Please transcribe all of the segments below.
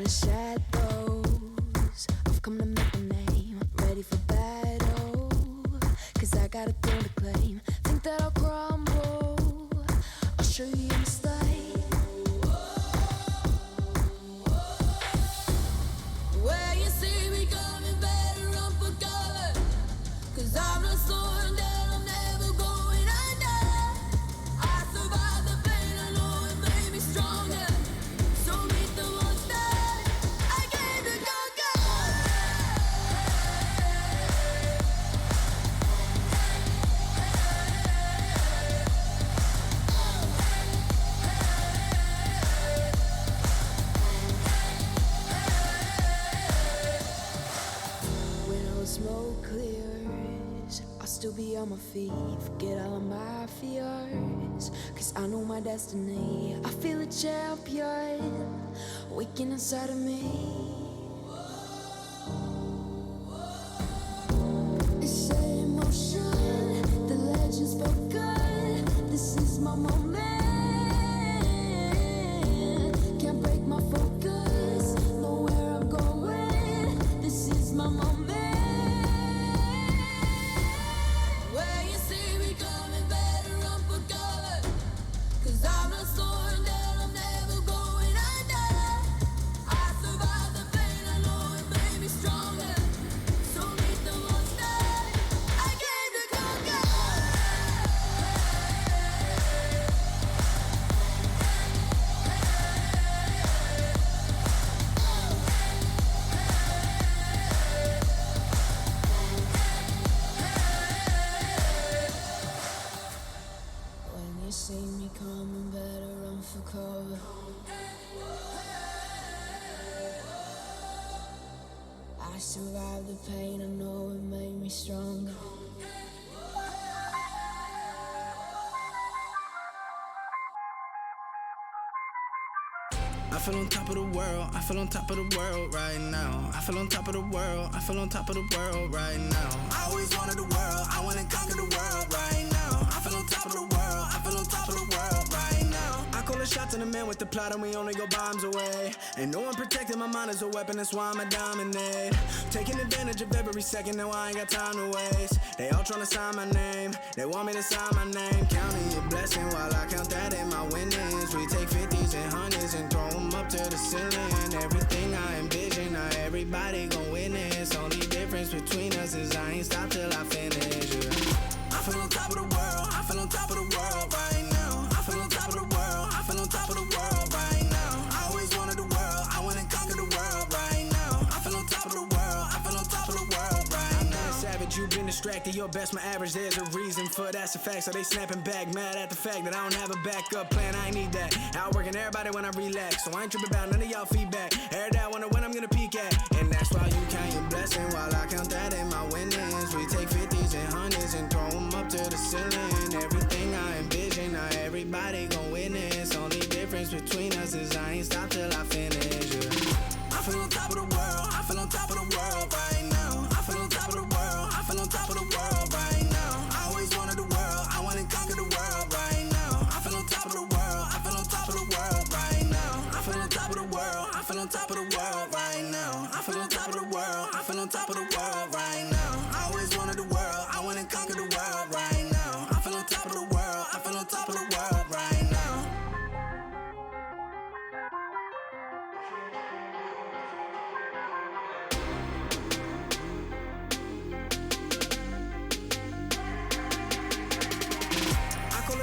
the shadows, I've come to make a name. Ready for battle, cause I got a thing to claim. Think that I'll crumble, I'll show you your mistake. Where you see me coming, better run for cover, cause I'm not slowing down, I'm never going under. I survived the pain, I know it made me stronger. So meet the monster I came to conquer. When all the smoke clears, I'll still be on my feet. Forget all of my fears, cause I know my destiny. I feel a champion waking inside of me. It's set in motion, the legend spoken. This is my moment. Can't break my focus, know where I'm going. This is my moment. Where you see me coming, better run for cover, cause I'm not slowing down, I'm never going under. I survived the pain, I know it made me stronger. So meet the monster I came to conquer. When you see me coming, better run for cover. I survived the pain, I know it made me stronger. I feel on top of the world, I feel on top of the world right now. I feel on top of the world, I feel on top of the world right now. I always wanted the world, I wanna conquer the world right now. I feel on top of the world, I feel on top of the world right now. I call the shots in the man with the plot and we only go bombs away. Ain't no one protecting my mind as a weapon, that's why I'ma dominate. Taking advantage of every second, now I ain't got time to waste. They all tryna sign my name, they want me to sign my name. Counting your blessing while I count that in my winnings. We take 50s and 100s and throw them up to the ceiling. Everything I envision, now everybody gon' witness. Only difference between us is I ain't stop till I finish, yeah. I feel on top of the world, I feel on top of the world right now. I feel on top of the world, I feel on top of the world right now. I always wanted the world, I wanna conquer the world right now. I feel on top of the world, I feel on top of the world right now. Savage, you've been distracted, your best, my average, there's a reason for that's a fact. So they snapping back, mad at the fact that I don't have a backup plan, I ain't need that. Outworking everybody when I relax, so I ain't tripping about none of y'all feedback. Heard that, wonder when I'm gonna peak at. And that's why you count your blessing while I count that in my winnings. We take 50s and 100s and throw them up to the ceiling. Everything I envision, now everybody gon' witness. Only difference between us is I ain't stop till I finish, yeah. I feel on top of the world, I feel on top of the world right now. I feel on top of the world, I feel on top of the world right now. I always wanted the world, I wanna conquer the world right now. I feel on top of the world, I feel on top of the world right now. I feel on top of the world, I feel on top of the world right now. I feel on top of the world, I feel on top of the world right now. I always wanted the world, I wanna conquer the world right now. I feel on top of the world, I feel on top of the world right now.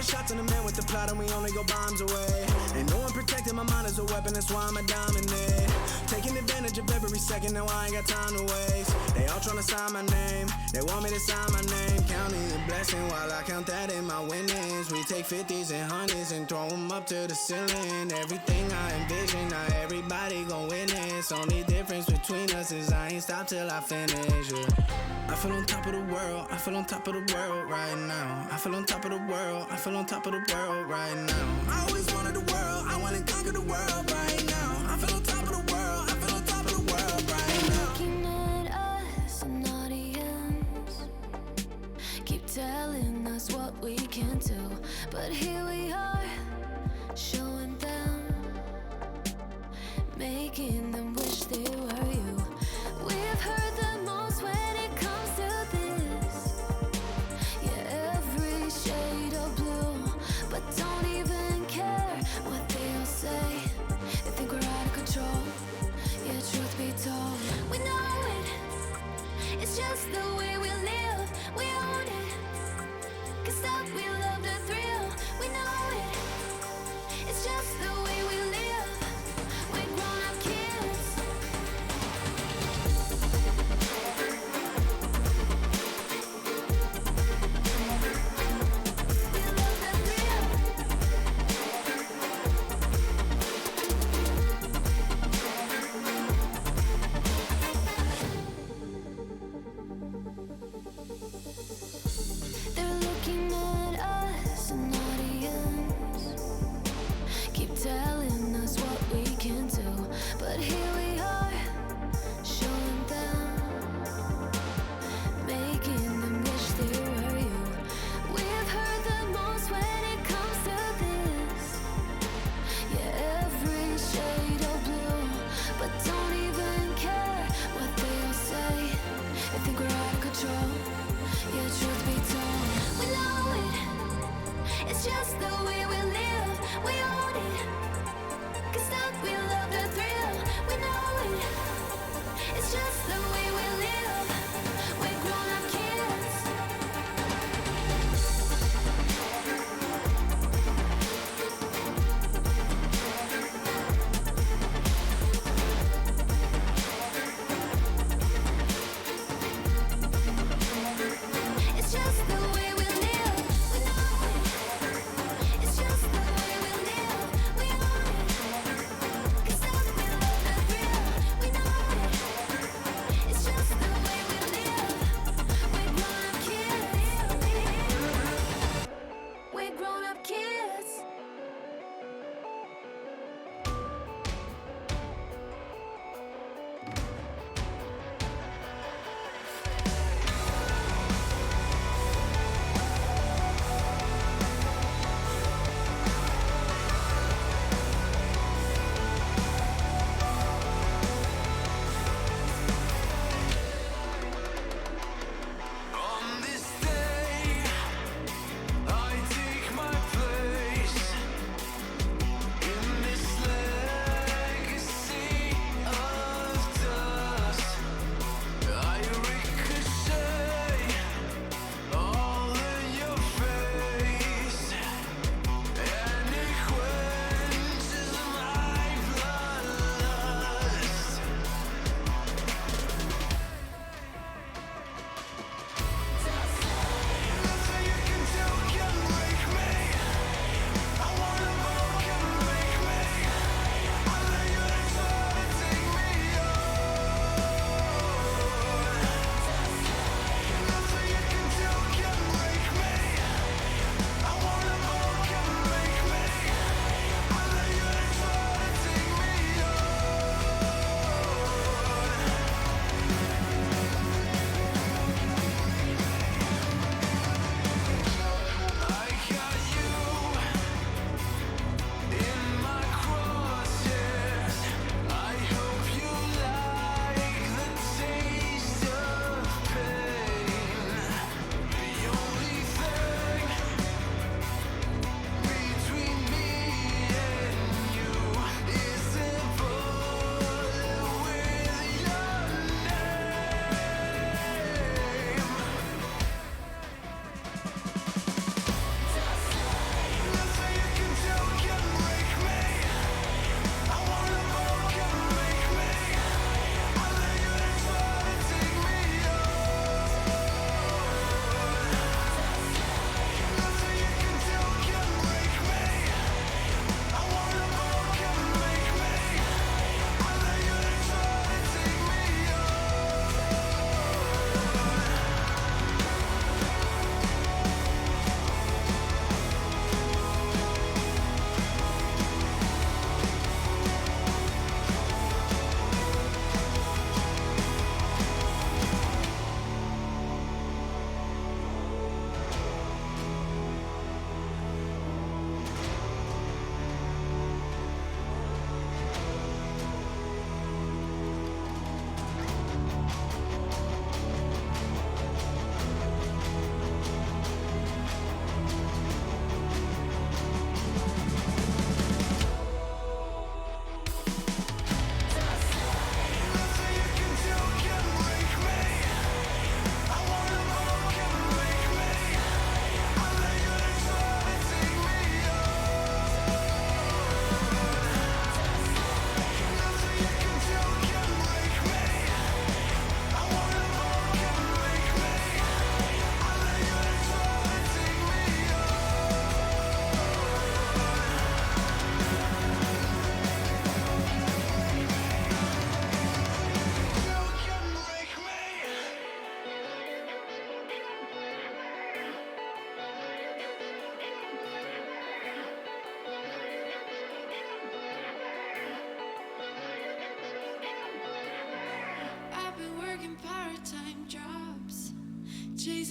Shots in the man with the plot and we only go bombs away. Ain't no one protecting my mind as a weapon, that's why I'ma dominate. Taking advantage of every second, now I ain't got time to waste. They all tryna sign my name, they want me to sign my name. Counting your blessing while I count that in my winnings. We take 50s and 100s and throw them up to the ceiling. Everything I envision, now everybody gon' witness. Only difference between us is I ain't stop till I finish, yeah. I feel on top of the world, I feel on top of the world right now. I feel on top of the world, I feel on top of the world right now. I always wanted the world, I wanna conquer the world right now. I feel on top of the world, I feel on top of the world right now. Looking at us, an audience, keep telling us what we can do, but here we are, showing them, making them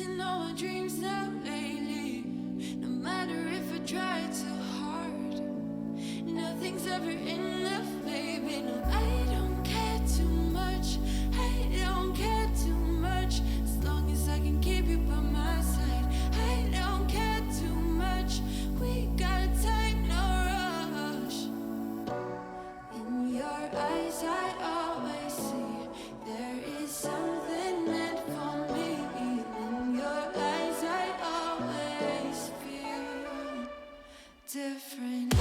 chasing all my dreams now lately. No matter if I try too hard, nothing's ever enough, baby. No, I don't care too much. I don't care too much. As long as I can keep you by my side. I don't care too much. We got time, no rush. In your eyes I always see there is something meant for me. In your eyes I always feel different.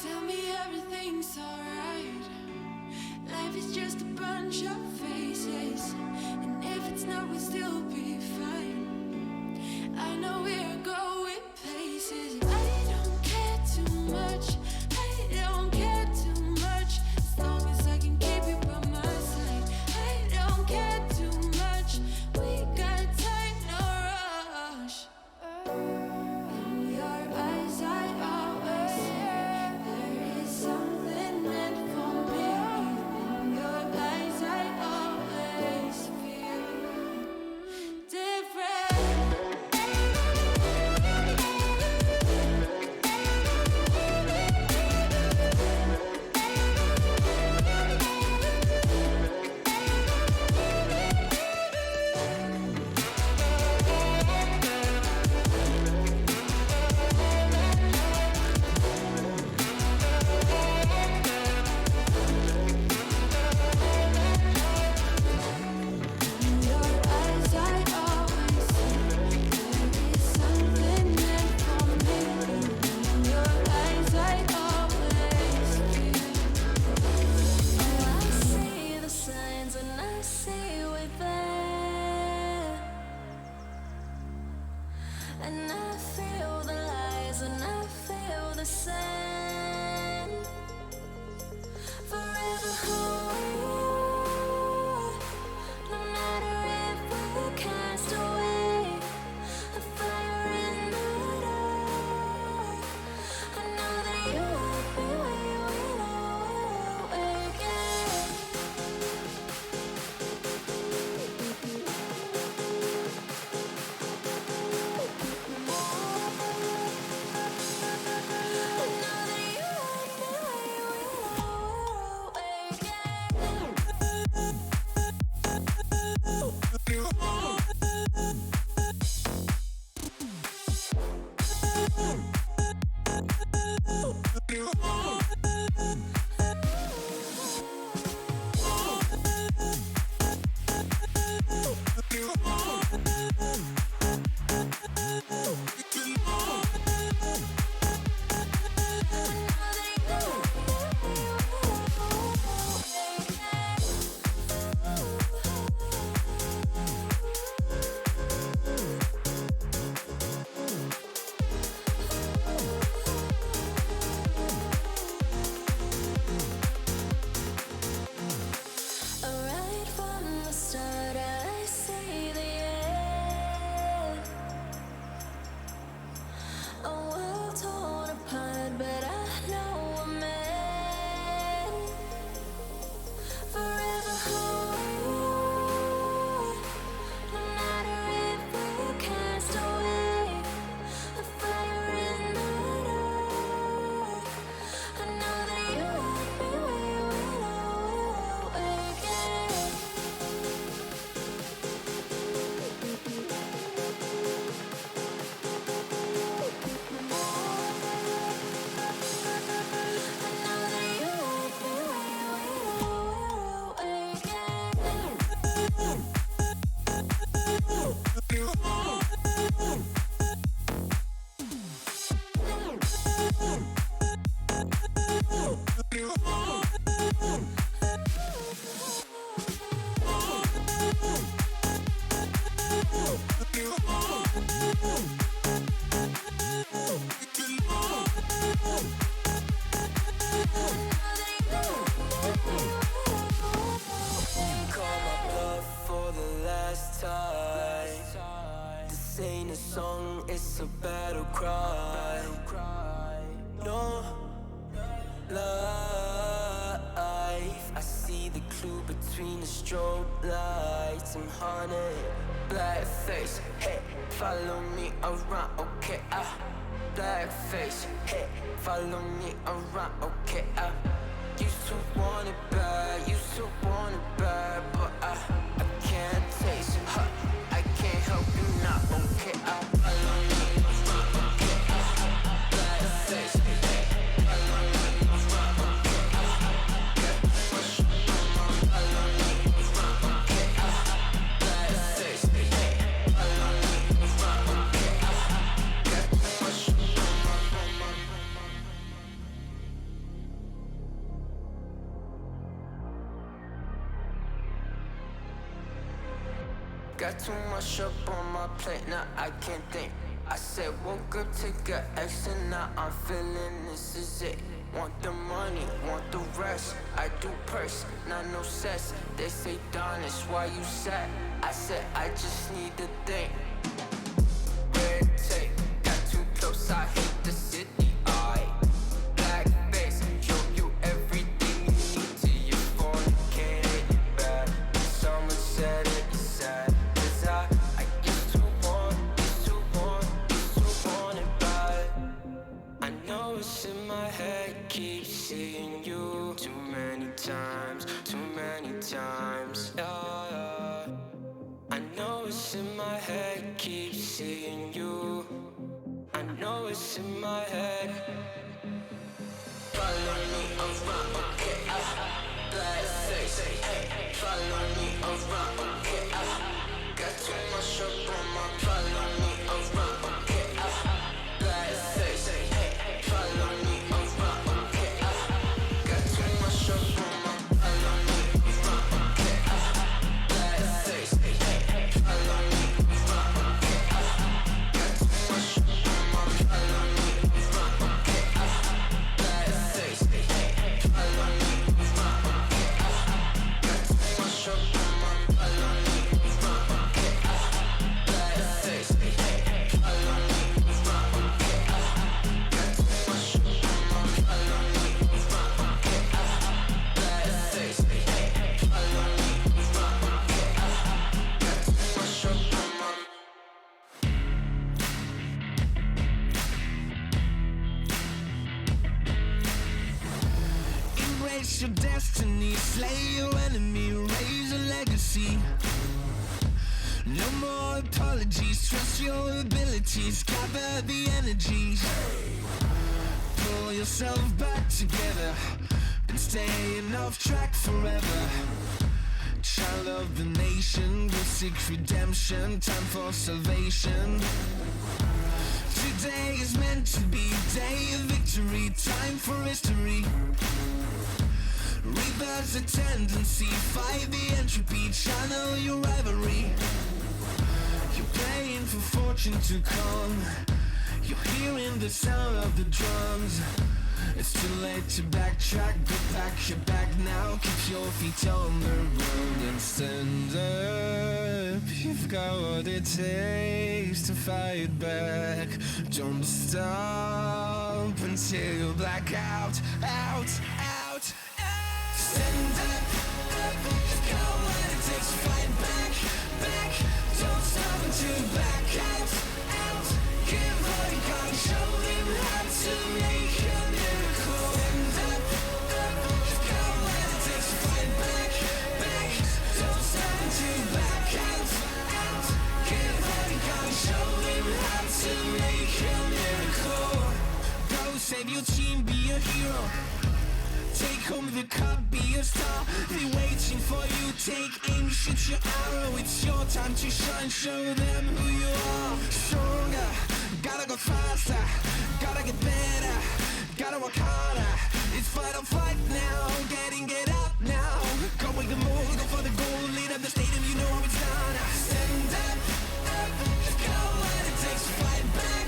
Tell me everything's alright. Life is just a bunch of faces, and if it's not, we'll still be fine. I know we're going places. I don't care too much. I don't care too much. As long as I can keep you by my side. I don't care too much. We got time, no rush. In your eyes I always see there is something meant for me. In your eyes I always feel different. In your eyes I always see there is something meant for me. In your eyes I always feel. Oh, I see the signs and I see we're there, and I feel the lies and I feel the same. Forever hold you, no matter if we're cast away, a fire in the dark. I know that you won't be where we'll awake. the clue between the strobe lights. I'm haunted, black face, hey, follow me around, okay, black face, hey, follow me around, okay, used to want it bad, used to want it bad, but I can't taste it, I can't help you now, okay, follow me around, okay, black face, hey, follow me around, okay, get push, follow me around, okay, black face, hey, follow me around, okay, get push. Got too much up on my plate, now I can't think. I said woke up to get extra, now I'm feeling this is it. Want the money, want the rest. I do purse, not no cess. They say Don, it's why you sad. I said I just need to think. Red tape, got too close, I hate the city. Black face, show you everything you need to your phone. Can't hit it back. Someone said it, you sad. I used to want it bad. I know it's in my head, keep seeing you too many times, yeah. I know it's in my head, keep seeing you. I know it's in my head. Follow me around, okay, black face, hey, follow me around, okay, got too much up on my, follow me around, okay, black face, hey, follow me around, okay, got too much up on my, follow me around, okay, black face, hey, follow me around, okay, got too much up on my, follow me around, okay, black face, hey, follow me around, okay, got too much up on my, follow me around, okay, black face, hey, follow me around, okay, got too much up on my, follow me around, okay, black face, hey, follow me around, okay, got too much up on my. Embrace your destiny, slay your enemy, raise a legacy. No more apologies, trust your abilities, gather the energies. Pull yourself back together, been staying off track forever. Child of the nation, will seek redemption, time for salvation. Today is meant to be day of victory, time for history. Reverse the tendency, fight the entropy, channel your rivalry. You're praying for fortune to come, you're hearing the sound of the drums. It's too late to backtrack, go pack your bag now. Keep your feet on the road and stand up. You've got what it takes to fight back. Don't stop until you black out. Stand up, you've got what it takes to fight back. Don't stop until you black out. Give all you got, show them how to make a miracle. Stand up, you've got what it takes to fight back. Don't stop until you black out. Give all you got, show them how to make a miracle. Go save your team, be a hero. Take home the cup, be a star. They waiting for you, take aim, shoot your arrow. It's your time to shine, show them who you are. Stronger, gotta go faster, gotta get better, gotta work harder. It's fight or flight now, get out now. Go with the move, go for the goal, lead up the stadium, you know how it's done. Stand up, you've got what it takes to fight back.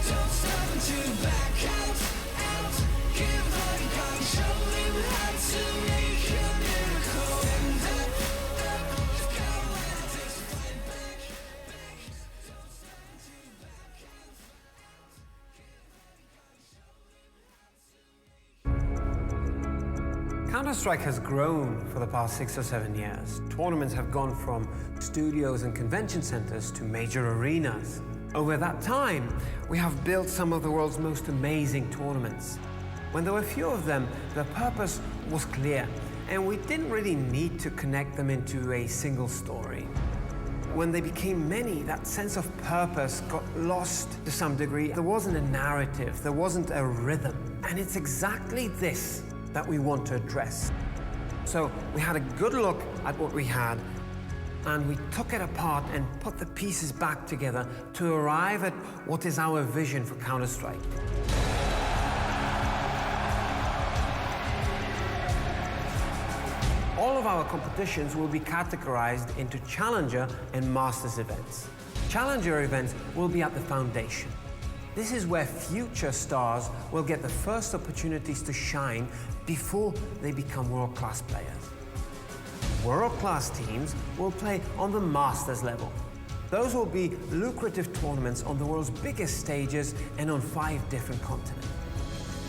Don't stop until you back out. Give all you got, show them how to make a miracle. Stand up, you've got what it takes to fight back. Don't stop until you back out. Counter-Strike has grown for the past 6 or 7 years. Tournaments have gone from studios and convention centers to major arenas. Over that time, we have built some of the world's most amazing tournaments. When there were few of them, the purpose was clear, and we didn't really need to connect them into a single story. When they became many, that sense of purpose got lost to some degree. There wasn't a narrative, there wasn't a rhythm, and it's exactly this that we want to address. So we had a good look at what we had, and we took it apart and put the pieces back together to arrive at what is our vision for Counter-Strike. All of our competitions will be categorized into Challenger and Masters events. Challenger events will be at the foundation. This is where future stars will get the first opportunities to shine before they become world-class players. World-class teams will play on the Masters level. Those will be lucrative tournaments on the world's biggest stages and on 5 different continents.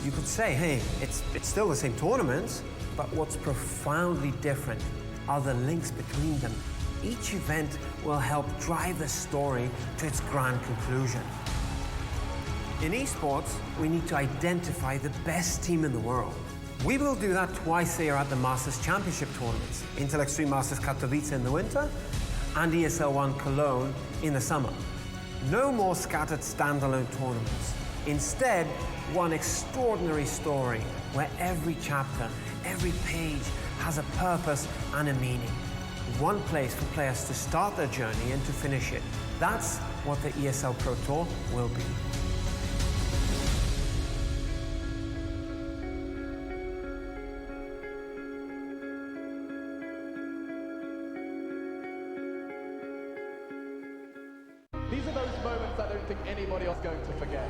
You could say, hey, it's still the same tournaments, but what's profoundly different are the links between them. Each event will help drive the story to its grand conclusion. In esports, we need to identify the best team in the world. We will do that twice a year at the Masters Championship tournaments, Intel Extreme Masters Katowice in the winter and ESL One Cologne in the summer. No more scattered standalone tournaments. Instead, one extraordinary story where every chapter, every page has a purpose and a meaning. One place for players to start their journey and to finish it. That's what the ESL Pro Tour will be. These are those moments I don't think anybody else is going to forget.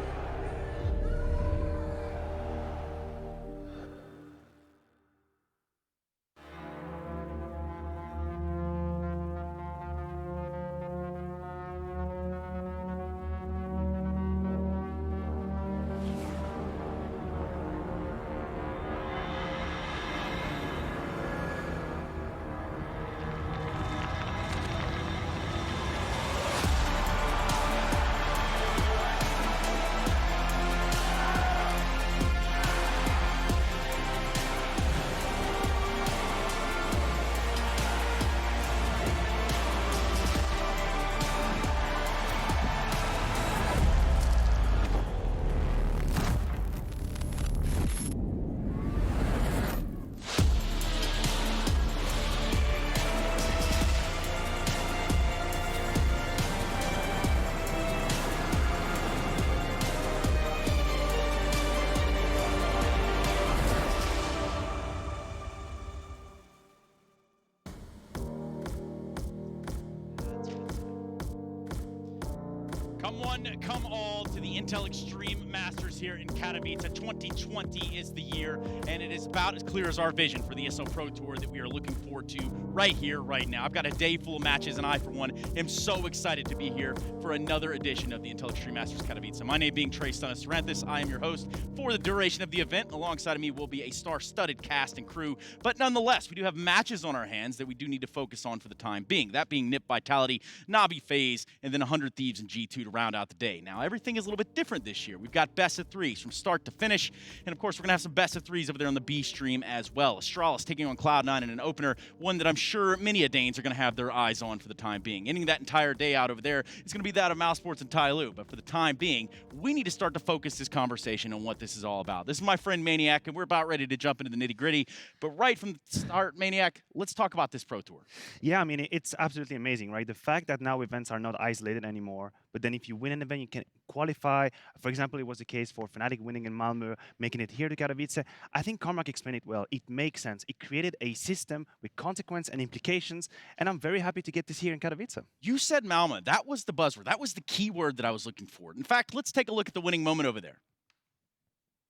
Come one, come all to the Intel Extreme Masters here in Katowice. 2020 is the year, and it is about as clear as our vision for the ESL Pro Tour that we are looking forward to right here, right now. I've got a day full of matches, and I, for one, am so excited to be here for another edition of the Intel Extreme Masters Katowice. My name being Trey Stunnis-Saranthus, I am your host for the duration of the event. Alongside of me will be a star-studded cast and crew, but nonetheless, we do have matches on our hands that we do need to focus on for the time being. That being Nip Vitality, Navi FaZe, and then 100 Thieves and G2 to round out the day. Now, everything is a little bit different this year. We've got best of threes from start to finish, and of course, we're gonna have some best of threes over there on the B stream as well. Astralis taking on Cloud9 in an opener, one that I'm sure many Danes are gonna have their eyes on for the time being. Ending that entire day out over there is gonna be that of Mousesports and Tyloo, but for the time being, we need to start to focus this conversation on what this is all about. This is my friend Maniac, and we're about ready to jump into the nitty-gritty, but right from the start, Maniac, let's talk about this Pro Tour. Yeah, I mean, it's absolutely amazing, right? The fact that now events are not isolated anymore, but then if you win an event, you can qualify. For example, it was the case for Fnatic winning in Malmö, making it here to Katowice. I think Carmack explained it well. It makes sense. It created a system with consequence and implications, and I'm very happy to get this here in Katowice. You said Malmö. That was the buzzword. That was the key word that I was looking for. In fact, let's take a look at the winning moment over there.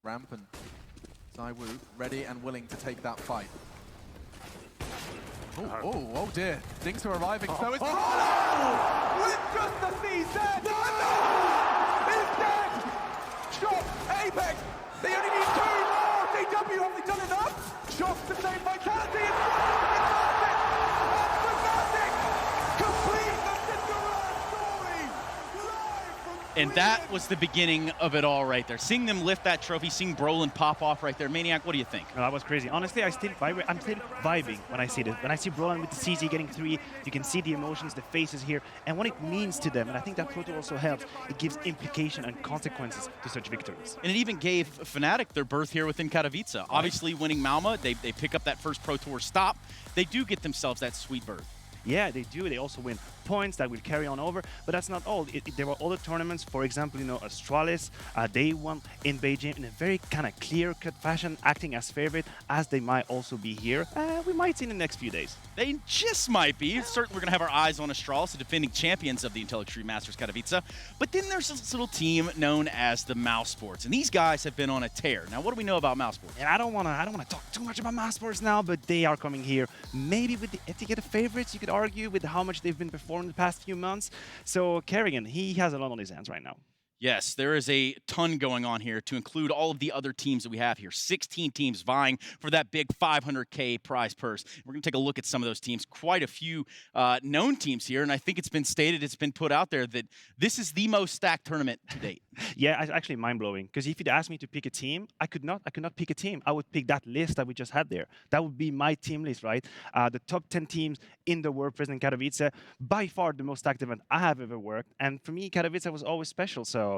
Ramp and Zywoo ready and willing to take that fight. Oh dear. Things are arriving. So it's with just the C's dead. Is dead. Shot. Apex. They only need 2 more. DW, have they done enough? Just the same vitality in front of the Celtic. And Fnatic complete the Cinderella story. Live from And that was the beginning of it all right there. Seeing them lift that trophy, seeing Brolin pop off right there. Maniac, what do you think? No, that was crazy. Honestly, I'm still vibing when I see this. When I see Brolin with the CZ getting 3, you can see the emotions, the faces here, and what it means to them. And I think that Pro Tour also helps. It gives implication and consequences to such victories. And it even gave Fnatic their berth here within Katowice. Obviously, winning Malmo, they pick up that first Pro Tour stop. They do get themselves that sweet berth. Yeah, they do. They also win points that will carry on over, but that's not all. There were other tournaments, for example, Astralis, they won in Beijing in a very kind of clear-cut fashion, acting as favorite, as they might also be here. We might see in the next few days. They just might be. Certainly, we're going to have our eyes on Astralis, the defending champions of the Intel Extreme Masters Katowice. But then there's this little team known as the Mousesports, and these guys have been on a tear. Now, what do we know about Mousesports? And I don't want to talk too much about Mousesports now, but they are coming here, maybe with the etiquette of favorites, you could argue, with how much they've been performing the past few months. So Kerrigan, he has a lot on his hands right now. Yes, there is a ton going on here to include all of the other teams that we have here. 16 teams vying for that big 500K prize purse. We're going to take a look at some of those teams. Quite a few known teams here, and I think it's been stated, it's been put out there that this is the most stacked tournament to date. Yeah, it's actually mind-blowing, because if you'd asked me to pick a team, I could not pick a team. I would pick that list that we just had there. That would be my team list, right? The top 10 teams in the world present in Katowice, by far the most stacked event I have ever worked. And for me, Katowice was always special, so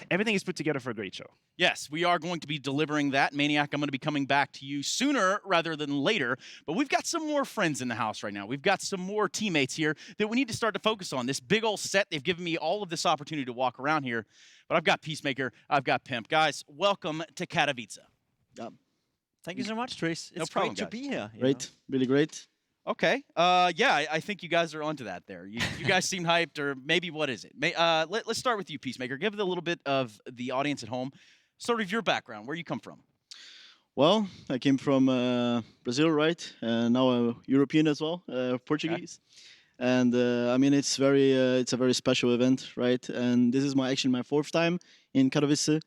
everything is put together for a great show. Yes, we are going to be delivering that. Maniac, I'm going to be coming back to you sooner rather than later, but we've got some more friends in the house right now. We've got some more teammates here that we need to start to focus on. This big old set, they've given me all of this opportunity to walk around here, but I've got Peacemaker, I've got Pimp. Guys, welcome to Katowice. Thank you so much, Trace. No It's problem, great to guys. be here. Great, really great. Okay. Yeah, I think you guys are onto that there. You guys seem hyped, or maybe what is it? Let's start with you, Peacemaker. Give it a little bit of the audience at home, sort of your background, where you come from. Well, I came from Brazil, right? Now I'm European as well, Portuguese. And I mean, it's a very special event, right? And this is actually my 4th time in Katowice.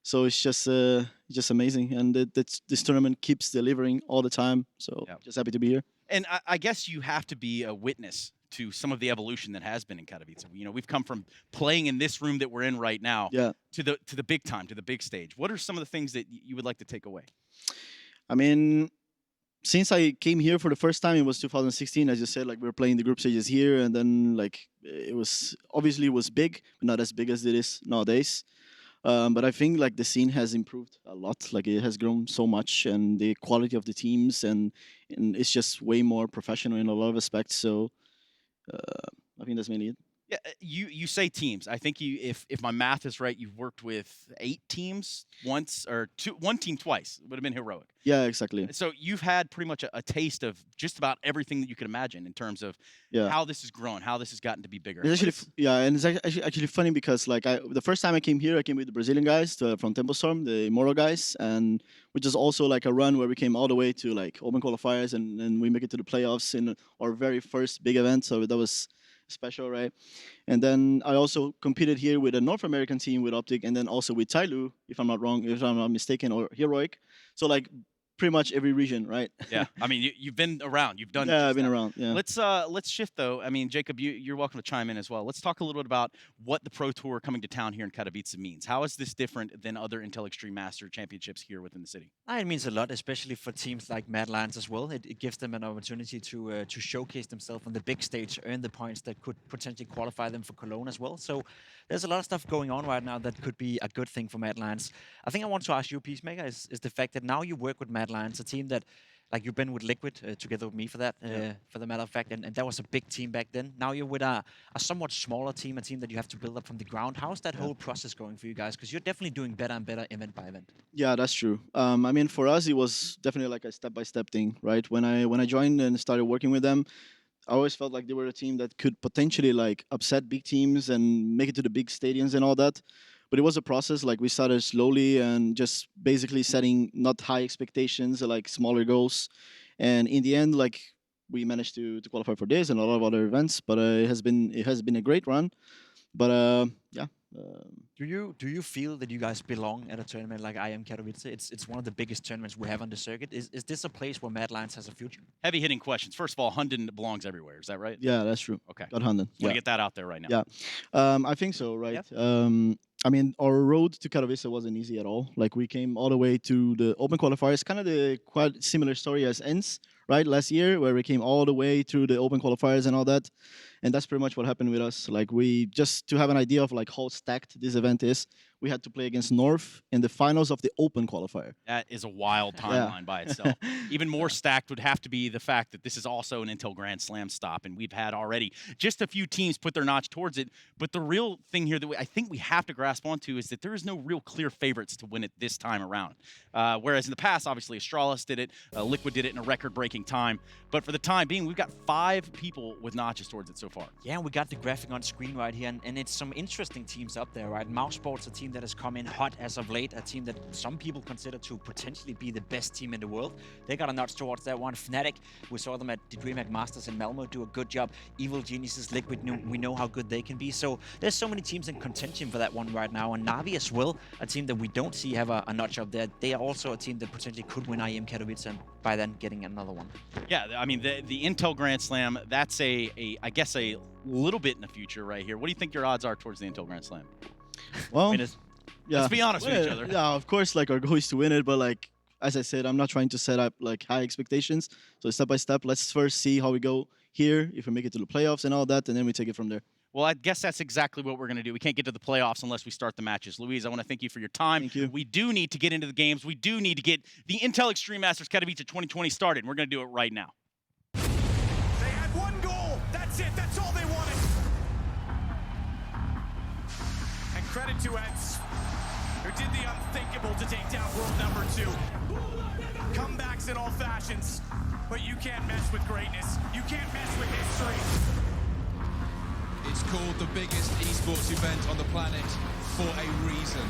So it's just amazing. And this tournament keeps delivering all the time. So just happy to be here. And I guess you have to be a witness to some of the evolution that has been in Katowice. We've come from playing in this room that we're in right now to the big time, to the big stage. What are some of the things that you would like to take away? I mean, since I came here for the first time, it was 2016. As you said, like we were playing the group stages here, and then like it was big, but not as big as it is nowadays. But I think like the scene has improved a lot. Like it has grown so much, and the quality of the teams, and it's just way more professional in a lot of aspects. So I think that's mainly it. Yeah, you say teams. I think if my math is right, you've worked with 8 teams once, or one team twice. It would have been heroic. Yeah, exactly. So you've had pretty much a taste of just about everything that you could imagine in terms of how this has grown, how this has gotten to be bigger. It's actually, and it's actually funny because like the first time I came here, I came with the Brazilian guys from Templestorm, the Immortal guys, and which is also like a run where we came all the way to like open qualifiers, and we make it to the playoffs in our very first big event. So that was special, right? And then I also competed here with a North American team with Optic, and then also with Tyloo, if I'm not mistaken, or Heroic. So like pretty much every region, right? Yeah, I mean you've been around, you've done. Yeah, I've been around. Yeah. Let's shift though. I mean, Jacob, you're welcome to chime in as well. Let's talk a little bit about what the Pro Tour coming to town here in Katowice means. How is this different than other Intel Extreme Master Championships here within the city? It means a lot, especially for teams like Mad Lions as well. It gives them an opportunity to showcase themselves on the big stage, earn the points that could potentially qualify them for Cologne as well. So there's a lot of stuff going on right now that could be a good thing for Mad Lions. I think I want to ask you, Peacemaker, is the fact that now you work with Mad Lions, a team that, like you've been with Liquid together with me for that, for the matter of fact, and that was a big team back then. Now you're with a somewhat smaller team, a team that you have to build up from the ground. How's that whole process going for you guys? Because you're definitely doing better and better event by event. Yeah, that's true. I mean, for us, it was definitely like a step-by-step thing, right? When I joined and started working with them, I always felt like they were a team that could potentially like upset big teams and make it to the big stadiums and all that. But it was a process. Like we started slowly and just basically setting not high expectations, like smaller goals. And in the end, like we managed to qualify for this and a lot of other events. But it has been a great run. But yeah, Do you feel that you guys belong at a tournament like IEM Katowice? It's one of the biggest tournaments we have on the circuit. Is this a place where Mad Lions has a future? Heavy hitting questions. First of all, Hunden belongs everywhere. Is that right? Yeah, that's true. Okay. Got Hunden. Want to get that out there right now. Yeah, I think so, right? I mean, our road to Katowice wasn't easy at all. Like, we came all the way to the open qualifiers, kind of the quite similar story as ENS, right? Last year, where we came all the way through the open qualifiers and all that. And that's pretty much what happened with us. Like, we just to have an idea of like how stacked this event is, we had to play against North in the finals of the open qualifier. That is a wild timeline by itself. Even more stacked would have to be the fact that this is also an Intel Grand Slam stop, and we've had already just a few teams put their notch towards it. But the real thing here that I think we have to grasp onto is that there is no real clear favorites to win it this time around. Whereas in the past, obviously, Astralis did it, Liquid did it in a record-breaking time. But for the time being, we've got 5 people with notches towards it so far. Yeah, we got the graphic on screen right here, and it's some interesting teams up there, right? Mousesports, a team that has come in hot as of late, a team that some people consider to potentially be the best team in the world. They got a notch towards that one. Fnatic, we saw them at the DreamHack Masters in Malmo do a good job. Evil Geniuses, Liquid, we know how good they can be. So there's so many teams in contention for that one right now. And Na'Vi as well, a team that we don't see have a notch up there. They are also a team that potentially could win IEM Katowice and by then getting another one. Yeah, I mean, the Intel Grand Slam, that's I guess a little bit in the future right here. What do you think your odds are towards the Intel Grand Slam? Well, yeah. Let's be honest with each other. Yeah, of course, like, our goal is to win it, but like, as I said, I'm not trying to set up like high expectations. So step by step, let's first see how we go here, if we make it to the playoffs and all that, and then we take it from there. Well, I guess that's exactly what we're going to do. We can't get to the playoffs unless we start the matches. Louise, I want to thank you for your time. Thank you. We do need to get into the games. We do need to get the Intel Extreme Masters Katowice 2020 started, and we're going to do it right now. They had one goal. That's it. That's all they wanted. And credit to Eds, who did the unthinkable to take down world number 2. Comebacks in all fashions, but you can't mess with greatness. You can't mess with history. It's called the biggest esports event on the planet for a reason.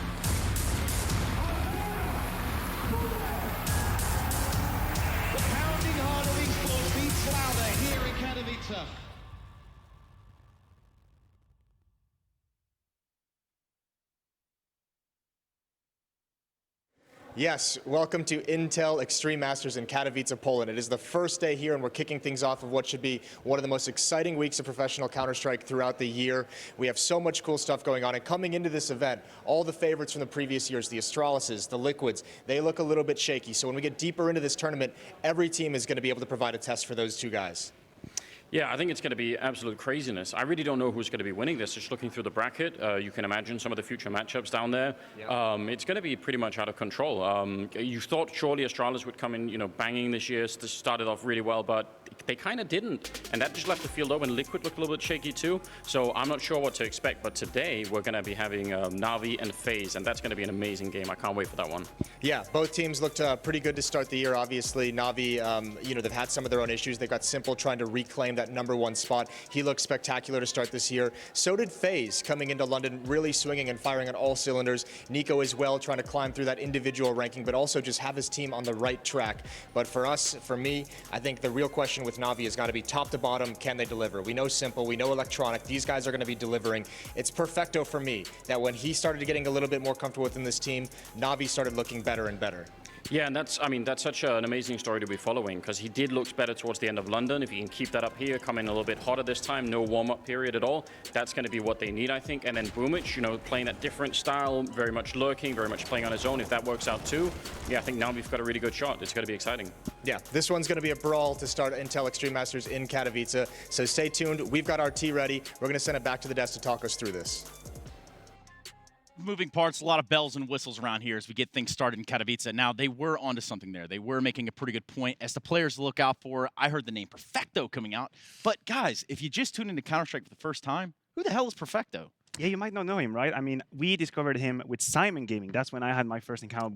The pounding heart of esports beats louder here in Katowice. Yes, welcome to Intel Extreme Masters in Katowice, Poland. It is the first day here, and we're kicking things off of what should be one of the most exciting weeks of professional Counter-Strike throughout the year. We have so much cool stuff going on, and coming into this event, all the favorites from the previous years, the Astralises, the Liquids, they look a little bit shaky. So when we get deeper into this tournament, every team is going to be able to provide a test for those 2 guys. Yeah, I think it's going to be absolute craziness. I really don't know who's going to be winning this. Just looking through the bracket, you can imagine some of the future matchups down there. Yeah. It's going to be pretty much out of control. You thought surely Astralis would come in, banging this year. Started off really well, but they kind of didn't. And that just left the field open. Liquid looked a little bit shaky too. So I'm not sure what to expect. But today we're going to be having Na'Vi and FaZe, and that's going to be an amazing game. I can't wait for that one. Yeah, both teams looked pretty good to start the year. Obviously, Na'Vi, they've had some of their own issues. They got Simple trying to reclaim that #1 spot. He looked spectacular to start this year. So did FaZe coming into London, really swinging and firing on all cylinders. Nico as well, trying to climb through that individual ranking, but also just have his team on the right track. But for me, I think the real question with Na'Vi is going to be top to bottom, can they deliver? We know Simple, we know Electronic, these guys are going to be delivering. It's perfecto for me that when he started getting a little bit more comfortable within this team, Na'Vi started looking better and better. Yeah, and that's such an amazing story to be following, because he did look better towards the end of London. If he can keep that up here, come in a little bit hotter this time, no warm-up period at all, that's going to be what they need, I think. And then Boomich, playing that different style, very much lurking, very much playing on his own. If that works out too, yeah, I think now we've got a really good shot. It's going to be exciting. Yeah, this one's going to be a brawl to start Intel Extreme Masters in Katowice. So stay tuned. We've got our tea ready. We're going to send it back to the desk to talk us through this. Moving parts, a lot of bells and whistles around here as we get things started in Katowice. Now, they were onto something there. They were making a pretty good point. As the players to look out for, I heard the name Perfecto coming out. But guys, if you just tune into Counter-Strike for the first time, who the hell is Perfecto? Yeah, you might not know him, right? I mean, we discovered him with Simon Gaming. That's when I had my first encounter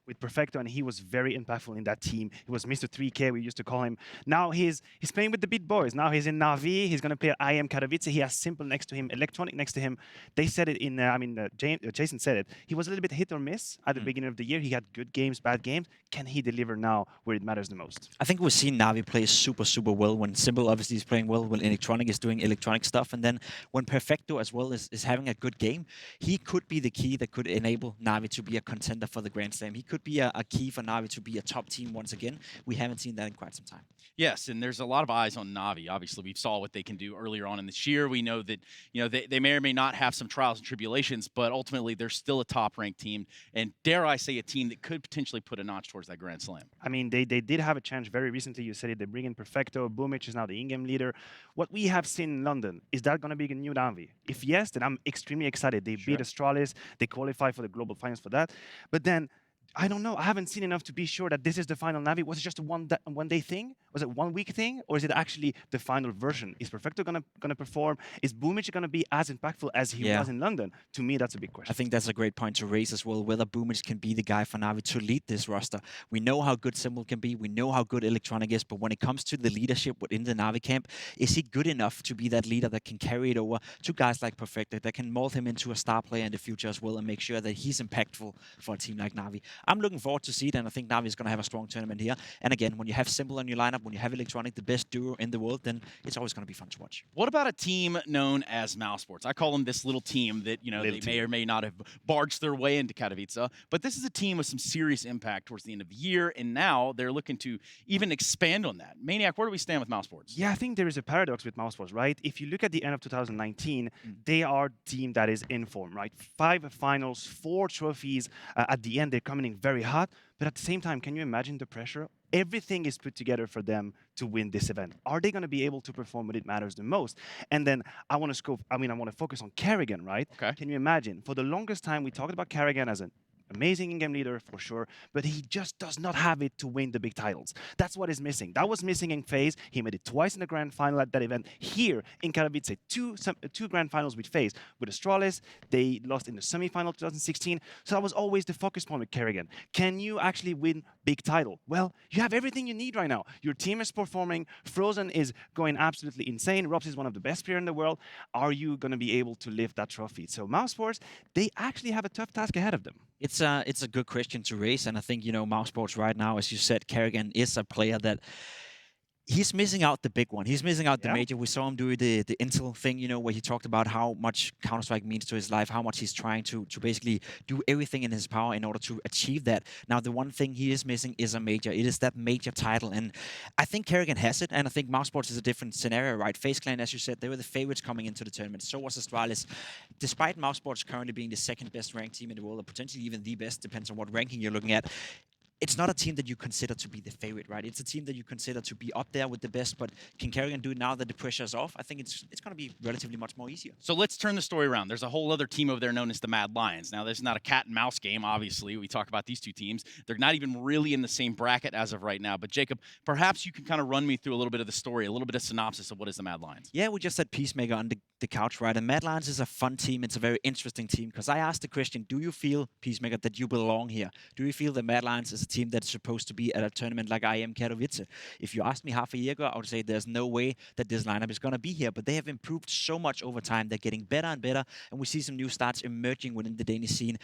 with with Perfecto, and he was very impactful in that team. He was Mr. 3K, we used to call him. Now he's playing with the big boys. Now he's in Navi. He's going to play at IEM Katowice. He has Simple next to him, Electronic next to him. They said it in, Jason said it. He was a little bit hit or miss at the beginning of the year. He had good games, bad games. Can he deliver now where it matters the most? I think we've seen Navi play super, super well when Simple obviously is playing well, when Electronic is doing electronic stuff, and then when Perfecto as well is having a good game, he could be the key that could enable Navi to be a contender for the Grand Slam. He could be a key for Navi to be a top team once again. We haven't seen that in quite some time. Yes, and there's a lot of eyes on Navi. Obviously, we saw what they can do earlier on in this year. We know that they may or may not have some trials and tribulations, but ultimately they're still a top-ranked team, and dare I say, a team that could potentially put a notch towards that Grand Slam. I mean, they did have a chance very recently. You said it. They bring in Perfecto. Boomic is now the in-game leader. What we have seen in London, is that going to be a new Navi? If yes, then I'm extremely excited. They beat Astralis. They qualify for the global finals for that. But then, I don't know. I haven't seen enough to be sure that this is the final Navi. Was it just a one-day thing? Was it 1 week thing? Or is it actually the final version? Is Perfecto gonna perform? Is Boomic gonna be as impactful as he was in London? To me, that's a big question. I think that's a great point to raise as well, whether Boomic can be the guy for Navi to lead this roster. We know how good Simple can be. We know how good Electronic is. But when it comes to the leadership within the Navi camp, is he good enough to be that leader that can carry it over to guys like Perfecto, that can mold him into a star player in the future as well and make sure that he's impactful for a team like Navi? I'm looking forward to see it, and I think Navi is going to have a strong tournament here. And again, when you have Simple in your lineup, when you have Electronic, the best duo in the world, then it's always going to be fun to watch. What about a team known as Mousesports? I call them this little team that, they may or may not have barged their way into Katowice, but this is a team with some serious impact towards the end of the year, and now they're looking to even expand on that. Maniac, where do we stand with Mousesports? Yeah, I think there is a paradox with Mousesports, right? If you look at the end of 2019, they are a team that is in form, right? 5 finals, 4 trophies. At the end, they're coming in very hot. But at the same time, can you imagine the pressure? Everything is put together for them to win this event. Are they going to be able to perform when it matters the most? And then I want to focus on Kerrigan, right? Okay. Can you imagine? For the longest time, we talked about Kerrigan as an amazing in-game leader for sure, but he just does not have it to win the big titles. That's what is missing. That was missing in FaZe. He made it twice in the grand final at that event. Here in Katowice, two grand finals with FaZe. With Astralis, they lost in the semifinal 2016. So that was always the focus point with Kerrigan. Can you actually win big title? Well, you have everything you need right now. Your team is performing. Frozen is going absolutely insane. Robs is one of the best players in the world. Are you going to be able to lift that trophy? So Mousesports, they actually have a tough task ahead of them. It's a good question to raise, and I think, Mousesports right now, as you said, Kerrigan is a player that he's missing out the big one. He's missing out the major. We saw him do the Intel thing, where he talked about how much Counter-Strike means to his life, how much he's trying to basically do everything in his power in order to achieve that. Now, the one thing he is missing is a major. It is that major title, and I think Kerrigan has it, and I think Mousesports is a different scenario, right? FaZe Clan, as you said, they were the favorites coming into the tournament. So was Astralis. Despite Mousesports currently being the second best ranked team in the world, or potentially even the best, depends on what ranking you're looking at, it's not a team that you consider to be the favorite, right? It's a team that you consider to be up there with the best, but can Kerrigan do it now that the pressure is off? I think it's going to be relatively much more easier. So let's turn the story around. There's a whole other team over there known as the Mad Lions. Now, this is not a cat and mouse game, obviously. We talk about these two teams. They're not even really in the same bracket as of right now. But Jacob, perhaps you can kind of run me through a little bit of the story, a little bit of synopsis of what is the Mad Lions. Yeah, we just had Peacemaker on the couch, right? And Mad Lions is a fun team. It's a very interesting team because I asked the question, do you feel, Peacemaker, that you belong here? Do you feel that Mad Lions is a team that's supposed to be at a tournament like IEM Katowice? If you asked me half a year ago, I would say there's no way that this lineup is going to be here, but they have improved so much over time. They're getting better and better, and we see some new starts emerging within the Danish scene.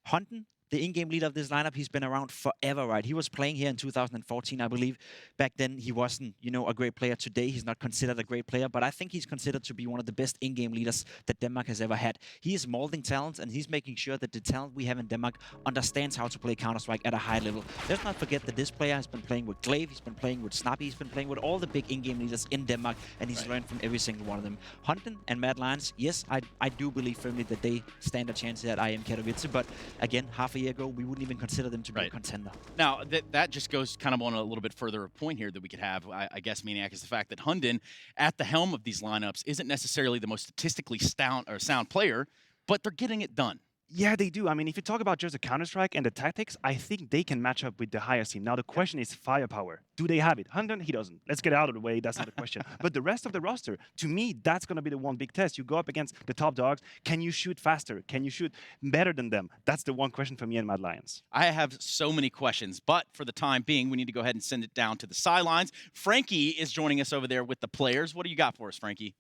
Hunten, the in-game leader of this lineup, he's been around forever, right? He was playing here in 2014, I believe. Back then, he wasn't, a great player. Today, he's not considered a great player, but I think he's considered to be one of the best in-game leaders that Denmark has ever had. He is molding talent, and he's making sure that the talent we have in Denmark understands how to play Counter-Strike at a high level. Let's not forget that this player has been playing with Glaive, he's been playing with Snappy, he's been playing with all the big in-game leaders in Denmark, and he's learned from every single one of them. Hunten and Mad Lions, yes, I do believe firmly that they stand a chance here at IEM Katowice, but again, half a year ago, we wouldn't even consider them to be a contender. Now, that just goes kind of on a little bit further point here that we could have, I guess, Maniac, is the fact that Hunden, at the helm of these lineups, isn't necessarily the most statistically sound player, but they're getting it done. Yeah, they do. I mean, if you talk about just the Counter-Strike and the tactics, I think they can match up with the highest team. Now, the question is firepower. Do they have it? Hunden, he doesn't. Let's get out of the way. That's not a question. But the rest of the roster, to me, that's going to be the one big test. You go up against the top dogs. Can you shoot faster? Can you shoot better than them? That's the one question for me and Mad Lions. I have so many questions, but for the time being, we need to go ahead and send it down to the sidelines. Frankie is joining us over there with the players. What do you got for us, Frankie?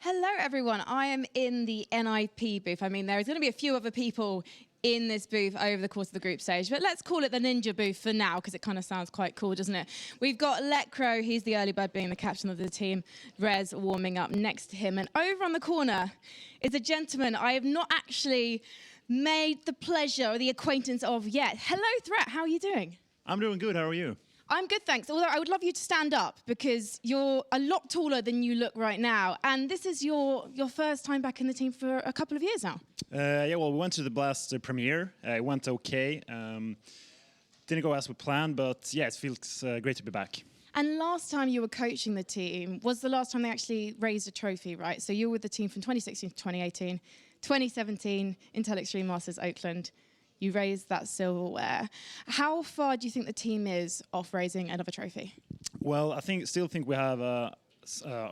Hello, everyone. I am in the NIP booth. I mean, there's going to be a few other people in this booth over the course of the group stage, but let's call it the Ninja booth for now, because it kind of sounds quite cool, doesn't it? We've got Lecro, he's the early bird, being the captain of the team. Rez warming up next to him. And over on the corner is a gentleman I have not actually made the pleasure or the acquaintance of yet. Hello, Threat. How are you doing? I'm doing good. How are you? I'm good, thanks. Although I would love you to stand up because you're a lot taller than you look right now. And this is your first time back in the team for a couple of years now. Yeah, well, we went to the Blast premiere. It went okay. Didn't go as we planned, but yeah, it feels great to be back. And last time you were coaching the team was the last time they actually raised a trophy, right? So you were with the team from 2016 to 2018. 2017, Intel Extreme Masters Oakland. You raised that silverware. How far do you think the team is off raising another trophy? Well, I still think we have a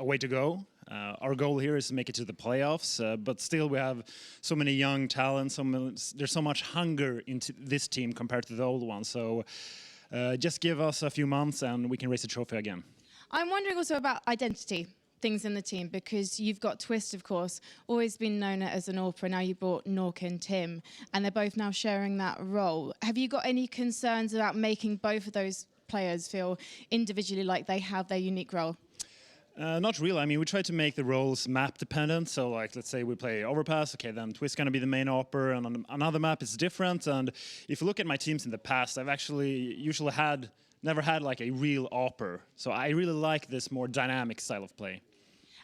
way to go. Our goal here is to make it to the playoffs, but still we have so many young talents. There's so much hunger into this team compared to the old one. So just give us a few months and we can raise the trophy again. I'm wondering also about identity. Things in the team, because you've got Twist, of course, always been known as an AWPer. Now you brought Nork and Tim, and they're both now sharing that role. Have you got any concerns about making both of those players feel individually like they have their unique role? Not really. I mean, we try to make the roles map dependent. So, like, let's say we play Overpass. Okay, then Twist going to be the main AWPer, and on another map it's different. And if you look at my teams in the past, I've actually usually never had like a real AWPer. So I really like this more dynamic style of play.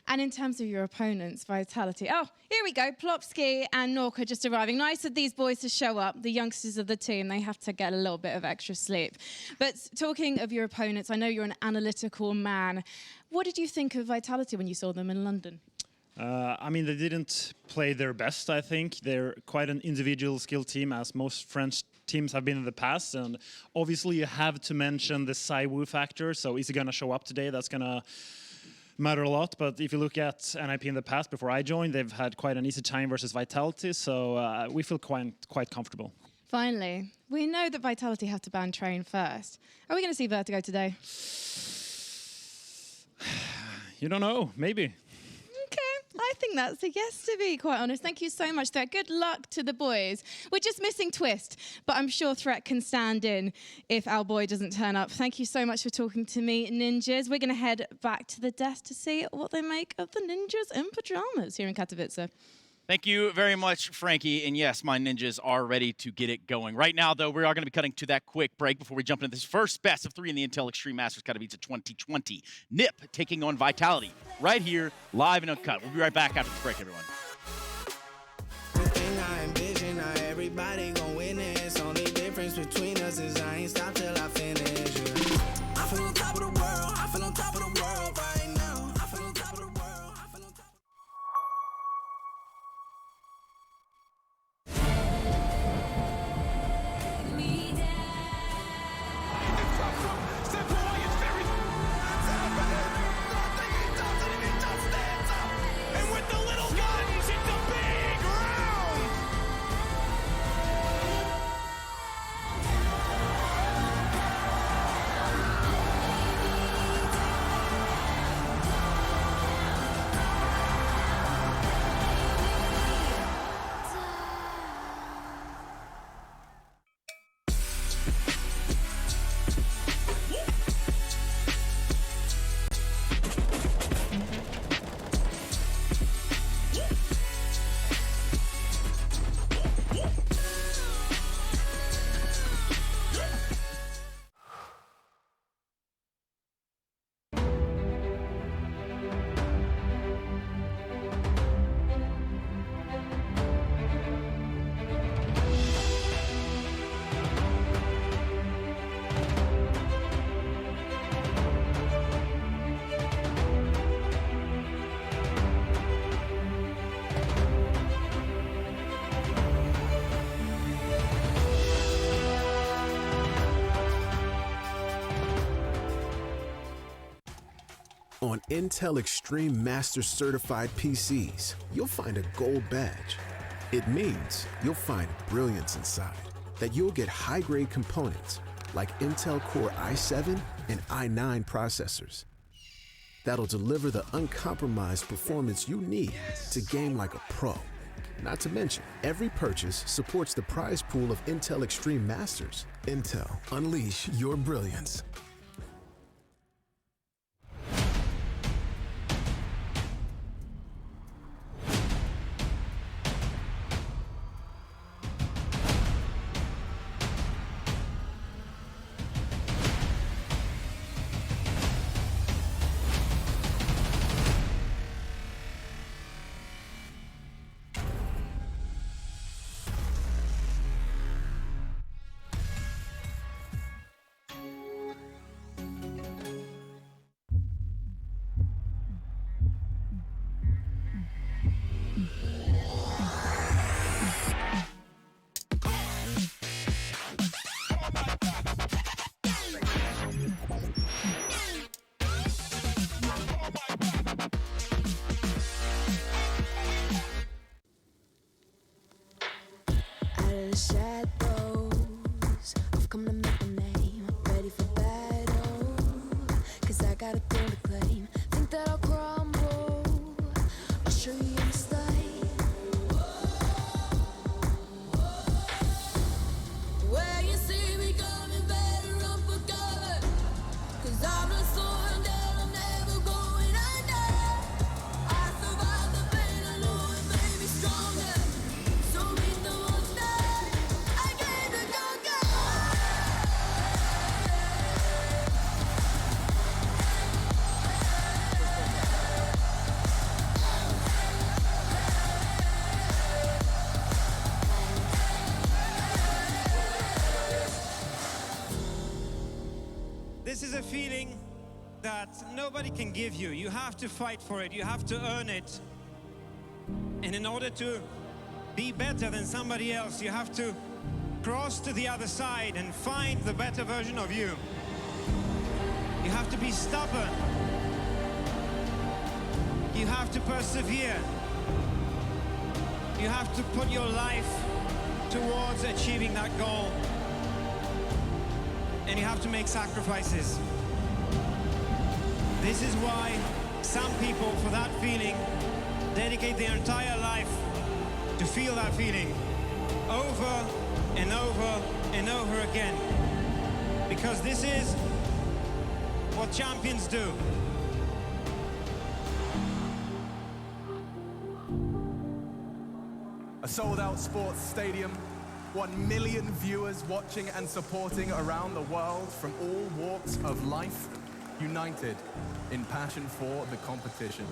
And in terms of your opponents, Vitality. Oh, here we go. Plopsky and Nork are just arriving. Nice of these boys to show up. The youngsters of the team, they have to get a little bit of extra sleep. But talking of your opponents, I know you're an analytical man. What did you think of Vitality when you saw them in London? I mean, they didn't play their best, I think. They're quite an individual skill team, as most French teams have been in the past. And obviously, you have to mention the Saiwu factor. So is he going to show up today? That's going to matter a lot. But if you look at NIP in the past, before I joined, they've had quite an easy time versus Vitality. So we feel quite comfortable. Finally, we know that Vitality have to ban Train first. Are we going to see Vertigo today? You don't know. Maybe. I think that's a yes, to be quite honest. Thank you so much, Threat. Good luck to the boys. We're just missing Twist, but I'm sure Threat can stand in if our boy doesn't turn up. Thank you so much for talking to me, Ninjas. We're going to head back to the desk to see what they make of the Ninjas in pajamas here in Katowice. Thank you very much, Frankie. And yes, my Ninjas are ready to get it going. Right now, though, we are going to be cutting to that quick break before we jump into this first best of 3 in the Intel Extreme Masters Katowice 2020. NIP taking on Vitality right here, live and uncut. We'll be right back after the break, everyone. Everybody gon' witness. Only difference between us is I ain't stop till I finish. I feel on top of the world. I feel on top of the world right now. I feel on top of the world. I feel on top. And with the little guns, it's a big round! On Intel Extreme Master Certified PCs, you'll find a gold badge. It means you'll find brilliance inside, that you'll get high-grade components like Intel Core i7 and i9 processors that'll deliver the uncompromised performance you need to game like a pro. Not to mention, every purchase supports the prize pool of Intel Extreme Masters. Intel, unleash your brilliance. Shadows, I've come to make a name. Ready for battle, 'cause I got a thing to claim. Think that I'll crumble, I'll show you in style. Where you see me coming, better run for cover, 'cause I'm not slowing down, I'm never going under. I survived the pain, I know it made me stronger. So meet the monster. This is a feeling that nobody can give you. You have to fight for it. You have to earn it. And in order to be better than somebody else, you have to cross to the other side and find the better version of you. You have to be stubborn. You have to persevere. You have to put your life towards achieving that goal. And you have to make sacrifices. This is why some people, for that feeling, dedicate their entire life to feel that feeling over and over and over again. Because this is what champions do. A sold-out sports stadium, 1 million viewers watching and supporting around the world from all walks of life, united in passion for the competition.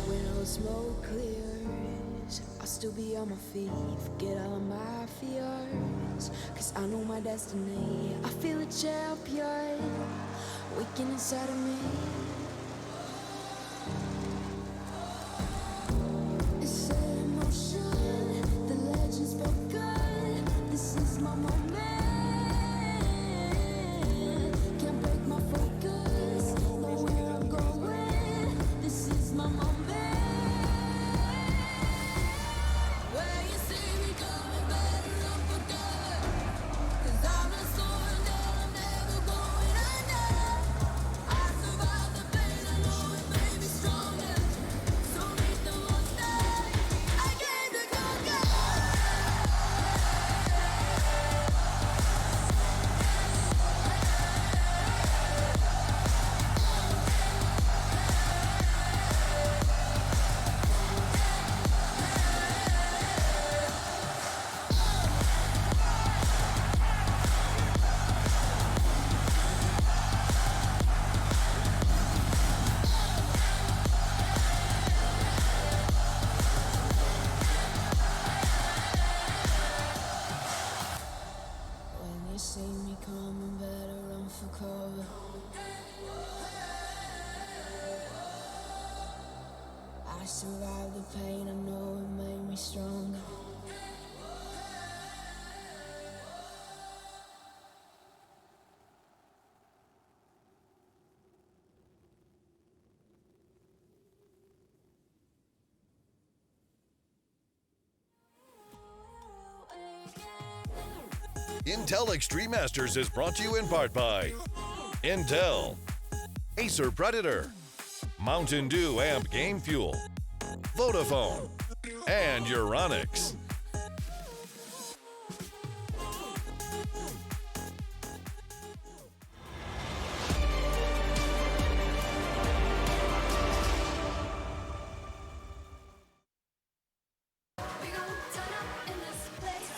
When all the smoke clears, I'll still be on my feet, forget all of my fears, 'cause I know my destiny. I feel a champion waking inside of me. It's set in motion, the legend's begun. This is my moment. Can't break my focus, know where I'm going. This is my moment. Where you see me coming, better run for cover, 'cause I'm not slowing down, I'm never going under. I survived the pain, I know it made me stronger. So meet the monster, I came to conquer. When you see me coming, better run for cover. I survived the pain, I know it made me stronger. Intel Extreme Masters is brought to you in part by Intel, Acer Predator, Mountain Dew Amp Game Fuel, Vodafone, and Euronics.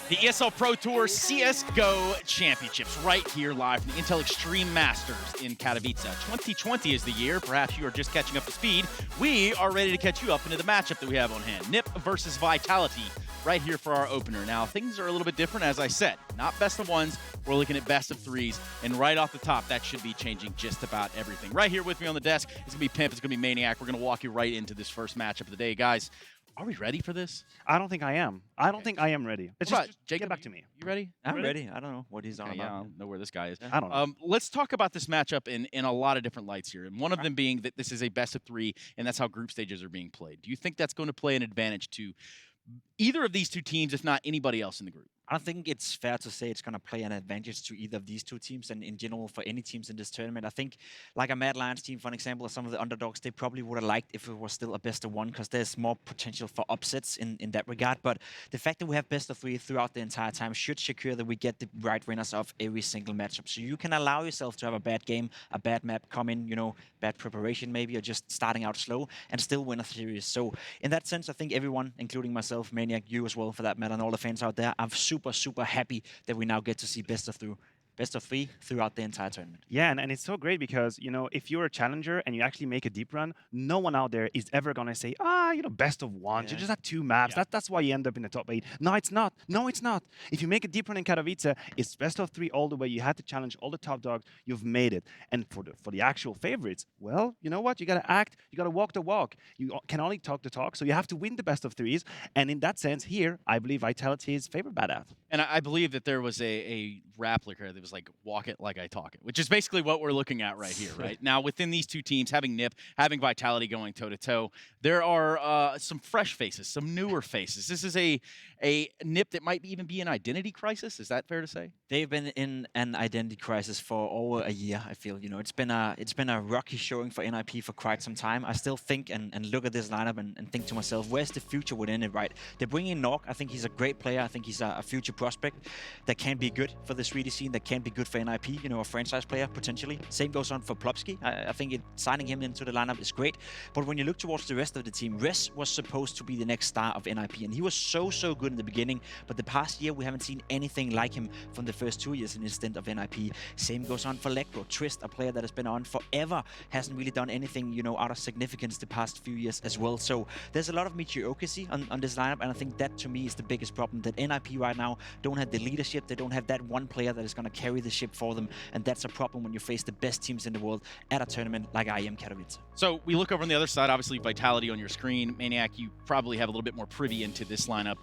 The ESL Pro Tour CSGO Championships right here live from the Intel Extreme Masters in Katowice. 2020 is the year. Perhaps you are just catching up to speed. We are ready to catch you up into the matchup that we have on hand. NIP versus Vitality right here for our opener. Now, things are a little bit different, as I said. Not best of ones. We're looking at best of threes. And right off the top, that should be changing just about everything. Right here with me on the desk, it's going to be Pimp. It's going to be Maniac. We're going to walk you right into this first matchup of the day. Guys, are we ready for this? I don't think I am. I don't think I am ready. Let's just Jacob, get back to me. You ready? I'm ready. I don't know what he's on about. Yeah, I don't know where this guy is. I don't know. Let's talk about this matchup in a lot of different lights here. And one of them being that this is a best of three, and that's how group stages are being played. Do you think that's going to play an advantage to either of these two teams, if not anybody else in the group? I think it's fair to say it's going to play an advantage to either of these two teams and in general for any teams in this tournament. I think like a Mad Lions team, for an example, or some of the underdogs, they probably would have liked if it was still a best of one because there's more potential for upsets in that regard. But the fact that we have best of three throughout the entire time should secure that we get the right winners of every single matchup. So you can allow yourself to have a bad game, a bad map, come in, you know, bad preparation maybe, or just starting out slow and still win a series. So in that sense, I think everyone, including myself, Maniac, you as well for that matter, and all the fans out there, I'm super happy that we now get to see best of three throughout the entire tournament. Yeah, and it's so great because, you know, if you're a challenger and you actually make a deep run, no one out there is ever going to say, you know, best of one. You just had two maps. That's why you end up in the top 8. No, it's not. No, it's not. If you make a deep run in Katowice, it's best of 3 all the way. You had to challenge all the top dogs. You've made it. And for the actual favorites, well, you know what? You got to act. You got to walk the walk. You can only talk the talk. So you have to win the best of 3s. And in that sense, here, I believe Vitality is favored by that. And I believe that there was a replica that was like, walk it like I talk it, which is basically what we're looking at right here, right? Now, within these two teams, having NIP, having Vitality going toe-to-toe, there are some fresh faces, some newer faces. This is a NIP that might even be an identity crisis. Is that fair to say? They've been in an identity crisis for over a year, I feel. You know, it's been a rocky showing for NIP for quite some time. I still think and look at this lineup and think to myself, where's the future within it, right? They bring in Nork. I think he's a great player. I think he's a future prospect that can be good for the Swedish scene, that can be good for NIP, you know, a franchise player potentially. Same goes on for Plopsky. I think signing him into the lineup is great. But when you look towards the rest of the team, Res was supposed to be the next star of NIP, and he was so good in the beginning. But the past year, we haven't seen anything like him from the first 2 years in his stint of NIP. Same goes on for Lekro. Trist, a player that has been on forever, hasn't really done anything, you know, out of significance the past few years as well. So there's a lot of mediocrity on this lineup, and I think that to me is the biggest problem, that NIP right now don't have the leadership. They don't have that one player that is going to carry the ship for them, and that's a problem when you face the best teams in the world at a tournament like IEM Katowice. So we look over on the other side, obviously Vitality on your screen. Maniac, you probably have a little bit more privy into this lineup.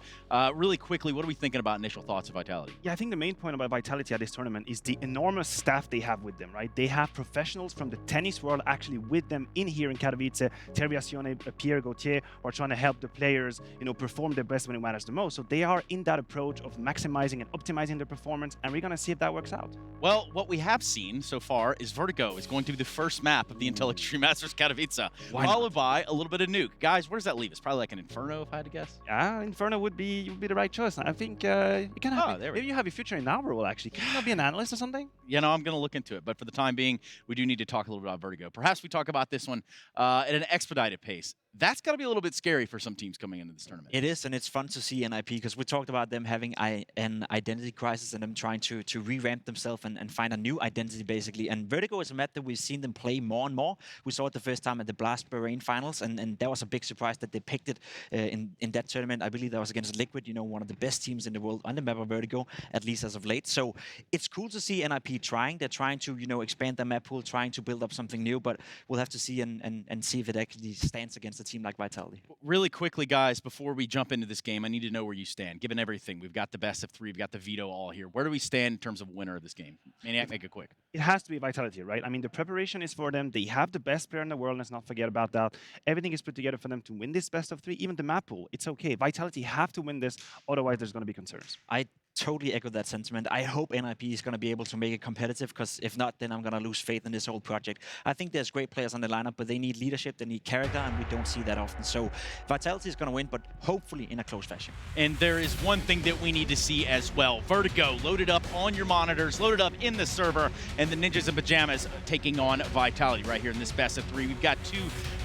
Really quickly, what are we thinking about initial thoughts of Vitality? Yeah, I think the main point about Vitality at this tournament is the enormous staff they have with them, right? They have professionals from the tennis world actually with them in here in Katowice. Terviazione, Pierre Gauthier are trying to help the players, you know, perform their best when it matters the most. So they are in that approach of maximizing and optimizing their performance, and we're going to see if that works out. Well, what we have seen so far is Vertigo is going to be the first map of the Intel Extreme Masters Katowice, followed by a little bit of Nuke. Guys, where does that leave us? Probably like an Inferno, if I had to guess. Yeah, Inferno would be the right choice. I think you can have maybe you have a future in our role, actually. Can you not be an analyst or something? You know, I'm going to look into it. But for the time being, we do need to talk a little bit about Vertigo. Perhaps we talk about this one at an expedited pace. That's got to be a little bit scary for some teams coming into this tournament. It is, and it's fun to see NIP because we talked about them having an identity crisis and them trying to revamp themselves and find a new identity, basically. And Vertigo is a map that we've seen them play more and more. We saw it the first time at the Blast Bahrain finals, and that was a big surprise that they picked it in that tournament. I believe that was against Liquid, you know, one of the best teams in the world on the map of Vertigo, at least as of late. So it's cool to see NIP trying. They're trying to, you know, expand their map pool, trying to build up something new, but we'll have to see and see if it actually stands against a team like Vitality. Really quickly, guys, before we jump into this game, I need to know where you stand. Given everything, we've got the best of 3, we've got the veto all here. Where do we stand in terms of winner of this game? Maniac, make it quick. it has to be Vitality, right? I mean, the preparation is for them. They have the best player in the world. Let's not forget about that. Everything is put together for them to win this best of 3. Even the map pool, it's okay. Vitality have to win this. Otherwise, there's going to be concerns. I totally echo that sentiment. I hope NIP is going to be able to make it competitive, because if not, then I'm going to lose faith in this whole project. I think there's great players on the lineup, but they need leadership, they need character, and we don't see that often. So Vitality is going to win, but hopefully in a close fashion. And there is one thing that we need to see as well. Vertigo loaded up on your monitors, loaded up in the server, and the Ninjas in Pajamas taking on Vitality right here in this best of 3. We've got 2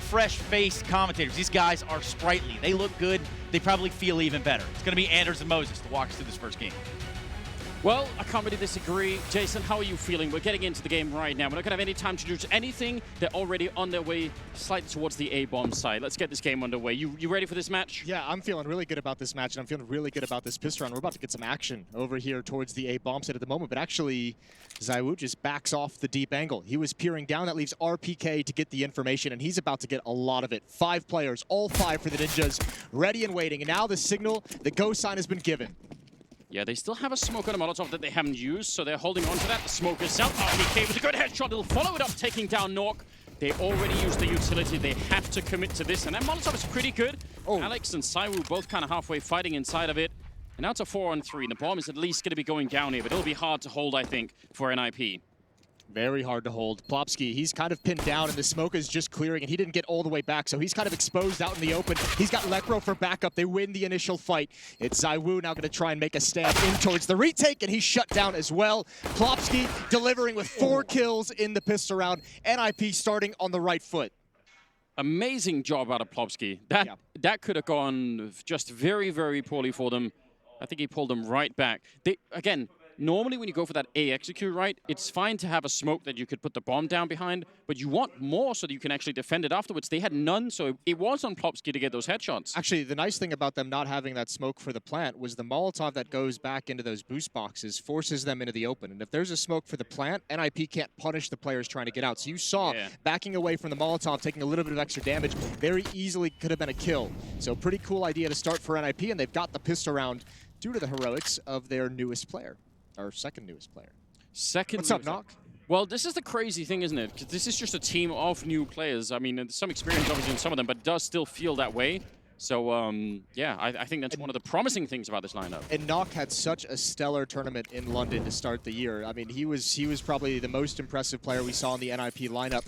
fresh-faced commentators. These guys are sprightly. They look good. They probably feel even better. It's going to be Anders and Moses to walk us through this first game. Well, I can't really disagree. Jason, how are you feeling? We're getting into the game right now. We're not going to have any time to do anything. They're already on their way slightly towards the A-bomb side. Let's get this game underway. You ready for this match? Yeah, I'm feeling really good about this match, and I'm feeling really good about this pistol round. We're about to get some action over here towards the A-bomb side at the moment, but actually, ZywOo just backs off the deep angle. He was peering down. That leaves RPK to get the information, and he's about to get a lot of it. 5 players, all 5 for the Ninjas, ready and waiting. And now the signal, the go sign has been given. Yeah, they still have a smoke and a Molotov that they haven't used, so they're holding on to that. The smoke is out. RPK with a good headshot. They'll follow it up, taking down Nork. They already used the utility. They have to commit to this, and that Molotov is pretty good. Alex and ZywOo both kind of halfway fighting inside of it. And now it's a 4-on-3. The bomb is at least going to be going down here, but it'll be hard to hold, I think, for NIP. Very hard to hold. Plopsky, he's kind of pinned down, and the smoke is just clearing, and he didn't get all the way back, so he's kind of exposed out in the open. He's got Lekro for backup. They win the initial fight. It's ZywOo now going to try and make a stand in towards the retake, and he's shut down as well. Plopsky delivering with 4 kills in the pistol round. NIP starting on the right foot. Amazing job out of Plopsky. That could have gone just very, very poorly for them. I think he pulled them right back. Again, normally when you go for that A execute, right, it's fine to have a smoke that you could put the bomb down behind, but you want more so that you can actually defend it afterwards. They had none, so it was on Plopsky to get those headshots. Actually, the nice thing about them not having that smoke for the plant was the Molotov that goes back into those boost boxes forces them into the open. And if there's a smoke for the plant, NIP can't punish the players trying to get out. So you saw backing away from the Molotov, taking a little bit of extra damage, very easily could have been a kill. So pretty cool idea to start for NIP, and they've got the pistol round due to the heroics of their newest player. Our second newest player. What's up, Knock? Well, this is the crazy thing, isn't it? 'Cause this is just a team of new players. I mean, there's some experience obviously in some of them, but it does still feel that way. So, yeah, I think that's one of the promising things about this lineup. And Knock had such a stellar tournament in London to start the year. I mean, he was probably the most impressive player we saw in the NIP lineup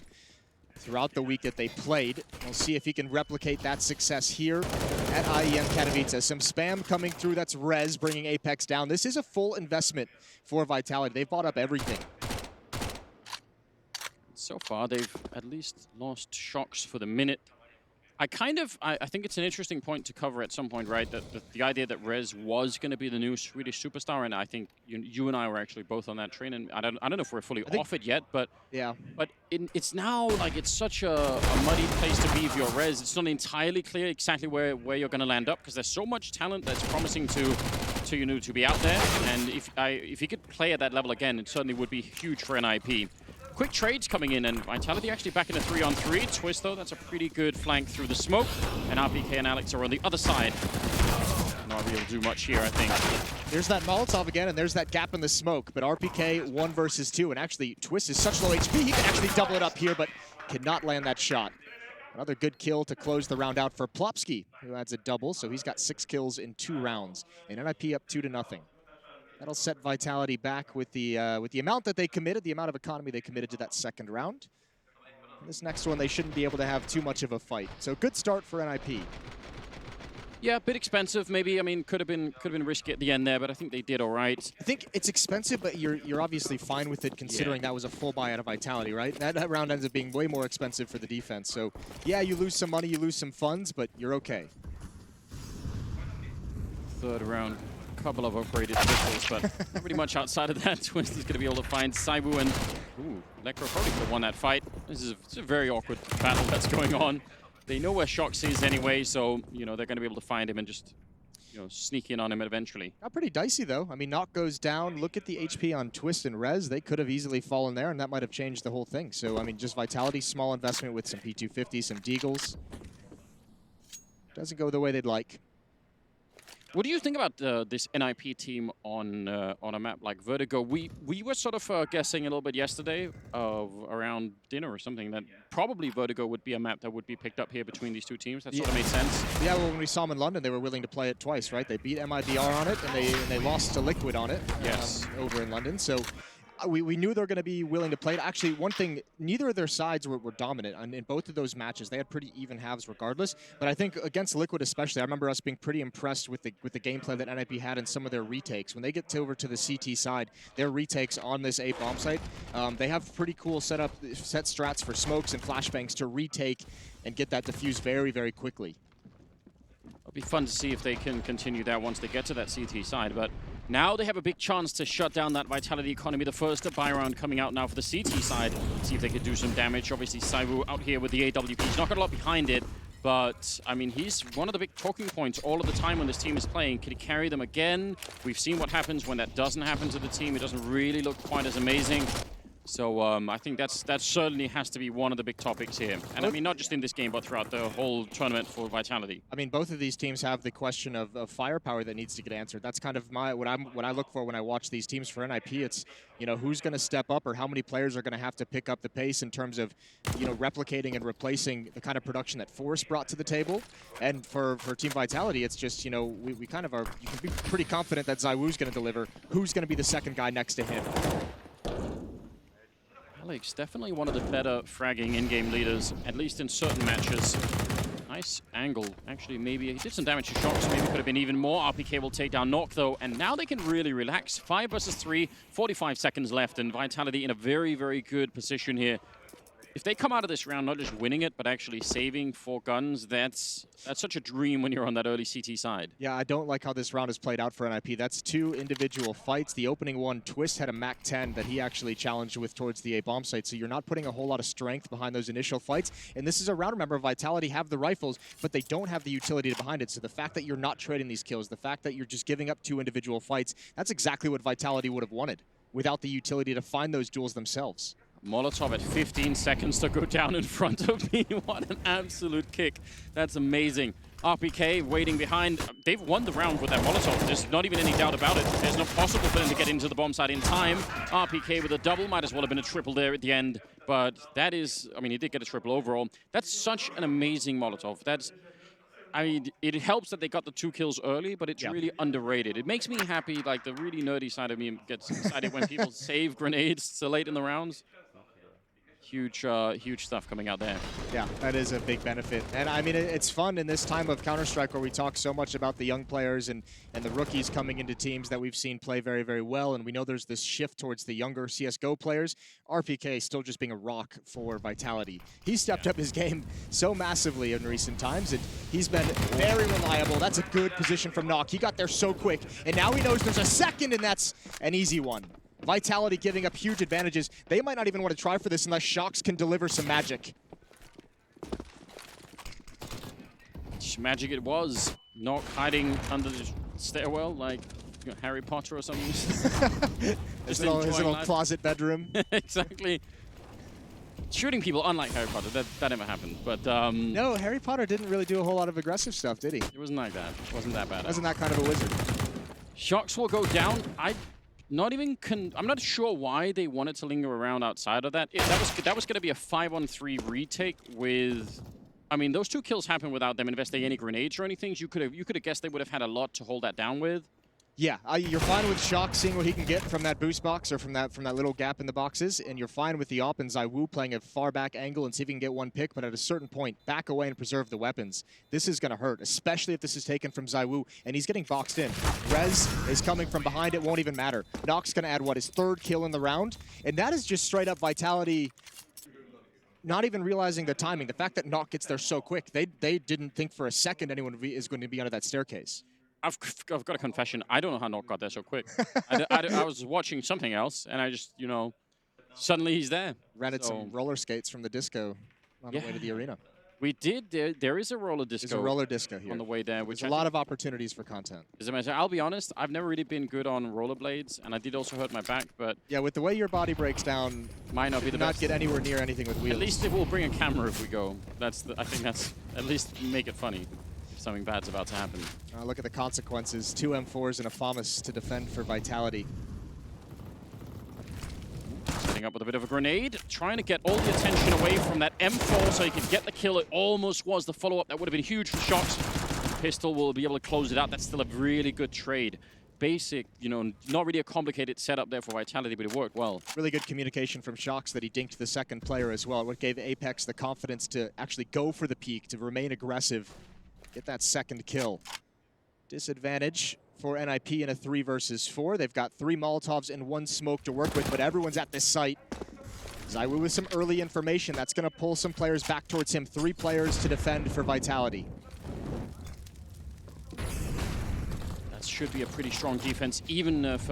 throughout the week that they played. We'll see if he can replicate that success here at IEM Katowice. Some spam coming through. That's Rez bringing Apex down. This is a full investment for Vitality. They've bought up everything. So far, they've at least lost Shocks for the minute. I think it's an interesting point to cover at some point, right? That the idea that Rez was going to be the new Swedish superstar, and I think you and I were actually both on that train, and I don't know if we're fully off it yet, but yeah. But it's now like it's such a muddy place to be if you're Rez. It's not entirely clear exactly where you're going to land up, because there's so much talent that's promising to be out there, and if he could play at that level again, it certainly would be huge for NIP. Quick trades coming in, and Vitality actually back in a 3-on-3. Twist, though, that's a pretty good flank through the smoke. And RPK and Alex are on the other side. Not really do much here, I think. There's that Molotov again, and there's that gap in the smoke. But RPK 1 versus 2, and actually Twist is such low HP, he can actually double it up here, but cannot land that shot. Another good kill to close the round out for Plopsky, who adds a double, so he's got 6 kills in 2 rounds. And NIP up 2-0. That'll set Vitality back with the amount that they committed, the amount of economy they committed to that second round. And this next one, they shouldn't be able to have too much of a fight. So good start for NIP. Yeah, a bit expensive, maybe. I mean, could have been risky at the end there, but I think they did all right. I think it's expensive, but you're obviously fine with it, considering that was a full buy out of Vitality, right? That round ends up being way more expensive for the defense. So yeah, you lose some money, you lose some funds, but you're okay. Third round. Couple of upgraded pistols, but not really much outside of that. Twist is going to be able to find ZywOo, and Lekro probably could have won that fight. It's a very awkward battle that's going on. They know where Shox is anyway, so they're going to be able to find him and just sneak in on him eventually. Not pretty dicey though. I mean, Knock goes down. Look at the HP on Twist and Rez. They could have easily fallen there, and that might have changed the whole thing. So I mean, just Vitality, small investment with some P250, some Deagles. Doesn't go the way they'd like. What do you think about this NIP team on a map like Vertigo? We were sort of guessing a little bit yesterday around dinner or something that probably Vertigo would be a map that would be picked up here between these two teams. That sort of made sense. Yeah, well, when we saw them in London, they were willing to play it twice, right? They beat MIBR on it, and they lost to Liquid on it. Yes. Over in London. So we knew they were going to be willing to play it. Actually, one thing, neither of their sides were dominant in both of those matches. They had pretty even halves regardless. But I think against Liquid especially, I remember us being pretty impressed with the gameplay that NIP had in some of their retakes. When they get over to the CT side, their retakes on this A bomb site, they have pretty cool set strats for smokes and flashbangs to retake and get that defused very, very quickly. It'll be fun to see if they can continue that once they get to that CT side, but now they have a big chance to shut down that Vitality economy. The first buy round coming out now for the CT side. See if they can do some damage. Obviously, Saiwu out here with the AWP. He's not got a lot behind it, but, I mean, he's one of the big talking points all of the time when this team is playing. Can he carry them again? We've seen what happens when that doesn't happen to the team. It doesn't really look quite as amazing. So I think that certainly has to be one of the big topics here. And I mean, not just in this game, but throughout the whole tournament for Vitality. I mean, both of these teams have the question of firepower that needs to get answered. That's kind of what I look for when I watch these teams for NIP. It's, you know, who's going to step up or how many players are going to have to pick up the pace in terms of, you know, replicating and replacing the kind of production that Forest brought to the table. And for Team Vitality, it's just, you know, we kind of are, you can be pretty confident that Zywoo's going to deliver. Who's going to be the second guy next to him? Alex, definitely one of the better fragging in-game leaders, at least in certain matches. Nice angle. Actually, maybe he did some damage to Shocks. Maybe could have been even more. RPK will take down Nok, though, and now they can really relax. 5 versus 3, 45 seconds left, and Vitality in a very, very good position here. If they come out of this round not just winning it, but actually saving 4 guns, that's such a dream when you're on that early CT side. Yeah, I don't like how this round has played out for NIP. That's 2 individual fights. The opening one, Twist had a Mac 10 that he actually challenged with towards the A bomb site, so you're not putting a whole lot of strength behind those initial fights. And this is a round, remember, Vitality have the rifles, but they don't have the utility behind it. So the fact that you're not trading these kills, the fact that you're just giving up 2 individual fights, that's exactly what Vitality would have wanted without the utility to find those duels themselves. Molotov at 15 seconds to go down in front of me. What an absolute kick. That's amazing. RPK waiting behind. They've won the round with that Molotov. There's not even any doubt about it. There's not possible for them to get into the bomb site in time. RPK with a double. Might as well have been a triple there at the end. But that is, I mean, he did get a triple overall. That's such an amazing Molotov. That's, I mean, it helps that they got the 2 kills early, but it's really underrated. It makes me happy, like the really nerdy side of me gets excited when people save grenades so late in the rounds. Huge, huge stuff coming out there. Yeah, that is a big benefit. And I mean, it's fun in this time of Counter-Strike where we talk so much about the young players and the rookies coming into teams that we've seen play very, very well. And we know there's this shift towards the younger CSGO players. RPK still just being a rock for Vitality. He's stepped up his game so massively in recent times, and he's been very reliable. That's a good position from Nok. He got there so quick, and now he knows there's a second, and that's an easy one. Vitality giving up huge advantages. They might not even want to try for this unless Shocks can deliver some magic. Magic it was. Nok hiding under the stairwell like Harry Potter or something. his little closet bedroom. Exactly. Shooting people, unlike Harry Potter, that never happened. But no, Harry Potter didn't really do a whole lot of aggressive stuff, did he? It wasn't like that. It wasn't that bad. Wasn't that kind of a wizard. Shocks will go down. I'm not sure why they wanted to linger around outside of that. That was going to be a 5-on-3 retake with, I mean, those 2 kills happened without them investing any grenades or anything. You could have guessed they would have had a lot to hold that down with. Yeah, you're fine with Shock seeing what he can get from that boost box or from that little gap in the boxes, and you're fine with the op and Zywoo playing a far back angle and see if he can get 1 pick, but at a certain point, back away and preserve the weapons. This is going to hurt, especially if this is taken from Zywoo, and he's getting boxed in. Rez is coming from behind, it won't even matter. Nok's going to add, his 3rd kill in the round, and that is just straight up Vitality not even realizing the timing. The fact that Nok gets there so quick, they didn't think for a second anyone is going to be under that staircase. I've got a confession. I don't know how Nok got there so quick. I was watching something else, and I just, you know, suddenly he's there. Rented some roller skates from the disco on the way to the arena. We did. There is a roller disco. There's a roller disco here on the way there. There's a lot of opportunities for content. As a matter, I'll be honest, I've never really been good on rollerblades, and I did also hurt my back. But yeah, with the way your body breaks down, might not be the best. Not get anywhere near anything with wheels. At least it will bring a camera if we go. I think that's at least make it funny. something bad's about to happen. Look at the consequences. 2 M4s and a FAMAS to defend for Vitality. Setting up with a bit of a grenade, trying to get all the attention away from that M4 so he could get the kill. It almost was the follow-up. That would have been huge for Shox. Pistol will be able to close it out. That's still a really good trade. Basic, you know, not really a complicated setup there for Vitality, but it worked well. Really good communication from Shox that he dinked the second player as well. What gave Apex the confidence to actually go for the peak, to remain aggressive, get that second kill. Disadvantage for NIP in a 3 versus 4. They've got 3 Molotovs and 1 smoke to work with, but everyone's at this site. ZywOo with some early information. That's going to pull some players back towards him. 3 players to defend for Vitality. That should be a pretty strong defense, even if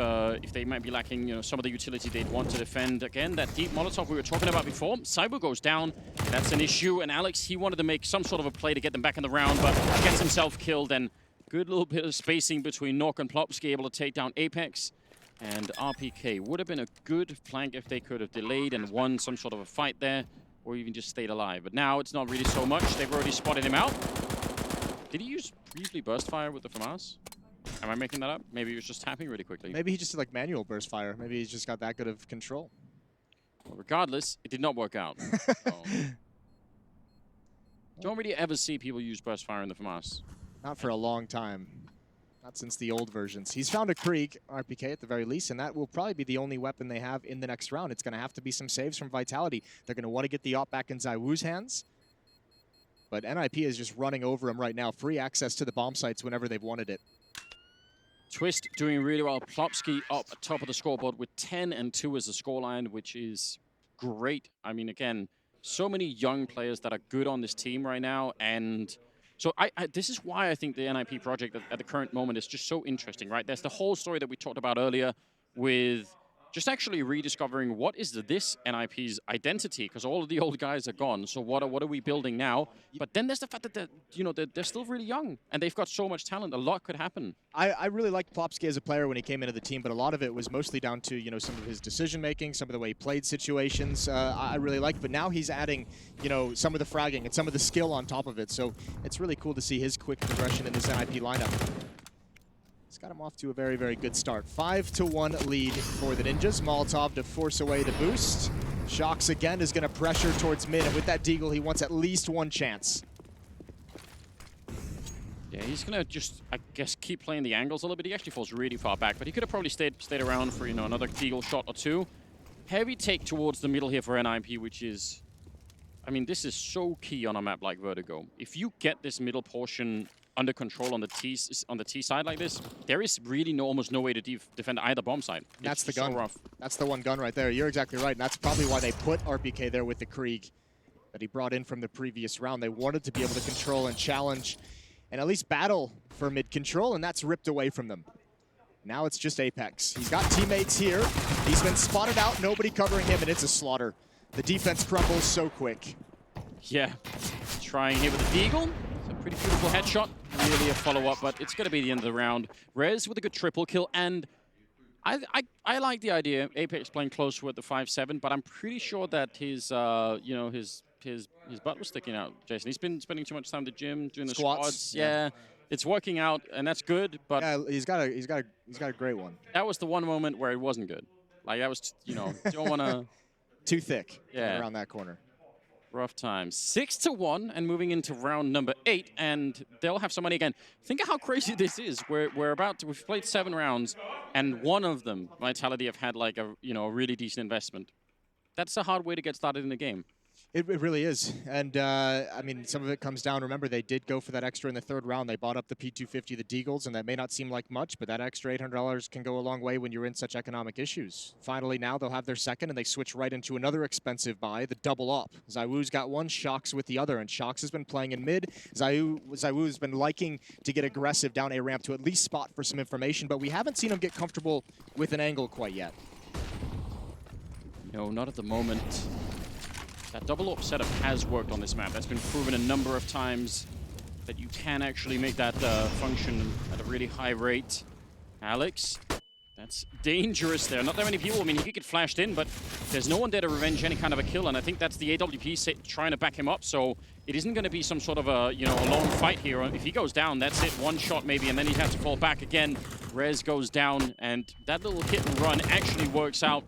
they might be lacking, you know, some of the utility they'd want to defend. Again, that deep Molotov we were talking about before. ZywOo goes down. That's an issue. And Alex, he wanted to make some sort of a play to get them back in the round, but gets himself killed. And good little bit of spacing between Nok and Plopsky, able to take down Apex. And RPK would have been a good flank if they could have delayed and won some sort of a fight there, or even just stayed alive. But now it's not really so much. They've already spotted him out. Did he use briefly burst fire with the FAMAS? Am I making that up? Maybe he was just tapping really quickly. Maybe he just did like manual burst fire. Maybe he's just got that good of control. Well, regardless, it did not work out. Don't really ever see people use burst fire in the FAMAS. Not for a long time. Not since the old versions. He's found a Krieg, RPK at the very least, and that will probably be the only weapon they have in the next round. It's going to have to be some saves from Vitality. They're going to want to get the op back in ZywOo's hands. But NIP is just running over him right now. Free access to the bomb sites whenever they've wanted it. Twist doing really well. Plopsky up at top of the scoreboard with 10 and 2 as the scoreline, which is great. I mean, again, so many young players that are good on this team right now. And so this is why I think the NIP project at the current moment is just so interesting, right? There's the whole story that we talked about earlier with just actually rediscovering what is this NIP's identity, because all of the old guys are gone. So what are we building now? But then there's the fact that they're still really young and they've got so much talent. A lot could happen. I really liked Plopsky as a player when he came into the team, but a lot of it was mostly down to some of his decision making, some of the way he played situations. I really liked, but now he's adding some of the fragging and some of the skill on top of it. So it's really cool to see his quick progression in this NIP lineup. It's got him off to a very, very good start. 5-1 lead for the Ninjas. Molotov to force away the boost. Shox again is going to pressure towards mid, and with that deagle, he wants at least 1 chance. Yeah, he's going to just, I guess, keep playing the angles a little bit. He actually falls really far back, but he could have probably stayed around for, another deagle shot or 2. Heavy take towards the middle here for NIP, which is, I mean, this is so key on a map like Vertigo. If you get this middle portion under control on the T side like this, there is really almost no way to defend either bomb side. That's the gun. So rough. That's the one gun right there. You're exactly right, and that's probably why they put RPK there with the Krieg that he brought in from the previous round. They wanted to be able to control and challenge and at least battle for mid control, and that's ripped away from them. Now it's just Apex. He's got teammates here. He's been spotted out, nobody covering him, and it's a slaughter. The defense crumbles so quick. Yeah, trying here with the deagle. It's a pretty beautiful headshot. Really a follow-up, but it's going to be the end of the round. Rez with a good triple kill, and I like the idea. Apex playing close with the 5-7, but I'm pretty sure that his butt was sticking out. Jason, he's been spending too much time at the gym doing the squats. Yeah, it's working out, and that's good. But yeah, he's got a great one. That was the one moment where it wasn't good. Like that was, don't want to too thick. Yeah, around that corner. Rough time. 6-1 and moving into round number 8, and they'll have some money again. Think of how crazy this is. We've played 7 rounds, and one of them, Vitality, have had like a really decent investment. That's a hard way to get started in the game. It really is. And, I mean, some of it comes down. Remember, they did go for that extra in the 3rd round. They bought up the P250, the Deagles, and that may not seem like much, but that extra $800 can go a long way when you're in such economic issues. Finally, now they'll have their second, and they switch right into another expensive buy, the double up. ZywOo's got one, Shox with the other, and Shox has been playing in mid. ZywOo's been liking to get aggressive down A ramp to at least spot for some information, but we haven't seen him get comfortable with an angle quite yet. No, not at the moment. That double up setup has worked on this map. That's been proven a number of times that you can actually make that function at a really high rate. Alex, that's dangerous there. Not that many people. I mean, he could get flashed in, but There's no one there to revenge any kind of a kill, and I think that's the AWP trying to back him up, so it isn't going to be some sort of a, a long fight here. If he goes down, that's it, one shot maybe, and then he'd have to fall back again. Rez goes down, and that little hit and run actually works out.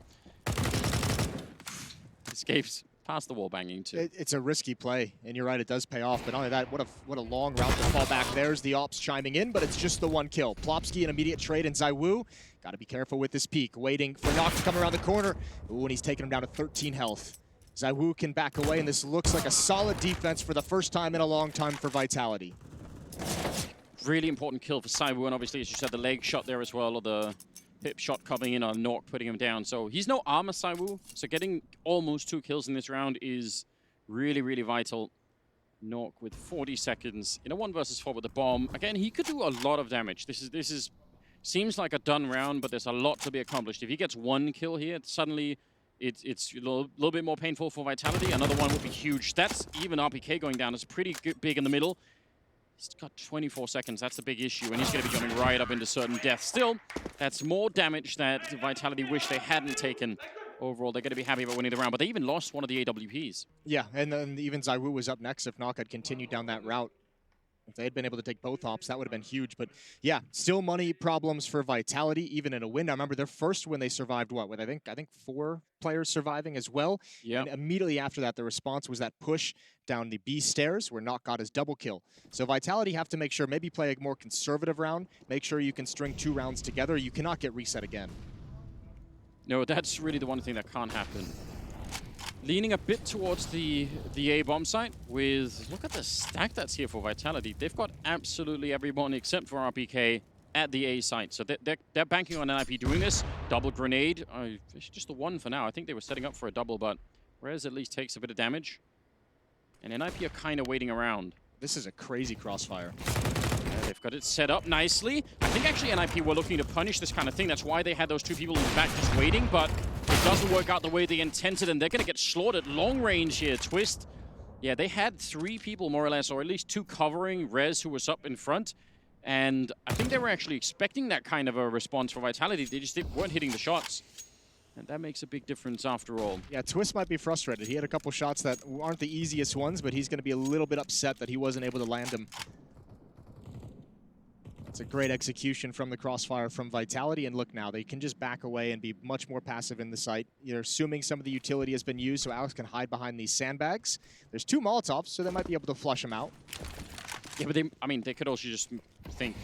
Escapes past the wall banging too. It's a risky play, and you're right, it does pay off. But not only that, what a long route to fall back. There's the ops chiming in, but it's just the one kill. Plopsky an immediate trade, and ZywOo got to be careful with this peek, waiting for Nock to come around the corner. Ooh, and he's taking him down to 13 health. ZywOo can back away, and this looks like a solid defense for the first time in a long time for Vitality. Really important kill for ZywOo, and obviously, as you said, the leg shot there as well, or the pip shot coming in on Nork, putting him down. So he's no armor, ZywOo. So getting almost 2 kills in this round is really, really vital. Nork with 40 seconds in a 1 versus 4 with the bomb. Again, he could do a lot of damage. This is seems like a done round, but there's a lot to be accomplished. If he gets 1 kill here, suddenly it's a little bit more painful for Vitality. Another one would be huge. That's even RPK going down. It's pretty big in the middle. He's got 24 seconds. That's the big issue, and he's going to be jumping right up into certain death. Still, that's more damage that Vitality wish they hadn't taken. Overall, they're going to be happy about winning the round, but they even lost one of the AWPs. Yeah, and then even ZywOo was up next if Nock had continued down that route. If they had been able to take both ops, that would have been huge. But yeah, still money problems for Vitality, even in a win. I remember their first win, they survived what? With I think 4 players surviving as well. Yeah. And immediately after that, the response was that push down the B stairs where Nock got his double kill. So Vitality have to make sure, maybe play a more conservative round, make sure you can string 2 rounds together. You cannot get reset again. No, that's really the one thing that can't happen. Leaning a bit towards the A bomb site with, look at the stack that's here for Vitality. They've got absolutely everyone except for RPK at the A site. So they're banking on NIP doing this. Double grenade, just the 1 for now. I think they were setting up for a double, but Rez at least takes a bit of damage. And NIP are kind of waiting around. This is a crazy crossfire. Yeah, they've got it set up nicely. I think actually NIP were looking to punish this kind of thing. That's why they had those 2 people in the back just waiting, but it doesn't work out the way they intended, and they're going to get slaughtered long range here. Twist. Yeah, they had 3 people more or less, or at least 2 covering Rez, who was up in front. And I think they were actually expecting that kind of a response for Vitality. They just weren't hitting the shots. And that makes a big difference after all. Yeah, Twist might be frustrated. He had a couple shots that aren't the easiest ones, but he's going to be a little bit upset that he wasn't able to land them. It's a great execution from the crossfire from Vitality, and look now, they can just back away and be much more passive in the site. You're assuming some of the utility has been used, so Alex can hide behind these sandbags. There's 2 Molotovs, so they might be able to flush them out. Yeah, but they could also just think,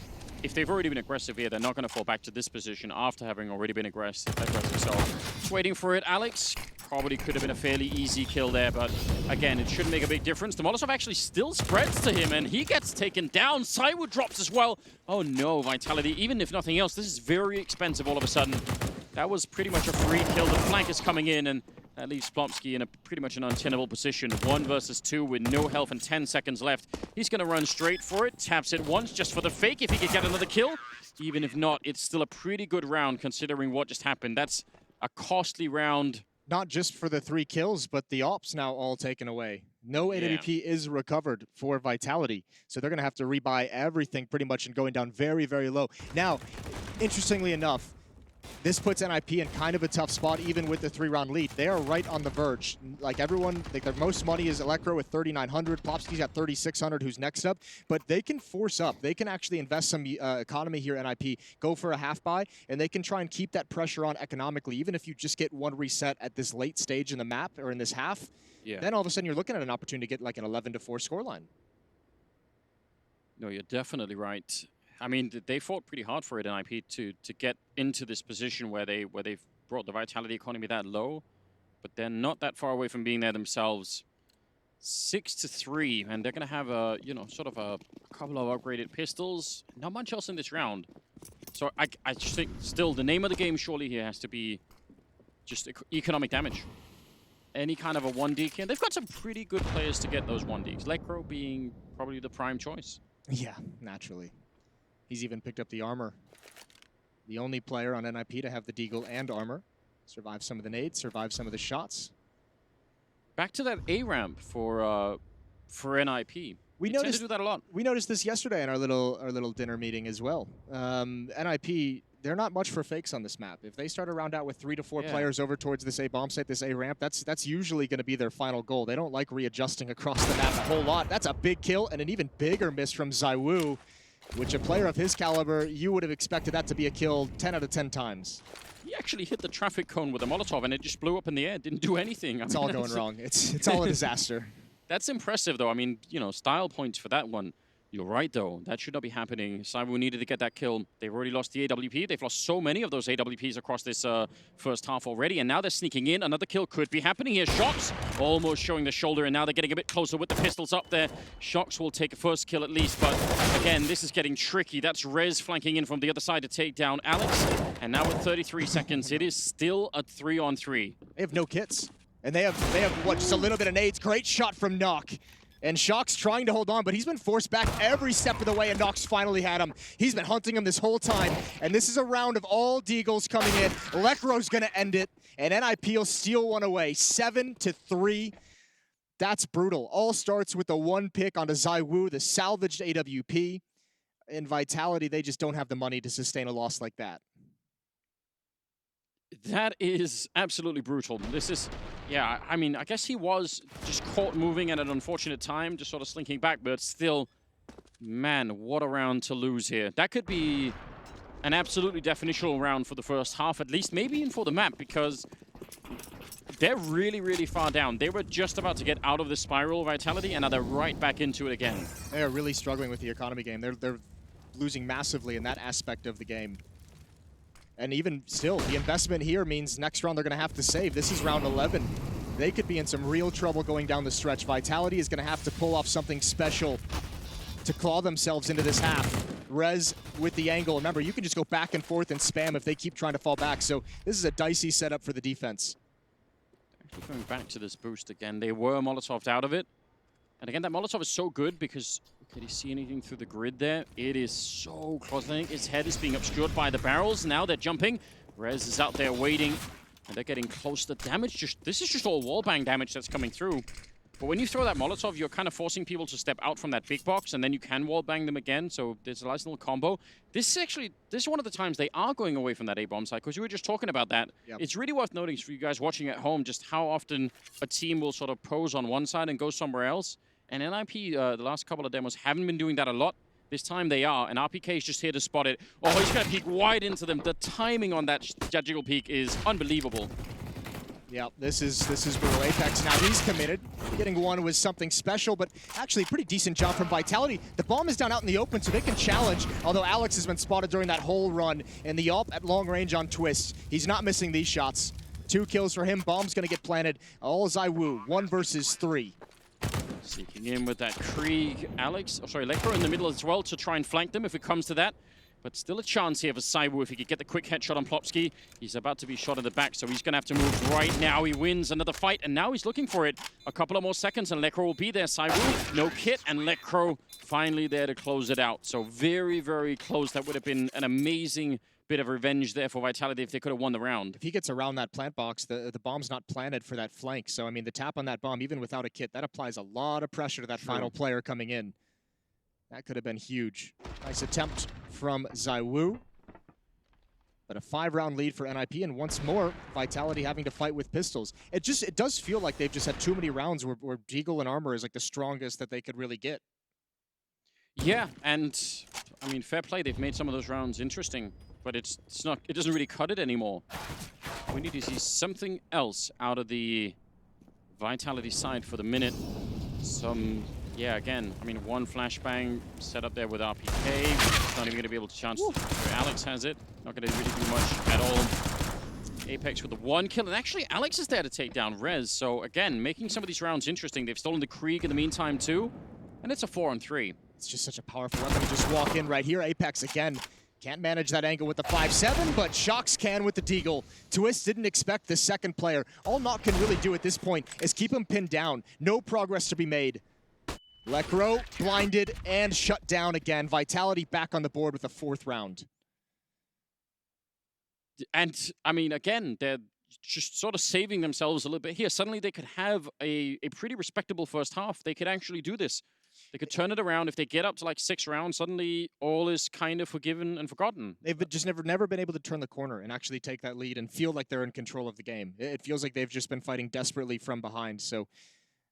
if they've already been aggressive here, they're not going to fall back to this position after having already been aggressive. So, just waiting for it. Alex probably could have been a fairly easy kill there, but again, it shouldn't make a big difference. The Molotov actually still spreads to him, and he gets taken down. ZywOo drops as well. Oh no, Vitality, even if nothing else, this is very expensive all of a sudden. That was pretty much a free kill. The flank is coming in, and that leaves Plopsky in a pretty much an untenable position. 1 versus 2 with no health and 10 seconds left. He's going to run straight for it. Taps it once just for the fake if he could get another kill. Even if not, it's still a pretty good round considering what just happened. That's a costly round. Not just for the 3 kills, but the ops now all taken away. No AWP is recovered for Vitality, so they're going to have to rebuy everything pretty much and going down very, very low. Now, interestingly enough, this puts NIP in kind of a tough spot, even with the 3-round lead. They are right on the verge. Like everyone, like their most money is Electro with 3,900. Plopsky's got 3,600, who's next up. But they can force up. They can actually invest some economy here, NIP, go for a half buy, and they can try and keep that pressure on economically. Even if you just get 1 reset at this late stage in the map or in this half, then all of a sudden you're looking at an opportunity to get like an 11-4 scoreline. No, you're definitely right. I mean, they fought pretty hard for it, NIP, to get into this position where they've brought the Vitality economy that low, but they're not that far away from being there themselves. 6-3, and they're going to have a, sort of a couple of upgraded pistols. Not much else in this round. So I just think still the name of the game surely here has to be just economic damage. Any kind of a 1D and they've got some pretty good players to get those 1Ds. Lekro being probably the prime choice. Yeah, naturally. He's even picked up the armor. The only player on NIP to have the deagle and armor. Survive some of the nades, survive some of the shots. Back to that A ramp for NIP. We tend to do that a lot. We noticed this yesterday in our little dinner meeting as well. NIP, they're not much for fakes on this map. If they start a round out with 3 to 4 Yeah. players over towards this A bomb site, this A ramp, that's usually going to be their final goal. They don't like readjusting across the map a whole lot. That's a big kill and an even bigger miss from ZywOo, which a player of his caliber, you would have expected that to be a kill 10 out of 10 times. He actually hit the traffic cone with a Molotov and it just blew up in the air. Didn't do anything. It's all going wrong. It's all a disaster. That's impressive, though. I mean, you know, style points for that one. You're right, though. That should not be happening. ZywOo needed to get that kill. They've already lost the AWP. They've lost so many of those AWPs across this first half already, and now they're sneaking in. Another kill could be happening here. Shox almost showing the shoulder, and now they're getting a bit closer with the pistols up there. Shox will take a first kill at least, but again, this is getting tricky. That's Rez flanking in from the other side to take down Alex, and now with 33 seconds, it is still a 3-on-3. They have no kits, and they have what, just a little bit of nades. Great shot from Nock. And Shock's trying to hold on, but he's been forced back every step of the way, and Nox finally had him. He's been hunting him this whole time, and this is a round of all Deagles coming in. Lekro's gonna end it, and NIP will steal one away, 7-3. That's brutal. All starts with the one pick onto ZywOo, the salvaged AWP. In Vitality, they just don't have the money to sustain a loss like that. That is absolutely brutal. This is, yeah, I mean, I guess he was just caught moving at an unfortunate time, just sort of slinking back, but still, man, what a round to lose here. That could be an absolutely definitional round for the first half, at least, maybe even for the map, because they're really, really far down. They were just about to get out of the spiral of Vitality, and now they're right back into it again. They are really struggling with the economy game. They're losing massively in that aspect of the game. And even still, the investment here means next round they're going to have to save. This is round 11. They could be in some real trouble going down the stretch. Vitality is going to have to pull off something special to claw themselves into this half. Rez with the angle. Remember, you can just go back and forth and spam if they keep trying to fall back. So this is a dicey setup for the defense. Actually going back to this boost again. They were Molotoved out of it. And again, that Molotov is so good because, can you see anything through the grid there? It is so close. I think his head is being obscured by the barrels. Now they're jumping. Rez is out there waiting, and they're getting close to damage. This is just all wallbang damage that's coming through. But when you throw that Molotov, you're kind of forcing people to step out from that big box, and then you can wallbang them again, so there's a nice little combo. This is one of the times they are going away from that A-bomb site, because you were just talking about that. Yep. It's really worth noting for you guys watching at home just how often a team will sort of pose on one side and go somewhere else. And NIP, the last couple of demos, haven't been doing that a lot. This time they are, and RPK is just here to spot it. Oh, he's going to peek wide into them. The timing on that jiggle peek is unbelievable. Yeah, this is brutal. Apex now, he's committed. Getting one was something special, but actually a pretty decent job from Vitality. The bomb is down out in the open, so they can challenge, although Alex has been spotted during that whole run. And the AWP at long range on Twist. He's not missing these shots. 2 kills for him. Bomb's going to get planted. All ZywOo, 1 versus 3. Sneaking in with that Krieg, Lekro in the middle as well to try and flank them if it comes to that. But still a chance here for ZywOo if he could get the quick headshot on Plopsky. He's about to be shot in the back, so he's going to have to move right now. He wins another fight, and now he's looking for it. A couple of more seconds, and Lekro will be there. ZywOo, no kit, and Lekro finally there to close it out. So very, very close. That would have been an amazing bit of revenge there for Vitality if they could have won the round. If he gets around that plant box, the bomb's not planted for that flank. So, I mean, the tap on that bomb, even without a kit, that applies a lot of pressure to that final player coming in. That could have been huge. Nice attempt from ZywOo. But a 5-round lead for NIP, and once more, Vitality having to fight with pistols. It does feel like they've just had too many rounds where Deagle and Armor is like the strongest that they could really get. Yeah, and I mean, fair play. They've made some of those rounds interesting, but it doesn't really cut it anymore. We need to see something else out of the Vitality side for the minute. Yeah, again, I mean, one flashbang set up there with RPK. Not even going to be able to chance. Alex has it. Not going to really do much at all. Apex with the 1 kill. And actually, Alex is there to take down Rez. So, again, making some of these rounds interesting. They've stolen the Krieg in the meantime, too. And it's a 4-on-3. It's just such a powerful weapon to just walk in right here. Apex, again, can't manage that angle with the 5-7, but Shox can with the Deagle. Twist didn't expect the second player. All Nock can really do at this point is keep him pinned down. No progress to be made. Lekro blinded and shut down again. Vitality back on the board with a 4th round. And, I mean, again, they're just sort of saving themselves a little bit here. Suddenly they could have a pretty respectable first half. They could actually do this. They could turn it around. If they get up to like 6 rounds, suddenly all is kind of forgiven and forgotten. They've just never been able to turn the corner and actually take that lead and feel like they're in control of the game. It feels like they've just been fighting desperately from behind. So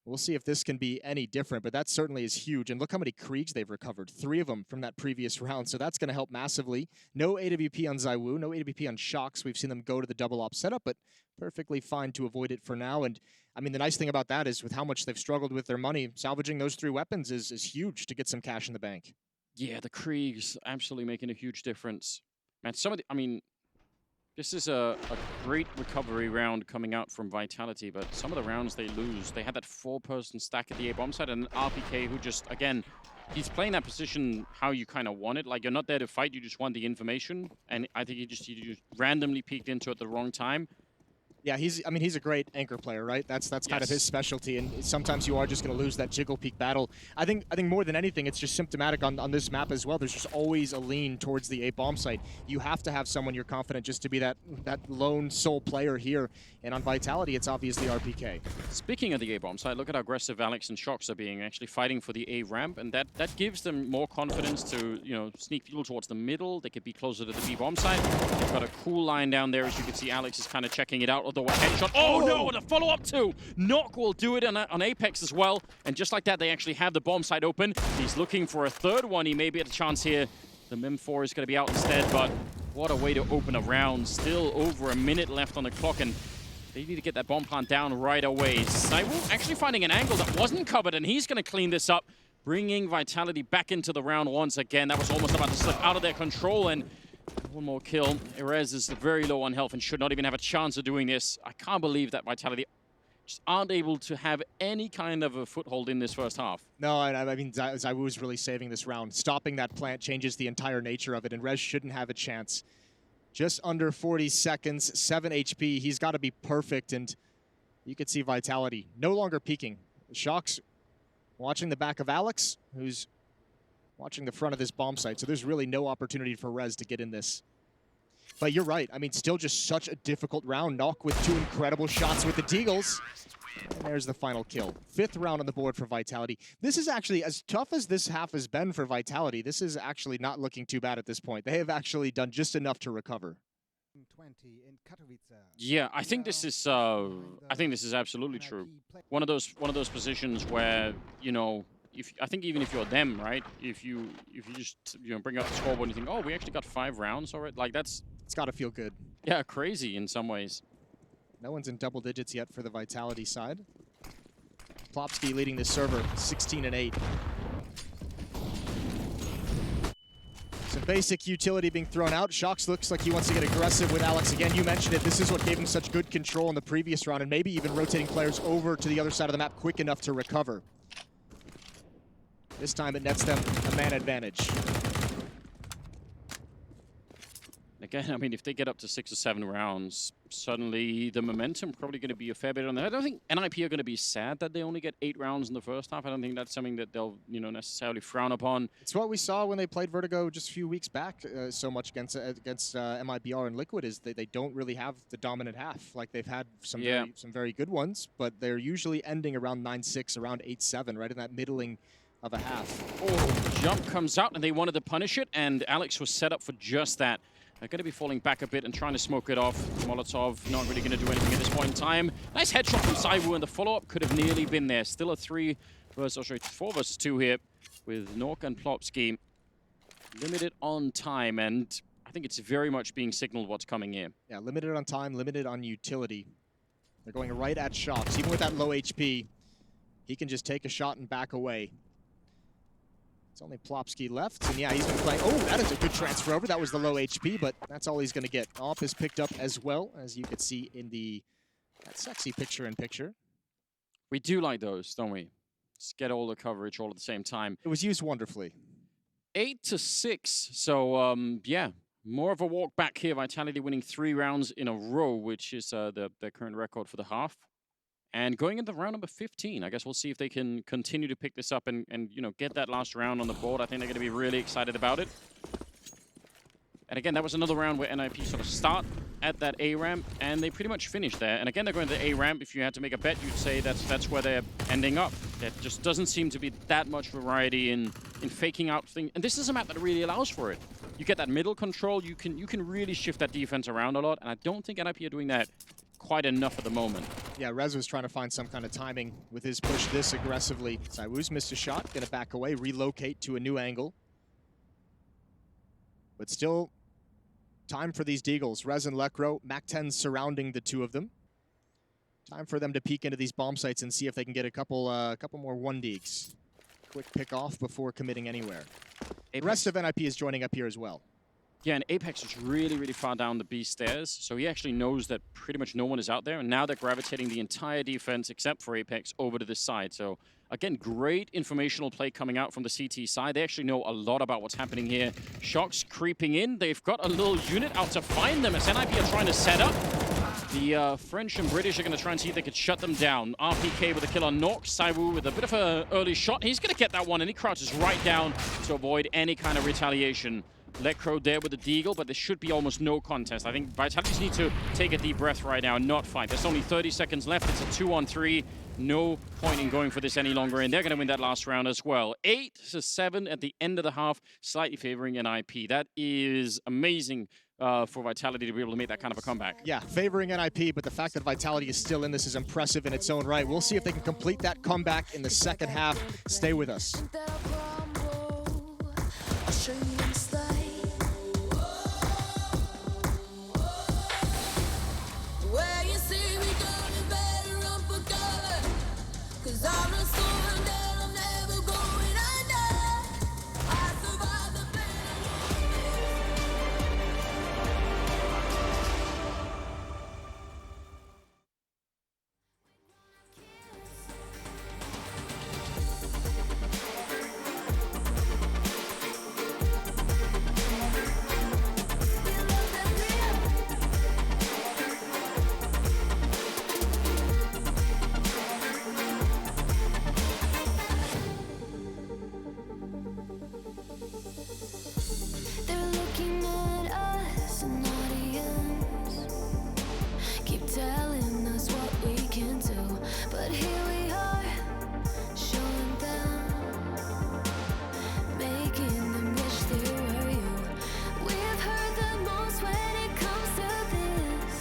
we'll see if this can be any different, but that certainly is huge. And look how many Kriegs they've recovered. 3 of them from that previous round, so that's going to help massively. No AWP on ZywOo, no AWP on Shox. We've seen them go to the double op setup, but perfectly fine to avoid it for now. And I mean, the nice thing about that is with how much they've struggled with their money, salvaging those 3 weapons is huge to get some cash in the bank. Yeah, the Kriegs absolutely making a huge difference. Man, I mean, this is a great recovery round coming out from Vitality, but some of the rounds they lose, they had that 4-person stack at the A-bomb side, and RPK who just, again, he's playing that position how you kind of want it. Like, you're not there to fight, you just want the information, and I think he just randomly peeked into it at the wrong time. Yeah, he's a great anchor player, right? That's kind of his specialty, and sometimes you are just going to lose that jiggle peek battle. I think more than anything, it's just symptomatic on this map as well. There's just always a lean towards the A-bomb site. You have to have someone you're confident just to be that lone sole player here, and on Vitality, it's obviously RPK. Speaking of the A-bomb side, look at how aggressive Alex and Shox are being, actually fighting for the A-ramp, and that gives them more confidence to, you know, sneak people towards the middle. They could be closer to the B-bomb side. They've got a cool line down there, as you can see. Alex is kind of checking it out. The headshot. Oh no, and a follow-up too. Knock will do it on Apex as well. And just like that, they actually have the bomb site open. He's looking for a 3rd one. He may be at a chance here. The Mim4 is going to be out instead, but what a way to open a round. Still over a minute left on the clock, and they need to get that bomb plant down right away. ZywOo actually finding an angle that wasn't covered, and he's going to clean this up, bringing Vitality back into the round once again. That was almost about to slip out of their control, and one more kill. Erez is very low on health and should not even have a chance of doing this. I can't believe that Vitality just aren't able to have any kind of a foothold in this first half. No, I mean, ZywOo is really saving this round. Stopping that plant changes the entire nature of it, and Rez shouldn't have a chance. Just under 40 seconds, 7 HP. He's got to be perfect, and you could see Vitality no longer peeking. Shox watching the back of Alex, who's watching the front of this bomb site, so there's really no opportunity for Rez to get in this. But you're right. I mean, still just such a difficult round. Knock with 2 incredible shots with the Deagles. And there's the final kill. 5th round on the board for Vitality. This is actually, as tough as this half has been for Vitality, this is actually not looking too bad at this point. They have actually done just enough to recover. Yeah, I think this is absolutely true. One of those positions where, you know, I think even if you're them, right? If you just bring up the scoreboard and you think, oh, we actually got 5 rounds already, like it's got to feel good. Yeah, crazy in some ways. No one's in double digits yet for the Vitality side. Plopsky leading the server, 16-8. Some basic utility being thrown out. Shox looks like he wants to get aggressive with Alex again. You mentioned it. This is what gave him such good control in the previous round, and maybe even rotating players over to the other side of the map quick enough to recover. This time it nets them a man advantage. Again, I mean, if they get up to 6 or 7 rounds, suddenly the momentum probably going to be a fair bit on that. I don't think NIP are going to be sad that they only get 8 rounds in the first half. I don't think that's something that they'll, necessarily frown upon. It's what we saw when they played Vertigo just a few weeks back so much against MIBR and Liquid is they don't really have the dominant half. Like they've had some very good ones, but they're usually ending around 9-6, around 8-7, right in that middling of a half. Oh, jump comes out, and they wanted to punish it, and Alex was set up for just that. They're going to be falling back a bit and trying to smoke it off. Molotov not really going to do anything at this point in time. Nice headshot from ZywOo, and the follow-up could have nearly been there. Still a 4 versus 2 here with Nork and Plopsky. Limited on time, and I think it's very much being signaled what's coming here. Yeah, limited on time, limited on utility. They're going right at Shox. Even with that low HP, he can just take a shot and back away. It's only Plopsky left, and yeah, he's been playing. Oh, that is a good transfer over. That was the low HP, but that's all he's going to get. Op is picked up as well, as you could see in that sexy picture-in-picture. We do like those, don't we? Just get all the coverage all at the same time. It was used wonderfully. 8-6, so yeah, more of a walk back here. Vitality winning 3 rounds in a row, which is their current record for the half. And going into round number 15, I guess we'll see if they can continue to pick this up and get that last round on the board. I think they're going to be really excited about it. And again, that was another round where NIP sort of start at that A ramp, and they pretty much finished there. And again, they're going to the A ramp. If you had to make a bet, you'd say that's where they're ending up. There just doesn't seem to be that much variety in faking out things. And this is a map that really allows for it. You get that middle control. You can really shift that defense around a lot. And I don't think NIP are doing that quite enough at the moment. Yeah, Rez was trying to find some kind of timing with his push this aggressively. Saiwoo's missed a shot, gonna back away, relocate to a new angle. But still, time for these Deagles. Rez and Lekro, MAC-10 surrounding the two of them. Time for them to peek into these bomb sites and see if they can get a couple more 1-deeks. Quick pick off before committing anywhere. The rest of NIP is joining up here as well. Yeah, and Apex is really, really far down the B stairs, so he actually knows that pretty much no one is out there, and now they're gravitating the entire defense, except for Apex, over to this side. So, again, great informational play coming out from the CT side. They actually know a lot about what's happening here. Shock's creeping in. They've got a little unit out to find them as NIP are trying to set up. The French and British are going to try and see if they could shut them down. RPK with a kill on Nox. Saiwoo with a bit of an early shot. He's going to get that one, and he crouches right down to avoid any kind of retaliation. Lekro there with the Deagle, but there should be almost no contest. I think Vitality just need to take a deep breath right now and not fight. There's only 30 seconds left. It's a 2-on-3. No point in going for this any longer, and they're going to win that last round as well. 8-7 at the end of the half, slightly favoring NIP. That is amazing for Vitality to be able to make that kind of a comeback. Yeah, favoring NIP, but the fact that Vitality is still in this is impressive in its own right. We'll see if they can complete that comeback in the second half. Stay with us. Where you see me going, better run for cover. 'Cause I'm not slowing down, I'm never going under. I survived the They're looking at us, an audience. Keep telling us what we can do, but here we are, showing them, making them wish they were you. We've heard the most when it comes to this.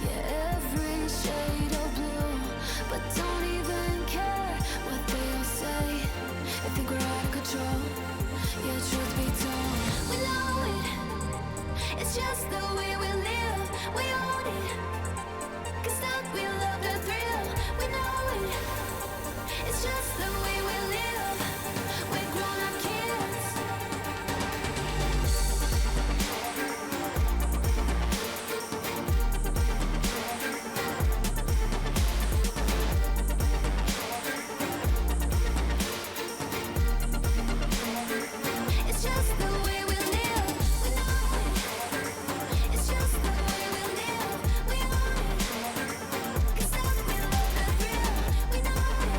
Yeah, every shade of blue, but don't even care what they all say. I think we're out of control. Yeah, truth be told, we know it. It's just the way we live. We own it. 'Cause that we love the thrill. We know it. It's just the way we live. We're grown-up kids. It's just the way we live. We know it. It's just the way we live. We own it. 'Cause that we love the thrill. We know it.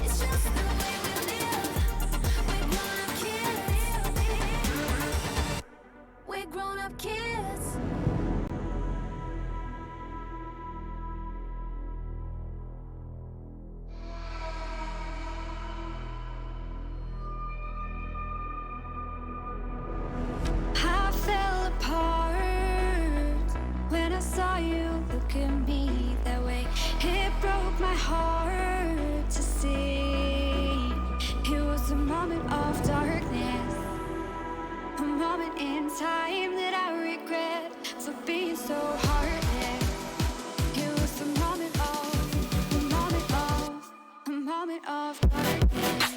It's just the way we live. We're grown-up kids. We're grown-up kids. I fell apart when I saw you look at me that way. It broke my heart to see. It was a moment of darkness, a moment in time that I regret for being so heartless. It was a moment of darkness. Moment of darkness.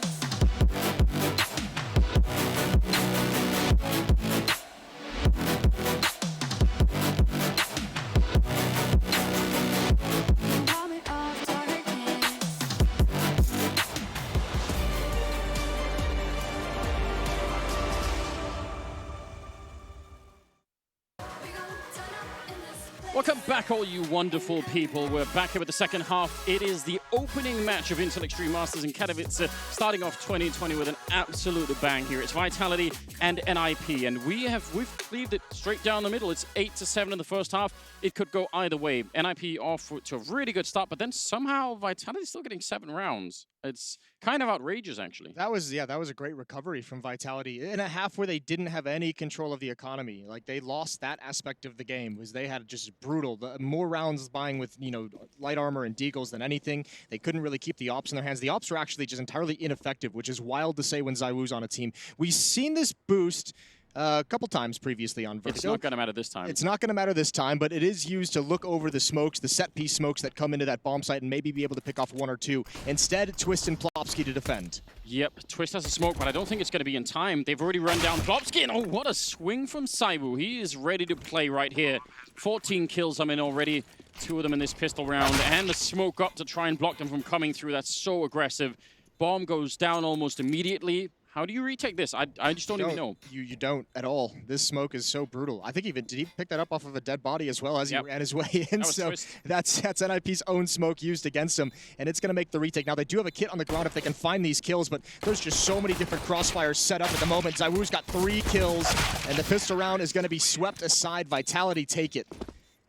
We gon' turn up in this Welcome back, all you wonderful people. We're back here with the second half. It is the opening match of Intel Extreme Masters in Katowice, starting off 2020 with an absolute bang here. It's Vitality and NIP, and we've cleaved it straight down the middle. It's 8-7 in the first half. It could go either way. NIP off to a really good start, but then somehow Vitality's still getting 7 rounds. It's kind of outrageous, actually. That was a great recovery from Vitality in a half where they didn't have any control of the economy. Like, they lost that aspect of the game, was they had just brutal, more rounds buying with, you know, light armor and deagles than anything. They couldn't really keep the ops in their hands. The ops were actually just entirely ineffective, which is wild to say when ZywOo's on a team. We've seen this boost a couple times previously on Vertigo. It's not going to matter this time. It's not going to matter this time, but it is used to look over the smokes, the set-piece smokes that come into that bomb site and maybe be able to pick off 1 or 2. Instead, Twist and Plopsky to defend. Yep, Twist has a smoke, but I don't think it's going to be in time. They've already run down Plopsky, and oh, what a swing from ZywOo. He is ready to play right here. 14 kills, I mean, already. 2 of them in this pistol round, and the smoke up to try and block them from coming through. That's so aggressive. Bomb goes down almost immediately. How do you retake this? I just don't even know. You don't at all. This smoke is so brutal. I think did he pick that up off of a dead body as well as he ran his way in? So that's NIP's own smoke used against him, and it's going to make the retake. Now, they do have a kit on the ground if they can find these kills, but there's just so many different crossfires set up at the moment. ZywOo's got 3 kills, and the pistol round is going to be swept aside. Vitality take it.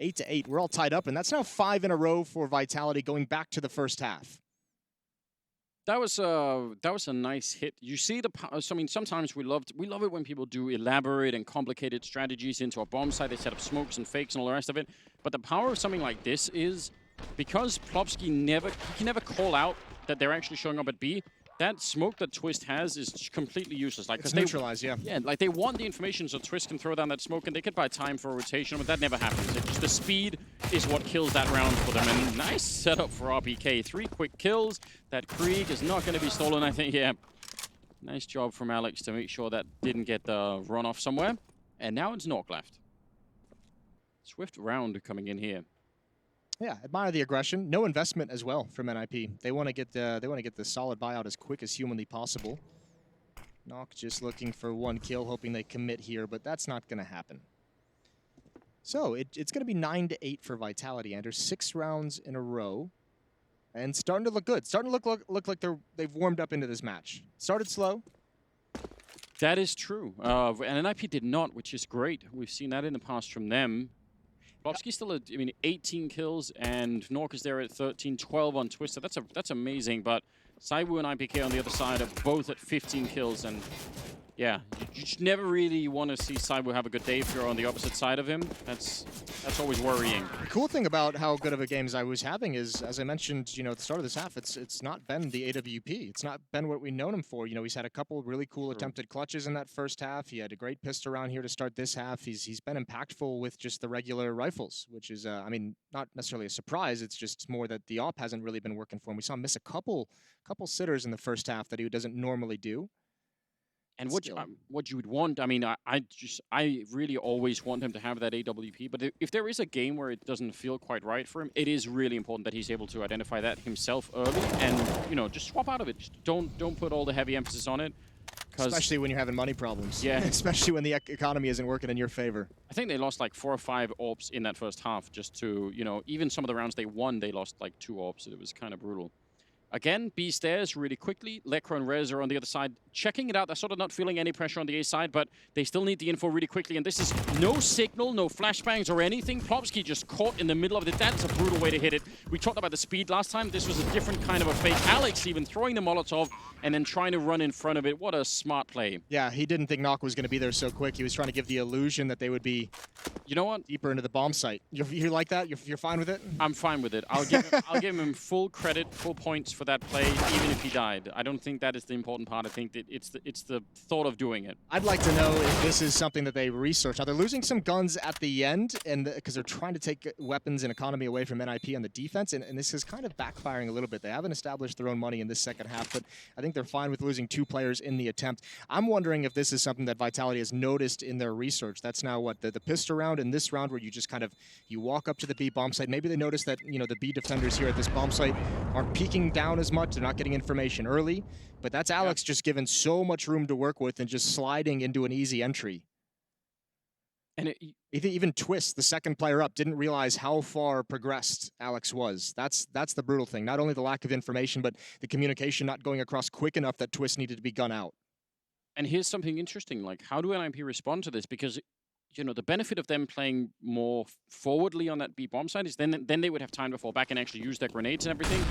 8-8. We're all tied up, and that's now 5 in a row for Vitality going back to the first half. That was a nice hit. You see the power. I mean, sometimes we love it when people do elaborate and complicated strategies into a bomb site. They set up smokes and fakes and all the rest of it. But the power of something like this is because Plopsky can never call out that they're actually showing up at B. That smoke that Twist has is completely useless. Like, it's neutralized, yeah. Yeah, like they want the information so Twist can throw down that smoke and they could buy time for a rotation, but that never happens. It's just the speed is what kills that round for them. And nice setup for RPK. 3 quick kills. That Krieg is not going to be stolen, I think. Yeah, nice job from Alex to make sure that didn't get run off somewhere. And now it's Nork left. Swift round coming in here. Yeah, admire the aggression. No investment as well from NIP. They want to get the solid buyout as quick as humanly possible. Nock just looking for 1 kill, hoping they commit here, but that's not going to happen. So it's going to be 9-8 for Vitality, Anders. 6 rounds in a row, and starting to look good. Starting to look like they've warmed up into this match. Started slow. That is true, and NIP did not, which is great. We've seen that in the past from them. Plopsky's still at, 18 kills, and Nork is there at 13, 12 on Twister. That's amazing, but ZywOo and IPK on the other side are both at 15 kills, and yeah, you just never really want to see ZywOo have a good day if you're on the opposite side of him. That's always worrying. The cool thing about how good of a game ZywOo's having is, as I mentioned, at the start of this half, it's not been the AWP. It's not been what we've known him for. He's had a couple really cool attempted clutches in that first half. He had a great pistol round here to start this half. He's been impactful with just the regular rifles, which is, not necessarily a surprise. It's just more that the op hasn't really been working for him. We saw him miss a couple sitters in the first half that he doesn't normally do. And what you would want, I really always want him to have that AWP. But if there is a game where it doesn't feel quite right for him, it is really important that he's able to identify that himself early and just swap out of it. Just don't put all the heavy emphasis on it. Especially when you're having money problems. Yeah. Especially when the economy isn't working in your favor. I think they lost like 4 or 5 AWPs in that first half. Just to even some of the rounds they won, they lost like 2 AWPs. It was kind of brutal. Again, B stairs really quickly. Lekra and Rez are on the other side, checking it out. They're sort of not feeling any pressure on the A side, but they still need the info really quickly. And this is no signal, no flashbangs or anything. Plopsky just caught in the middle of it. That's a brutal way to hit it. We talked about the speed last time. This was a different kind of a fake. Alex even throwing the Molotov and then trying to run in front of it. What a smart play. Yeah, he didn't think Nock was going to be there so quick. He was trying to give the illusion that they would be, deeper into the bomb site. You like that? You're fine with it? I'm fine with it. I'll give him full credit, full points for that play, even if he died. I don't think that is the important part. I think that it's the thought of doing it. I'd like to know if this is something that they research. Now, they're losing some guns at the end because they're trying to take weapons and economy away from NIP on the defense, and this is kind of backfiring a little bit. They haven't established their own money in this second half, but I think they're fine with losing 2 players in the attempt. I'm wondering if this is something that Vitality has noticed in their research. That's now what, the pistol round and this round where you just you walk up to the B bomb site. Maybe they notice that, the B defenders here at this bomb site aren't peeking down as much. They're not getting information early, but that's Alex just given so much room to work with and just sliding into an easy entry. And even Twist, the second player up, didn't realize how far progressed Alex was. That's the brutal thing. Not only the lack of information, but the communication not going across quick enough that Twist needed to be gun out. And here's something interesting, like how do NIP respond to this? Because, you know, the benefit of them playing more forwardly on that B bomb side is then they would have time to fall back and actually use their grenades and everything.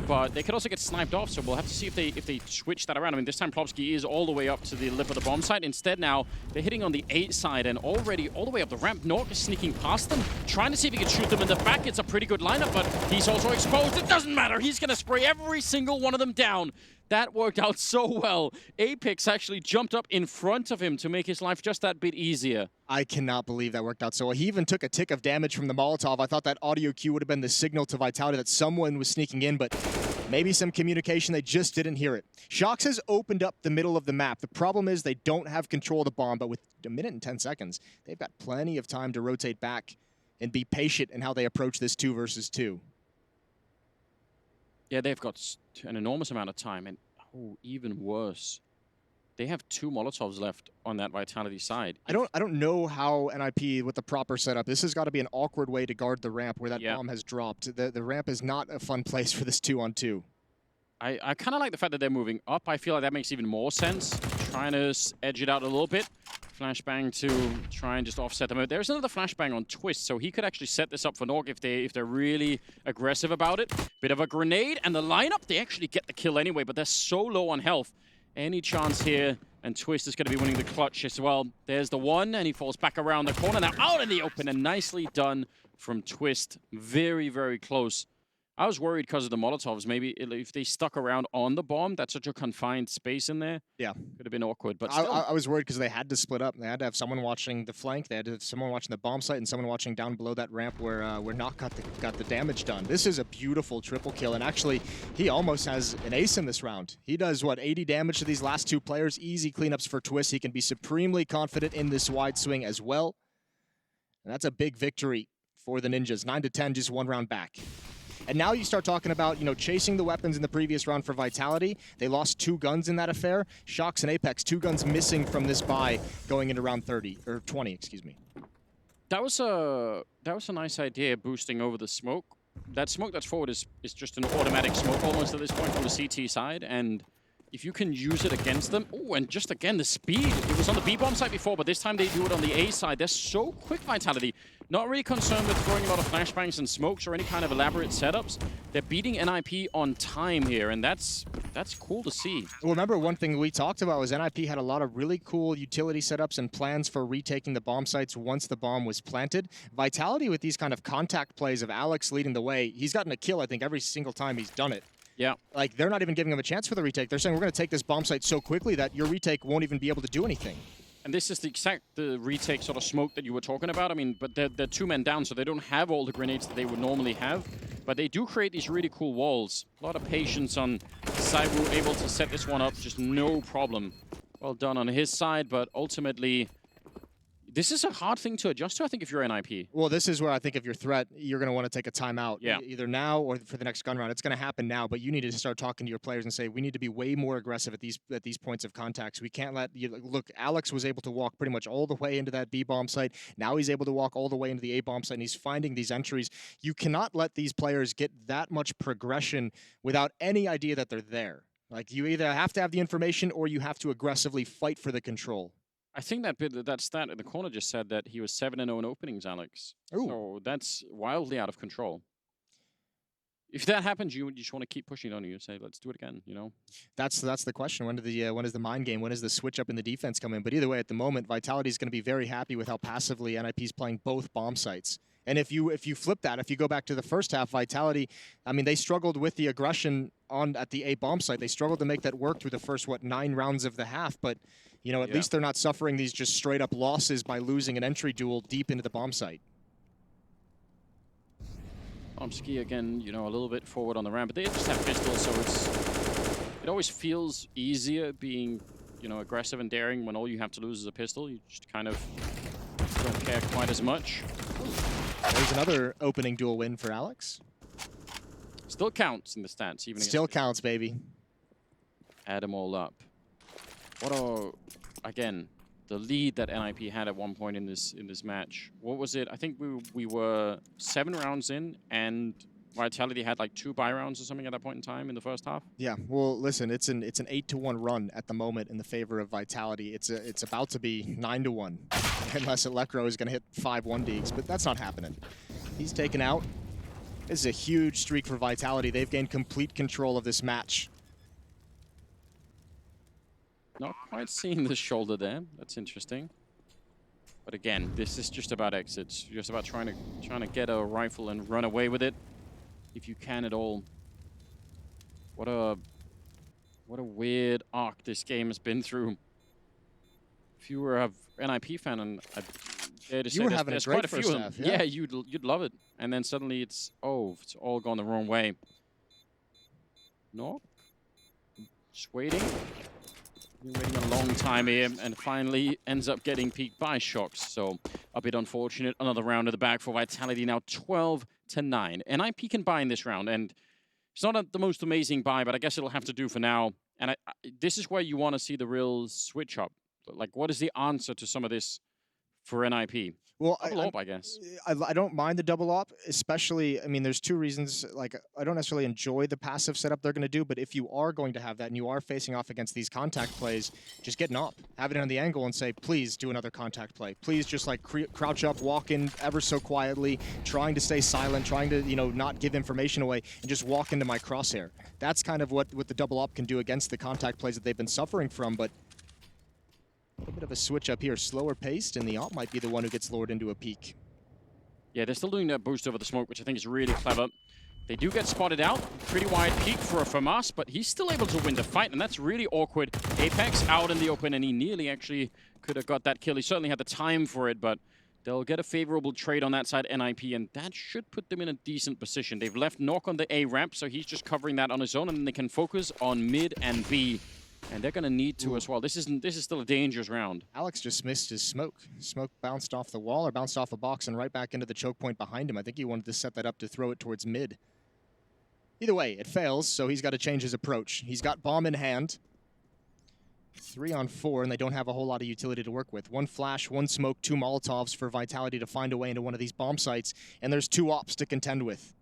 But they could also get sniped off, so we'll have to see if they switch that around. I mean, this time Plopsky is all the way up to the lip of the bomb site. Instead now, they're hitting on the 8 side and already all the way up the ramp. Nork is sneaking past them, trying to see if he can shoot them in the back. It's a pretty good lineup, but he's also exposed. It doesn't matter. He's going to spray every single one of them down. That worked out so well. Apex actually jumped up in front of him to make his life just that bit easier. I cannot believe that worked out so well. He even took a tick of damage from the Molotov. I thought that audio cue would have been the signal to Vitality that someone was sneaking in, but maybe some communication, they just didn't hear it. Shox has opened up the middle of the map. The problem is they don't have control of the bomb, but with 1 minute and 10 seconds, they've got plenty of time to rotate back and be patient in how they approach this 2 versus 2. Yeah, they've got an enormous amount of time, and even worse, they have 2 Molotovs left on that Vitality side. I don't know how NIP with the proper setup. This has got to be an awkward way to guard the ramp where that bomb has dropped. The ramp is not a fun place for this 2-on-2. I kind of like the fact that they're moving up. I feel like that makes even more sense. Trying to edge it out a little bit. Flashbang to try and just offset them. There's another flashbang on Twist, so he could actually set this up for Nork if they're really aggressive about it. Bit of a grenade, and the lineup, they actually get the kill anyway, but they're so low on health. Any chance here, and Twist is going to be winning the clutch as well. There's the one, and he falls back around the corner. Now out in the open, and nicely done from Twist. Very, very close. I was worried because of the Molotovs. Maybe if they stuck around on the bomb, that's such a confined space in there. Yeah. Could have been awkward, but still. I was worried because they had to split up. They had to have someone watching the flank. They had to have someone watching the bomb site and someone watching down below that ramp where Knock got the damage done. This is a beautiful triple kill, and actually, he almost has an ace in this round. He does, what, 80 damage to these last 2 players. Easy cleanups for Twist. He can be supremely confident in this wide swing as well. And that's a big victory for the Ninjas. 9-10, just 1 round back. And now you start talking about, you know, chasing the weapons in the previous round for Vitality. They lost 2 guns in that affair. Shox and Apex, 2 guns missing from this buy going into round 30, or 20, excuse me. That was a nice idea, boosting over the smoke. That smoke that's forward is just an automatic smoke almost at this point from the CT side, and if you can use it against them, oh, and just again, the speed. It was on the B-bomb side before, but this time they do it on the A side. They're so quick, Vitality. Not really concerned with throwing a lot of flashbangs and smokes or any kind of elaborate setups. They're beating NIP on time here, and that's cool to see. Well, remember, one thing we talked about was NIP had a lot of really cool utility setups and plans for retaking the bomb sites once the bomb was planted. Vitality, with these kind of contact plays of Alex leading the way, he's gotten a kill, I think, every single time he's done it. Yeah. Like, they're not even giving him a chance for the retake. They're saying, we're going to take this bomb site so quickly that your retake won't even be able to do anything. And this is the retake sort of smoke that you were talking about. I mean, but they're 2 men down, so they don't have all the grenades that they would normally have. But they do create these really cool walls. A lot of patience on Saiwu, able to set this one up, just no problem. Well done on his side, but ultimately, this is a hard thing to adjust to, I think, if you're NIP. Well, this is where I think if you're threat, you're going to want to take a timeout. Yeah. Either now or for the next gun round. It's going to happen now, but you need to start talking to your players and say, we need to be way more aggressive at these points of contacts. We can't let you look. Alex was able to walk pretty much all the way into that B bomb site. Now he's able to walk all the way into the A bomb site, and he's finding these entries. You cannot let these players get that much progression without any idea that they're there. Like, you either have to have the information or you have to aggressively fight for the control. I think that stat in the corner just said that he was 7-0 in openings, Alex. Ooh. So that's wildly out of control. If that happens, you just want to keep pushing on you and say, let's do it again, you know? That's the question. When is the mind game? When does the switch up in the defense come in? But either way, at the moment, Vitality is going to be very happy with how passively NIP's playing both bomb sites. And if you flip that, if you go back to the first half, Vitality, I mean, they struggled with the aggression at the A bomb site. They struggled to make that work through the first, 9 rounds of the half. But, you know, at least they're not suffering these just straight up losses by losing an entry duel deep into the bomb site. Ski again, you know, a little bit forward on the ramp, but they just have pistols, so it always feels easier being, you know, aggressive and daring when all you have to lose is a pistol. You just kind of don't care quite as much. There's another opening duel win for Alex. Still counts in the stats, even still counts, baby. Add them all up. Again, the lead that NIP had at one point in this match. What was it? I think we were 7 rounds in, and Vitality had like 2 buy rounds or something at that point in time in the first half. Yeah, well, listen, it's an 8-1 run at the moment in the favor of Vitality. It's about to be 9-1, unless Electro is going to hit 5 1-deeks, but that's not happening. He's taken out. This is a huge streak for Vitality. They've gained complete control of this match. Not quite seeing the shoulder there. That's interesting. But again, this is just about exits. Just about trying to get a rifle and run away with it, if you can at all. What a weird arc this game has been through. If you were an NIP fan, and I dare to say there's quite a few of them. Half, yeah, you'd love it. And then suddenly it's all gone the wrong way. No, just waiting. Been waiting a long time here, and finally ends up getting peeked by Shocks. So a bit unfortunate. Another round of the bag for Vitality, now 12-9. NIP can buy in this round, and it's not the most amazing buy, but I guess it'll have to do for now. And this is where you want to see the real switch up. Like, what is the answer to some of this for NIP? Well, I guess. I don't mind the double op, especially, I mean, there's 2 reasons. Like, I don't necessarily enjoy the passive setup they're going to do, but if you are going to have that and you are facing off against these contact plays, just get an op. Have it on the angle and say, please do another contact play. Please just, like, crouch up, walk in ever so quietly, trying to stay silent, trying to, you know, not give information away, and just walk into my crosshair. That's kind of what the double op can do against the contact plays that they've been suffering from, but a little bit of a switch up here, slower paced, and the op might be the one who gets lured into a peak. Yeah, they're still doing that boost over the smoke, which I think is really clever. They do get spotted out. Pretty wide peak for a FAMAS, but he's still able to win the fight, and that's really awkward. Apex out in the open, and he nearly actually could have got that kill. He certainly had the time for it, but they'll get a favorable trade on that side, NIP, and that should put them in a decent position. They've left Nok on the A ramp, so he's just covering that on his own, and then they can focus on mid and B. And they're going to need to as well. This is still a dangerous round. Alex just missed his smoke. Smoke bounced off the wall or bounced off a box and right back into the choke point behind him. I think he wanted to set that up to throw it towards mid. Either way, it fails, so he's got to change his approach. He's got bomb in hand. 3 on 4, and they don't have a whole lot of utility to work with. 1 flash, 1 smoke, 2 Molotovs for Vitality to find a way into one of these bomb sites, and there's 2 ops to contend with.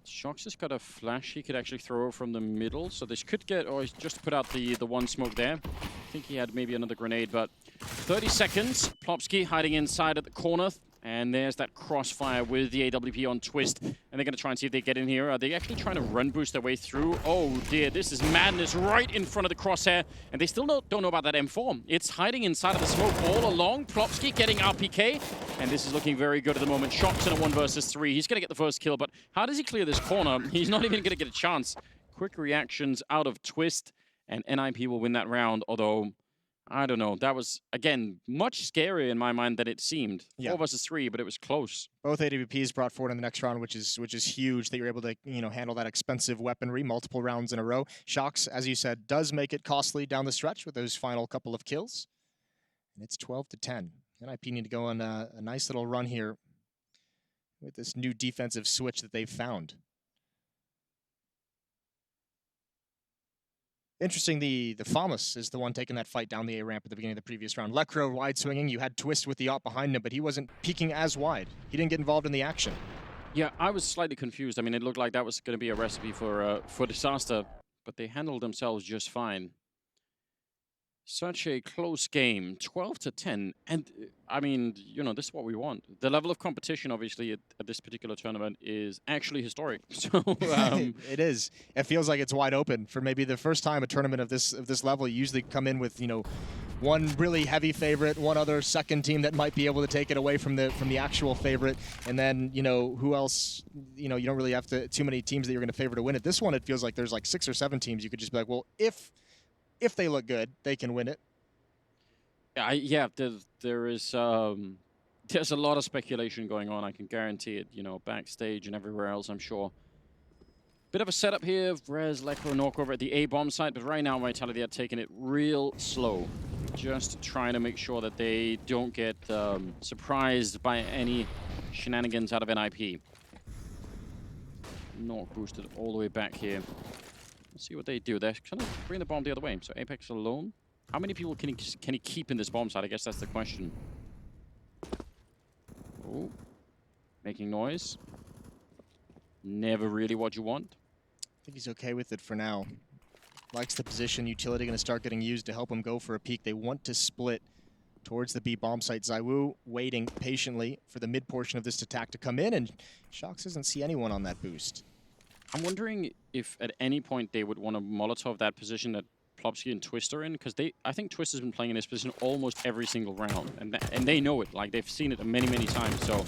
Shocks has got a flash he could actually throw from the middle, so this could get, or he's just put out the 1 smoke there. I think he had maybe another grenade, but 30 seconds. Plopsky hiding inside at the corner, and there's that crossfire with the AWP on Twist, and they're going to try and see if they get in here. Are they actually trying to run boost their way through? Oh dear, this is madness right in front of the crosshair, and they still don't know about that M4. It's hiding inside of the smoke all along. Plopsky getting RPK, and this is looking very good at the moment. Shocks in a 1 versus 3. He's going to get the first kill, but how does he clear this corner? He's not even going to get a chance. Quick reactions out of Twist, and NIP will win that round, although I don't know. That was, again, much scarier in my mind than it seemed. Yeah. 4 versus 3, but it was close. Both AWPs brought forward in the next round, which is huge that you're able to, you know, handle that expensive weaponry multiple rounds in a row. Shocks, as you said, does make it costly down the stretch with those final couple of kills. And it's 12-10. NIP need to go on a nice little run here with this new defensive switch that they've found. Interesting, the FAMAS is the one taking that fight down the A ramp at the beginning of the previous round. Lecro wide swinging, you had Twist with the op behind him, but he wasn't peeking as wide. He didn't get involved in the action. Yeah, I was slightly confused. I mean, it looked like that was going to be a recipe for disaster, but they handled themselves just fine. Such a close game, 12-10, and I mean, you know, this is what we want. The level of competition, obviously, at this particular tournament is actually historic. So it is. It feels like it's wide open for maybe the first time a tournament of this level. You usually come in with, you know, one really heavy favorite, one other second team that might be able to take it away from the actual favorite, and then, you know, who else? You know, you don't really have too many teams that you're going to favor to win it. This one, it feels like there's like 6 or 7 teams. You could just be like, well, if they look good, they can win it. Yeah, there's a lot of speculation going on. I can guarantee it. You know, backstage and everywhere else, I'm sure. Bit of a setup here. Vrez, Lecro, Nok over at the A bomb site, but right now Vitality are taking it real slow, just trying to make sure that they don't get surprised by any shenanigans out of NIP. Nok boosted all the way back here. Let's see what they do. They're kind of bring the bomb the other way. So Apex alone. How many people can he keep in this bomb site? I guess that's the question. Oh, making noise. Never really what you want. I think he's okay with it for now. Likes the position. Utility going to start getting used to help him go for a peek. They want to split towards the B bomb site. ZywOo waiting patiently for the mid portion of this attack to come in, and Shox doesn't see anyone on that boost. I'm wondering if at any point they would want to Molotov that position that Plopsky and Twist are in, because I think Twist has been playing in this position almost every single round, and they know it. Like, they've seen it many, many times. So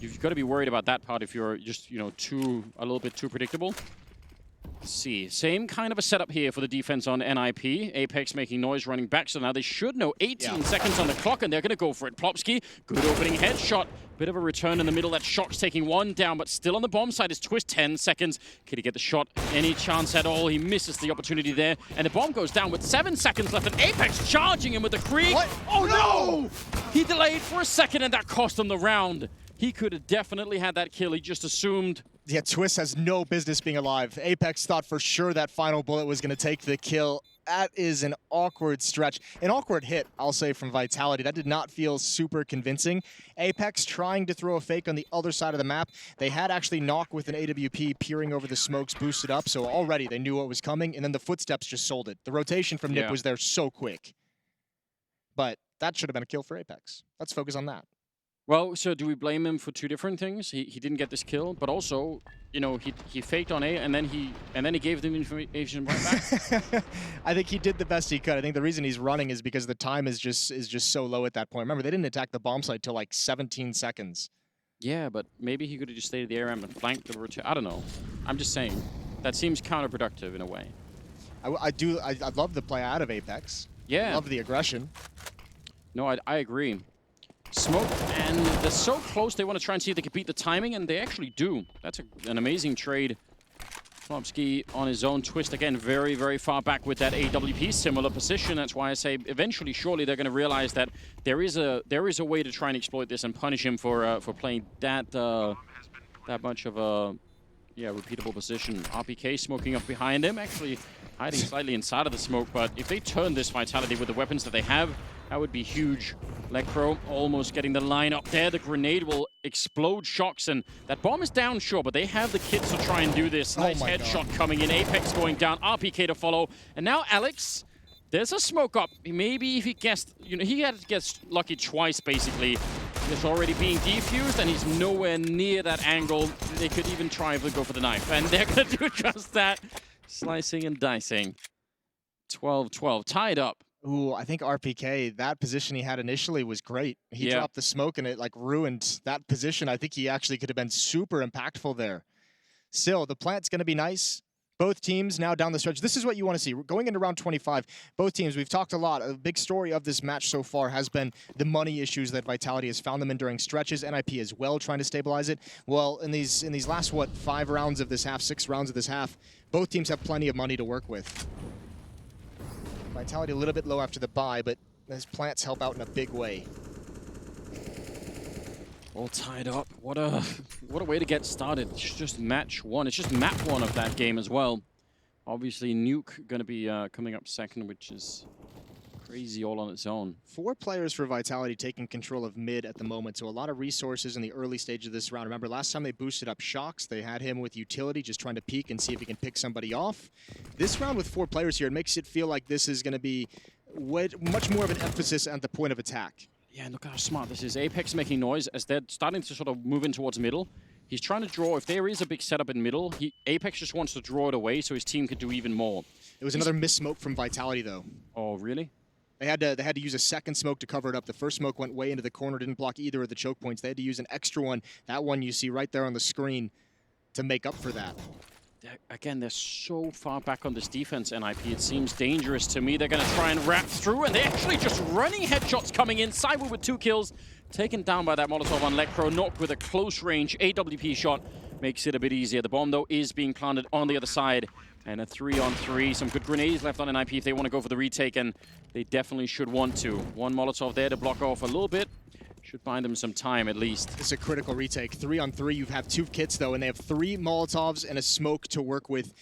you've got to be worried about that part if you're just, you know, a little bit too predictable. Let's see, same kind of a setup here for the defense on NIP. Apex making noise, running back, so now they should know 18 seconds on the clock, and they're going to go for it. Plopsky, good opening headshot. Bit of a return in the middle. That Shox taking one down, but still on the bomb side is Twist. 10 seconds. Can he get the shot? Any chance at all? He misses the opportunity there, and the bomb goes down with 7 seconds left, and Apex charging him with the Krieg. What? Oh no! He delayed for a second, and that cost him the round. He could have definitely had that kill. He just assumed. Yeah, Twist has no business being alive. Apex thought for sure that final bullet was going to take the kill. That is an awkward stretch. An awkward hit, I'll say, from Vitality. That did not feel super convincing. Apex trying to throw a fake on the other side of the map. They had actually Knock with an AWP peering over the smokes, boosted up, so already they knew what was coming, and then the footsteps just sold it. The rotation from Nip was there so quick. But that should have been a kill for Apex. Let's focus on that. Well, so do we blame him for two different things? He didn't get this kill, but also, you know, he faked on A, and then he gave them information right back. I think he did the best he could. I think the reason he's running is because the time is just so low at that point. Remember, they didn't attack the bomb site till like 17 seconds. Yeah, but maybe he could have just stayed at the ARM and flanked the rotation. I don't know. I'm just saying that seems counterproductive in a way. I love the play out of Apex. Yeah, I love the aggression. No, I agree. Smoke, and they're so close, they want to try and see if they can beat the timing, and they actually do. That's an amazing trade. Plopsky on his own. Twist, again, very, very far back with that AWP, similar position. That's why I say eventually, surely, they're going to realize that there is a way to try and exploit this and punish him for playing that much of a repeatable position. RPK smoking up behind him, actually hiding slightly inside of the smoke, but if they turn this Vitality with the weapons that they have, that would be huge. Lecro almost getting the line up there. The grenade will explode Shox, and that bomb is down, sure, but they have the kits to try and do this. Nice headshot coming in. Apex going down. RPK to follow. And now Alex, there's a smoke up. Maybe if he guessed, you know, he had to get lucky twice, basically. It's already being defused, and he's nowhere near that angle. They could even try to go for the knife, and they're going to do just that. Slicing and dicing. 12-12, tied up. Ooh, I think RPK, that position he had initially was great. He dropped the smoke and it like ruined that position. I think he actually could have been super impactful there. Still, the plant's going to be nice. Both teams now down the stretch. This is what you want to see. Going into round 25, both teams, we've talked a lot. A big story of this match so far has been the money issues that Vitality has found them in during stretches. NIP as well, trying to stabilize it. Well, in these last, 5 rounds of this half, 6 rounds of this half, both teams have plenty of money to work with. Vitality a little bit low after the bye, but those plants help out in a big way. All tied up. What a way to get started. It's just match one. It's just map one of that game as well. Obviously, Nuke going to be coming up second, which is crazy all on its own. 4 players for Vitality taking control of mid at the moment, so a lot of resources in the early stage of this round. Remember, last time they boosted up Shox, they had him with Utility, just trying to peek and see if he can pick somebody off. This round with 4 players here, it makes it feel like this is going to be much more of an emphasis at the point of attack. Yeah, and look how smart this is. Apex making noise as they're starting to sort of move in towards middle. He's trying to draw. If there is a big setup in middle, Apex just wants to draw it away so his team could do even more. It was another missed smoke from Vitality, though. Oh, really? They had to use a second smoke to cover it up. The first smoke went way into the corner, didn't block either of the choke points. They had to use an extra one, that one you see right there on the screen, to make up for that. Again, they're so far back on this defense, NIP. It seems dangerous to me. They're going to try and wrap through, and they're actually just running headshots coming in. ZywOo with 2 kills, taken down by that Molotov on Lecro. Knocked with a close range AWP shot. Makes it a bit easier. The bomb, though, is being planted on the other side. And a 3-on-3. Some good grenades left on NIP if they want to go for the retake, and they definitely should want to. 1 Molotov there to block off a little bit. Should buy them some time, at least. It's a critical retake. 3-on-3. You have 2 kits, though, and they have 3 Molotovs and a smoke to work with.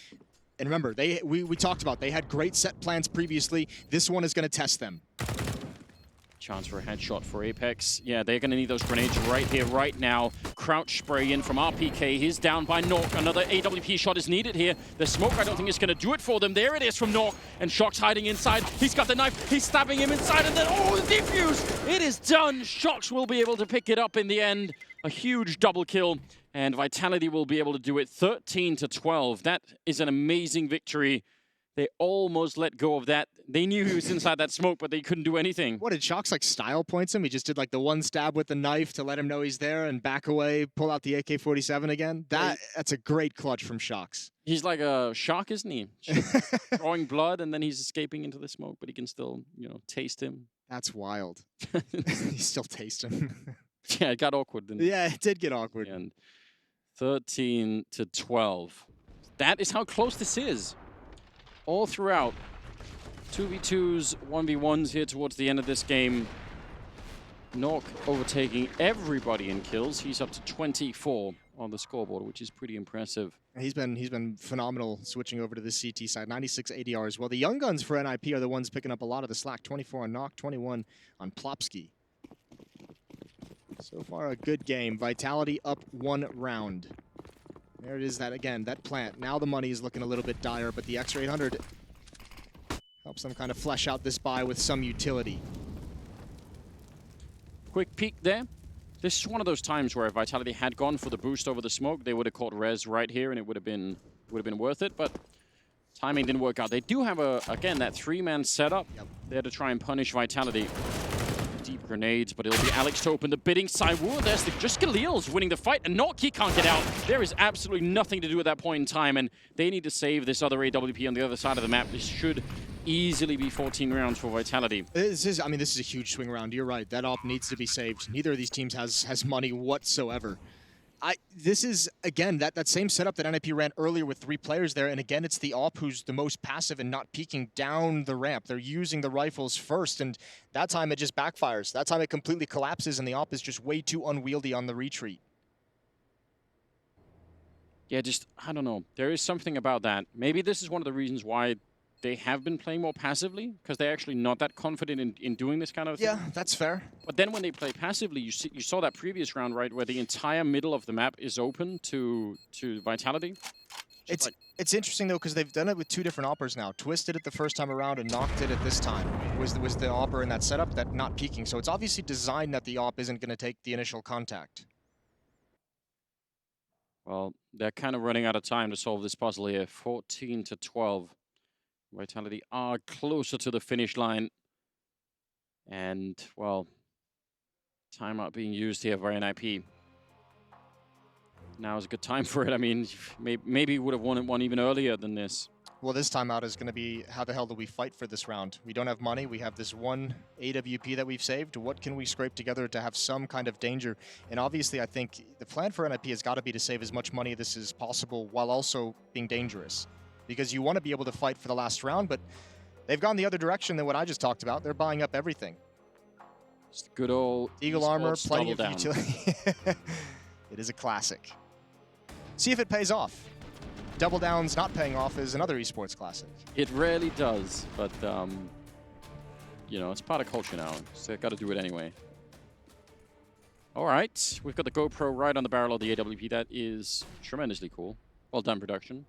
And remember, we talked about they had great set plans previously. This one is going to test them. Chance for a headshot for Apex. Yeah, they're going to need those grenades right here, right now. Crouch spray in from RPK. He's down by Nork. Another AWP shot is needed here. The smoke, I don't think, is going to do it for them. There it is from Nork. And Shock's hiding inside. He's got the knife. He's stabbing him inside. And then, oh, the defuse! It is done. Shocks will be able to pick it up in the end. A huge double kill. And Vitality will be able to do it 13-12. That is an amazing victory. They almost let go of that. They knew he was inside that smoke, but they couldn't do anything. What, did Shocks like style points him? He just did like the one stab with the knife to let him know he's there and back away, pull out the AK-47 again. That's a great clutch from Shocks. He's like a shark, isn't he? Drawing blood, and then he's escaping into the smoke, but he can still, you know, taste him. That's wild. He still tastes him. Yeah, it got awkward, didn't it? Yeah, it did get awkward. And 13-12. That is how close this is. All throughout. 2v2s, 1v1s here towards the end of this game. Nork overtaking everybody in kills. He's up to 24 on the scoreboard, which is pretty impressive. He's been phenomenal switching over to the CT side. 96 ADR as well. The young guns for NIP are the ones picking up a lot of the slack. 24 on Knock, 21 on Plopsky. So far, a good game. Vitality up 1 round. There it is, that again, that plant. Now the money is looking a little bit dire, but the Extra 800 helps them kind of flesh out this buy with some utility. Quick peek there. This is one of those times where if Vitality had gone for the boost over the smoke, they would have caught res right here, and it would have been worth it. But timing didn't work out. They do have again that 3-man setup there to try and punish Vitality. Deep grenades, but it'll be Alex to open the bidding side. Whoa, there's just Galil's winning the fight, and Nork, he can't get out. There is absolutely nothing to do at that point in time, and they need to save this other AWP on the other side of the map. This should easily be 14 rounds for Vitality. This is a huge swing round. You're right. That op needs to be saved. Neither of these teams has money whatsoever. This is, again, that same setup that NIP ran earlier with 3 players there, and again, it's the op who's the most passive and not peeking down the ramp. They're using the rifles first, and that time it just backfires. That time it completely collapses, and the op is just way too unwieldy on the retreat. Yeah, I don't know. There is something about that. Maybe this is one of the reasons why they have been playing more passively, because they're actually not that confident in doing this kind of thing. Yeah, that's fair. But then when they play passively, you saw that previous round, right, where the entire middle of the map is open to Vitality. It's interesting, though, because they've done it with 2 different oppers now. Twist did it the first time around, and Knock did it this time. Was the opper in that setup that not peeking. So it's obviously designed that the op isn't going to take the initial contact. Well, they're kind of running out of time to solve this puzzle here. 14-12. Vitality are closer to the finish line. And, well, timeout being used here for NIP. Now is a good time for it. I mean, maybe would have won one even earlier than this. Well, this timeout is going to be, how the hell do we fight for this round? We don't have money. We have this 1 AWP that we've saved. What can we scrape together to have some kind of danger? And obviously, I think the plan for NIP has got to be to save as much money as this is possible while also being dangerous. Because you want to be able to fight for the last round, but they've gone the other direction than what I just talked about. They're buying up everything. Just good old Eagle armor, plenty of utility. It is a classic. See if it pays off. Double Downs not paying off is another esports classic. It rarely does, but, you know, it's part of culture now, so they've got to do it anyway. All right, we've got the GoPro right on the barrel of the AWP. That is tremendously cool. Well done, production.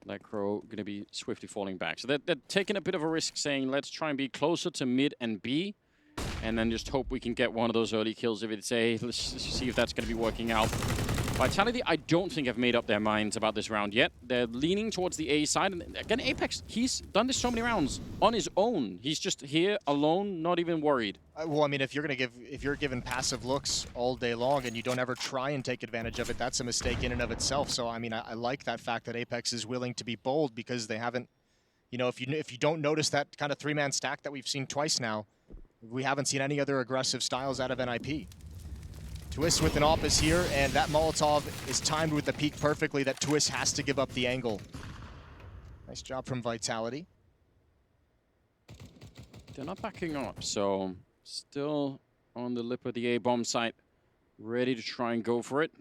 That crow going to be swiftly falling back. So they're taking a bit of a risk, saying, let's try and be closer to mid and B, and then just hope we can get one of those early kills. If it's A, let's see if that's going to be working out. Vitality, I don't think have made up their minds about this round yet. They're leaning towards the A side. And again, Apex, he's done this so many rounds on his own. He's just here alone, not even worried. Well, I mean, if you're given passive looks all day long and you don't ever try and take advantage of it, that's a mistake in and of itself. So, I mean, I like that fact that Apex is willing to be bold, because they haven't, you know, if you don't notice that kind of 3-man stack that we've seen twice now, we haven't seen any other aggressive styles out of NIP. Twist with an op is here, and that Molotov is timed with the peak perfectly. That Twist has to give up the angle. Nice job from Vitality. They're not backing up, so still on the lip of the A-bomb site, ready to try and go for it.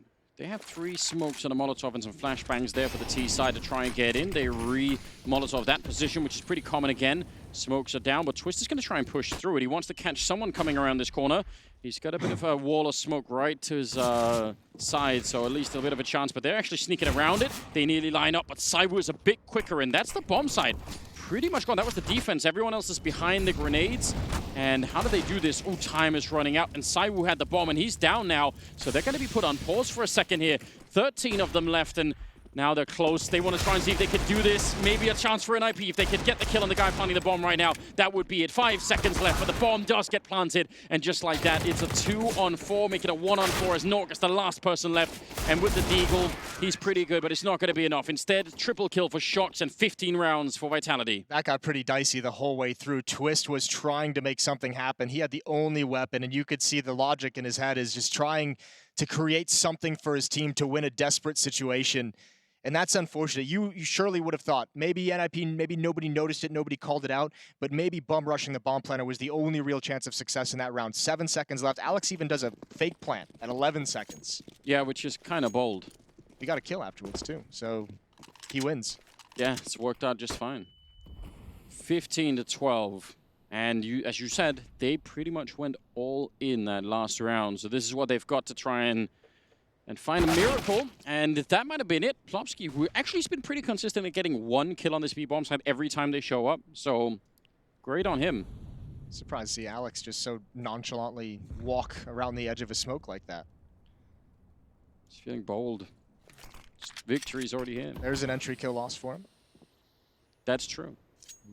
They have 3 smokes and a Molotov and some flashbangs there for the T side to try and get in. They re-Molotov that position, which is pretty common again. Smokes are down, but Twist is going to try and push through it. He wants to catch someone coming around this corner. He's got a bit of a wall of smoke right to his side, so at least a bit of a chance. But they're actually sneaking around it. They nearly line up, but Saiwu is a bit quicker, and that's the bomb side. Pretty much gone. That was the defense. Everyone else is behind the grenades. And how do they do this? Oh, time is running out. And Saiwu had the bomb, and he's down now. So they're going to be put on pause for a second here. 13 of them left, and now they're close. They want to try and see if they could do this. Maybe a chance for an IP. If they could get the kill on the guy planting the bomb right now, that would be it. 5 seconds left, but the bomb does get planted. And just like that, it's a 2-on-4, making a 1-on-4 as Nork is the last person left. And with the Deagle, he's pretty good, but it's not going to be enough. Instead, triple kill for shots and 15 rounds for Vitality. That got pretty dicey the whole way through. Twist was trying to make something happen. He had the only weapon, and you could see the logic in his head is just trying to create something for his team to win a desperate situation. And that's unfortunate. You surely would have thought maybe NIP, maybe nobody noticed it, nobody called it out, but maybe bum rushing the bomb planter was the only real chance of success in that round. 7 seconds left. Alex even does a fake plant at 11 seconds. Yeah, which is kind of bold. He got a kill afterwards too, so he wins. Yeah, it's worked out just fine. 15-12. And as you said, they pretty much went all in that last round. So this is what they've got to try and find a miracle, and that might have been it. Plopsky, who actually has been pretty consistent at getting 1 kill on this B-bomb side every time they show up, so great on him. Surprised to see Alex just so nonchalantly walk around the edge of a smoke like that. He's feeling bold. Victory's already here. There's an entry kill loss for him. That's true.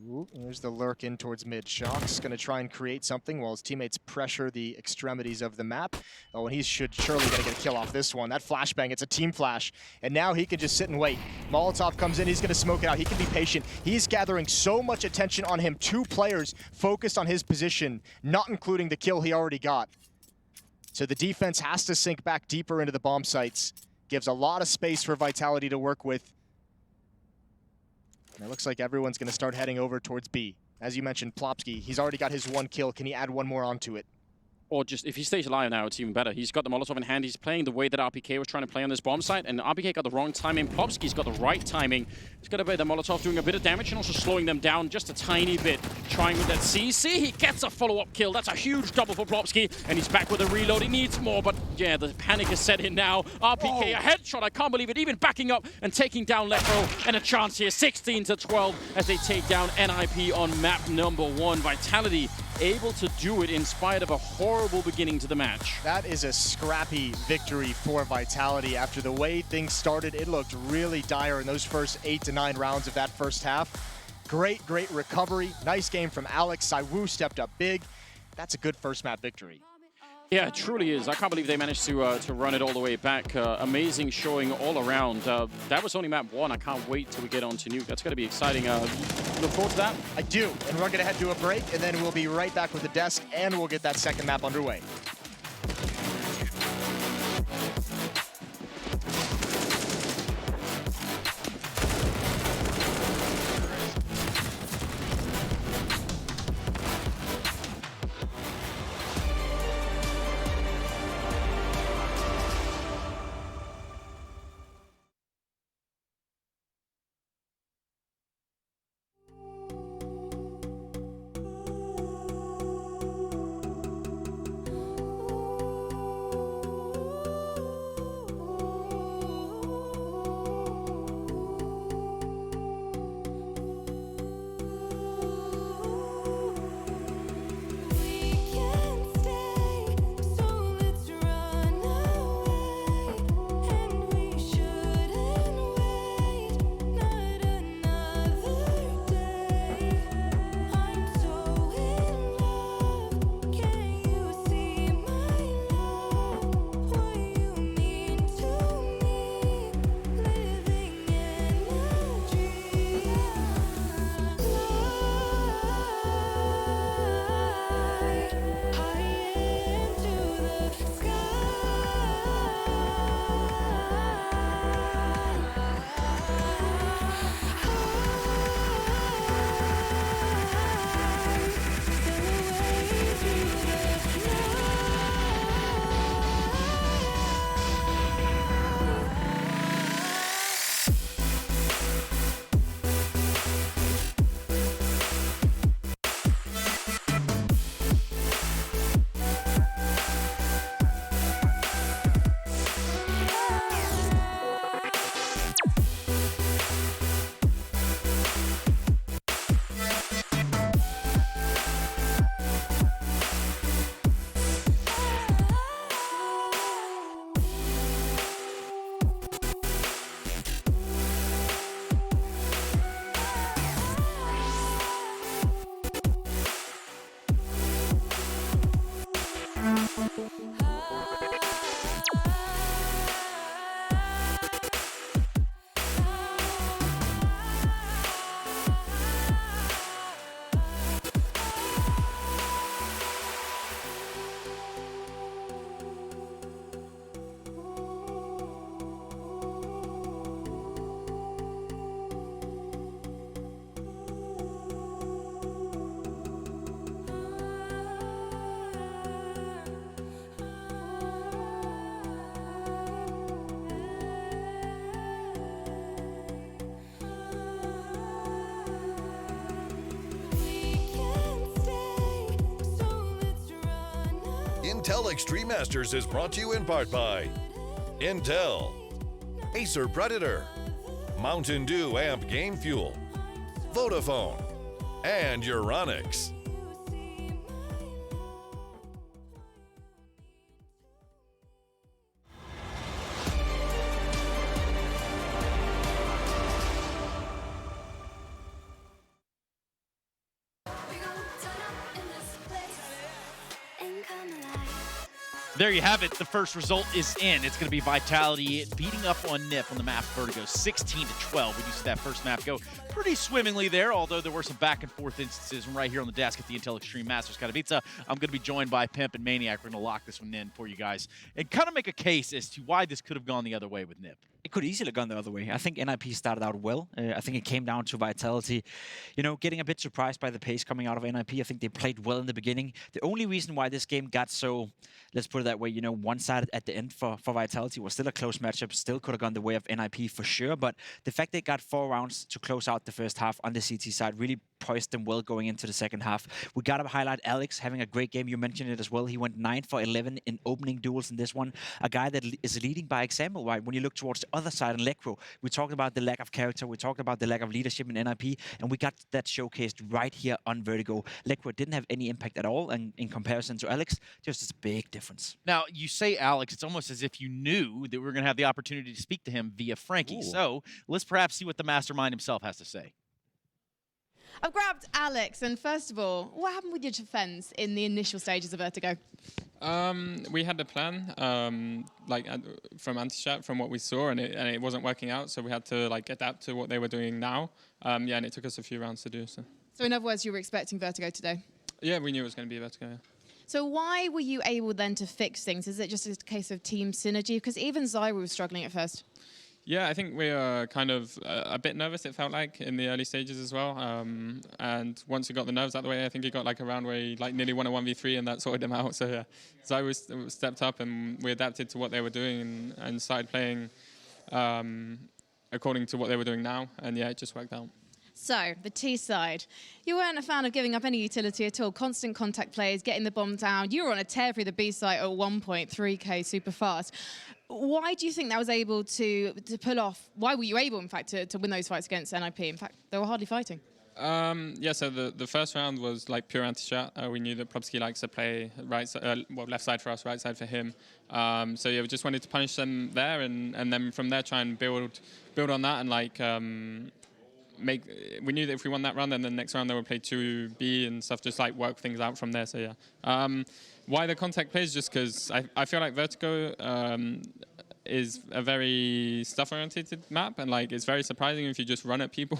Ooh, there's the lurk in towards mid. Shock's going to try and create something while his teammates pressure the extremities of the map. Oh, and he's surely going to get a kill off this one. That flashbang, it's a team flash. And now he can just sit and wait. Molotov comes in, he's going to smoke it out. He can be patient. He's gathering so much attention on him. 2 players focused on his position, not including the kill he already got. So the defense has to sink back deeper into the bomb sites. Gives a lot of space for Vitality to work with. And it looks like everyone's going to start heading over towards B. As you mentioned, Plopsky, he's already got his 1 kill. Can he add 1 more onto it? Or just, if he stays alive now, it's even better. He's got the Molotov in hand. He's playing the way that RPK was trying to play on this bomb site, and RPK got the wrong timing. Plopsky's got the right timing. He's got a bit of the Molotov doing a bit of damage and also slowing them down just a tiny bit. Trying with that CC, he gets a follow-up kill. That's a huge double for Plopsky, and he's back with a reload. He needs more, but yeah, the panic is set in now. RPK, a headshot, I can't believe it, even backing up and taking down Lepro, and a chance here, 16-12, as they take down NIP on map number 1. Vitality able to do it in spite of a horrible beginning to the match. That is a scrappy victory for Vitality. After the way things started, it looked really dire in those first 8 to 9 rounds of that first half. Great recovery. Nice game from Alex. Saiwu stepped up big. That's a good first map victory. Yeah, it truly is. I can't believe they managed to run it all the way back. Amazing showing all around. That was only map 1. I can't wait till we get on to Nuke. That's going to be exciting. Look forward to that. I do. And we're going to head to a break, and then we'll be right back with the desk, and we'll get that second map underway. Intel Extreme Masters is brought to you in part by Intel, Acer Predator, Mountain Dew Amp Game Fuel, Vodafone, and Euronics. There you have it. The first result is in. It's going to be Vitality beating up on NIP on the map Vertigo, 16-12. We do see that first map go pretty swimmingly there, although there were some back and forth instances. And right here on the desk at the Intel Extreme Masters Katowice, I'm going to be joined by Pimp and Maniac. We're going to lock this one in for you guys and kind of make a case as to why this could have gone the other way with NIP. It could easily have gone the other way. I think NIP started out well. I think it came down to Vitality, you know, getting a bit surprised by the pace coming out of NIP. I think they played well in the beginning. The only reason why this game got so, let's put it that way, you know, one-sided at the end for Vitality was still a close matchup. Still could have gone the way of NIP for sure. But the fact they got 4 rounds to close out the first half on the CT side really poised them well going into the second half. We got to highlight Alex having a great game. You mentioned it as well. He went 9 for 11 in opening duels in this one. A guy that is leading by example, right? When you look towards the other side in Lekro, we talked about the lack of character. We talked about the lack of leadership in NIP, and we got that showcased right here on Vertigo. Lekro didn't have any impact at all, and in comparison to Alex, just a big difference. Now, you say Alex, it's almost as if you knew that we were going to have the opportunity to speak to him via Frankie. Ooh. So let's perhaps see what the mastermind himself has to say. I've grabbed Alex, and first of all, what happened with your defense in the initial stages of Vertigo? We had a plan, from anti-chat, from what we saw, and it wasn't working out, so we had to adapt to what they were doing now. And it took us a few rounds to do so. So in other words, you were expecting Vertigo today? Yeah, we knew it was going to be Vertigo, yeah. So why were you able then to fix things? Is it just a case of team synergy? Because even Zyra was struggling at first. Yeah, I think we were kind of a bit nervous, it felt like, in the early stages as well. And once we got the nerves out of the way, I think he got a round where he nearly won a 1v3 and that sorted him out. So yeah, Zyra stepped up and we adapted to what they were doing and started playing according to what they were doing now. And yeah, it just worked out. So, the T side. You weren't a fan of giving up any utility at all. Constant contact plays, getting the bomb down. You were on a tear through the B side at 1.3k super fast. Why do you think that was able to pull off? Why were you able, in fact, to win those fights against NIP? In fact, they were hardly fighting. Yeah, so the first round was pure anti-chat. We knew that Probsky likes to play left side for us, right side for him. So yeah, we just wanted to punish them there, and then from there try and build on that and we knew that if we won that round, then the next round they would play 2B and stuff, just work things out from there. So yeah. Why the contact plays? Just because I feel like Vertigo is a very stuff-oriented map, and it's very surprising if you just run at people.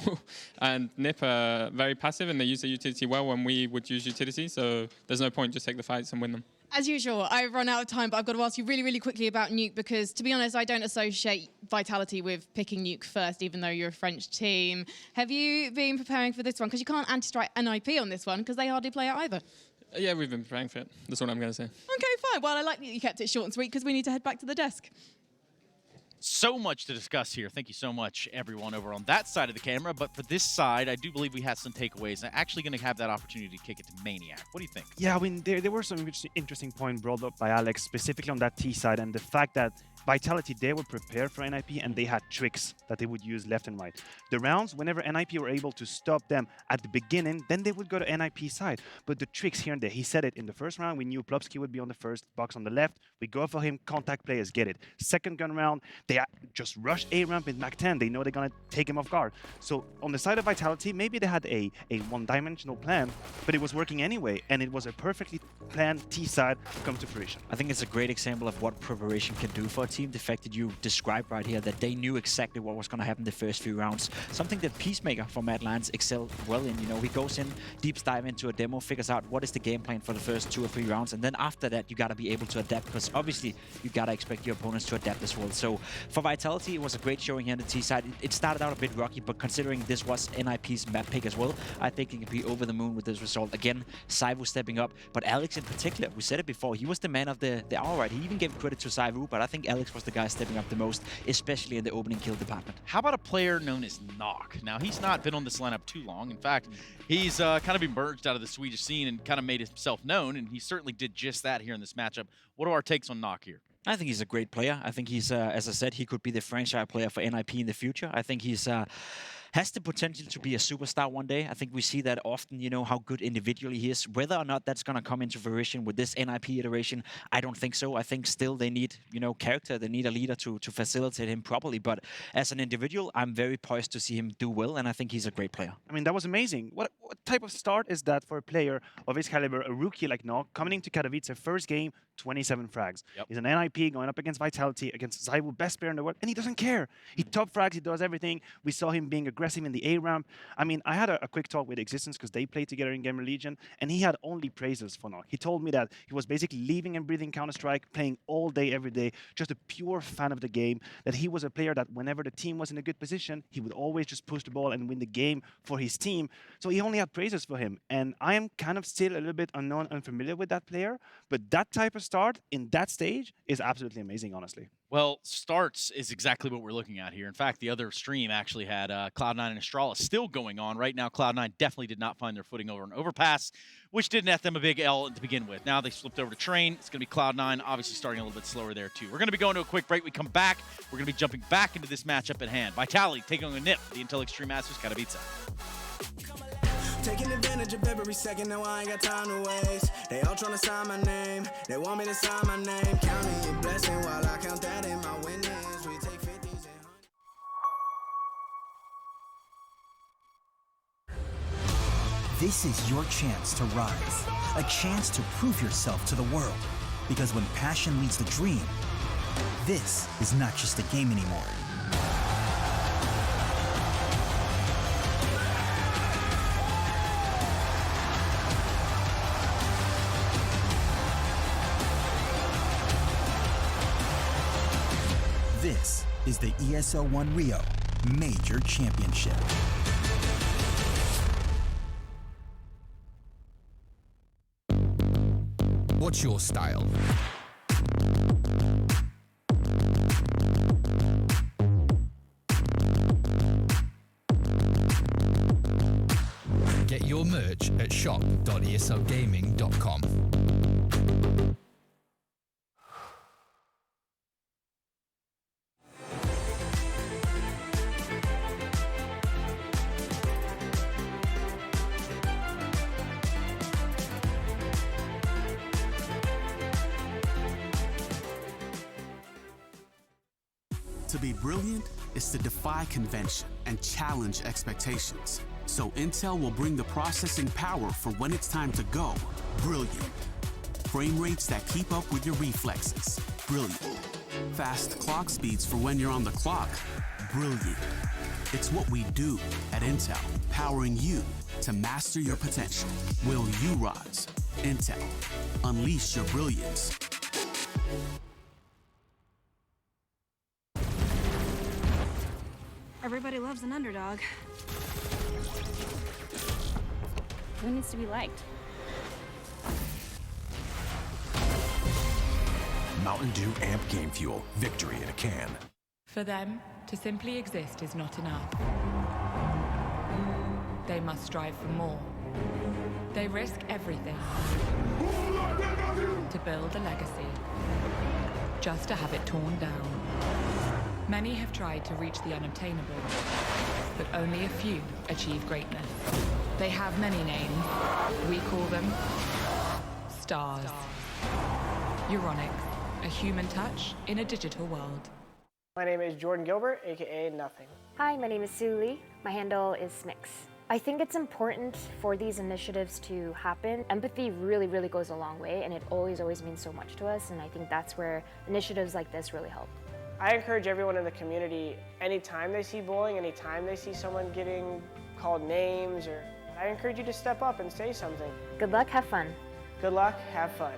And NIP are very passive, and they use the utility well when we would use utility. So there's no point, just take the fights and win them. As usual, I've run out of time, but I've got to ask you really, really quickly about Nuke, because, to be honest, I don't associate Vitality with picking Nuke first, even though you're a French team. Have you been preparing for this one? Because you can't anti-strike NIP on this one, because they hardly play it either. Yeah, we've been preparing for it. That's what I'm going to say. Okay, fine. Well, I like that you kept it short and sweet, because we need to head back to the desk. So much to discuss here. Thank you so much, everyone over on that side of the camera. But for this side, I do believe we had some takeaways. I'm actually going to have that opportunity to kick it to Maniac. What do you think? Yeah, I mean, there were some interesting points brought up by Alex, specifically on that T side, and the fact that Vitality, they were prepared for NIP, and they had tricks that they would use left and right. The rounds, whenever NIP were able to stop them at the beginning, then they would go to NIP side. But the tricks here and there, he said it in the first round, we knew Plopsky would be on the first box on the left. We go for him, contact players get it. Second gun round, they just rush A ramp with Mac 10. They know they're going to take him off guard. So on the side of Vitality, maybe they had a one-dimensional plan, but it was working anyway, and it was a perfectly planned T side to come to fruition. I think it's a great example of what preparation can do for a team. The fact that you described right here, that they knew exactly what was going to happen the first few rounds. Something that Peacemaker for Mad Lions excelled well in. You know, he goes in, deep dive into a demo, figures out what is the game plan for the first 2 or 3 rounds, and then after that, you got to be able to adapt, because obviously you got to expect your opponents to adapt as well. So for Vitality, it was a great showing here on the T side. It started out a bit rocky, but considering this was NIP's map pick as well, I think it can be over the moon with this result. Again, Saivu stepping up, but Alex in particular, we said it before, he was the man of the hour, right? He even gave credit to Saivu, but I think Alex Alex was the guy stepping up the most, especially in the opening kill department. How about a player known as Knock? Now, he's not been on this lineup too long. In fact, he's kind of emerged out of the Swedish scene and kind of made himself known, and he certainly did just that here in this matchup. What are our takes on Knock here? I think he's a great player. I think he's, as I said, he could be the franchise player for NIP in the future. I think he's has the potential to be a superstar one day. I think we see that often, you know, how good individually he is. Whether or not that's going to come into fruition with this NIP iteration, I don't think so. I think still they need, you know, character. They need a leader to facilitate him properly. But as an individual, I'm very poised to see him do well, and I think he's a great player. I mean, that was amazing. What type of start is that for a player of his caliber, a rookie like Nog, coming into Katowice, first game, 27 frags. Yep. He's an NIP going up against Vitality, against Zaiwu, best player in the world, and he doesn't care. He top frags, he does everything. We saw him being aggressive in the A ramp. I mean, I had a quick talk with Existence because they played together in Gamer Legion, and he had only praises for Nog. He told me that he was basically living and breathing Counter-Strike, playing all day, every day, just a pure fan of the game, that he was a player that whenever the team was in a good position, he would always just push the ball and win the game for his team. So he only had praises for him. And I am kind of still a little bit unknown, unfamiliar with that player, but that type of start in that stage is absolutely amazing, honestly. Well, starts is exactly what we're looking at here. In fact, the other stream actually had Cloud9 and Astrala still going on. Right now, Cloud9 definitely did not find their footing over an overpass, which did net them a big L to begin with. Now they flipped over to Train. It's going to be Cloud9, obviously starting a little bit slower there, too. We're going to be going to a quick break. We come back. We're going to be jumping back into this matchup at hand. Vitality taking on a NIP, the Intel Extreme Masters Katowice. Taking advantage of every second, now I ain't got time to waste. They all trying to sign my name, they want me to sign my name. Counting your blessing while I count that in my winnings. We take 50s and This is your chance to rise, a chance to prove yourself to the world. Because when passion leads the dream, this is not just a game anymore. This is the ESL1 Rio Major Championship. What's your style? Get your merch at shop.eslgaming.com. To be brilliant is to defy convention and challenge expectations. So Intel will bring the processing power for when it's time to go brilliant. Frame rates that keep up with your reflexes. Brilliant. Fast clock speeds for when you're on the clock. Brilliant. It's what we do at Intel, powering you to master your potential. Will you rise? Intel. Unleash your brilliance. Everybody loves an underdog. Who needs to be liked? Mountain Dew Amp Game Fuel. Victory in a can. For them, to simply exist is not enough. They must strive for more. They risk everything to build a legacy, just to have it torn down. Many have tried to reach the unobtainable, but only a few achieve greatness. They have many names. We call them stars. Euronics, a human touch in a digital world. My name is Jordan Gilbert, aka Nothing. Hi, my name is Sue Lee. My handle is Smix. I think it's important for these initiatives to happen. Empathy really, really goes a long way, and it always means so much to us, and I think that's where initiatives like this really help. I encourage everyone in the community, anytime they see bullying, anytime they see someone getting called names, I encourage you to step up and say something. Good luck, have fun. Good luck, have fun.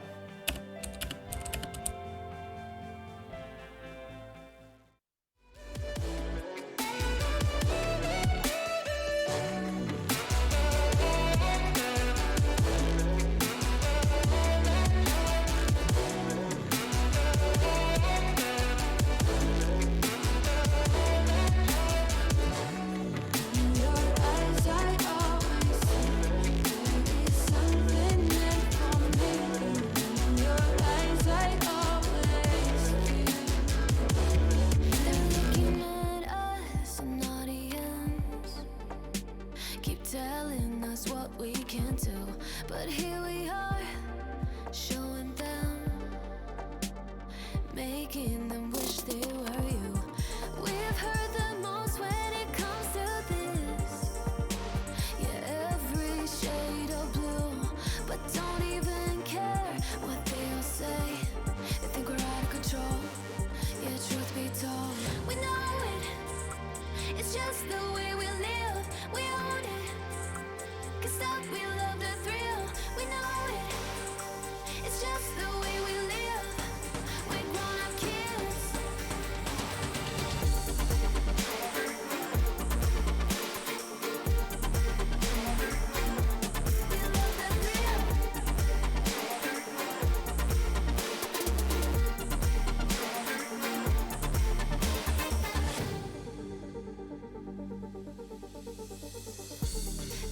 just the way we live, we own it. 'Cause that we love the thrill, we know it. It's just the way we live, we're grown-up kids.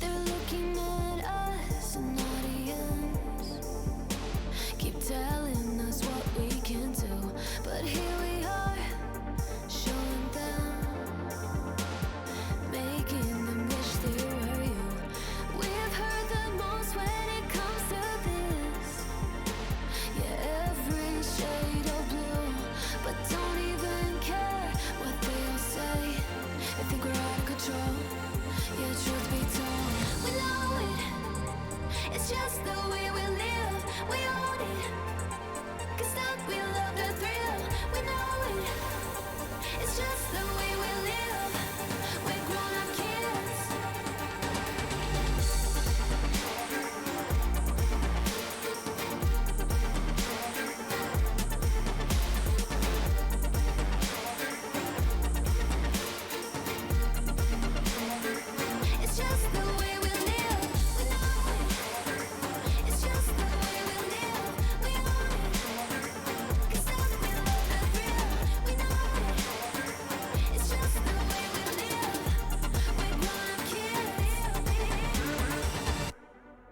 They're looking at us, an audience. Keep telling us what we can do, but here we are, showing them, making them wish they were you. We've heard the most when it comes to this. Yeah, every shade of blue, but don't even care what they all say. They think we're out of control. Yeah, truth be told, we know it. It's just the way we live, we own it. 'Cause that we love the thrill, we know it. It's just the way we live, we're grown-up kids. It's just the way we live, we know it. It's just the way we live, we own it. 'Cause that we love the thrill, we know it. It's just the way we live, we're grown-up kids.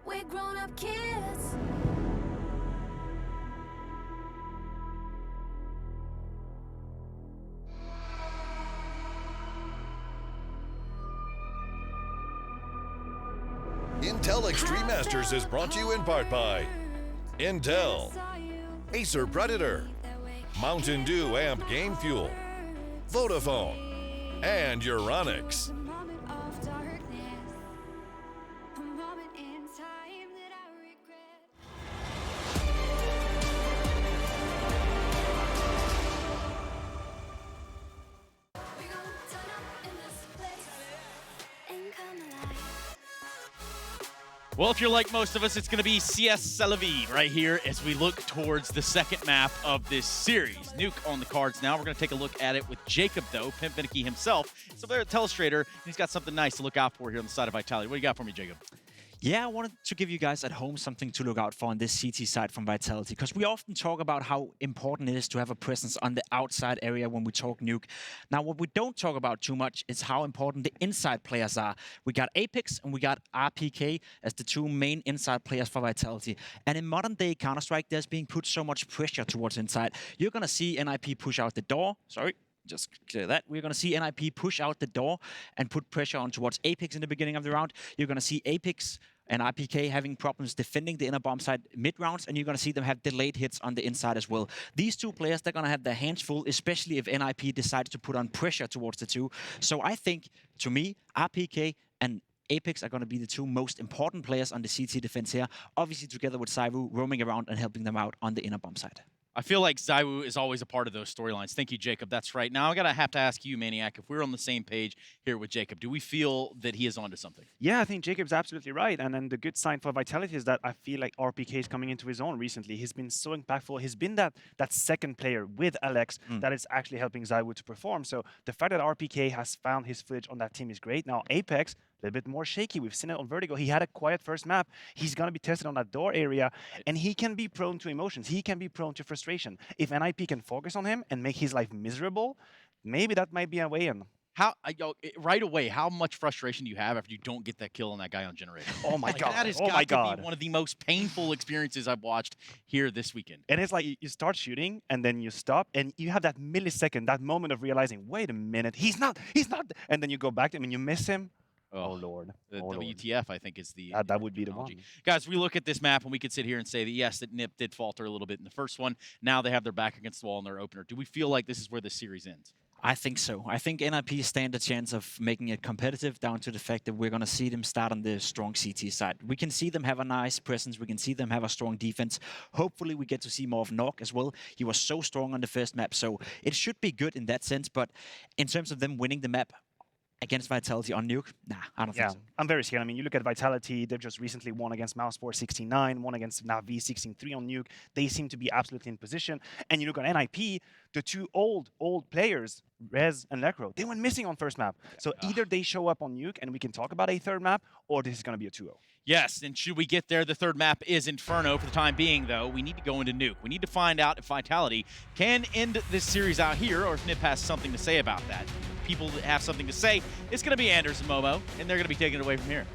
We're grown-up kids. Intel Extreme Masters is brought to you in part by Intel, Acer Predator, Mountain Dew Amp Game Fuel, Vodafone, and Euronics. Well, if you're like most of us, it's going to be CS Salaviv right here as we look towards the second map of this series. Nuke on the cards now. We're going to take a look at it with Jacob, though, Pimp Vinicky himself. So there at Telestrator, and he's got something nice to look out for here on the side of Vitality. What do you got for me, Jacob? Yeah, I wanted to give you guys at home something to look out for on this CT side from Vitality, because we often talk about how important it is to have a presence on the outside area when we talk Nuke. Now, what we don't talk about too much is how important the inside players are. We got Apex and we got RPK as the two main inside players for Vitality. And in modern-day Counter-Strike, there's being put so much pressure towards inside. You're going to see NIP push out the door. Just clear that. We're going to see NIP push out the door and put pressure on towards Apex in the beginning of the round. You're going to see Apex and RPK having problems defending the inner bomb side mid-rounds, and you're going to see them have delayed hits on the inside as well. These two players, they're going to have their hands full, especially if NIP decides to put on pressure towards the two. So I think, to me, RPK and Apex are going to be the two most important players on the CT defense here, obviously together with Saivu roaming around and helping them out on the inner bomb side. I feel like Zaiwu is always a part of those storylines. Thank you, Jacob. That's right. Now, I have to ask you, Maniac, if we're on the same page here with Jacob, do we feel that he is onto something? Yeah, I think Jacob's absolutely right. And then the good sign for Vitality is that I feel like RPK is coming into his own recently. He's been so impactful. He's been that second player with Alex that is actually helping Zaiwu to perform. So the fact that RPK has found his footage on that team is great. Now, Apex, a little bit more shaky. We've seen it on Vertigo. He had a quiet first map. He's going to be tested on that door area, and he can be prone to emotions. He can be prone to frustration. If NIP can focus on him and make his life miserable, maybe that might be a way in. Right away, how much frustration do you have after you don't get that kill on that guy on Generator? Oh my God. That has got to be one of the most painful experiences I've watched here this weekend. And it's like you start shooting and then you stop and you have that millisecond, that moment of realizing, wait a minute, he's not. And then you go back to him and you miss him. Oh, Lord. The WTF, I think, is the that would be the one. Guys, we look at this map and we could sit here and say that, yes, that NIP did falter a little bit in the first one. Now they have their back against the wall in their opener. Do we feel like this is where the series ends? I think so. I think NIP stand a chance of making it competitive down to the fact that we're going to see them start on the strong CT side. We can see them have a nice presence. We can see them have a strong defense. Hopefully, we get to see more of Nok as well. He was so strong on the first map, so it should be good in that sense. But in terms of them winning the map, Against Vitality on Nuke? Nah, I don't think so. I'm very scared. I mean, you look at Vitality, they've just recently won against Mouseport 16-9, won against Navi 16-3 on Nuke. They seem to be absolutely in position. And you look at NIP, the two old players, Rez and Lekro, they went missing on first map. So either they show up on Nuke and we can talk about a third map, or this is going to be a 2-0. Yes, and should we get there, the third map is Inferno for the time being, though. We need to go into Nuke. We need to find out if Vitality can end this series out here, or if Nip has something to say about that. People that have something to say, it's going to be Anders and Momo, and they're going to be taking it away from here.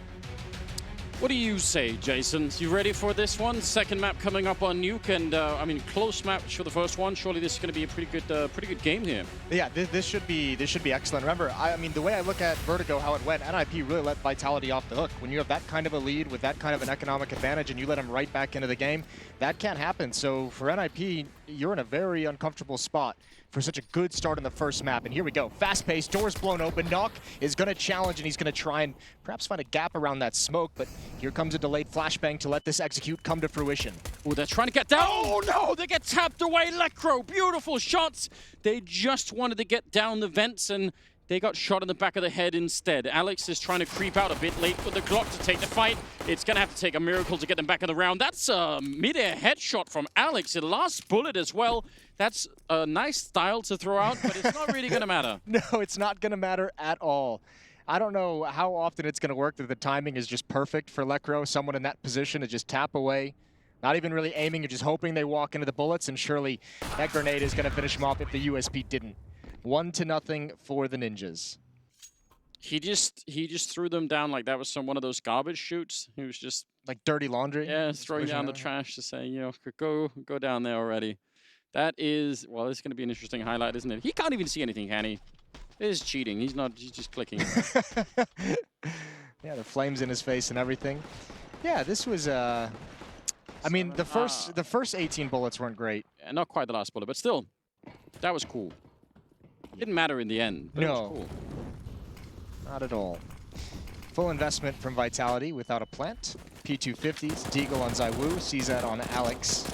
What do you say, Jason? You ready for this one? Second map coming up on Nuke, and I mean, close match for the first one. Surely this is going to be a pretty good game here. Yeah, this should be excellent. Remember, I mean, the way I look at Vertigo, how it went, NIP really let Vitality off the hook. When you have that kind of a lead with that kind of an economic advantage, and you let them right back into the game, that can't happen. So for NIP, you're in a very uncomfortable spot for such a good start in the first map. And here we go, fast-paced, doors blown open. Nock is going to challenge, and he's going to try and perhaps find a gap around that smoke, but here comes a delayed flashbang to let this execute come to fruition. Oh, they're trying to get down. Oh, no, they get tapped away. Lekro, beautiful shots. They just wanted to get down the vents, and they got shot in the back of the head instead. Alex is trying to creep out a bit late with the Glock to take the fight. It's going to have to take a miracle to get them back in the round. That's a mid-air headshot from Alex. The last bullet as well. That's a nice style to throw out, but it's not really going to matter. No, it's not going to matter at all. I don't know how often it's going to work that the timing is just perfect for Lekro, someone in that position to just tap away. Not even really aiming, you're just hoping they walk into the bullets, and surely that grenade is going to finish him off if the USP didn't. 1-0 for the Ninjas. He just threw them down like that was one of those garbage shoots. He was just like dirty laundry. Yeah, throwing down the trash to say, you know, go down there already. That is, well, it's going to be an interesting highlight, isn't it? He can't even see anything, can he? It is cheating. He's just clicking. Yeah, the flames in his face and everything. Yeah, this was I mean, the first 18 bullets weren't great. Yeah, not quite the last bullet, but still, that was cool. Didn't matter in the end, but it was cool. Not at all. Full investment from Vitality without a plant. P250s, Deagle on Zywoo, CZ on Alex.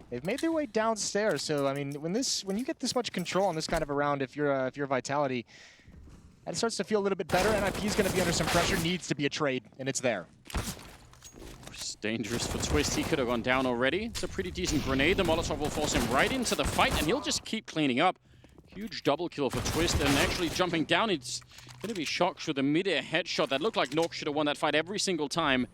They've made their way downstairs, so I mean, when you get this much control on this kind of a round, if you're Vitality, that starts to feel a little bit better. NIP is going to be under some pressure, needs to be a trade, and it's there. It's dangerous for Twist. He could have gone down already. It's a pretty decent grenade. The Molotov will force him right into the fight, and he'll just keep cleaning up. Huge double kill for Twist, and actually jumping down, it's going to be shocked with a mid-air headshot. That looked like Nork should have won that fight every single time.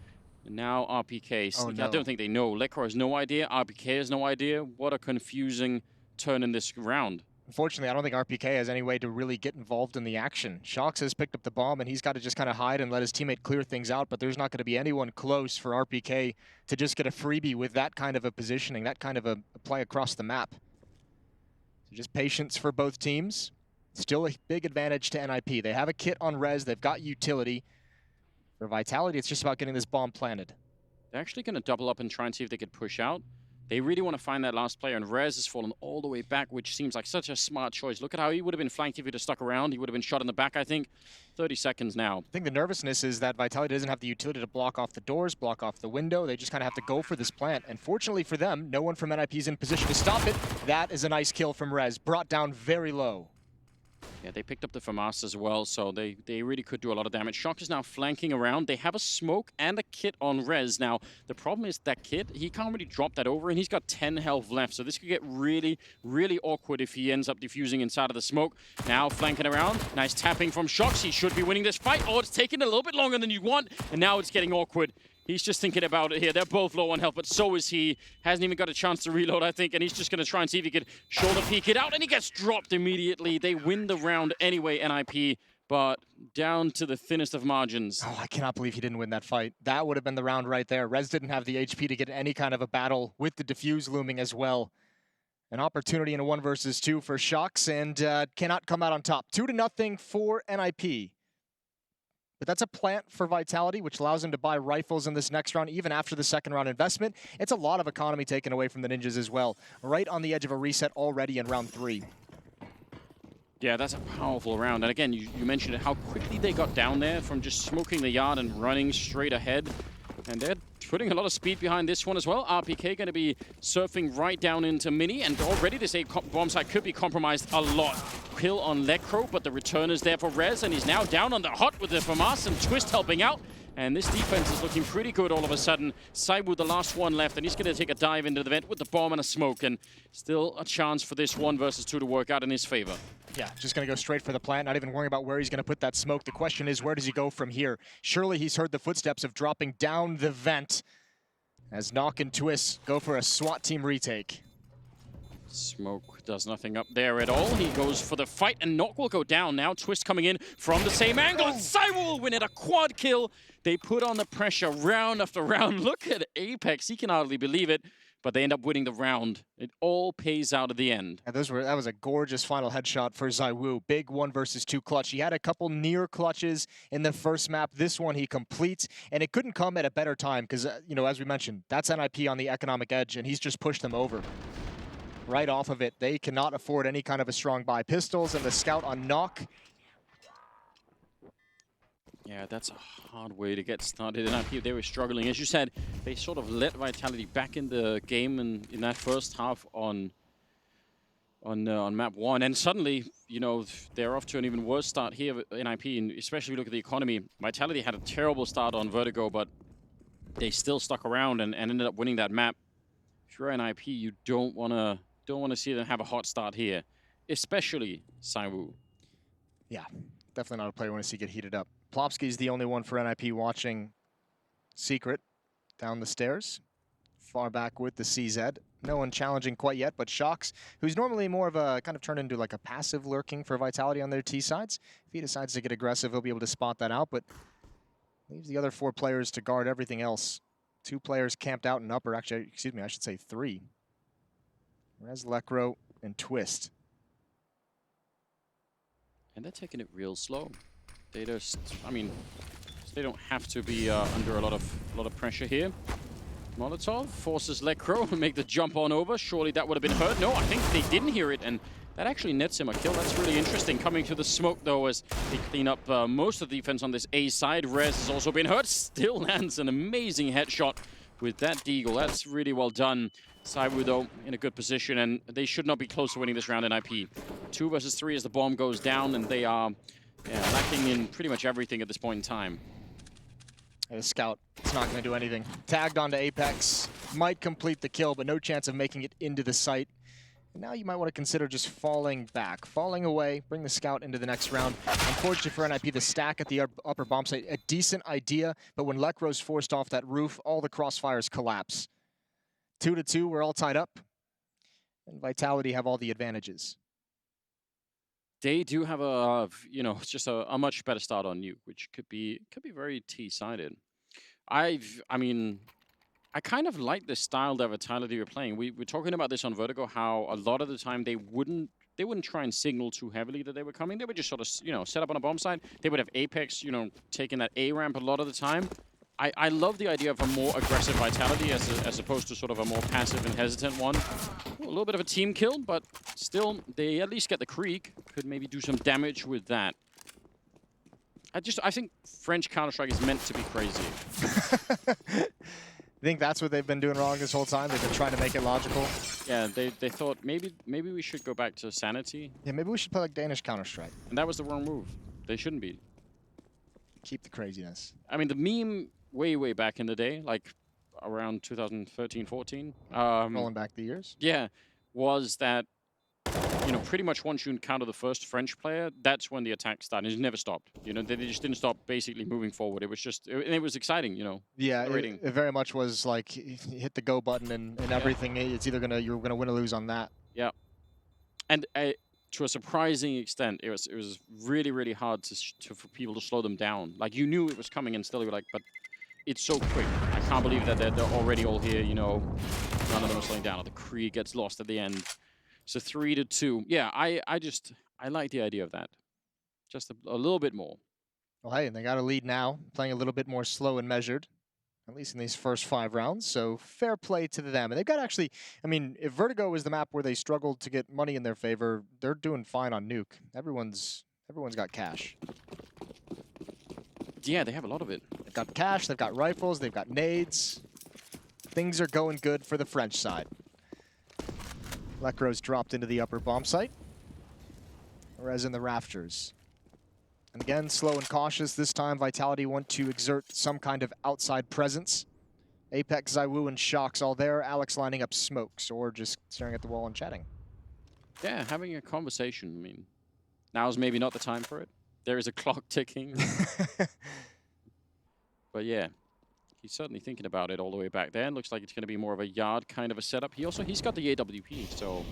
And now RPK. Oh, no. I don't think they know. Lekro has no idea. RPK has no idea. What a confusing turn in this round. Unfortunately, I don't think RPK has any way to really get involved in the action. Shox has picked up the bomb, and he's got to just kind of hide and let his teammate clear things out, but there's not going to be anyone close for RPK to just get a freebie with that kind of a positioning, that kind of a play across the map. So just patience for both teams. Still a big advantage to NIP. They have a kit on Rez. They've got utility. For Vitality, it's just about getting this bomb planted. They're actually going to double up and try and see if they could push out. They really want to find that last player, and Rez has fallen all the way back, which seems like such a smart choice. Look at how he would have been flanked if he'd have stuck around. He would have been shot in the back, I think. 30 seconds now. I think the nervousness is that Vitality doesn't have the utility to block off the doors, block off the window. They just kind of have to go for this plant. And fortunately for them, no one from NIP is in position to stop it. That is a nice kill from Rez, brought down very low. Yeah, they picked up the FAMAS as well, so they really could do a lot of damage. Shock is now flanking around. They have a smoke and a kit on Rez. Now, the problem is that kit, he can't really drop that over, and he's got 10 health left, so this could get really, really awkward if he ends up defusing inside of the smoke. Now, flanking around. Nice tapping from Shox. He should be winning this fight. Oh, it's taking a little bit longer than you want, and now it's getting awkward. He's just thinking about it here. They're both low on health, but so is he. Hasn't even got a chance to reload, I think, and he's just going to try and see if he could shoulder peek it out, and he gets dropped immediately. They win the round anyway, NIP, but down to the thinnest of margins. Oh, I cannot believe he didn't win that fight. That would have been the round right there. Rez didn't have the HP to get any kind of a battle with the defuse looming as well. An opportunity in a 1 versus 2 for Shox, and cannot come out on top. 2-0 for NIP. But that's a plant for Vitality, which allows them to buy rifles in this next round, even after the second round investment. It's a lot of economy taken away from the Ninjas as well. Right on the edge of a reset already in round 3. Yeah, that's a powerful round. And again, you mentioned it, how quickly they got down there from just smoking the yard and running straight ahead. And they're putting a lot of speed behind this one as well. RPK going to be surfing right down into Mini, and already this A bomb site could be compromised a lot. kill on Lekro, but the return is there for Rez, and he's now down on the hot with the FAMAS and Twist helping out. And this defense is looking pretty good all of a sudden. Saibu, the last one left, and he's going to take a dive into the vent with the bomb and a smoke, and still a chance for this 1 versus 2 to work out in his favor. Yeah, just going to go straight for the plant, not even worrying about where he's going to put that smoke. The question is, where does he go from here? Surely he's heard the footsteps of dropping down the vent as Knock and Twist go for a SWAT team retake. Smoke does nothing up there at all. He goes for the fight, and Knock will go down. Now Twist coming in from the same angle, and Saibu will win it, a quad kill. They put on the pressure round after round. Look at Apex, he can hardly believe it, but they end up winning the round. It all pays out at the end. And that was a gorgeous final headshot for Zaiwu. Big 1 versus 2 clutch. He had a couple near clutches in the first map. This one he completes, and it couldn't come at a better time because, you know, as we mentioned, that's NIP on the economic edge, and he's just pushed them over. Right off of it. They cannot afford any kind of a strong buy. Pistols and the scout on Knock. Yeah, that's a hard way to get started. And they were struggling. As you said, they sort of let Vitality back in the game in that first half on map 1. And suddenly, you know, they're off to an even worse start here in IP. And especially if you look at the economy. Vitality had a terrible start on Vertigo, but they still stuck around and ended up winning that map. If you're in IP, you don't want to see them have a hot start here, especially Saiwu. Yeah, definitely not a player you want to see get heated up. Plopsky's the only one for NIP watching Secret down the stairs, far back with the CZ. No one challenging quite yet, but Shox, who's normally more of a kind of turned into like a passive lurking for Vitality on their T sides. If he decides to get aggressive, he'll be able to spot that out, but leaves the other 4 players to guard everything else. 2 players camped out in upper, actually, excuse me, I should say 3. Rez, Lekro, and Twist. And they're taking it real slow. They just, I mean, they don't have to be under a lot of pressure here. Molotov forces Lekro to make the jump on over. Surely that would have been heard. No, I think they didn't hear it, and that actually nets him a kill. That's really interesting. Coming to the smoke, though, as they clean up most of the defense on this A side. Rez has also been hurt. Still lands an amazing headshot with that deagle. That's really well done. Saibu, though, in a good position, and they should not be close to winning this round in IP. 2 versus 3 as the bomb goes down, and they are lacking in pretty much everything at this point in time. And the scout, it's not going to do anything. Tagged onto Apex, might complete the kill, but no chance of making it into the site. And now you might want to consider just falling back, falling away, bring the scout into the next round. Unfortunately for NIP, the stack at the upper bomb site, a decent idea, but when Lekro's forced off that roof, all the crossfires collapse. 2-2, we're all tied up, and Vitality have all the advantages. They do have a, you know, just a much better start on Nuke, which could be very T-sided. I mean, I kind of like the style that Vitality are playing. We're talking about this on Vertigo, how a lot of the time they wouldn't try and signal too heavily that they were coming. They would just sort of, you know, set up on a bomb site. They would have Apex, you know, taking that A ramp a lot of the time. I love the idea of a more aggressive Vitality as opposed to sort of a more passive and hesitant one. A little bit of a team kill, but still, they at least get the creek. Could maybe do some damage with that. I think French Counter-Strike is meant to be crazy. I think that's what they've been doing wrong this whole time. They've been trying to make it logical. Yeah, they thought maybe we should go back to Sanity. Yeah, maybe we should play like Danish Counter-Strike. And that was the wrong move. They shouldn't be. Keep the craziness. I mean, the meme way back in the day, like around 2013, 14. Rolling back the years? Yeah, was that, you know, pretty much once you encounter the first French player, that's when the attack started. It never stopped. You know, they just didn't stop basically moving forward. It was just, it was exciting, you know. Yeah, it very much was like, hit the go button and everything. It's either you're gonna win or lose on that. Yeah. And to a surprising extent, it was really hard for people to slow them down. Like, you knew it was coming and still you were like, but it's so quick. I can't believe that they're already all here, you know. None of them are slowing down. The Kree gets lost at the end. So 3-2. Yeah, I like the idea of that. Just a little bit more. Well, hey, and they got a lead now, playing a little bit more slow and measured, at least in these first 5 rounds. So fair play to them. And they've got actually, I mean, if Vertigo is the map where they struggled to get money in their favor, they're doing fine on Nuke. Everyone's got cash. Yeah, they have a lot of it. They've got cash, they've got rifles, they've got nades. Things are going good for the French side. Lekro's dropped into the upper bomb site. Rez in the rafters. And again, slow and cautious. This time, Vitality want to exert some kind of outside presence. Apex, Zywoo, and Shocks all there. Alex lining up smokes or just staring at the wall and chatting. Yeah, having a conversation. I mean, now's maybe not the time for it. There is a clock ticking. But yeah, he's certainly thinking about it all the way back there. Looks like it's going to be more of a yard kind of a setup. He's got the AWP, so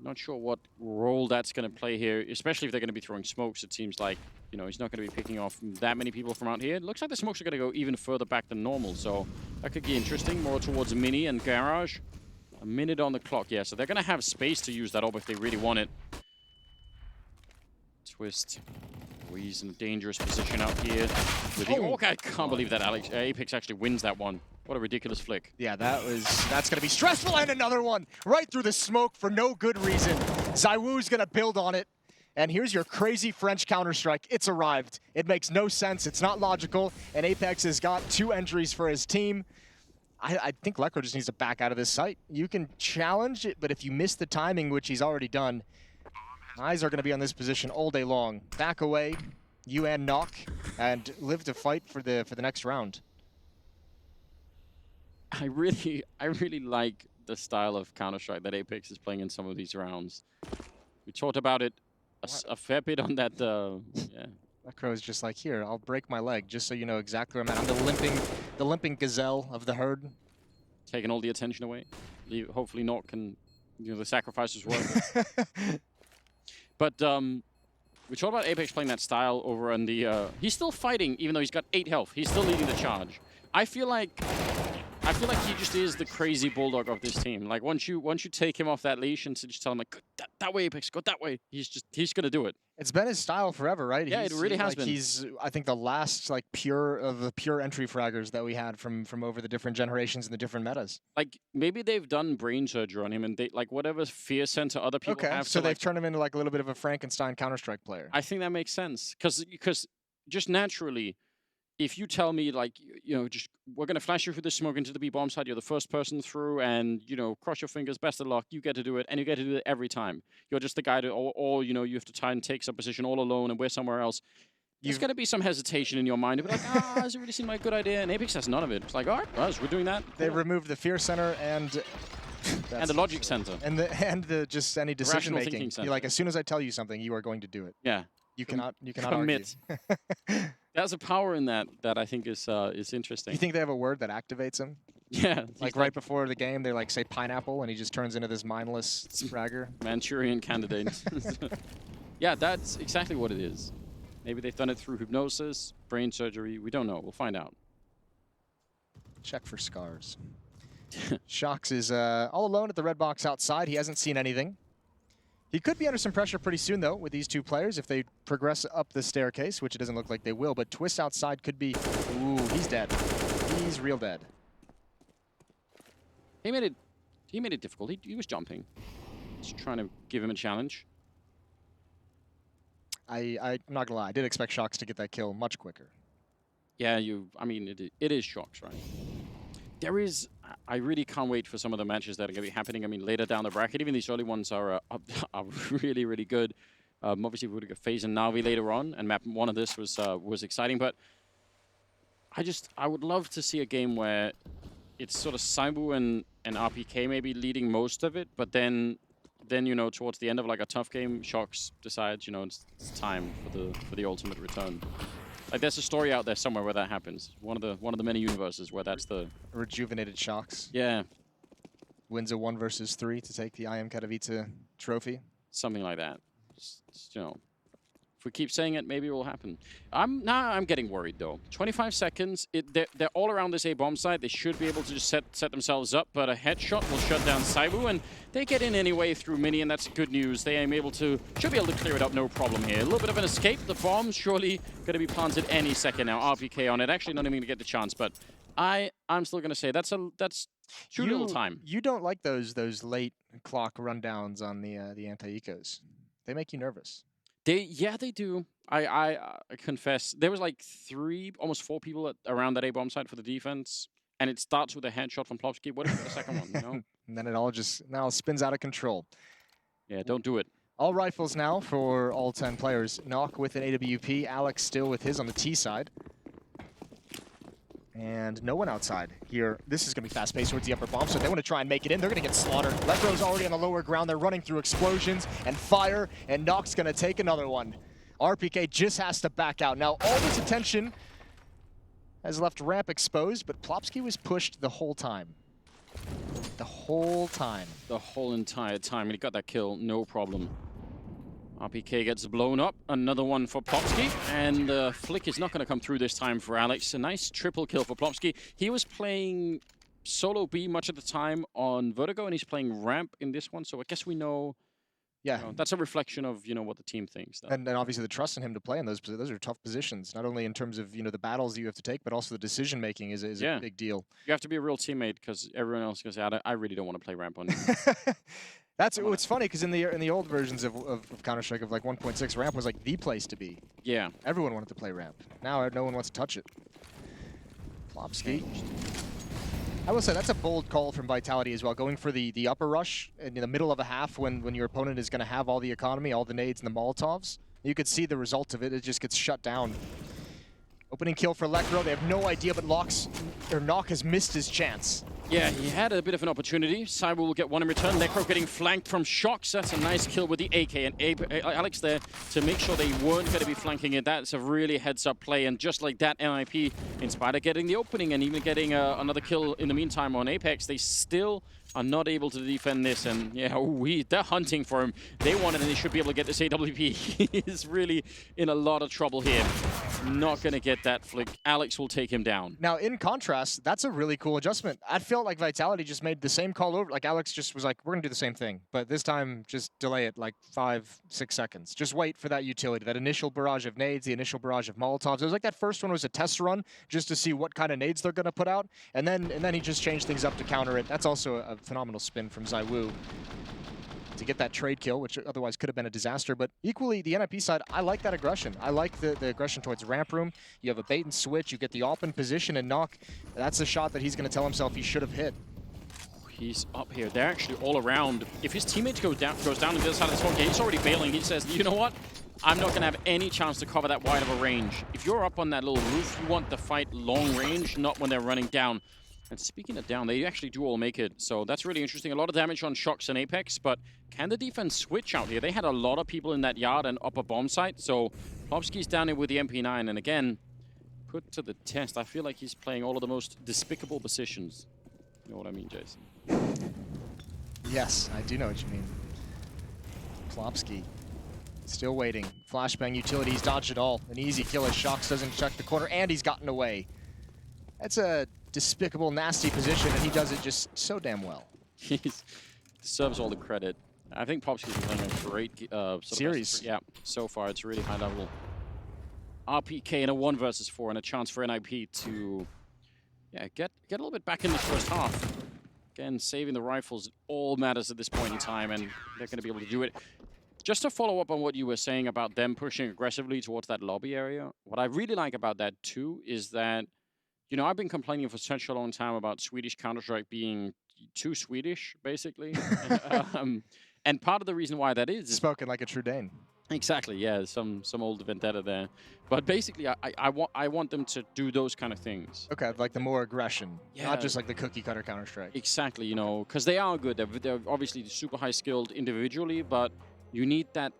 not sure what role that's going to play here, especially if they're going to be throwing smokes. It seems like, you know, he's not going to be picking off that many people from out here. It looks like the smokes are going to go even further back than normal, so that could be interesting. More towards Mini and Garage. A minute on the clock, yeah, so they're going to have space to use that orb if they really want it. Twist. Oh, he's in a dangerous position out here. Oh, I can't believe that Apex actually wins that one. What a ridiculous flick. Yeah, that's going to be stressful, and another one right through the smoke for no good reason. Zywoo's going to build on it. And here's your crazy French Counter-Strike. It's arrived. It makes no sense. It's not logical. And Apex has got 2 entries for his team. I think Lekro just needs to back out of this site. You can challenge it, but if you miss the timing, which he's already done, eyes are going to be on this position all day long. Back away, UN knock, and live to fight for the next round. I really like the style of Counter-Strike that Apex is playing in some of these rounds. We talked about it a fair bit on that, yeah. Lekro is just like, here, I'll break my leg just so you know exactly where I'm at. I'm the limping gazelle of the herd. Taking all the attention away. Hopefully Nort can, you know, the sacrifices work. But we talked about Apex playing that style over on the, he's still fighting even though he's got 8 health. He's still leading the charge. I feel like he just is the crazy bulldog of this team. Like once you take him off that leach and just tell him like that way, Apex, go that way. He's gonna do it. It's been his style forever, right? Yeah, it really has been. He's, I think, the last like pure entry fraggers that we had from over the different generations and the different metas. Like maybe they've done brain surgery on him and they like whatever fear center other people have. So they've turned him into like a little bit of a Frankenstein Counter-Strike player. I think that makes sense because just naturally, if you tell me like, you know, just we're going to flash you through the smoke into the B bomb side, you're the first person through and, you know, cross your fingers, best of luck, you get to do it, and you get to do it every time. You're just the guy to, or you know, you have to try and take some position all alone and we're somewhere else. There's going to be some hesitation in your mind. You'll be like, does it really seem like a good idea? And Apex has none of it. It's like, all right, guys, we're doing that. They removed the fear center and... and the logic center. And the just any decision making. You're like, as soon as I tell you something, you are going to commit. You cannot commit. Argue. There's a power in that I think is interesting. You think they have a word that activates him? Yeah. Like right before the game, they like say pineapple, and he just turns into this mindless fragger. Manchurian candidate. Yeah, that's exactly what it is. Maybe they've done it through hypnosis, brain surgery. We don't know. We'll find out. Check for scars. Shocks is all alone at the red box outside. He hasn't seen anything. He could be under some pressure pretty soon, though, with these 2 players if they progress up the staircase, which it doesn't look like they will. But Twist outside could be... Ooh, he's dead. He's real dead. He made it difficult. He was jumping. Just trying to give him a challenge. I'm not gonna lie. I did expect Shocks to get that kill much quicker. Yeah, I mean, it is Shocks, right? I really can't wait for some of the matches that are going to be happening. I mean, later down the bracket, even these early ones are really, really good. Obviously, we would have FaZe and Na'Vi later on, and map 1 of this was exciting. But I would love to see a game where it's sort of Saibu and RPK maybe leading most of it, but then you know, towards the end of like a tough game, Shocks decides, you know, it's time for the ultimate return. Like there's a story out there somewhere where that happens. One of the many universes where that's the rejuvenated Shocks. Yeah. Wins a 1 versus 3 to take the IEM Katowice trophy. Something like that. Just, you know, if we keep saying it, maybe it will happen. I'm getting worried though. 25 seconds. They're all around this A bomb site. They should be able to just set themselves up, but a headshot will shut down Saibu, and they get in anyway through Mini, and that's good news. They should be able to clear it up, no problem here. A little bit of an escape. The bomb's surely going to be planted any second now. RPK on it. Actually, not even going to get the chance, but I'm still going to say that's too little time. You don't like those late clock rundowns on the anti-ecos. They make you nervous. They do. I confess. There was like 3, almost 4 people around that A-bomb site for the defense, and it starts with a headshot from Plopsky. What if the second one, you know? And then it all just now spins out of control. Yeah, don't do it. All rifles now for all 10 players. Knock with an AWP, Alex still with his on the T side. And no one outside here. This is going to be fast-paced towards the upper bomb, so they want to try and make it in. They're going to get slaughtered. Legro's already on the lower ground. They're running through explosions and fire, and Knock's going to take another one. RPK just has to back out. Now, all this attention has left ramp exposed, but Plopsky was pushed the whole time. The whole time. The whole entire time. And he got that kill, no problem. RPK gets blown up. Another one for Plopsky. And the flick is not going to come through this time for Alex. A nice triple kill for Plopsky. He was playing solo B much of the time on Vertigo, and he's playing ramp in this one. So I guess we know... Yeah, that's a reflection of what the team thinks. And obviously the trust in him to play in those are tough positions. Not only in terms of the battles you have to take, but also the decision making is a big deal. You have to be a real teammate because everyone else goes, I really don't want to play ramp on you. That's what's funny because in the old versions of Counter-Strike of like 1.6, ramp was like the place to be. Yeah, everyone wanted to play ramp. Now no one wants to touch it. Plopsky. I will say that's a bold call from Vitality as well, going for the upper rush in the middle of a half when your opponent is going to have all the economy, all the nades and the Molotovs. You could see the result of it. It just gets shut down. Opening kill for Lekro. They have no idea, but Knock has missed his chance. Yeah, he had a bit of an opportunity. Cyber will get one in return. Lekro getting flanked from Shocks. That's a nice kill with the AK. And Alex there to make sure they weren't going to be flanking it. That's a really heads-up play. And just like that, NIP, in spite of getting the opening and even getting another kill in the meantime on Apex, they still are not able to defend this. And yeah, they're hunting for him. They want it, and they should be able to get this AWP. He is really in a lot of trouble here. Not going to get that flick. Alex will take him down. Now, in contrast, that's a really cool adjustment. I felt like Vitality just made the same call over. Like, Alex just was like, we're going to do the same thing. But this time, just delay it like 5-6 seconds. Just wait for that utility, that initial barrage of nades, the initial barrage of Molotovs. It was like that first one was a test run just to see what kind of nades they're going to put out. And then he just changed things up to counter it. That's also a phenomenal spin from ZywOo to get that trade kill, which otherwise could have been a disaster. But equally, the NIP side, I like that aggression. I like the aggression towards ramp room. You have a bait and switch. You get the op in position, and Knock, that's a shot that he's going to tell himself he should have hit. He's up here. They're actually all around. If his teammate goes down on the other side of this phone, he's already bailing. He says, you know what? I'm not going to have any chance to cover that wide of a range. If you're up on that little roof, you want the fight long range, not when they're running down. And speaking of down, they actually do all make it. So that's really interesting. A lot of damage on Shocks and Apex, but can the defense switch out here? They had a lot of people in that yard and upper bomb site. So Plopsky's down here with the MP9. And again, put to the test. I feel like he's playing all of the most despicable positions. You know what I mean, Jason? Yes, I do know what you mean. Plopsky still waiting. Flashbang utility, he's dodged it all. An easy kill as Shocks doesn't check the corner, and he's gotten away. That's a despicable, nasty position, and he does it just so damn well. He deserves all the credit. I think Plopsky's been playing a great series. Yeah, so far it's really high level. RPK in a 1 versus 4 and a chance for NIP to get a little bit back in the first half. Again, saving the rifles all matters at this point in time, and they're going to be able to do it. Just to follow up on what you were saying about them pushing aggressively towards that lobby area, what I really like about that too is that, you know, I've been complaining for such a long time about Swedish Counter-Strike being too Swedish, basically. And part of the reason why that is... Spoken like a true Dane. Exactly, yeah, some old vendetta there. But basically, I want them to do those kind of things. Okay, like the more aggression, not just like the cookie-cutter Counter-Strike. Exactly, you know, because they are good. They're obviously super high-skilled individually, but you need that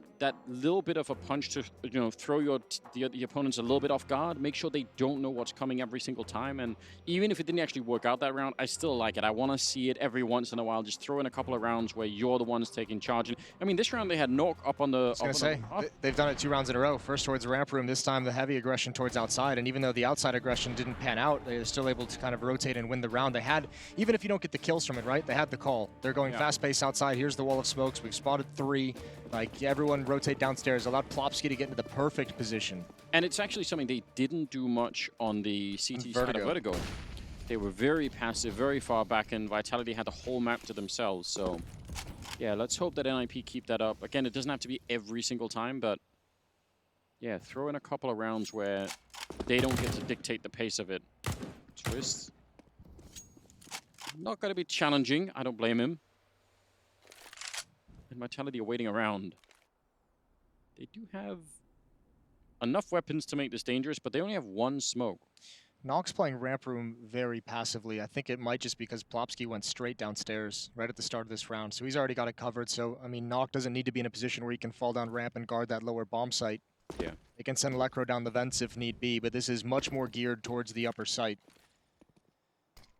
little bit of a punch to, you know, throw the opponents a little bit off guard, make sure they don't know what's coming every single time. And even if it didn't actually work out that round, I still like it. I want to see it every once in a while. Just throw in a couple of rounds where you're the ones taking charge. And I mean, this round they had Nork up on the... I was going to say, they've done it 2 rounds in a row. First towards the ramp room, this time the heavy aggression towards outside. And even though the outside aggression didn't pan out, they're still able to kind of rotate and win the round. They had, even if you don't get the kills from it, right? They had the call. They're going fast-paced outside. Here's the wall of smokes. We've spotted 3. Like, everyone rotate downstairs. Allowed Plopsky to get into the perfect position. And it's actually something they didn't do much on the CT side of Vertigo. They were very passive, very far back, and Vitality had the whole map to themselves. So, yeah, let's hope that NIP keep that up. Again, it doesn't have to be every single time, but, yeah, throw in a couple of rounds where they don't get to dictate the pace of it. Twist. Not going to be challenging. I don't blame him. And Vitality are waiting around. They do have enough weapons to make this dangerous, but they only have one smoke. Nox playing ramp room very passively. I think it might just because Plopsky went straight downstairs right at the start of this round. So he's already got it covered. So, I mean, Nox doesn't need to be in a position where he can fall down ramp and guard that lower bomb site. Yeah. They can send Electro down the vents if need be, but this is much more geared towards the upper site.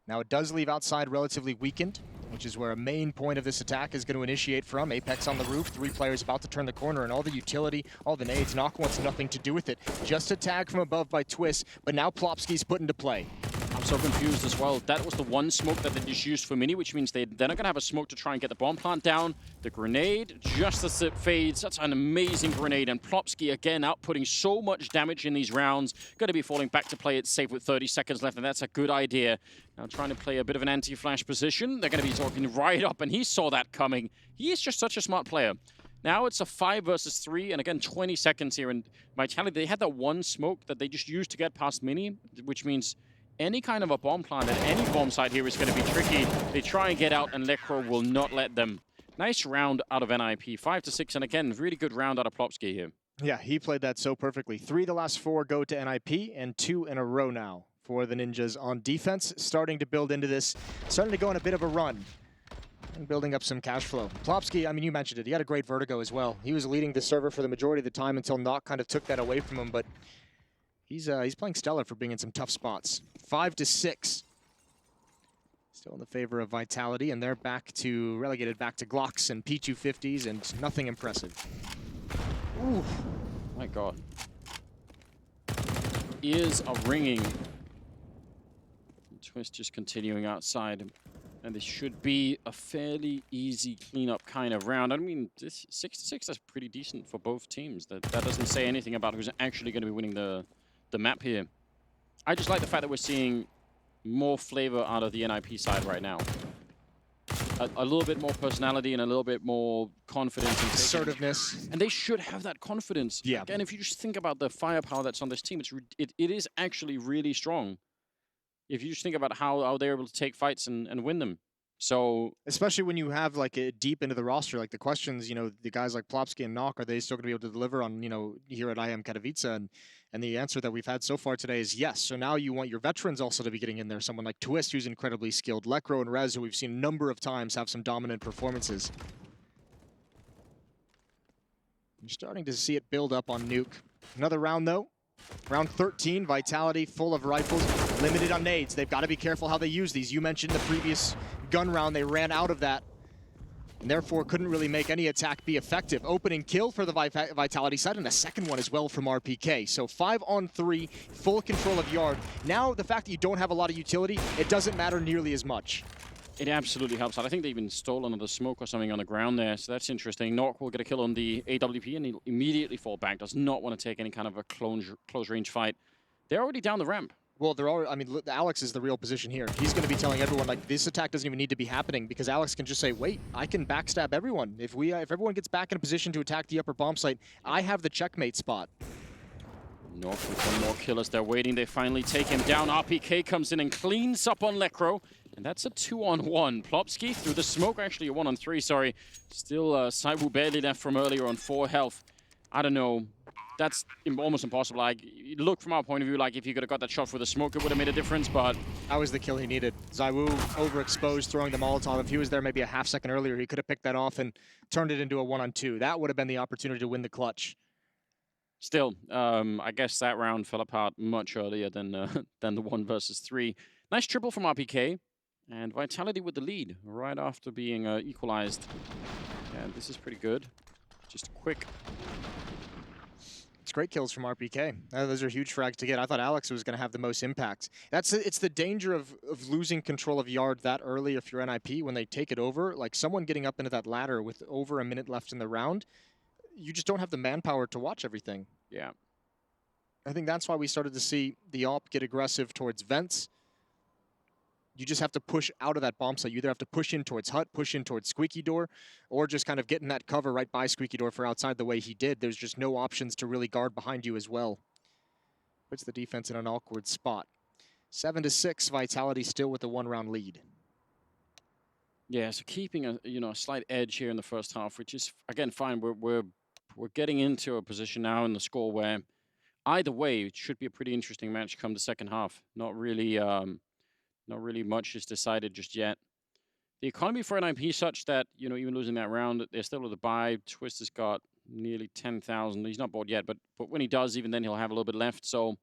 Now it does leave outside relatively weakened, which is where a main point of this attack is going to initiate from. Apex on the roof, 3 players about to turn the corner, and all the utility, all the nades. Nock wants nothing to do with it. Just a tag from above by Twist, but now Plopsky's put into play. I'm so confused as well. That was the one smoke that they just used for Mini, which means they're not going to have a smoke to try and get the bomb plant down. The grenade, just as it fades, that's an amazing grenade. And Plopsky, again, outputting so much damage in these rounds. Going to be falling back to play it safe with 30 seconds left, and that's a good idea. Now trying to play a bit of an anti-flash position. They're going to be talking right up, and he saw that coming. He is just such a smart player. Now it's a 5 versus 3, and again, 20 seconds here. And Vitality, they had that one smoke that they just used to get past Mini, which means any kind of a bomb plant at any bomb site here is going to be tricky. They try and get out, and Lekro will not let them. Nice round out of NIP, 5-6, and again, really good round out of Plopsky here. Yeah, he played that so perfectly. 3 the last 4 go to NIP, and 2 in a row now for the Ninjas on defense. Starting to build into this, starting to go on a bit of a run, and building up some cash flow. Plopsky, I mean, you mentioned it, he had a great vertigo as well. He was leading the server for the majority of the time until Nock kind of took that away from him, but he's playing stellar for being in some tough spots. 5-6. Still in the favor of Vitality, and they're relegated back to Glocks and P250s, and nothing impressive. Ooh, my God. Ears are ringing. Twist just continuing outside, and this should be a fairly easy cleanup kind of round. I mean, this 6-6, that's pretty decent for both teams. That doesn't say anything about who's actually going to be winning the map here. I just like the fact that we're seeing more flavor out of the NIP side right now. A little bit more personality and a little bit more confidence and assertiveness. And they should have that confidence. Yeah. Again, if you just think about the firepower that's on this team, it is actually really strong. If you just think about how they're able to take fights and win them. So, especially when you have like a deep into the roster, like the questions, you know, the guys like Plopsky and Nock, are they still going to be able to deliver on, you know, here at IEM Katowice? And the answer that we've had so far today is yes. So now you want your veterans also to be getting in there. Someone like Twist, who's incredibly skilled. Lekro and Rez, who we've seen a number of times have some dominant performances. You're starting to see it build up on Nuke. Another round though. Round 13, Vitality full of rifles, limited on nades. They've got to be careful how they use these. You mentioned the previous gun round, they ran out of that, and therefore couldn't really make any attack be effective. Opening kill for the Vitality side, and a second one as well from RPK. So 5-on-3, full control of Yard. Now, the fact that you don't have a lot of utility, it doesn't matter nearly as much. it absolutely helps out. I think they even stole another smoke or something on the ground there, so that's interesting. Nork will get a kill on the AWP, and he'll immediately fall back. Does not want to take any kind of a close range fight. They're already down the ramp. Well, they're already, I mean, Alex is the real position here. He's going to be telling everyone, like, this attack doesn't even need to be happening, because Alex can just say, wait, I can backstab everyone. If everyone gets back in a position to attack the upper bomb site, I have the checkmate spot. North with one more kill as they're waiting. They finally take him down. RPK comes in and cleans up on Lekro. And that's a 2-on-1. Plopsky through the smoke, actually a 1-on-3, sorry. Still Saibu barely left from earlier on 4 health. I don't know. That's almost impossible. Like, look from our point of view, like if he could have got that shot for the smoke, it would have made a difference, but... That was the kill he needed. Zaiwu overexposed, throwing the Molotov. If he was there maybe a half second earlier, he could have picked that off and turned it into a 1-on-2. That would have been the opportunity to win the clutch. Still, I guess that round fell apart much earlier than the 1 versus 3. Nice triple from RPK. And Vitality with the lead right after being equalized. And this is pretty good. Just quick. It's great kills from RPK. Those are huge frags to get. I thought Alex was going to have the most impact. It's the danger of losing control of Yard that early if you're NIP. When they take it over, like someone getting up into that ladder with over a minute left in the round, you just don't have the manpower to watch everything. Yeah. I think that's why we started to see the AWP get aggressive towards vents. You just have to push out of that bomb site. You either have to push in towards hut, push in towards squeaky door, or just kind of get in that cover right by squeaky door for outside the way he did. There's just no options to really guard behind you as well. Puts the defense in an awkward spot. 7-6, Vitality still with the 1-round lead. Yeah, so keeping a slight edge here in the first half, which is again fine. We're we're getting into a position now in the score where either way, it should be a pretty interesting match come the second half. Not really much is decided just yet. The economy for NIP is such that, you know, even losing that round, they're still at the buy. Twist has got nearly 10,000. He's not bought yet, but when he does, even then he'll have a little bit left. So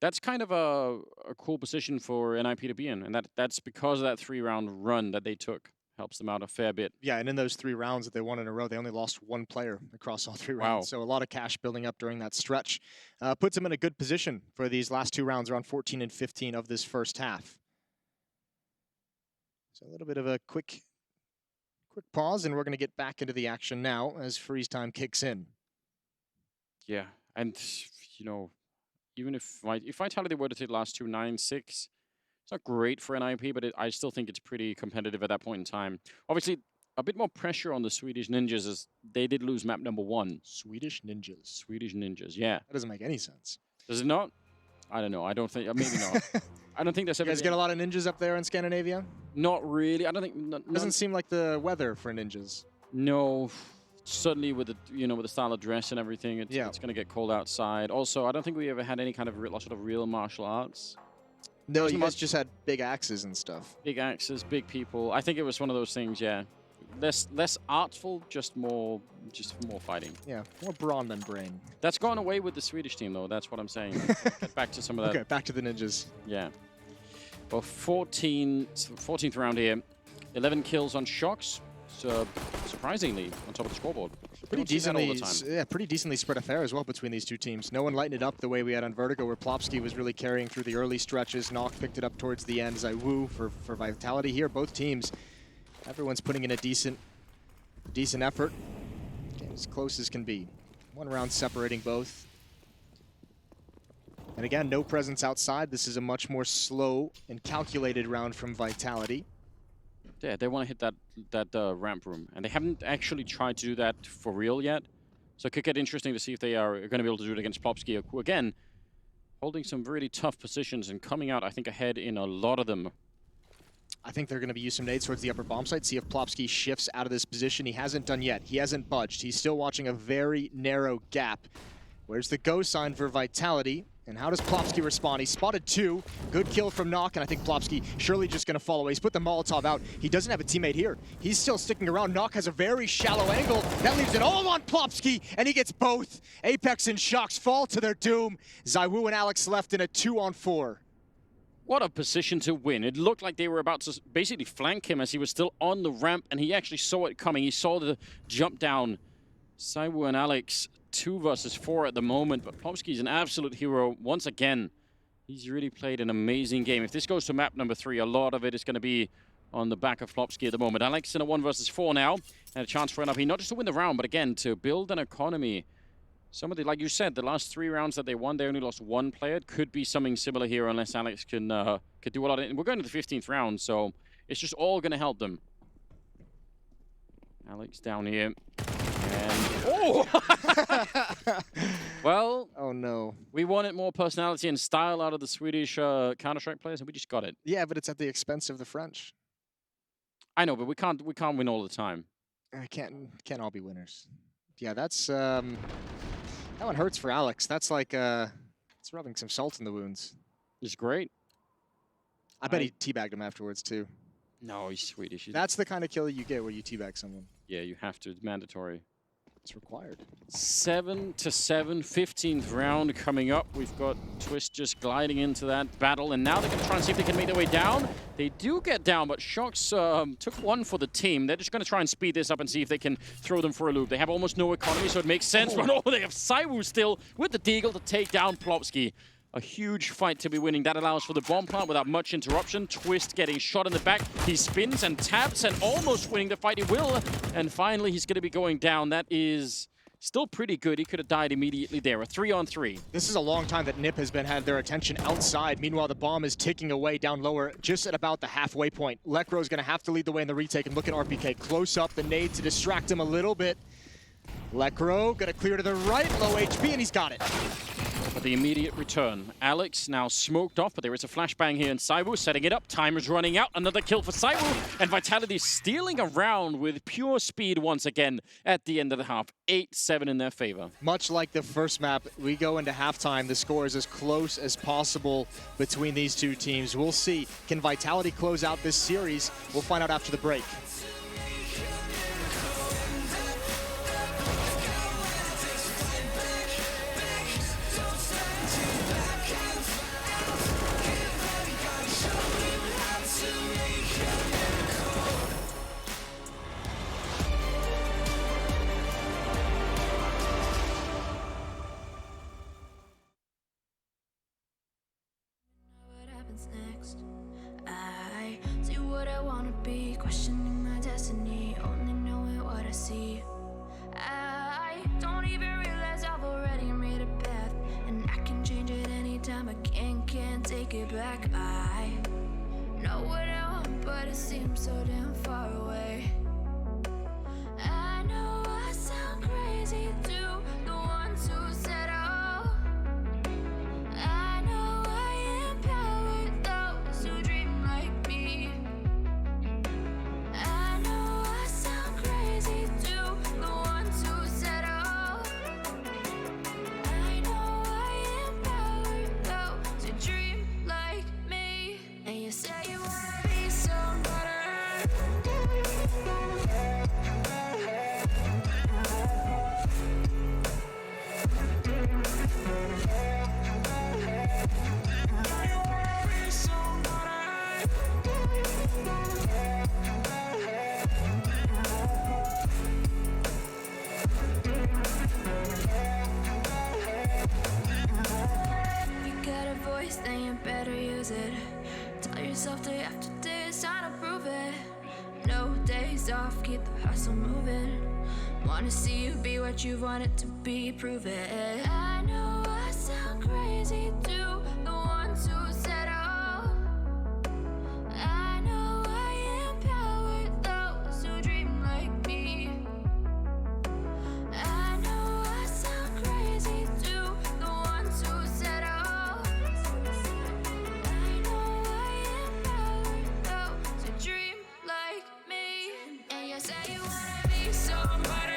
that's kind of a cool position for NIP to be in, and that's because of that 3-round run that they took. Helps them out a fair bit. Yeah, and in those 3 rounds that they won in a row, they only lost 1 player across all 3 rounds. So a lot of cash building up during that stretch. Puts them in a good position for these last 2 rounds, around 14 and 15 of this first half. So a little bit of a quick pause, and we're going to get back into the action now as freeze time kicks in. Yeah, and, you know, even if Vitality were to take the last 2, 9-6, it's not great for NIP, but I still think it's pretty competitive at that point in time. Obviously, a bit more pressure on the Swedish Ninjas as they did lose map number 1. Swedish Ninjas. Swedish Ninjas, yeah. That doesn't make any sense. Does it not? I don't know. I don't think, maybe not. I don't think that's ever. You guys get a lot of ninjas up there in Scandinavia? Not really. I don't think. Doesn't seem like the weather for ninjas. No. Suddenly with the style of dress and everything, it's going to get cold outside. Also, I don't think we ever had any kind of sort of real martial arts. No, you guys just had big axes and stuff. Big axes, big people. I think it was one of those things, yeah. Less artful, just more fighting. Yeah, more brawn than brain. That's gone away with the Swedish team, though. That's what I'm saying. Get back to some of that. Okay, back to the ninjas. Yeah. Well, 14th round here. 11 kills on Shocks. So surprisingly on top of the scoreboard. Pretty decently spread affair as well between these 2 teams. No one lightened it up the way we had on Vertigo, where Plopsky was really carrying through the early stretches. Nock picked it up towards the end. Zaiwu for Vitality here. Both teams, everyone's putting in a decent effort. Game as close as can be. 1 round separating both. And again, no presence outside. This is a much more slow and calculated round from Vitality. Yeah, they want to hit that ramp room, and they haven't actually tried to do that for real yet. So it could get interesting to see if they are going to be able to do it against Plopsky, who again, holding some really tough positions and coming out, I think, ahead in a lot of them. I think they're going to be using some nades towards the upper bomb site, see if Plopsky shifts out of this position. He hasn't done yet. He hasn't budged. He's still watching a very narrow gap. Where's the go sign for Vitality? And how does Plopsky respond? He spotted 2. Good kill from Nock, and I think Plopsky surely just going to fall away. He's put the Molotov out. He doesn't have a teammate here. He's still sticking around. Nock has a very shallow angle. That leaves it all on Plopsky, and he gets both. Apex and Shocks fall to their doom. Zaiwu and Alex left in a 2-on-4. What a position to win. It looked like they were about to basically flank him as he was still on the ramp, and he actually saw it coming. He saw the jump down. Zaiwu and Alex, 2 versus 4 at the moment, but Plopsky's an absolute hero once again. He's really played an amazing game. If this goes to map number 3, a lot of it is going to be on the back of Plopsky at the moment. Alex in a 1 versus 4 now, and a chance for NIP not just to win the round, but again, to build an economy. Some of the, like you said, the last 3 rounds that they won, they only lost 1 player. It could be something similar here unless Alex can could do a lot of it. And we're going to the 15th round, so it's just all going to help them. Alex down here. And oh! Well, oh no. We wanted more personality and style out of the Swedish Counter-Strike players, and we just got it. Yeah, but it's at the expense of the French. I know, but we can't win all the time. I can't all be winners. Yeah, that's that one hurts for Alex. That's like it's rubbing some salt in the wounds. It's great. I bet he teabagged him afterwards too. No, he's Swedish. That's the kind of kill you get where you teabag someone. Yeah, you have to. It's mandatory. It's required. 7-7, 15th round coming up. We've got Twist just gliding into that battle, and now they're going to try and see if they can make their way down. They do get down, but Shocks took 1 for the team. They're just going to try and speed this up and see if they can throw them for a loop. They have almost no economy, so it makes sense. But they have Zaiwu still with the Deagle to take down Plopsky. A huge fight to be winning. That allows for the bomb plant without much interruption. Twist getting shot in the back. He spins and taps and almost winning the fight. He will. And finally, he's going to be going down. That is still pretty good. He could have died immediately there. A 3-on-3. This is a long time that NIP has had their attention outside. Meanwhile, the bomb is ticking away down lower, just at about the halfway point. Lekro's going to have to lead the way in the retake, and look at RPK. Close up, the nade to distract him a little bit. Lekro going to clear to the right, low HP, and he's got it. for the immediate return. Alex now smoked off, but there is a flashbang here, and Saiwu setting it up. Time is running out. Another kill for Saiwu, and Vitality stealing around with pure speed once again at the end of the half. 8-7 in their favor. Much like the first map, we go into halftime. The score is as close as possible between these two teams. We'll see. Can Vitality close out this series? We'll find out after the break. What happens next? I see what I wanna be, questioning my destiny, only knowing what I see. I don't even realize I've already made a path, and I can change it anytime. I can't take it back. I know what I want, but it seems so damn far away. I know I sound crazy to the ones who said, oh, I know I empower those who dream like me. I know I sound crazy to the ones who said, oh, I know I empower those who dream like me. And you say you wanna be somebody. You got a voice, then you better use it. Tell yourself day after day it's time to prove it. No days off, keep the hustle moving. Wanna see you be what you wanted to be, prove it. I know I sound crazy to the ones who said, oh, I know I empower those who dream like me. I know I sound crazy to the ones who said, oh, I know I empower those who dream like me. And you say you wanna be somebody.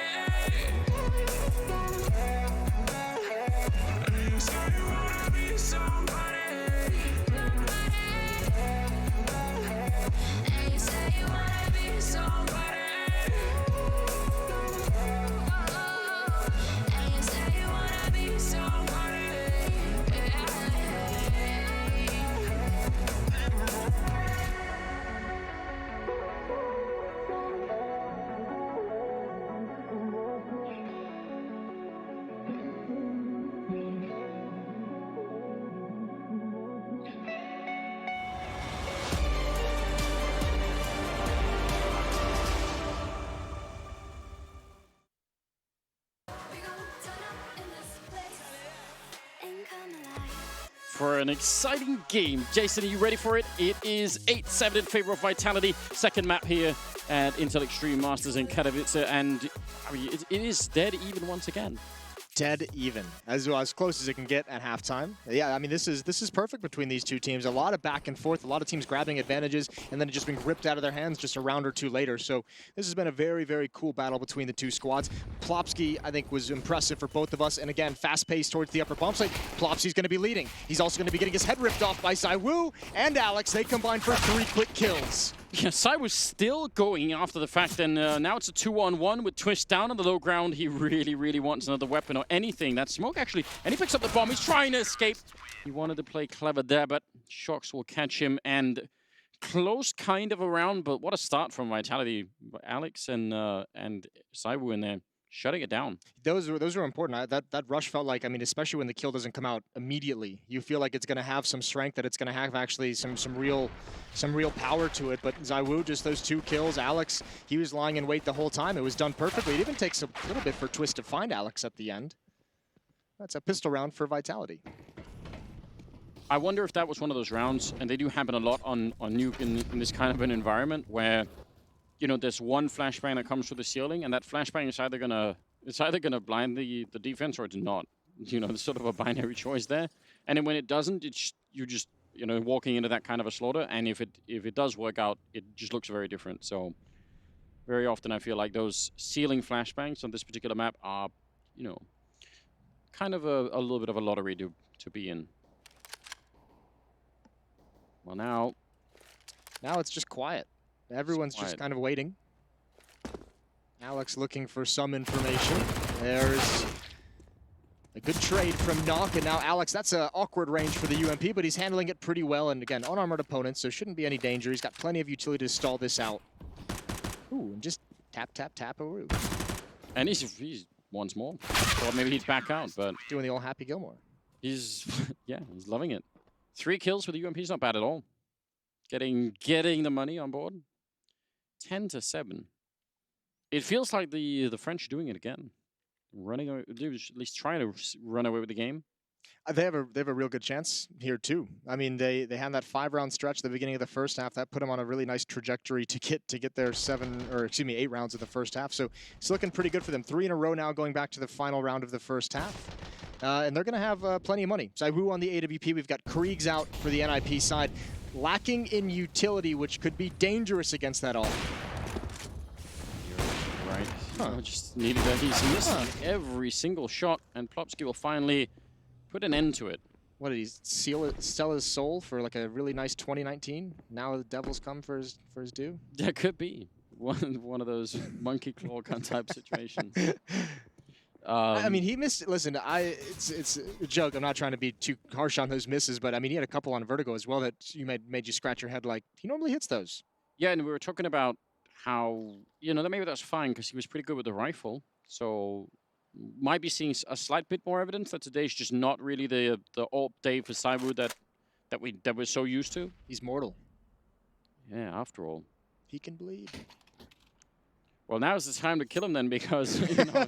And you say you wanna be somebody. And you say you wanna be somebody. And you say you wanna be somebody. For an exciting game. Jason, are you ready for it? It is 8-7 in favor of Vitality. Second map here at Intel Extreme Masters in Katowice, and I mean, it is dead even once again. Dead even, as close as it can get at halftime. Yeah, I mean, this is perfect between these two teams. A lot of back and forth, a lot of teams grabbing advantages, and then it just being ripped out of their hands just a round or two later. So this has been a very, very cool battle between the two squads. Plopsky, I think, was impressive for both of us. And again, fast pace towards the upper bomb site. Plopsky's going to be leading. He's also going to be getting his head ripped off by Saiwu and Alex. They combine for 3 quick kills. Yeah, Sai was still going after the fact, and now it's a 2-on-1 with Twist down on the low ground. He really, really wants another weapon or anything. That smoke actually, and he picks up the bomb. He's trying to escape. He wanted to play clever there, but Shocks will catch him, and close kind of around, but what a start from Vitality. Alex and Saiwu in there, shutting it down. Those were important. That rush felt like, I mean, especially when the kill doesn't come out immediately, you feel like it's going to have some strength, that it's going to have actually some real power to it. But Saiwu, just those 2 kills. Alex, he was lying in wait the whole time. It was done perfectly. It even takes a little bit for Twist to find Alex at the end. That's a pistol round for Vitality. I wonder if that was one of those rounds, and they do happen a lot on Nuke in this kind of an environment where, you know, there's one flashbang that comes through the ceiling, and that flashbang is either gonna blind the defense or it's not. you know, there's sort of a binary choice there. And then when it doesn't, you're just, you know, walking into that kind of a slaughter. And if it does work out, it just looks very different. So very often I feel like those ceiling flashbangs on this particular map are, you know, kind of a little bit of a lottery to be in. Well, now it's just quiet. Everyone's just kind of waiting. Alex looking for some information. There's a good trade from Knock, and now Alex, that's an awkward range for the UMP, but he's handling it pretty well, and again, unarmored opponents, so shouldn't be any danger. He's got plenty of utility to stall this out. Ooh, and just tap, tap, tap, a And he's once more. Or maybe he'd back out, but... Doing the old Happy Gilmore. He's, yeah, he's loving it. 3 kills for the UMP is not bad at all. Getting the money on board. 10-7. It feels like the French are doing it again. Running away, at least trying to run away with the game. They have a real good chance here too. I mean, they had that 5-round stretch at the beginning of the first half that put them on a really nice trajectory to get their 8 rounds of the first half. So it's looking pretty good for them. 3 in a row now, going back to the final round of the first half. And they're going to have plenty of money. Zaiwu on the AWP. We've got Kriegs out for the NIP side, lacking in utility, which could be dangerous against that all. Right. Huh. Just needed that. He's missing every single shot, and Plopsky will finally put an end to it. What did he sell his soul for like a really nice 2019? Now the Devils come for his due. That could be one of those monkey claw type situations. I mean, he missed. Listen, it's a joke. I'm not trying to be too harsh on those misses, but I mean, he had a couple on Vertigo as well that made you scratch your head. Like he normally hits those. Yeah, and we were talking about how, you know, that maybe that's fine because he was pretty good with the rifle. So might be seeing a slight bit more evidence that today's just not really the alt day for Zaiwu that we're so used to. He's mortal. Yeah, after all. He can bleed. Well, now's the time to kill him then, because you know,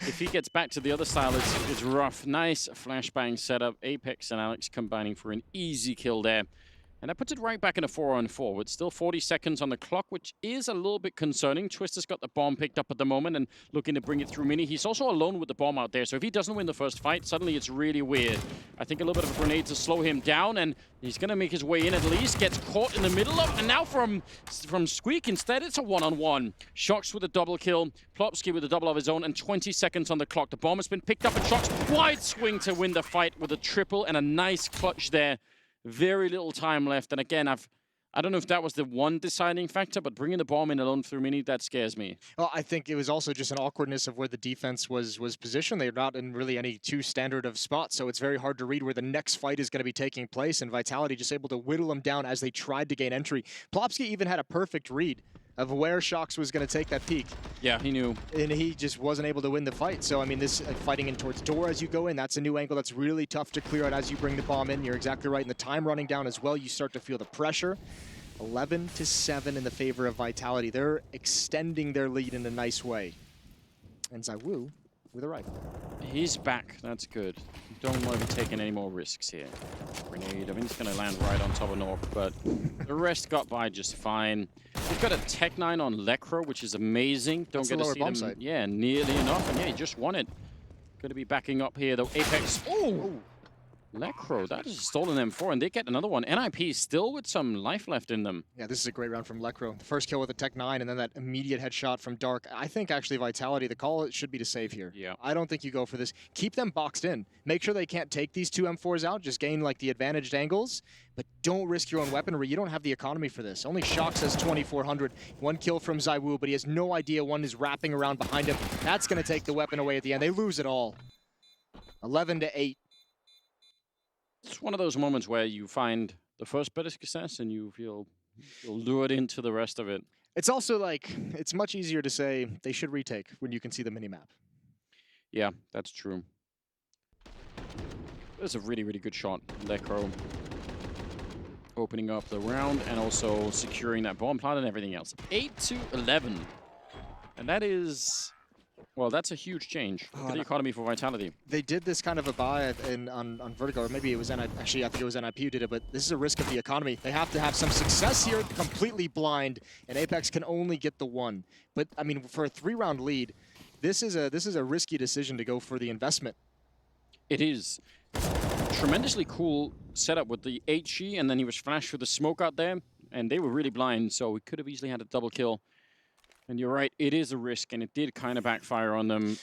if he gets back to the other style, it's rough. Nice flashbang setup. Apex and Alex combining for an easy kill there. And that puts it right back in a 4-on-4 with still 40 seconds on the clock, which is a little bit concerning. Twister's got the bomb picked up at the moment and looking to bring it through Mini. He's also alone with the bomb out there, so if he doesn't win the first fight, suddenly it's really weird. I think a little bit of a grenade to slow him down, and he's going to make his way in at least. Gets caught in the middle of, and now from Squeak instead, it's a 1-on-1. Shox with a double kill, Plopsky with a double of his own, and 20 seconds on the clock. The bomb has been picked up, and Shox wide swing to win the fight with a triple and a nice clutch there. Very little time left, and again, I don't know if that was the one deciding factor, but bringing the bomb in alone through Mini, that scares me. Well, I think it was also just an awkwardness of where the defense was positioned. They're not in really any too standard of spots, so it's very hard to read where the next fight is going to be taking place, and Vitality just able to whittle them down as they tried to gain entry. Plopsky even had a perfect read of where Shox was going to take that peek. Yeah, he knew. And he just wasn't able to win the fight. So, I mean, this fighting in towards door as you go in, that's a new angle that's really tough to clear out as you bring the bomb in. You're exactly right. And the time running down as well, you start to feel the pressure. 11-7 in the favor of Vitality. They're extending their lead in a nice way. And Zaiwu with a rifle. He's back. That's good. Don't want to be taking any more risks here. Grenade. I mean, it's going to land right on top of North, but the rest got by just fine. We've got a Tech 9 on Lekro, which is amazing. Don't get to see them. Site. Yeah, nearly enough. And yeah, he just won it. Going to be backing up here, though. Apex. Oh! Lekro, that is a stolen M4, and they get another one. NIP still with some life left in them. Yeah, this is a great round from Lekro. The first kill with the Tech 9, and then that immediate headshot from Dark. I think actually Vitality, the call should be to save here. Yeah. I don't think you go for this. Keep them boxed in. Make sure they can't take these two M4s out. Just gain like the advantaged angles, but don't risk your own weaponry. You don't have the economy for this. Only Shox has 2,400. One kill from Zaiwu, but he has no idea one is wrapping around behind him. That's going to take the weapon away at the end. They lose it all. 11-8. It's one of those moments where you find the first bit of success and you feel lured into the rest of it. It's also like, it's much easier to say they should retake when you can see the minimap. Yeah, that's true. That's a really, really good shot. Lekro opening up the round and also securing that bomb plant and everything else. 8-11. And that is... Well, that's a huge change for the economy for Vitality. They did this kind of a buy on Vertigo, or maybe it was NIP. Actually, I think it was NIP who did it, but this is a risk of the economy. They have to have some success here, completely blind, and Apex can only get the one. But, I mean, for a 3-round lead, this is a risky decision to go for the investment. It is. Tremendously cool setup with the HE, and then he was flashed through the smoke out there, and they were really blind, so we could have easily had a double kill. And you're right, it is a risk, and it did kind of backfire on them.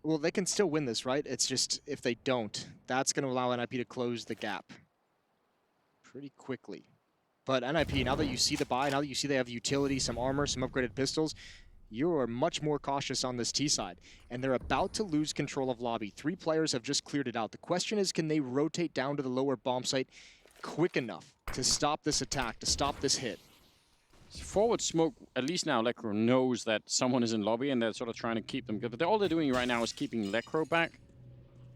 Well, they can still win this, right? It's just if they don't, that's going to allow NIP to close the gap pretty quickly. But NIP, now that you see the buy, now that you see they have utility, some armor, some upgraded pistols, you are much more cautious on this T side. And they're about to lose control of lobby. 3 players have just cleared it out. The question is, can they rotate down to the lower bomb site quick enough to stop this attack, to stop this hit? Forward smoke, at least now Lekro knows that someone is in lobby, and they're sort of trying to keep them good. But all they're doing right now is keeping Lekro back.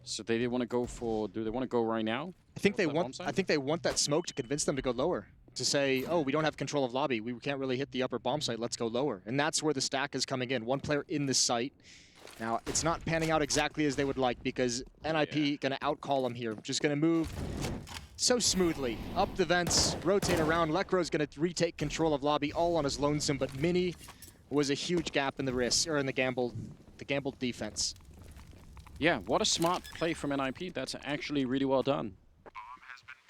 So they did want to go for, do they want to go right now? I think they want that smoke to convince them to go lower. To say, oh, we don't have control of lobby. We can't really hit the upper bomb site. Let's go lower. And that's where the stack is coming in. 1 player in this site. Now, it's not panning out exactly as they would like because NIP going to outcall them here. Just going to move so smoothly. Up the vents, rotate around. Lekro's going to retake control of lobby all on his lonesome, but Mini was a huge gap in the risk, or in the gambled defense. Yeah, what a smart play from NIP. That's actually really well done.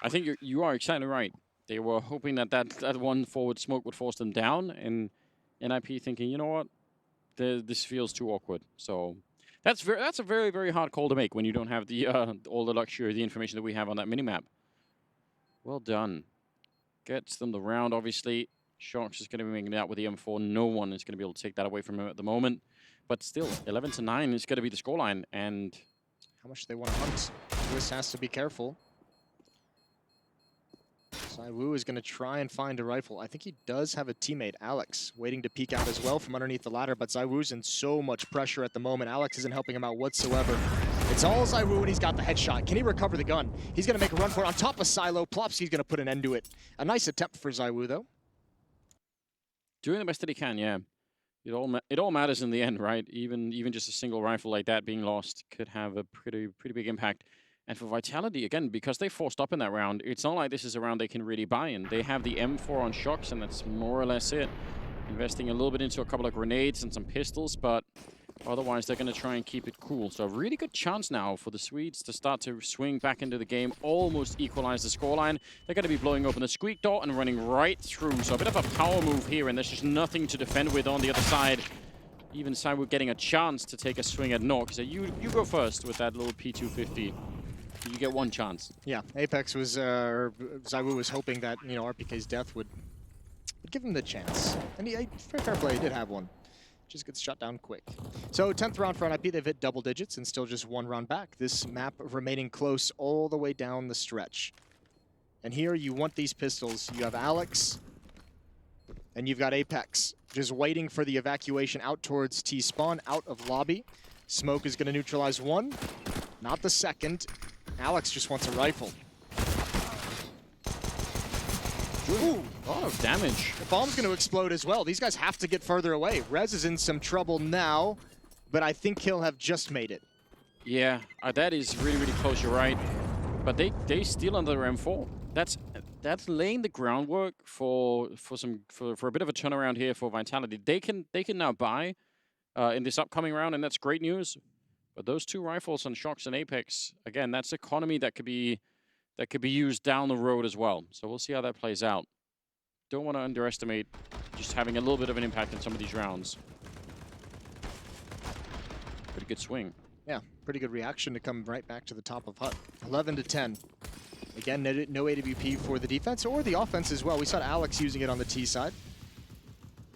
I think you are exactly right. They were hoping that one forward smoke would force them down, and NIP thinking, you know what, this feels too awkward. So that's a very, very hard call to make when you don't have the all the luxury, the information that we have on that minimap. Well done. Gets them the round, obviously. Sharks is going to be making it out with the M4. No one is going to be able to take that away from him at the moment. But still, 11-9 is going to be the scoreline, and how much they want to hunt. Twist has to be careful. Zaiwu is going to try and find a rifle. I think he does have a teammate, Alex, waiting to peek out as well from underneath the ladder, but Zaiwu's in so much pressure at the moment. Alex isn't helping him out whatsoever. It's all Zaiwu, and he's got the headshot. Can he recover the gun? He's going to make a run for it on top of Silo. Plopsky's going to put an end to it. A nice attempt for Zaiwu, though. Doing the best that he can, yeah. It all matters in the end, right? Even just a single rifle like that being lost could have a pretty big impact. And for Vitality, again, because they forced up in that round, it's not like this is a round they can really buy in. They have the M4 on Shocks, and that's more or less it. Investing a little bit into a couple of grenades and some pistols, but otherwise they're going to try and keep it cool. So a really good chance now for the Swedes to start to swing back into the game, almost equalize the scoreline. They're going to be blowing open the squeak door and running right through. So a bit of a power move here, and there's just nothing to defend with on the other side. Even Zaiwu getting a chance to take a swing at Nok. So you go first with that little P250. You get one chance. Yeah, Apex was, Zaiwu was hoping that, you know, RPK's death would give him the chance. And he, fair play, he did have one. Just gets shut down quick. So 10th round for NIP, they've hit double digits and still just 1 round back. This map remaining close all the way down the stretch. And here you want these pistols. You have Alex and you've got Apex just waiting for the evacuation out towards T-spawn, out of lobby. Smoke is going to neutralize 1, not the second. Alex just wants a rifle. Ooh, a lot of damage. The bomb's going to explode as well. These guys have to get further away. Rez is in some trouble now, but I think he'll have just made it. Yeah, that is really close, you're right. But they steal another M4. That's laying the groundwork for a bit of a turnaround here for Vitality. They can now buy in this upcoming round, and that's great news. But those 2 rifles on Shocks and Apex, again, that's economy that could be used down the road as well. So we'll see how that plays out. Don't want to underestimate just having a little bit of an impact in some of these rounds. Pretty good swing. Yeah, pretty good reaction to come right back to the top of Hut. 11-10. Again, no AWP for the defense or the offense as well. We saw Alex using it on the T side.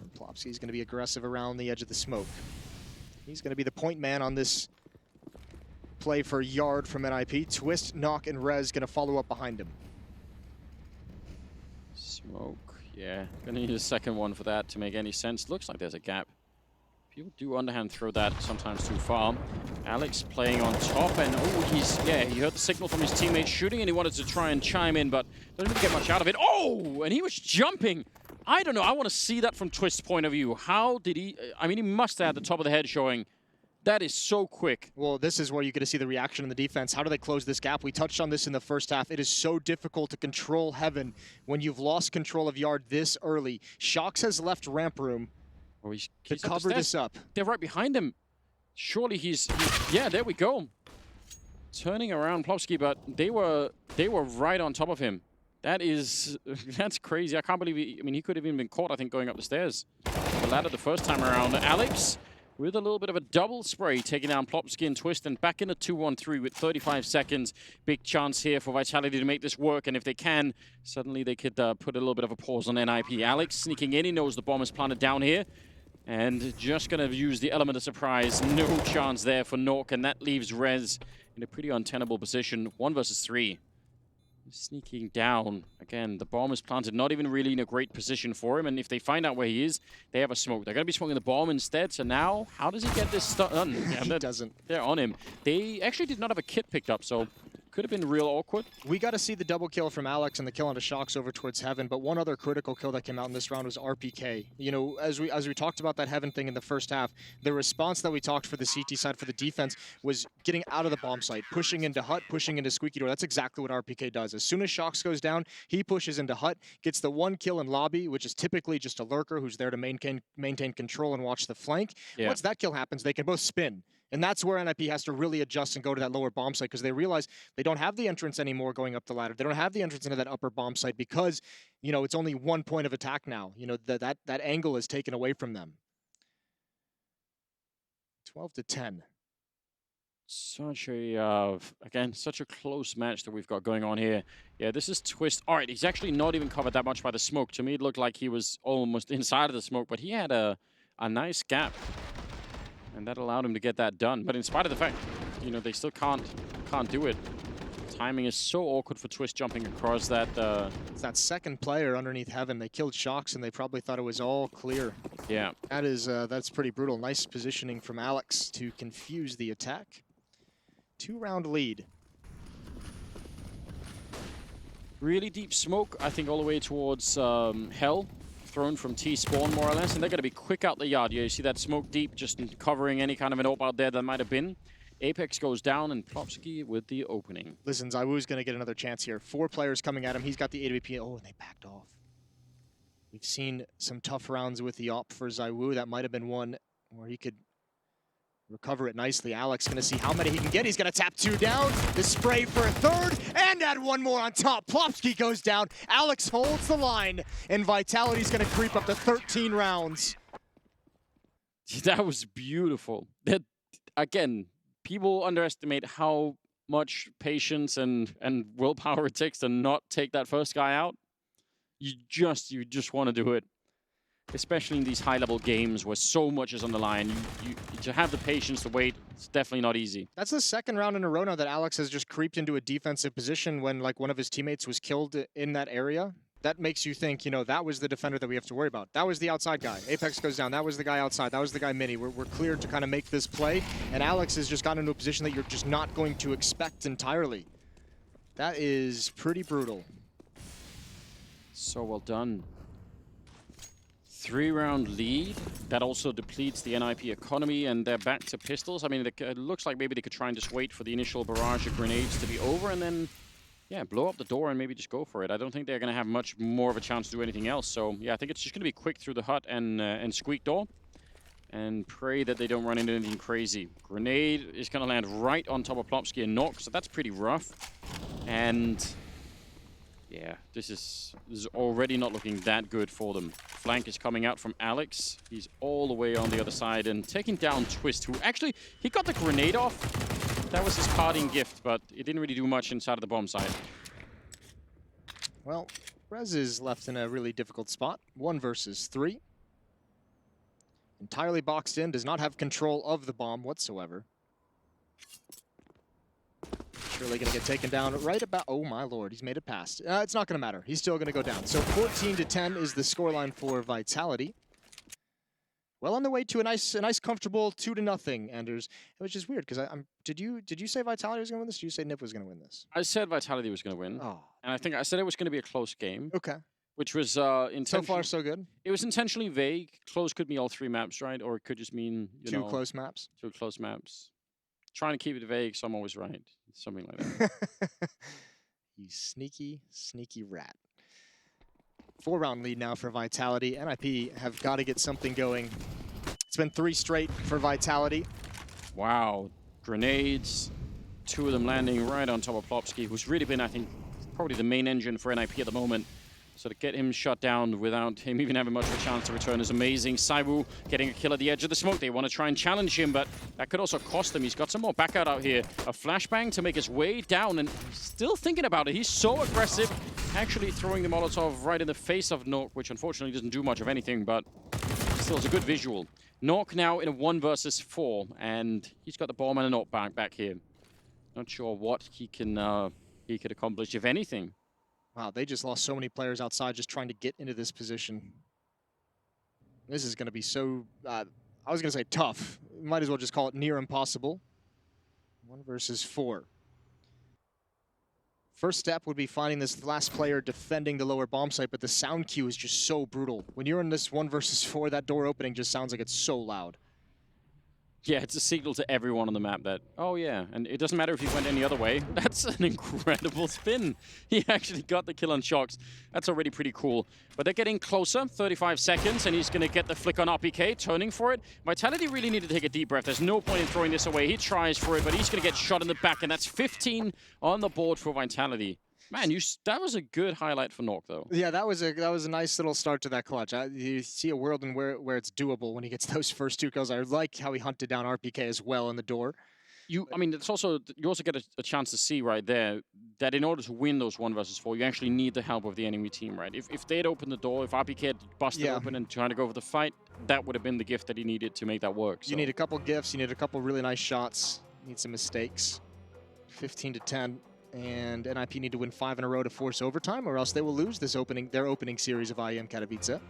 And Plopsky's going to be aggressive around the edge of the smoke. He's going to be the point man on this play for Yard from NIP. Twist, Knock, and Rez going to follow up behind him. Smoke, yeah. Gonna need a second one for that to make any sense. Looks like there's a gap. People do underhand throw that sometimes too far. Alex playing on top, and he heard the signal from his teammate shooting, and he wanted to try and chime in, but doesn't really get much out of it. Oh, and he was jumping. I don't know, I want to see that from Twist's point of view. How did he, I mean, he must have had the top of the head showing. That is so quick. Well, this is where you get to see the reaction in the defense. How do they close this gap? We touched on this in the first half. It is so difficult to control Heaven when you've lost control of Yard this early. Shocks has left ramp room to cover this up. They're right behind him. Surely he's yeah, there we go. turning around Plopsky, but they were right on top of him. That's crazy. I can't believe he could have even been caught, I think, going up the stairs. The ladder the first time around. Alex with a little bit of a double spray, taking down Plopsky and Twist, and back in a 2-1-3 with 35 seconds. Big chance here for Vitality to make this work, and if they can, suddenly they could put a little bit of a pause on NIP. Alex sneaking in, he knows the bomb is planted down here, and just gonna use the element of surprise. No chance there for Nork, and that leaves Rez in a pretty untenable position. 1 versus 3. Sneaking down. Again, the bomb is planted, not even really in a great position for him. And if they find out where he is, they have a smoke. They're going to be smoking the bomb instead. So now, how does he get this done? Yeah, he doesn't. They're on him. They actually did not have a kit picked up, so could have been real awkward. We got to see the double kill from Alex and the kill onto Shocks over towards Heaven, but one other critical kill that came out in this round was RPK. You know, as we talked about that Heaven thing in the first half, the response that we talked for the CT side for the defense was getting out of the bomb site, pushing into Hut, pushing into Squeaky Door. That's exactly what RPK does. As soon as Shocks goes down, he pushes into Hut, gets the 1 kill in lobby, which is typically just a lurker who's there to maintain control and watch the flank. Yeah. Once that kill happens, they can both spin. And that's where NIP has to really adjust and go to that lower bomb site, because they realize they don't have the entrance anymore going up the ladder. They don't have the entrance into that upper bomb site because, you know, it's only 1 point of attack now. You know, that angle is taken away from them. 12-10. Such a, again, such a close match that we've got going on here. Yeah, this is Twist. All right, he's actually not even covered that much by the smoke. To me, it looked like he was almost inside of the smoke, but he had a nice gap. And that allowed him to get that done. But in spite of the fact, you know, they still can't do it. Timing is so awkward for Twist jumping across that. It's that second player underneath Heaven. They killed Shocks, and they probably thought it was all clear. Yeah. That's pretty brutal. Nice positioning from Alex to confuse the attack. 2-round lead. Really deep smoke, I think, all the way towards Hell. Thrown from T-spawn, more or less, and they're going to be quick out the yard. Yeah, you see that smoke deep, just covering any kind of an AWP out there that might have been. Apex goes down, and Plopsky with the opening. Listen, ZywOo's going to get another chance here. 4 players coming at him. He's got the AWP. Oh, and they backed off. We've seen some tough rounds with the AWP for ZywOo. That might have been one where he could recover it nicely. Alex going to see how many he can get. He's going to tap 2 down. The spray for a 3rd, and add 1 more on top. Plopsky goes down. Alex holds the line, and Vitality's going to creep up to 13 rounds. That was beautiful. That, again, people underestimate how much patience and willpower it takes to not take that first guy out. You just want to do it. Especially in these high-level games where so much is on the line. You to have the patience to wait, it's definitely not easy. That's the 2nd round in a row now that Alex has just creeped into a defensive position when, like, one of his teammates was killed in that area. That makes you think, you know, that was the defender that we have to worry about. That was the outside guy. Apex goes down. That was the guy outside. That was the guy mini. We're clear to kind of make this play, and Alex has just gotten into a position that you're just not going to expect entirely. That is pretty brutal. So well done. 3-round lead. That also depletes the NIP economy, and they're back to pistols. I mean, it looks like maybe they could try and just wait for the initial barrage of grenades to be over, and then, yeah, blow up the door and maybe just go for it. I don't think they're going to have much more of a chance to do anything else. So, yeah, I think it's just going to be quick through the Hut and Squeak Door, and pray that they don't run into anything crazy. Grenade is going to land right on top of Plopsky and Nork, so that's pretty rough. And yeah, this is already not looking that good for them. Flank is coming out from Alex. He's all the way on the other side and taking down Twist, who actually, he got the grenade off. That was his parting gift, but it didn't really do much inside of the bomb site. Well, Rez is left in a really difficult spot. 1 versus 3. Entirely boxed in, does not have control of the bomb whatsoever. Surely going to get taken down right about... Oh, my lord. He's made it past. It's not going to matter. He's still going to go down. So 14-10 is the scoreline for Vitality. Well on the way to a nice comfortable 2-0, Anders. Which is weird, because did you say Vitality was going to win this? Or did you say Nip was going to win this? I said Vitality was going to win. Oh. And I think I said it was going to be a close game. Okay. Which was intentionally... So far, so good? It was intentionally vague. Close could mean all 3 maps, right? Or it could just mean, you know... 2 close maps? 2 close maps. Trying to keep it vague, so I'm always right. Something like that. You sneaky, sneaky rat. 4-round lead now for Vitality. NIP have got to get something going. It's been 3 straight for Vitality. Wow. Grenades. two of them landing right on top of Plopsky, who's really been, I think, probably the main engine for NIP at the moment. So to get him shut down without him even having much of a chance to return is amazing. Saiwu getting a kill at the edge of the smoke. They want to try and challenge him, but that could also cost him. He's got some more back out here. A flashbang to make his way down, and still thinking about it. He's so aggressive, actually throwing the Molotov right in the face of Nork, which unfortunately doesn't do much of anything, but still is a good visual. Nork now in a 1 versus 4, and he's got the bomb and a knockback back here. Not sure what he could accomplish, if anything. Wow, they just lost so many players outside just trying to get into this position. This is going to be so, I was going to say tough. Might as well just call it near impossible. 1 versus 4. First step would be finding this last player defending the lower bomb site, but the sound cue is just so brutal. When you're in this 1 versus 4, that door opening just sounds like it's so loud. Yeah, it's a signal to everyone on the map that, oh yeah, and it doesn't matter if he went any other way. That's an incredible spin. He actually got the kill on Shocks. That's already pretty cool. But they're getting closer, 35 seconds, and he's going to get the flick on RPK, turning for it. Vitality really need to take a deep breath. There's no point in throwing this away. He tries for it, but he's going to get shot in the back, and that's 15 on the board for Vitality. Man, that was a good highlight for Nork, though. Yeah, that was a nice little start to that clutch. You see a world in where it's doable when he gets those first 2 kills. I like how he hunted down RPK as well in the door. I mean, it's also, you also get a chance to see right there that in order to win those 1 versus 4, you actually need the help of the enemy team, right? If they'd opened the door, if RPK had busted open and trying to go for the fight, that would have been the gift that he needed to make that work. So. You need a couple gifts. You need a couple really nice shots. You need some mistakes. 15 to 10. And NIP need to win 5 in a row to force overtime, or else they will lose this their opening series of IEM Katowice.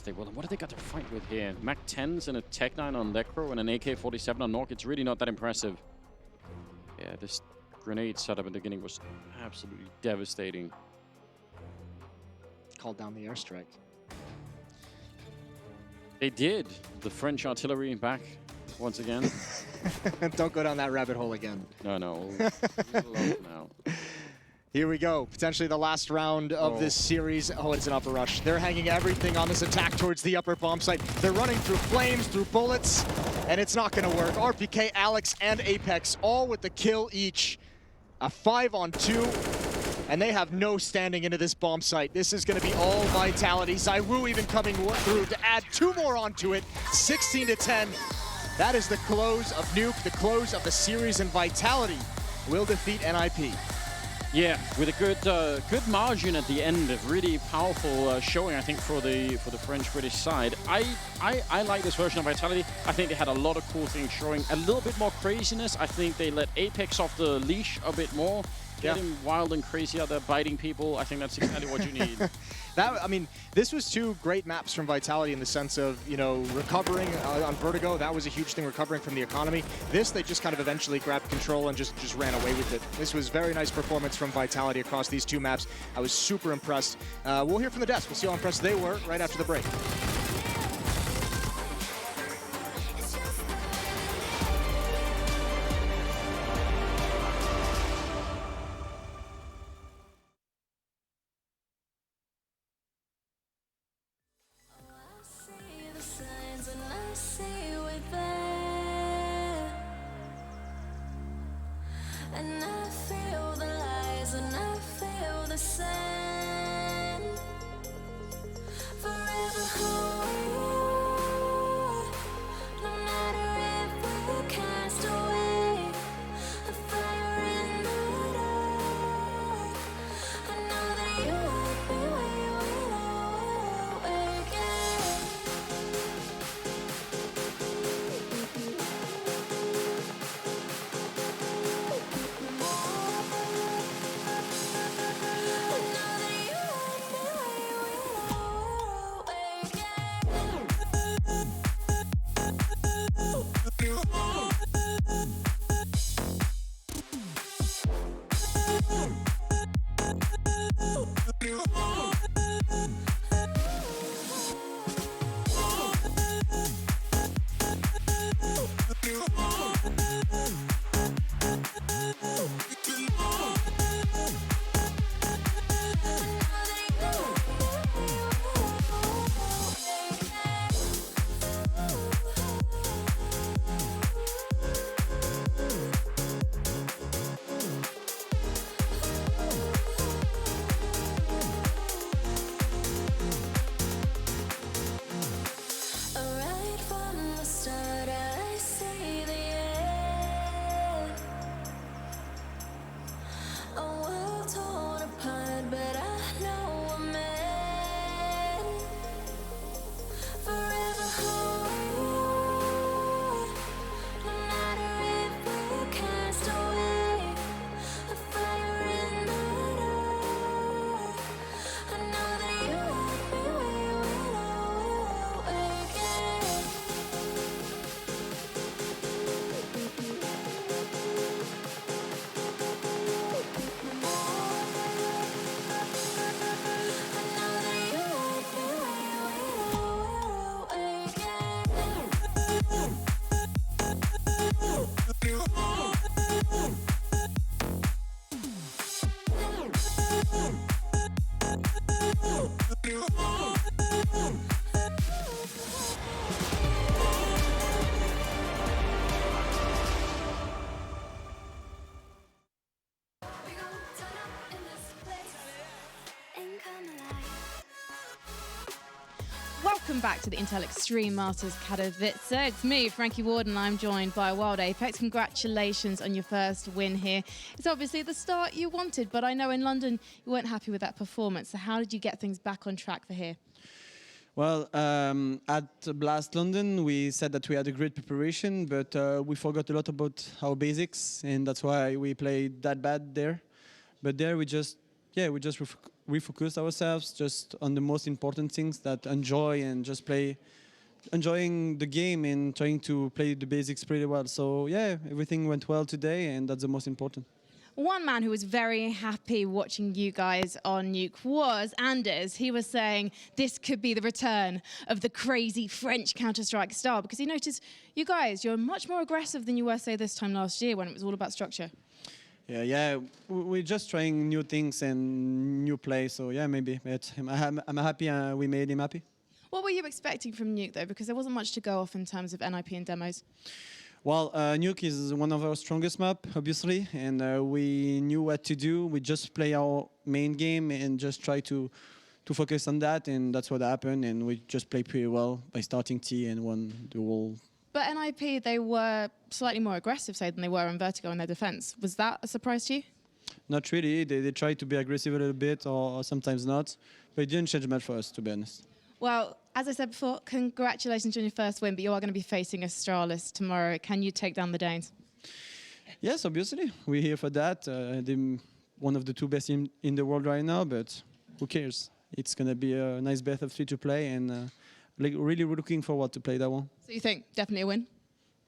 They will. And what do they got to fight with here? Mac 10s and a Tech 9 on Lekro and an AK-47 on Nork. It's really not that impressive. Yeah, this grenade setup in the beginning was absolutely devastating. Called down the airstrike. They did. The French artillery back once again. Don't go down that rabbit hole again. No. Now. Here we go. Potentially the last round of this series. Oh, it's an upper rush. They're hanging everything on this attack towards the upper bomb site. They're running through flames, through bullets, and it's not going to work. RPK, Alex, and Apex all with the kill each. A 5-on-2, and they have no standing into this bomb site. This is going to be all Vitality. Zaiwu even coming through to add 2 more onto it. 16 to 10. That is the close of Nuke, the close of the series, and Vitality will defeat NIP. Yeah, with a good margin at the end, a really powerful showing, I think, for the French-British side. I like this version of Vitality. I think they had a lot of cool things showing. A little bit more craziness. I think they let Apex off the leash a bit more. Get him wild and crazy out there, biting people. I think that's exactly what you need. I mean, this was 2 great maps from Vitality in the sense of, recovering on Vertigo. That was a huge thing, recovering from the economy. This, they just kind of eventually grabbed control and just ran away with it. This was very nice performance from Vitality across these 2 maps. I was super impressed. We'll hear from the desk. We'll see how impressed they were right after the break. And I feel the lies and I feel the sand. Forever hold Welcome back to the Intel Extreme Masters Katowice. It's me, Frankie Ward, and I'm joined by Wild Apex. Congratulations on your first win here. It's obviously the start you wanted, but I know in London you weren't happy with that performance. So how did you get things back on track for here? Well, at Blast London, we said that we had a great preparation, but we forgot a lot about our basics, and that's why we played that bad there. But there we just refocused ourselves just on the most important things, that enjoy and just enjoying the game and trying to play the basics pretty well. So yeah, everything went well today, and that's the most important. One man who was very happy watching you guys on Nuke was Anders. He was saying this could be the return of the crazy French Counter-Strike style, because he noticed you guys, you're much more aggressive than you were, say, this time last year when it was all about structure. Yeah, we're just trying new things and new play. So yeah, maybe. But I'm happy we made him happy. What were you expecting from Nuke, though? Because there wasn't much to go off in terms of NIP and demos. Well, Nuke is one of our strongest map, obviously, and we knew what to do. We just play our main game and just try to focus on that, and that's what happened. And we just played pretty well by starting T and won the whole. But NIP, they were slightly more aggressive, say, than they were in Vertigo in their defense. Was that a surprise to you? Not really. They tried to be aggressive a little bit, or sometimes not. But it didn't change much for us, to be honest. Well, as I said before, congratulations on your first win, but you are going to be facing Astralis tomorrow. Can you take down the Danes? Yes, obviously. We're here for that. They're one of the two best in the world right now, but who cares? It's going to be a nice best of 3 to play, and really looking forward to play that one. So you think definitely a win?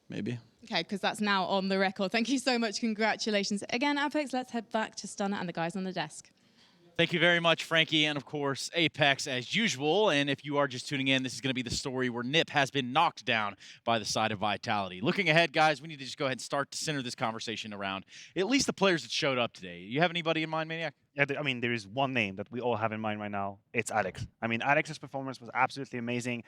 Maybe. Okay, because that's now on the record. Thank you so much. Congratulations. Again, Apex, let's head back to Stunner and the guys on the desk. Thank you very much, Frankie, and of course, Apex as usual. And if you are just tuning in, this is going to be the story where Nip has been knocked down by the side of Vitality. Looking ahead, guys, we need to just go ahead and start to center this conversation around at least the players that showed up today. You have anybody in mind, Maniac? Yeah, I mean, there is one name that we all have in mind right now. It's Alex. I mean, Alex's performance was absolutely amazing.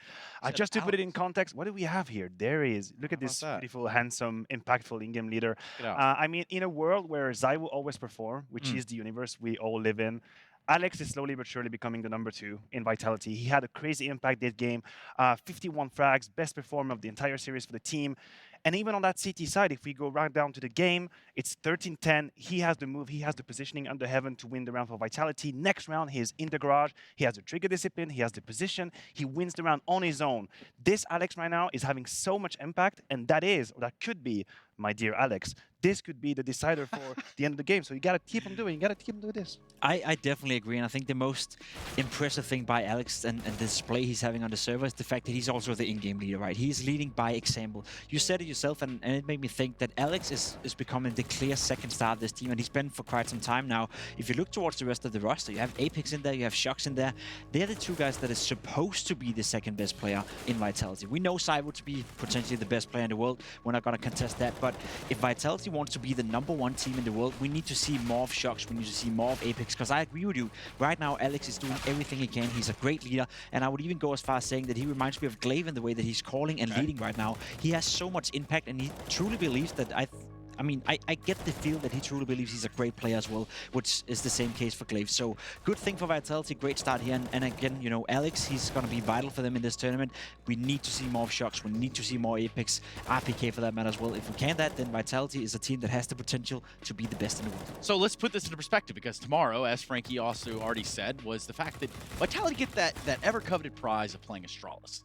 Just to put it in context, what do we have here? There is, look at this beautiful, handsome, impactful in-game leader. I mean, in a world where Zai will always perform, which is the universe we all live in, Alex is slowly but surely becoming the number 2 in Vitality. He had a crazy impact this game, 51 frags, best performer of the entire series for the team. And even on that CT side, if we go right down to the game, it's 13-10. He has the move, he has the positioning under heaven to win the round for Vitality. Next round, he is in the garage. He has the trigger discipline, he has the position. He wins the round on his own. This Alex right now is having so much impact, and that could be, my dear Alex, this could be the decider for the end of the game. So you got to keep him doing. You got to keep him doing this. I definitely agree, and I think the most impressive thing by Alex and the display he's having on the server is the fact that he's also the in-game leader, right? He's leading by example. You said it yourself, and it made me think that Alex is becoming the clear second star of this team, and he's been for quite some time now. If you look towards the rest of the roster, you have Apex in there, you have Shox in there. They're the two guys that is supposed to be the second best player in Vitality. We know Cyber to be potentially the best player in the world. We're not going to contest that, but if Vitality wants to be the number 1 team in the world, we need to see more of Shox, we need to see more of Apex, because I agree with you. Right now, Alex is doing everything he can. He's a great leader, and I would even go as far as saying that he reminds me of Glaive in the way that he's calling and leading right now. He has so much impact, and he truly believes that I mean, I get the feel that he truly believes he's a great player as well, which is the same case for Glaive. So, good thing for Vitality, great start here. And again, you know, Alex, he's going to be vital for them in this tournament. We need to see more of Shox, we need to see more Apex, RPK for that matter as well. If we can that, then Vitality is a team that has the potential to be the best in the world. So let's put this into perspective, because tomorrow, as Frankie also already said, was the fact that Vitality get that ever-coveted prize of playing Astralis.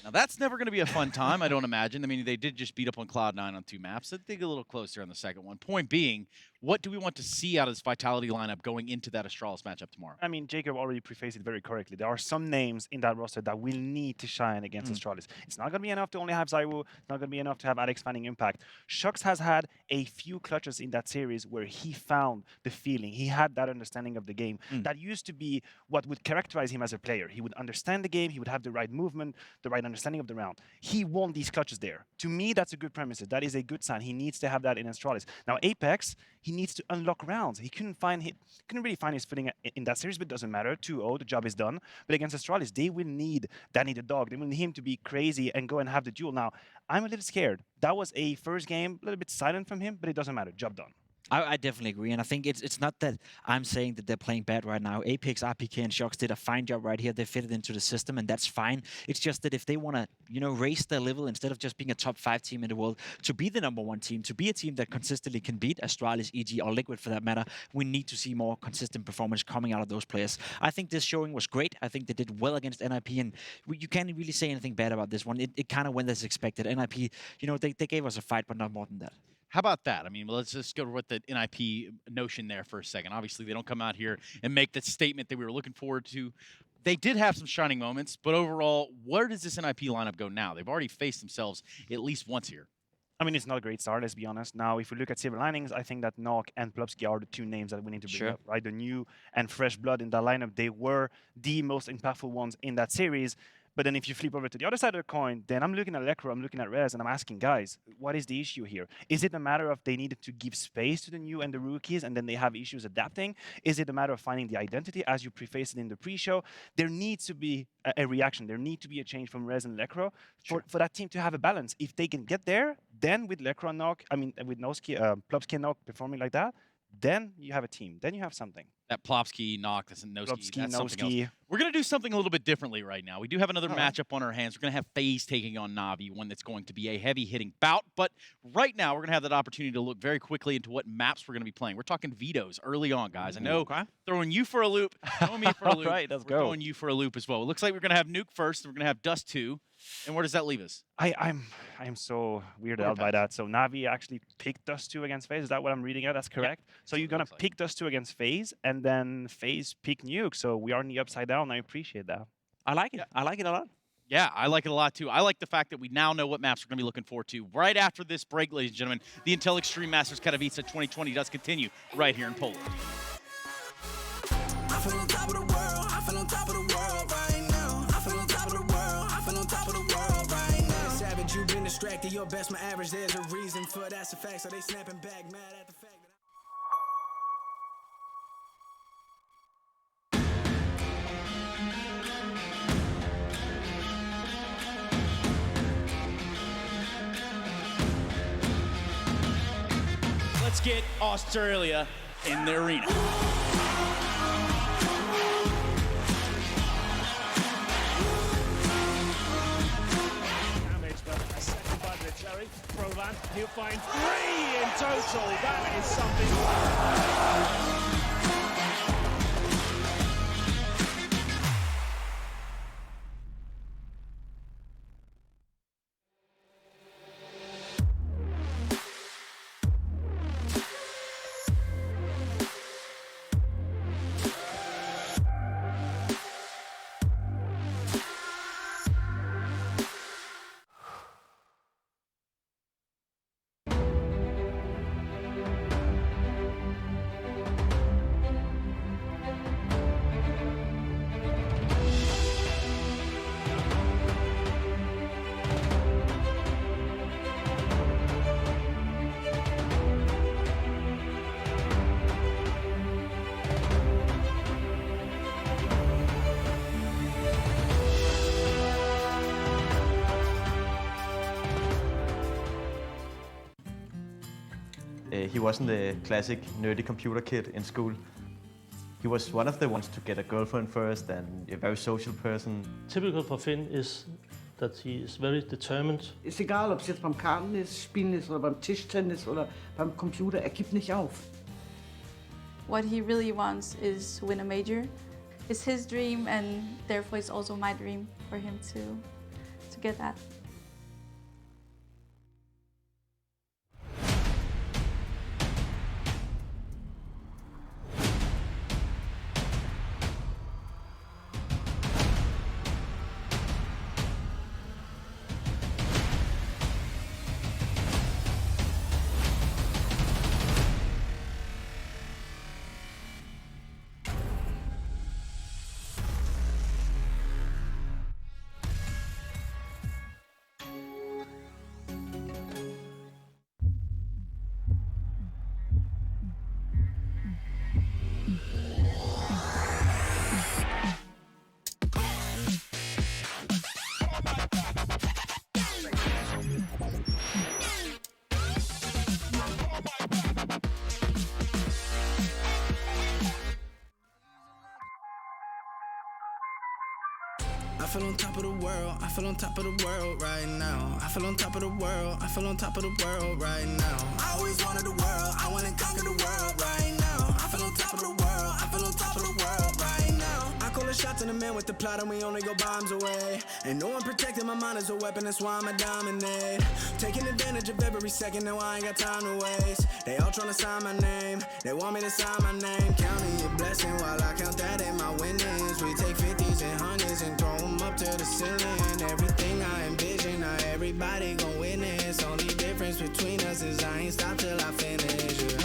Now, that's never going to be a fun time, I don't imagine. I mean, they did just beat up on Cloud9 on 2 maps. I think a little closer on the second one. Point being, what do we want to see out of this Vitality lineup going into that Astralis matchup tomorrow? I mean, Jacob already prefaced it very correctly. There are some names in that roster that will need to shine against Astralis. It's not going to be enough to only have Zaiwu. It's not going to be enough to have Alex finding impact. Shox has had a few clutches in that series where he found the feeling. He had that understanding of the game. That used to be what would characterize him as a player. He would understand the game. He would have the right movement, the right understanding of the round. He won these clutches there. To me, that's a good premise. That is a good sign. He needs to have that in Astralis. Now, Apex, he needs to unlock rounds. He couldn't really find his footing in that series, but it doesn't matter. 2-0, the job is done. But against Astralis, they will need Danny the Dog. They will need him to be crazy and go and have the duel. Now, I'm a little scared. That was a first game, a little bit silent from him, but it doesn't matter. Job done. I definitely agree, and I think it's not that I'm saying that they're playing bad right now. Apex, RPK, and Shox did a fine job right here. They fitted into the system, and that's fine. It's just that if they want to, raise their level instead of just being a top 5 team in the world, to be the #1 team, to be a team that consistently can beat Astralis, EG, or Liquid for that matter, we need to see more consistent performance coming out of those players. I think this showing was great. I think they did well against NIP, and you can't really say anything bad about this one. It kind of went as expected. NIP, they gave us a fight, but not more than that. How about that? I mean, let's just go with the NIP notion there for a second. Obviously, they don't come out here and make the statement that we were looking forward to. They did have some shining moments, but overall, where does this NIP lineup go now? They've already faced themselves at least once here. I mean, it's not a great start, let's be honest. Now, if we look at Silver Linings, I think that Nok and Plopsky are the 2 names that we need to bring up, right? The new and fresh blood in that lineup, they were the most impactful ones in that series. But then if you flip over to the other side of the coin, then I'm looking at Lekro, I'm looking at Rez, and I'm asking, guys, what is the issue here? Is it a matter of they needed to give space to the new and the rookies, and then they have issues adapting? Is it a matter of finding the identity, as you prefaced it in the pre-show? There needs to be a reaction. There needs to be a change from Rez and Lekro for that team to have a balance. If they can get there, then with Lekro and Nok, with Plopsky and Nok performing like that, then you have a team. Then you have something. That Plopsky, Nok, that's Plopsky, that's something Noski. else. We're going to do something a little bit differently right now. We do have another matchup on our hands. We're going to have FaZe taking on Na'Vi, one that's going to be a heavy-hitting bout. But right now, we're going to have that opportunity to look very quickly into what maps we're going to be playing. We're talking vetoes early on, guys. I know, throwing you for a loop, throwing me for a loop. All right, let's go. Throwing you for a loop as well. It looks like we're going to have Nuke first, and we're going to have Dust 2. And where does that leave us? I'm so weirded out by that. So Na'Vi actually picked Dust 2 against FaZe. Is that what I'm reading out? That's correct. Yeah. So you're going to pick Dust 2 against FaZe, and then FaZe pick Nuke. So we are in the upside down. I appreciate that. I like it. Yeah. I like it a lot. Yeah, I like it a lot, too. I like the fact that we now know what maps we're going to be looking forward to. Right after this break, ladies and gentlemen, the Intel Extreme Masters Katowice 2020 does continue right here in Poland. I feel on top of the world. I feel on top of the world right now. I feel on top of the world. I feel on top of the world right now. Savage, you've been distracted. Your best, my average. There's a reason for that's a fact. So they snapping back, mad at the fact. Let's get Australia in the arena. Damage, but a second by the Cherry. Provan, he'll find 3 in total. That is something. He wasn't the classic nerdy computer kid in school. He was one of the ones to get a girlfriend first and a very social person. Typical for Finn is that he is very determined. Ist egal, ob es jetzt beim Kartenspielen ist oder beim Tischtennis oder beim Computer, er gibt nicht auf. What he really wants is to win a major. It's his dream, and therefore it's also my dream for him to get that. feel on top of the world. I feel on top of the world right now. I feel on top of the world. I feel on top of the world right now. I always wanted the world. I want to conquer the world right now. I feel on top of the world. I feel on top of the world right now. I call a shot to the man with the plot and we only go bombs away. Ain't no one protecting my mind as a weapon, that's why I'ma dominate. Taking advantage of every second, now I ain't got time to waste. They all tryna sign my name, they want me to sign my name. Counting your blessing while I count that in my winnings. We take 50s and 100s and throw them up to the ceiling. Everything I envision, now everybody gon' witness. Only difference between us is I ain't stop till I finish. Yeah.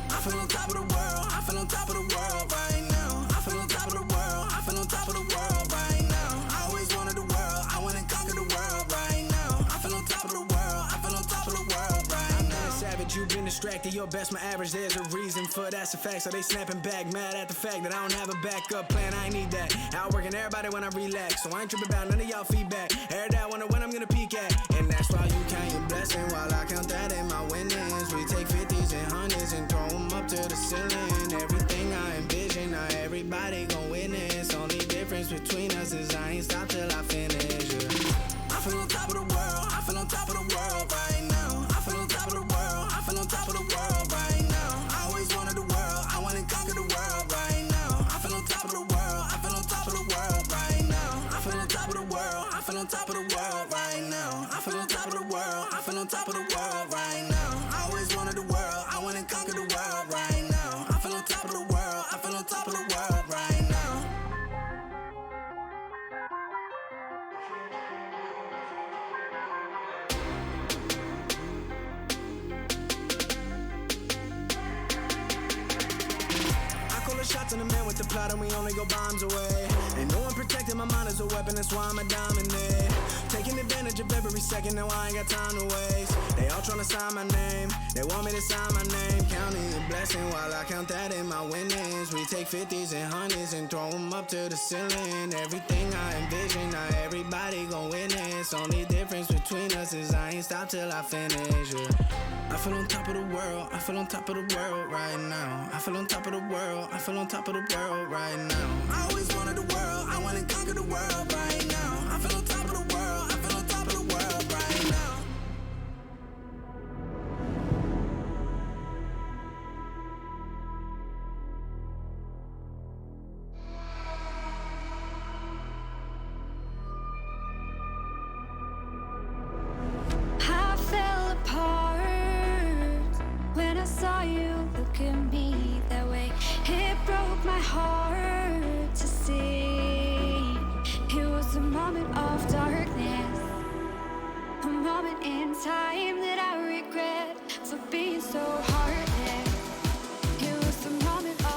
I feel on top of the world, I feel on top of the world right now. I feel on top of the world, I feel on top of the world right now. I always wanted the world, I wanna conquer the world right now. I feel on top of the world, I feel on top of the world right now. Savage, you've been distracted, your best my average, there's a reason for that's a fact. So they snapping back, mad at the fact that I don't have a backup plan, I ain't need that. Outworking everybody when I relax, so I ain't tripping about none of y'all feedback. Heard that, wonder when I'm gonna peak at. And that's why you count your blessing while I count that in my winnings. We take 50s and 100s and throw them up to the ceiling. Everything I envision, now everybody gon' witness. Only difference between us is I ain't stop till I finish. Yeah. I feel on top of the world, I feel on top of the world right now. I feel on top of the world, I feel on top of the world right now. I always wanted the world, I wanna conquer the world right now. I feel on top of the world, I feel on top of the world right now. I feel on top of the world, I feel on top of the world right now. I feel on top of the world, I feel on top of the world right now. I always wanted the world, I wanna conquer the world right now. I feel on top of the world, I feel on top of the world right now. Shots on the man with the plot and we only go bombs away. Ain't no one protecting my mind as a weapon, that's why I'ma dominate. Taking advantage of every second, now I ain't got time to waste. They all tryna sign my name, they want me to sign my name. Counting your blessing while I count that in my winnings. We take 50s and 100s and throw them up to the ceiling. Everything I envision, now everybody gon' witness. Only difference between us is I ain't stop till I finish. Yeah. I feel on top of the world, I feel on top of the world right now. I feel on top of the world, I feel on top of the world right now. I always wanted the world, I wanna conquer the world right now. I feel on top of the world, I feel on top of the world right now. I fell apart when I saw you look at me that way. It broke my heart to see. It was a moment of darkness, a moment in time that I regret for being so heartless. It was a moment of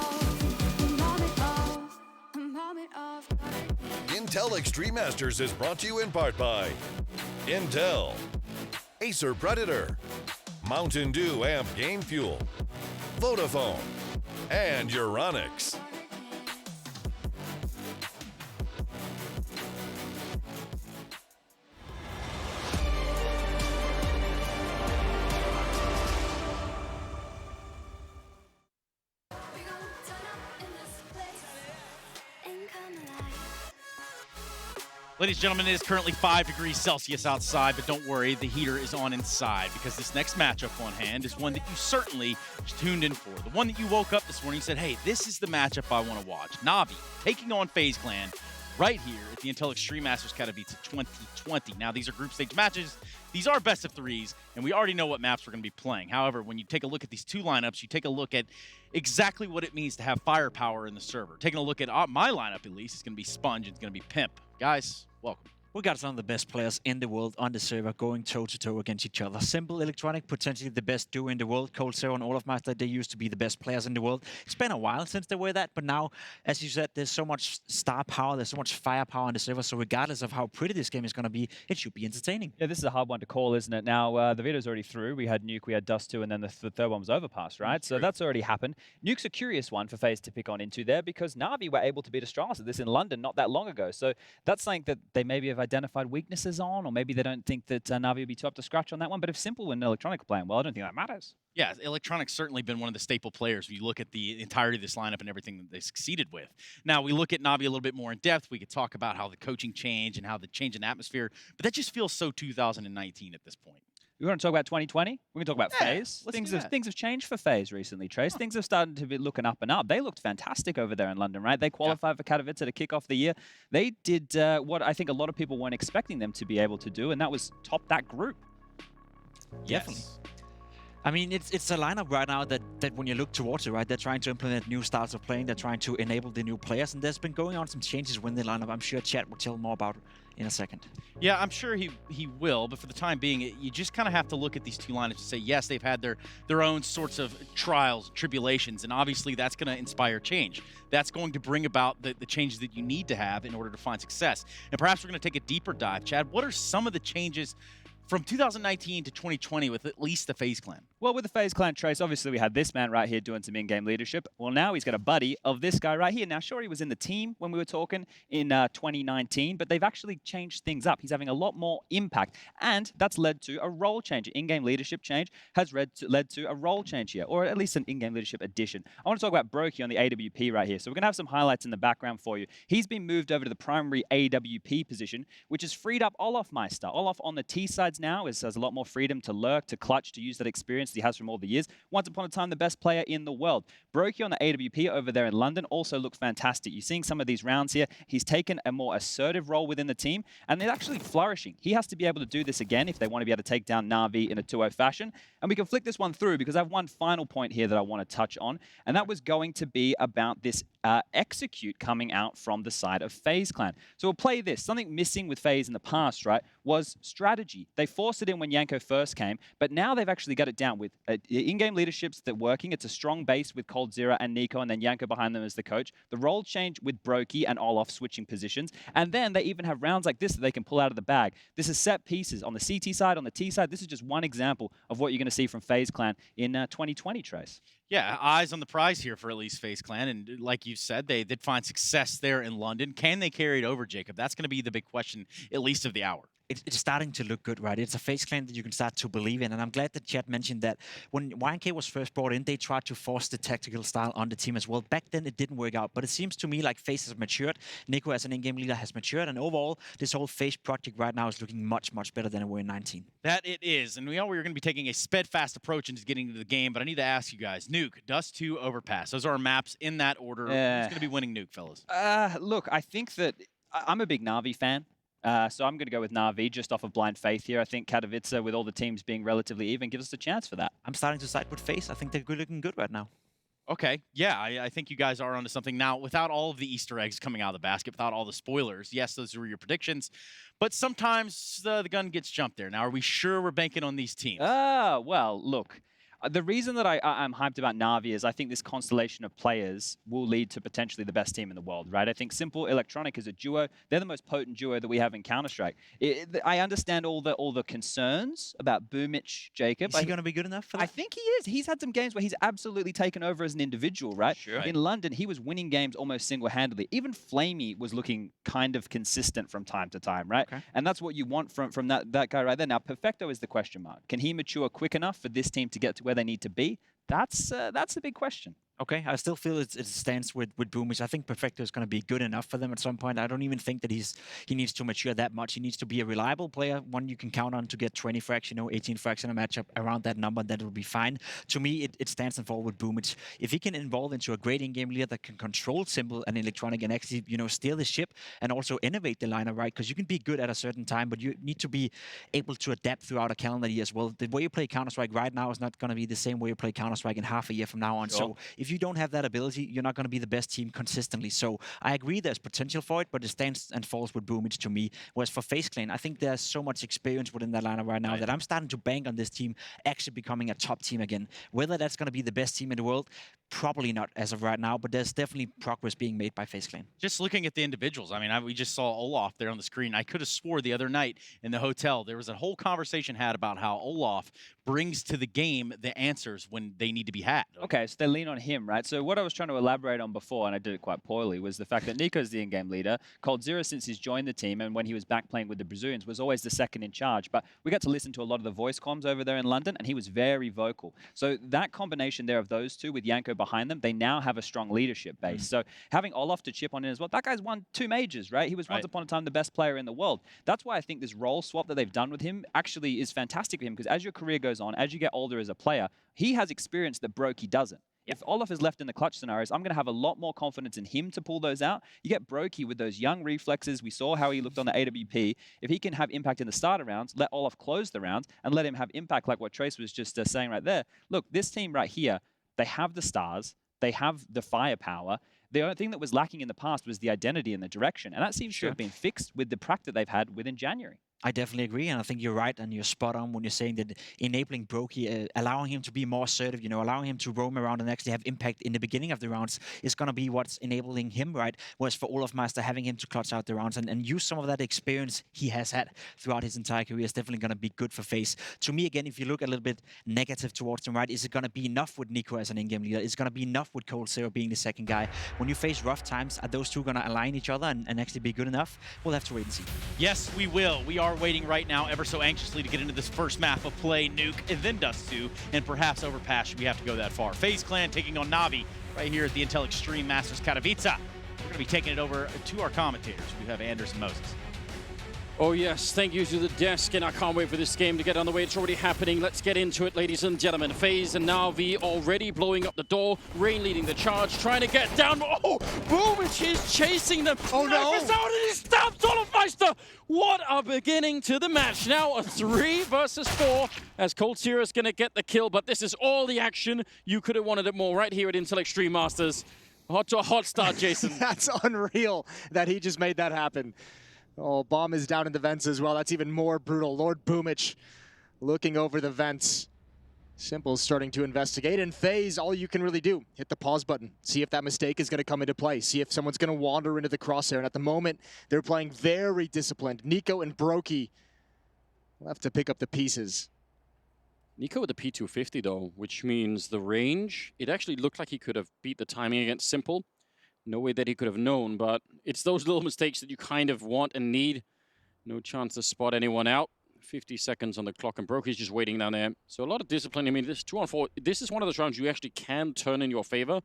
darkness. Intel Extreme Masters is brought to you in part by Intel, Acer Predator, Mountain Dew Amp Game Fuel, Vodafone, and Euronics. Ladies and gentlemen, it is currently 5 degrees Celsius outside, but don't worry, the heater is on inside because this next matchup on hand is one that you certainly tuned in for. The one that you woke up this morning and said, hey, this is the matchup I want to watch. Na'Vi taking on FaZe Clan right here at the Intel Extreme Masters Katowice 2020. Now, these are group stage matches. These are best of threes, and we already know what maps we're going to be playing. However, when you take a look at these two lineups, you take a look at exactly what it means to have firepower in the server. Taking a look at my lineup, at least, it's going to be Sponge, it's going to be Pimp. Guys, welcome. We got some of the best players in the world on the server going toe-to-toe against each other. Simple Electronic, potentially the best duo in the world. Cold Zero and Olaf Master, they used to be the best players in the world. It's been a while since they were that, but now, as you said, there's so much star power, there's so much firepower on the server, so regardless of how pretty this game is going to be, it should be entertaining. Yeah, this is a hard one to call, isn't it? Now, the veto's already through. We had Nuke, we had Dust 2, and then the third one was Overpass, right? So that's already happened. Nuke's a curious one for FaZe to pick on into there because Na'Vi were able to beat Astralis at this in London not that long ago. So that's something that they maybe have identified weaknesses on, or maybe they don't think that Na'Vi would be too up to scratch on that one. But if Simple and Electronic are playing well, I don't think that matters. Yeah, Electronic's certainly been one of the staple players when you look at the entirety of this lineup and everything that they succeeded with. Now, we look at Na'Vi a little bit more in depth. We could talk about how the coaching changed and how the change in atmosphere, but that just feels so 2019 at this point. We want to talk about 2020. We're going to talk about FaZe. Things have changed for FaZe recently, Trace. Things have started to be looking up and up. They looked fantastic over there in London, right? They qualified for Katowice to kick off the year. They did what I think a lot of people weren't expecting them to be able to do, and that was top that group. Definitely. I mean, it's a lineup right now that when you look towards it, right, they're trying to implement new styles of playing. They're trying to enable the new players, and there's been going on some changes within the lineup. I'm sure Chad will tell more about in a second. Yeah, I'm sure he will, but for the time being, you just kind of have to look at these two lineups and say, yes, they've had their own sorts of trials, tribulations, and obviously that's going to inspire change. That's going to bring about the changes that you need to have in order to find success. And perhaps we're going to take a deeper dive. Chad, what are some of the changes from 2019 to 2020 with at least the FaZe clan? Well, with the FaZe clan, Trace, obviously we had this man right here doing some in-game leadership. Well, now he's got a buddy of this guy right here. Now, sure, he was in the team when we were talking in 2019, but they've actually changed things up. He's having a lot more impact, and that's led to a role change. In-game leadership change has led to a role change here, or at least an in-game leadership addition. I want to talk about Brokey on the AWP right here. So we're going to have some highlights in the background for you. He's been moved over to the primary AWP position, which has freed up Olaf Meister. Olaf on the T sides now has a lot more freedom to lurk, to clutch, to use that experience that he has from all the years. Once upon a time, the best player in the world. Brokey on the AWP over there in London also looked fantastic. You're seeing some of these rounds here. He's taken a more assertive role within the team, and they're actually flourishing. He has to be able to do this again if they want to be able to take down Na'Vi in a 2-0 fashion. And we can flick this one through because I have one final point here that I want to touch on, and that was going to be about this execute coming out from the side of FaZe clan. So we'll play this. Something missing with FaZe in the past, right, was strategy. They forced it in when Yanko first came, but now they've actually got it down with in-game leaderships that working. It's a strong base with coldzera and Nico, and then Yanko behind them as the coach. The role change with Brokey and Olaf switching positions, and then they even have rounds like this that they can pull out of the bag. This is set pieces on the CT side, on the T side. This is just one example of what you're going to see from FaZe clan in 2020, Trace. Yeah, eyes on the prize here for at least FaZe clan, and like you said, they did find success there in London. Can they carry it over, Jacob? That's going to be the big question, at least of the hour. It's starting to look good, right? It's a FaZe clan that you can start to believe in, and I'm glad that Chad mentioned that when YNK was first brought in, they tried to force the tactical style on the team as well. Back then, it didn't work out, but it seems to me like FaZe has matured. Nico, as an in-game leader, has matured, and overall, this whole FaZe project right now is looking much, much better than it were in 19. That it is, and we know we're going to be taking a steadfast approach into getting into the game, but I need to ask you guys, Nuke, Dust 2, Overpass. Those are our maps in that order. Who's going to be winning Nuke, fellas? Look, I think that I'm a big Na'Vi fan. So I'm going to go with Na'Vi just off of blind faith here. I think Katowice, with all the teams being relatively even, gives us a chance for that. I'm starting to side with FaZe. I think they're looking good right now. Okay, yeah, I think you guys are onto something. Now, without all of the Easter eggs coming out of the basket, without all the spoilers, yes, those were your predictions, but sometimes the gun gets jumped there. Now, are we sure we're banking on these teams? Well, look. The reason that I'm hyped about Na'Vi is I think this constellation of players will lead to potentially the best team in the world, right? I think Simple Electronic is a duo. They're the most potent duo that we have in Counter-Strike. I understand all the concerns about Boomich, Jacob. Is he going to be good enough for that? I think he is. He's had some games where he's absolutely taken over as an individual, right? Sure. In London, he was winning games almost single-handedly. Even Flamey was looking kind of consistent from time to time, right? Okay. And that's what you want from that guy right there. Now, Perfecto is the question mark. Can he mature quick enough for this team to get to where they need to be? That's a big question. Okay, I still feel it stands with Boomich. I think Perfecto is going to be good enough for them at some point. I don't even think that he needs to mature that much. He needs to be a reliable player, one you can count on to get 20 frags, 18 frags in a matchup around that number. That will be fine. To me, it stands and falls with Boomich. If he can evolve into a great in-game leader that can control Simple and Electronic and actually, steer the ship and also innovate the lineup, right? Because you can be good at a certain time, but you need to be able to adapt throughout a calendar year as well. The way you play Counter-Strike right now is not going to be the same way you play Counter-Strike in half a year from now on. Sure. So if you don't have that ability, you're not going to be the best team consistently. So I agree there's potential for it, but it stands and falls with Boomich to me. Whereas for FaZe clan, I think there's so much experience within that lineup right now that I'm starting to bank on this team actually becoming a top team again. Whether that's going to be the best team in the world, probably not as of right now, but there's definitely progress being made by FaZe clan. Just looking at the individuals, I mean, we just saw Olaf there on the screen. I could have swore the other night in the hotel, there was a whole conversation had about how Olaf brings to the game the answers when they need to be had. Okay, so they lean on him him, right? So what I was trying to elaborate on before, and I did it quite poorly, was the fact that Nico's the in-game leader. coldzera, since he's joined the team, and when he was back playing with the Brazilians, was always the second in charge. But we got to listen to a lot of the voice comms over there in London, and he was very vocal. So that combination there of those two with Yanko behind them, they now have a strong leadership base. So having Olaf to chip on in as well, that guy's won 2 majors, right? He was once upon a time the best player in the world. That's why I think this role swap that they've done with him actually is fantastic for him, because as your career goes on, as you get older as a player, he has experience that Brokey doesn't. If Olaf is left in the clutch scenarios, I'm going to have a lot more confidence in him to pull those out. You get Brokey with those young reflexes. We saw how he looked on the AWP. If he can have impact in the starter rounds, let Olaf close the rounds and let him have impact like what Trace was just saying right there. Look, this team right here, they have the stars. They have the firepower. The only thing that was lacking in the past was the identity and the direction. And that seems to have been fixed with the prac that they've had within January. I definitely agree, and I think you're right and you're spot on when you're saying that enabling Brokey, allowing him to be more assertive, allowing him to roam around and actually have impact in the beginning of the rounds is going to be what's enabling him, right? Whereas for Olaf Meister, having him to clutch out the rounds and use some of that experience he has had throughout his entire career is definitely going to be good for FaZe. To me, again, if you look a little bit negative towards him, right, is it going to be enough with Nico as an in-game leader? Is it going to be enough with coldzera being the second guy? When you face rough times, are those two going to align each other and actually be good enough? We'll have to wait and see. Yes, we will. We are waiting right now ever so anxiously to get into this first map of play, Nuke, and then Dust 2, and perhaps overpass should we have to go that far. FaZe Clan taking on Na'Vi right here at the Intel Extreme Masters Katowice. We're going to be taking it over to our commentators. We have Anders and Moses. Oh yes, thank you to the desk, and I can't wait for this game to get on the way. It's already happening. Let's get into it, ladies and gentlemen. FaZe and Na'Vi already blowing up the door. Rain leading the charge, trying to get down. Oh, Boomich is chasing them. Oh no! Knife is out and he stabs Olafmeister. What a beginning to the match. Now a 3 versus 4 as coldzera is going to get the kill, but this is all the action. You could have wanted it more right here at Intel Extreme Masters. Hot start, Jason. That's unreal that he just made that happen. Oh, bomb is down in the vents as well. That's even more brutal. Lord Boomich looking over the vents. Simple's starting to investigate. And FaZe, all you can really do, hit the pause button. See if that mistake is going to come into play. See if someone's going to wander into the crosshair. And at the moment, they're playing very disciplined. Nico and Brokey will have to pick up the pieces. Nico with the P250 though, which means the range, it actually looked like he could have beat the timing against Simple. No way that he could have known, but it's those little mistakes that you kind of want and need. No chance to spot anyone out. 50 seconds on the clock, and Brokey's just waiting down there. So a lot of discipline. I mean, this 2-on-4, this is one of those rounds you actually can turn in your favor.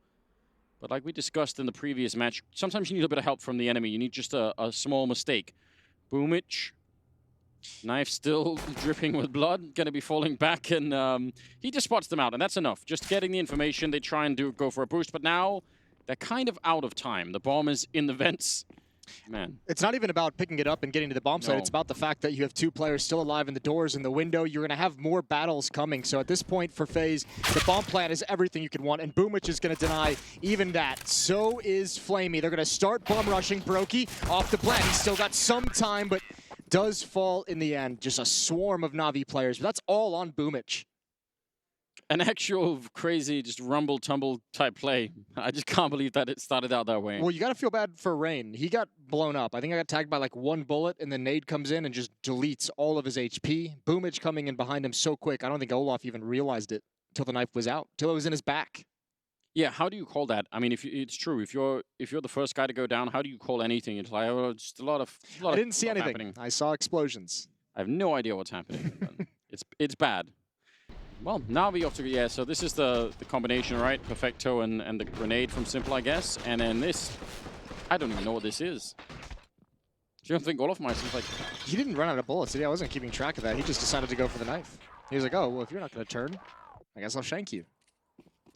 But like we discussed in the previous match, sometimes you need a bit of help from the enemy. You need just a small mistake. Boomich, knife still dripping with blood, going to be falling back, and he just spots them out, and that's enough. Just getting the information, they try and go for a boost, but now they're kind of out of time. The bomb is in the vents. Man. It's not even about picking it up and getting to the bomb site. It's about the fact that you have 2 players still alive in the doors in the window. You're going to have more battles coming. So at this point for FaZe, the bomb plant is everything you could want, and Boomich is going to deny even that. So is Flamey. They're going to start bomb rushing Brokey off the plant. He's still got some time, but does fall in the end. Just a swarm of Na'Vi players. But that's all on Boomich. An actual crazy, just rumble-tumble type play. I just can't believe that it started out that way. Well, you got to feel bad for Rain. He got blown up. I think I got tagged by like 1 bullet, and then Nade comes in and just deletes all of his HP. Boomich coming in behind him so quick. I don't think Olaf even realized it until the knife was out, till it was in his back. Yeah, how do you call that? I mean, it's true. If you're the first guy to go down, how do you call anything? It's like just a lot of I didn't see anything. Happening. I saw explosions. I have no idea what's happening. It's bad. Well, Na'Vi off to, yeah, so this is the combination, right? Perfecto and the grenade from Simple, I guess. And then this, I don't even know what this is. Do you think Olafmeister's like... He didn't run out of bullets, did he? I wasn't keeping track of that. He just decided to go for the knife. He was like, oh, well, if you're not going to turn, I guess I'll shank you.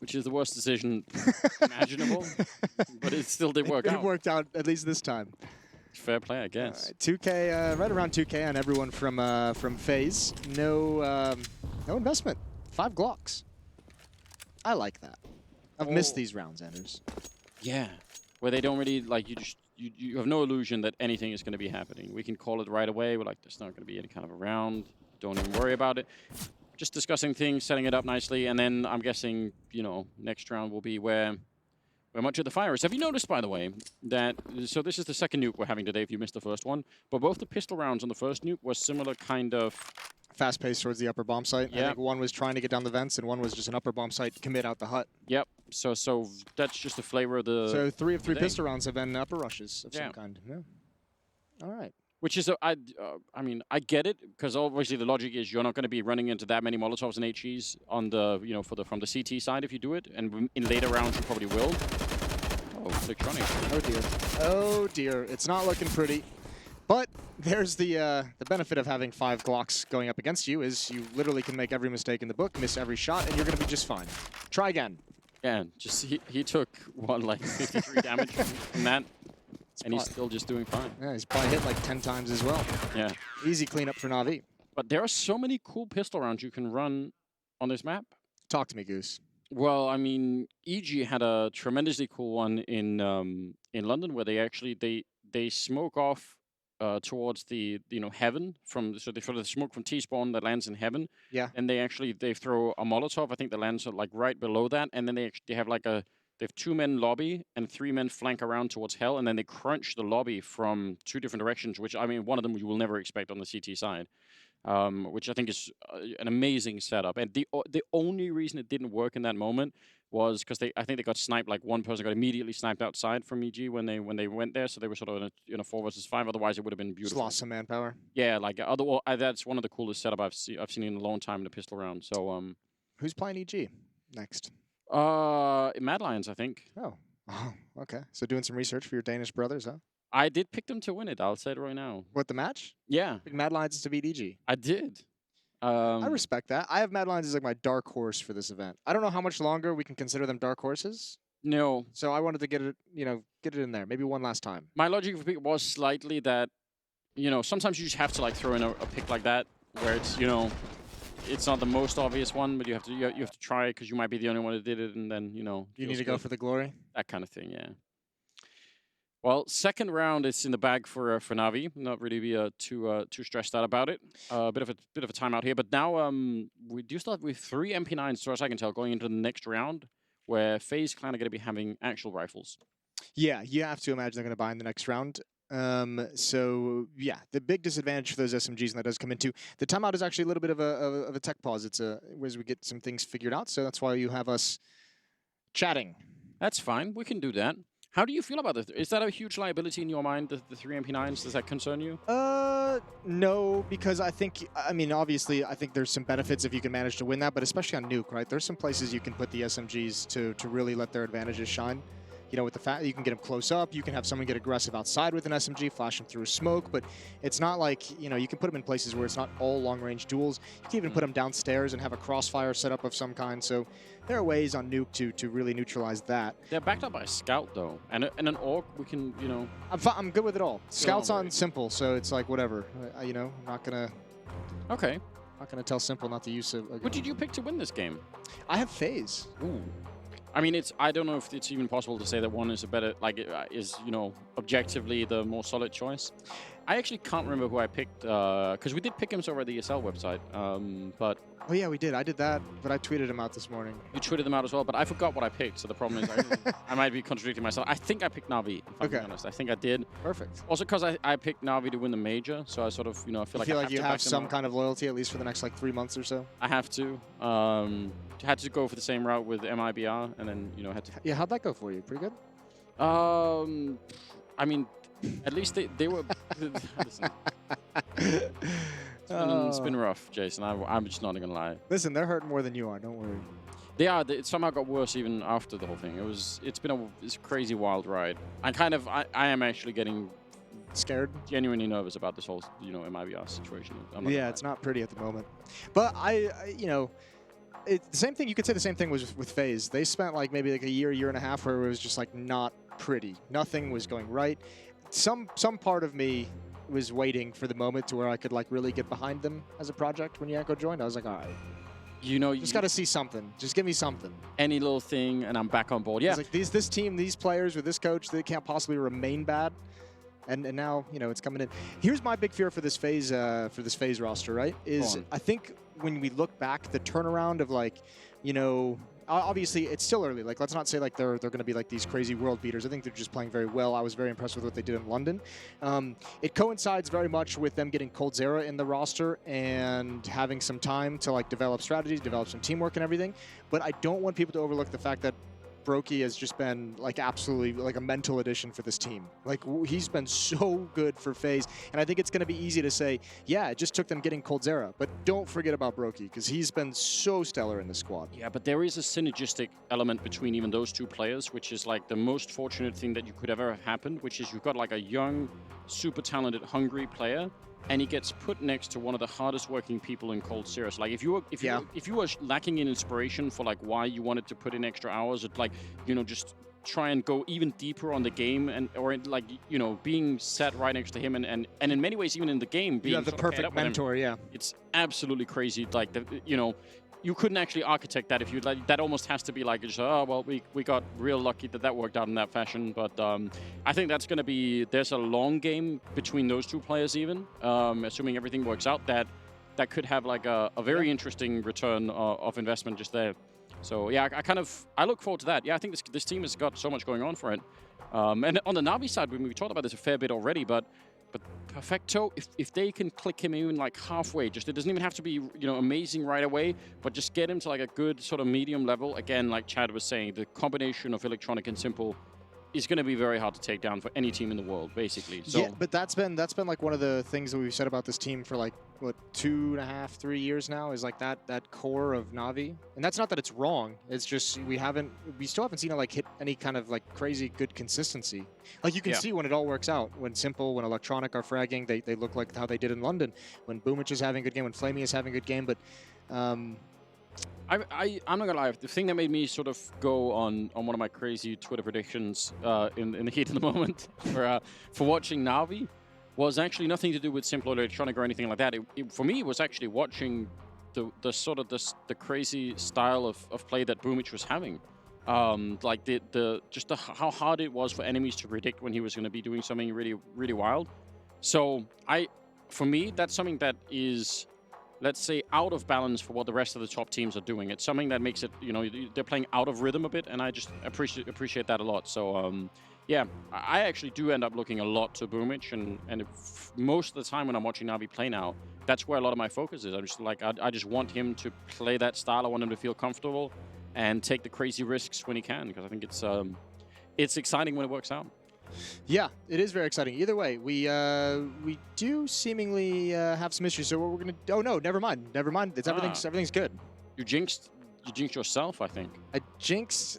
Which is the worst decision imaginable, but it still did work out. It worked out, at least this time. Fair play, I guess. 2K, right around 2K on everyone from FaZe. No investment. 5 Glocks. I like that. I've missed these rounds, Anders. Yeah, where they don't really, like, you have no illusion that anything is going to be happening. We can call it right away. We're like, there's not going to be any kind of a round. Don't even worry about it. Just discussing things, setting it up nicely, and then I'm guessing, next round will be where much of the fire is. Have you noticed, by the way, that, so this is the second nuke we're having today if you missed the first one, but both the pistol rounds on the first nuke were similar kind of fast paced towards the upper bomb site. I Yeah. think one was trying to get down the vents, and one was just an upper bomb site commit out the hut. Yep. So that's just the flavor of the. So 3 of 3 day. pistol rounds have been upper rushes of Yeah. some kind. Yeah. All right. Which is, I mean, I get it, because obviously the logic is you're not going to be running into that many Molotovs and HEs on the, from the CT side if you do it, and in later rounds you probably will. Oh, electronic. Oh dear. Oh dear. It's not looking pretty. But there's the benefit of having 5 Glocks going up against you is you literally can make every mistake in the book, miss every shot, and you're going to be just fine. Try again. Yeah, just he took like 53 damage from that. And he's still just doing fine. Yeah, he's probably hit like 10 times as well. Yeah. Easy cleanup for Na'Vi. But there are so many cool pistol rounds you can run on this map. Talk to me, Goose. Well, I mean, EG had a tremendously cool one in London where they actually they smoke off towards the heaven so they throw the smoke from T-spawn that lands in heaven. Yeah. And they throw a Molotov. I think that lands like right below that, and then they have like they have 2 men lobby and 3 men flank around towards hell, and then they crunch the lobby from 2 different directions, which, I mean, one of them you will never expect on the CT side, which I think is an amazing setup. And the only reason it didn't work in that moment was because I think they got sniped, like one person got immediately sniped outside from EG when they went there, so they were sort of in a 4 versus 5. Otherwise, it would have been beautiful. Just lost some manpower. Yeah, like that's one of the coolest setup I've seen in a long time in a pistol round. So who's playing EG next? Mad Lions, I think. Oh, okay. So doing some research for your Danish brothers, huh? I did pick them to win it. I'll say it right now. What, the match? Yeah. Pick Mad Lions to beat EG. I did. I respect that. I have Mad Lions as like my dark horse for this event. I don't know how much longer we can consider them dark horses. No. So I wanted to get it, get it in there. Maybe one last time. My logic for pick was slightly that, sometimes you just have to like throw in a pick like that where it's, it's not the most obvious one, but you have to try it because you might be the only one that did it, and then you need to go for the glory. That kind of thing, yeah. Well, second round is in the bag for Na'Vi. Not really be too stressed out about it. A bit of a timeout here, but now we do still have with 3 MP9s, as far as I can tell, going into the next round, where FaZe Clan are going to be having actual rifles. Yeah, you have to imagine they're going to buy in the next round. So yeah, the big disadvantage for those SMGs, and that does come into the timeout, is actually a little bit of a tech pause. It's as we get some things figured out. So that's why you have us chatting. That's fine. We can do that. How do you feel about this? Is that a huge liability in your mind, the 3 MP9s? Does that concern you? No, because I mean, obviously, I think there's some benefits if you can manage to win that, but especially on Nuke, right? There's some places you can put the SMGs to really let their advantages shine. With the fact that you can get them close up, you can have someone get aggressive outside with an SMG, flash them through smoke, but it's not like, you can put them in places where it's not all long-range duels. You can even put them downstairs and have a crossfire setup of some kind, so there are ways on Nuke to really neutralize that. They're backed up by a scout, though, and an orc, we can, I'm good with it all. Scout's on simple, so it's like, whatever. I'm not gonna... Okay. Not gonna tell simple not to use a What did you pick to win this game? I have FaZe. Ooh. I mean, I don't know if it's even possible to say that one is a better, objectively the more solid choice. I actually can't remember who I picked, because we did pick him over at the ESL website, but... Oh yeah, we did. I did that, but I tweeted him out this morning. You tweeted him out as well, but I forgot what I picked, so the problem is I might be contradicting myself. I think I picked Na'Vi, if I'm being honest. I think I did. Perfect. Also because I picked Na'Vi to win the major, so I sort of, I feel like you have some kind of loyalty, at least for the next, 3 months or so? I have to. Had to go for the same route with MIBR, and then, had to... Yeah, how'd that go for you? Pretty good? I mean, at least they were... Listen. It's been rough, Jason. I'm just not going to lie. Listen, they're hurting more than you are. Don't worry. They are. It somehow got worse even after the whole thing. It's been a crazy wild ride. I am actually getting scared, genuinely nervous about this whole MIBR situation. Yeah, it's not pretty at the moment. But the same thing. You could say the same thing was with FaZe. They spent maybe a year and a half where it was just not pretty. Nothing was going right. Some part of me was waiting for the moment to where I could really get behind them as a project when Yanko joined. I was like, all right. You just got to see something. Just give me something. Any little thing, and I'm back on board. Yeah. This team, these players with this coach, they can't possibly remain bad. And now it's coming in. Here's my big fear for this FaZe roster, right? Is I think when we look back, the turnaround of obviously it's still early. Like, let's not say like they're going to be like these crazy world beaters. I think they're just playing very well. I was very impressed with what they did in London. It coincides very much with them getting coldzera in the roster and having some time to like develop strategies, develop some teamwork and everything. But I don't want people to overlook the fact that Brokey has just been like absolutely like a mental addition for this team. Like, he's been so good for FaZe, and I think it's going to be easy to say, yeah, it just took them getting coldzera, but don't forget about Brokey because he's been so stellar in the squad. Yeah, but there is a synergistic element between even those two players, which is like the most fortunate thing that you could ever have happened, which is you've got like a young, super talented, hungry player, and he gets put next to one of the hardest working people in coldzera. So like if you were lacking in inspiration for like why you wanted to put in extra hours, or like, you know, just try and go even deeper on the game, and or like, you know, being sat right next to him, and in many ways even in the game being you have the perfect mentor. Yeah, it's absolutely crazy. Like, you know, you couldn't actually architect that if you like. That almost has to be like, just, oh well, we got real lucky that worked out in that fashion. But I think that's going to be, there's a long game between those two players even, assuming everything works out. That could have like a very interesting return of investment just there. So yeah, I look forward to that. Yeah, I think this team has got so much going on for it. And on the Na'Vi side, we talked about this a fair bit already, but Perfecto, if they can click him in like halfway, just it doesn't even have to be, you know, amazing right away, but just get him to like a good sort of medium level. Again, like Chad was saying, the combination of Electronic and Simple is going to be very hard to take down for any team in the world, basically. So yeah, but that's been like one of the things that we've said about this team for like what 2.5, 3 years now, is like that core of Na'Vi. And that's not that it's wrong. It's just we still haven't seen it like hit any kind of like crazy good consistency. Like you can see when it all works out. When Simple, when Electronic are fragging, they look like how they did in London. When Boomich is having a good game, when Flamey is having a good game, but. I'm not gonna lie. The thing that made me sort of go on one of my crazy Twitter predictions in the heat of the moment for watching Na'Vi was actually nothing to do with Simple or Electronic or anything like that. For me, it was actually watching the sort of the crazy style of play that Boomich was having. Like how hard it was for enemies to predict when he was going to be doing something really, really wild. So for me, that's something that is, let's say, out of balance for what the rest of the top teams are doing. It's something that makes it, you know, they're playing out of rhythm a bit, and I just appreciate that a lot. So yeah, I actually do end up looking a lot to Boomich, and most of the time when I'm watching Na'Vi play now, that's where a lot of my focus is. I just want him to play that style. I want him to feel comfortable and take the crazy risks when he can, because I think it's exciting when it works out. Yeah, it is very exciting. Either way, we do seemingly have some issues. So what we're gonna? Oh no, never mind. Never mind. Everything's good. You jinxed yourself, I think. I jinxed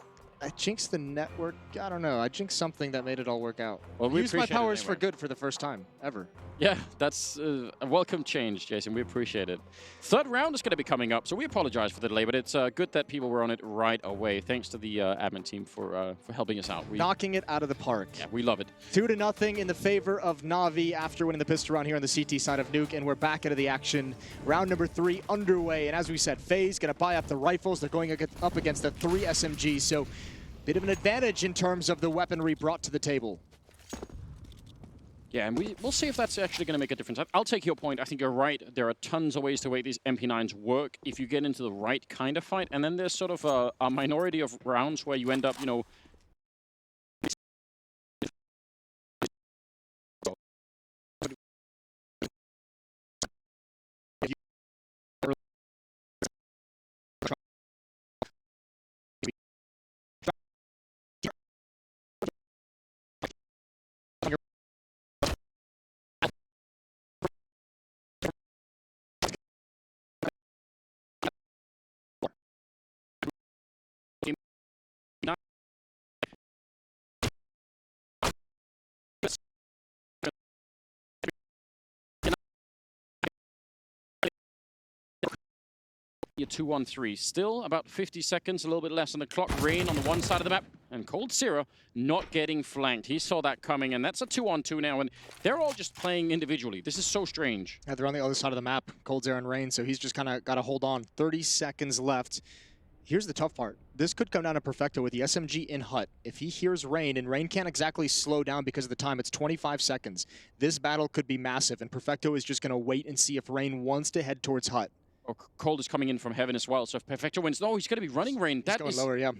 the network. I don't know. I jinxed something that made it all work out. Well, we used my appreciate it powers anyway. for good for the first time ever. Yeah, that's a welcome change, Jason. We appreciate it. Third round is going to be coming up, so we apologize for the delay, but it's good that people were on it right away. Thanks to the admin team for helping us out. Knocking it out of the park. Yeah, we love it. 2-0 in the favor of Na'Vi after winning the pistol round here on the CT side of Nuke, and we're back into the action. Round number 3 underway, and as we said, FaZe going to buy up the rifles. They're going up against the 3 SMGs, so bit of an advantage in terms of the weaponry brought to the table. Yeah, and we'll see if that's actually going to make a difference. I'll take your point. I think you're right. There are tons of ways to make these MP9s work if you get into the right kind of fight. And then there's sort of a minority of rounds where you end up, you know, You're 2-1-3. Still about 50 seconds, a little bit less on the clock. Rain on the one side of the map, and coldzera not getting flanked. He saw that coming, and that's a 2-on-2 now, and they're all just playing individually. This is so strange. Yeah, they're on the other side of the map, coldzera and Rain, so he's just kind of got to hold on. 30 seconds left. Here's the tough part. This could come down to Perfecto with the SMG in hut. If he hears Rain, and Rain can't exactly slow down because of the time, it's 25 seconds. This battle could be massive, and Perfecto is just going to wait and see if Rain wants to head towards hut. or Cold is coming in from heaven as well. So if Perfecto wins, no, he's going to be running Rain. He's going lower, yeah.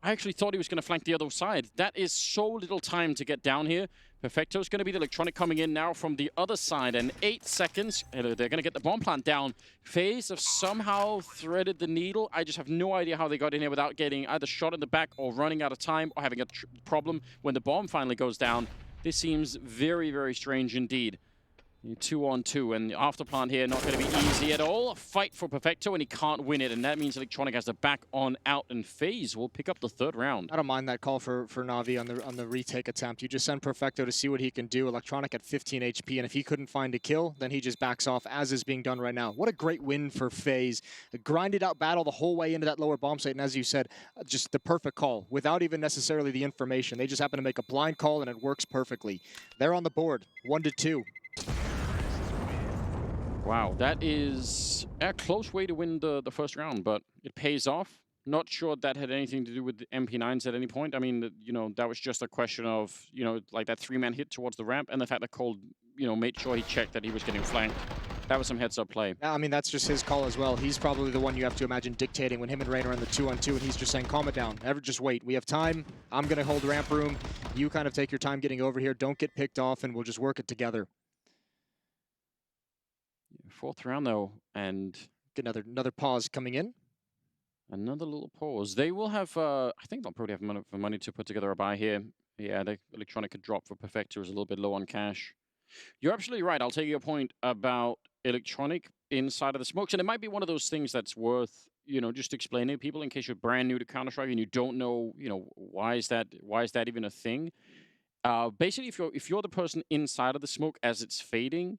I actually thought he was going to flank the other side. That is so little time to get down here. Perfecto's going to be the electronic coming in now from the other side. And 8 seconds, they're going to get the bomb plant down. FaZe have somehow threaded the needle. I just have no idea how they got in here without getting either shot in the back or running out of time or having a problem when the bomb finally goes down. This seems very, very strange indeed. 2-on-2, and the afterplant here not going to be easy at all. A fight for Perfecto, and he can't win it, and that means Electronic has to back on out, and FaZe will pick up the 3rd round. I don't mind that call for Na'Vi on the retake attempt. You just send Perfecto to see what he can do. Electronic at 15 HP, and if he couldn't find a kill, then he just backs off, as is being done right now. What a great win for FaZe. A grinded out battle the whole way into that lower bomb site, and as you said, just the perfect call, without even necessarily the information. They just happen to make a blind call, and it works perfectly. They're on the board, 1-2. Wow, that is a close way to win the 1st round, but it pays off. Not sure that had anything to do with the MP9s at any point. I mean, you know, that was just a question of, you know, like that 3-man hit towards the ramp and the fact that Cold, you know, made sure he checked that he was getting flanked. That was some heads-up play. I mean, that's just his call as well. He's probably the one you have to imagine dictating when him and Rain are in the 2-on-2, and he's just saying, calm it down. Just wait. We have time. I'm going to hold ramp room. You kind of take your time getting over here. Don't get picked off, and we'll just work it together. 4th round, though, and... Get another pause coming in. Another little pause. They will have, I think they'll probably have money to put together a buy here. Yeah, the Electronic could drop for Perfecto, is a little bit low on cash. You're absolutely right. I'll take your point about Electronic inside of the smokes, and it might be one of those things that's worth, you know, just explaining to people in case you're brand new to Counter-Strike and you don't know, you know, why is that even a thing? Basically, if you're the person inside of the smoke as it's fading,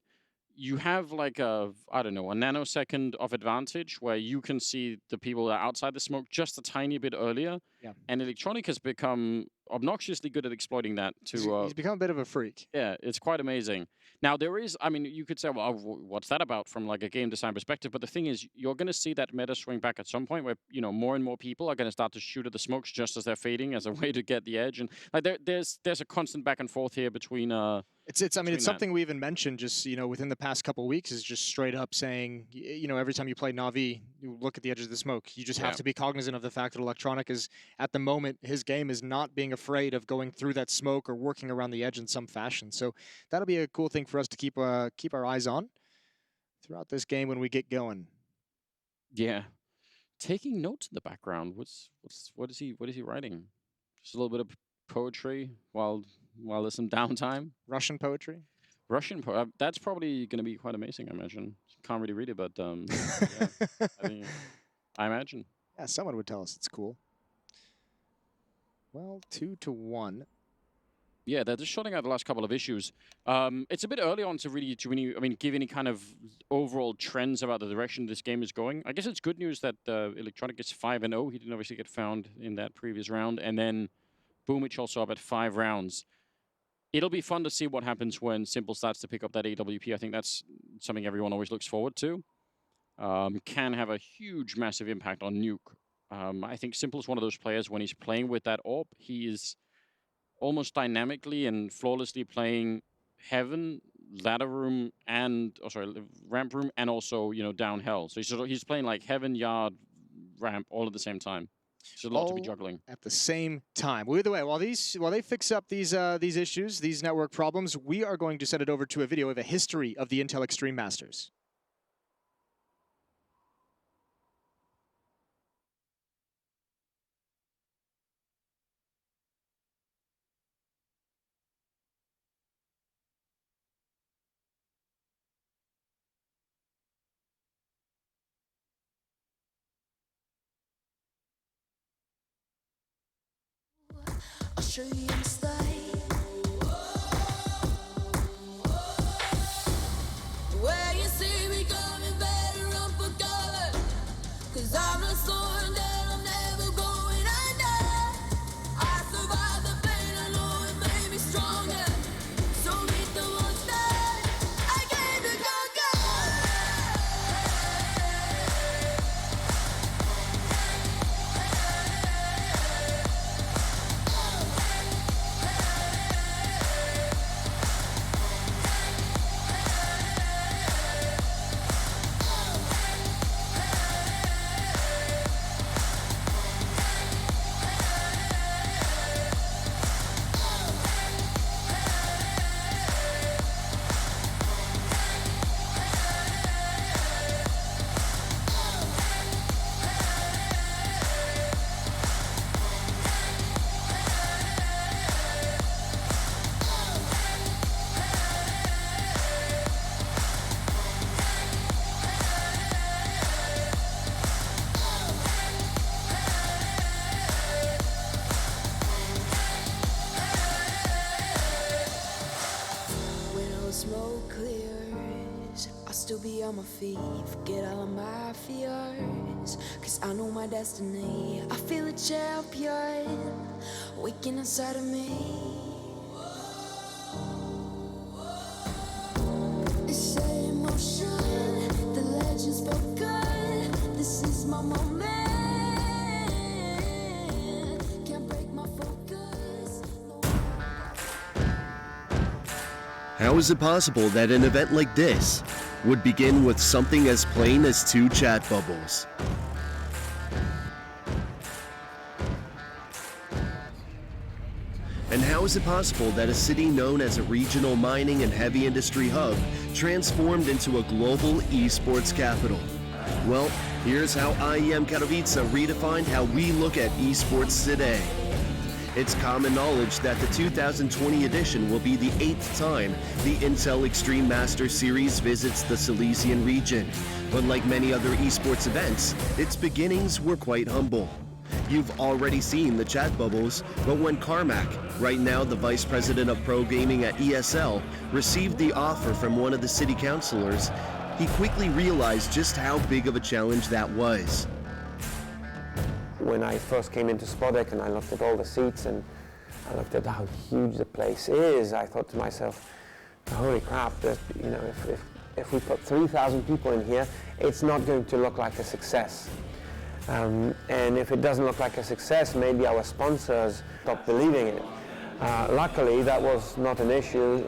you have like a nanosecond of advantage where you can see the people that are outside the smoke just a tiny bit earlier. Yeah. And Electronic has become obnoxiously good at exploiting that. He's become a bit of a freak. Yeah, it's quite amazing. Now, there is, I mean, you could say, well, what's that about from like a game design perspective? But the thing is, you're going to see that meta swing back at some point where, you know, more and more people are going to start to shoot at the smokes just as they're fading as a way to get the edge. And like there's a constant back and forth here between... It's something we even mentioned just, you know, within the past couple of weeks is just straight up saying, you know, every time you play Na'Vi, you look at the edges of the smoke. You just have to be cognizant of the fact that Electronic is, at the moment, his game is not being afraid of going through that smoke or working around the edge in some fashion. So that'll be a cool thing for us to keep our eyes on throughout this game when we get going. Yeah. Taking notes in the background. What is he writing? Just a little bit of poetry while there's some downtime. Russian poetry? Russian poetry. That's probably going to be quite amazing, I imagine. Can't really read it, but yeah, I imagine. Yeah, someone would tell us it's cool. Well, 2-1. Yeah, they're just shutting out the last couple of issues. It's a bit early on to really, give any kind of overall trends about the direction this game is going. I guess it's good news that Electronic is 5-0. He didn't obviously get found in that previous round. And then Boomich also up at 5 rounds. It'll be fun to see what happens when Simple starts to pick up that AWP. I think that's something everyone always looks forward to. Can have a huge, massive impact on Nuke. I think Simple is one of those players, when he's playing with that AWP, he is almost dynamically and flawlessly playing Heaven, Ladder Room, and Ramp Room, and also, you know, down Hell. So he's playing like Heaven, Yard, Ramp, all at the same time. There's a lot to be juggling at the same time. Well, either way, while they fix up these issues, these network problems, we are going to send it over to a video of a history of the Intel Extreme Masters. I'll show you in style. Where you see me coming, better run for cover. 'Cause I'm not soaring that I'm never going under. I survived the pain, I know it made me stronger. So meet the monster, I came to conquer. smoke clears, I'll still be on my feet, forget all of my fears, cause I know my destiny. I feel a champion waking inside of me. It's set in motion, the legend spoken. This is my moment. Can't break my focus. How is it possible that an event like this would begin with something as plain as 2 chat bubbles? And how is it possible that a city known as a regional mining and heavy industry hub transformed into a global esports capital? Well, here's how IEM Katowice redefined how we look at esports today. It's common knowledge that the 2020 edition will be the 8th time the Intel Extreme Masters Series visits the Silesian region. But like many other esports events, its beginnings were quite humble. You've already seen the chat bubbles, but when Carmack, right now the Vice President of Pro Gaming at ESL, received the offer from one of the city councilors, he quickly realized just how big of a challenge that was. When I first came into Spodek and I looked at all the seats and I looked at how huge the place is, I thought to myself, holy crap, that, you know, if we put 3,000 people in here, it's not going to look like a success. And if it doesn't look like a success, maybe our sponsors stop believing it. Luckily, that was not an issue.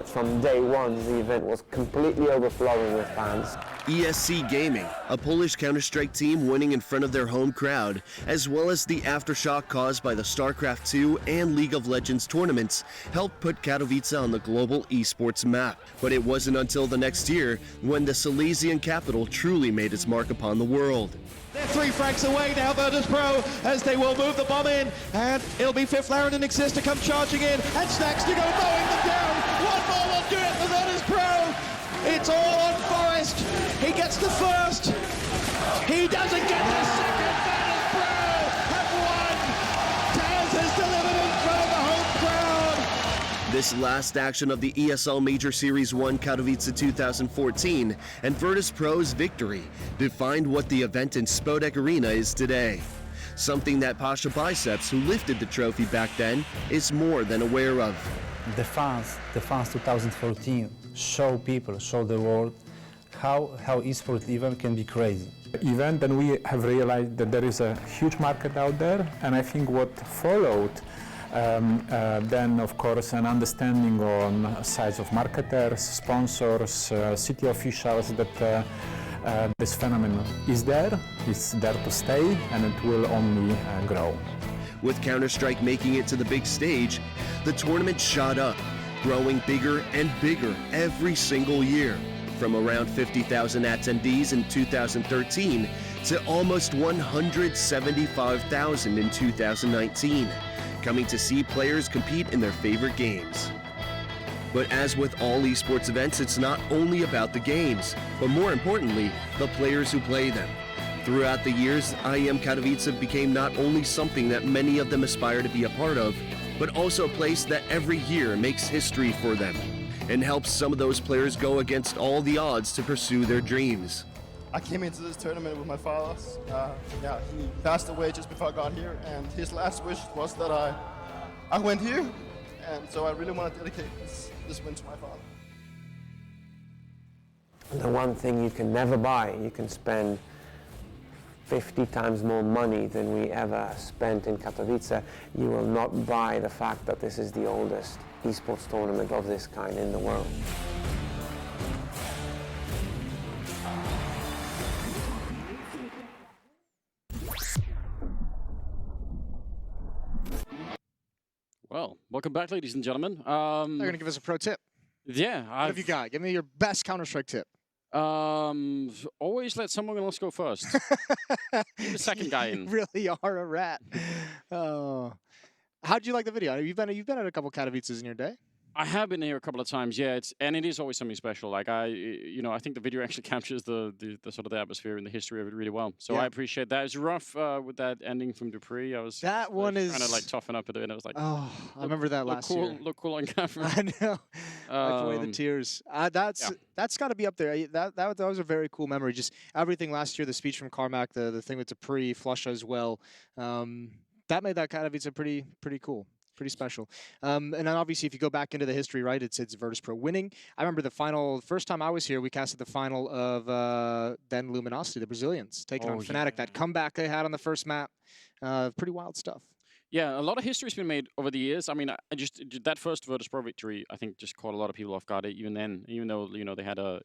From day one, the event was completely overflowing with fans. ESC Gaming, a Polish Counter-Strike team winning in front of their home crowd, as well as the aftershock caused by the StarCraft 2 and League of Legends tournaments, helped put Katowice on the global esports map. But it wasn't until the next year when the Silesian capital truly made its mark upon the world. They're 3 frags away now, Virtus Pro, as they will move the bomb in, and it'll be Fifth Laren and Exist to come charging in, and Snacks to go mowing them down. One more will do it for Virtus Pro. It's all on Forest. He gets the first. He doesn't get the second. Virtus Pro have won. Taz has delivered in front of the home crowd. This last action of the ESL Major Series 1 Katowice 2014 and Virtus Pro's victory defined what the event in Spodek Arena is today. Something that Pasha Biceps, who lifted the trophy back then, is more than aware of. The fans 2014 show the world how esports event can be crazy. Event, and we have realized that there is a huge market out there, and I think what followed then, of course, an understanding on size of marketers, sponsors, city officials that this phenomenon is there, it's there to stay, and it will only grow. With Counter-Strike making it to the big stage, the tournament shot up, growing bigger and bigger every single year, from around 50,000 attendees in 2013 to almost 175,000 in 2019, coming to see players compete in their favorite games. But as with all esports events, it's not only about the games, but more importantly, the players who play them. Throughout the years, IEM Katowice became not only something that many of them aspire to be a part of, but also a place that every year makes history for them and helps some of those players go against all the odds to pursue their dreams. I came into this tournament with my father. He passed away just before I got here, and his last wish was that I went here, and so I really want to dedicate this win to my father. The one thing you can never buy, you can spend 50 times more money than we ever spent in Katowice. You will not buy the fact that this is the oldest esports tournament of this kind in the world. Well, welcome back, ladies and gentlemen. They're going to give us a pro tip. Yeah. What have you got? Give me your best Counter-Strike tip. Always let someone else go first. Leave the second guy in. You really are a rat. Oh. How'd you like the video? You've been at a couple Katowices in your day. I have been here a couple of times, yeah. It is always something special. Like I think the video actually captures the sort of the atmosphere and the history of it really well. So Yeah. I appreciate that. It's rough with that ending from Dupree. I was That one trying is to like tough up a bit. I was like, oh, I remember that look last cool, year. look cool on camera. I know. Wipe away the Um, tears. That's got to be up there. That was a very cool memory. Just everything last year. The speech from Carmack, the thing with Dupree, Flush as well. That made that Katowice pretty cool. Pretty special. And then obviously, if you go back into the history, right, it's Virtus Pro winning. I remember the first time I was here, we casted the final of then Luminosity, the Brazilians, taking on Oh, Fnatic. That comeback they had on the first map. Pretty wild stuff. Yeah, a lot of history's been made over the years. I mean, I just that first Virtus Pro victory, I think, just caught a lot of people off guard. Even then, even though they had a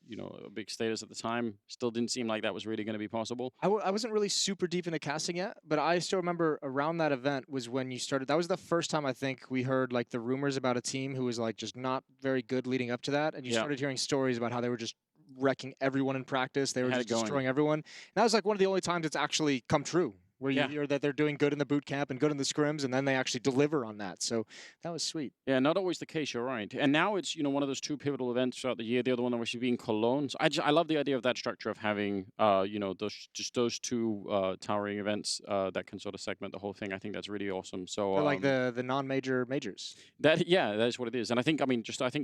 big status at the time, still didn't seem like that was really going to be possible. I wasn't really super deep into casting yet, but I still remember around that event was when you started. That was the first time I think we heard like the rumors about a team who was like just not very good leading up to that, and you started hearing stories about how they were just wrecking everyone in practice. They were just destroying everyone. And that was like one of the only times it's actually come true, where you hear that they're doing good in the boot camp and good in the scrims, and then they actually deliver on that. So that was sweet. Yeah, not always the case. You're right. And now it's one of those two pivotal events throughout the year. The other one obviously being Cologne. So I love the idea of that structure of having those two towering events that can sort of segment the whole thing. I think that's really awesome. So They're like the non-major majors. that is what it is. And I think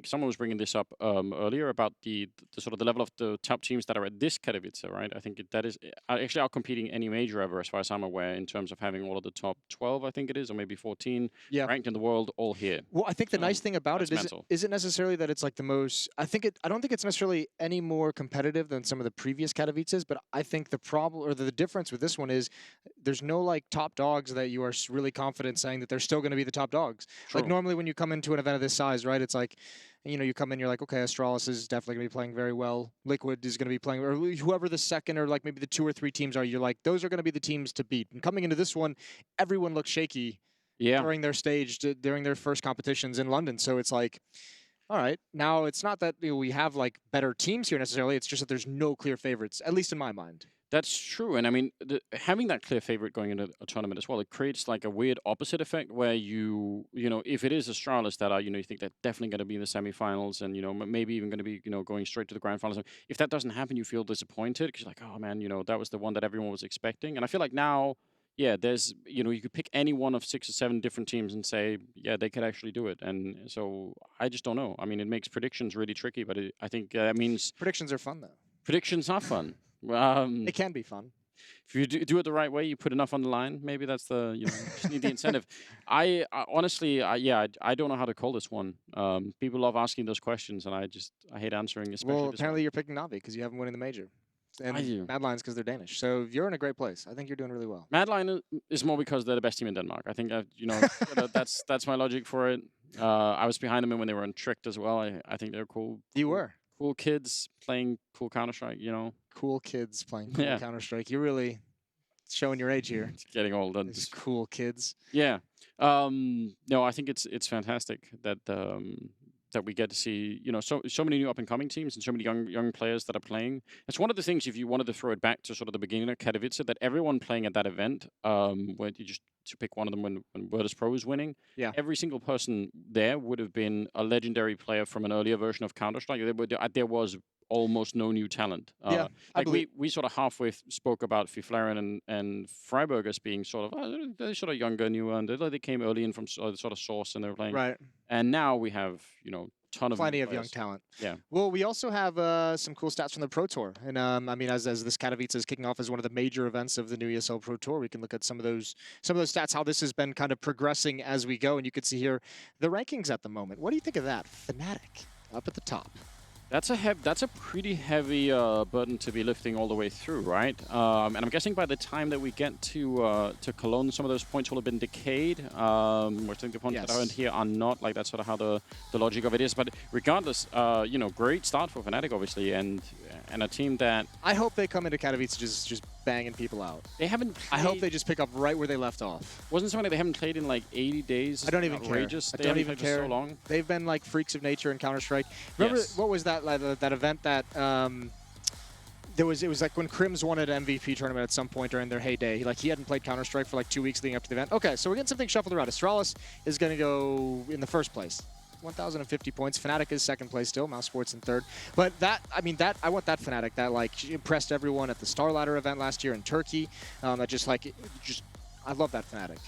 someone was bringing this up earlier about the sort of the level of the top teams that are at this Katowice, right? I think that is actually outcompeting any major ever, as far as I'm aware, in terms of having all of the top 12, I think it is, or maybe 14 ranked in the world all here. Well, I think the nice thing about it mental. isn't necessarily that it's like the most. I don't think it's necessarily any more competitive than some of the previous Katowices, but I think the problem or the difference with this one is there's no like top dogs that you are really confident saying that they're still going to be the top dogs. True. Like normally when you come into an event of this size, right? It's like, you come in, you're like, okay, Astralis is definitely going to be playing very well. Liquid is going to be playing, or whoever the second or like maybe the 2 or 3 teams are, you're like, those are going to be the teams to beat. And coming into this one, everyone looks shaky during their during their first competitions in London. So it's like, all right, now it's not that we have like better teams here necessarily. It's just that there's no clear favorites, at least in my mind. That's true, and I mean, having that clear favorite going into a tournament as well, it creates like a weird opposite effect where if it is Astralis that are, you think they're definitely going to be in the semifinals and maybe even going to be going straight to the grand finals. If that doesn't happen, you feel disappointed because you're like, oh man, that was the one that everyone was expecting. And I feel like now, there's you could pick any one of 6 or 7 different teams and say, yeah, they could actually do it. And so I just don't know. I mean, it makes predictions really tricky, but I think that means predictions are fun though. Predictions are fun. It can be fun. If you do it the right way, you put enough on the line. Maybe that's the just need the incentive. I honestly, I don't know how to call this one. People love asking those questions, and I hate answering. Especially Well, apparently you're picking Navi because you haven't won in the major, and Mad Lions because they're Danish. So you're in a great place. I think you're doing really well. Mad Lion is more because they're the best team in Denmark. I think that's my logic for it. I was behind them when they were on Tricked as well. I think they're cool. You were. Cool kids playing cool Counter-Strike, Cool kids playing cool Counter-Strike. You're really showing your age here. It's getting old. These cool kids. Yeah. No, I think it's fantastic that that we get to see, so many new up-and-coming teams and so many young players that are playing. It's one of the things, if you wanted to throw it back to sort of the beginning of Katowice, that everyone playing at that event, where you just to pick one of them when Virtus Pro was winning, every single person there would have been a legendary player from an earlier version of Counter-Strike. There was almost no new talent. We sort of halfway spoke about Fiflaren and Freiburg as being sort of they're sort of younger, newer, and they came early in from sort of Source and they were playing. Right. And now we have ton of plenty of young talent. Yeah. Well, we also have some cool stats from the Pro Tour, and I mean, as this Katowice is kicking off as one of the major events of the new ESL Pro Tour, we can look at some of those stats, how this has been kind of progressing as we go, and you can see here the rankings at the moment. What do you think of that? Fnatic up at the top. That's a pretty heavy burden to be lifting all the way through, right? And I'm guessing by the time that we get to Cologne, some of those points will have been decayed. We're think the points that aren't here are not. Like that's sort of how the logic of it is. But regardless, great start for Fnatic, obviously, and a team that I hope they come into Katowice just banging people out. They haven't. I hope they just pick up right where they left off. Wasn't something like they haven't played in like 80 days. I don't even care. I don't even care. So long. They've been like freaks of nature in Counter-Strike. Remember what was that event that it was like when Crims won an MVP tournament at some point during their heyday. He hadn't played Counter-Strike for like 2 weeks leading up to the event. Okay, so we're getting something shuffled around. Astralis is going to go in the first place. 1,050 points. Fnatic is second place still, Mousesports in third. But that, I mean, that I want that Fnatic that like impressed everyone at the Star Ladder event last year in Turkey. That just like, I love that Fnatic.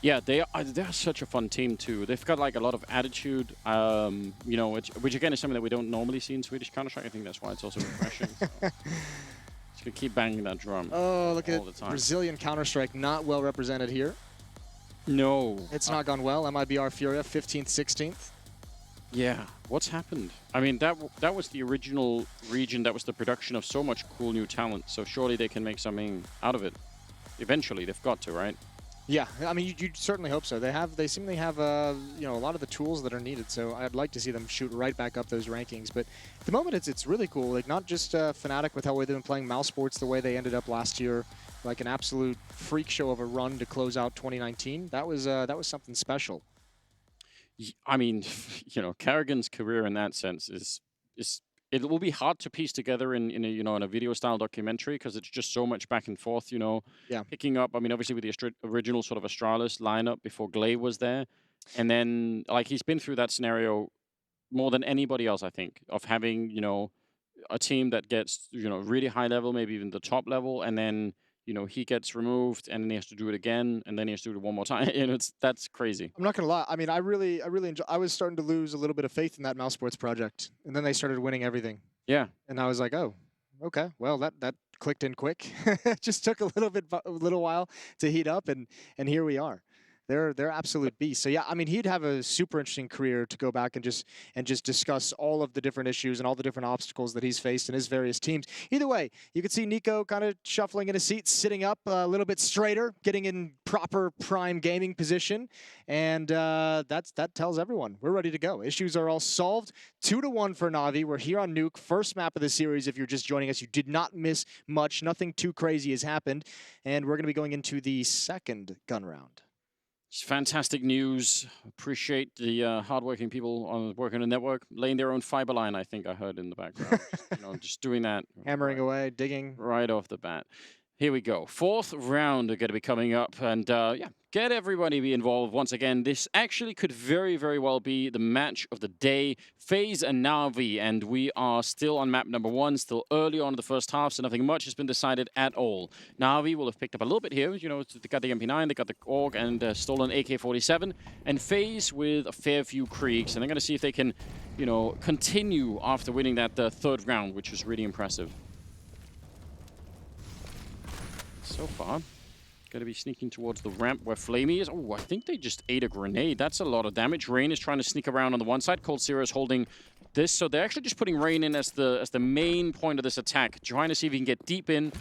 Yeah, they're such a fun team too. They've got like a lot of attitude, you know, which again is something that we don't normally see in Swedish Counter-Strike. I think that's why it's also refreshing. So. Just gonna keep banging that drum. Oh, look all at the time. Brazilian Counter-Strike not well represented here. No. It's not gone well. MIBR Furia 15th, 16th. Yeah, what's happened? I mean, that was the original region. That was the production of so much cool new talent. So surely they can make something out of it. Eventually, they've got to, right? Yeah, I mean, you certainly hope so. They seem to have, you know, a lot of the tools that are needed. So I'd like to see them shoot right back up those rankings. But at the moment, it's really cool. Like not just Fnatic with how they've been playing Mousesports the way they ended up last year, like an absolute freak show of a run to close out 2019. That was something special. I mean, you know, Kerrigan's career in that sense is it will be hard to piece together in a, you know, in a video style documentary because it's just so much back and forth, you know. Yeah. Picking up, I mean, obviously with the original sort of Astralis lineup before Glaive was there, and then like he's been through that scenario more than anybody else, I think, of having, you know, a team that gets, you know, really high level, maybe even the top level, and then, you know, he gets removed and then he has to do it again and then he has to do it one more time. You know, that's crazy. I'm not gonna lie. I mean, I really enjoy. I was starting to lose a little bit of faith in that Mousesports project, and then they started winning everything. Yeah. And I was like, oh, okay. Well, that clicked in quick. It just took a little while to heat up, and here we are. They're absolute beasts. So yeah, I mean, he'd have a super interesting career to go back and just discuss all of the different issues and all the different obstacles that he's faced in his various teams. Either way, you can see Nico kind of shuffling in his seat, sitting up a little bit straighter, getting in proper prime gaming position, and that tells everyone we're ready to go. Issues are all solved. 2-1 for Na'Vi. We're here on Nuke, first map of the series. If you're just joining us, you did not miss much. Nothing too crazy has happened, and we're going to be going into the second gun round. It's fantastic news. Appreciate the hardworking people on working the network, laying their own fiber line. I think I heard in the background. You know, just doing that, hammering away, digging right off the bat. Here we go. Fourth round are going to be coming up, and yeah, get everybody be involved once again. This actually could very, very well be the match of the day. FaZe and Na'Vi, and we are still on map number 1, still early on in the first half, so nothing much has been decided at all. Na'Vi will have picked up a little bit here. You know, they got the MP9, they got the AUG, and stolen AK-47, and FaZe with a fair few Kriegs, and they're going to see if they can, you know, continue after winning that third round, which was really impressive. So far, going to be sneaking towards the ramp where Flamey is. Oh, I think they just ate a grenade. That's a lot of damage. Rain is trying to sneak around on the one side. Cold Zero is holding this, so they're actually just putting Rain in as the main point of this attack, trying to see if he can get deep in.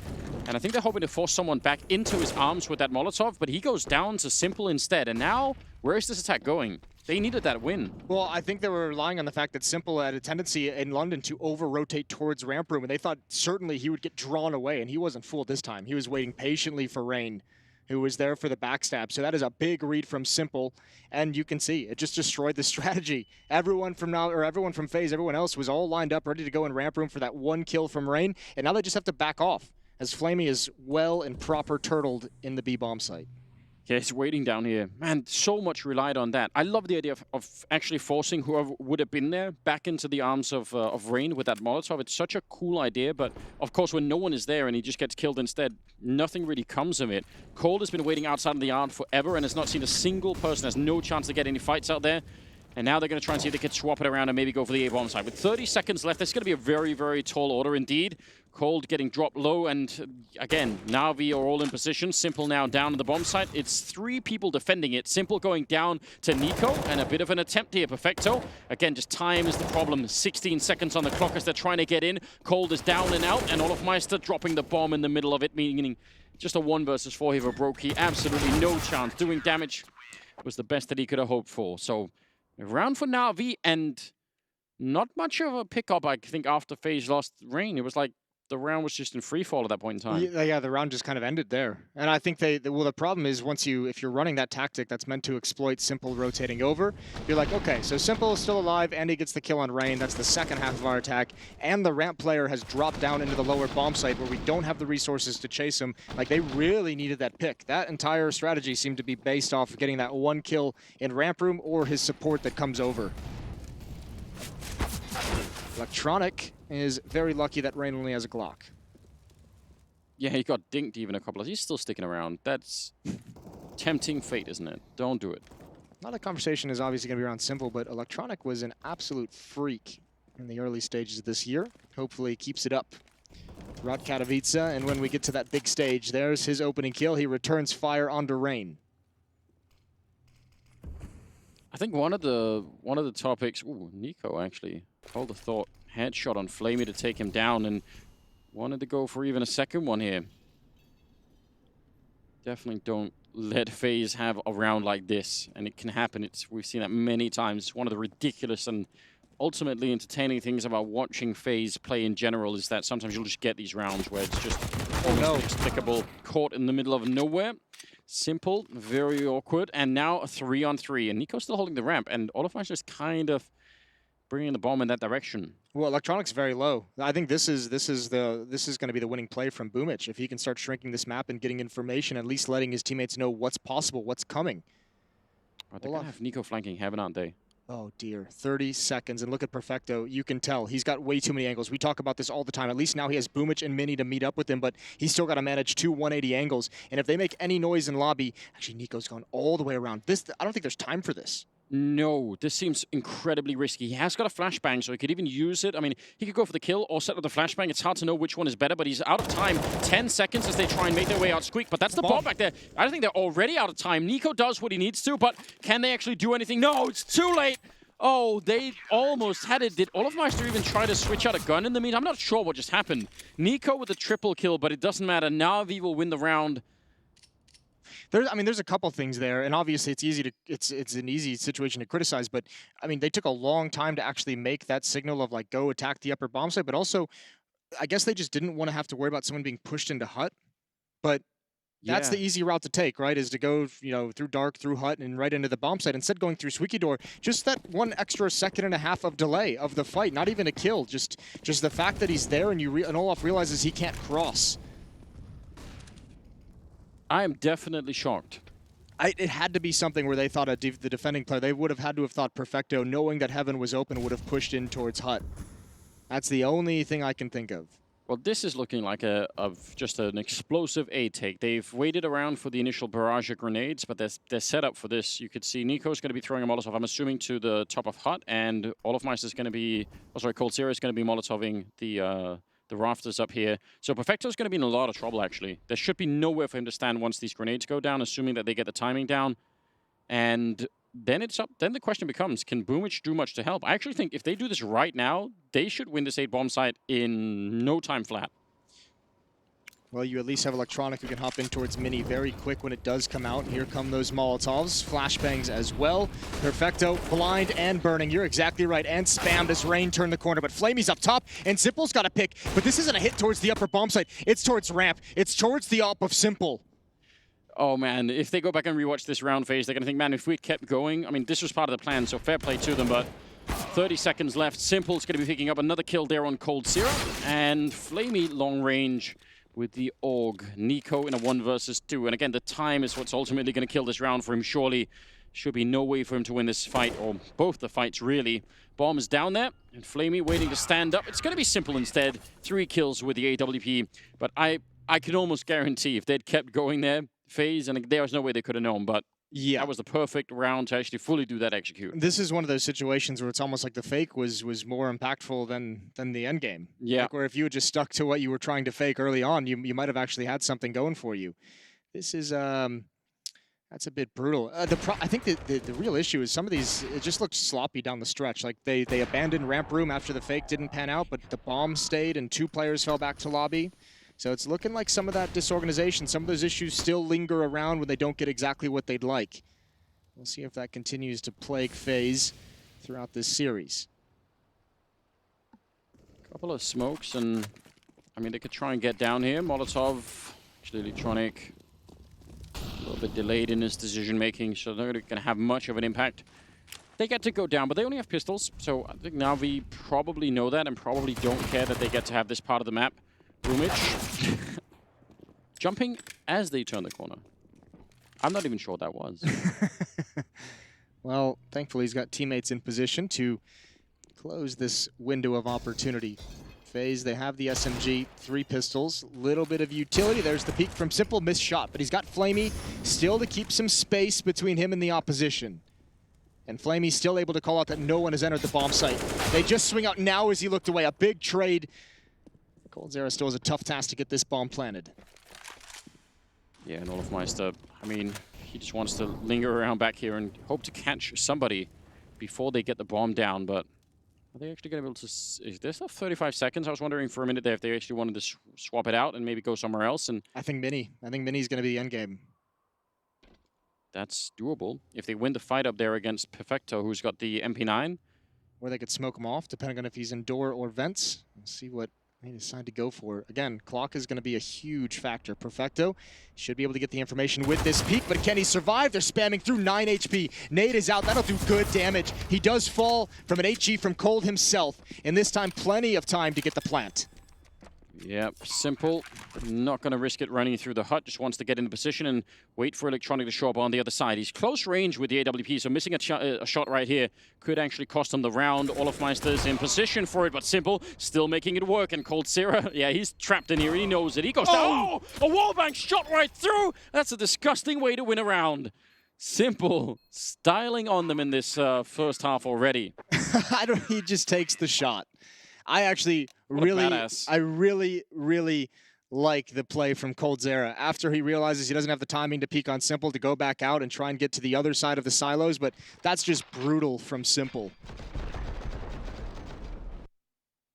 And I think they're hoping to force someone back into his arms with that Molotov, but he goes down to Simple instead. And now, where is this attack going? They needed that win. Well, I think they were relying on the fact that Simple had a tendency in London to over-rotate towards ramp room, and they thought certainly he would get drawn away, and he wasn't fooled this time. He was waiting patiently for Rain, who was there for the backstab. So that is a big read from Simple, and you can see it just destroyed the strategy. Everyone from FaZe, everyone else was all lined up, ready to go in ramp room for that one kill from Rain, and now they just have to back off, as Flamey is well and proper turtled in the B-bomb site. Yeah, he's waiting down here. Man, so much relied on that. I love the idea of actually forcing whoever would have been there back into the arms of Rain with that Molotov. It's such a cool idea, but of course when no one is there and he just gets killed instead, nothing really comes of it. Cold has been waiting outside of the yard forever and has not seen a single person, has no chance to get any fights out there. And now they're going to try and see if they can swap it around and maybe go for the A-bomb side. With 30 seconds left, this is going to be a very, very tall order indeed. Cold getting dropped low, and again, Na'Vi are all in position. Simple now down on the bomb site. It's 3 people defending it. Simple going down to Nico, and a bit of an attempt here. Perfecto. Again, just time is the problem. 16 seconds on the clock as they're trying to get in. Cold is down and out, and Olofmeister dropping the bomb in the middle of it, meaning just a 1 versus 4 here for Brokey. Absolutely no chance. Doing damage was the best that he could have hoped for. So, a round for Na'Vi, and not much of a pickup, I think, after FaZe lost Rain. It was like the round was just in free fall at that point in time. Yeah, the round just kind of ended there. And I think the problem is if you're running that tactic that's meant to exploit Simple rotating over, you're like, okay, so Simple is still alive and he gets the kill on Rain. That's the second half of our attack. And the ramp player has dropped down into the lower bomb site where we don't have the resources to chase him. Like, they really needed that pick. That entire strategy seemed to be based off of getting that 1 kill in ramp room or his support that comes over. Electronic is very lucky that Rain only has a Glock. Yeah, he got dinked even a couple of... He's still sticking around. That's tempting fate, isn't it? Don't do it. A lot of conversation is obviously going to be around Simple, but Electronic was an absolute freak in the early stages of this year. Hopefully he keeps it up throughout Katowice, and when we get to that big stage, there's his opening kill. He returns fire onto Rain. I think one of the topics... Ooh, Nico actually. Hold the thought. Headshot on Flamey to take him down, and wanted to go for even a second one here. Definitely don't let FaZe have a round like this, and it can happen. We've seen that many times. It's one of the ridiculous and ultimately entertaining things about watching FaZe play in general is that sometimes you'll just get these rounds where it's just almost inexplicable, caught in the middle of nowhere. Simple, very awkward, and now a 3-on-3, and Nico's still holding the ramp, and all of us just kind of bringing the bomb in that direction. Well, Electronic's very low. I think this is going to be the winning play from Boomich. If he can start shrinking this map and getting information, at least letting his teammates know what's possible, what's coming. Right, they're gonna have Nico flanking heaven, aren't they? Oh dear, 30 seconds, and look at Perfecto. You can tell he's got way too many angles. We talk about this all the time. At least now he has Boomich and Mini to meet up with him, but he's still got to manage 2 180 angles. And if they make any noise in lobby, actually Nico's gone all the way around. I don't think there's time for this. No, this seems incredibly risky. He has got a flashbang, so he could even use it. I mean, he could go for the kill or set up the flashbang. It's hard to know which one is better, but he's out of time. 10 seconds as they try and make their way out Squeak, but that's the bomb back there. I don't think they're already out of time. Nico does what he needs to, but can they actually do anything? No, it's too late. Oh, they almost had it. Did Olofmeister even try to switch out a gun in the meantime? I'm not sure what just happened. Nico with a triple kill, but it doesn't matter. Na'Vi will win the round. There's a couple things there, and obviously it's an easy situation to criticize, but I mean, they took a long time to actually make that signal of like go attack the upper bomb site, but also I guess they just didn't want to have to worry about someone being pushed into hut. But that's the easy route to take, right? Is to go, through dark, through hut, and right into the bomb site. Instead, going through Squeaky Door, just that 1 extra second and a half of delay of the fight, not even a kill, just the fact that he's there and and Olaf realizes he can't cross. I am definitely shocked. It had to be something where they thought the defending player, they would have had to have thought Perfecto, knowing that Heaven was open, would have pushed in towards hut. That's the only thing I can think of. Well, this is looking like just an explosive A take. They've waited around for the initial barrage of grenades, but they're set up for this. You could see Nico's going to be throwing a Molotov, I'm assuming, to the top of hut, and Olofmeister is going to be, Cold Zero is going to be Molotoving the rafters up here. So Perfecto's going to be in a lot of trouble, actually. There should be nowhere for him to stand once these grenades go down, assuming that they get the timing down. And then then the question becomes, can Boomich do much to help? I actually think if they do this right now, they should win this 8 bomb site in no time flat. Well, you at least have Electronic who can hop in towards Mini very quick when it does come out. And here come those Molotovs. Flashbangs as well. Perfecto, blind and burning. You're exactly right. And spammed as Rain turned the corner. But Flamey's up top, and Simple's got a pick. But this isn't a hit towards the upper bomb site. It's towards ramp. It's towards the op of Simple. Oh, man. If they go back and rewatch this round phase, they're going to think, man, if we'd kept going, I mean, this was part of the plan, so fair play to them, but 30 seconds left. Simple's going to be picking up another kill there on Cold Zero. And Flamey long range with the AUG. Nico in a 1 versus 2. And again, the time is what's ultimately going to kill this round for him, surely. Should be no way for him to win this fight, or both the fights, really. Bomb is down there, and Flamey waiting to stand up. It's going to be Simple instead. 3 kills with the AWP. But I can almost guarantee if they'd kept going there, FaZe, and there was no way they could have known, but yeah, that was the perfect round to actually fully do that execute. This is one of those situations where it's almost like the fake was more impactful than the end game. Yeah. Like where if you had just stuck to what you were trying to fake early on, you might have actually had something going for you. This is that's a bit brutal. I think the real issue is some of these, it just looked sloppy down the stretch. Like they abandoned ramp room after the fake didn't pan out, but the bomb stayed and 2 players fell back to lobby. So it's looking like some of that disorganization, some of those issues still linger around when they don't get exactly what they'd like. We'll see if that continues to plague FaZe throughout this series. Couple of smokes, and I mean, they could try and get down here. Molotov, actually Electronic, a little bit delayed in his decision-making, so they're not going to have much of an impact. They get to go down, but they only have pistols, so I think Na'Vi probably know that and probably don't care that they get to have this part of the map. Boomich jumping as they turn the corner. I'm not even sure what that was. Well, thankfully he's got teammates in position to close this window of opportunity. FaZe, they have the SMG, 3 pistols, little bit of utility. There's the peek from Simple, missed shot, but he's got Flamey still to keep some space between him and the opposition. And Flamey's still able to call out that no one has entered the bomb site. They just swing out now as he looked away. A big trade. coldzera still has a tough task to get this bomb planted. Yeah, and Olofmeister, I mean, he just wants to linger around back here and hope to catch somebody before they get the bomb down, but are they actually going to be able to... Is this 35 seconds? I was wondering for a minute there if they actually wanted to swap it out and maybe go somewhere else. And I think Mini's going to be the end game. That's doable. If they win the fight up there against Perfecto, who's got the MP9. Or they could smoke him off, depending on if he's in door or vents. We'll see what they decide to go for. Again, clock is going to be a huge factor. Perfecto should be able to get the information with this peek, but can he survive? They're spamming through 9 HP. Nade is out. That'll do good damage. He does fall from an HG from Cold himself, and this time plenty of time to get the plant. Yep, Simple. Not going to risk it running through the hut. Just wants to get into position and wait for Electronic to show up on the other side. He's close range with the AWP, so missing a shot right here could actually cost him the round. Olofmeister's in position for it, but Simple still making it work. And coldzera, yeah, he's trapped in here. He knows it. He goes down. Oh! A wallbang shot right through. That's a disgusting way to win a round. Simple styling on them in this first half already. He just takes the shot. I actually really like the play from coldzera after he realizes he doesn't have the timing to peek on Simple to go back out and try and get to the other side of the silos, but that's just brutal from Simple.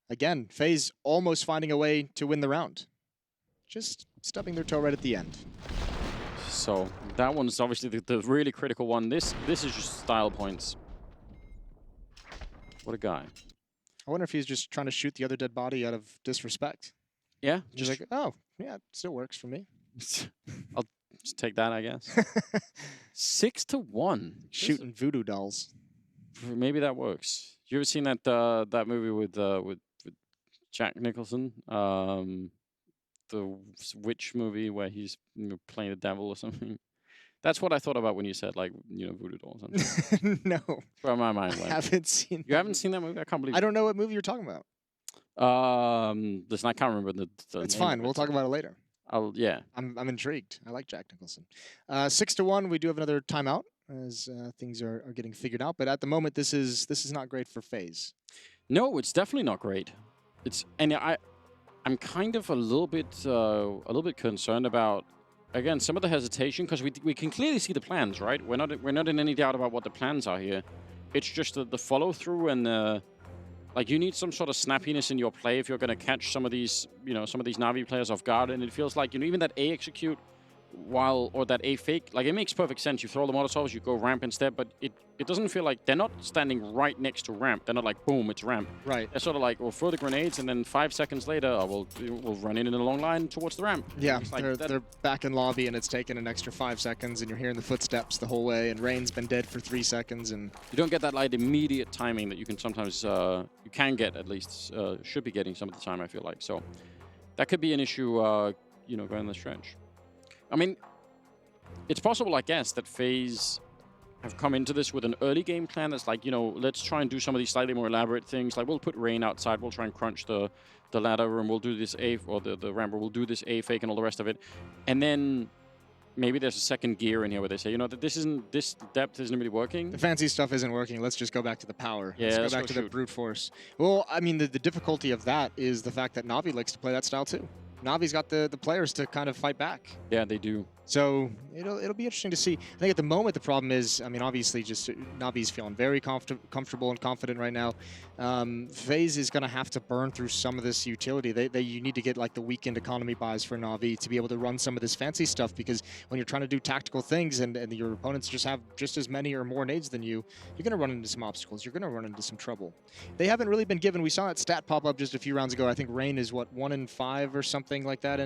Again, FaZe almost finding a way to win the round. Just stubbing their toe right at the end. So that one's obviously the really critical one. This is just style points. What a guy. I wonder if he's just trying to shoot the other dead body out of disrespect. Yeah. He's like, oh, yeah, it still works for me. I'll just take that, I guess. 6-1. Shooting voodoo dolls. Maybe that works. You ever seen that that movie with Jack Nicholson? The witch movie where he's playing the devil or something. That's what I thought about when you said, like, voodoo dolls. No. That's where my mind went. I haven't seen You haven't seen that movie? I can't believe I don't know what movie you're talking about. Listen, I can't remember the It's name fine. of We'll it. talk about it later. Yeah. I'm intrigued. I like Jack Nicholson. 6-1. We do have another timeout as things are getting figured out. But at the moment, this is not great for FaZe. No, it's definitely not great. I'm kind of a little bit concerned about, again, some of the hesitation, because we can clearly see the plans, right? We're not in any doubt about what the plans are here. It's just the follow through and like, you need some sort of snappiness in your play if you're going to catch some of these some of these Na'Vi players off guard. And it feels like even that A execute or that A fake, like, it makes perfect sense. You throw the Molotovs, you go ramp instead, but it doesn't feel like they're not standing right next to ramp. They're not like, boom, it's ramp. Right. They're sort of like, we'll throw the grenades, and then 5 seconds later, we'll run in a long line towards the ramp. Yeah, Like they're back in lobby, and it's taken an extra 5 seconds, and you're hearing the footsteps the whole way, and Rain's been dead for 3 seconds, and you don't get that like immediate timing that you can sometimes you can get, at least should be getting some of the time, I feel like. So that could be an issue going the stretch. I mean, it's possible, I guess, that FaZe have come into this with an early game plan that's like, let's try and do some of these slightly more elaborate things. Like, we'll put Rain outside, we'll try and crunch the ladder, and we'll do this A, or the ramp, we'll do this A fake and all the rest of it. And then maybe there's a second gear in here where they say, that this depth isn't really working. the fancy stuff isn't working. Let's just go back to the power. Yeah, let's go back to the brute force. Well, I mean, the difficulty of that is the fact that Na'Vi likes to play that style too. Navi's got the players to kind of fight back. Yeah, they do. So it'll be interesting to see. I think at the moment the problem is, I mean, obviously just Navi's feeling very comfortable and confident right now. FaZe is going to have to burn through some of this utility. You need to get like the weekend economy buys for Na'Vi to be able to run some of this fancy stuff, because when you're trying to do tactical things and your opponents just have just as many or more nades than you're going to run into some obstacles. You're going to run into some trouble. They haven't really been given. We saw that stat pop up just a few rounds ago. I think Rain is what, 1-5 or something like that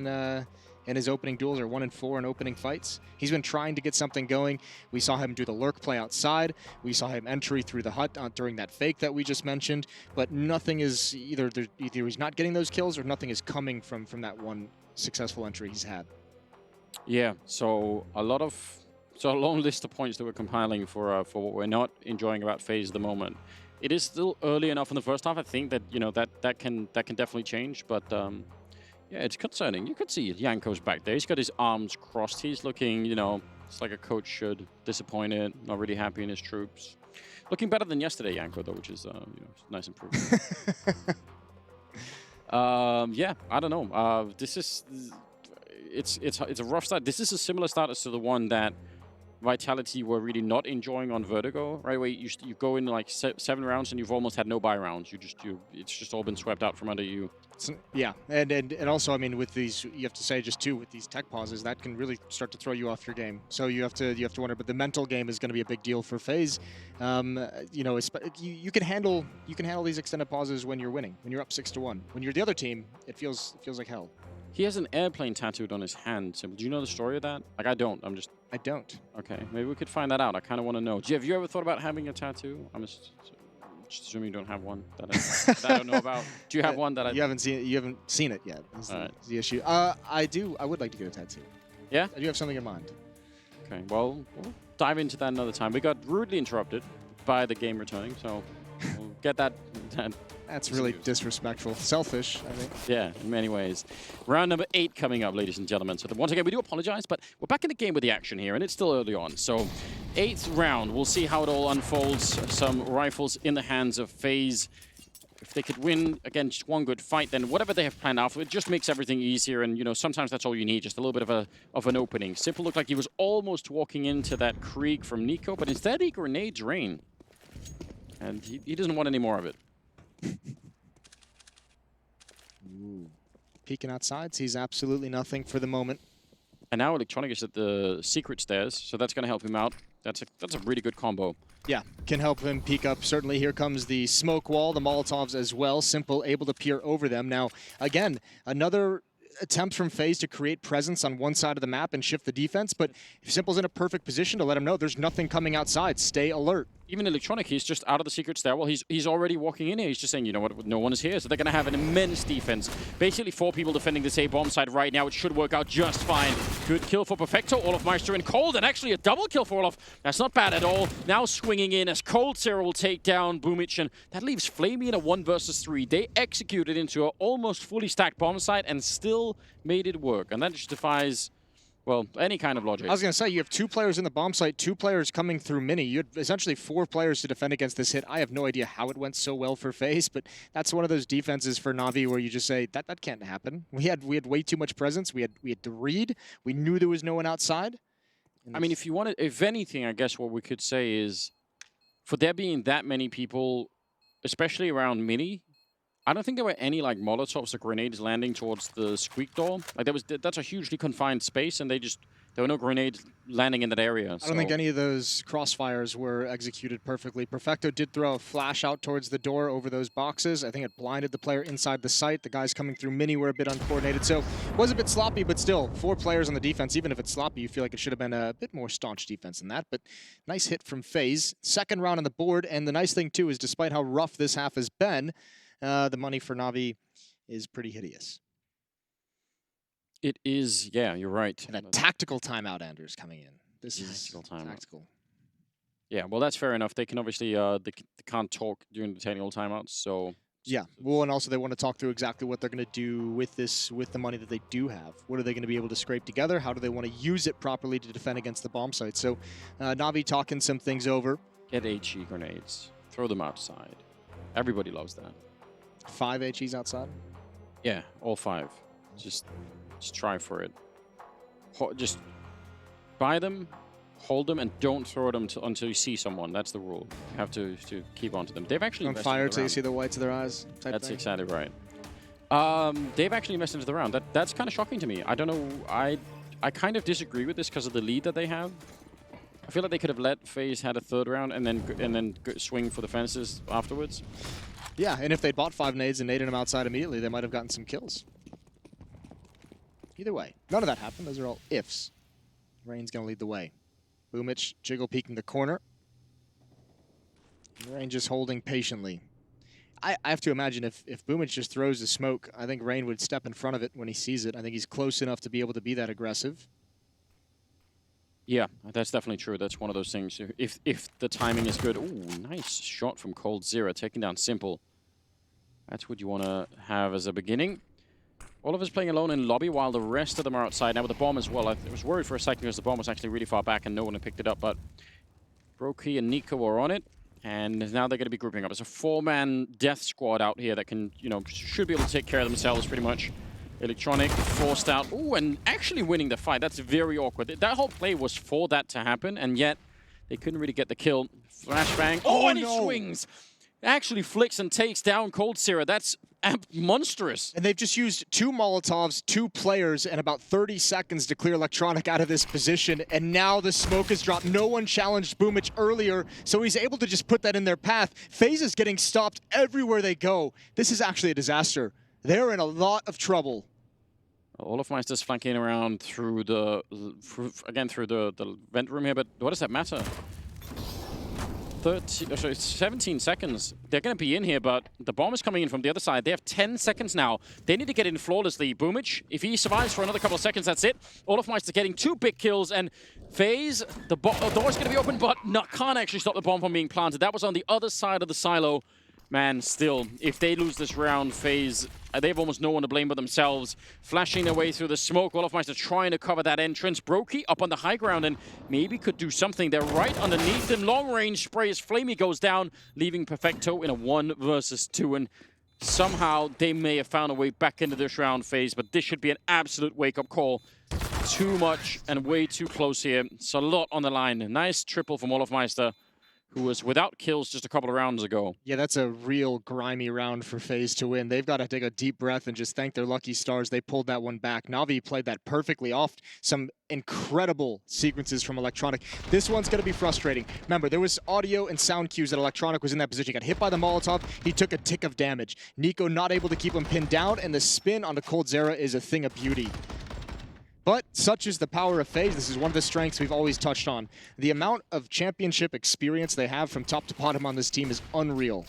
in his opening duels, or 1-4 in opening fights. He's been trying to get something going. We saw him do the lurk play outside. We saw him entry through the hut during that fake that we just mentioned. But nothing is either he's not getting those kills, or nothing is coming from that one successful entry he's had. Yeah. So a long list of points that we're compiling for what we're not enjoying about FaZe at the moment. it is still early enough in the first half. I think that that can definitely change, but yeah, it's concerning. You can see Janko's back there. He's got his arms crossed. He's looking, it's like a coach should, disappointed, not really happy in his troops. Looking better than yesterday, Janko, though, which is nice improvement. Yeah, I don't know. It's a rough start. This is a similar start as to the one that Vitality were really not enjoying on Vertigo, right? Where you go in like 7 rounds and you've almost had no buy rounds. It's just all been swept out from under you. Yeah, and also, I mean, with these, you have to say just too, with these tech pauses, that can really start to throw you off your game. So you have to wonder. But the mental game is going to be a big deal for FaZe. You can handle these extended pauses when you're winning, when you're up 6-1. When you're the other team, it feels like hell. He has an airplane tattooed on his hand. So, do you know the story of that? Like, I don't. I don't. Okay, maybe we could find that out. I kind of want to know. Have you ever thought about having a tattoo? I'm just assuming you don't have one that I don't know about. Do you have one that you haven't seen it yet? Is the issue. I do. I would like to get a tattoo. Yeah? I do have something in mind. Okay, well, we'll dive into that another time. We got rudely interrupted by the game returning, so we'll get that. That's really disrespectful. Selfish, I think. Yeah, in many ways. Round number 8 coming up, ladies and gentlemen. So once again, we do apologize, but we're back in the game with the action here, and it's still early on. So 8th round, we'll see how it all unfolds. Some rifles in the hands of FaZe. If they could win, again, just one good fight, then whatever they have planned after, it just makes everything easier. And, sometimes that's all you need, just a little bit of an opening. Simple looked like he was almost walking into that Krieg from Nico, but instead he grenades Rain. And he doesn't want any more of it. Ooh. Peeking outside, sees absolutely nothing for the moment. And now Electronic is at the secret stairs, so that's going to help him out. That's a really good combo. Yeah, can help him peek up. Certainly here comes the smoke wall, the Molotovs as well. Simple able to peer over them. Now, again, another attempt from FaZe to create presence on one side of the map and shift the defense, but Simple's in a perfect position to let him know there's nothing coming outside. Stay alert. Even Electronic, he's just out of the secret stairwell. He's already walking in here. He's just saying, you know what, no one is here. So they're going to have an immense defense. Basically 4 people defending this A-bomb side right now. It should work out just fine. Good kill for Perfecto. Olaf Meister and Cold, and actually a double kill for Olaf. That's not bad at all. Now swinging in as Cold Zero will take down Boomich, and that leaves Flamey in a 1 versus 3. They executed into an almost fully stacked bomb site and still made it work. And that just defies, well, any kind of logic. I was going to say, you have 2 players in the bomb site, 2 players coming through mini. You had essentially 4 players to defend against this hit. I have no idea how it went so well for FaZe, but that's one of those defenses for Na'Vi where you just say, that can't happen. We had way too much presence. We had to read. We knew there was no one outside. I mean, if anything, I guess what we could say is, for there being that many people, especially around mini, I don't think there were any like Molotovs or grenades landing towards the squeak door. Like that's a hugely confined space, and there were no grenades landing in that area. I don't think any of those crossfires were executed perfectly. Perfecto did throw a flash out towards the door over those boxes. I think it blinded the player inside the site. The guys coming through mini were a bit uncoordinated, so it was a bit sloppy, but still, 4 players on the defense. Even if it's sloppy, you feel like it should have been a bit more staunch defense than that, but nice hit from FaZe. 2nd round on the board, and the nice thing too is despite how rough this half has been, the money for Na'Vi is pretty hideous. It is, yeah, you're right. And a tactical timeout, Anders, coming in. This is tactical. Yeah, well, that's fair enough. They can obviously, they can't talk during the technical timeouts, so... Yeah, well, and also they want to talk through exactly what they're going to do with the money that they do have. What are they going to be able to scrape together? How do they want to use it properly to defend against the bomb site? So Na'Vi talking some things over. Get HE grenades. Throw them outside. Everybody loves that. 5 HEs outside? Yeah, all 5. Just try for it. Just buy them, hold them, and don't throw them until you see someone. That's the rule. You have to keep on to them. They've actually on fire till you see the whites of their eyes. That's exactly right. They've actually messed into the round. That's kind of shocking to me. I don't know. I kind of disagree with this because of the lead that they have. I feel like they could have let FaZe had a 3rd round and then swing for the fences afterwards. Yeah, and if they'd bought 5 nades and naded them outside immediately, they might have gotten some kills. Either way, none of that happened. Those are all ifs. Rain's going to lead the way. Boomich, Jiggle peeking the corner. Rain just holding patiently. I have to imagine if Boomich just throws the smoke, I think Rain would step in front of it when he sees it. I think he's close enough to be able to be that aggressive. Yeah, that's definitely true. That's one of those things. If the timing is good. Ooh, nice shot from coldzera, taking down Simple. That's what you want to have as a beginning. All of us playing alone in lobby while the rest of them are outside. Now with the bomb as well. I was worried for a second because the bomb was actually really far back and no one had picked it up, but Brokey and Nico are on it. And now they're going to be grouping up. It's a 4-man death squad out here that can, you know, should be able to take care of themselves pretty much. Electronic forced out. Ooh, and actually winning the fight. That's very awkward. That whole play was for that to happen, and yet they couldn't really get the kill. Flashbang. Oh, and he swings! Actually flicks and takes down coldzera. That's monstrous. And they've just used 2 Molotovs, 2 players, and about 30 seconds to clear Electronic out of this position. And now the smoke is dropped. No one challenged Boomich earlier, so he's able to just put that in their path. FaZe is getting stopped everywhere they go. This is actually a disaster. They're in a lot of trouble. Olofmeister's flanking around through the vent room here, but what does that matter? 17 seconds. They're going to be in here, but the bomb is coming in from the other side. They have 10 seconds now. They need to get in flawlessly. Boomich, if he survives for another couple of seconds, that's it. Olofmeister getting 2 big kills, and FaZe, the door's going to be open, but can't actually stop the bomb from being planted. That was on the other side of the silo. Man, still, if they lose this round, FaZe, they have almost no one to blame but themselves. Flashing their way through the smoke. Olofmeister trying to cover that entrance. Brokey up on the high ground and maybe could do something. They're right underneath them. Long range spray as Flamey goes down, leaving Perfecto in a 1 versus 2. And somehow they may have found a way back into this round, FaZe, but this should be an absolute wake-up call. Too much and way too close here. It's a lot on the line. Nice triple from Olofmeister, who was without kills just a couple of rounds ago. Yeah, that's a real grimy round for FaZe to win. They've got to take a deep breath and just thank their lucky stars they pulled that one back. Na'Vi played that perfectly off. Some incredible sequences from Electronic. This one's going to be frustrating. Remember, there was audio and sound cues that Electronic was in that position. He got hit by the Molotov. He took a tick of damage. Nico not able to keep him pinned down, and the spin onto coldzera is a thing of beauty. But such is the power of FaZe. This is one of the strengths we've always touched on. The amount of championship experience they have from top to bottom on this team is unreal.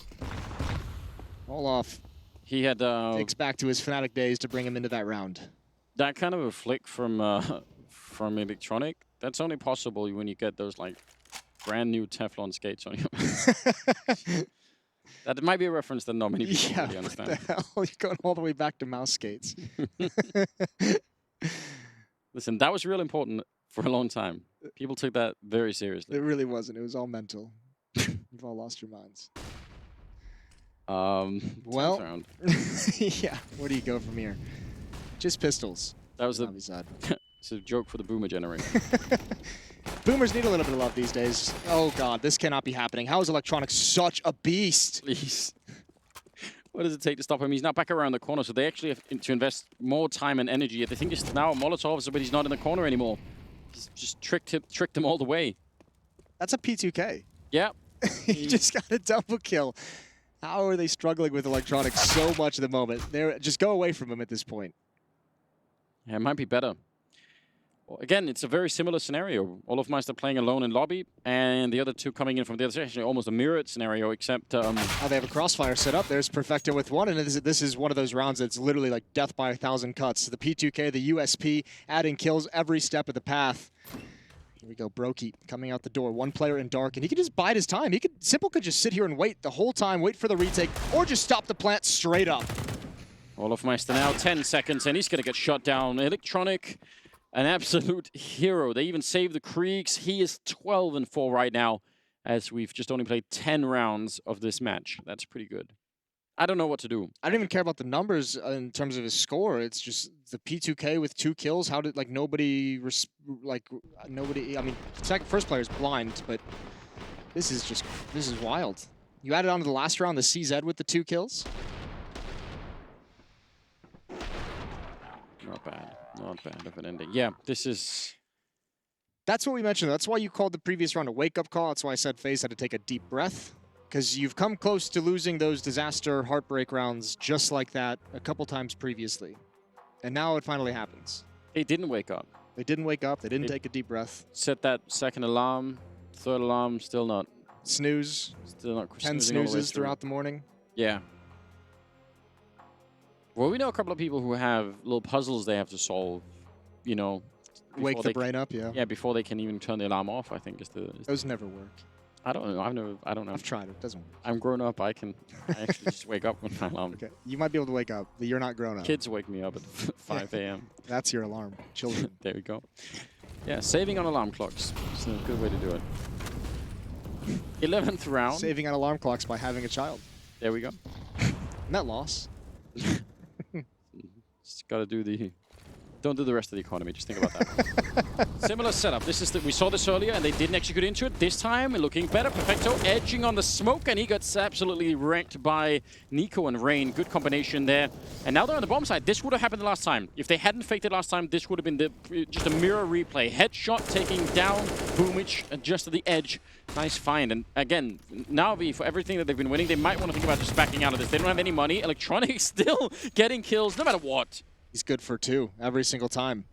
Olaf he had takes back to his Fnatic days to bring him into that round. That kind of a flick from Electronic, that's only possible when you get those like brand new Teflon skates on you. That might be a reference that not many people really understand. What the hell? You're going all the way back to mouse skates. Listen, that was real important for a long time. People took that very seriously. It really wasn't. It was all mental. You've all lost your minds. Well, yeah. Where do you go from here? Just pistols. That was it's a joke for the boomer generation. Boomers need a little bit of love these days. Oh God, this cannot be happening. How is Electronic such a beast? Please. What does it take to stop him? He's not back around the corner, so they actually have to invest more time and energy. They think it's now Molotovs, but he's not in the corner anymore. He's just tricked him all the way. That's a P2K. Yeah. He just got a double kill. How are they struggling with Electronic so much at the moment? Just go away from him at this point. Yeah, it might be better. Well, again, it's a very similar scenario. Olofmeister playing alone in lobby, and the other two coming in from the other side. Actually, almost a mirrored scenario, except... they have a crossfire set up. There's Perfecto with one, and this is one of those rounds that's literally like death by 1,000 cuts. The P2K, the USP, adding kills every step of the path. Here we go, Brokey coming out the door. One player in dark, and he could just bide his time. Simple could just sit here and wait the whole time, wait for the retake, or just stop the plant straight up. Olofmeister now 10 seconds, and he's going to get shot down. Electronic... An absolute hero. They even saved the Kriegs. He is 12-4 right now, as we've just only played 10 rounds of this match. That's pretty good. I don't know what to do. I don't even care about the numbers in terms of his score. It's just the P2K with 2 kills. How did nobody? I mean, first player is blind, but this is wild. You added on to the last round the CZ with the 2 kills. Not bad. Not bad of an ending. Yeah, this is... That's what we mentioned. That's why you called the previous round a wake-up call. That's why I said FaZe had to take a deep breath. Because you've come close to losing those disaster heartbreak rounds just like that a couple times previously. And now it finally happens. They didn't wake up. They didn't wake up. They didn't take a deep breath. Set that second alarm. Third alarm, still not. Snooze. Still not. 10 snoozes throughout the morning. Yeah. Well, we know a couple of people who have little puzzles they have to solve, you know, Wake the brain up, yeah. Yeah, before they can even turn the alarm off, I think is the. Those never work. I don't know. I don't know. I've tried it. Doesn't work. I'm grown up. I actually just wake up when my alarm. Okay. You might be able to wake up, but you're not grown up. Kids wake me up at 5 a.m. That's your alarm. Children. There we go. Yeah, saving on alarm clocks. It's a good way to do it. 11th round. Saving on alarm clocks by having a child. There we go. Net loss. Just got to do the... Don't do the rest of the economy. Just think about that. Similar setup. This is we saw this earlier, and they didn't execute into it. This time, looking better. Perfecto edging on the smoke, and he gets absolutely wrecked by Nico and Rain. Good combination there. And now they're on the bomb side. This would have happened the last time. If they hadn't faked it last time, this would have been just a mirror replay. Headshot taking down Boomich just at the edge. Nice find. And again, Navi, for everything that they've been winning, they might want to think about just backing out of this. They don't have any money. Electronic still getting kills no matter what. He's good for 2 every single time.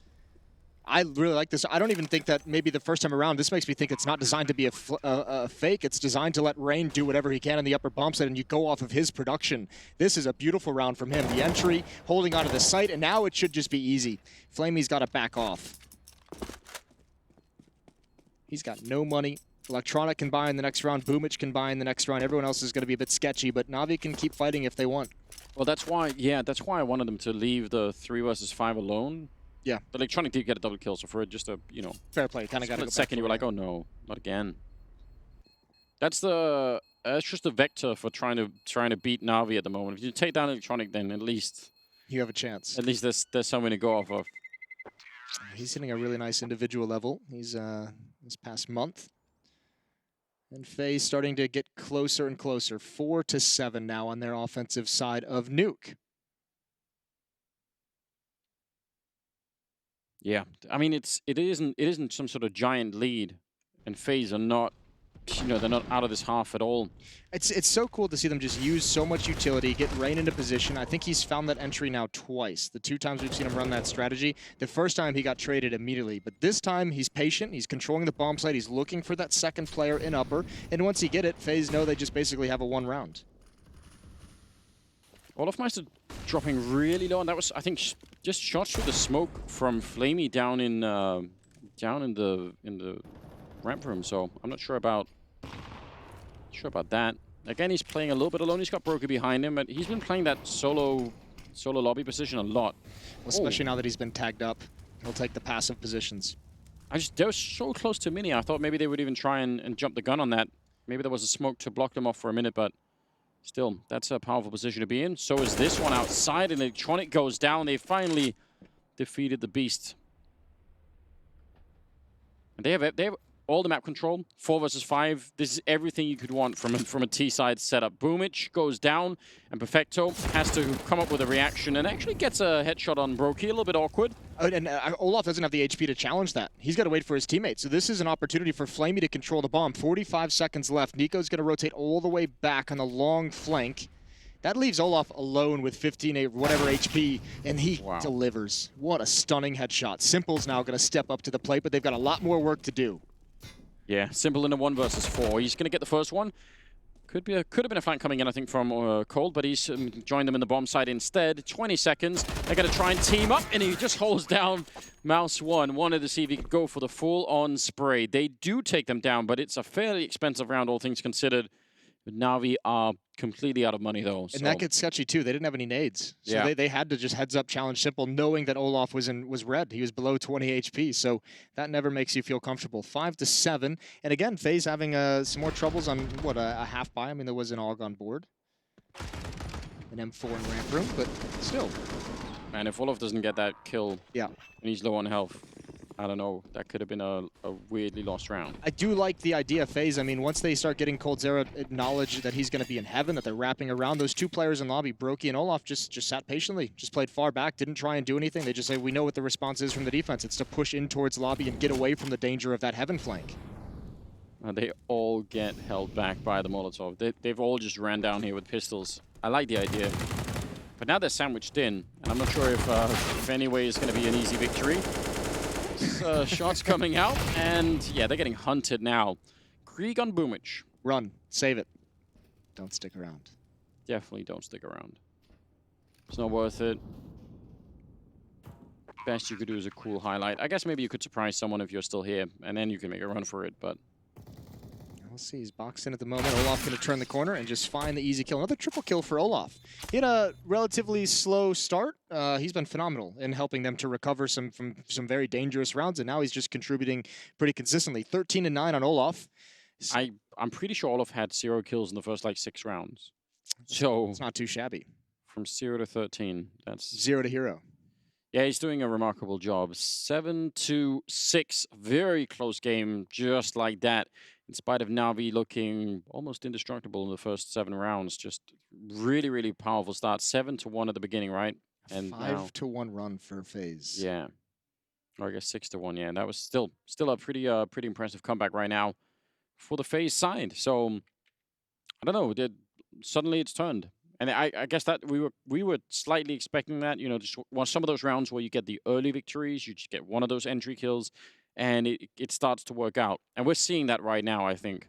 I really like this. I don't even think that maybe the first time around, this makes me think it's not designed to be a fake. It's designed to let Rain do whatever he can in the upper bomb site, and you go off of his production. This is a beautiful round from him. The entry, holding onto the site, and now it should just be easy. Flamey's got to back off. He's got no money. Electronic can buy in the next round. Boomich can buy in the next round. Everyone else is going to be a bit sketchy, but Navi can keep fighting if they want. Well, that's why I wanted them to leave the 3 versus 5 alone. Yeah. The Electronic did get a double kill, so for just a, fair play, kind of got to go second, you were like, oh no, not again. That's just a vector for trying to beat Navi at the moment. If you take down Electronic, then at least you have a chance. At least there's something to go off of. He's hitting a really nice individual level. He's this past month. And FaZe starting to get closer and closer. 4-7 now on their offensive side of Nuke. Yeah, I mean it isn't some sort of giant lead, and FaZe are not, they're not out of this half at all. It's so cool to see them just use so much utility, get Rain into position. I think he's found that entry now twice. The 2 times we've seen him run that strategy. The first time he got traded immediately, but this time he's patient, he's controlling the bomb site, he's looking for that second player in upper, and once he get it, FaZe know they just basically have a 1 round. Olofmeister dropping really low, and that was, I think, just shots through the smoke from Flamey down in the ramp room. So I'm not sure about that. Again, he's playing a little bit alone. He's got Broky behind him, but he's been playing that solo lobby position a lot. Especially now that he's been tagged up, he'll take the passive positions. They were so close to Mini. I thought maybe they would even try and jump the gun on that. Maybe there was a smoke to block them off for a minute, but still, that's a powerful position to be in. So is this one outside, and Electronic goes down. They finally defeated the Beast. And they have all the map control, 4 versus 5. This is everything you could want from a T-side setup. Boomich goes down, and Perfecto has to come up with a reaction and actually gets a headshot on Broky. A little bit awkward. And Olaf doesn't have the HP to challenge that. He's got to wait for his teammate. So this is an opportunity for Flamey to control the bomb. 45 seconds left. Nico's going to rotate all the way back on the long flank. That leaves Olaf alone with 15 whatever HP, and he delivers. What a stunning headshot. Simple's now going to step up to the plate, but they've got a lot more work to do. Yeah, Simple in a 1 versus 4. He's going to get the first one. Could have been a flank coming in, I think, from Cold, but he's joined them in the bomb site instead. 20 seconds. They're going to try and team up, and he just holds down Mouse 1. Wanted to see if he could go for the full-on spray. They do take them down, but it's a fairly expensive round, all things considered. But Navi are completely out of money, though. And that gets sketchy, too. They didn't have any nades. So they had to just heads-up challenge Simple, knowing that Olaf was red. He was below 20 HP, so that never makes you feel comfortable. 5-7. And again, FaZe having some more troubles on, a half buy. I mean, there was an AUG on board. An M4 in ramp room, but still. Man, if Olaf doesn't get that kill, and he's low on health, I don't know. That could have been a weirdly lost round. I do like the idea of FaZe. I mean, once they start getting Cold Zero acknowledge that he's going to be in heaven, that they're wrapping around, those 2 players in lobby, Broky and Olaf, just sat patiently, just played far back, didn't try and do anything. They just say, we know what the response is from the defense. It's to push in towards lobby and get away from the danger of that heaven flank. They all get held back by the Molotov. They've all just ran down here with pistols. I like the idea. But now they're sandwiched in, and I'm not sure if anyway is going to be an easy victory. Shots coming out, and yeah, they're getting hunted now. Krieg on Boomich. Run. Save it. Don't stick around. Definitely don't stick around. It's not worth it. best you could do is a cool highlight. I guess maybe you could surprise someone if you're still here, and then you can make a run for it, but... We'll see. He's boxed in at the moment. Olaf going to turn the corner and just find the easy kill. Another triple kill for Olaf. He had a relatively slow start. He's been phenomenal in helping them to recover from some very dangerous rounds, and now he's just contributing pretty consistently. 13-9 on Olaf. I'm pretty sure Olaf had 0 kills in the first, like, 6 rounds. So... It's not too shabby. From 0 to 13, that's... 0 to hero. Yeah, he's doing a remarkable job. 7-6, very close game, just like that. In spite of Na'Vi looking almost indestructible in the first 7 rounds. Just really, really powerful start. 7-1 at the beginning, right? And 5-1 run for FaZe. Yeah. Or I guess 6-1, yeah. And that was still a pretty impressive comeback right now for the FaZe side. So, I don't know, suddenly it's turned. And I guess that we were slightly expecting that, you know, just some of those rounds where you get the early victories, you just get one of those entry kills, and it starts to work out. And we're seeing that right now, I think.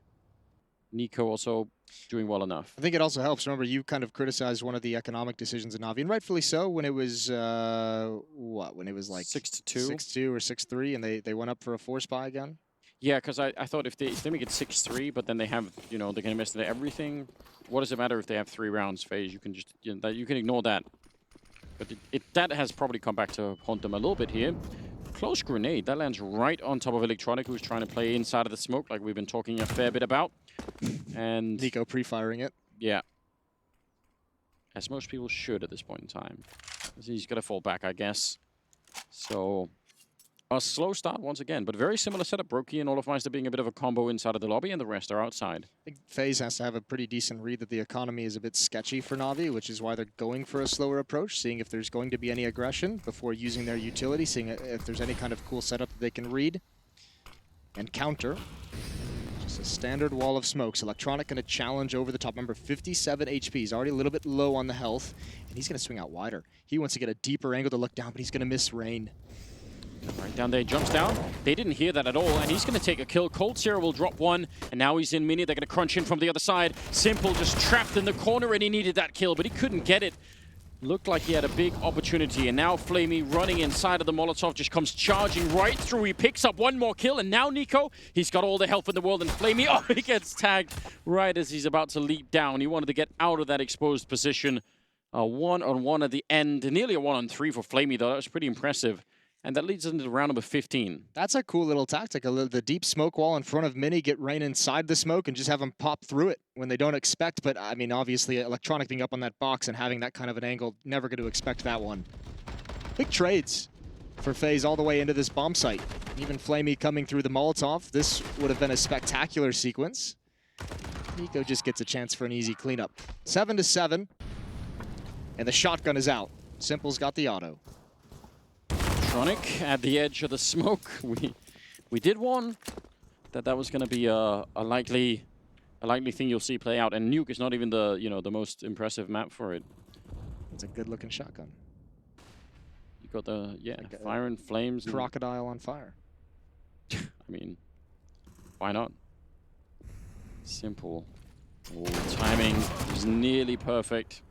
Nico also doing well enough. I think it also helps. Remember, you kind of criticized one of the economic decisions in Na'Vi, and rightfully so, when it was, when it was like 6-2? 6-2 or 6-3, and they went up for a 4-spy again? Yeah, because I thought if they make it 6-3, but then they have, you know, they're going to miss everything. What does it matter if they have 3 rounds, FaZe? You can just, you know, you can ignore that. But that has probably come back to haunt them a little bit here. Close grenade. That lands right on top of Electronic, who's trying to play inside of the smoke, like we've been talking a fair bit about. And Nico pre-firing it. Yeah. As most people should at this point in time. He's got to fall back, I guess. So... a slow start once again, but very similar setup. Brokey and Olafmeister being a bit of a combo inside of the lobby, and the rest are outside. I think FaZe has to have a pretty decent read that the economy is a bit sketchy for Na'Vi, which is why they're going for a slower approach, seeing if there's going to be any aggression before using their utility, seeing if there's any kind of cool setup that they can read and counter. Just a standard wall of smokes. Electronic going to challenge over the top. Remember, 57 HP. He's already a little bit low on the health, and he's going to swing out wider. He wants to get a deeper angle to look down, but he's going to miss rain. Right down there, jumps down. They didn't hear that at all, and he's going to take a kill. Cold Zero will drop one, and now he's in mini. They're going to crunch in from the other side. Simple just trapped in the corner, and he needed that kill, but he couldn't get it. Looked like he had a big opportunity, and now Flamey running inside of the Molotov just comes charging right through. He picks up one more kill, and now Nico, he's got all the health in the world, and Flamey, oh, he gets tagged right as he's about to leap down. He wanted to get out of that exposed position. A 1-on-1 at the end, nearly a 1-on-3 for Flamey, though. That was pretty impressive. And that leads into round number 15. That's a cool little tactic. The deep smoke wall in front of Mini, get Rain inside the smoke and just have them pop through it when they don't expect. But, I mean, obviously, Electronic being up on that box and having that kind of an angle, never going to expect that one. Big trades for FaZe all the way into this bomb site. Even Flamey coming through the Molotov. This would have been a spectacular sequence. Nico just gets a chance for an easy cleanup. 7-7. And the shotgun is out. Simple's got the auto. Electronic at the edge of the smoke. We did warn that was going to be a likely thing you'll see play out, and Nuke is not even the most impressive map for it. It's a good looking shotgun. You got the fire and flames. Crocodile on fire. I mean, why not? Simple. Oh, timing was nearly perfect.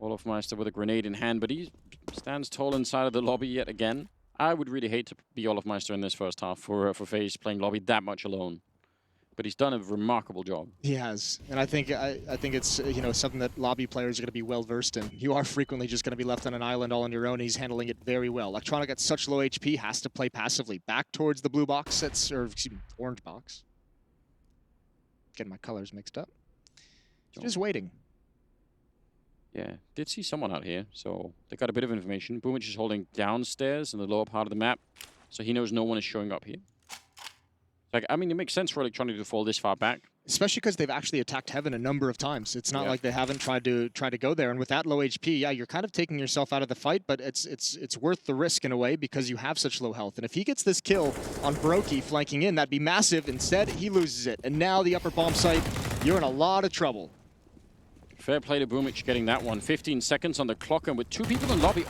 Olafmeister with a grenade in hand, but he stands tall inside of the lobby yet again. I would really hate to be Olafmeister in this first half for FaZe playing lobby that much alone. But he's done a remarkable job. He has, and I think it's something that lobby players are going to be well versed in. You are frequently just going to be left on an island all on your own. And he's handling it very well. Electronic at such low HP has to play passively back towards the blue box. Orange box. Getting my colors mixed up. Just waiting. Yeah, did see someone out here, so they got a bit of information. Boomich is holding downstairs in the lower part of the map, so he knows no one is showing up here. Like, I mean, it makes sense for Electronic to fall this far back. Especially because they've actually attacked Heaven a number of times. It's not like they haven't tried to go there. And with that low HP, yeah, you're kind of taking yourself out of the fight, but it's worth the risk in a way because you have such low health. And if he gets this kill on Brokey flanking in, that'd be massive. Instead, he loses it. And now the upper bomb site, you're in a lot of trouble. Fair play to Boomich getting that one. 15 seconds on the clock, and with 2 people in lobby.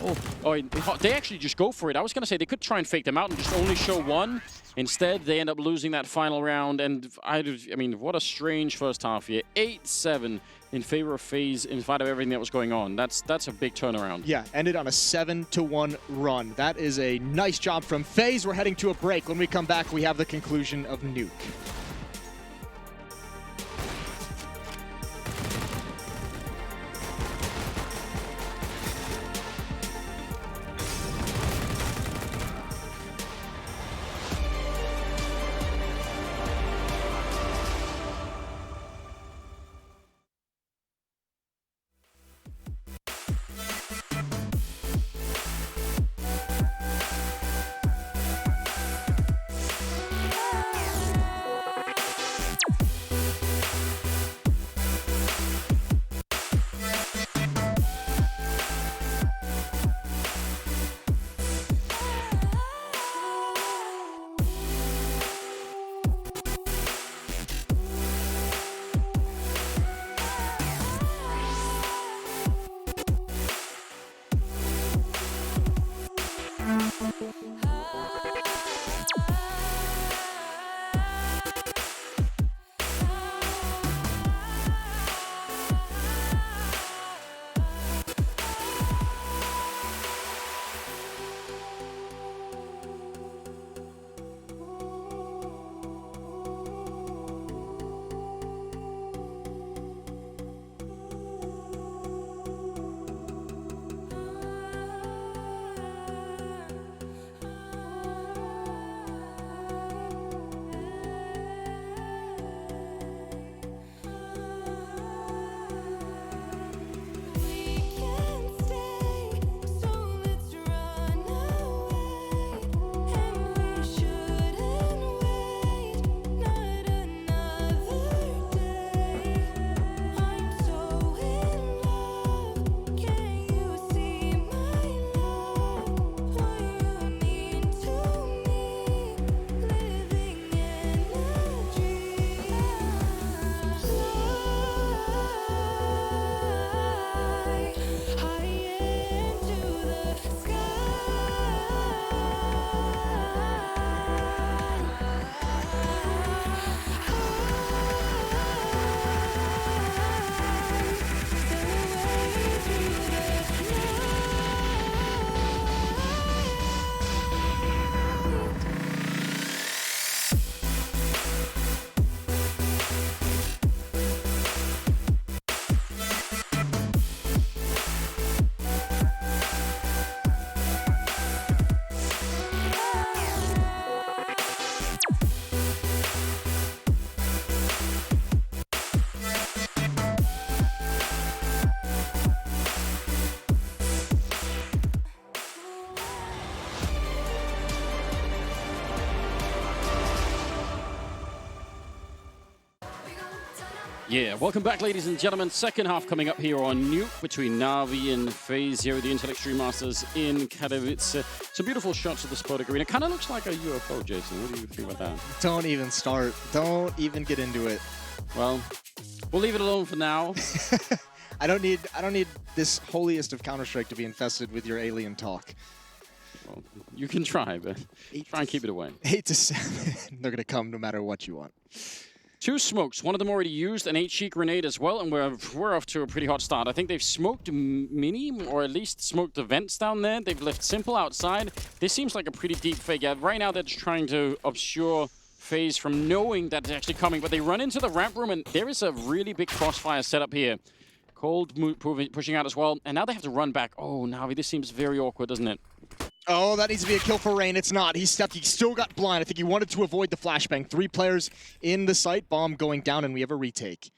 They actually just go for it. I was going to say they could try and fake them out and just only show 1. Instead, they end up losing that final round. And I mean, what a strange first half here. 8-7 in favor of FaZe in spite of everything that was going on. That's a big turnaround. Yeah, ended on a 7-1 run. That is a nice job from FaZe. We're heading to a break. When we come back, we have the conclusion of Nuke. Yeah, welcome back, ladies and gentlemen. Second half coming up here on Nuke between Na'Vi and FaZe here at the Intel Extreme Masters in Katowice. Some beautiful shots of the Spodek Arena. Kind of looks like a UFO, Jason. What do you think about that? Don't even start. Don't even get into it. Well, we'll leave it alone for now. I don't need this holiest of Counter-Strike to be infested with your alien talk. Well, you can try, but try and keep it away. 8-7. They're going to come no matter what you want. 2 smokes, one of them already used, an HE grenade as well, and we're off to a pretty hot start. I think they've smoked Mini, or at least smoked the vents down there. They've left Simple outside. This seems like a pretty deep fake. Yeah, right now they're just trying to obscure FaZe from knowing that it's actually coming, but they run into the ramp room, and there is a really big crossfire setup here. Cold pushing out as well, and now they have to run back. Oh, Na'Vi, this seems very awkward, doesn't it? Oh, that needs to be a kill for Rain. It's not. He's stuck. He still got blind. I think he wanted to avoid the flashbang. 3 players in the site. Bomb going down, and we have a retake.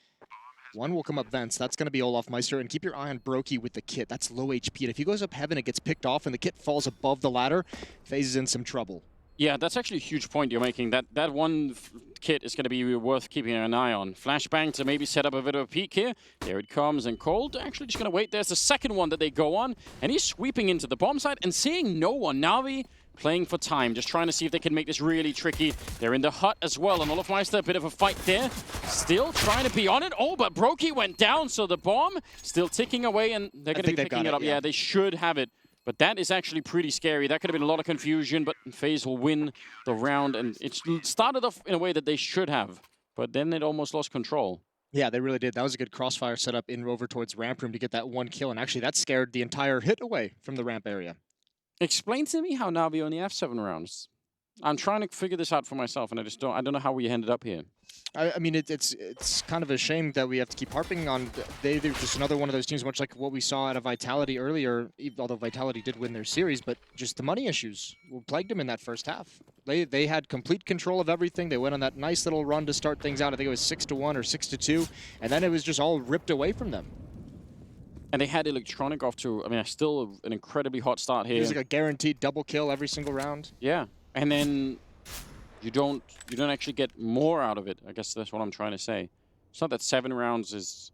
1 will come up vents. That's going to be Olaf Meister. And keep your eye on Brokey with the kit. That's low HP. And if he goes up heaven, it gets picked off, and the kit falls above the ladder. FaZe is in some trouble. Yeah, that's actually a huge point you're making. That one kit is going to be worth keeping an eye on. Flashbang to maybe set up a bit of a peek here. There it comes, and Cold actually just going to wait. There's the second one that they go on, and he's sweeping into the bomb site and seeing no one. Na'Vi playing for time, just trying to see if they can make this really tricky. They're in the hut as well, and Olofmeister, a bit of a fight there. Still trying to be on it. Oh, but Brokey went down, so the bomb still ticking away, and they're going to be picking it up. Yeah, they should have it. But that is actually pretty scary. That could have been a lot of confusion, but FaZe will win the round. And it started off in a way that they should have, but then it almost lost control. Yeah, they really did. That was a good crossfire setup in over towards ramp room to get that one kill. And actually, that scared the entire hit away from the ramp area. Explain to me how Na'Vi only have 7 rounds. I'm trying to figure this out for myself, and I don't know how we ended up here. I mean, it's kind of a shame that we have to keep harping on. They're just another one of those teams, much like what we saw out of Vitality earlier, although Vitality did win their series, but just the money issues plagued them in that first half. They had complete control of everything. They went on that nice little run to start things out. I think it was 6-1 or 6-2, and then it was just all ripped away from them. And they had Electronic off to, I mean, still an incredibly hot start here. It was like a guaranteed double kill every single round. Yeah, and then you don't actually get more out of it. I guess that's what I'm trying to say. It's not that 7 rounds is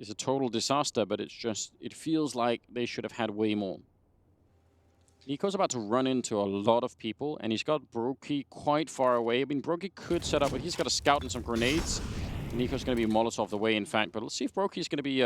a total disaster, but it's just, it feels like they should have had way more. Nico's about to run into a lot of people, and he's got Brokey quite far away. I mean, Brokey could set up, but he's got a scout and some grenades. Nico's going to be Molotov the way, in fact, but let's see if Brokey's going to be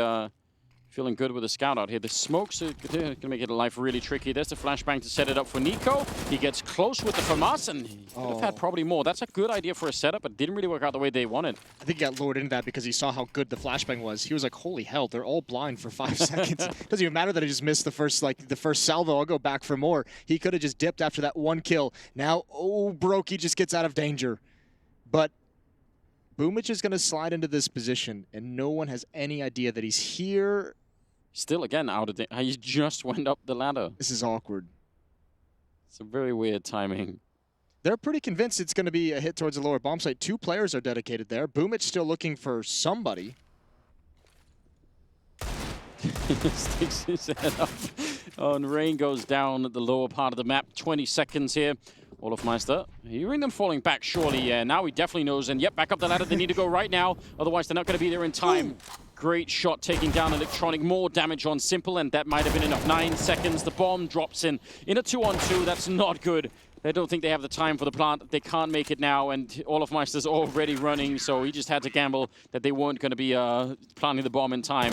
feeling good with the scout out here. The smokes are going to make it life really tricky. There's the flashbang to set it up for Nico. He gets close with the FAMAS, and he could have had probably more. That's a good idea for a setup, but didn't really work out the way they wanted. I think he got lured into that because he saw how good the flashbang was. He was like, holy hell, they're all blind for 5 seconds. Doesn't even matter that I just missed the first salvo. I'll go back for more. He could have just dipped after that one kill. Now, Brokey just gets out of danger. But Boomich is going to slide into this position, and no one has any idea that he's here. Still, again, out of danger. He just went up the ladder. This is awkward. It's a very weird timing. They're pretty convinced it's going to be a hit towards the lower bomb site. 2 players are dedicated there. Boomich still looking for somebody. Sticks his head up. Oh, and Rain goes down at the lower part of the map. 20 seconds here. Olofmeister, hearing them falling back, surely. Yeah, now he definitely knows. And yep, back up the ladder. They need to go right now. Otherwise, they're not going to be there in time. Great shot taking down Electronic. More damage on Simple, and that might have been enough. 9 seconds. The bomb drops in a 2-on-2. That's not good. They don't think they have the time for the plant. They can't make it now, and Olofmeister's already running, so he just had to gamble that they weren't going to be planting the bomb in time.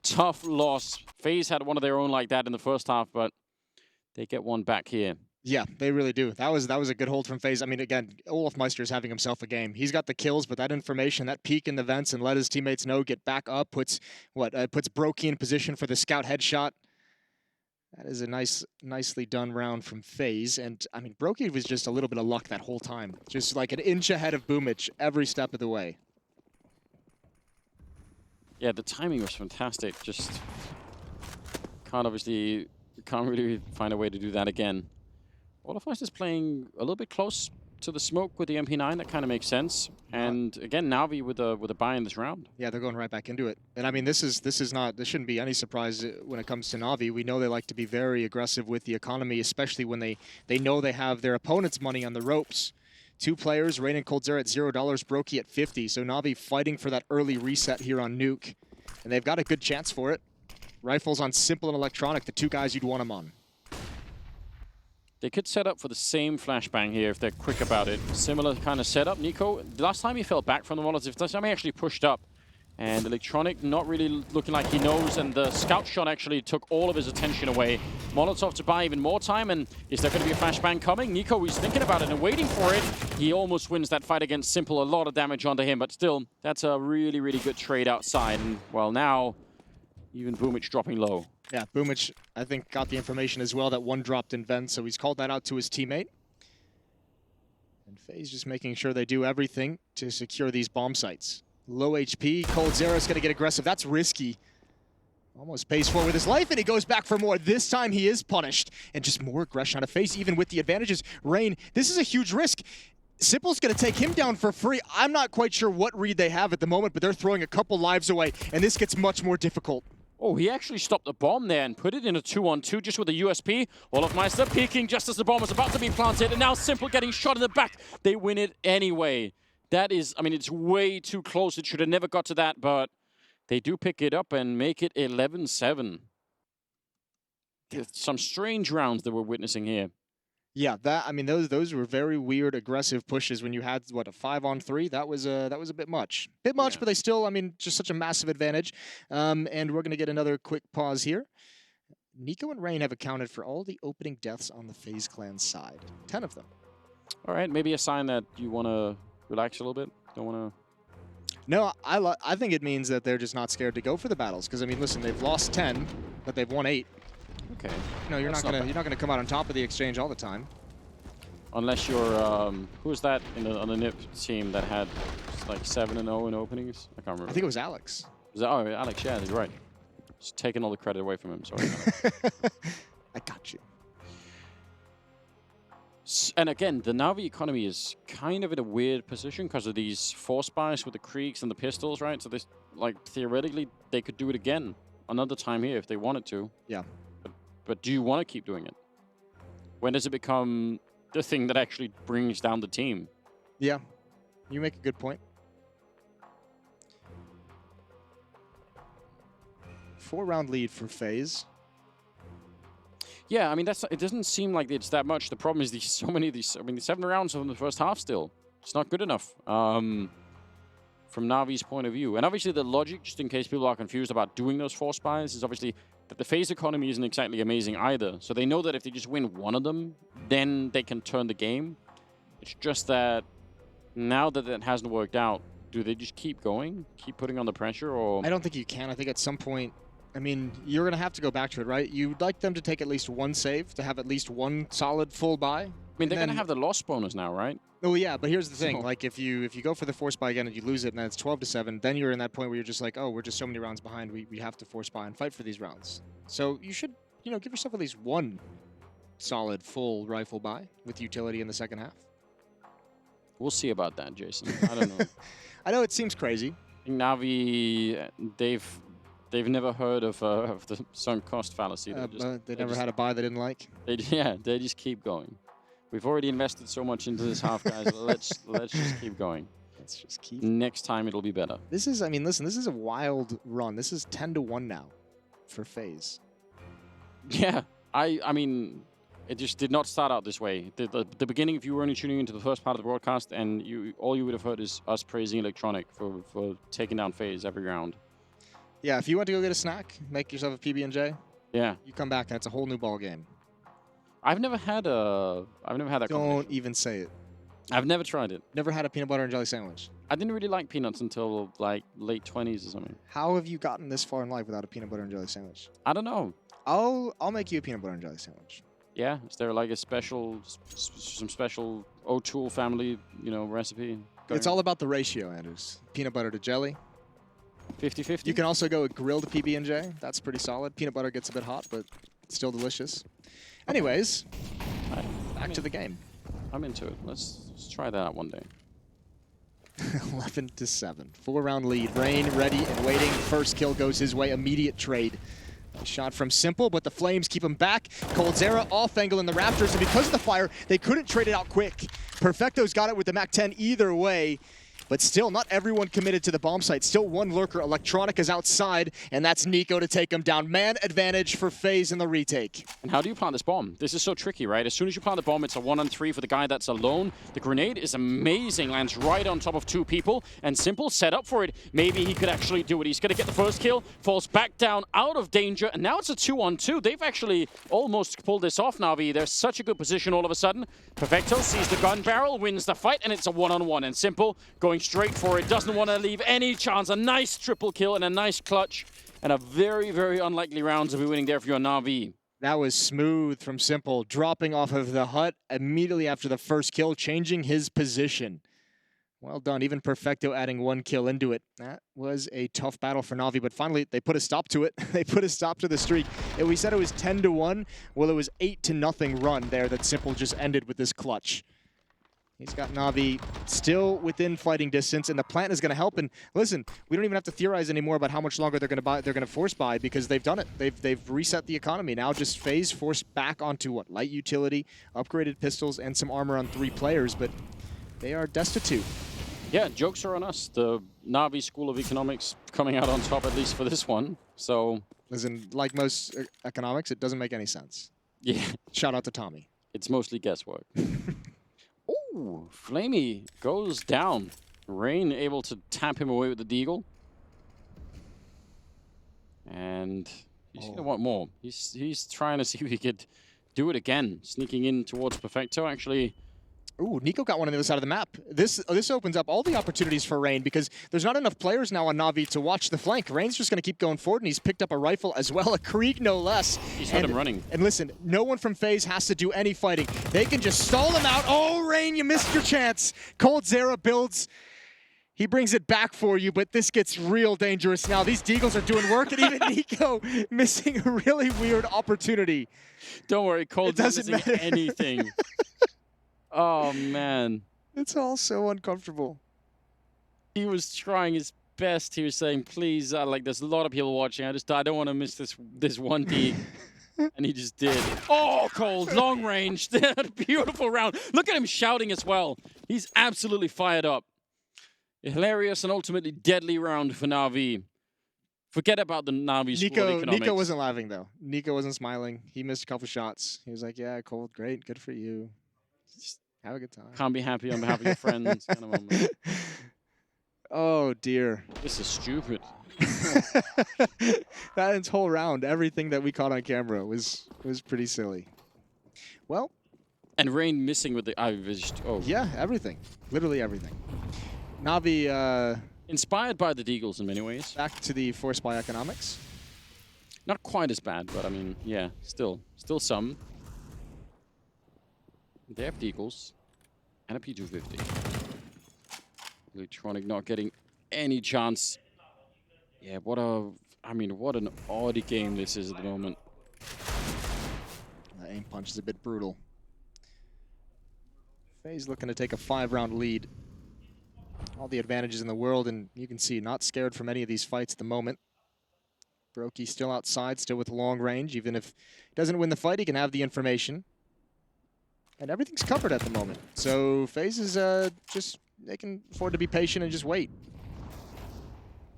Tough loss. FaZe had one of their own like that in the first half, but they get one back here. Yeah, they really do. That was a good hold from FaZe. I mean, again, Olofmeister is having himself a game. He's got the kills, but that information, that peek in the vents and let his teammates know, get back up, puts Brokey in position for the scout headshot. That is a nicely done round from FaZe. And, I mean, Brokey was just a little bit of luck that whole time. Just like an inch ahead of Boomich every step of the way. Yeah, the timing was fantastic. Just can't really find a way to do that again. Olofmeister is playing a little bit close to the smoke with the MP9. That kind of makes sense. And again, Na'Vi with a buy in this round. Yeah, they're going right back into it. And I mean, this shouldn't be any surprise when it comes to Na'Vi. We know they like to be very aggressive with the economy, especially when they know they have their opponent's money on the ropes. 2 players, Rain and Coldzera at $0, Brokey at 50. So Na'Vi fighting for that early reset here on Nuke. And they've got a good chance for it. Rifles on Simple and Electronic, the 2 guys you'd want them on. They could set up for the same flashbang here if they're quick about it. Similar kind of setup. Nico, last time he fell back from the Molotov, this time he actually pushed up. And Electronic not really looking like he knows, and the scout shot actually took all of his attention away. Molotov to buy even more time, and is there going to be a flashbang coming? Nico is thinking about it and waiting for it. He almost wins that fight against Simple. A lot of damage onto him, but still, that's a really, really good trade outside. And, well, now, even Boomich dropping low. Yeah, Boomich, I think, got the information as well that one dropped in vent, so he's called that out to his teammate. And FaZe just making sure they do everything to secure these bomb sites. Low HP, Coldzera's going to get aggressive. That's risky. Almost pays for with his life, and he goes back for more. This time he is punished. And just more aggression out of FaZe, even with the advantages. Rain, this is a huge risk. Simple's going to take him down for free. I'm not quite sure what read they have at the moment, but they're throwing a couple lives away, and this gets much more difficult. Oh, he actually stopped the bomb there and put it in a 2-on-2 just with a USP. Olofmeister peeking just as the bomb was about to be planted, and now Simple getting shot in the back. They win it anyway. That is, I mean, it's way too close. It should have never got to that, but they do pick it up and make it 11-7. Some strange rounds that we're witnessing here. Yeah, that I mean those were very weird aggressive pushes when you had what a 5-on-3. That was a bit much. But they still, I mean, just such a massive advantage. And we're going to get another quick pause here. Nico and Rain have accounted for all the opening deaths on the FaZe clan side. 10 of them. All right, maybe a sign that you want to relax a little bit. Don't want to. No, I think it means that they're just not scared to go for the battles. Because I mean, listen, they've lost 10, but they've won 8. Okay. No, you're not gonna come out on top of the exchange all the time. Unless you're who's that on the NIP team that had like 7-0 in openings? I can't remember. I think it was Alex. Was that, oh, Alex, yeah, you're right. Just taking all the credit away from him. Sorry. I got you. And again, the Na'Vi economy is kind of in a weird position because of these force buys with the Kriegs and the pistols, right? So this, like, theoretically, they could do it again another time here if they wanted to. Yeah. But do you want to keep doing it? When does it become the thing that actually brings down the team? Yeah, you make a good point. 4-round lead for FaZe. Yeah, I mean, it doesn't seem like it's that much. The problem is so many of these, I mean, the 7 rounds in the first half still. It's not good enough from Na'Vi's point of view. And obviously the logic, just in case people are confused about doing those force buys, is obviously that the FaZe economy isn't exactly amazing either. So they know that if they just win one of them, then they can turn the game. It's just that now that that hasn't worked out, do they just keep going? Keep putting on the pressure? Or I don't think you can. I think at some point, I mean, you're going to have to go back to it, right? You'd like them to take at least one save, to have at least one solid full buy. I mean, they're going to have the loss bonus now, right? Oh, yeah, but here's the thing. Like, if you go for the force buy again and you lose it and then it's 12-7, then you're in that point where you're just like, oh, we're just so many rounds behind. We have to force buy and fight for these rounds. So you should, you know, give yourself at least one solid full rifle buy with utility in the second half. We'll see about that, Jason. I don't know. I know it seems crazy. Na'Vi, they've never heard of the sunk cost fallacy. They never had a buy they didn't like. They just keep going. We've already invested so much into this half, guys. let's just keep going. Let's just keep. Next time it'll be better. This is, I mean, listen, this is a wild run. This is 10-1 now for FaZe. Yeah, I mean, it just did not start out this way. The beginning, if you were only tuning into the first part of the broadcast, and all you would have heard is us praising Electronic for taking down FaZe every round. Yeah, if you want to go get a snack, make yourself a PB&J. Yeah. You come back, and it's a whole new ball game. I've never had that. Don't even say it. I've never tried it. Never had a peanut butter and jelly sandwich. I didn't really like peanuts until like late 20s or something. How have you gotten this far in life without a peanut butter and jelly sandwich? I don't know. I'll make you a peanut butter and jelly sandwich. Yeah, is there like a some special O'Toole family, recipe? It's all about the ratio, Anders. Peanut butter to jelly. 50-50. You can also go with grilled PB&J. That's pretty solid. Peanut butter gets a bit hot, but still delicious. Anyways, back to the game. I'm into it. Let's try that out one day. 11-7. 4-round lead. Rain ready and waiting. First kill goes his way. Immediate trade. A shot from Simple, but the Flames keep him back. Coldzera off angle in the Raptors, and because of the fire, they couldn't trade it out quick. Perfecto's got it with the MAC-10 either way. But still, not everyone committed to the bomb site. Still one lurker. Electronic is outside, and that's Nico to take him down. Man advantage for FaZe in the retake. And how do you plant this bomb? This is so tricky, right? As soon as you plant the bomb, it's a 1-on-3 for the guy that's alone. The grenade is amazing. Lands right on top of 2 people. And Simple set up for it. Maybe he could actually do it. He's going to get the first kill. Falls back down out of danger. And now it's a 2-on-2. They've actually almost pulled this off, Na'Vi. They're such a good position all of a sudden. Perfecto sees the gun barrel, wins the fight, and it's a 1-on-1. And Simple going straight for it, doesn't want to leave any chance. A nice triple kill and a nice clutch, and a very, very unlikely round to be winning there for your Na'Vi. That was smooth from Simple, dropping off of the hut immediately after the first kill, changing his position. Well done, even Perfecto adding 1 kill into it. That was a tough battle for Na'Vi, but finally they put a stop to it. They put a stop to the streak. And we said it was 10-1. Well, it was 8-0 run there that Simple just ended with this clutch. He's got Na'Vi still within fighting distance, and the plant is going to help. And listen, we don't even have to theorize anymore about how much longer they're going to buy. They're going to force buy because they've done it. They've reset the economy. Now just FaZe forced back onto what? Light utility, upgraded pistols, and some armor on 3 players, but they are destitute. Yeah, jokes are on us. The Na'Vi School of Economics coming out on top, at least for this one. So, listen, like most economics, it doesn't make any sense. Yeah. Shout out to Tommy. It's mostly guesswork. Ooh, Flamey goes down. Rain able to tap him away with the deagle. And he's going to want more. He's trying to see if he could do it again. Sneaking in towards Perfecto, actually. Ooh, Nico got one on the other side of the map. This opens up all the opportunities for Rain because there's not enough players now on Na'Vi to watch the flank. Rain's just going to keep going forward, and he's picked up a rifle as well, a Krieg no less. He's heard him running. And listen, no one from FaZe has to do any fighting. They can just stall him out. Oh, Rain, you missed your chance. coldzera builds. He brings it back for you, but this gets real dangerous now. These deagles are doing work, and even Nico missing a really weird opportunity. Don't worry, Cold doesn't missing anything. Oh, man. It's all so uncomfortable. He was trying his best. He was saying, please, like, there's a lot of people watching. I don't want to miss this one D. And he just did. Oh, Cold, long range. Beautiful round. Look at him shouting as well. He's absolutely fired up. A hilarious and ultimately deadly round for Na'Vi. Forget about the Na'Vi School of Economics. Nico wasn't laughing, though. Nico wasn't smiling. He missed a couple shots. He was like, yeah, Cold, great, good for you. Just have a good time. Can't be happy on behalf of your friends. Kind of moment. Oh, dear. This is stupid. That whole round, everything that we caught on camera was pretty silly. Well. And Rain missing with the... Oh. Yeah, everything. Literally everything. Na'Vi... inspired by the deagles in many ways. Back to the force by economics. Not quite as bad, but I mean, yeah, still some. They have deagles and a P250. Electronic not getting any chance. Yeah, what an odd game this is at the moment. That aim punch is a bit brutal. FaZe looking to take a 5-round lead. All the advantages in the world, and you can see not scared from any of these fights at the moment. Brokey still outside, still with long range. Even if he doesn't win the fight, he can have the information. And everything's covered at the moment. So FaZe is they can afford to be patient and just wait.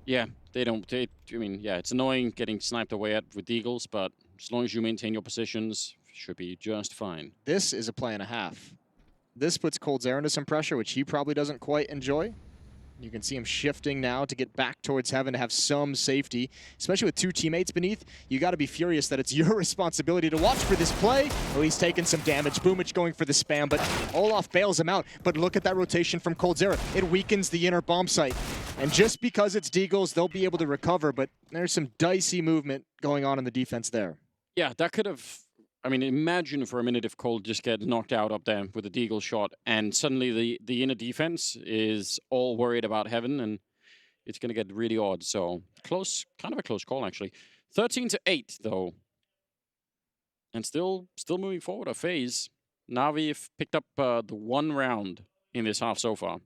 Yeah, I mean, yeah, it's annoying getting sniped away at with deagles, but as long as you maintain your positions, should be just fine. This is a play and a half. This puts coldzera into some pressure, which he probably doesn't quite enjoy. You can see him shifting now to get back towards heaven to have some safety, especially with 2 teammates beneath. You got to be furious that it's your responsibility to watch for this play. Oh, he's taking some damage. Boomich going for the spam, but Olaf bails him out. But look at that rotation from coldzera. It weakens the inner bomb site. And just because it's deagles, they'll be able to recover, but there's some dicey movement going on in the defense there. Yeah, that could have... I mean, imagine for a minute if Cold just get knocked out up there with a deagle shot, and suddenly the inner defense is all worried about heaven, and it's going to get really odd. So close, kind of a close call actually. 13-8 though, and still moving forward. A FaZe. Na'Vi have picked up the 1 round in this half so far.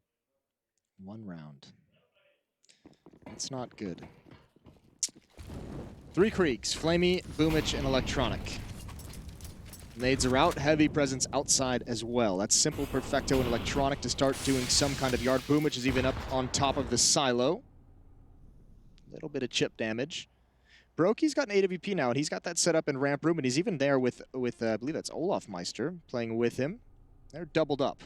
1 round. That's not good. 3 Kriegs, Flamey, Boomich, and Electronic. Nades are out, heavy presence outside as well. That's simple, Perfecto, and Electronic to start doing some kind of yard. Boomich is even up on top of the silo. Little bit of chip damage. Brokey's got an AWP now, and he's got that set up in ramp room, and he's even there with I believe that's Olaf Meister playing with him. They're doubled up.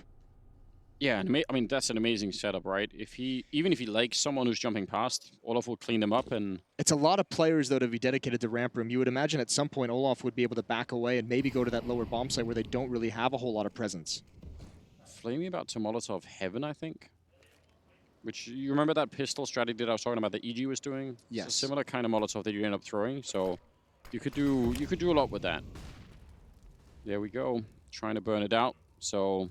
Yeah, I mean, that's an amazing setup, right? Even if he likes someone who's jumping past, Olaf will clean them up and... It's a lot of players, though, to be dedicated to ramp room. You would imagine at some point Olaf would be able to back away and maybe go to that lower bomb site where they don't really have a whole lot of presence. Flamey about to Molotov Heaven, I think. Which, you remember that pistol strategy that I was talking about that EG was doing? Yes. It's a similar kind of Molotov that you end up throwing, so you could do a lot with that. There we go, trying to burn it out. So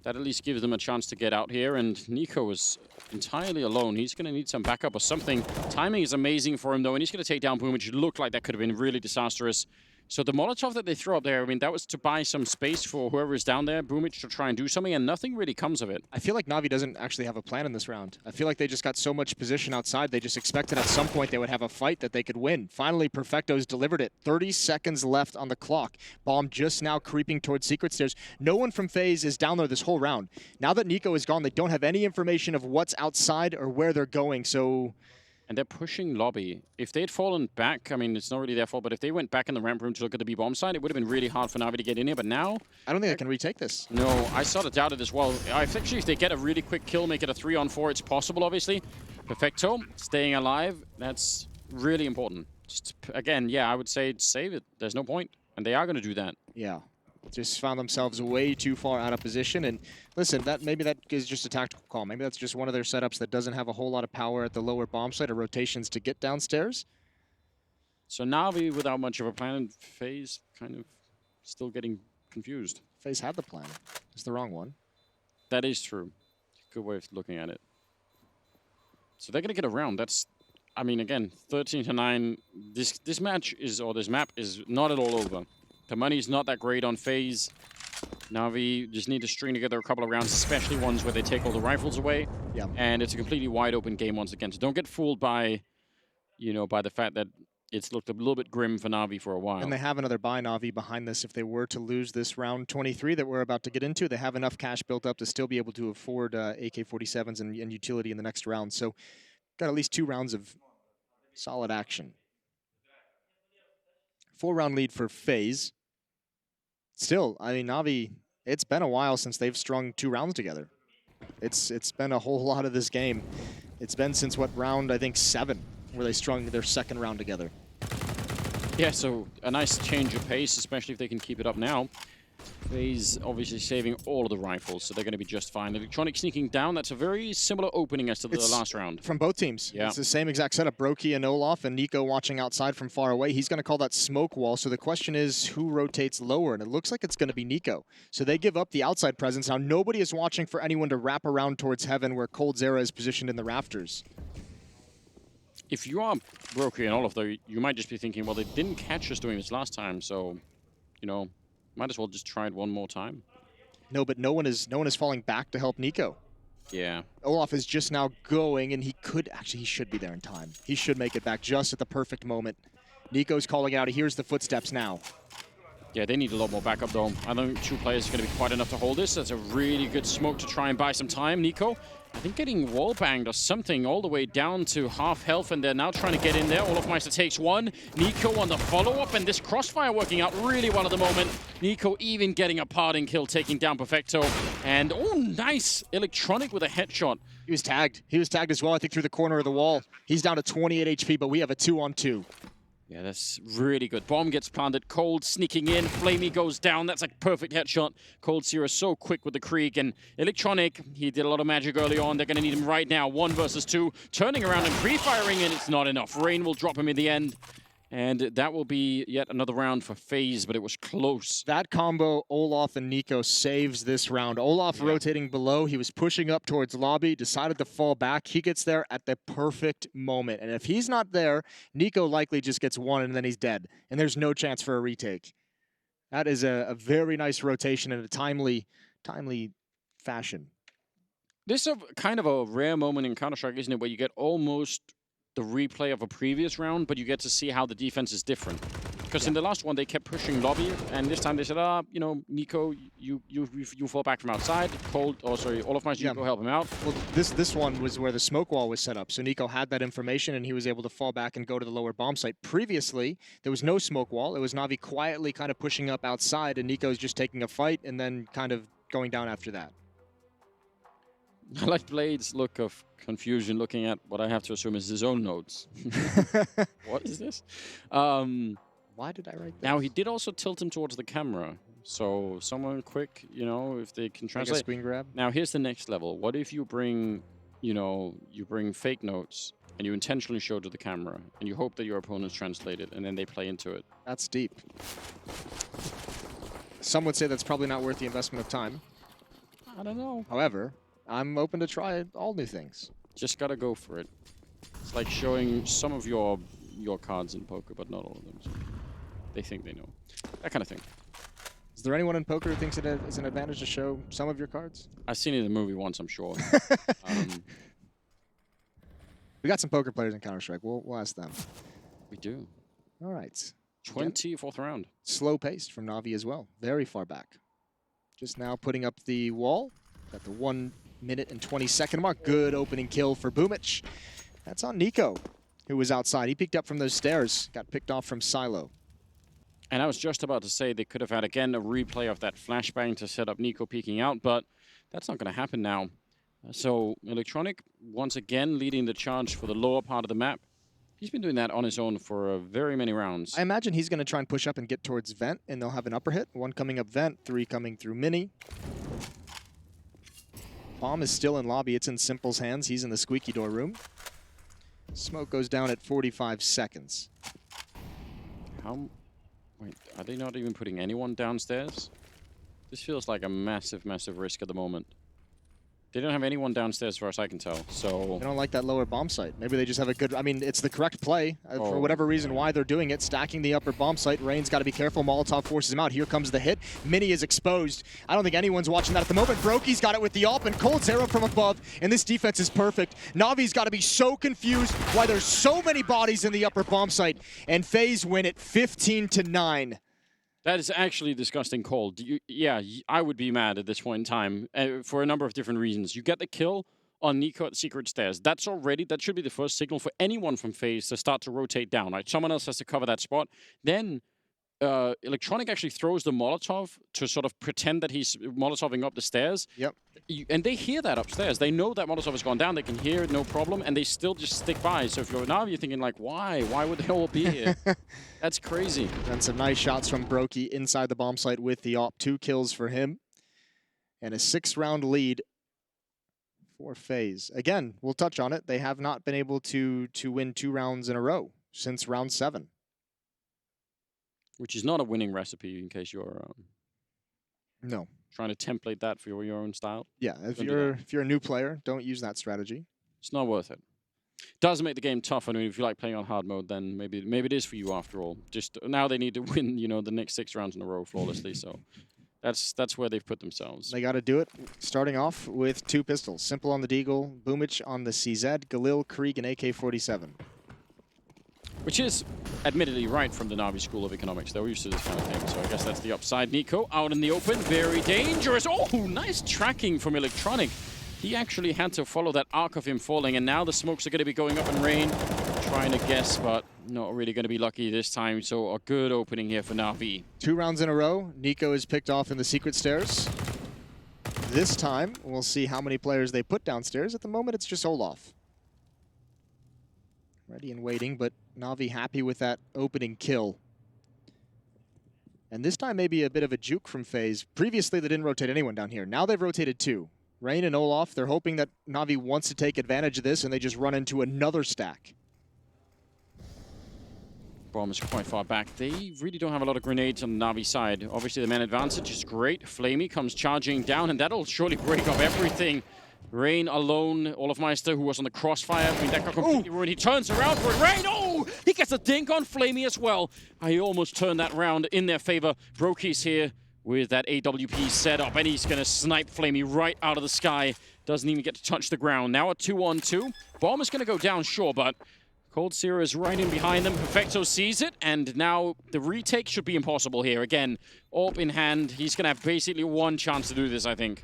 that at least gives them a chance to get out here, and Nico is entirely alone. He's going to need some backup or something. Timing is amazing for him, though, and he's going to take down Boom, which looked like that could have been really disastrous. So the Molotov that they throw up there, I mean, that was to buy some space for whoever is down there, Boomich, to try and do something, and nothing really comes of it. I feel like Na'Vi doesn't actually have a plan in this round. I feel like they just got so much position outside, they just expected at some point they would have a fight that they could win. Finally, Perfecto's delivered it. 30 seconds left on the clock. Bomb just now creeping towards Secret Stairs. No one from FaZe is down there this whole round. Now that Nico is gone, they don't have any information of what's outside or where they're going, so... And they're pushing lobby. If they'd fallen back, I mean, it's not really their fault, but if they went back in the ramp room to look at the B-bomb side, it would have been really hard for Na'Vi to get in here, but now... I don't think they can retake this. No, I sort of doubt it as well. Actually, if they get a really quick kill, make it a 3-on-4, it's possible, obviously. Perfecto, staying alive, that's really important. Just, again, yeah, I would say save it. There's no point. And they are going to do that. Yeah. Just found themselves way too far out of position. And listen, maybe that is just a tactical call. Maybe that's just one of their setups that doesn't have a whole lot of power at the lower bomb site or rotations to get downstairs. So Na'Vi without much of a plan, and FaZe kind of still getting confused. FaZe had the plan. It's the wrong one. That is true. Good way of looking at it. So they're going to get around. That's, I mean, again, 13-9. This match is, or this map is not at all over. The money's not that great on FaZe. Na'Vi just need to string together a couple of rounds, especially ones where they take all the rifles away. Yeah. And it's a completely wide open game once again. So don't get fooled by, you know, by the fact that it's looked a little bit grim for Na'Vi for a while. And they have another buy Na'Vi behind this if they were to lose this round 23 that we're about to get into. They have enough cash built up to still be able to afford AK-47s and utility in the next round. So got at least 2 rounds of solid action. 4-round lead for FaZe. Still, I mean, Na'Vi, it's been a while since they've strung 2 rounds together. It's been a whole lot of this game. It's been since, what, round, I think, 7, where they strung their 2nd round together. Yeah, so a nice change of pace, especially if they can keep it up now. FaZe obviously saving all of the rifles, so they're going to be just fine. Electronic sneaking down, that's a very similar opening as to the last round. From both teams. Yeah. It's the same exact setup. Brokey and Olaf and Nico watching outside from far away. He's going to call that smoke wall, so the question is who rotates lower, and it looks like it's going to be Nico. So they give up the outside presence. Now nobody is watching for anyone to wrap around towards heaven where Cold Zera is positioned in the rafters. If you are Brokey and Olaf, though, you might just be thinking, well, they didn't catch us doing this last time, so, you know, might as well just try it one more time. No, but no one is falling back to help Nico. Yeah. Olaf is just now going, and he should be there in time. He should make it back just at the perfect moment. Nico's calling out. He hears the footsteps now. Yeah, they need a lot more backup, though. I don't think 2 players are going to be quite enough to hold this. That's a really good smoke to try and buy some time. Nico, I think getting wall banged or something all the way down to half health, and they're now trying to get in there. Olafmeister takes 1. Nico on the follow-up, and this crossfire working out really well at the moment. Nico even getting a parting kill, taking down Perfecto. And, oh, nice. Electronic with a headshot. He was tagged. He was tagged as well, I think, through the corner of the wall. He's down to 28 HP, but we have a 2-on-2. Yeah, that's really good. Bomb gets planted. Cold sneaking in. Flamey goes down. That's a perfect headshot. Cold Zero so quick with the Krieg. And Electronic, he did a lot of magic early on. They're going to need him right now. 1 versus 2. Turning around and pre-firing, and it's not enough. Rain will drop him in the end. And that will be yet another round for FaZe, but it was close. That combo, Olaf and Nico, saves this round. Olaf rotating below. He was pushing up towards lobby, decided to fall back. He gets there at the perfect moment. And if he's not there, Nico likely just gets 1 and then he's dead. And there's no chance for a retake. That is a very nice rotation in a timely fashion. This is kind of a rare moment in Counter-Strike, isn't it, where you get almost the replay of a previous round, but you get to see how the defense is different. Because in the last one, they kept pushing lobby, and this time they said, you know, Nico, you fall back from outside. Olafmeister, you go help him out. Well, this one was where the smoke wall was set up, so Nico had that information, and he was able to fall back and go to the lower bomb site. Previously, there was no smoke wall. It was Na'Vi quietly kind of pushing up outside, and Nico's just taking a fight and then kind of going down after that. I like Blade's look of confusion looking at what I have to assume is his own notes. What is this? Why did I write this? Now, he did also tilt him towards the camera. So someone quick, you know, if they can translate. Like a screen grab? Now, here's the next level. What if you bring, you know, fake notes and you intentionally show to the camera and you hope that your opponents translate it and then they play into it? That's deep. Some would say that's probably not worth the investment of time. I don't know. However, I'm open to try all new things. Just gotta go for it. It's like showing some of your cards in poker, but not all of them. So. they think they know. That kind of thing. Is there anyone in poker who thinks it is an advantage to show some of your cards? I've seen it in the movie once, I'm sure. We got some poker players in Counter-Strike. We'll ask them. We do. All right. 24th round. Slow paced from Na'Vi as well. Very far back. Just now putting up the wall at the 1 minute and 20-second mark. Good opening kill for Boomic. That's on Nico, who was outside. He peeked up from those stairs. Got picked off from Silo. And I was just about to say they could have had, again, a replay of that flashbang to set up Nico peeking out, but that's not going to happen now. So Electronic, once again, leading the charge for the lower part of the map. He's been doing that on his own for very many rounds. I imagine he's going to try and push up and get towards Vent, and they'll have an upper hit. 1 coming up Vent, 3 coming through Mini. Bomb is still in lobby. It's in Simple's hands. He's in the squeaky door room. Smoke goes down at 45 seconds. Wait, are they not even putting anyone downstairs? This feels like a massive, massive risk at the moment. They don't have anyone downstairs as far as I can tell, so... They don't like that lower bomb site. Maybe they just have a good... I mean, it's the correct play for whatever reason why they're doing it. Stacking the upper bomb site. Rain's got to be careful. Molotov forces him out. Here comes the hit. Mini is exposed. I don't think anyone's watching that at the moment. Brokey's got it with the AWP and Cold Zero from above, and this defense is perfect. Navi's got to be so confused why there's so many bodies in the upper bomb site, and FaZe win it 15-9. That is actually disgusting cold. Yeah, I would be mad at this point in time for a number of different reasons. You get the kill on Nico at Secret Stairs. That should be the first signal for anyone from FaZe to start to rotate down, right? Someone else has to cover that spot. Then Electronic actually throws the Molotov to sort of pretend that he's Molotoving up the stairs. Yep. And they hear that upstairs. They know that Molotov has gone down. They can hear it, no problem, and they still just stick by. So if you're now you're thinking like, why? Why would they all be here? That's crazy. And some nice shots from Brokey inside the bomb site with the AWP. 2 kills for him. And a 6-round lead for FaZe. Again, we'll touch on it. They have not been able to win 2 rounds in a row since round 7. Which is not a winning recipe in case you're no trying to template that for your own style. Yeah, if you're a new player, don't use that strategy. It's not worth it. Does make the game tough. I mean, if you like playing on hard mode, then maybe it is for you after all. Just now they need to win, the next 6 rounds in a row flawlessly. So that's where they've put themselves. They got to do it. Starting off with 2 pistols: Simple on the Deagle, Boomic on the CZ, Galil, Krieg, and AK-47. Which is admittedly right from the Na'Vi School of Economics. They're used to this kind of thing, so I guess that's the upside. Nico out in the open, very dangerous. Oh, nice tracking from Electronic. He actually had to follow that arc of him falling, and now the smokes are going to be going up in Rain. Trying to guess, but not really going to be lucky this time, so a good opening here for Na'Vi. 2 rounds in a row, Nico is picked off in the Secret Stairs. This time, we'll see how many players they put downstairs. At the moment, it's just Olaf. Ready and waiting, but Na'Vi happy with that opening kill. And this time maybe a bit of a juke from FaZe. Previously, they didn't rotate anyone down here. Now they've rotated 2. Rain and Olaf, they're hoping that Na'Vi wants to take advantage of this, and they just run into another stack. Bomb is quite far back. They really don't have a lot of grenades on the Na'Vi side. Obviously, the man advantage is great. Flamey comes charging down, and that'll surely break up everything. Rain alone, Olafmeister, who was on the crossfire. I mean, that got completely ruined. He turns around for it. Rain, oh! He gets a dink on Flamey as well. I almost turned that round in their favor. Brokey's here with that AWP setup, and he's going to snipe Flamey right out of the sky. Doesn't even get to touch the ground. Now a 2-on-2. Bomb is going to go down, sure, but Cold Zero is right in behind them. Perfecto sees it, and now the retake should be impossible here. Again, AWP in hand. He's going to have basically 1 chance to do this, I think.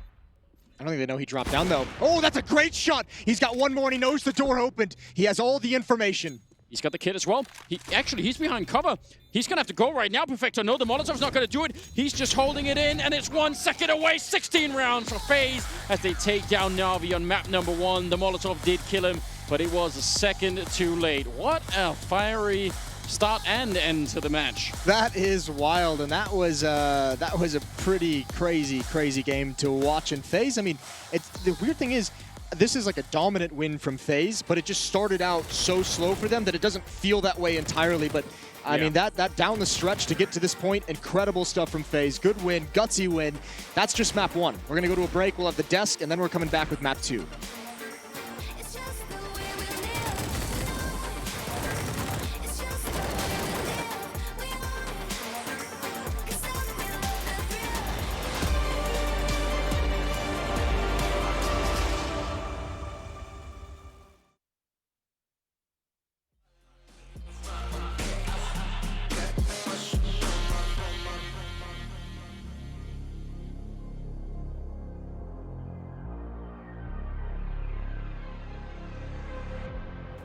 I don't think they know he dropped down, though. Oh, that's a great shot. He's got 1 more, and he knows the door opened. He has all the information. He's got the kit as well. He's behind cover. He's going to have to go right now, Perfecto. No, the Molotov's not going to do it. He's just holding it in, and it's 1 second away. 16 rounds for FaZe as they take down Na'Vi on map number 1. The Molotov did kill him, but it was a second too late. What a fiery start and end to the match. That is wild, and that was a pretty crazy game to watch in FaZe. I mean, the weird thing is, this is like a dominant win from FaZe, but it just started out so slow for them that it doesn't feel that way entirely. But I mean, that down the stretch to get to this point, incredible stuff from FaZe. Good win, gutsy win. That's just map 1. We're gonna go to a break. We'll have the desk, and then we're coming back with map 2.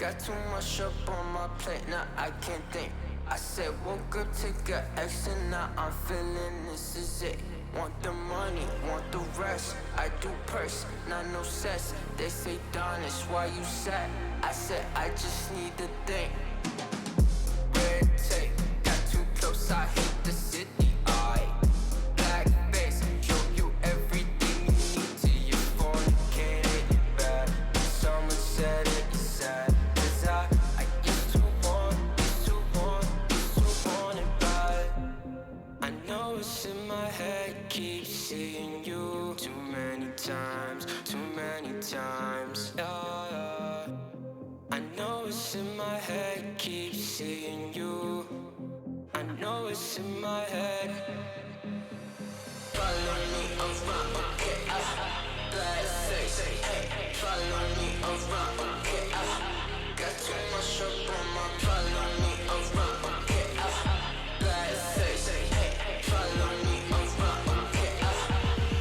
Got too much up on my plate, now I can't think. I said woke up, take a action, now I'm feeling this is it. Want the money, want the rest. I do purse, not no cess. They say, Darnish, why you sad? I said, I just need to think. Red tape, got too close, I hate the city. Black face, show you everything you need to your fornicated bad. Someone said it's sad, cause I used to want it bad. I know it's in my head, keep seeing you too many times. Yeah. I know it's in my head, keep seeing you. I know it's in my head. Follow me around, okay, black face, hey. Follow me around, okay, got too much up on my. Follow me around, okay, black face, hey. Follow me around, okay,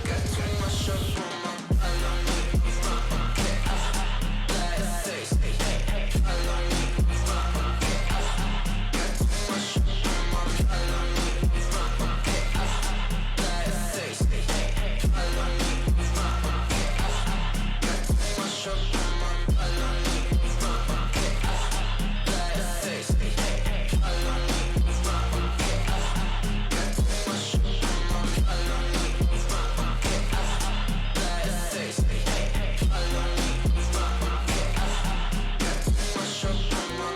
got too much up on my. Follow me around, okay, black face, hey. Follow me around, okay, got too much up on my. Follow me around, okay, black face, hey. Follow me around, okay, got too much up on my. Follow me around, okay, black face, hey. Follow me around, okay, got too much up on my. Follow me around, okay, black face, hey. Follow me around, okay, got too much up on my.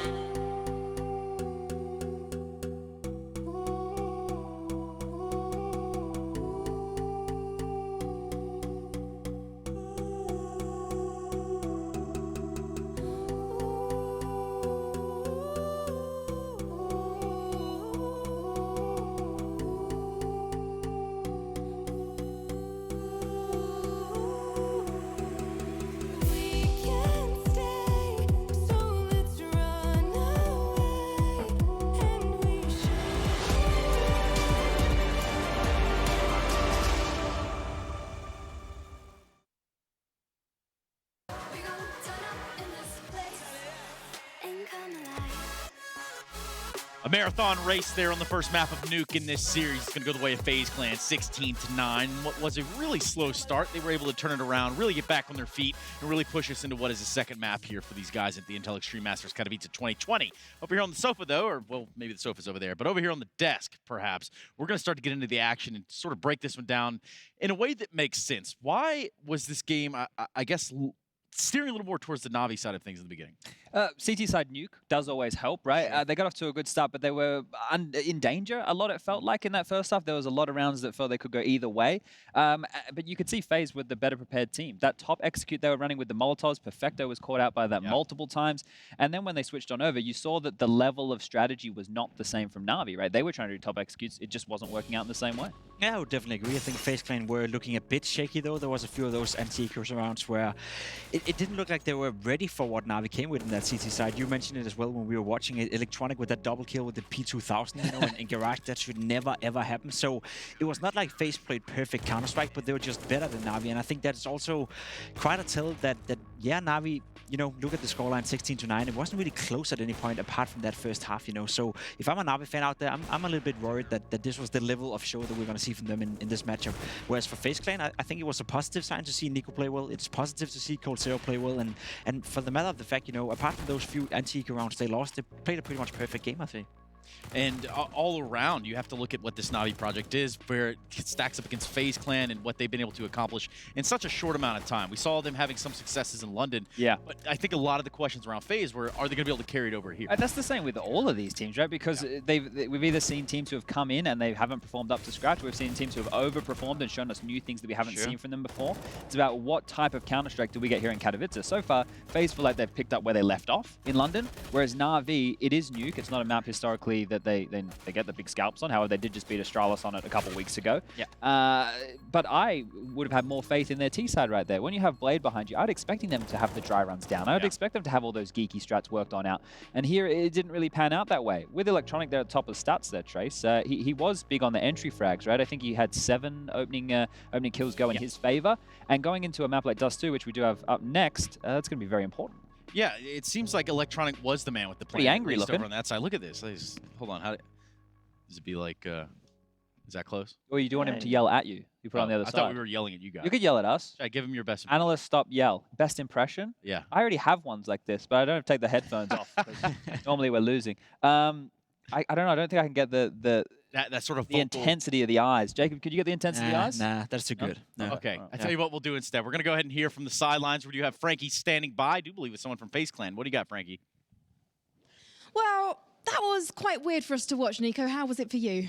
A marathon race there on the first map of Nuke in this series. It's going to go the way of FaZe Clan, 16-9. What was a really slow start, they were able to turn it around, really get back on their feet, and really push us into what is the second map here for these guys at the Intel Extreme Masters Katowice 2020. Over here on the sofa, though, or, well, maybe the sofa's over there, but over here on the desk, perhaps, we're going to start to get into the action and sort of break this one down in a way that makes sense. Why was this game, I guess, steering a little more towards the Na'Vi side of things in the beginning? CT side nuke does always help, right? They got off to a good start, but they were in danger a lot, it felt like, in that first half. There was a lot of rounds that felt they could go either way. But you could see FaZe with the better prepared team. That top execute they were running with the Molotovs, Perfecto was caught out by that multiple times. And then when they switched on over, you saw that the level of strategy was not the same from Na'Vi, right? They were trying to do top executes. It just wasn't working out in the same way. Yeah, I would definitely agree. I think FaZe Clan were looking a bit shaky, though. There was a few of those anti-echoes rounds where it didn't look like they were ready for what Na'Vi came with in that CT side. You mentioned it as well when we were watching it. Electronic with that double kill with the P2000, you know, in Garage. That should never, ever happen. So it was not like FaZe played perfect Counter-Strike, but they were just better than Na'Vi. And I think that's also quite a tell that yeah, Na'Vi, you know, look at the scoreline 16-9. It wasn't really close at any point apart from that first half, you know. So if I'm a Na'Vi fan out there, I'm a little bit worried that this was the level of show that we're going to see from them in this matchup. Whereas for FaZe Clan, I think it was a positive sign to see Nico play well. It's positive to see Cold Zero play well. And for the matter of the fact, you know, apart from those few anti-eco rounds they lost, they played a pretty much perfect game, I think. And all around, you have to look at what this Na'Vi project is, where it stacks up against FaZe Clan and what they've been able to accomplish in such a short amount of time. We saw them having some successes in London. Yeah. But I think a lot of the questions around FaZe were, are they going to be able to carry it over here? That's the same with all of these teams, right? Because we've either seen teams who have come in and they haven't performed up to scratch. We've seen teams who have overperformed and shown us new things that we haven't seen from them before. It's about what type of Counter-Strike do we get here in Katowice. So far, FaZe feel like they've picked up where they left off in London, whereas Na'Vi, it is Nuke. It's not a map historically that they get the big scalps on. However, they did just beat Astralis on it a couple weeks ago. Yeah. But I would have had more faith in their T side right there. When you have Blade behind you, I'd expecting them to have the dry runs down. I would expect them to have all those geeky strats worked on out. And here, it didn't really pan out that way. With Electronic, they're at the top of stats there, Trace. He was big on the entry frags, right? I think he had 7 opening kills go in his favor. And going into a map like Dust 2, which we do have up next, that's going to be very important. Yeah, it seems like Electronic was the man with the plan. Pretty angry at least looking. over on that side. Look at this. Hold on. Does it be like? Is that close? Or you do want him to yell at you? You put it on the other I side. thought we were yelling at you guys. You could yell at us. Should I give him your best? Analyst, stop, yell. Best impression? Yeah. I already have ones like this, but I don't have to take the headphones off. Normally we're losing. I don't know. I don't think I can get that sort of the intensity of the eyes. Jacob, could you get the intensity of the eyes? Nah, that's too good. No. Okay. I tell you what we'll do instead. We're going to go ahead and hear from the sidelines where you have Frankie standing by. I do believe it's someone from FaZe Clan. What do you got, Frankie? Well, that was quite weird for us to watch, Nico. How was it for you?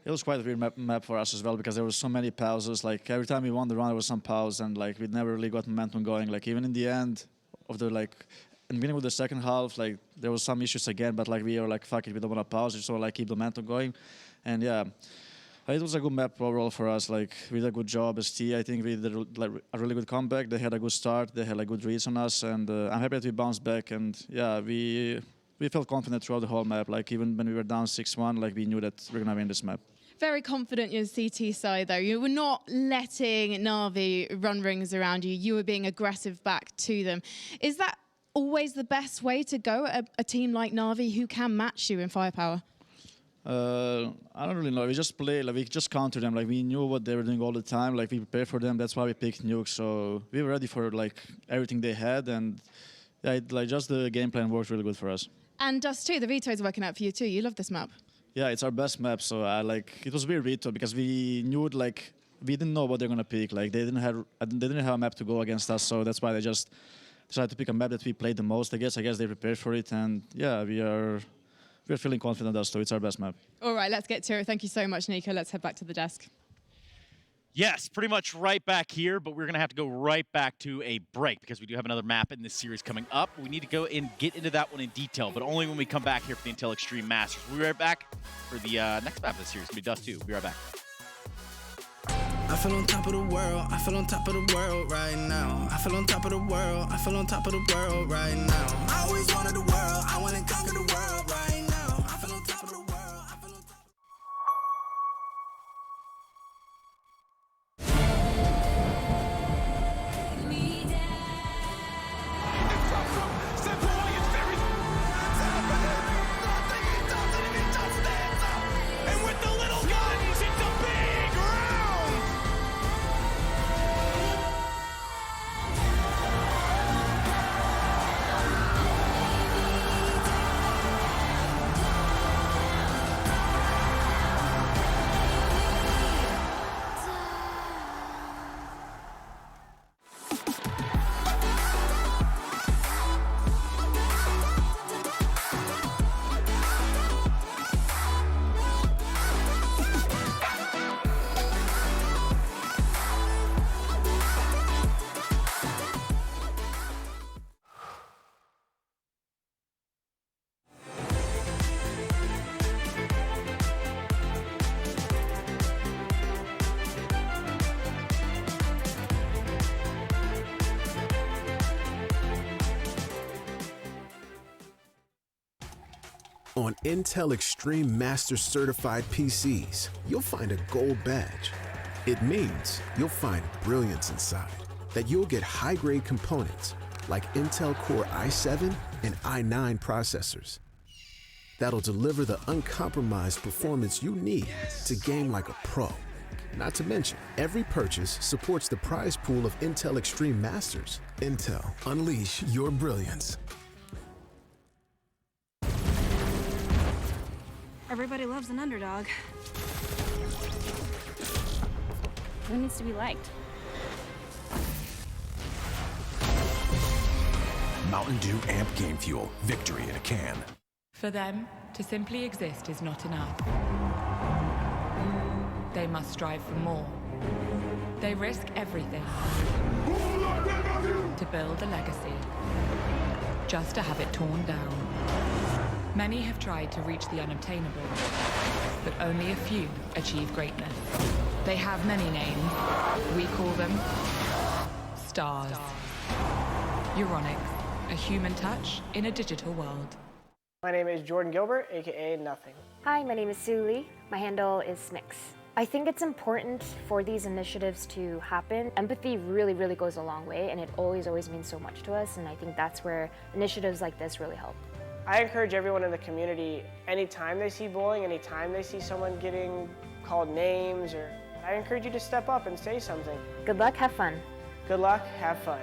It was quite a weird map for us as well because there were so many pauses. Like every time we won the round, there was some pause, and like we never really got momentum going. Like even in the end of the in the beginning of the second half, like there was some issues again, but like we were like, fuck it, we don't want to pause. We just want to like keep the momentum going, and yeah. It was a good map overall for us. Like we did a good job as T. I think we did a really good comeback. They had a good start. They had like good reads on us, and I'm happy that we bounced back. And yeah, we felt confident throughout the whole map. Like even when we were down 6-1, like we knew that we're gonna win this map. Very confident your CT side, though. You were not letting Na'Vi run rings around you. You were being aggressive back to them. Is that always the best way to go at a team like Na'Vi who can match you in firepower? I don't really know. We just play, like we just counter them. Like we knew what they were doing all the time. Like we prepared for them. That's why we picked Nuke. So we were ready for like everything they had, and yeah, just the game plan worked really good for us. And Dust too. The veto's working out for you too. You love this map. Yeah, it's our best map. So it was weird veto because we knew like we didn't know what they're gonna pick. Like they didn't have a map to go against us. So that's why they just decided to pick a map that we played the most. I guess they prepared for it, and yeah, we're feeling confident us, so it's our best map. All right, let's get to it. Thank you so much, Nico. Let's head back to the desk. Yes, pretty much right back here, but we're going to have to go right back to a break because we do have another map in this series coming up. We need to go and get into that one in detail, but only when we come back here for the Intel Extreme Masters. We'll be right back for the next map of the series. It's going to be Dust 2. We'll be right back. I feel on top of the world, I feel on top of the world right now. I feel on top of the world, I feel on top of the world right now. I always wanted the world, I want to conquer the world right now. I feel on top of the world, I feel on top of the world. On Intel Extreme Master Certified PCs, you'll find a gold badge. It means you'll find brilliance inside, that you'll get high-grade components like Intel Core i7 and i9 processors that'll deliver the uncompromised performance you need to game like a pro. Not to mention, every purchase supports the prize pool of Intel Extreme Masters. Intel, unleash your brilliance. Everybody loves an underdog. Who needs to be liked? Mountain Dew Amp Game Fuel. Victory in a can. For them, to simply exist is not enough. They must strive for more. They risk everything to build a legacy, just to have it torn down. Many have tried to reach the unobtainable, but only a few achieve greatness. They have many names. We call them stars. Euronics, a human touch in a digital world. My name is Jordan Gilbert, aka Nothing. Hi, my name is Sue Lee. My handle is Smix. I think it's important for these initiatives to happen. Empathy really, really goes a long way, and it always means so much to us, and I think that's where initiatives like this really help. I encourage everyone in the community, anytime they see bullying, anytime they see someone getting called names, I encourage you to step up and say something. Good luck, have fun. Good luck, have fun.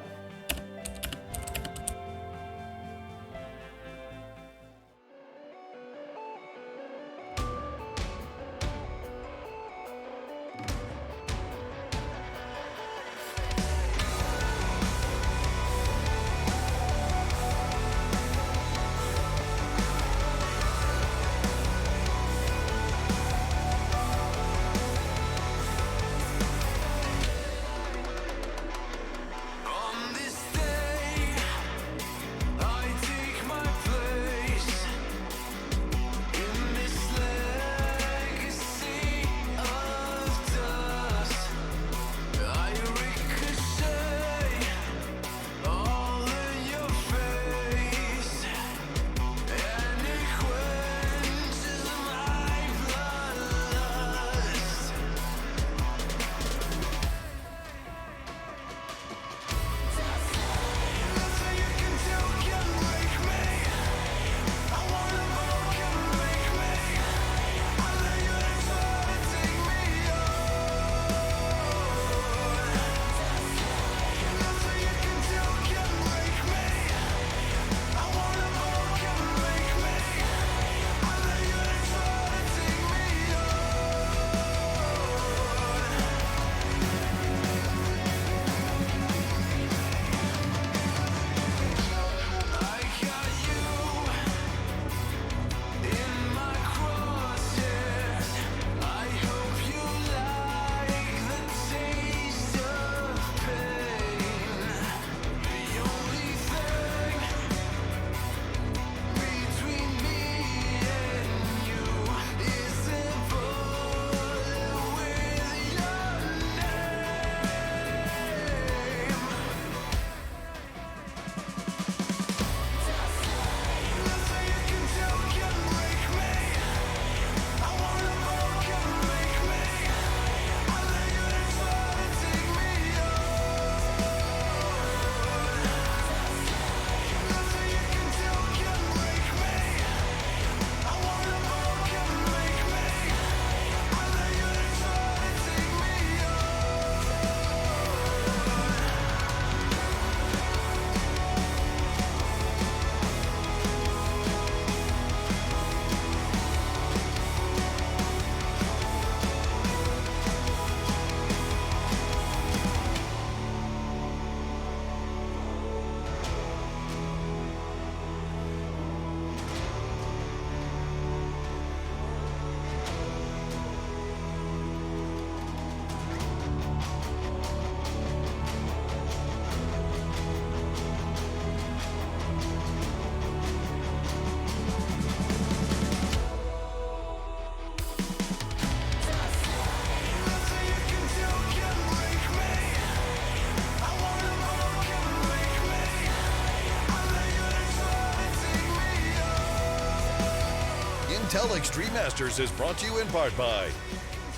Intel Extreme Masters is brought to you in part by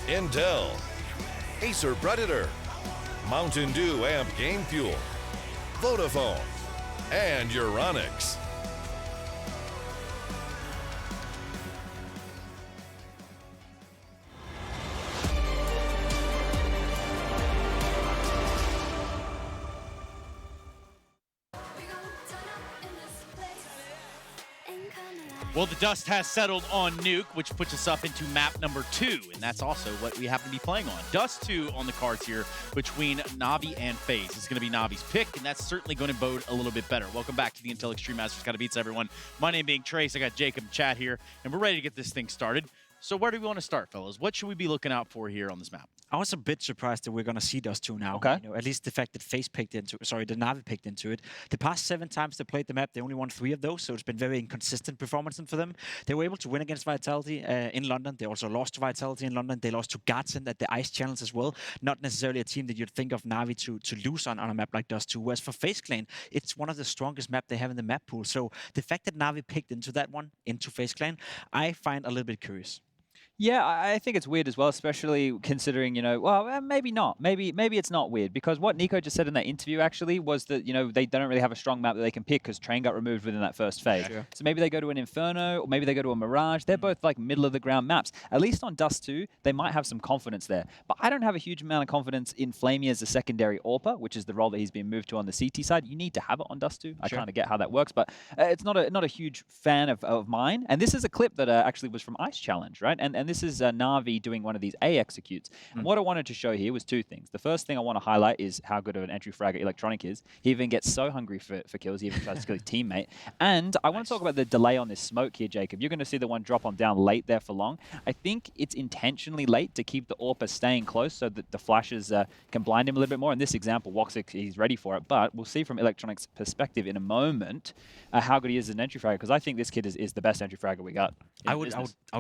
Intel, Acer Predator, Mountain Dew Amp Game Fuel, Vodafone, and Euronics. Well, the dust has settled on Nuke, which puts us up into map number 2, and that's also what we happen to be playing on. Dust 2 on the cards here between Navi and FaZe. It's going to be Navi's pick, and that's certainly going to bode a little bit better. Welcome back to the Intel Extreme Masters Katowice, everyone. My name being Trace, I got Jacob and Chad here, and we're ready to get this thing started. So where do we want to start, fellas? What should we be looking out for here on this map? I was a bit surprised that we're going to see Dust 2 now. Okay. You know, at least the fact that FaZe picked into, sorry, the Navi picked into it. The past 7 times they played the map, they only won 3 of those, so it's been very inconsistent performance for them. They were able to win against Vitality in London. They also lost to Vitality in London. They lost to Guardian at the Ice Challenge as well. Not necessarily a team that you'd think of Navi to lose on a map like Dust 2. Whereas for FaZe Clan, it's one of the strongest map they have in the map pool. So the fact that Navi picked into that one, into FaZe Clan, I find a little bit curious. Yeah, I think it's weird as well, especially considering, well, maybe not. Maybe it's not weird because what Nico just said in that interview actually was that, they don't really have a strong map that they can pick because Train got removed within that first phase. Sure. So maybe they go to an Inferno or maybe they go to a Mirage. They're both like middle of the ground maps. At least on Dust 2, they might have some confidence there. But I don't have a huge amount of confidence in Flamey as a secondary AWPer, which is the role that he's been moved to on the CT side. You need to have it on Dust 2. I kind of get how that works, but it's not a huge fan of mine. And this is a clip that actually was from Ice Challenge, right? And this is Na'Vi doing one of these A executes. And what I wanted to show here was two things. The first thing I want to highlight is how good of an entry fragger Electronic is. He even gets so hungry for kills, he even tries to kill his teammate. And I want to talk about the delay on this smoke here, Jacob. You're going to see the one drop on down late there for long. I think it's intentionally late to keep the AWPer staying close so that the flashes can blind him a little bit more. In this example, Woxic, he's ready for it. But we'll see from Electronic's perspective in a moment how good he is as an entry fragger, because I think this kid is the best entry fragger we got. I would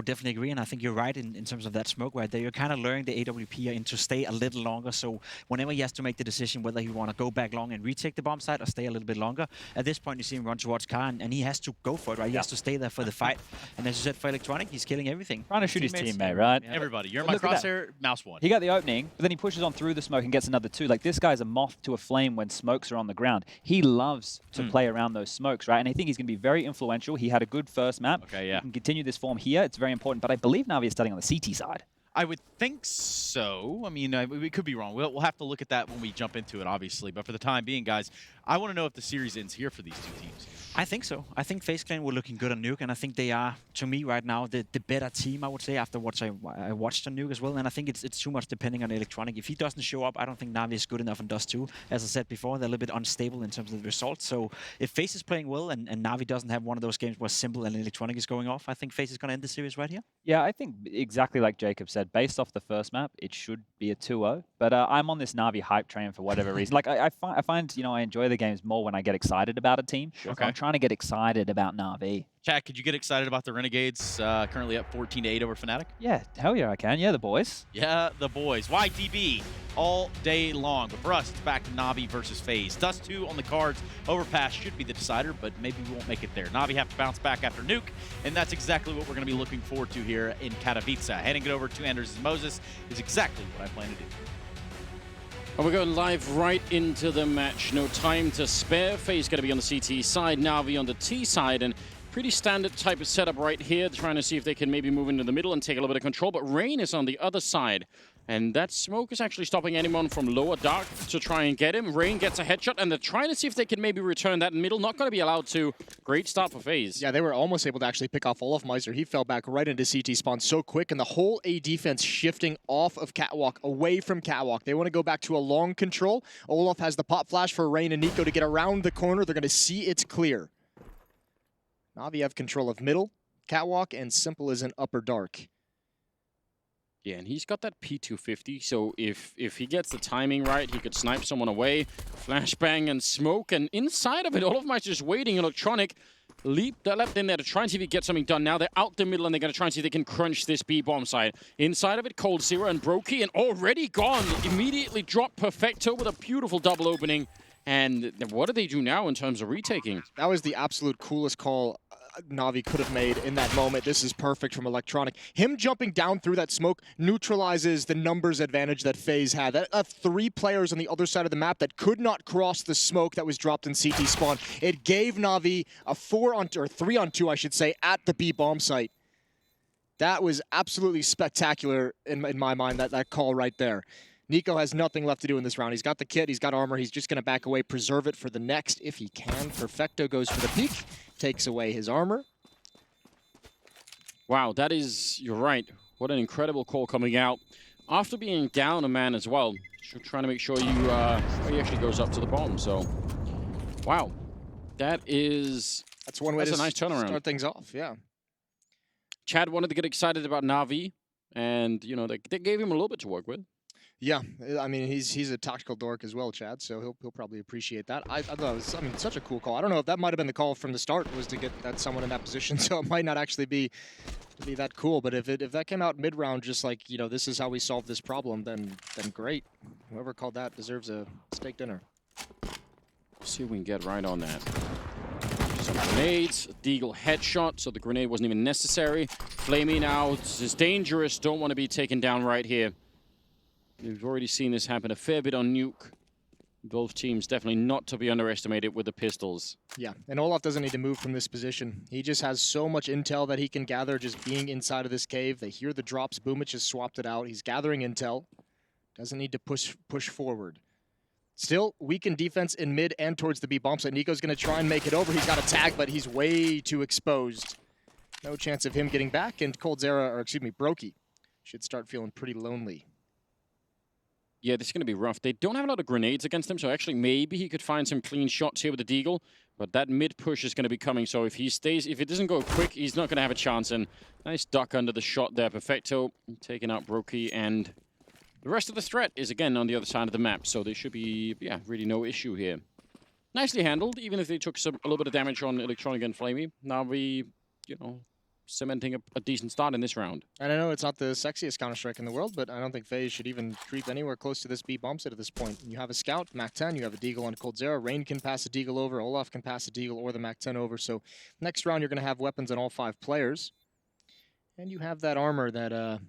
definitely agree, and I think you're right in terms of that smoke right there. You're kind of luring the AWP in to stay a little longer, so whenever he has to make the decision whether he want to go back long and retake the bomb site or stay a little bit longer, at this point you see him run towards car, and he has to go for it, right? He has to stay there for the fight. And as you said, for Electronic, he's killing everything. Trying to shoot his teammate, right? Yeah. Everybody, you're my crosshair, mouse one. He got the opening, but then he pushes on through the smoke and gets another 2. Like, this guy's a moth to a flame when smokes are on the ground. He loves to play around those smokes, right? And I think he's going to be very influential. He had a good first map. Okay, yeah. He can continue this form here. It's very important. But I believe Na'Vi is starting on the CT side. I would think so. I mean, we could be wrong. We'll have to look at that when we jump into it, obviously. But for the time being, guys, I want to know if the series ends here for these two teams. I think so. I think FaZe Clan were looking good on Nuke, and I think they are, to me right now, the better team, I would say, after what I watched on Nuke as well. And I think it's too much depending on Electronic. If he doesn't show up, I don't think Na'Vi is good enough on Dust 2. As I said before, they're a little bit unstable in terms of the results. So if FaZe is playing well and Na'Vi doesn't have one of those games where Simple and Electronic is going off, I think FaZe is going to end the series right here. Yeah, I think exactly like Jacob said, based off the first map, it should be a 2-0. But I'm on this Na'Vi hype train for whatever reason. Like, I find, I enjoy the games more when I get excited about a team. Okay. So I'm trying to get excited about Na'Vi. Chad, could you get excited about the Renegades currently up 14-8 over Fnatic? Yeah, hell yeah, I can. Yeah, the boys. Yeah, the boys. YTB all day long. But for us, it's back to Na'Vi versus FaZe. Dust 2 on the cards. Overpass should be the decider, but maybe we won't make it there. Na'Vi have to bounce back after Nuke, and that's exactly what we're going to be looking forward to here in Katowice. Handing it over to Anders Moses is exactly what I plan to do. And we're going live right into the match. No time to spare. FaZe going to be on the CT side, Na'Vi on the T side, and pretty standard type of setup right here, trying to see if they can maybe move into the middle and take a little bit of control. But Rain is on the other side, and that smoke is actually stopping anyone from lower dark to try and get him. Rain gets a headshot, and they're trying to see if they can maybe return that in middle. Not going to be allowed to. Great start for FaZe. Yeah, they were almost able to actually pick off Olaf Meiser. He fell back right into CT spawn so quick, and the whole A defense shifting off of Catwalk, away from Catwalk. They want to go back to a long control. Olaf has the pop flash for Rain and Nico to get around the corner. They're going to see it's clear. Na'Vi have control of middle, Catwalk, and Simple is in upper dark. Yeah, and he's got that P250, so if he gets the timing right, he could snipe someone away, flashbang and smoke, and inside of it, all of them are just waiting. Electronic leaped in there to try and see if he can get something done. Now they're out the middle, and they're going to try and see if they can crunch this B-bomb side. Inside of it, Cold Zero and Brokey, and already gone. Immediately dropped Perfecto with a beautiful double opening. And what do they do now in terms of retaking? That was the absolute coolest call Na'Vi could have made in that moment. This is perfect from Electronic. Him jumping down through that smoke neutralizes the numbers advantage that FaZe had. That 3 players on the other side of the map that could not cross the smoke that was dropped in CT spawn. It gave Na'Vi a 3-on-2, I should say, at the B bomb site. That was absolutely spectacular in my mind, that call right there. Nico has nothing left to do in this round. He's got the kit, he's got armor, he's just going to back away, preserve it for the next if he can. Perfecto goes for the peek, takes away his armor. Wow, that is, you're right. What an incredible call coming out. After being down a man as well, trying to make sure he actually goes up to the bomb. So, wow. That's one way to a nice turnaround. Start things off, yeah. Chad wanted to get excited about Na'Vi, and, they gave him a little bit to work with. Yeah, I mean, he's a tactical dork as well, Chad, so he'll probably appreciate that. I thought it was, such a cool call. I don't know if that might have been the call from the start, was to get someone in that position, so it might not actually be that cool. But if that came out mid-round, just like, this is how we solve this problem, then great. Whoever called that deserves a steak dinner. See if we can get right on that. Some grenades, Deagle headshot, so the grenade wasn't even necessary. Flamey now is dangerous, don't want to be taken down right here. We've already seen this happen a fair bit on Nuke. Both teams definitely not to be underestimated with the pistols. Yeah, and Olaf doesn't need to move from this position. He just has so much intel that he can gather just being inside of this cave. They hear the drops. Boomich has swapped it out. He's gathering intel. Doesn't need to push forward. Still, weakened defense in mid and towards the B bomb site. Nico's going to try and make it over. He's got a tag, but he's way too exposed. No chance of him getting back, and Brokey should start feeling pretty lonely. Yeah, this is going to be rough. They don't have a lot of grenades against him, so actually maybe he could find some clean shots here with the Deagle. But that mid push is going to be coming, so if it doesn't go quick, he's not going to have a chance. And nice duck under the shot there. Perfecto taking out Brokey, and the rest of the threat is again on the other side of the map, so there should be, yeah, really no issue here. Nicely handled, even if they took a little bit of damage on Electronic and Flamey. Now we, cementing a decent start in this round. And I know it's not the sexiest Counter-Strike in the world, but I don't think FaZe should even creep anywhere close to this B bomb site at this point. You have a Scout, Mac-10, you have a Deagle on Coldzera, Rain can pass a Deagle over, Olaf can pass a Deagle or the Mac-10 over, so next round you're going to have weapons on all 5 players. And you have that armor that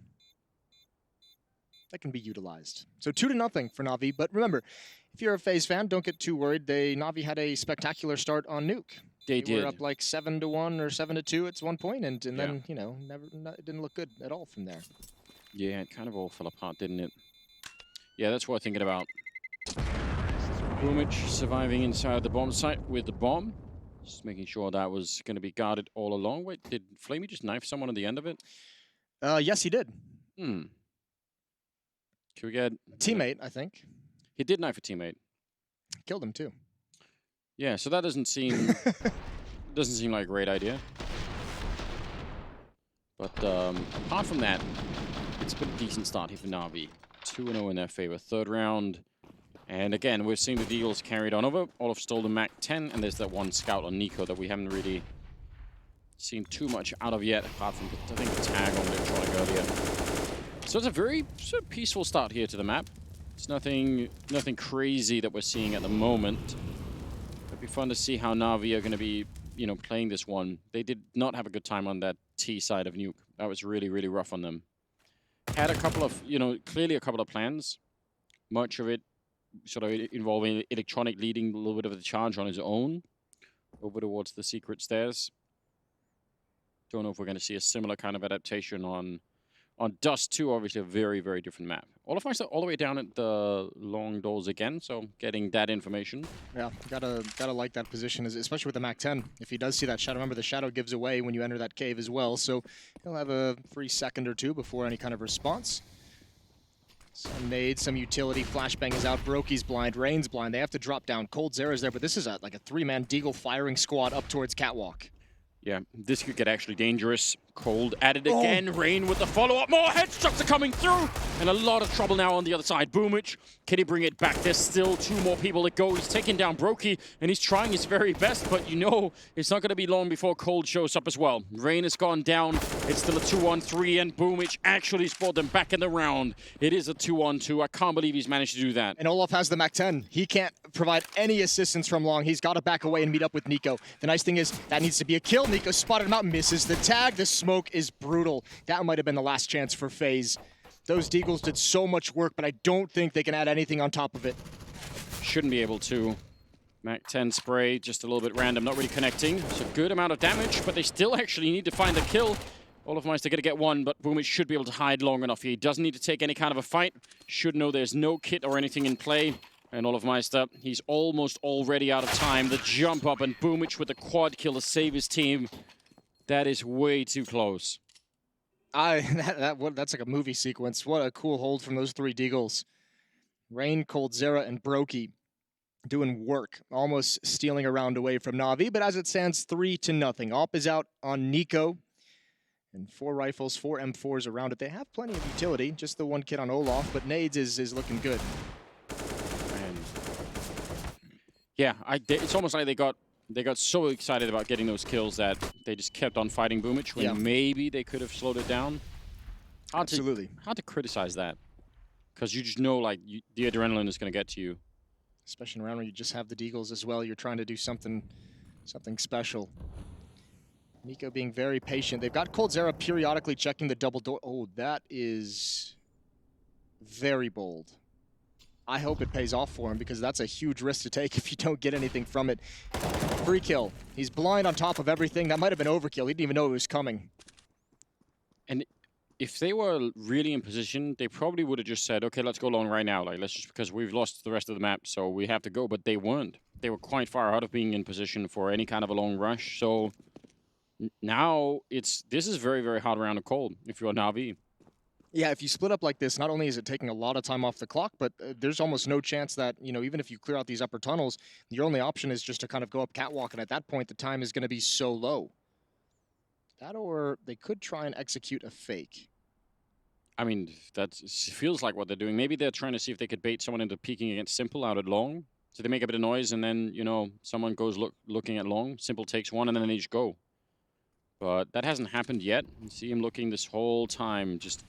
can be utilized. So 2-0 for Na'Vi, but remember, if you're a FaZe fan, don't get too worried. Na'Vi had a spectacular start on Nuke. They were up like 7-1 or 7-2 at one point, and then, it didn't look good at all from there. Yeah, it kind of all fell apart, didn't it? Yeah, that's what I'm thinking about. Boomich surviving inside the bomb site with the bomb. Just making sure that was going to be guarded all along. Wait, did Flamey just knife someone at the end of it? Yes, he did. Can we get... Teammate, I think. He did knife a teammate. Killed him, too. Yeah, so that doesn't seem like a great idea. But apart from that, it's been a decent start here for Na'Vi. 2-0 in their favor. Third round. And again, we're seeing the Deagles carried on over. Olaf stole the Mac-10, and there's that one scout on Nico that we haven't really seen too much out of yet, apart from, I think, the tag on Electronic earlier. So it's a very sort of peaceful start here to the map. It's nothing crazy that we're seeing at the moment. It'd be fun to see how Na'Vi are going to be, playing this one. They did not have a good time on that T side of Nuke. That was really, really rough on them. Had a couple of, clearly a couple of plans. Much of it sort of involving Electronic leading a little bit of the charge on his own over towards the secret stairs. Don't know if we're going to see a similar kind of adaptation on Dust 2, obviously a very, very different map. Olaf all the way down at the long doors again, so getting that information. Yeah, gotta like that position, especially with the Mac-10. If he does see that shadow, remember the shadow gives away when you enter that cave as well, so he'll have a free second or two before any kind of response. Some nades, some utility, flashbang is out, Brokey's blind, Rain's blind. They have to drop down. Coldzera's there, but this is like a 3-man Deagle firing squad up towards Catwalk. Yeah, this could get actually dangerous. Cold at it again. Rain with the follow-up. More headshots are coming through. And a lot of trouble now on the other side. Boomich, can he bring it back? There's still 2 more people to go. He's taking down Brokey, and he's trying his very best, but it's not going to be long before Cold shows up as well. Rain has gone down. It's still a 2-on-3, and Boomich actually spot them back in the round. It is a 2-on-2. I can't believe he's managed to do that. And Olaf has the Mac-10. He can't provide any assistance from long. He's got to back away and meet up with Nico. The nice thing is, that needs to be a kill. Nico spotted him out, misses the tag. The smoke is brutal. That might have been the last chance for FaZe. Those Deagles did so much work, but I don't think they can add anything on top of it. Shouldn't be able to. Mac-10 spray, just a little bit random, not really connecting. It's a good amount of damage, but they still actually need to find the kill. Olafmeister gonna get one, but Boomich should be able to hide long enough here. He doesn't need to take any kind of a fight. Should know there's no kit or anything in play. And Olafmeister, he's almost already out of time. The jump up, and Boomich with the quad kill to save his team. That is way too close. That's like a movie sequence. What a cool hold from those 3 Deagles. Rain, Coldzera, and Brokey doing work, almost stealing a round away from Na'Vi, but as it stands, 3-0. Op is out on Nico, and 4 rifles, 4 M4s around it. They have plenty of utility, just the 1 kit on Olaf, but nades is looking good. And yeah, it's almost like they got so excited about getting those kills that they just kept on fighting Boomich when maybe they could have slowed it down. Absolutely. Hard to criticize that, because you just know the adrenaline is going to get to you. Especially in a round where you just have the Deagles as well. You're trying to do something Something special. Nico being very patient. They've got coldzera periodically checking the double door. Oh, that is very bold. I hope it pays off for him because that's a huge risk to take if you don't get anything from it. Free kill. He's blind on top of everything. That might have been overkill. He didn't even know it was coming. And if they were really in position, they probably would have just said, okay, let's go long right now. Like, let's just, because we've lost the rest of the map, so we have to go. But they weren't. They were quite far out of being in position for any kind of a long rush. So now this is very, very hard round to call if you're Na'Vi. Yeah, if you split up like this, not only is it taking a lot of time off the clock, but there's almost no chance that, you know, even if you clear out these upper tunnels, your only option is just to kind of go up catwalk, and at that point, the time is going to be so low. That, or they could try and execute a fake. I mean, that feels like what they're doing. Maybe they're trying to see if they could bait someone into peeking against Simple out at long. So they make a bit of noise, and then, you know, someone goes looking at long. Simple takes one, and then they just go. But that hasn't happened yet. You see him looking this whole time, just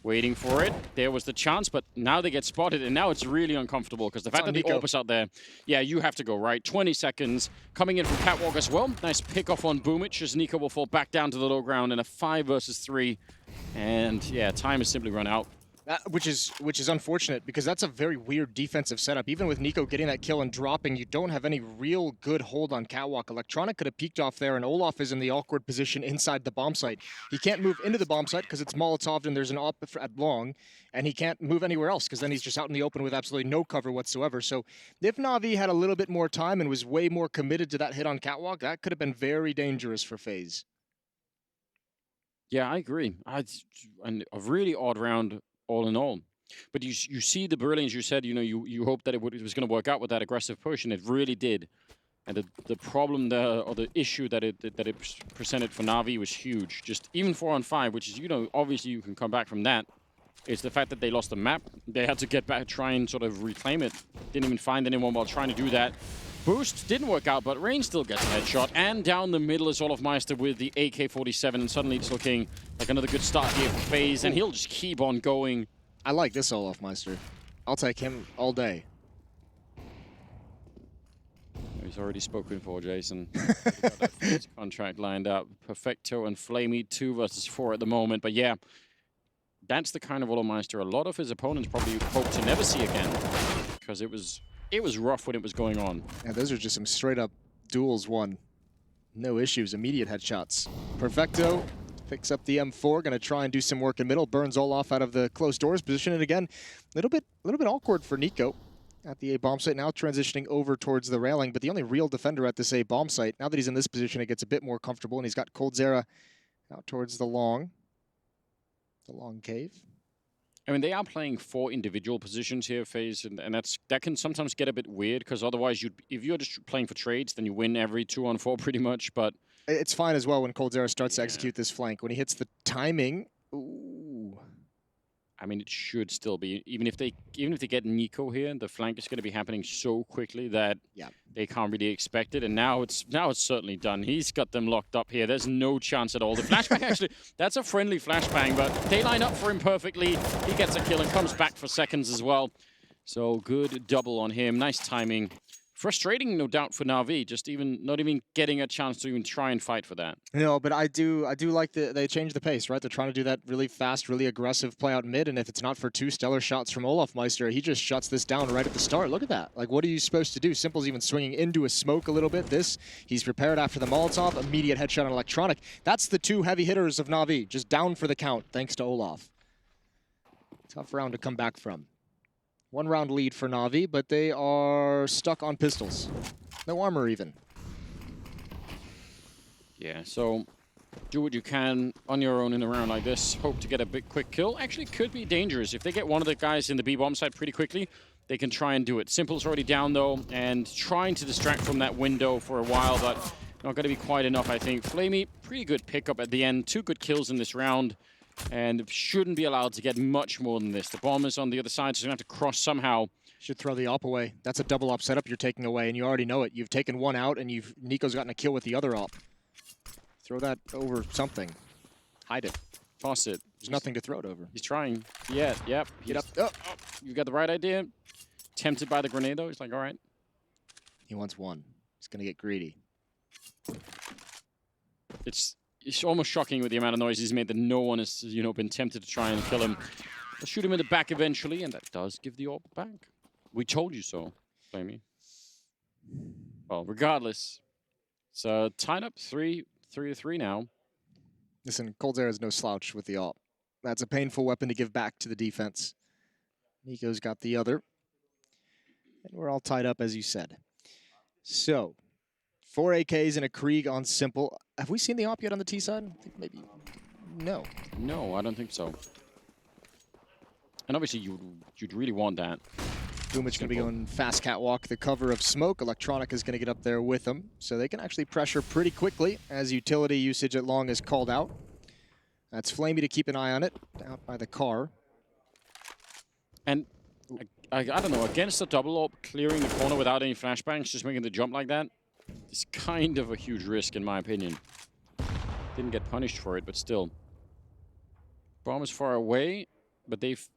waiting for it. There was the chance, but now they get spotted, and now it's really uncomfortable because the fact that the AWP is out there, yeah, you have to go, right? 20 seconds. Coming in from catwalk as well. Nice pick off on Boomich as Nico will fall back down to the low ground in a 5 versus 3. And yeah, time has simply run out. Which is unfortunate because that's a very weird defensive setup. Even with Nico getting that kill and dropping, you don't have any real good hold on catwalk. Electronic could have peeked off there, and Olaf is in the awkward position inside the bomb site. He can't move into the bomb site because it's Molotoved and there's an op at long, and he can't move anywhere else because then he's just out in the open with absolutely no cover whatsoever. So if Na'Vi had a little bit more time and was way more committed to that hit on catwalk, that could have been very dangerous for FaZe. Yeah, I agree. A really odd round all in all. But you see the brilliance. You said, you know, you hoped that it was going to work out with that aggressive push, and it really did. And the problem there, or the issue that it presented for Na'Vi was huge. Just even 4-on-5, which is, you know, obviously you can come back from that. It's the fact that they lost the map. They had to get back, try and sort of reclaim it. Didn't even find anyone while trying to do that. Boost didn't work out, but Rain still gets a headshot. And down the middle is Olofmeister with the AK-47, and suddenly it's looking like another good start here for FaZe, and he'll just keep on going. I like this Olofmeister. I'll take him all day. He's already spoken for, Jason. Contract lined up. Perfecto and Flamey, 2 versus 4 at the moment. But yeah, that's the kind of Olofmeister a lot of his opponents probably hope to never see again, because it was rough when it was going on. Yeah, those are just some straight up duels won. No issues, immediate headshots. Perfecto picks up the M4, gonna try and do some work in middle, burns Olaf out of the closed doors position, and again, a little bit awkward for Nico at the A bomb site, now transitioning over towards the railing, but the only real defender at this A bomb site, now that he's in this position, it gets a bit more comfortable, and he's got coldzera out towards the long cave. I mean, they are playing 4 individual positions here, FaZe, and that can sometimes get a bit weird, because otherwise, if you're just playing for trades, then you win every 2-on-4 pretty much, but it's fine as well when coldzera starts to execute this flank. When he hits the timing, ooh. I mean, it should still be, even if they get Nico here, the flank is going to be happening so quickly that they can't really expect it. And now it's certainly done. He's got them locked up here. There's no chance at all. The flashbang, actually, that's a friendly flashbang, but they line up for him perfectly. He gets a kill and comes back for seconds as well. So good double on him. Nice timing. Frustrating, no doubt, for Na'Vi, just not even getting a chance to even try and fight for that. No, but I do like they changed the pace, right? They're trying to do that really fast, really aggressive play out mid, and if it's not for 2 stellar shots from Olofmeister, he just shuts this down right at the start. Look at that. Like, what are you supposed to do? Simple's even swinging into a smoke a little bit. He's prepared after the Molotov, immediate headshot on Electronic. That's the 2 heavy hitters of Na'Vi, just down for the count, thanks to Olaf. Tough round to come back from. 1 round lead for Na'Vi, but they are stuck on pistols. No armor even. Yeah, so do what you can on your own in a round like this. Hope to get a big quick kill. Actually, could be dangerous. If they get one of the guys in the B-bomb site pretty quickly, they can try and do it. Simple's already down, though, and trying to distract from that window for a while, but not going to be quite enough, I think. Flamey, pretty good pickup at the end. 2 good kills in this round. And shouldn't be allowed to get much more than this. The bomb is on the other side, so you're going to have to cross somehow. Should throw the op away. That's a double op setup you're taking away, and you already know it. You've taken 1 out, and Nico's gotten a kill with the other op. Throw that over something. Hide it. Toss it. There's nothing to throw it over. He's trying. Yeah, yep. Get up. Oh. You got the right idea. Tempted by the grenade, though. He's like, all right. He wants 1. He's going to get greedy. It's almost shocking with the amount of noise he's made that no one has, been tempted to try and kill him. They'll shoot him in the back eventually, and that does give the AWP back. We told you so, Flamey. Well, regardless, it's tied up 3-3 now. Listen, coldzera is no slouch with the AWP. That's a painful weapon to give back to the defense. Nico's got the other. And we're all tied up, as you said. So, 4 AKs and a Krieg on Simple. Have we seen the AWP yet on the T side? I think maybe no. No, I don't think so. And obviously, you'd really want that. Boomich going to be going fast catwalk, the cover of smoke. Electronica is going to get up there with them. So they can actually pressure pretty quickly as utility usage at long is called out. That's Flamey to keep an eye on it, out by the car. And I don't know, against the double AWP, clearing the corner without any flashbangs, just making the jump like that, is kind of a huge risk in my opinion. Didn't get punished for it, but still. Bomb is far away, but they've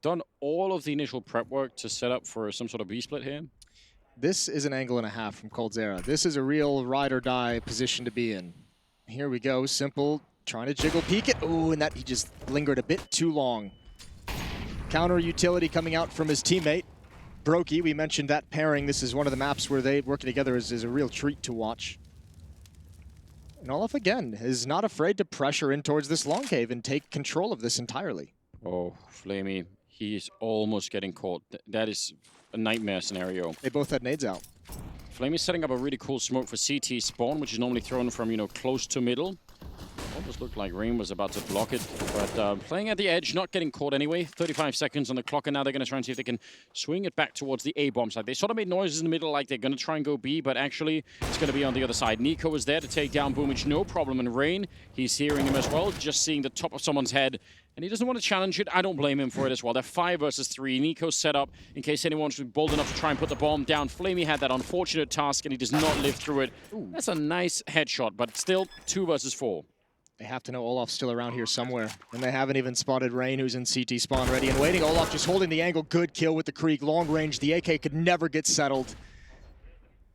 done all of the initial prep work to set up for some sort of B-split here. This is an angle and a half from coldzera. This is a real ride or die position to be in. Here we go, Simple trying to jiggle peek it. Oh, and that he just lingered a bit too long. Counter utility coming out from his teammate. Brokey, we mentioned that pairing. This is one of the maps where they working together is a real treat to watch. And Olaf again is not afraid to pressure in towards this long cave and take control of this entirely. Oh, Flamey, he's almost getting caught. That is a nightmare scenario. They both had nades out. Flamey's setting up a really cool smoke for CT spawn, which is normally thrown from, close to middle. Almost looked like Reem was about to block it, but playing at the edge, not getting caught anyway. 35 seconds on the clock, and now they're going to try and see if they can swing it back towards the A-bomb side. They sort of made noises in the middle like they're going to try and go B, but actually it's going to be on the other side. Nico is there to take down Boomich, no problem. And Rain, he's hearing him as well, just seeing the top of someone's head. And he doesn't want to challenge it. I don't blame him for it as well. They're 5 versus 3. Nico's set up in case anyone's bold enough to try and put the bomb down. Flamey had that unfortunate task, and he does not live through it. Ooh. That's a nice headshot, but still 2 versus 4. They have to know Olaf's still around here somewhere. And they haven't even spotted Rain, who's in CT spawn ready and waiting. Olaf just holding the angle. Good kill with the Krieg. Long range. The AK could never get settled.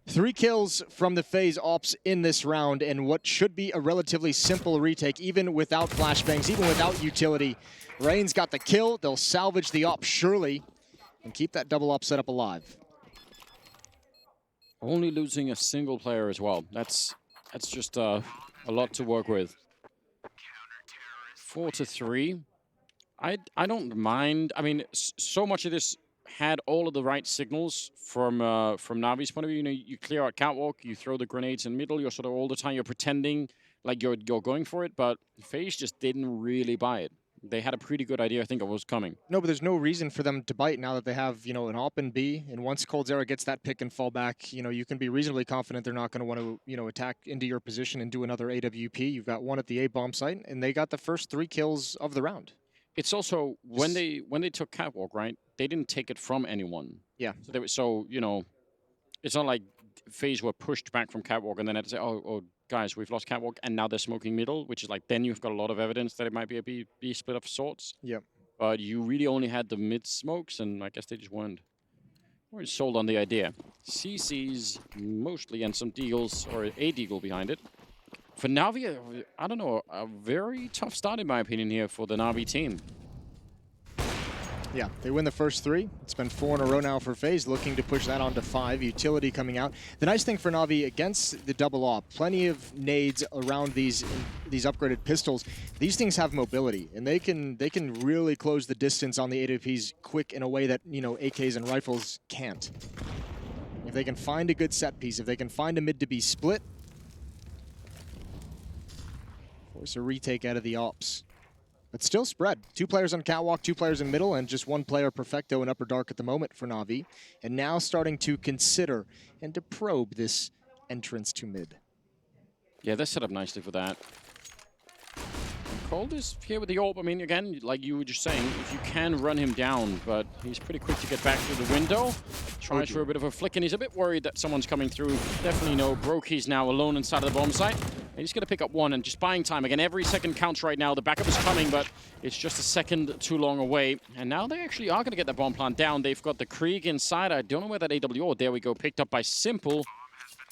3 kills from the FaZe Ops in this round, and what should be a relatively simple retake, even without flashbangs, even without utility. Rain's got the kill. They'll salvage the Ops surely and keep that double Op setup alive. Only losing a single player as well. That's just a lot to work with. 4-3. I don't mind. I mean, so much of this had all of the right signals from Navi's point of view. You clear out catwalk, you throw the grenades in middle. You're sort of all the time you're pretending like you're going for it, but FaZe just didn't really buy it. They had a pretty good idea, I think, of what was coming. No, but there's no reason for them to bite now that they have, an AWP and B. And once coldzera gets that pick and fall back, you can be reasonably confident they're not going to want to, attack into your position and do another AWP. You've got one at the A-bomb site, and they got the first 3 kills of the round. It's also, when they took catwalk, right, they didn't take it from anyone. Yeah. So it's not like FaZe were pushed back from catwalk and then had to say, oh, guys, we've lost catwalk, and now they're smoking middle, which is like, then you've got a lot of evidence that it might be a B split of sorts. Yep. But you really only had the mid smokes, and I guess they just weren't sold on the idea. CC's mostly, and some deagles, or a deagle behind it. For Na'Vi, I don't know, a very tough start in my opinion here for the Na'Vi team. Yeah, they win the first 3. It's been 4 in a row now for FaZe, looking to push that on to 5. Utility coming out. The nice thing for Na'Vi against the double AWP, plenty of nades around these upgraded pistols. These things have mobility, and they can really close the distance on the AWPs quick in a way that AKs and rifles can't. If they can find a good set piece, if they can find a mid to be split, force a retake out of the Ops. But still spread. 2 players on catwalk, 2 players in middle, and just 1 player perfecto in upper dark at the moment for Na'Vi. And now starting to consider and to probe this entrance to mid. Yeah, they're set up nicely for that. Cold is here with the AWP. I mean, again, like you were just saying, if you can run him down, but he's pretty quick to get back through the window. Tries for a bit of a flick, and he's a bit worried that someone's coming through. Definitely no. Brokey's now alone inside of the bomb site. And he's going to pick up 1 and just buying time. Again, every second counts right now. The backup is coming, but it's just a second too long away. And now they actually are going to get that bomb plant down. They've got the Krieg inside. I don't know where that AWO. There we go. Picked up by Simple.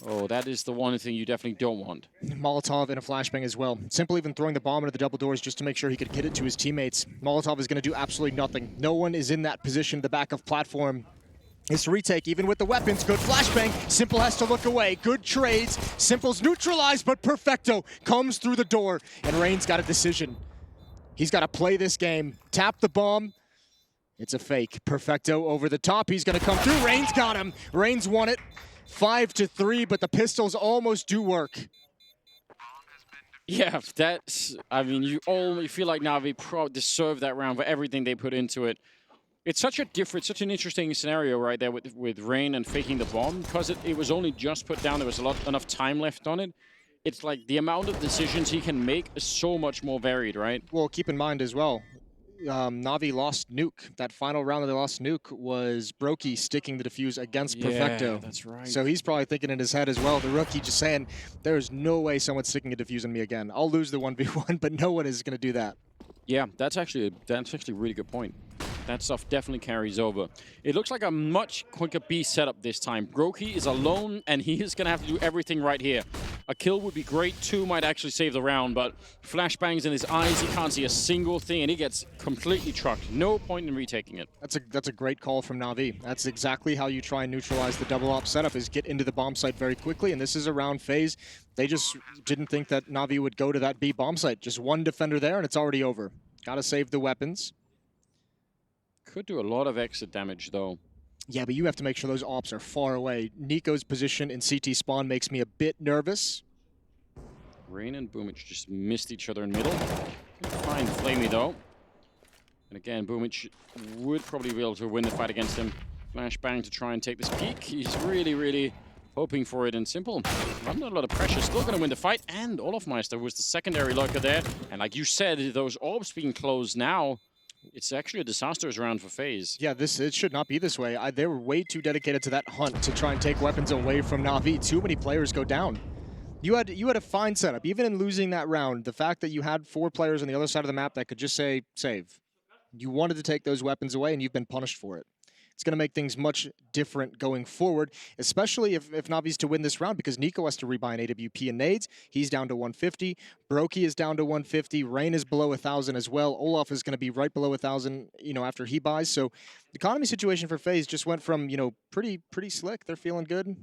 Oh, that is the one thing you definitely don't want. Molotov in a flashbang as well. Simple even throwing the bomb into the double doors just to make sure he could get it to his teammates. Molotov is going to do absolutely nothing. No one is in that position at the back of platform. This retake, even with the weapons, good flashbang. Simple has to look away. Good trades. Simple's neutralized, but Perfecto comes through the door, and Rain's got a decision. He's got to play this game. Tap the bomb. It's a fake. Perfecto over the top. He's going to come through. Rain's got him. Rain's won it. 5-3, but the pistols almost do work. Yeah, that's, I mean, you feel like Na'Vi deserve that round for everything they put into it. It's such an interesting scenario right there with Rain and faking the bomb, because it was only just put down. There was enough time left on it. It's like the amount of decisions he can make is so much more varied, right? Well, keep in mind as well, Na'Vi lost Nuke. That final round that they lost Nuke was Brokey sticking the defuse against Perfecto. Yeah, that's right. So he's probably thinking in his head as well, the rookie just saying, there's no way someone's sticking a defuse on me again. I'll lose the 1v1, but no one is going to do that. Yeah, that's actually a really good point. That stuff definitely carries over. It looks like a much quicker B setup this time. Brokey is alone, and he is going to have to do everything right here. A kill would be great. 2 might actually save the round, but flashbangs in his eyes, he can't see a single thing, and he gets completely trucked. No point in retaking it. That's a great call from Na'Vi. That's exactly how you try and neutralize the double op setup, is get into the bomb site very quickly, and this is a round phase. They just didn't think that Na'Vi would go to that B bomb site. Just one defender there, and it's already over. Gotta save the weapons. Could do a lot of exit damage, though. Yeah, but you have to make sure those ops are far away. Nico's position in CT spawn makes me a bit nervous. Rain and Boomich just missed each other in middle. Fine Flamey, though. And again, Boomich would probably be able to win the fight against him. Flashbang to try and take this peak. He's really, really hoping for it, and Simple, under a lot of pressure, still going to win the fight. And Olofmeister was the secondary lurker there. And like you said, those orbs being closed now, it's actually a disastrous round for FaZe. Yeah, it should not be this way. They were way too dedicated to that hunt to try and take weapons away from Na'Vi. Too many players go down. You had a fine setup. Even in losing that round, the fact that you had 4 players on the other side of the map that could just say, save. You wanted to take those weapons away, and you've been punished for it. It's going to make things much different going forward, especially if Na'Vi's to win this round, because Nico has to rebuy an AWP and nades. He's down to 150. Brokey is down to 150. Rain is below 1,000 as well. Olaf is going to be right below 1,000, after he buys. So the economy situation for FaZe just went from, pretty slick. They're feeling good.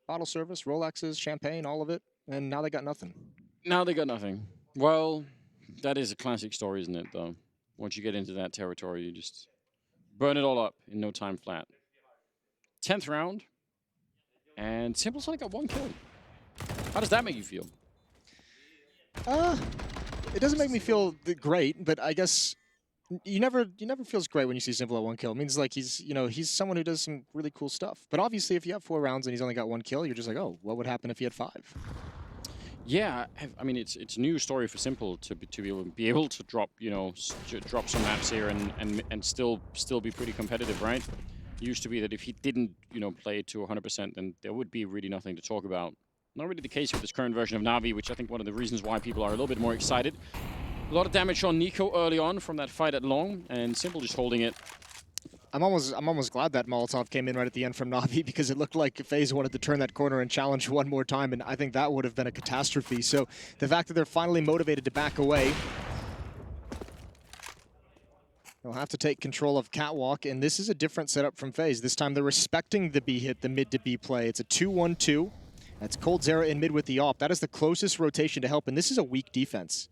Bottle service, Rolexes, champagne, all of it. And now they got nothing. Now they got nothing. Well, that is a classic story, isn't it, though? Once you get into that territory, you just burn it all up in no time flat. 10th round, and Simple's only got 1 kill. How does that make you feel? It doesn't make me feel great, but I guess you never feels great when you see Simple at 1 kill. It means like he's someone who does some really cool stuff. But obviously, if you have 4 rounds and he's only got 1 kill, you're just like, oh, what would happen if he had 5? Yeah, I mean, it's a new story for Simple to be able to drop drop some maps here and still be pretty competitive, right? It used to be that if he didn't play it to 100%, then there would be really nothing to talk about. Not really the case with this current version of Na'Vi, which I think one of the reasons why people are a little bit more excited. A lot of damage on Nico early on from that fight at Long, and Simple just holding it. I'm almost glad that Molotov came in right at the end from Na'Vi, because it looked like FaZe wanted to turn that corner and challenge one more time, and I think that would have been a catastrophe. So the fact that they're finally motivated to back away, they'll have to take control of Catwalk, and this is a different setup from FaZe. This time they're respecting the B hit, the mid to B play. It's a 2-1-2. That's coldzera in mid with the op. That is the closest rotation to help, and this is a weak defense.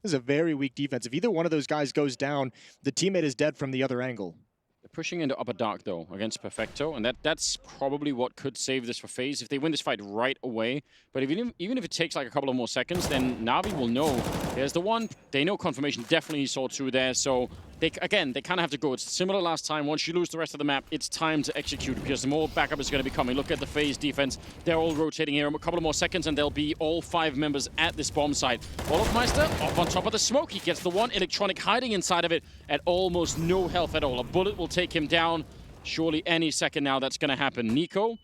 This is a very weak defense. If either one of those guys goes down, the teammate is dead from the other angle. They're pushing into upper dark, though, against Perfecto, and that's probably what could save this for FaZe if they win this fight right away. But even if it takes like a couple of more seconds, then Na'Vi will know. There's the one. They know confirmation definitely saw 2 there, so they kind of have to go. It's similar last time. Once you lose the rest of the map, it's time to execute, because the more backup is going to be coming. Look at the FaZe defense. They're all rotating here. A couple of more seconds, and there'll be all 5 members at this bomb site. Olofmeister up on top of the smoke. He gets the one electronic hiding inside of it at almost no health at all. A bullet will take him down. Surely any second now that's going to happen. Nico,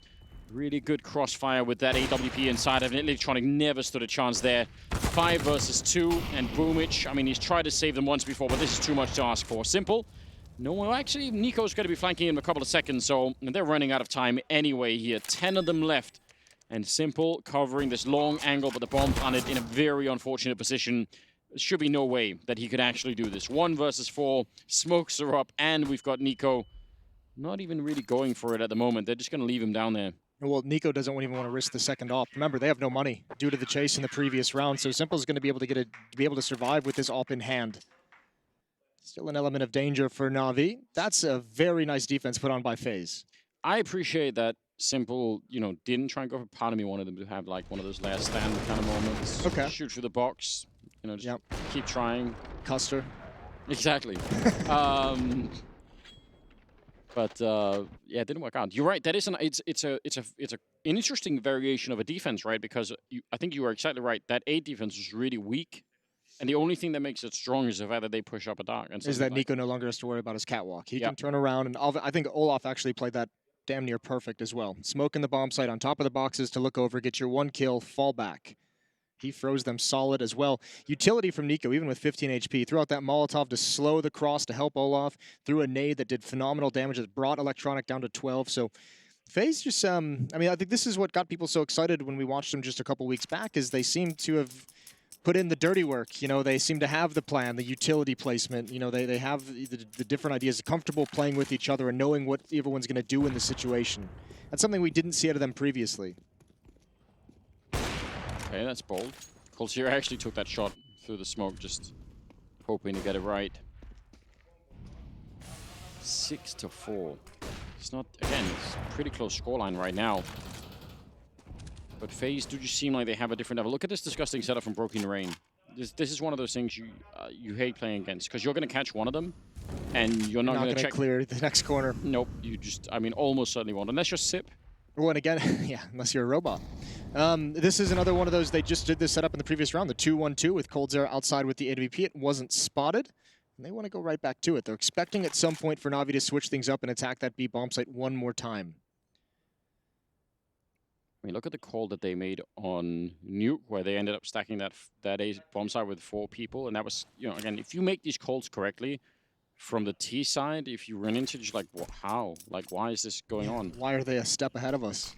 really good crossfire with that AWP inside of it. Electronic never stood a chance there. 5 versus 2, and Boomich, I mean, he's tried to save them once before, but this is too much to ask for. Simple. No, well, actually, Nico's going to be flanking him in a couple of seconds, so they're running out of time anyway here. 10 of them left. And Simple covering this long angle, but the bomb planted in a very unfortunate position. There should be no way that he could actually do this. 1 versus 4, smokes are up, and we've got Nico not even really going for it at the moment. They're just going to leave him down there. Well, Nico doesn't even want to risk the second op. Remember, they have no money due to the chase in the previous round, so Simple's going to be able to survive with this op in hand. Still an element of danger for Na'Vi. That's a very nice defense put on by FaZe. I appreciate that Simple, you know, didn't try and go for. Part of me wanted them to have like one of those last stand kind of moments. Okay. Shoot through the box. You know, just keep trying. Custer. Exactly. But yeah, it didn't work out. You're right. That is an an interesting variation of a defense, right? Because I think you were exactly right. That A defense was really weak, and the only thing that makes it strong is the fact that they push up a dark. And is that Nico no longer has to worry about his catwalk. He can turn around, and I think Olaf actually played that damn near perfect as well. Smoking the bomb site on top of the boxes to look over, get your 1 kill, fall back. He froze them solid as well. Utility from Nico, even with 15 HP. Threw out that Molotov to slow the cross to help Olaf. Threw a nade that did phenomenal damage that brought Electronic down to 12. So FaZe just, I mean, I think this is what got people so excited when we watched them just a couple weeks back, is they seem to have put in the dirty work. You know, they seem to have the plan, the utility placement. You know, they have the different ideas, comfortable playing with each other and knowing what everyone's going to do in the situation. That's something we didn't see out of them previously. Okay, that's bold. Colsier actually took that shot through the smoke, just hoping to get it right. 6-4. It's not, again, it's a pretty close scoreline right now. But FaZe do just seem like they have a different level. Look at this disgusting setup from Broken Rain. This is one of those things you hate playing against, because you're going to catch one of them, and you're not going to check. Clear the next corner. Nope, you just, I mean, almost certainly won't, unless you're Sip. Well, and again, yeah, unless you're a robot. This is another one of those, they just did this setup in the previous round, the 2-1-2 with Coldzera outside with the AWP. It wasn't spotted, and they want to go right back to it. They're expecting at some point for Na'Vi to switch things up and attack that B bomb site one more time. I mean, look at the call that they made on Nuke, where they ended up stacking that A bomb site with 4 people. And that was, you know, again, if you make these calls correctly from the T side, if you run into just like, well, how? Like, why is this going on? Why are they a step ahead of us?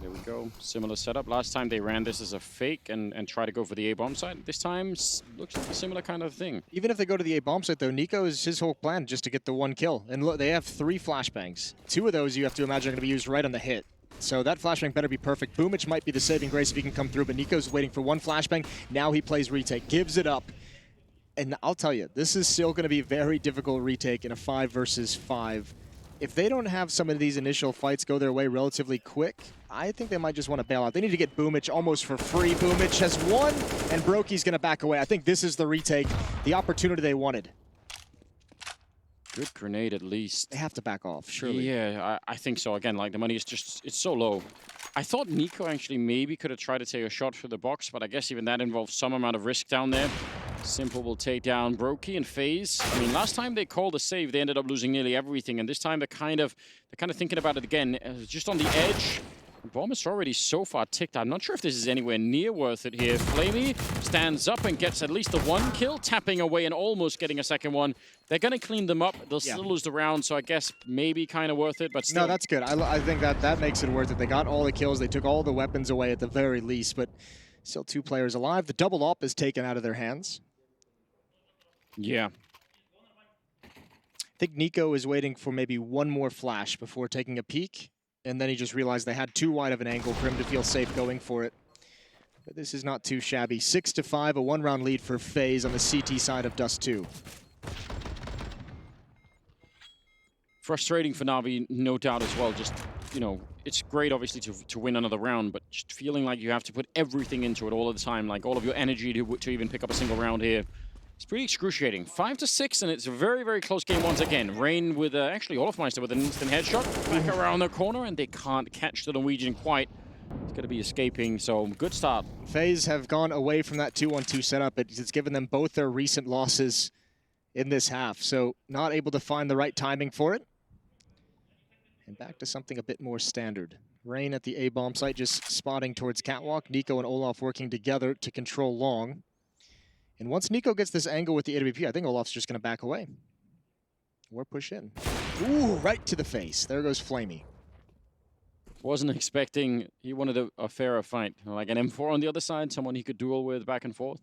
There we go. Similar setup. Last time they ran this as a fake and try to go for the A bomb site. This time looks like a similar kind of thing. Even if they go to the A bomb site, though, Nico's his whole plan just to get the 1 kill. And look, they have 3 flashbangs. 2 of those you have to imagine are going to be used right on the hit. So that flashbang better be perfect. Boomich might be the saving grace if he can come through, but Nico's waiting for 1 flashbang. Now he plays retake, gives it up. And I'll tell you, this is still going to be a very difficult retake in a 5 versus 5. If they don't have some of these initial fights go their way relatively quick, I think they might just want to bail out. They need to get Boomich almost for free. Boomich has won, and Brokey's going to back away. I think this is the retake, the opportunity they wanted. Good grenade, at least. They have to back off, surely. Yeah, I think so. Again, like, the money is just, it's so low. I thought Nico actually maybe could have tried to take a shot through the box, but I guess even that involves some amount of risk down there. Simple will take down Brokey and FaZe. I mean, last time they called a save, they ended up losing nearly everything, and this time they're kind of thinking about it again, just on the edge. Bomb is already so far ticked. I'm not sure if this is anywhere near worth it here. Flamey stands up and gets at least the 1 kill, tapping away and almost getting a second one. They're going to clean them up. They'll still lose the round, so I guess maybe kind of worth it, but still. No, that's good. I think that makes it worth it. They got all the kills. They took all the weapons away at the very least, but still 2 players alive. The double op is taken out of their hands. Yeah. I think Nico is waiting for maybe 1 more flash before taking a peek. And then he just realized they had too wide of an angle for him to feel safe going for it. But this is not too shabby. 6-5, a 1-round lead for FaZe on the CT side of Dust 2. Frustrating for Na'Vi, no doubt as well. Just, you know, it's great obviously to win another round, but just feeling like you have to put everything into it all of the time, like all of your energy to even pick up a single round here. It's pretty excruciating. 5-6, and it's a very, very close game once again. Rain with, actually, Olafmeister with an instant headshot. Back around the corner, and they can't catch the Norwegian quite. It's going to be escaping, so good start. FaZe have gone away from that 2-1-2 setup. It's given them both their recent losses in this half, so not able to find the right timing for it. And back to something a bit more standard. Rain at the A-bomb site, just spotting towards Catwalk. Nico and Olaf working together to control long. And once Nico gets this angle with the AWP, I think Olaf's just going to back away. Or push in. Ooh, right to the face. There goes Flamey. wasn't expecting, he wanted a fairer fight. Like an M4 on the other side, someone he could duel with back and forth.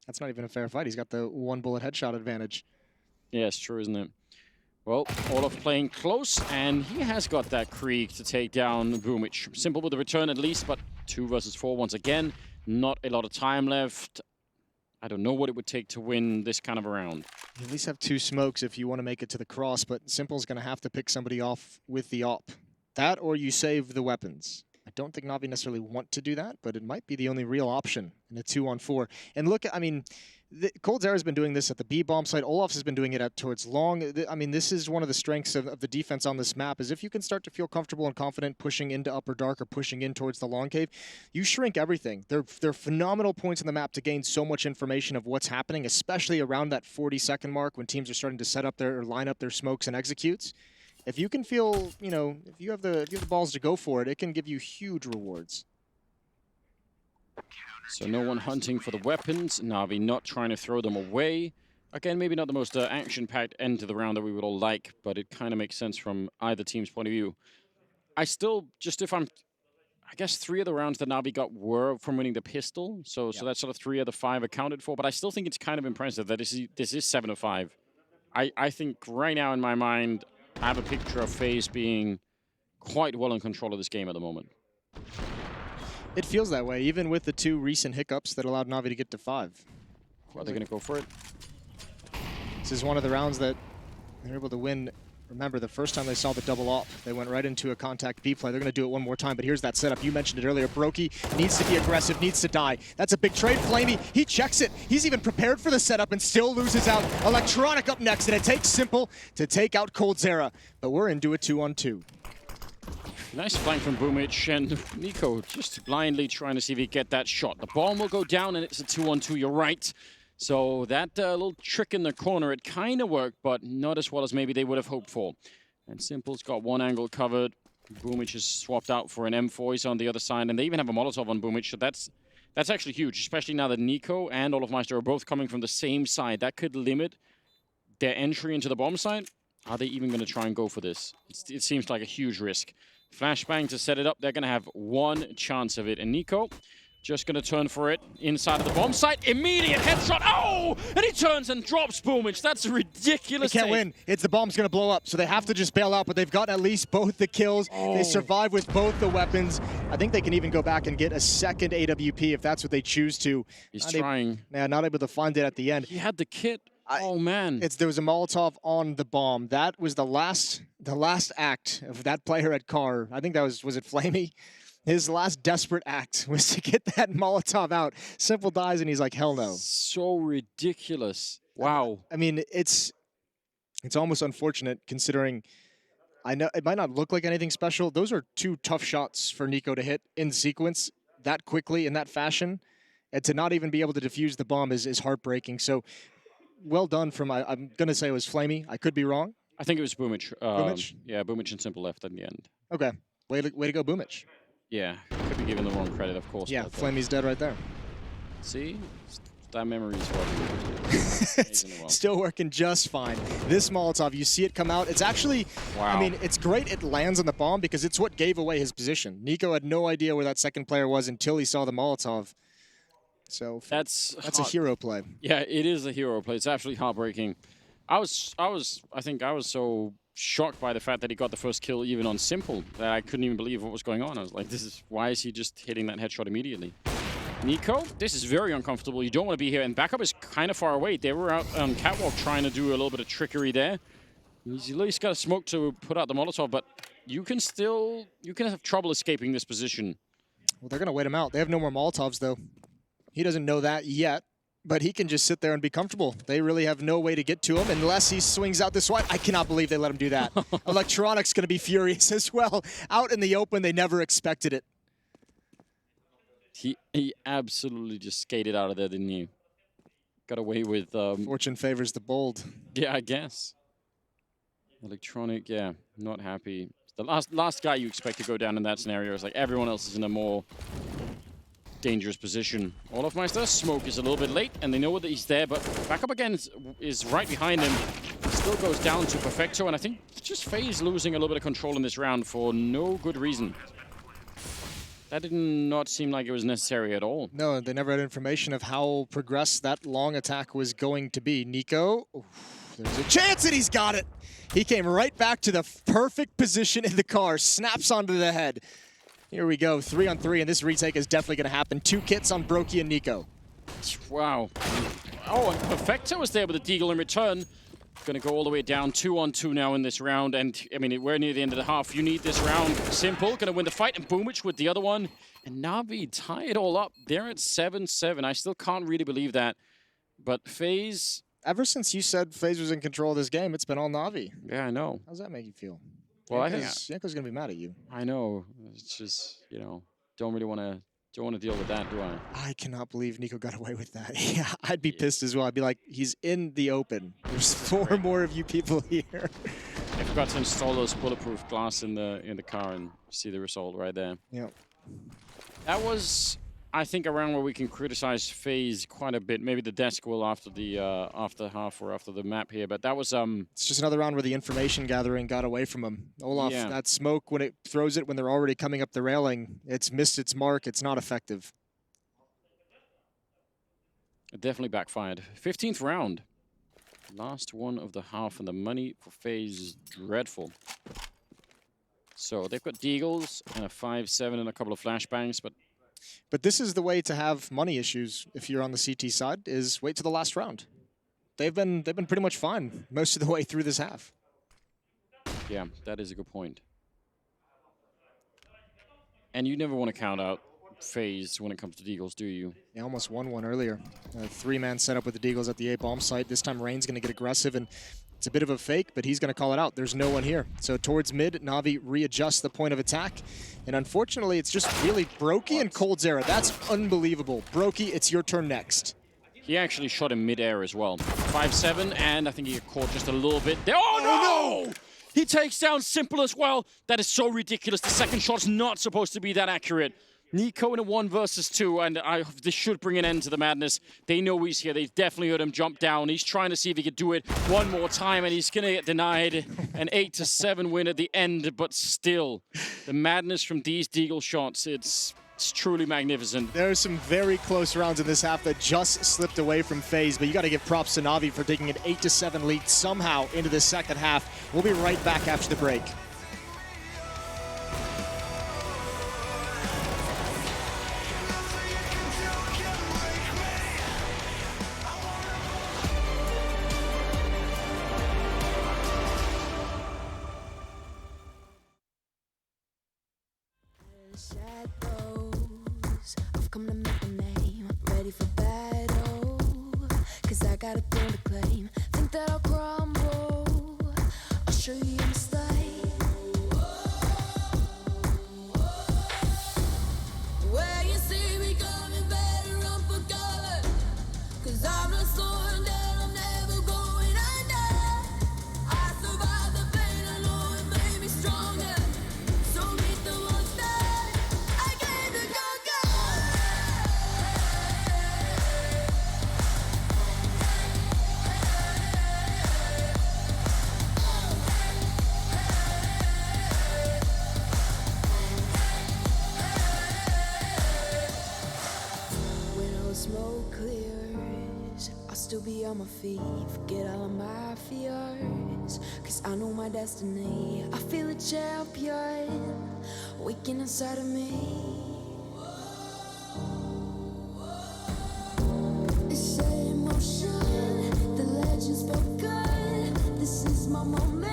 That's not even a fair fight. He's got the one bullet headshot advantage. Yeah, it's true, isn't it? Well, Olaf playing close, and he has got that Krieg to take down Boomich. Simple with the return at least, but 2 versus 4 once again. Not a lot of time left. I don't know what it would take to win this kind of a round. You at least have 2 smokes if you want to make it to the cross, but Simple's going to have to pick somebody off with the op. That or you save the weapons. I don't think Na'Vi necessarily want to do that, but it might be the only real option in a 2-on-4. And look, I mean, coldzera's been doing this at the B-bomb site. Olaf's has been doing it at towards long. I mean, this is one of the strengths of the defense on this map, is if you can start to feel comfortable and confident pushing into upper dark or pushing in towards the long cave, you shrink everything. They're phenomenal points on the map to gain so much information of what's happening, especially around that 40-second mark when teams are starting to set up their or line up their smokes and executes. If you can feel, you know, if you have the balls to go for it, it can give you huge rewards. So no one hunting for the weapons. Na'Vi not trying to throw them away. Again, maybe not the most action-packed end to the round that we would all like, but it kind of makes sense from either team's point of view. I still, just if I'm, I guess 3 of the rounds that Na'Vi got were from winning the pistol. So that's sort of 3 of the 5 accounted for, but I still think it's kind of impressive that this is 7 of 5. I think right now in my mind, I have a picture of FaZe being quite well in control of this game at the moment. It feels that way, even with the 2 recent hiccups that allowed Na'Vi to get to 5. Are they going to go for it? This is one of the rounds that they're able to win. Remember, the first time they saw the double op, they went right into a contact B play. They're going to do it one more time, but here's that setup. You mentioned it earlier. Brokey needs to be aggressive, needs to die. That's a big trade. Flamey, he checks it. He's even prepared for the setup and still loses out. Electronic up next, and it takes Simple to take out coldzera. But we're into a 2-on-2. Nice flank from Boomich, and Nico just blindly trying to see if he get that shot. The bomb will go down, and it's a 2-on-2, you're right. So that little trick in the corner, it kind of worked, but not as well as maybe they would have hoped for. And Simple's got one angle covered. Boomich is swapped out for an M4. He's on the other side, and they even have a Molotov on Boomich, so that's actually huge, especially now that Nico and Olafmeister are both coming from the same side. That could limit their entry into the bomb site. Are they even going to try and go for this? It seems like a huge risk. Flashbang to set it up. They're going to have one chance of it, and Nico just going to turn for it inside of the bomb site. Immediate headshot. Oh! And he turns and drops Boomich. That's ridiculous. They can't win. The bomb's going to blow up, so they have to just bail out, but they've got at least both the kills. Oh. They survive with both the weapons. I think they can even go back and get a second AWP if that's what they choose to. He's trying. Not able to find it at the end. He had the kit. Oh, man. There was a Molotov on the bomb. That was the last act of that player at Car. I think that was it Flamey? His last desperate act was to get that Molotov out. Simple dies, and he's like, hell no. So ridiculous. Wow. I mean, it's almost unfortunate considering, I know it might not look like anything special. Those are 2 tough shots for Nico to hit in sequence that quickly in that fashion. And to not even be able to defuse the bomb is heartbreaking. So well done from, I'm going to say it was Flamey. I could be wrong. I think it was Boomich. Boomich? Yeah, Boomich and Simple left at the end. Okay. Way to go, Boomich. Yeah, could be given the wrong credit, of course. Yeah, Flamey's dead right there. See? That memory is working. Still working just fine. This Molotov, you see it come out. It's actually, wow. I mean, it's great it lands on the bomb because it's what gave away his position. Nico had no idea where that second player was until he saw the Molotov. So that's a hero play. Yeah, it is a hero play. It's absolutely heartbreaking. I think I was so shocked by the fact that he got the first kill even on Simple that I couldn't even believe what was going on. I was like, why is he just hitting that headshot immediately? Nico, this is very uncomfortable. You don't want to be here, and backup is kind of far away. They were out on catwalk trying to do a little bit of trickery there. He's at least got a smoke to put out the Molotov, but you can have trouble escaping this position. Well, they're going to wait him out. They have no more Molotovs, though. He doesn't know that yet, but he can just sit there and be comfortable. They really have no way to get to him unless he swings out this way. I cannot believe they let him do that. Electronic's going to be furious as well. Out in the open, they never expected it. He absolutely just skated out of there, didn't he? Got away with... Fortune favors the bold. Yeah, I guess. Electronic, yeah, not happy. The last guy you expect to go down in that scenario is like everyone else is in a more dangerous position. Olafmeister, smoke is a little bit late, and they know that he's there, but backup again is right behind him. He's still goes down to Perfecto, and I think just FaZe losing a little bit of control in this round for no good reason. That did not seem like it was necessary at all. No, they never had information of how progressed that long attack was going to be. Nico, there's a chance and he's got it. He came right back to the perfect position in the car, snaps onto the head. Here we go, 3-on-3, and this retake is definitely going to happen. 2 kits on Brokey and Nico. Wow. Oh, and Perfecto was there with the Deagle in return. Going to go all the way down 2-on-2 now in this round. And, I mean, we're near the end of the half. You need this round. Simple. Going to win the fight. And Boomich with the other one. And Na'Vi tie it all up. They're at 7-7. I still can't really believe that. But FaZe... Ever since you said FaZe was in control of this game, it's been all Na'Vi. Yeah, I know. How does that make you feel? Well, Yanko's going to be mad at you. I know. It's just, you know, don't want to deal with that, do I? I cannot believe Nico got away with that. Yeah, I'd be pissed as well. I'd be like, he's in the open. There's 4 more of you people here. I forgot to install those bulletproof glass in the car and see the result right there. Yep. That was, I think, a round where we can criticize FaZe quite a bit. Maybe the desk will after the half or after the map here, but that was It's just another round where the information gathering got away from him. Olaf, Yeah. that smoke when it throws it when they're already coming up the railing, it's missed its mark. It's not effective. It definitely backfired. 15th round. Last one of the half, and the money for FaZe is dreadful. So they've got Deagles and a 5-7 and a couple of flashbangs, But this is the way to have money issues if you're on the CT side, is wait till the last round. They've been pretty much fine most of the way through this half. yeah, that is a good point. And you never want to count out FaZe when it comes to Deagles, do you? Yeah, almost won one earlier. A 3-man setup with the Deagles at the A-bomb site. This time Rain's going to get aggressive, and it's a bit of a fake, but he's going to call it out. There's no one here. So towards mid, Na'Vi readjusts the point of attack. And unfortunately, it's just really Brokey and Coldzera. That's unbelievable. Brokey, it's your turn next. He actually shot in mid-air as well. 5-7, and I think he got caught just a little bit there. Oh, no! He takes down Simple as well. That is so ridiculous. The second shot's not supposed to be that accurate. Nico in a 1 versus 2, and this should bring an end to the madness. They know he's here. They've definitely heard him jump down. He's trying to see if he could do it one more time, and he's going to get denied. An 8-7 win at the end, but still, the madness from these Deagle shots, it's truly magnificent. There are some very close rounds in this half that just slipped away from FaZe, but you got to give props to Na'Vi for taking an 8-7 lead somehow into the second half. We'll be right back after the break. Shadows, I've come to make a name, ready for battle, 'cause I got a throne to claim. Think that I'll crumble, I'll show you a mistake. Where you see me coming, better run for cover, 'cause I'm not slowing down, I'm never going under. I survived the pain, I know it made me stronger, so meet the monster. Smoke clears, I'll still be on my feet, forget all of my fears, 'cause I know my destiny. I feel a champion waking inside of me. It's in motion, the legend's spoken, this is my moment.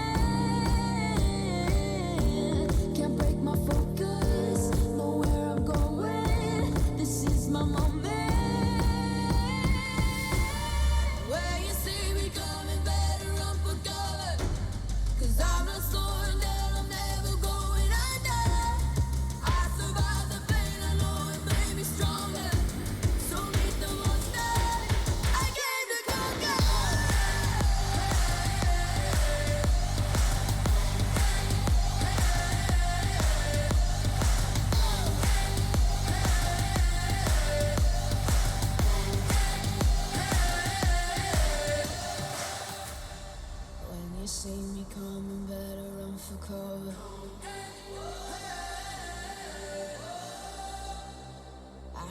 Can't break my focus, know where I'm going, this is my moment. Where you see me coming, better run for cover, 'cause I'm not slowing down, I'm never going under. I survived the pain, I know it made me stronger, so meet the monster. I came to conquer.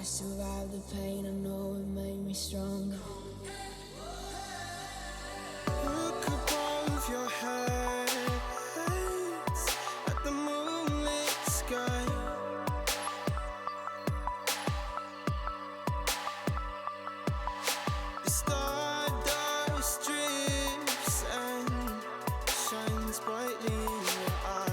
I survived the pain, I know it made me stronger. Look above your head at the moonlit sky. The stardust drifts and shines brightly in your eye.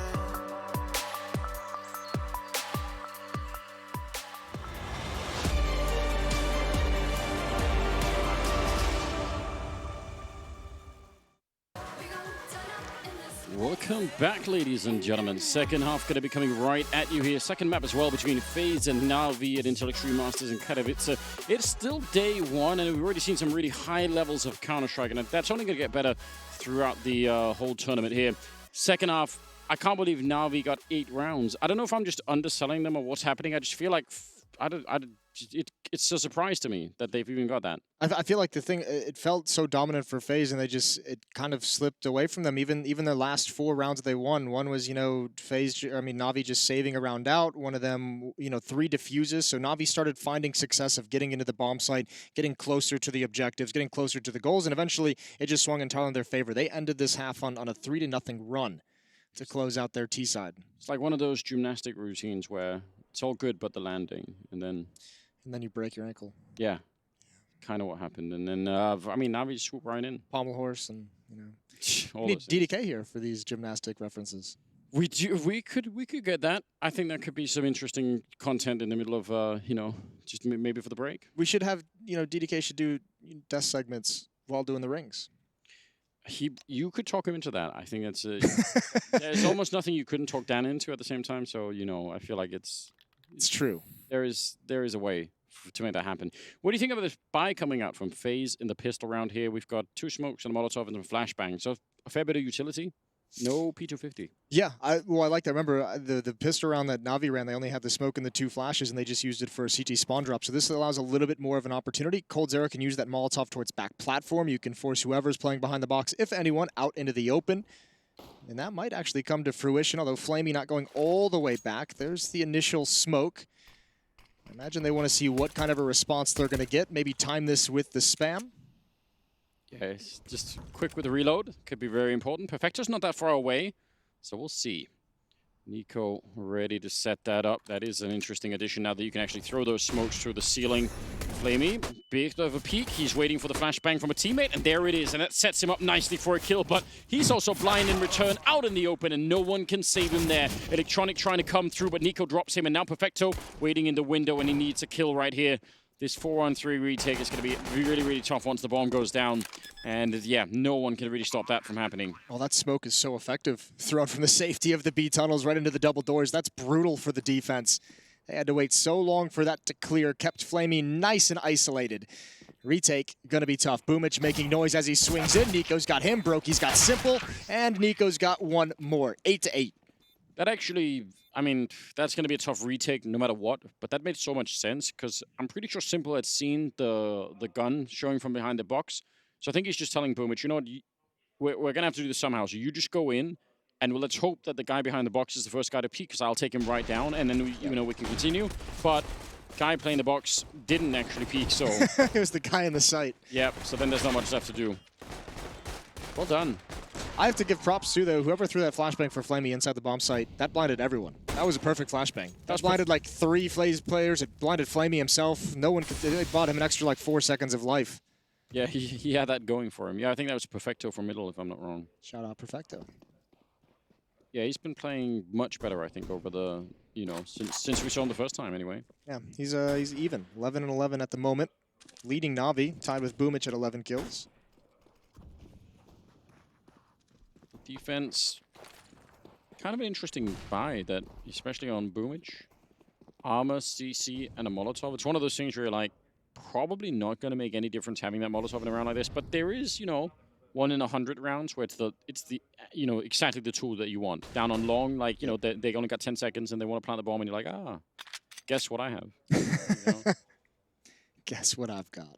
Welcome back, ladies and gentlemen. Second half going to be coming right at you here. Second map as well between FaZe and Na'Vi at Intel Extreme Masters in Katowice. It's still day one, and we've already seen some really high levels of Counter-Strike, and that's only going to get better throughout the whole tournament here. Second half, I can't believe Na'Vi got 8 rounds. I don't know if I'm just underselling them or what's happening. I just feel like it's a surprise to me that they've even got that. I feel like the thing, it felt so dominant for FaZe, and it kind of slipped away from them. Even their last 4 rounds that they won, one was, Na'Vi just saving a round out. One of them, 3 defuses. So Na'Vi started finding success of getting into the bomb site, getting closer to the objectives, getting closer to the goals, and eventually it just swung entirely in their favor. They ended this half on a 3-0 run to close out their T side. It's like one of those gymnastic routines where it's all good but the landing, and then you break your ankle. Yeah, kind of what happened. And then, Na'Vi just swoop right in. Pommel horse, and, all we need those DDK here for these gymnastic references. We could get that. I think that could be some interesting content in the middle of, just maybe for the break. We should have, DDK should do desk segments while doing the rings. You could talk him into that. I think it's there's almost nothing you couldn't talk Dan into at the same time. So I feel like it's true. There is a way to make that happen. What do you think of this buy coming out from FaZe in the pistol round here? We've got 2 smokes and a Molotov and some flashbang. So a fair bit of utility. No P250. Yeah, I like that. Remember, the pistol round that Na'Vi ran, they only had the smoke and the 2 flashes, and they just used it for a CT spawn drop. So this allows a little bit more of an opportunity. coldzera can use that Molotov towards back platform. You can force whoever's playing behind the box, if anyone, out into the open. And that might actually come to fruition, although Flamey not going all the way back. There's the initial smoke. I imagine they want to see what kind of a response they're going to get. Maybe time this with the spam. Yeah, just quick with the reload. Could be very important. Perfecto's not that far away, so we'll see. Nico ready to set that up. That is an interesting addition now that you can actually throw those smokes through the ceiling. Flamey, bit of a peek. He's waiting for the flashbang from a teammate, and there it is. And that sets him up nicely for a kill, but he's also blind in return, out in the open, and no one can save him there. Electronic trying to come through, but Nico drops him, and now Perfecto waiting in the window, and he needs a kill right here. This 4-on-3 retake is going to be really, really tough once the bomb goes down. And yeah, no one can really stop that from happening. Well, that smoke is so effective. Thrown from the safety of the B tunnels right into the double doors. That's brutal for the defense. They had to wait so long for that to clear. Kept Flamey nice and isolated. Retake, going to be tough. Boomich making noise as he swings in. Nico's got him. Brokey's got Simple. And Nico's got one more. 8-8. That actually, that's going to be a tough retake no matter what, but that made so much sense because I'm pretty sure Simple had seen the gun showing from behind the box. So I think he's just telling Boomich, you know what, we're going to have to do this somehow. So you just go in, and let's hope that the guy behind the box is the first guy to peek because I'll take him right down, and then we can continue. But guy playing the box didn't actually peek, so... It was the guy in the site. Yep, so then there's not much left to do. Well done. I have to give props to, though, whoever threw that flashbang for Flamey inside the bomb site, that blinded everyone. That was a perfect flashbang. That blinded like 3 FaZe players. It blinded Flamey himself. No one could, it bought him an extra like 4 seconds of life. Yeah, he had that going for him. Yeah, I think that was Perfecto for middle, if I'm not wrong. Shout out Perfecto. Yeah, he's been playing much better, I think, over the, since we saw him the first time anyway. Yeah, he's even. 11-11 at the moment. Leading Na'Vi, tied with Boomich at 11 kills. Defense, kind of an interesting buy that, especially on Boomich. Armor, CC, and a Molotov. It's one of those things where you're like, probably not going to make any difference having that Molotov in a round like this, but there is, 1 in 100 rounds where it's the exactly the tool that you want. Down on long, like, they only got 10 seconds and they want to plant the bomb and you're like, guess what I have. Guess what I've got.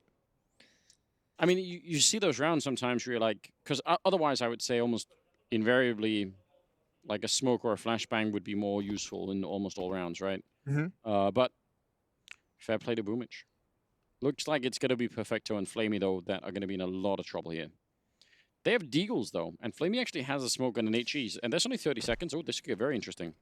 I mean, you see those rounds sometimes where you're like, because otherwise I would say almost invariably like a smoke or a flashbang would be more useful in almost all rounds, right? Mm-hmm. But Fair play to Boomich. Looks like it's going to be Perfecto and Flamey, though, that are going to be in a lot of trouble here. They have Deagles, though, and Flamey actually has a smoke and an HEs, and there's only 30 seconds. Oh, this could get very interesting.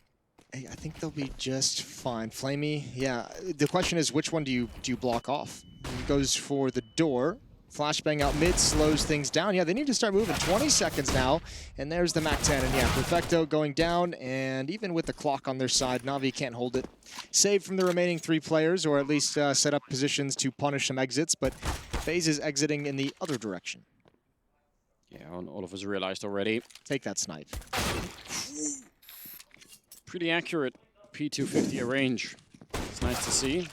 Hey, I think they'll be just fine. Flamey, yeah. The question is, which one do you block off? He goes for the door. Flashbang out mid, slows things down. Yeah, they need to start moving. 20 seconds now, and there's the MAC-10. And yeah, Perfecto going down, and even with the clock on their side, Na'Vi can't hold it. Save from the remaining 3 players, or at least set up positions to punish some exits, but FaZe is exiting in the other direction. Yeah, all of us realized already. Take that snipe. Pretty accurate P250 at range. It's nice to see.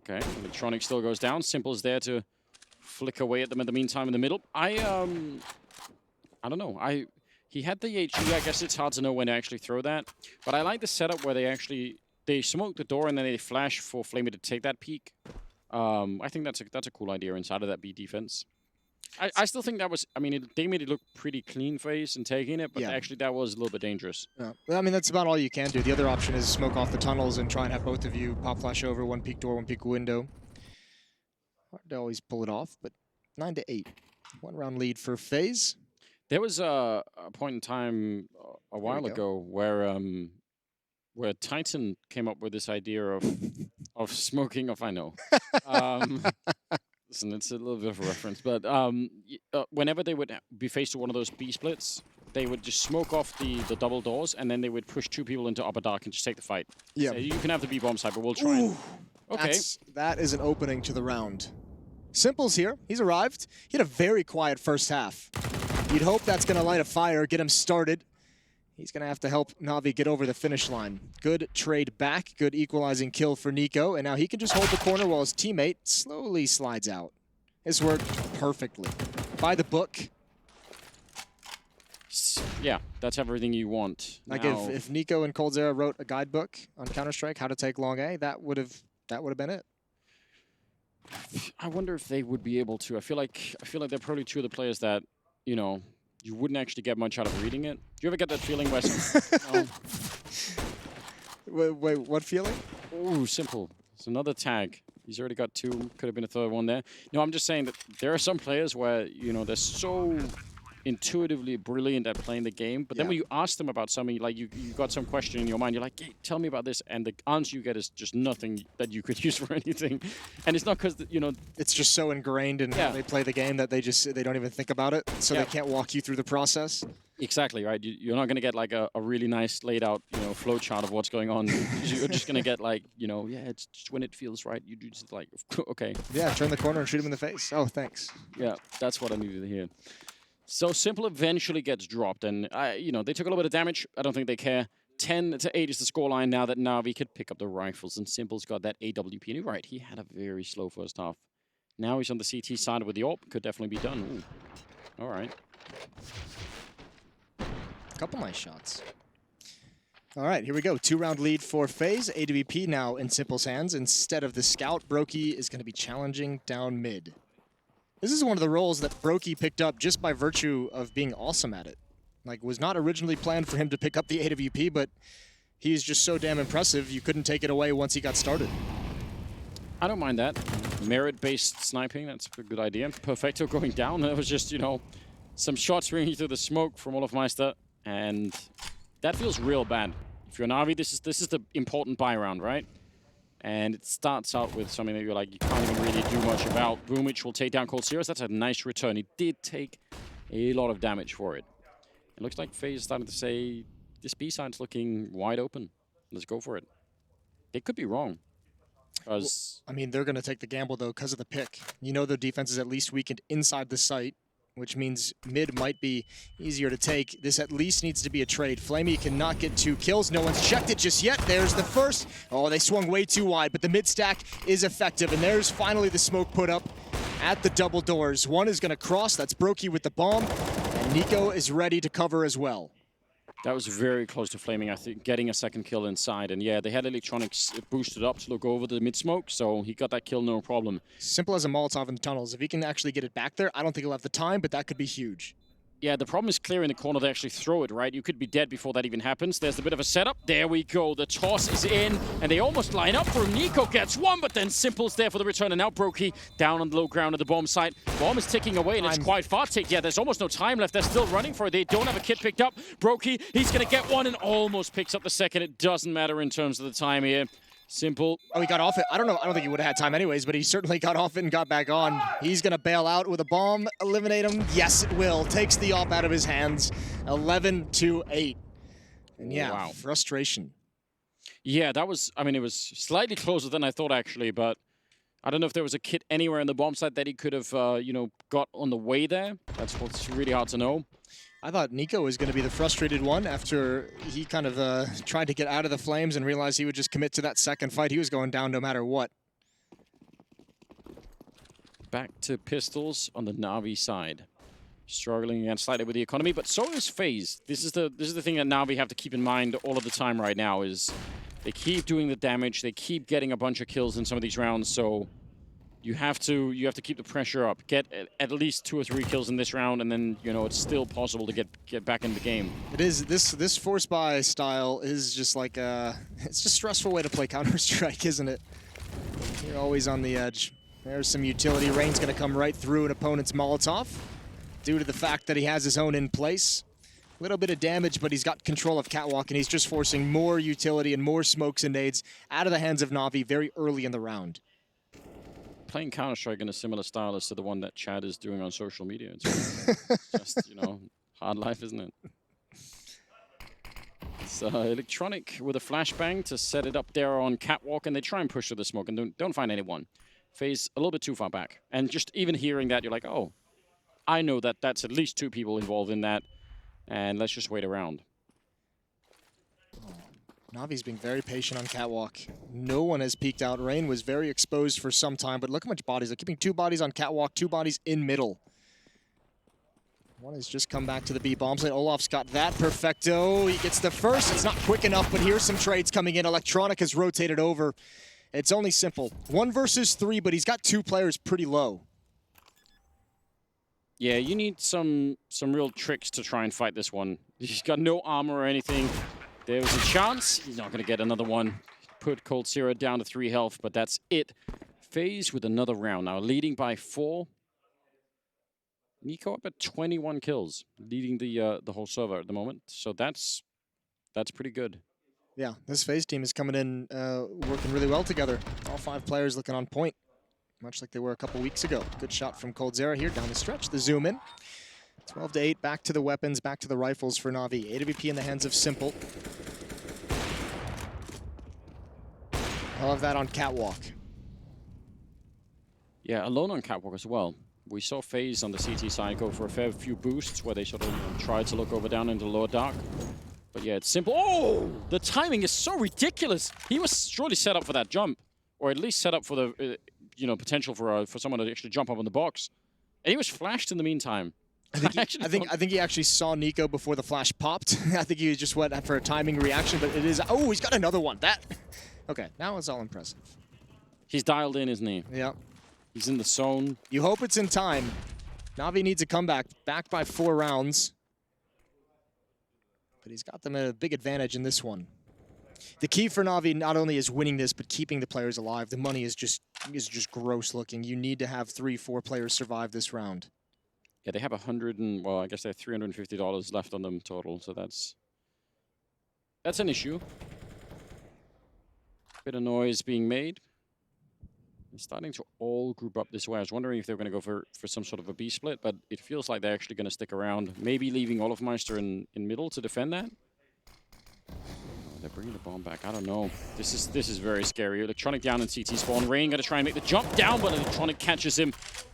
Okay, Electronic still goes down. Simple is there to flick away at them in the meantime in the middle. I don't know. He had the HE. I guess it's hard to know when to actually throw that. But I like the setup where they smoke the door and then they flash for Flamey to take that peek. I think that's a cool idea inside of that B defense. I still think that was, I mean, they made it look pretty clean face in taking it, but actually that was a little bit dangerous. Yeah. Well, I mean, that's about all you can do. The other option is smoke off the tunnels and try and have both of you pop flash over, one peek door, one peek window. Hard to always pull it off, but 9-8. 1 round lead for FaZe. There was a point in time a while ago where Titan came up with this idea of smoking off, I know. Listen, it's a little bit of a reference, but whenever they would be faced with one of those B splits, they would just smoke off the double doors, and then they would push 2 people into upper dark and just take the fight. Yeah. So you can have the B bomb side, but we'll try. Okay. That is an opening to the round. Simple's here. He's arrived. He had a very quiet first half. You'd hope that's going to light a fire, get him started. He's going to have to help Na'Vi get over the finish line. Good trade back, good equalizing kill for Nico, and now he can just hold the corner while his teammate slowly slides out. This worked perfectly. By the book. Yeah, that's everything you want. Like if Nico and Coldzera wrote a guidebook on Counter-Strike, how to take long A, that would have been it. I wonder if they would be able to. I feel like they're probably 2 of the players that, you know, you wouldn't actually get much out of reading it. Do you ever get that feeling where Wait, what feeling? Ooh, Simple. It's another tag. He's already got 2. Could have been a 3rd one there. No, I'm just saying that there are some players where, you know, they're so intuitively brilliant at playing the game, but then when you ask them about something, like you got some question in your mind, you're like, hey, tell me about this, and the answer you get is just nothing that you could use for anything. And it's not because, you know, it's just so ingrained in how they play the game that they don't even think about it, so they can't walk you through the process. Exactly, right? You're not going to get like a really nice laid out, you know, flow chart of what's going on. You're just going to get like, you know, yeah, it's just when it feels right, you do just like, okay. Yeah, turn the corner and shoot him in the face. Oh, thanks. Yeah, that's what I needed to hear. So Simple eventually gets dropped, and you know, they took a little bit of damage. I don't think they care. 10-8 is the scoreline now that Na'Vi could pick up the rifles, and Simple's got that AWP. And you're right, he had a very slow first half. Now he's on the CT side with the AWP. Could definitely be done. Ooh. All right. Couple nice shots. All right, here we go. 2-round lead for FaZe. AWP now in Simple's hands. Instead of the scout, Brokey is going to be challenging down mid. This is one of the roles that Brokey picked up just by virtue of being awesome at it. Like, was not originally planned for him to pick up the AWP, but he's just so damn impressive, you couldn't take it away once he got started. I don't mind that. Merit-based sniping, that's a good idea. Perfecto going down. That was just, you know, some shots ringing through the smoke from Olofmeister, and that feels real bad. If you're Na'Vi, this is the important buy round, right? And it starts out with something that you're like, you can't even really do much about. Boomich will take down Coldzera. That's a nice return. He did take a lot of damage for it. It looks like FaZe is starting to say, this B side's looking wide open. Let's go for it. They could be wrong. Because I mean, they're going to take the gamble, though, because of the pick. You know their defense is at least weakened inside the site, which means mid might be easier to take. This at least needs to be a trade. Flamey cannot get 2 kills. No one's checked it just yet. There's the first. Oh, they swung way too wide, but the mid stack is effective. And there's finally the smoke put up at the double doors. One is going to cross. That's Brokey with the bomb. And Nico is ready to cover as well. that was very close to flaming, I think, getting a second kill inside. And yeah, they had electronics boosted up to look over the mid-smoke, so he got that kill no problem. Simple as a Molotov in the tunnels. If he can actually get it back there, I don't think he'll have the time, but that could be huge. Yeah, the problem is clearing the corner. They actually throw it, right? You could be dead before that even happens. There's a bit of a setup. There we go. The toss is in, and they almost line up for him. Nico gets one, but then Simple's there for the return, and now Brokey down on the low ground at the bomb site. Bomb is ticking away, and it's quite far ticked. Yeah, there's almost no time left. They're still running for it. They don't have a kit picked up. Brokey, he's going to get one and almost picks up the second. It doesn't matter in terms of the time here. Simple. Oh, he got off it. I don't know. I don't think he would have had time anyways, but he certainly got off it and got back on. He's going to bail out with a bomb. Eliminate him. Yes, it will. Takes the op out of his hands. 11-8. And yeah, wow. Frustration. Yeah, that was, I mean, it was slightly closer than I thought, actually, but I don't know if there was a kit anywhere in the bomb site that he could have, you know, got on the way there. That's what's really hard to know. I thought Nico was going to be the frustrated one after he kind of tried to get out of the flames and realized he would just commit to that second fight. He was going down no matter what. Back to pistols on the Na'Vi side. Struggling again slightly with the economy, but so is FaZe. This is the thing that Na'Vi have to keep in mind all of the time right now is they keep doing the damage, they keep getting a bunch of kills in some of these rounds, so you have to keep the pressure up. Get at least 2 or 3 kills in this round, and then, you know, it's still possible to get back in the game. It is. This force buy style is just like it's just a stressful way to play Counter-Strike, isn't it? You're always on the edge. There's some utility. Rain's going to come right through an opponent's Molotov due to the fact that he has his own in place. A little bit of damage, but he's got control of Catwalk, and he's just forcing more utility and more smokes and nades out of the hands of Na'Vi very early in the round. Playing Counter-Strike in a similar style as to the one that Chad is doing on social media. It's just, you know, hard life, isn't it? It's Electronic with a flashbang to set it up there on Catwalk, and they try and push through the smoke and don't find anyone. FaZe a little bit too far back. And just even hearing that, you're like, oh, I know that that's at least 2 people involved in that, and let's just wait around. Navi's being very patient on Catwalk. No one has peeked out. Rain was very exposed for some time, but look how much bodies. They're keeping 2 bodies on Catwalk, 2 bodies in middle. One has just come back to the B bomb site. Olaf's got that perfecto. He gets the first. It's not quick enough, but here's some trades coming in. Electronic has rotated over. It's only simple. 1 versus 3, but he's got 2 players pretty low. Yeah, you need some real tricks to try and fight this one. He's got no armor or anything. There was a chance. He's not going to get another one. Put Cold Zero down to 3 health, but that's it. FaZe with another round now, leading by 4. Nico up at 21 kills, leading the whole server at the moment. So that's pretty good. Yeah, this FaZe team is coming in working really well together. All 5 players looking on point, much like they were a couple weeks ago. Good shot from Cold Zero here down the stretch. The zoom in. 12-8, back to the weapons, back to the rifles for Na'Vi. AWP in the hands of Simple. All of that on Catwalk. Yeah, alone on Catwalk as well. We saw FaZe on the CT side go for a fair few boosts where they sort of tried to look over down into lower dark. But yeah, it's Simple. Oh! The timing is so ridiculous. He was surely set up for that jump, or at least set up for the you know, potential for someone to actually jump up in the box. And he was flashed in the meantime. I think he actually saw Nico before the flash popped. I think he just went for a timing reaction, but it is... Oh, he's got another one. Okay, now it's all impressive. He's dialed in, isn't he? Yeah. He's in the zone. You hope it's in time. Na'Vi needs a comeback. Back by 4 rounds. But he's got them at a big advantage in this one. The key for Na'Vi not only is winning this, but keeping the players alive. The money is just gross looking. You need to have 3-4 players survive this round. Yeah, they have well, I guess they have $350 left on them total, so that's an issue. Bit of noise being made. They're starting to all group up this way. I was wondering if they were going to go for some sort of a B split, but it feels like they're actually going to stick around. Maybe leaving Olofmeister in middle to defend that. Oh, they're bringing the bomb back. I don't know. This is very scary. Electronic down in CT spawn. Rain going to try and make the jump down, but Electronic catches him.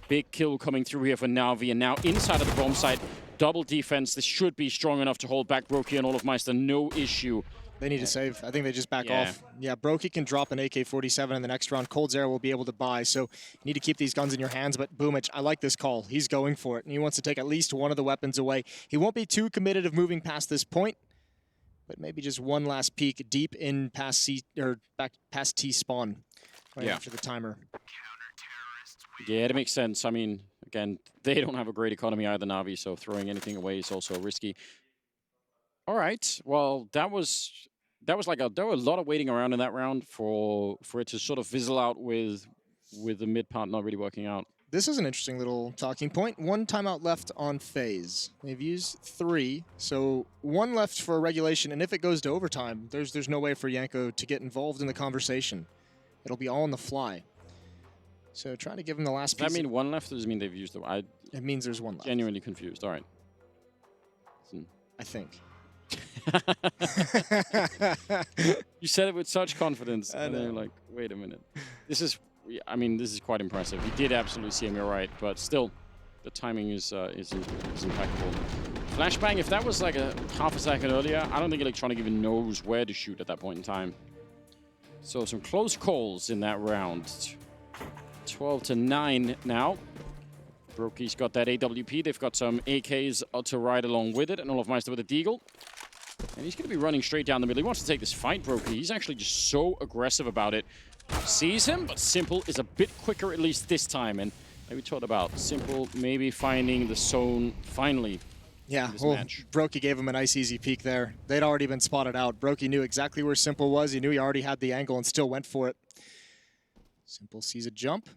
Big kill coming through here for Na'Vi, and now inside of the bomb site. Double defense. This should be strong enough to hold back Brokey and Olofmeister. No issue. They need to save. I think they just back off. Yeah, Brokey can drop an AK-47 in the next round. Cold Zero will be able to buy, so you need to keep these guns in your hands. But Boomich, I like this call. He's going for it, and he wants to take at least one of the weapons away. He won't be too committed of moving past this point, but maybe just one last peek deep in past C or back past T spawn right after the timer. Yeah, it makes sense. I mean, Again, they don't have a great economy either, Na'Vi, so throwing anything away is also risky. All right, well, there was a lot of waiting around in that round for it to sort of fizzle out with the mid part not really working out. This is an interesting little talking point. 1 timeout left on FaZe. They've used 3, so 1 left for regulation, and if it goes to overtime, there's no way for Yanko to get involved in the conversation. It'll be all on the fly. So trying to give him the last piece. Does that mean 1 left, or does it mean they've used it? It means there's 1 left. Genuinely confused. All right. I think. You said it with such confidence, and then you're like, wait a minute. This is quite impressive. He did absolutely see me right, but still, the timing is impeccable. Flashbang, if that was like a half a second earlier, I don't think Electronic even knows where to shoot at that point in time. So some close calls in that round. 12-9 now. Brokey's got that AWP. They've got some AKs to ride along with it, and Olofmeister with a Deagle. And he's going to be running straight down the middle. He wants to take this fight, Brokey. He's actually just so aggressive about it. Sees him, but Simple is a bit quicker, at least this time. And like we talked about, Simple maybe finding the zone finally. Yeah, well, Brokey gave him a nice easy peek there. They'd already been spotted out. Brokey knew exactly where Simple was. He knew he already had the angle and still went for it. Simple sees a jump.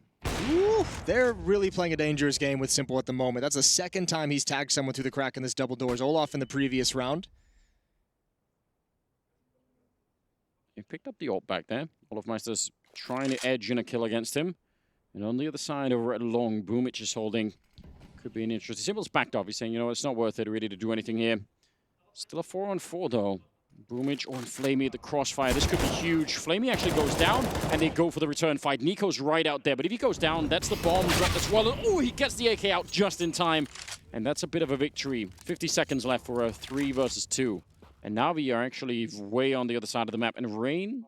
Ooh, they're really playing a dangerous game with Simple at the moment. That's the 2nd time he's tagged someone through the crack in this double doors. Olof in the previous round. He picked up the ult back there. Olofmeister's trying to edge in a kill against him. And on the other side, over at long, Boomich is holding. Could be an interesting. Simple's backed off. He's saying, you know, it's not worth it really to do anything here. Still a 4-on-4 though. Boomich or Flamey at the crossfire. This could be huge. Flamey actually goes down, and they go for the return fight. Nico's right out there, but if he goes down, that's the bomb drop as well. Oh, he gets the AK out just in time. And that's a bit of a victory. 50 seconds left for a 3 versus 2. And Na'Vi are actually way on the other side of the map. And Rain,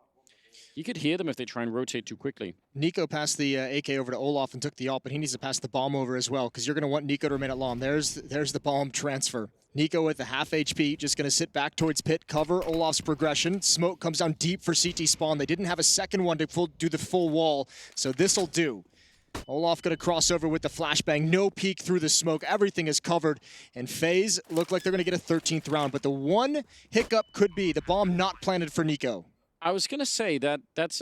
you could hear them if they try and rotate too quickly. Nico passed the AK over to Olof and took the ult, but he needs to pass the bomb over as well, because you're going to want Nico to remain at long. There's the bomb transfer. Nico with the half HP, just going to sit back towards pit, cover Olaf's progression. Smoke comes down deep for CT spawn. They didn't have a second one to do the full wall, so this'll do. Olof going to cross over with the flashbang. No peek through the smoke. Everything is covered. And FaZe look like they're going to get a 13th round. But the one hiccup could be the bomb not planted for Nico. I was going to say that's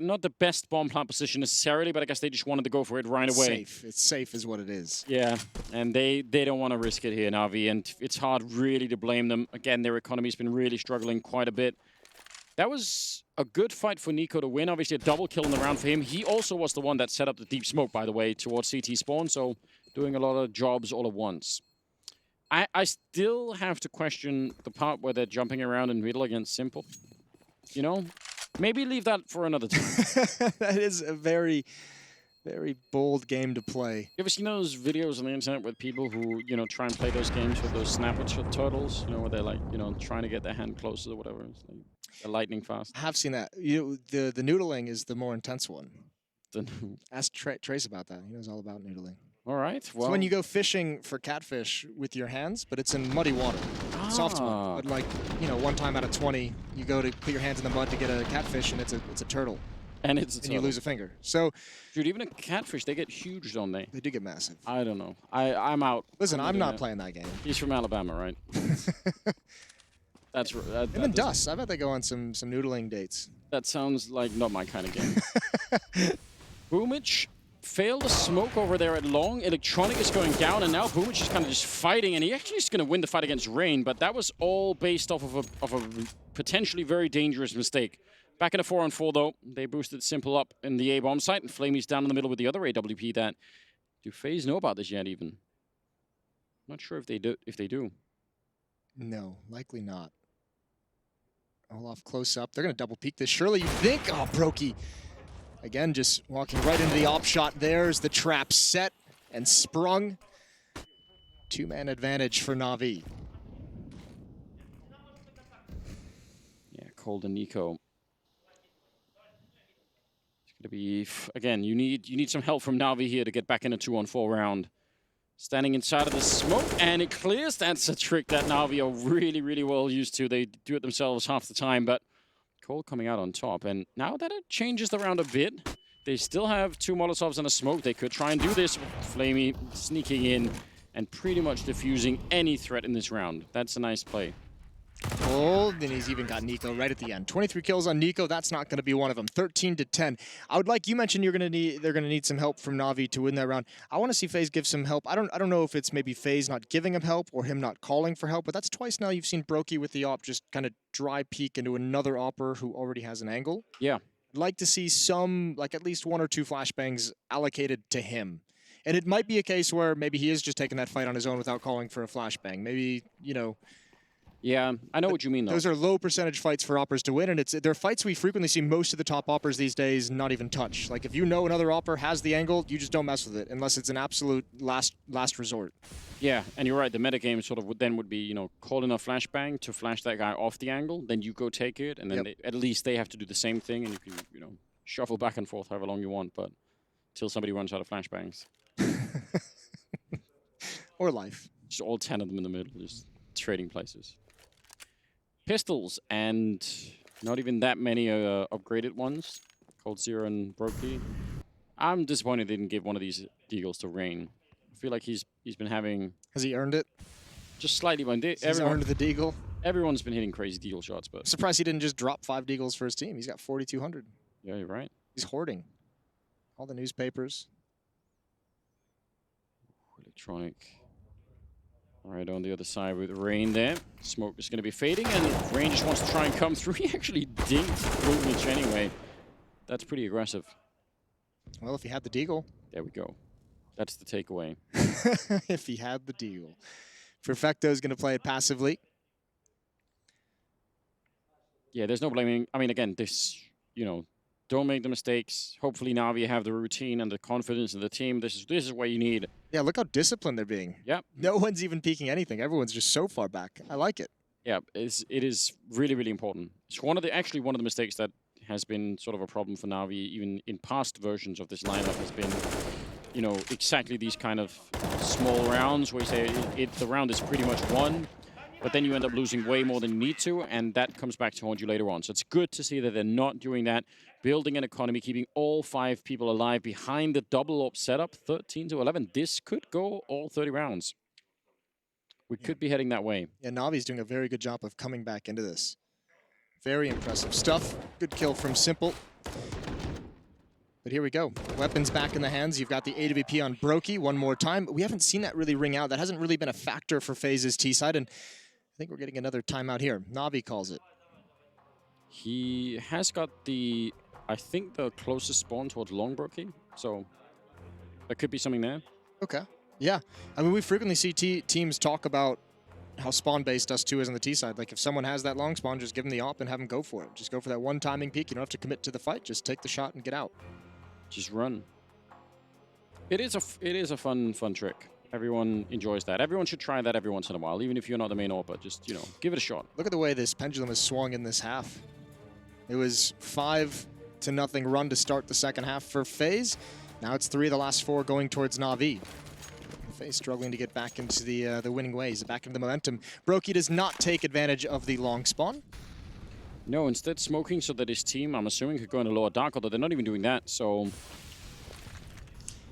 not the best bomb plant position necessarily, but I guess they just wanted to go for it right away. Safe. It's safe is what it is. Yeah, and they don't want to risk it here, Na'Vi, and it's hard really to blame them. Again, their economy's been really struggling quite a bit. That was a good fight for Nico to win. Obviously, a double kill in the round for him. He also was the one that set up the deep smoke, by the way, towards CT spawn, so doing a lot of jobs all at once. I still have to question the part where they're jumping around in middle against Simple. You know, maybe leave that for another time. That is a very, very bold game to play. You ever seen those videos on the internet with people who, you know, try and play those games with those snapper turtles? You know, where they're like, you know, trying to get their hand closer or whatever. It's like they're lightning fast. I have seen that. You know, the noodling is the more intense one. Ask Trace about that. He knows all about noodling. All right. Well, it's when you go fishing for catfish with your hands, but it's in muddy water. Soft mud. But like, you know, 1 time out of 20, you go to put your hands in the mud to get a catfish, and it's a turtle. And it's a turtle. You lose a finger. So, dude, even a catfish, they get huge, don't they? They do get massive. I don't know. I'm out. Listen, I'm not playing that game. He's from Alabama, right? That's right. And then Dust. I bet they go on some noodling dates. That sounds like not my kind of game. Boomich failed the smoke over there at long. Electronic is going down, and now Boomich is kind of just fighting, and he actually is going to win the fight against Rain, but that was all based off of a potentially very dangerous mistake. Back in a 4-on-4, though. They boosted Simple up in the A-bomb site, and Flamey's down in the middle with the other AWP. That do FaZe know about this yet, even? Not sure if they do. No, likely not. Olaf close up. They're going to double peek this. Surely you think, oh, Brokey. Again, just walking right into the op shot. There's the trap set and sprung. 2-man advantage for Na'Vi. Yeah, Cold and Nico. It's going to be, again, you need some help from Na'Vi here to get back in a 2-on-4 round. Standing inside of the smoke, and it clears. That's a trick that Na'Vi are really, really well used to. They do it themselves half the time, but Cole coming out on top. And now that it changes the round a bit, They still have 2 Molotovs and a smoke. They could try and do this. Flamey sneaking in and pretty much diffusing any threat in this round. That's a nice play. Oh, then he's even got Nico right at the end. 23 kills on Nico. That's not going to be one of them. 13-10. I would like, you mentioned they're going to need some help from Na'Vi to win that round. I want to see FaZe give some help. I don't know if it's maybe FaZe not giving him help or him not calling for help, but that's twice now you've seen Brokey with the op just kind of dry peek into another opper who already has an angle. Yeah. I'd like to see some, like at least 1 or 2 flashbangs allocated to him. And it might be a case where maybe he is just taking that fight on his own without calling for a flashbang. Maybe, you know. Yeah, I know what you mean, though. Those are low percentage fights for oppers to win, and they're fights we frequently see most of the top oppers these days not even touch. Like, if you know another opper has the angle, you just don't mess with it, unless it's an absolute last resort. Yeah, and you're right, the metagame sort of would be, you know, call in a flashbang to flash that guy off the angle, then you go take it, and then at least they have to do the same thing, and you can, you know, shuffle back and forth however long you want, but till somebody runs out of flashbangs. Or life. Just all 10 of them in the middle, just trading places. Pistols, and not even that many upgraded ones. Cold Zero and Brokey. I'm disappointed they didn't give one of these deagles to Rain. I feel like he's been having... Has he earned it? Just slightly. He's earned the deagle? Everyone's been hitting crazy deagle shots, but... Surprised he didn't just drop 5 deagles for his team. He's got 4,200. Yeah, you're right. He's hoarding. All the newspapers. Electronic. Right on the other side with Rain there. Smoke is going to be fading, and Rain just wants to try and come through. He actually dinked Bootage anyway. That's pretty aggressive. Well, if he had the deagle. There we go. That's the takeaway. If he had the deagle. Perfecto is going to play it passively. Yeah, there's no blaming. I mean, again, this, you know, don't make the mistakes. Hopefully Na'Vi have the routine and the confidence in the team. This is what you need. Yeah, look how disciplined they're being. Yep. No one's even peeking anything. Everyone's just so far back. I like it. Yeah, it is really, really important. It's one of the mistakes that has been sort of a problem for Na'Vi, even in past versions of this lineup, has been, you know, exactly these kind of small rounds where you say the round is pretty much won, but then you end up losing way more than you need to, and that comes back to haunt you later on. So it's good to see that they're not doing that, building an economy, keeping all 5 people alive behind the double op setup, 13-11. This could go all 30 rounds. We could be heading that way. Yeah, Na'Vi's doing a very good job of coming back into this. Very impressive stuff. Good kill from Simple. But here we go. Weapons back in the hands. You've got the AWP on Brokey one more time. We haven't seen that really ring out. That hasn't really been a factor for FaZe's T-side, and I think we're getting another timeout here. Na'Vi calls it. He has got the, I think, the closest spawn towards long Brokey, so there could be something there. Okay. Yeah. I mean, we frequently see teams talk about how spawn-based us too is on the T side. Like, if someone has that long spawn, just give them the op and have them go for it. Just go for that one timing peak. You don't have to commit to the fight. Just take the shot and get out. Just run. It is a fun trick. Everyone enjoys that. Everyone should try that every once in a while, even if you're not the main AWP. Just, you know, give it a shot. Look at the way this pendulum has swung in this half. It was 5-0 run to start the second half for FaZe. Now it's 3 of the last 4 going towards Na'Vi. FaZe struggling to get back into the winning ways, back into the momentum. Brokey does not take advantage of the long spawn. No, instead smoking so that his team, I'm assuming, could go into lower dark, although they're not even doing that, so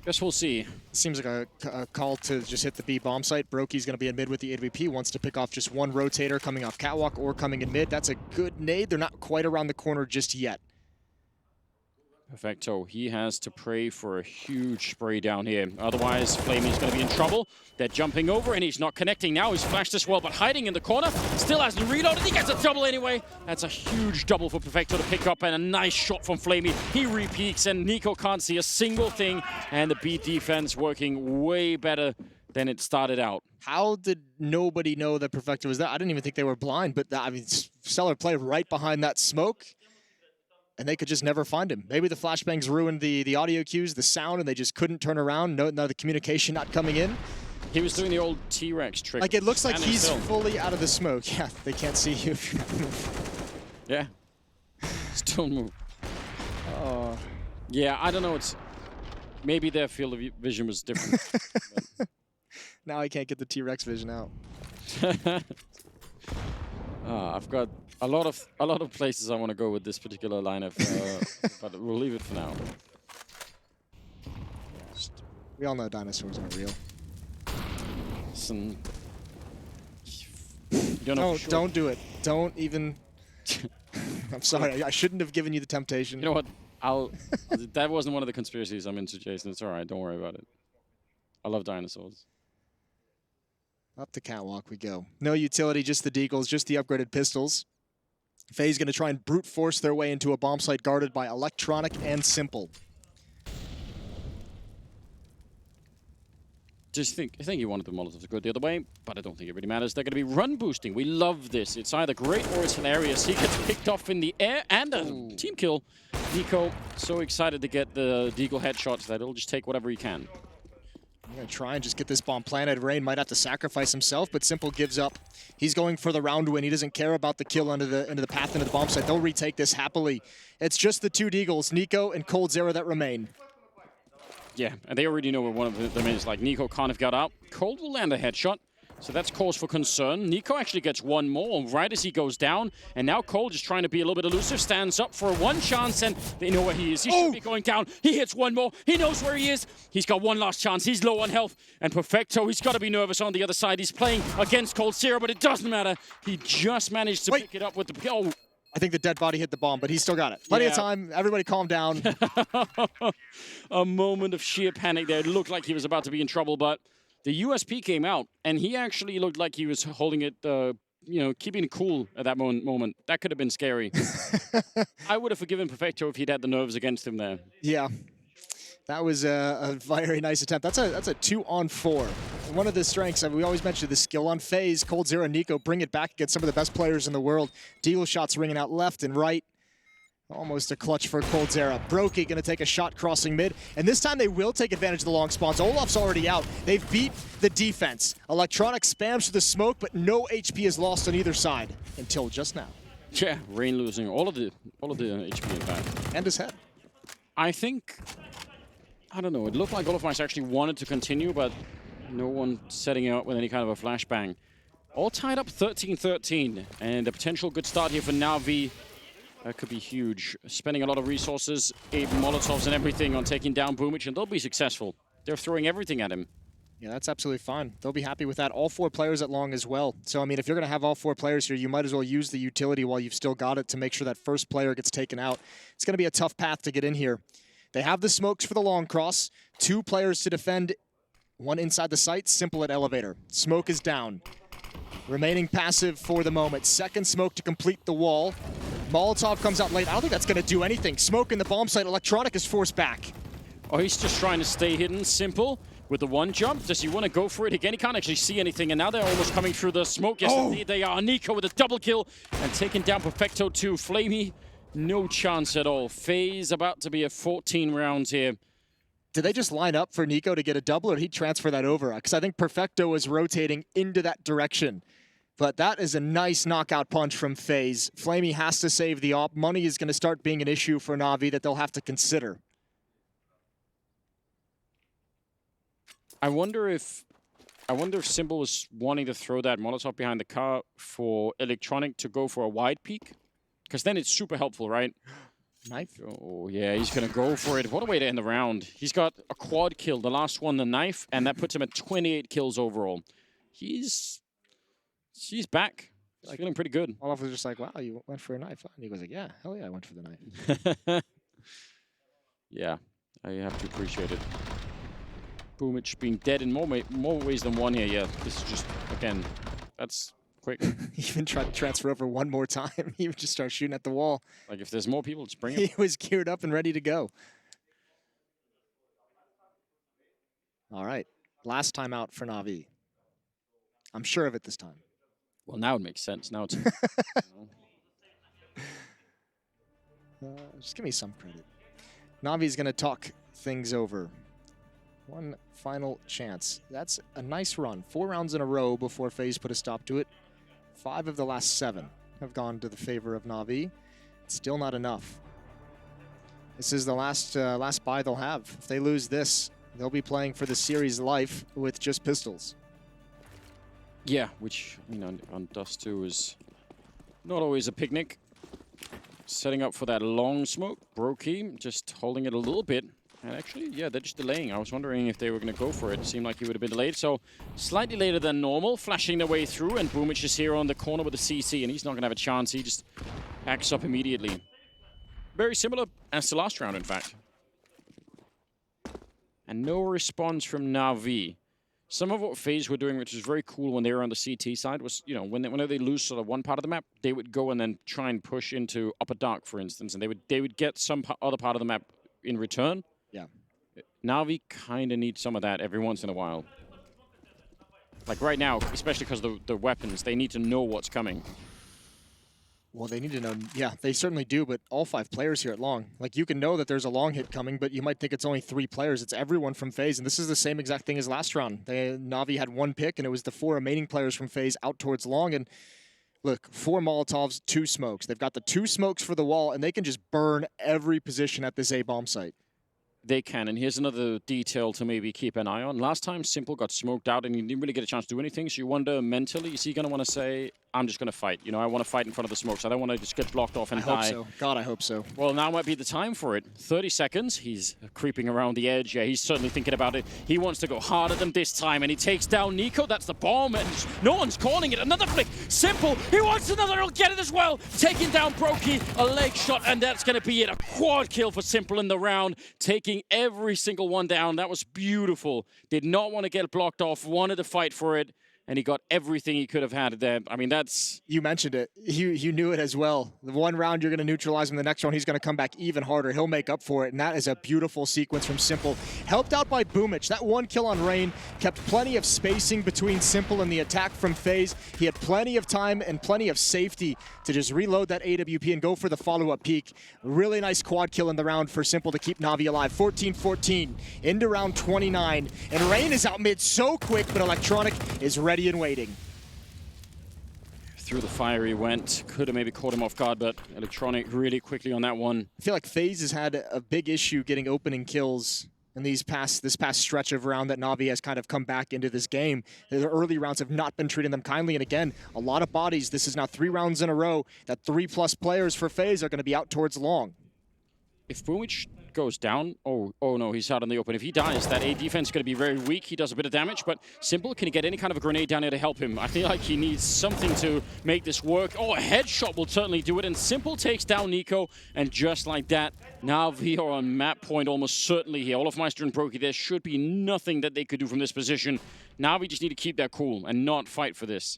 guess we'll see. Seems like a call to just hit the B bomb site. Brokey's going to be in mid with the AWP, wants to pick off just one rotator coming off catwalk or coming in mid. That's a good nade. They're not quite around the corner just yet. Perfecto. He has to pray for a huge spray down here. Otherwise, Flamey's going to be in trouble. They're jumping over, and he's not connecting now. He's flashed as well, but hiding in the corner. Still hasn't reloaded. He gets a double anyway. That's a huge double for Perfecto to pick up, and a nice shot from Flamey. He re-peeks, and Nico can't see a single thing, and the B defense working way better than it started out. How did nobody know that Perfecto was there? I didn't even think they were blind, but I mean, stellar play right behind that smoke. And they could just never find him. Maybe the flashbangs ruined the audio cues, the sound, and they just couldn't turn around. No, the communication not coming in. He was doing the old T-Rex trick. Like, it looks like he's fully out of the smoke. Yeah, they can't see you if you move. Yeah. Still move. Yeah, I don't know. It's maybe their field of vision was different. Now I can't get the T-Rex vision out. I've got a lot of places I want to go with this particular lineup, but we'll leave it for now. We all know dinosaurs aren't real. Listen, don't do it. Don't even. I'm sorry. I shouldn't have given you the temptation. You know what? That wasn't one of the conspiracies I'm into, Jason. It's all right. Don't worry about it. I love dinosaurs. Up the catwalk we go. No utility, just the deagles, just the upgraded pistols. FaZe going to try and brute force their way into a bomb site guarded by Electronic and Simple. I think you wanted the Molotovs to go the other way, but I don't think it really matters. They're going to be run boosting. We love this. It's either great or it's hilarious. He gets picked off in the air and a team kill. Nico, so excited to get the deagle headshots that he'll just take whatever he can. I'm going to try and just get this bomb planted. Rain might have to sacrifice himself, but Simple gives up. He's going for the round win. He doesn't care about the kill into the path into the bomb site. They'll retake this happily. It's just the two deagles, Nico and coldzera, that remain. Yeah, and they already know where one of them is. Like, Nico can't have got out. Cold will land a headshot, so that's cause for concern. Nico actually gets one more right as he goes down, and now Cold is trying to be a little bit elusive, stands up for one chance, and they know where he is. He should be going down. He hits one more. He knows where he is. He's got one last chance. He's low on health, and Perfecto, he's got to be nervous on the other side. He's playing against coldzera, but it doesn't matter. He just managed to pick it up with the... Oh. I think the dead body hit the bomb, but he's still got it. Plenty of time. Everybody calm down. A moment of sheer panic there. It looked like he was about to be in trouble, but the USP came out, and he actually looked like he was holding it, keeping it cool at that moment. That could have been scary. I would have forgiven Perfecto if he'd had the nerves against him there. Yeah. That was a very nice attempt. That's a 2-on-4. One of the strengths, we always mention the skill on FaZe. coldzera and Nico bring it back against some of the best players in the world. Deagle shots ringing out left and right. Almost a clutch for coldzera. Brokey going to take a shot crossing mid. And this time they will take advantage of the long spawns. Olaf's already out. They've beat the defense. Electronic spams through the smoke, but no HP is lost on either side until just now. Yeah, Rain losing all of the HP in fact. And his head. I don't know. It looked like all of us actually wanted to continue, but no one setting out with any kind of a flashbang. All tied up 13-13, and a potential good start here for Na'Vi. That could be huge. Spending a lot of resources, 8 Molotovs and everything on taking down Boomich, and they'll be successful. They're throwing everything at him. Yeah, that's absolutely fine. They'll be happy with that. All 4 players at long as well. So, I mean, if you're going to have all 4 players here, you might as well use the utility while you've still got it to make sure that first player gets taken out. It's going to be a tough path to get in here. They have the smokes for the long cross. 2 players to defend. 1 inside the site. Simple at elevator. Smoke is down. Remaining passive for the moment. Second smoke to complete the wall. Molotov comes out late. I don't think that's going to do anything. Smoke in the bomb site. Electronic is forced back. Oh, he's just trying to stay hidden. Simple with the one jump. Does he want to go for it again? He can't actually see anything, and now they're almost coming through the smoke. Yes, indeed they are. Nico with a double kill and taking down Perfecto too. Flamey, no chance at all. FaZe about to be at 14 rounds here. Did they just line up for Nico to get a double, or did he transfer that over? Because I think Perfecto is rotating into that direction. But that is a nice knockout punch from FaZe. Flamey has to save the op. Money is going to start being an issue for Na'Vi that they'll have to consider. I wonder if Simple was wanting to throw that Molotov behind the car for Electronic to go for a wide peek. Because then it's super helpful, right? Knife? Oh, yeah, he's going to go for it. What a way to end the round. He's got a quad kill, the last one, the knife, and that puts him at 28 kills overall. He's back. He's feeling pretty good. Olaf was just like, wow, you went for a knife. And he goes like, yeah, hell yeah, I went for the knife. Yeah, I have to appreciate it. Boomich being dead in more ways than one here. Yeah, this is just, again, that's quick. He even tried to transfer over one more time. He would just start shooting at the wall. Like, if there's more people, just bring it. He was geared up and ready to go. All right, last time out for Na'Vi. I'm sure of it this time. Well, now it makes sense. Now it's... just give me some credit. Na'Vi's going to talk things over. One final chance. That's a nice run. 4 rounds in a row before FaZe put a stop to it. 5 of the last 7 have gone to the favor of Na'Vi. It's still not enough. This is the last buy they'll have. If they lose this, they'll be playing for the series life with just pistols. Yeah, which, you know, on Dust 2 is not always a picnic. Setting up for that long smoke. Brokey just holding it a little bit. And actually, yeah, they're just delaying. I was wondering if they were going to go for it. It seemed like he would have been delayed. So slightly later than normal, flashing their way through. And Boomich is here on the corner with the CC, and he's not going to have a chance. He just backs up immediately. Very similar as the last round, in fact. And no response from Na'Vi. Some of what FaZe were doing, which was very cool when they were on the CT side, was, you know, whenever they lose sort of one part of the map, they would go and then try and push into Upper Dark, for instance, and they would get some other part of the map in return. Yeah. Na'Vi kind of need some of that every once in a while. Like right now, especially because of the weapons, they need to know what's coming. Well, they need to know. Yeah, they certainly do, but all 5 players here at Long. Like, you can know that there's a Long hit coming, but you might think it's only 3 players. It's everyone from FaZe, and this is the same exact thing as last round. Na'Vi had 1 pick, and it was the 4 remaining players from FaZe out towards Long, and look, 4 Molotovs, 2 smokes. They've got the 2 smokes for the wall, and they can just burn every position at this A-bomb site. They can, and here's another detail to maybe keep an eye on. Last time, Simple got smoked out, and he didn't really get a chance to do anything, so you wonder mentally, is he going to want to say, I'm just going to fight? You know, I want to fight in front of the smokes. I don't want to just get blocked off and die. I hope so. God, I hope so. Well, now might be the time for it. 30 seconds. He's creeping around the edge. Yeah, he's certainly thinking about it. He wants to go harder than this time, and he takes down Nico. That's the bomb, and no one's calling it. Another flick. Simple. He wants another. He'll get it as well. Taking down Brokey. A leg shot, and that's going to be it. A quad kill for Simple in the round. Taking every single one down. That was beautiful. Did not want to get blocked off. Wanted to fight for it. And he got everything he could have had there. I mean, that's... You mentioned it. You knew it as well. The one round, you're going to neutralize him. The next round, he's going to come back even harder. He'll make up for it, and that is a beautiful sequence from Simple. Helped out by Boomich. That 1 kill on Rain kept plenty of spacing between Simple and the attack from FaZe. He had plenty of time and plenty of safety to just reload that AWP and go for the follow-up peak. Really nice quad kill in the round for Simple to keep Na'Vi alive. 14-14 into round 29. And Rain is out mid so quick, but Electronic is ready and waiting. Through the fire he went. Could have maybe caught him off guard, but Electronic really quickly on that one. I feel like FaZe has had a big issue getting opening kills in this past stretch of round that Na'Vi has kind of come back into this game. The early rounds have not been treating them kindly, and again, a lot of bodies. This is now 3 rounds in a row that 3+ players for FaZe are going to be out towards Long. If Boomich goes down, oh no, he's out in the open. If he dies, that A defense is going to be very weak. He does a bit of damage, but Simple, can he get any kind of a grenade down here to help him? I feel like he needs something to make this work. Oh, a headshot will certainly do it, and Simple takes down Nico, and just like that, now we are on map point almost certainly here. Olofmeister and Brokey, there should be nothing that they could do from this position. Now we just need to keep that cool and not fight for this.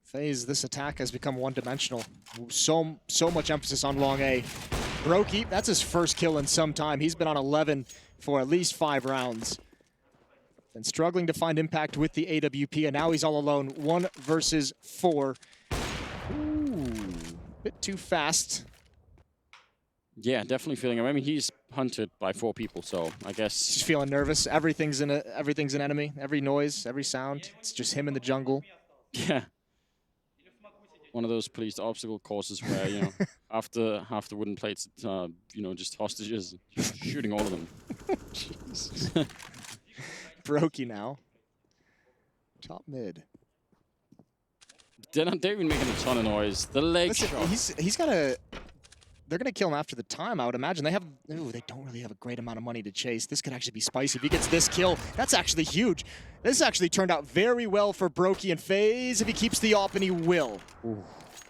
FaZe, this attack has become one-dimensional. So much emphasis on Long A. Brokey, that's his first kill in some time. He's been on 11 for at least 5 rounds. Been struggling to find impact with the AWP, and now he's all alone. 1 versus 4. Ooh, bit too fast. Yeah, definitely feeling him. I mean, he's hunted by 4 people, so I guess... Just feeling nervous. Everything's an enemy. Every noise, every sound. It's just him in the jungle. Yeah. One of those policed obstacle courses where, you know, after half the wooden plates, you know, just hostages, shooting all of them. Jesus. Brokey now. Top mid. They're not even making a ton of noise. The leg shot. He's got a... They're going to kill him after the time, I would imagine. They don't really have a great amount of money to chase. This could actually be spicy. If he gets this kill, that's actually huge. This actually turned out very well for Brokey and FaZe if he keeps the op, and he will. Ooh.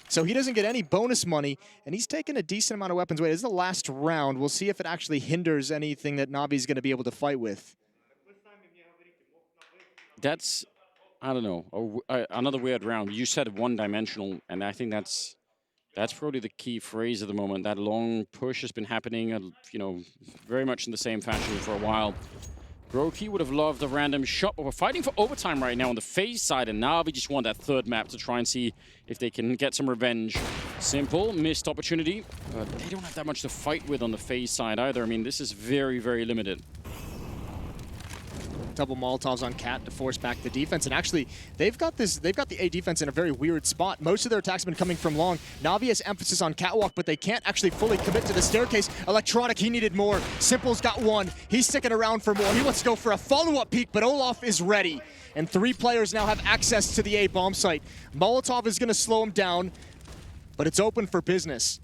So he doesn't get any bonus money, and he's taken a decent amount of weapons away. This is the last round. We'll see if it actually hinders anything that Na'Vi's going to be able to fight with. That's, I don't know, another weird round. You said one-dimensional, and I think that's probably the key phrase at the moment. That long push has been happening, you know, very much in the same fashion for a while. Brokey would have loved a random shot, but we're fighting for overtime right now on the FaZe side, and now we just want that 3rd map to try and see if they can get some revenge. Simple, missed opportunity, but they don't have that much to fight with on the FaZe side either. I mean, this is very, very limited. Double Molotovs on Cat to force back the defense, and actually they've got the A defense in a very weird spot. Most of their attacks have been coming from Long. Na'Vi has emphasis on Catwalk, but they can't actually fully commit to the staircase. Electronic, he needed more. Simple's got 1. He's sticking around for more. He wants to go for a follow-up peek, but Olaf is ready. And 3 players now have access to the A bomb site. Molotov is going to slow him down, but it's open for business.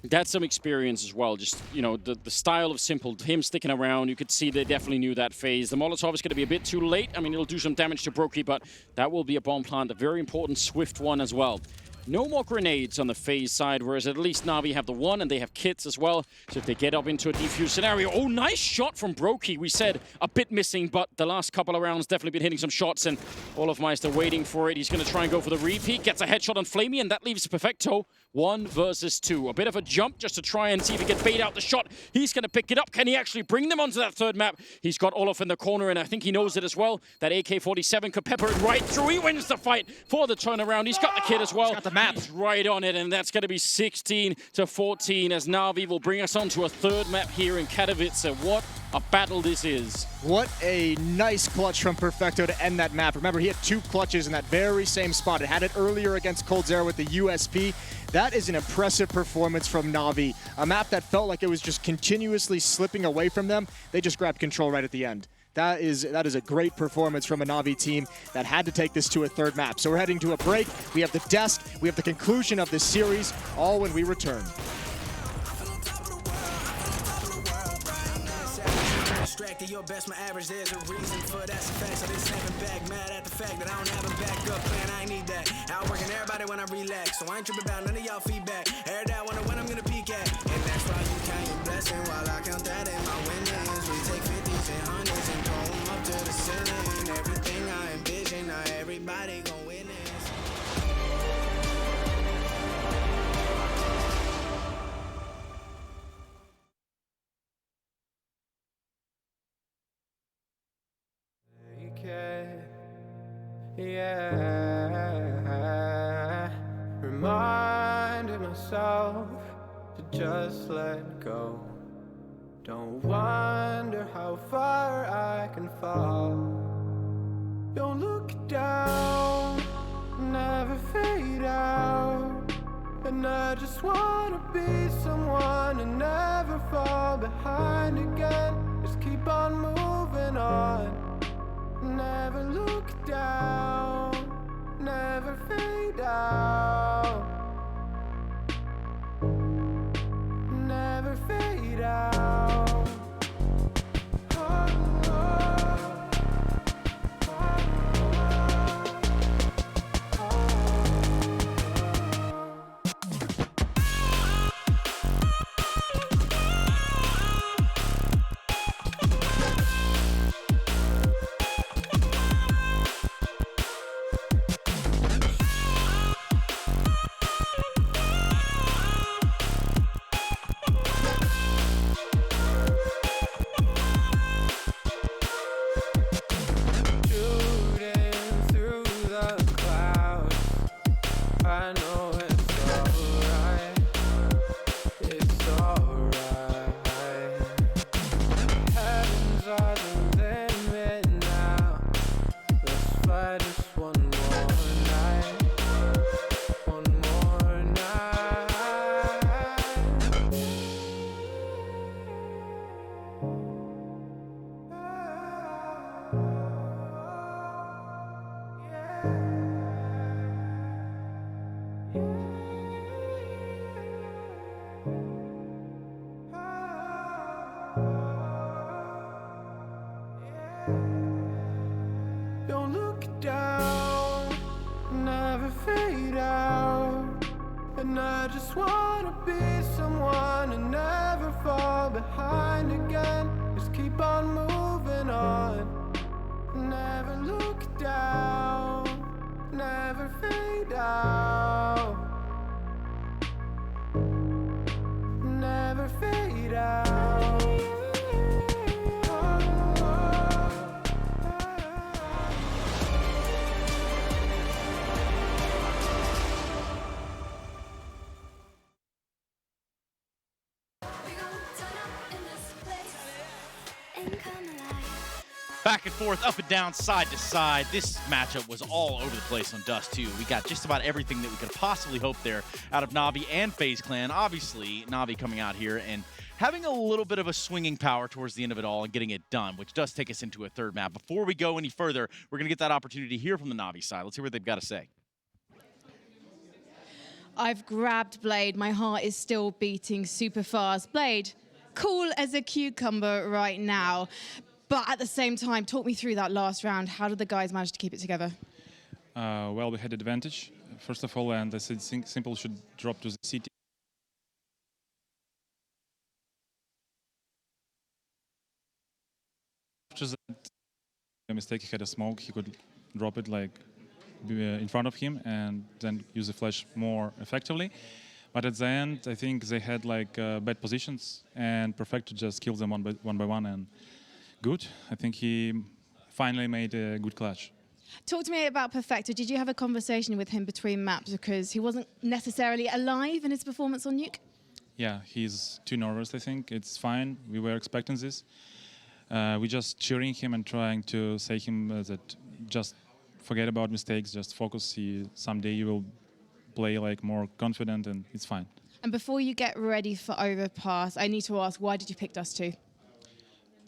That's some experience as well. Just, you know, the style of Simple, him sticking around, you could see they definitely knew that phase. The Molotov is going to be a bit too late. I mean, it'll do some damage to Brokey, but that will be a bomb plant, a very important, swift one as well. No more grenades on the phase side, whereas at least Na'Vi have the one, and they have kits as well. So if they get up into a defuse scenario, oh, nice shot from Brokey. We said a bit missing, but the last couple of rounds definitely been hitting some shots, and Olofmeister waiting for it. He's going to try and go for the repeat, gets a headshot on Flamey, and that leaves Perfecto 1 versus 2. A bit of a jump just to try and see if he can bait out the shot. He's going to pick it up. Can he actually bring them onto that third map? He's got Olof in the corner, and I think he knows it as well. That AK-47 could pepper it right through. He wins the fight for the turnaround. He's got the kit as well. He's got the map. He's right on it, and that's going to be 16-14 as Na'Vi will bring us onto a third map here in Katowice. What a battle this is. What a nice clutch from Perfecto to end that map. Remember, he had 2 clutches in that very same spot. It had it earlier against Coldzera with the USP. That is an impressive performance from Na'Vi. A map that felt like it was just continuously slipping away from them. They just grabbed control right at the end. That is a great performance from a Na'Vi team that had to take this to a third map. So we're heading to a break. We have the desk. We have the conclusion of this series, all when we return. Distracted, your best, my average, there's a reason for that's a fact. So they snapping back, mad at the fact that I don't have a backup plan. I ain't need that. Outworking everybody when I relax, so I ain't tripping about none of y'all feedback. Heard that wonder when I'm gonna peak at, and that's why you count your blessing while I count that in my winnings. We take 50s and 100s and throw them up to the ceiling. Everything I envision, now everybody gon' witness. Yeah, reminded myself to just let go. Don't wonder how far I can fall. Don't look down, never fade out. And I just wanna be someone and never fall behind again. Just keep on moving on. Never look down, never fade out. Never fade out. Don't look down, never fade out. And I just wanna be someone and never fall behind again. Just keep on moving on. Never look down, never fade out. Never fade out. Back and forth, up and down, side to side. This matchup was all over the place on Dust 2. We got just about everything that we could possibly hope there out of Na'Vi and FaZe Clan. Obviously, Na'Vi coming out here and having a little bit of a swinging power towards the end of it all and getting it done, which does take us into a third map. Before we go any further, we're going to get that opportunity to hear from the Na'Vi side. Let's hear what they've got to say. I've grabbed Blade. My heart is still beating super fast. Blade, cool as a cucumber right now. But at the same time, talk me through that last round. How did the guys manage to keep it together? Well, we had advantage, first of all, and I said Simple should drop to the city. After that, a mistake, he had a smoke, he could drop it like in front of him and then use the flash more effectively. But at the end, I think they had like bad positions, and Perfecto just killed them one by one, and good. I think he finally made a good clutch. Talk to me about Perfecto. Did you have a conversation with him between maps because he wasn't necessarily alive in his performance on Nuke? Yeah, he's too nervous, I think. It's fine. We were expecting this. We're just cheering him and trying to say him that just forget about mistakes, just focus. Someday you will play like more confident, and it's fine. And before you get ready for Overpass, I need to ask, why did you pick Dust 2?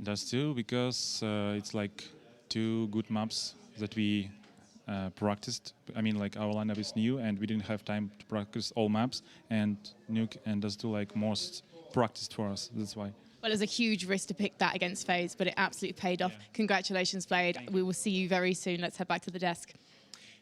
Dust 2 because it's like two good maps that we practiced. I mean, like our lineup is new, and we didn't have time to practice all maps. And Nuke and Dust 2 like most practiced for us. That's why. Well, it was a huge risk to pick that against FaZe, but it absolutely paid off. Congratulations, Blade. We will see you very soon. Let's head back to the desk.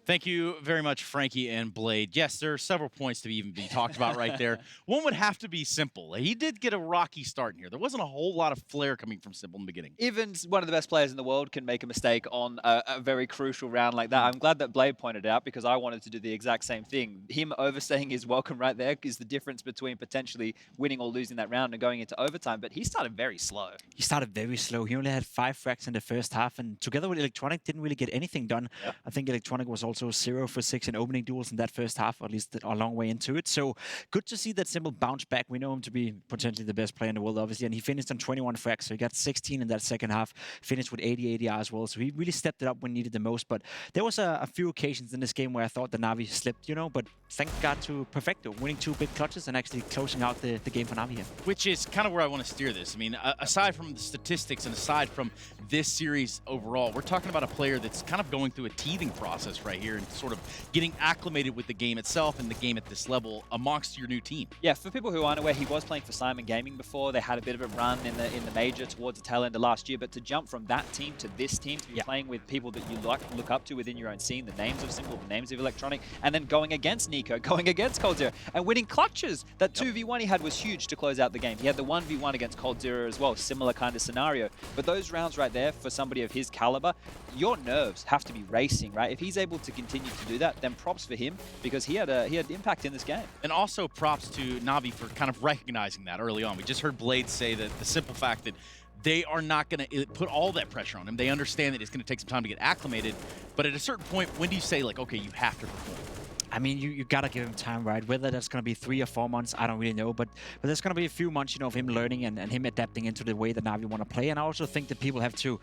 Thank you very much, Frankie and Blade. Yes, there are several points to even be talked about right there. One would have to be Simple. He did get a rocky start in here. There wasn't a whole lot of flair coming from Simple in the beginning. Even one of the best players in the world can make a mistake on a very crucial round like that. I'm glad that Blade pointed it out because I wanted to do the exact same thing. Him overstaying his welcome right there is the difference between potentially winning or losing that round and going into overtime, but he started very slow. He started very slow. He only had 5 frags in the first half, and together with Electronic, didn't really get anything done. Yep. I think Electronic was also 0 for 6 in opening duels in that first half, or at least a long way into it. So good to see that Simple bounce back. We know him to be potentially the best player in the world, obviously, and he finished on 21 frags, so he got 16 in that second half, finished with 80 ADR as well, so he really stepped it up when needed the most. But there was a few occasions in this game where I thought the Na'Vi slipped, but thank God to Perfecto, winning 2 big clutches and actually closing out the game for Na'Vi here. Which is kind of where I want to steer this. I mean, aside from the statistics and aside from this series overall, we're talking about a player that's kind of going through a teething process right here and sort of getting acclimated with the game itself and the game at this level amongst your new team. Yeah, for people who aren't aware, he was playing for Simon Gaming before. They had a bit of a run in the major towards the tail end of last year, but to jump from that team to this team, to be playing with people that you look up to within your own scene, the names of Simple, the names of Electronic, and then going against Nico, going against Cold Zero, and winning clutches. That 2v1 he had was huge to close out the game. He had the 1v1 against Cold Zero as well, similar kind of scenario. But those rounds right there, for somebody of his caliber, your nerves have to be racing, right? If he's able to continue to do that, then props for him, because he had impact in this game. And also props to Na'Vi for kind of recognizing that early on. We just heard Blade say that the simple fact that they are not going to put all that pressure on him. They understand that it's going to take some time to get acclimated. But at a certain point, when do you say, like, okay, you have to perform? I mean, you got to give him time, right? Whether that's going to be 3 or 4 months, I don't really know. But there's going to be a few months, of him learning and him adapting into the way that Na'Vi want to play. And I also think that people have to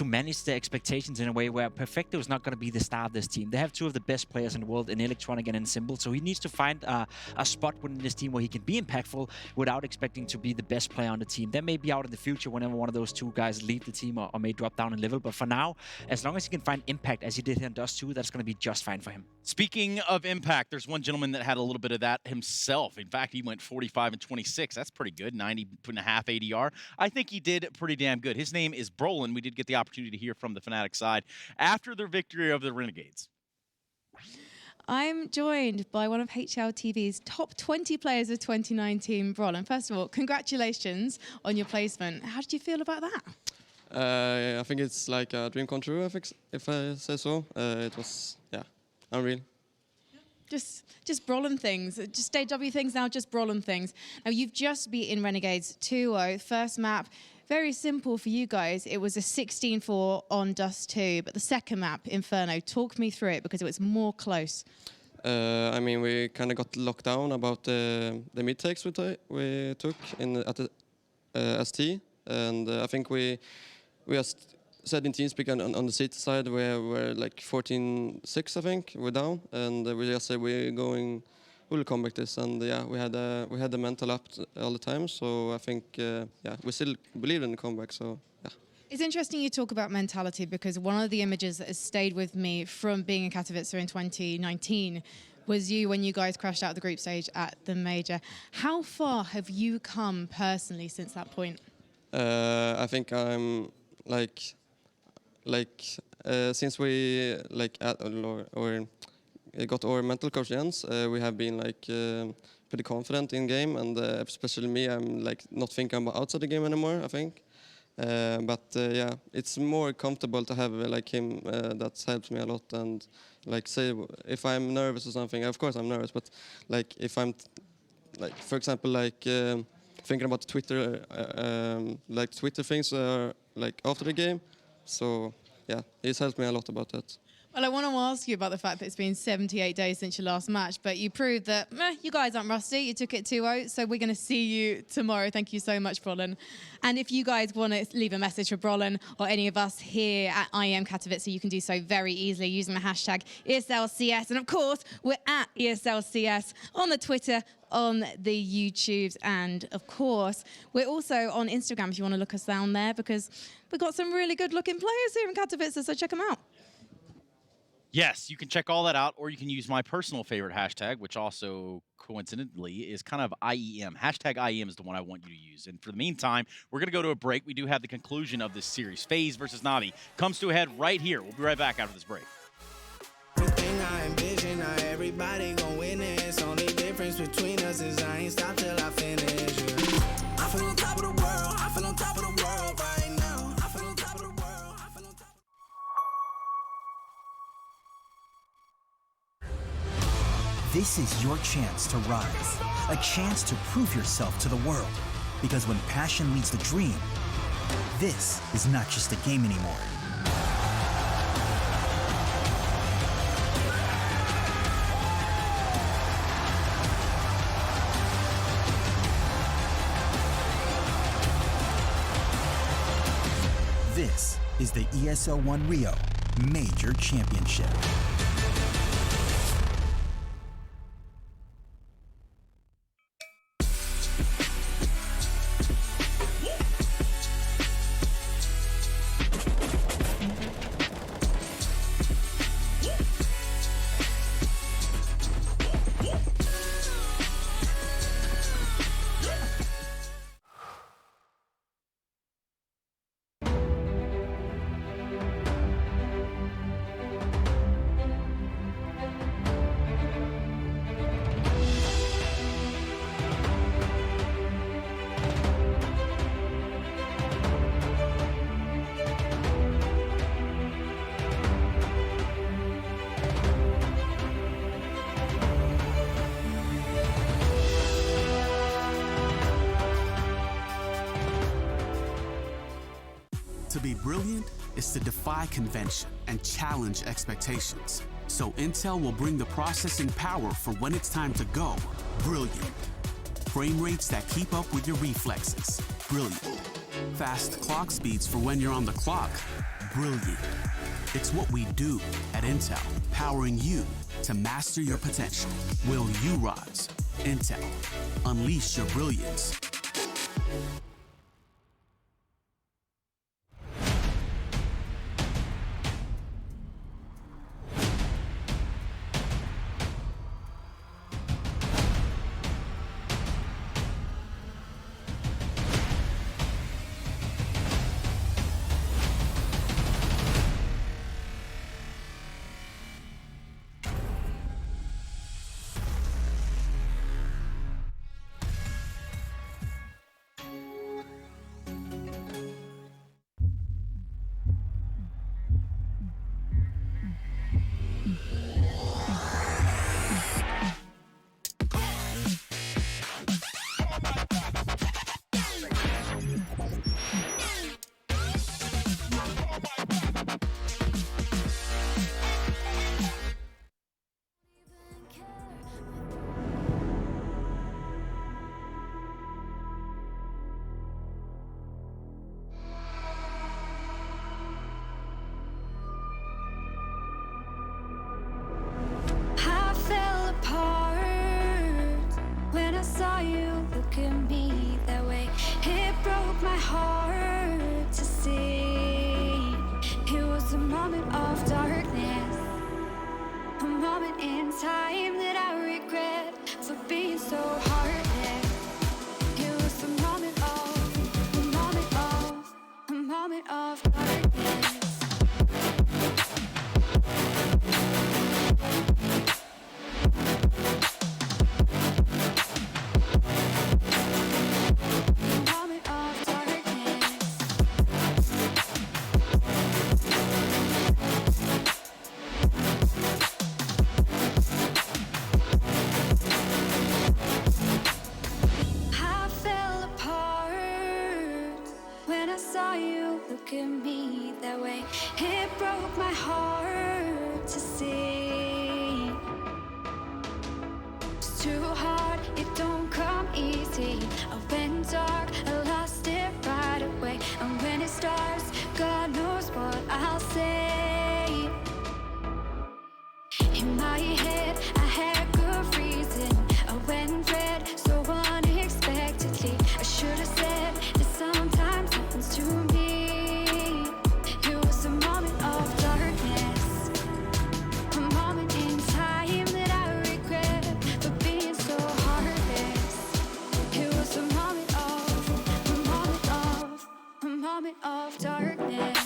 manage their expectations in a way where Perfecto is not going to be the star of this team. They have 2 of the best players in the world in Electronic and in Simple. So he needs to find a spot within this team where he can be impactful without expecting to be the best player on the team. That may be out in the future whenever one of those 2 guys leave the team or may drop down in level. But for now, as long as he can find impact as he did here in Dust 2, that's going to be just fine for him. Speaking of impact, there's one gentleman that had a little bit of that himself. In fact, he went 45 and 26. That's pretty good, 90.5 ADR. I think he did pretty damn good. His name is Brolin. We did get the opportunity to hear from the Fnatic side after their victory over the Renegades. I'm joined by one of HLTV's top 20 players of 2019, Brolin. First of all, congratulations on your placement. How did you feel about that? I think it's like a dream come true, if I say so. It was, unreal. Just Brolin things. Just AW things now, just Brolin things. Now, you've just beaten Renegades 2-0. First map, very simple for you guys. It was a 16-4 on Dust 2, but the second map, Inferno, talk me through it because it was more close. I mean, we kind of got locked down about the mid takes we took at the ST, and I think we just said in TeamSpeak on the city side we're like 14-6, I think we're down, and we just said we'll come back this, and we had the mental up all the time, so I think we still believe in the comeback, so yeah. It's interesting you talk about mentality because one of the images that has stayed with me from being in Katowice in 2019 was you when you guys crashed out of the group stage at the major. How far have you come personally since that point? I think I'm since we got our mental coach Jens, we have been pretty confident in game, and especially me, I'm not thinking about outside the game anymore, I think. Yeah, it's more comfortable to have him. That helps me a lot. And say if I'm nervous or something, of course I'm nervous, but if I'm for example thinking about Twitter, Twitter things after the game. So yeah, it's helped me a lot about that. Well, I want to ask you about the fact that it's been 78 days since your last match, but you proved that you guys aren't rusty. You took it 2-0, so we're going to see you tomorrow. Thank you so much, Brolin. And if you guys want to leave a message for Brolin or any of us here at IEM Katowice, you can do so very easily using the hashtag ESLCS. And of course, we're at ESLCS on the Twitter, on the YouTubes, and of course, we're also on Instagram if you want to look us down there, because we've got some really good-looking players here in Katowice, so check them out. Yes, you can check all that out, or you can use my personal favorite hashtag, which also coincidentally is kind of IEM. Hashtag IEM is the one I want you to use. And for the meantime, we're going to go to a break. We do have the conclusion of this series. FaZe versus Navi comes to a head right here. We'll be right back after this break. Everything I envision, now everybody gon' witness. Only difference between us is I ain't stop till I finish. Yeah. I feel on top of the world. I feel on top of the world right now. I feel on top of the world. I feel on top. This is your chance to rise, a chance to prove yourself to the world. Because when passion leads the dream, this is not just a game anymore. This is the ESL One Rio Major Championship. To be brilliant is to defy convention and challenge expectations. So Intel will bring the processing power for when it's time to go brilliant. Frame rates that keep up with your reflexes. Brilliant. Fast clock speeds for when you're on the clock. Brilliant. It's what we do at Intel, powering you to master your potential. Will you rise? Intel. Unleash your brilliance. moment in time that I regret for being so heartless. It was a moment of darkness. Look at me that way. It broke my heart to see. It's too hard, it don't come easy. I went dark, I lost it right away. And when it starts, God knows what I'll say. In my head, I had good reason. I went red so unexpectedly. I should have said that sometimes happens to me. Of darkness.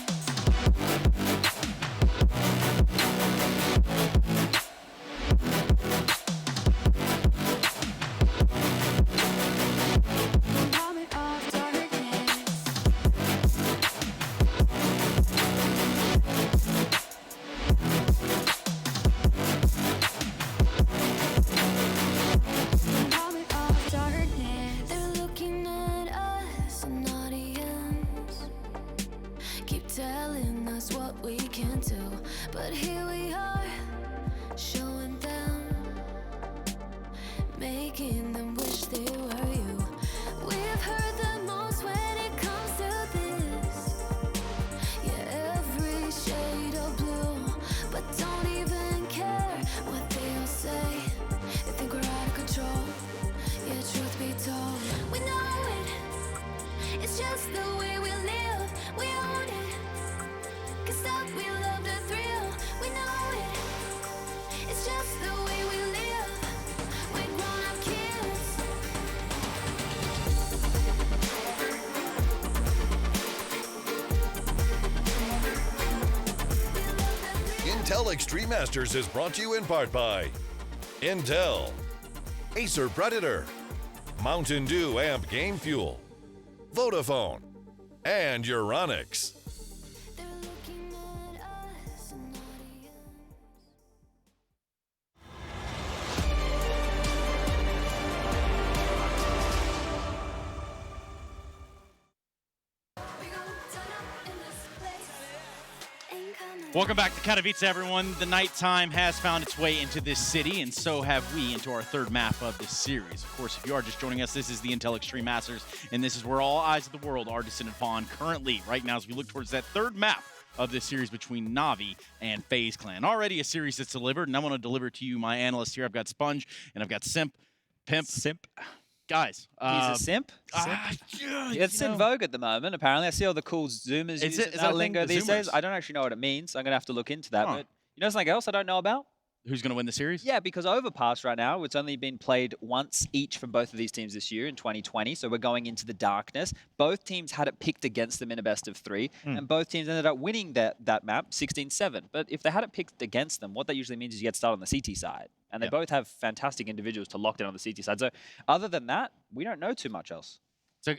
Telling us what we can do, but here we are, showing them, making them wish they were you. We've heard the most when it comes to this, yeah, every shade of blue, but don't even care what they all say. They think we're out of control, yeah, truth be told, we know it, it's just the way we live, we own it. Cause that we love the thrill, we know it. It's just the way we live. We're grown-up kids. Intel Extreme Masters is brought to you in part by Intel, Acer Predator, Mountain Dew Amp Game Fuel, Vodafone, and Euronics. Welcome back to Katowice, everyone. The nighttime has found its way into this city, and so have we into our third map of this series. Of course, if you are just joining us, this is the Intel Extreme Masters, and this is where all eyes of the world are descended upon currently, right now, as we look towards that third map of this series between Na'Vi and FaZe Clan. Already a series that's delivered, and I want to deliver to you my analysts here. I've got Sponge, and I've got Simp. Guys. He's a simp? It's in vogue at the moment, apparently. I see all the cool Zoomers using that lingo these days. I don't actually know what it means. I'm going to have to look into that. But you know something else I don't know about? Who's going to win the series? Yeah, because Overpass right now, it's only been played once each from both of these teams this year in 2020. So we're going into the darkness. Both teams had it picked against them in a best of 3. And both teams ended up winning that map 16-7. But if they had it picked against them, what that usually means is you get started on the CT side. And they both have fantastic individuals to lock down on the CT side. So other than that, we don't know too much else.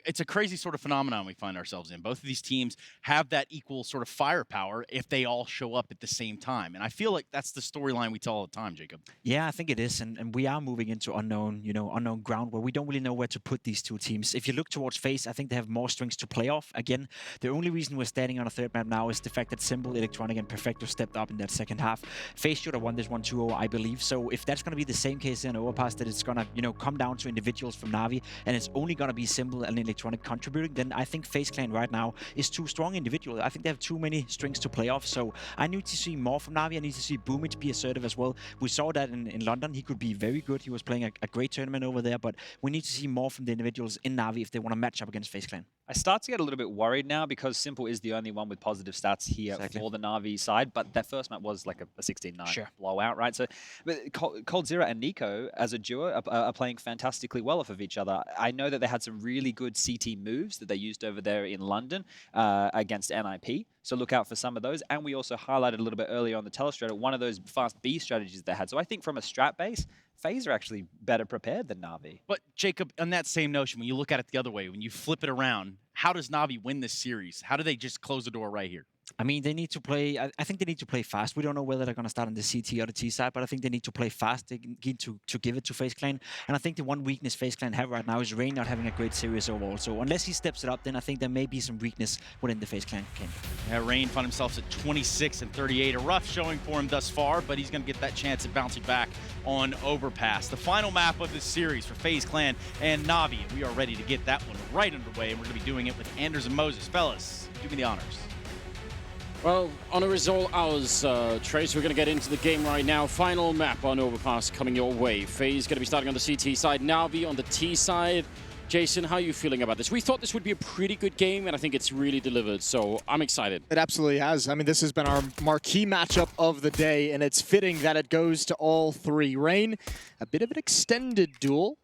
It's a crazy sort of phenomenon we find ourselves in. Both of these teams have that equal sort of firepower if they all show up at the same time. And I feel like that's the storyline we tell all the time, Jacob. Yeah, I think it is. And we are moving into unknown ground where we don't really know where to put these two teams. If you look towards FaZe, I think they have more strings to play off. Again, the only reason we're standing on a third map now is the fact that Symbol, Electronic, and Perfecto stepped up in that second half. FaZe should have won this 1-2-0, I believe. So if that's going to be the same case in Overpass, that it's going to, come down to individuals from Na'Vi, and it's only going to be Symbol and Electronic contributing, then I think FaZe Clan right now is too strong individually. I think they have too many strings to play off. So I need to see more from Na'Vi. I need to see Boomage be assertive as well. We saw that in London. He could be very good. He was playing a great tournament over there, but we need to see more from the individuals in Na'Vi if they want to match up against FaZe Clan. I start to get a little bit worried now because Simple is the only one with positive stats here for the Na'Vi side, but their first map was like a 16-9 blowout, right? So, but Cold Zero and Nico as a duo are playing fantastically well off of each other. I know that they had some really good CT moves that they used over there in London against NIP, so look out for some of those. And we also highlighted a little bit earlier on the Telestrator one of those fast B strategies they had. So I think from a strat base, FaZe are actually better prepared than Na'Vi. But Jacob, on that same notion, when you look at it the other way, when you flip it around, how does Na'Vi win this series? How do they just close the door right here? I mean, they need to play. I think they need to play fast. We don't know whether they're going to start on the CT or the T side, but I think they need to play fast. They need to give it to FaZe Clan. And I think the one weakness FaZe Clan have right now is Rain not having a great series overall. So unless he steps it up, then I think there may be some weakness within the FaZe Clan camp. Yeah, Rain found himself at 26 and 38. A rough showing for him thus far, but he's going to get that chance at bouncing back on Overpass. The final map of this series for FaZe Clan and Na'Vi. We are ready to get that one right underway, and we're going to be doing it with Anders and Moses. Fellas, do me the honors. Well, honor is all ours, Trace. We're going to get into the game right now. Final map on Overpass coming your way. FaZe going to be starting on the CT side, Na'Vi on the T side. Jason, how are you feeling about this? We thought this would be a pretty good game, and I think it's really delivered, so I'm excited. It absolutely has. I mean, this has been our marquee matchup of the day, and it's fitting that it goes to all three. Rain, a bit of an extended duel.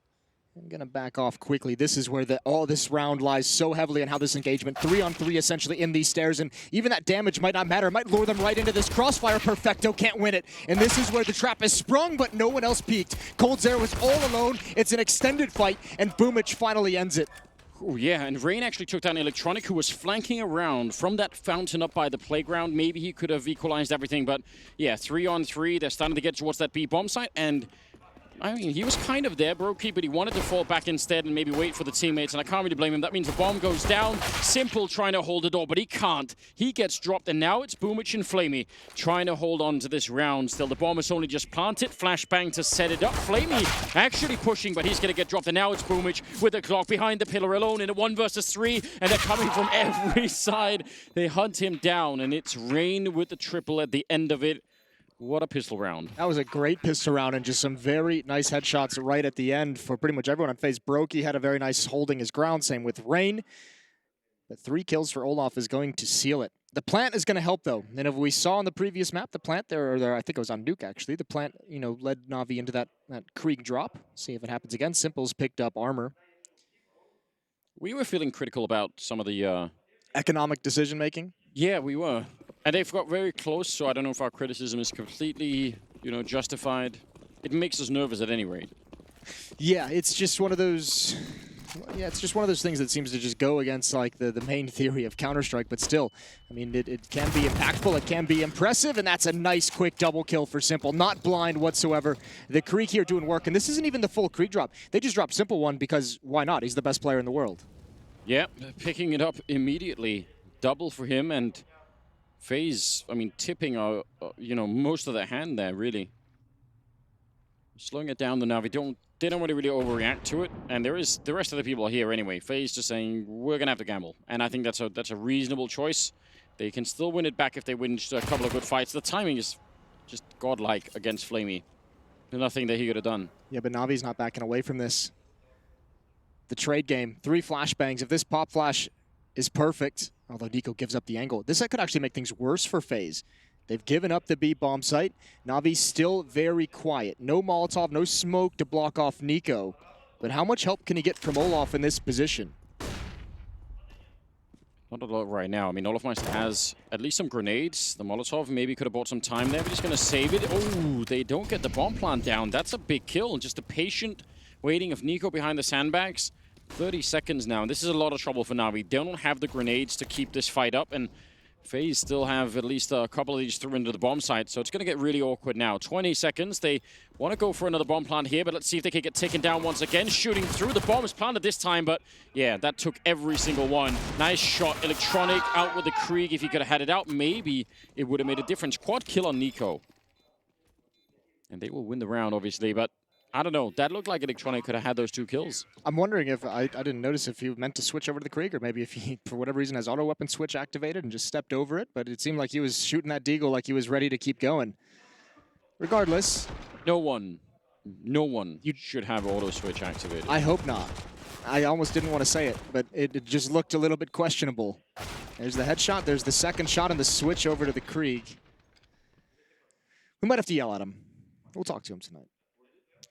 I'm going to back off quickly. This is where all this round lies so heavily on how this engagement, 3-on-3 essentially in these stairs, and even that damage might not matter. It might lure them right into this crossfire. Perfecto can't win it. And this is where the trap is sprung, but no one else peeked. Cold Zero is all alone. It's an extended fight, and Boomich finally ends it. Oh, yeah, and Rain actually took down Electronic, who was flanking around from that fountain up by the playground. Maybe he could have equalized everything, but yeah, 3-on-3. They're starting to get towards that B bomb site, and I mean, he was kind of there, Brokey, but he wanted to fall back instead and maybe wait for the teammates, and I can't really blame him. That means the bomb goes down. Simple trying to hold the door, but he can't. He gets dropped, and now it's Boomich and Flamey trying to hold on to this round. Still, the bomb is only just planted. Flashbang to set it up. Flamey actually pushing, but he's going to get dropped, and now it's Boomich with the clock behind the pillar alone in a 1 versus 3, and they're coming from every side. They hunt him down, and it's Rain with the triple at the end of it. What a pistol round. That was a great pistol round and just some very nice headshots right at the end for pretty much everyone on FaZe. Brokey had a very nice holding his ground, same with Rain. But 3 kills for Olaf is going to seal it. The plant is going to help, though. And if we saw on the previous map, the plant there, I think it was on Nuke, actually. The plant, led Na'Vi into that Krieg drop. See if it happens again. Simple's picked up armor. We were feeling critical about some of the economic decision-making? Yeah, we were. And they've got very close, so I don't know if our criticism is completely, justified. It makes us nervous at any rate. Yeah, it's just one of those... Yeah, it's just one of those things that seems to just go against, like, the main theory of Counter-Strike, but still, I mean, it can be impactful, it can be impressive, and that's a nice, quick double kill for Simple. Not blind whatsoever. The Krieg here doing work, and this isn't even the full Krieg drop. They just dropped Simple one because why not? He's the best player in the world. Yeah, picking it up immediately. Double for him, and FaZe, I mean, tipping, most of the hand there, really. Slowing it down the Na'Vi. They don't want to really overreact to it, and there is the rest of the people are here anyway. FaZe just saying, we're going to have to gamble, and I think that's a reasonable choice. They can still win it back if they win just a couple of good fights. The timing is just godlike against Flamey. There's nothing that he could have done. Yeah, but Na'Vi's not backing away from this. The trade game, 3 flashbangs. If this pop flash is perfect, although Nico gives up the angle, this could actually make things worse for FaZe. They've given up the B bomb site. Na'Vi's still very quiet. No Molotov, no smoke to block off Nico. But how much help can he get from Olaf in this position? Not a lot right now. I mean, Olafmeister has at least some grenades. The Molotov maybe could have bought some time there, but he's going to save it. Oh, they don't get the bomb plant down. That's a big kill. Just a patient waiting of Nico behind the sandbags. 30 seconds now. This is a lot of trouble for Na'Vi. They don't have the grenades to keep this fight up, and FaZe still have at least a couple of these through into the bomb site, so it's going to get really awkward now. 20 seconds. They want to go for another bomb plant here, but let's see if they can get taken down once again. Shooting through. The bomb is planted this time, but yeah, that took every single one. Nice shot. Electronic out with the Krieg. If he could have had it out, maybe it would have made a difference. Quad kill on Nico. And they will win the round, obviously, but I don't know. That looked like Electronic could have had those 2 kills. I'm wondering if, I didn't notice if he meant to switch over to the Krieg, or maybe if he, for whatever reason, has auto weapon switch activated and just stepped over it, but it seemed like he was shooting that deagle like he was ready to keep going. Regardless. No one should have auto switch activated. I hope not. I almost didn't want to say it, but it just looked a little bit questionable. There's the headshot, there's the second shot, and the switch over to the Krieg. We might have to yell at him. We'll talk to him tonight.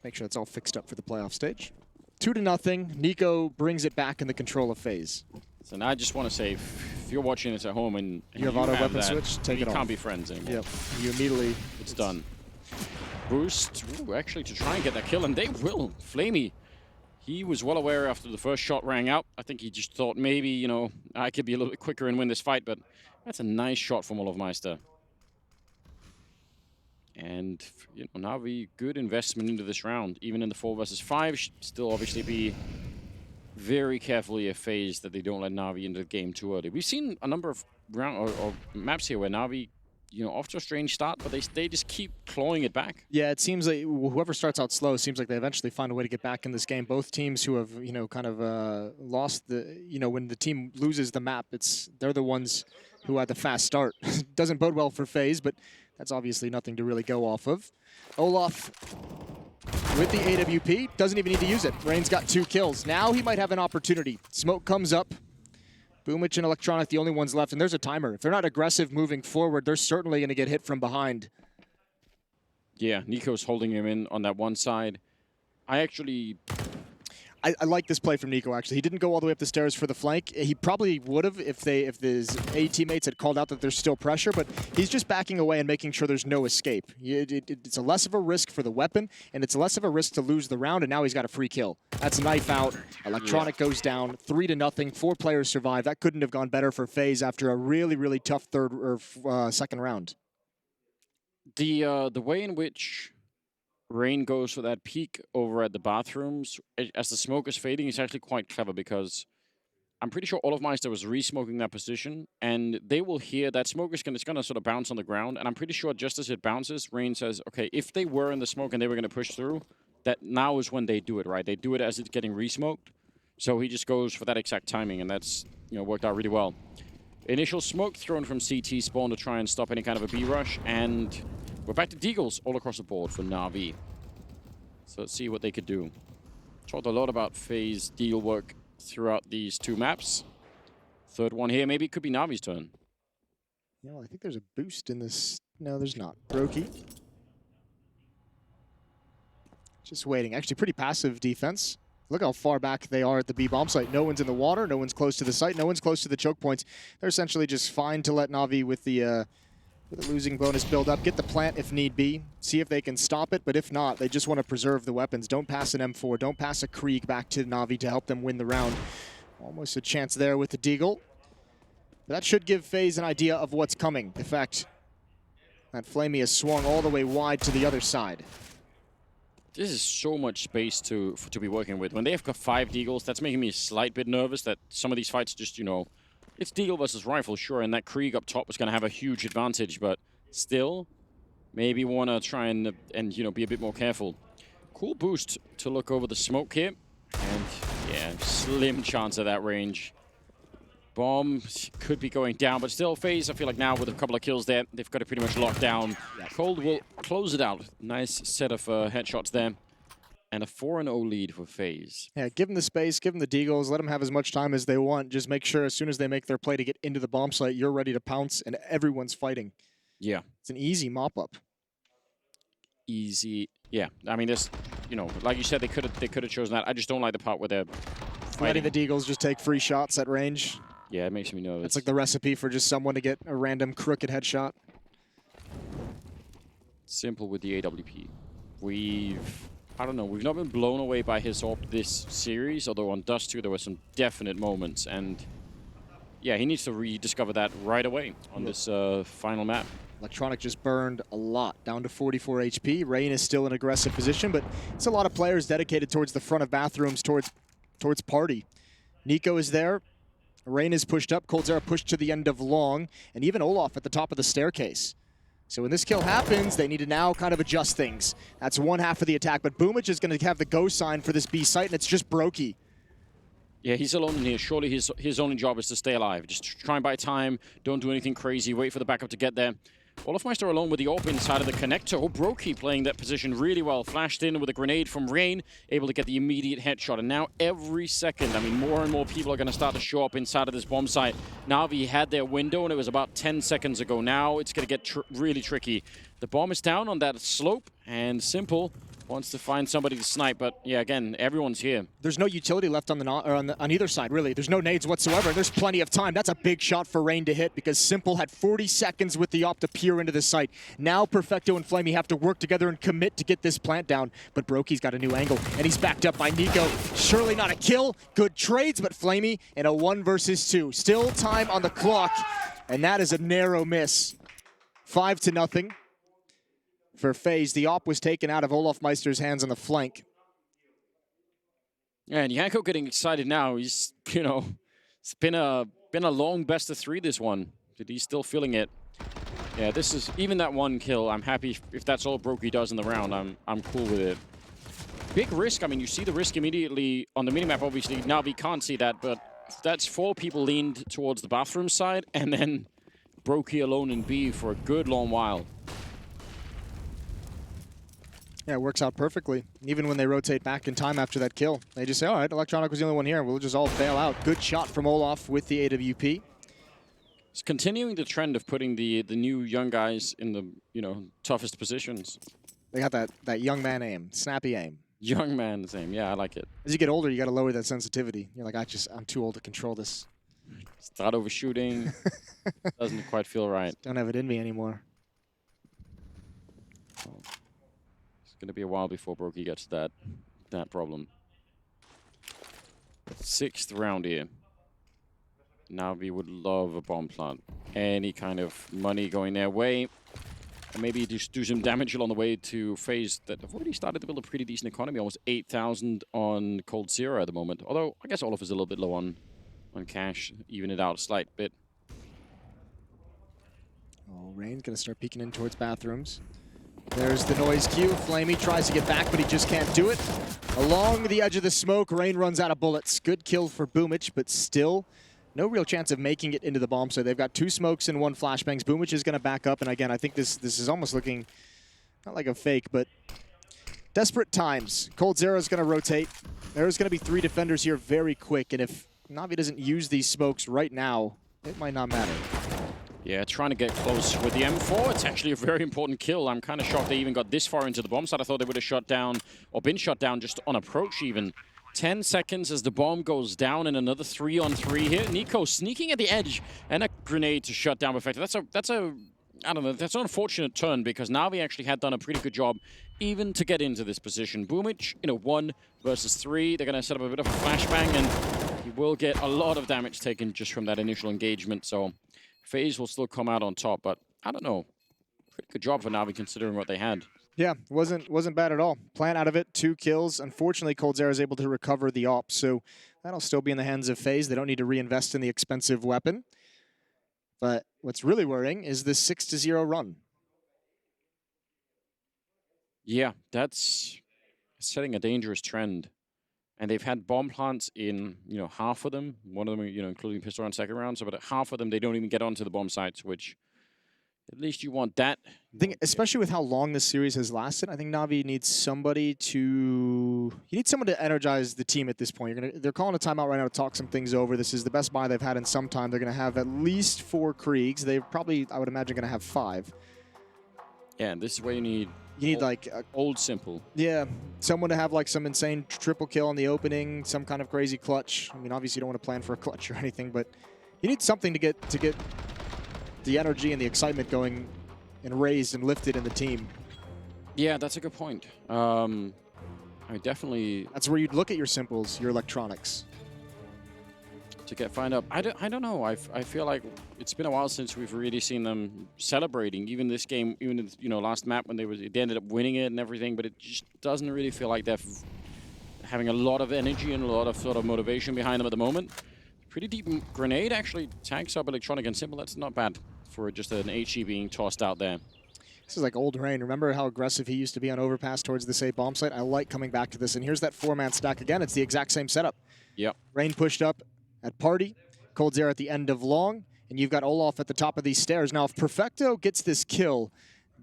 Make sure it's all fixed up for the playoff stage. 2-0. Nico brings it back in the control of FaZe. So now I just want to say, if you're watching this at home and you have auto weapon that, switch, take it off. You can't be friends anymore. Yep, you immediately... It's done. Boost, ooh, actually to try and get that kill, and they will. Flamey, he was well aware after the first shot rang out. I think he just thought maybe, you know, I could be a little bit quicker and win this fight, but that's a nice shot from Olofmeister. And, you know, Na'Vi, good investment into this round. Even in the 4 versus 5, should still obviously be very carefully a FaZe that they don't let Na'Vi into the game too early. We've seen a number of or maps here where Na'Vi, you know, off to a strange start, but they just keep clawing it back. Yeah, it seems like whoever starts out slow seems like they eventually find a way to get back in this game. Both teams who have, you know, kind of lost the, you know, when the team loses the map, they're the ones who had the fast start. Doesn't bode well for FaZe, but that's obviously nothing to really go off of. Olaf with the AWP, doesn't even need to use it. Rain's got 2 kills. Now he might have an opportunity. Smoke comes up. Boomich and Electronic, the only ones left, and there's a timer. If they're not aggressive moving forward, they're certainly going to get hit from behind. Yeah, Nico's holding him in on that one side. I like this play from Nico, actually. He didn't go all the way up the stairs for the flank. He probably would have if his A teammates had called out that there's still pressure, but he's just backing away and making sure there's no escape. It's a less of a risk for the weapon, and it's less of a risk to lose the round, and now he's got a free kill. That's knife out. Electronic goes down, 3-0. 4 players survive. That couldn't have gone better for FaZe after a really, really tough second round. The way in which Rain goes for that peek over at the bathrooms as the smoke is fading is actually quite clever, because I'm pretty sure Olofmeister was re-smoking that position, and they will hear that smoke is going to sort of bounce on the ground, and I'm pretty sure just as it bounces, Rain says, okay, if they were in the smoke and they were going to push through, that now is when they do it, right? They do it as it's getting re-smoked, so he just goes for that exact timing, and that's, you know, worked out really well. Initial smoke thrown from CT spawn to try and stop any kind of a B rush, and we're back to Deagles all across the board for Na'Vi. So let's see what they could do. Talked a lot about FaZe deal work throughout these 2 maps. Third one here, maybe it could be Na'Vi's turn. Yeah, well, I think there's a boost in this. No, there's not. Brokey. Just waiting. Actually, pretty passive defense. Look how far back they are at the B bomb site. No one's in the water. No one's close to the site. No one's close to the choke points. They're essentially just fine to let Na'Vi with the losing bonus build up, get the plant if need be, see if they can stop it, but if not, they just want to preserve the weapons. Don't pass an M4, don't pass a Krieg back to Na'Vi to help them win the round. Almost a chance there with the Deagle. But that should give FaZe an idea of what's coming. In fact, that Flamey has swung all the way wide to the other side. This is so much space to be working with. When they have got 5 Deagles, that's making me a slight bit nervous that some of these fights just, you know, it's Deagle versus Rifle, sure, and that Krieg up top was going to have a huge advantage, but still, maybe want to try and you know, be a bit more careful. Cool boost to look over the smoke here, and yeah, slim chance of that range. Bomb could be going down, but still, FaZe, I feel like now with a couple of kills there, they've got it pretty much locked down. Cold will close it out. Nice set of headshots there. And a 4-0 lead for FaZe. Yeah, give them the space, give them the Deagles, let them have as much time as they want. Just make sure as soon as they make their play to get into the bomb site, you're ready to pounce, and everyone's fighting. Yeah. It's an easy mop-up. Easy. Yeah. I mean, this, you know, like you said, they could have chosen that. I just don't like the part where they're letting the Deagles just take free shots at range. Yeah, it makes me nervous. It's like the recipe for just someone to get a random crooked headshot. Simple with the AWP. I don't know, we've not been blown away by his AWP this series, although on Dust 2 there were some definite moments, and yeah, he needs to rediscover that right away on this final map. Electronic just burned a lot, down to 44 HP. Rain is still in aggressive position, but it's a lot of players dedicated towards the front of bathrooms, towards party. Nico is there. Rain is pushed up. Coldzera pushed to the end of long, and even Olaf at the top of the staircase. So when this kill happens, they need to now kind of adjust things. That's one half of the attack, but Boomich is going to have the go sign for this B site, and it's just Brokey. Yeah, he's alone in here. Surely his only job is to stay alive. Just try and buy time. Don't do anything crazy. Wait for the backup to get there. Olofmeister alone with the AWP inside of the connector. Oh, Brokey playing that position really well. Flashed in with a grenade from Rain, able to get the immediate headshot. And now every second, I mean, more and more people are going to start to show up inside of this bomb site. Na'Vi had their window, and it was about 10 seconds ago. Now it's going to get really tricky. The bomb is down on that slope, and Simple wants to find somebody to snipe, but yeah, again, everyone's here. There's no utility left on on either side, really. There's no nades whatsoever. There's plenty of time. That's a big shot for Rain to hit because Simple had 40 seconds with the op to peer into the site. Now Perfecto and Flamey have to work together and commit to get this plant down, but Brokey's got a new angle, and he's backed up by Nico. Surely not a kill. Good trades, but Flamey in a 1 versus 2. Still time on the clock, and that is a narrow miss. 5-0. For FaZe, the op was taken out of Olofmeister's hands on the flank. Yeah, and Yanko getting excited now. He's, you know, it's been a long best of 3 this one. But he's still feeling it. Yeah, this is even that 1 kill. I'm happy if that's all Brokey does in the round. I'm cool with it. Big risk. I mean, you see the risk immediately on the minimap. Obviously, Na'Vi can't see that, but that's 4 people leaned towards the bathroom side, and then Brokey alone in B for a good long while. Yeah, it works out perfectly. Even when they rotate back in time after that kill, they just say, all right, Electronic was the only one here. We'll just all bail out. Good shot from Olof with the AWP. It's continuing the trend of putting the new young guys in the, you know, toughest positions. They got that young man aim, snappy aim. Young man's aim, yeah, I like it. As you get older, you got to lower that sensitivity. You're like, I'm too old to control this. Start overshooting. Doesn't quite feel right. Don't have it in me anymore. Going to be a while before Brokey gets that problem. 6th round here. Na'Vi would love a bomb plant. Any kind of money going their way. And maybe just do some damage along the way to FaZe that have already started to build a pretty decent economy. Almost 8,000 on Cold Zero at the moment. Although, I guess Olof is a little bit low on cash. Even it out a slight bit. Oh, Rain's going to start peeking in towards bathrooms. There's the noise cue. Flamey tries to get back, but he just can't do it. Along the edge of the smoke, Rain runs out of bullets. Good kill for Boomich, but still no real chance of making it into the bomb. So they've got 2 smokes and 1 flashbangs. Boomich is going to back up, and again, I think this is almost looking not like a fake, but desperate times. Cold Zero is going to rotate. There's going to be 3 defenders here very quick, and if Na'Vi doesn't use these smokes right now, it might not matter. Yeah, trying to get close with the M4. It's actually a very important kill. I'm kind of shocked they even got this far into the bomb site. I thought they would have shot down, or been shot down just on approach even. 10 seconds as the bomb goes down, and another 3-on-3 here. Nico sneaking at the edge, and a grenade to shut down Perfecto. That's a I don't know, that's an unfortunate turn, because Na'Vi actually had done a pretty good job even to get into this position. Boomich, 1 versus 3. They're going to set up a bit of a flashbang, and he will get a lot of damage taken just from that initial engagement. So FaZe will still come out on top, but I don't know. Pretty good job for Na'Vi considering what they had. Yeah, wasn't bad at all. Plant out of it, 2 kills. Unfortunately, Cold Zero is able to recover the op, so that'll still be in the hands of FaZe. They don't need to reinvest in the expensive weapon. But what's really worrying is the 6-0 run. Yeah, that's setting a dangerous trend. And they've had bomb plants in, half of them. One of them, including pistol round second round. So, but half of them, they don't even get onto the bomb sites, which at least you want that. I think, especially with how long this series has lasted, I think Na'Vi needs somebody to... You need someone to energize the team at this point. They're calling a timeout right now to talk some things over. This is the best buy they've had in some time. They're going to have at least 4 Kriegs. They're probably, I would imagine, going to have 5. Yeah, and this is where you need old simple. Yeah, someone to have like some insane triple kill in the opening, some kind of crazy clutch. I mean, obviously you don't want to plan for a clutch or anything, but you need something to get the energy and the excitement going and raised and lifted in the team. Yeah, that's a good point. I definitely... That's where you'd look at your simples, your electronics. To find out. I don't know. I feel like it's been a while since we've really seen them celebrating. Even this game, even in, last map when they ended up winning it and everything, but it just doesn't really feel like they're having a lot of energy and a lot of sort of motivation behind them at the moment. Pretty deep grenade actually tags up Electronic and Simple. That's not bad for just an HE being tossed out there. This is like old Rain. Remember how aggressive he used to be on overpass towards the safe bomb site? I like coming back to this. And here's that 4-man stack again. It's the exact same setup. Yep. Rain pushed up at Party, Cold Zero at the end of Long, and you've got Olaf at the top of these stairs. Now, if Perfecto gets this kill,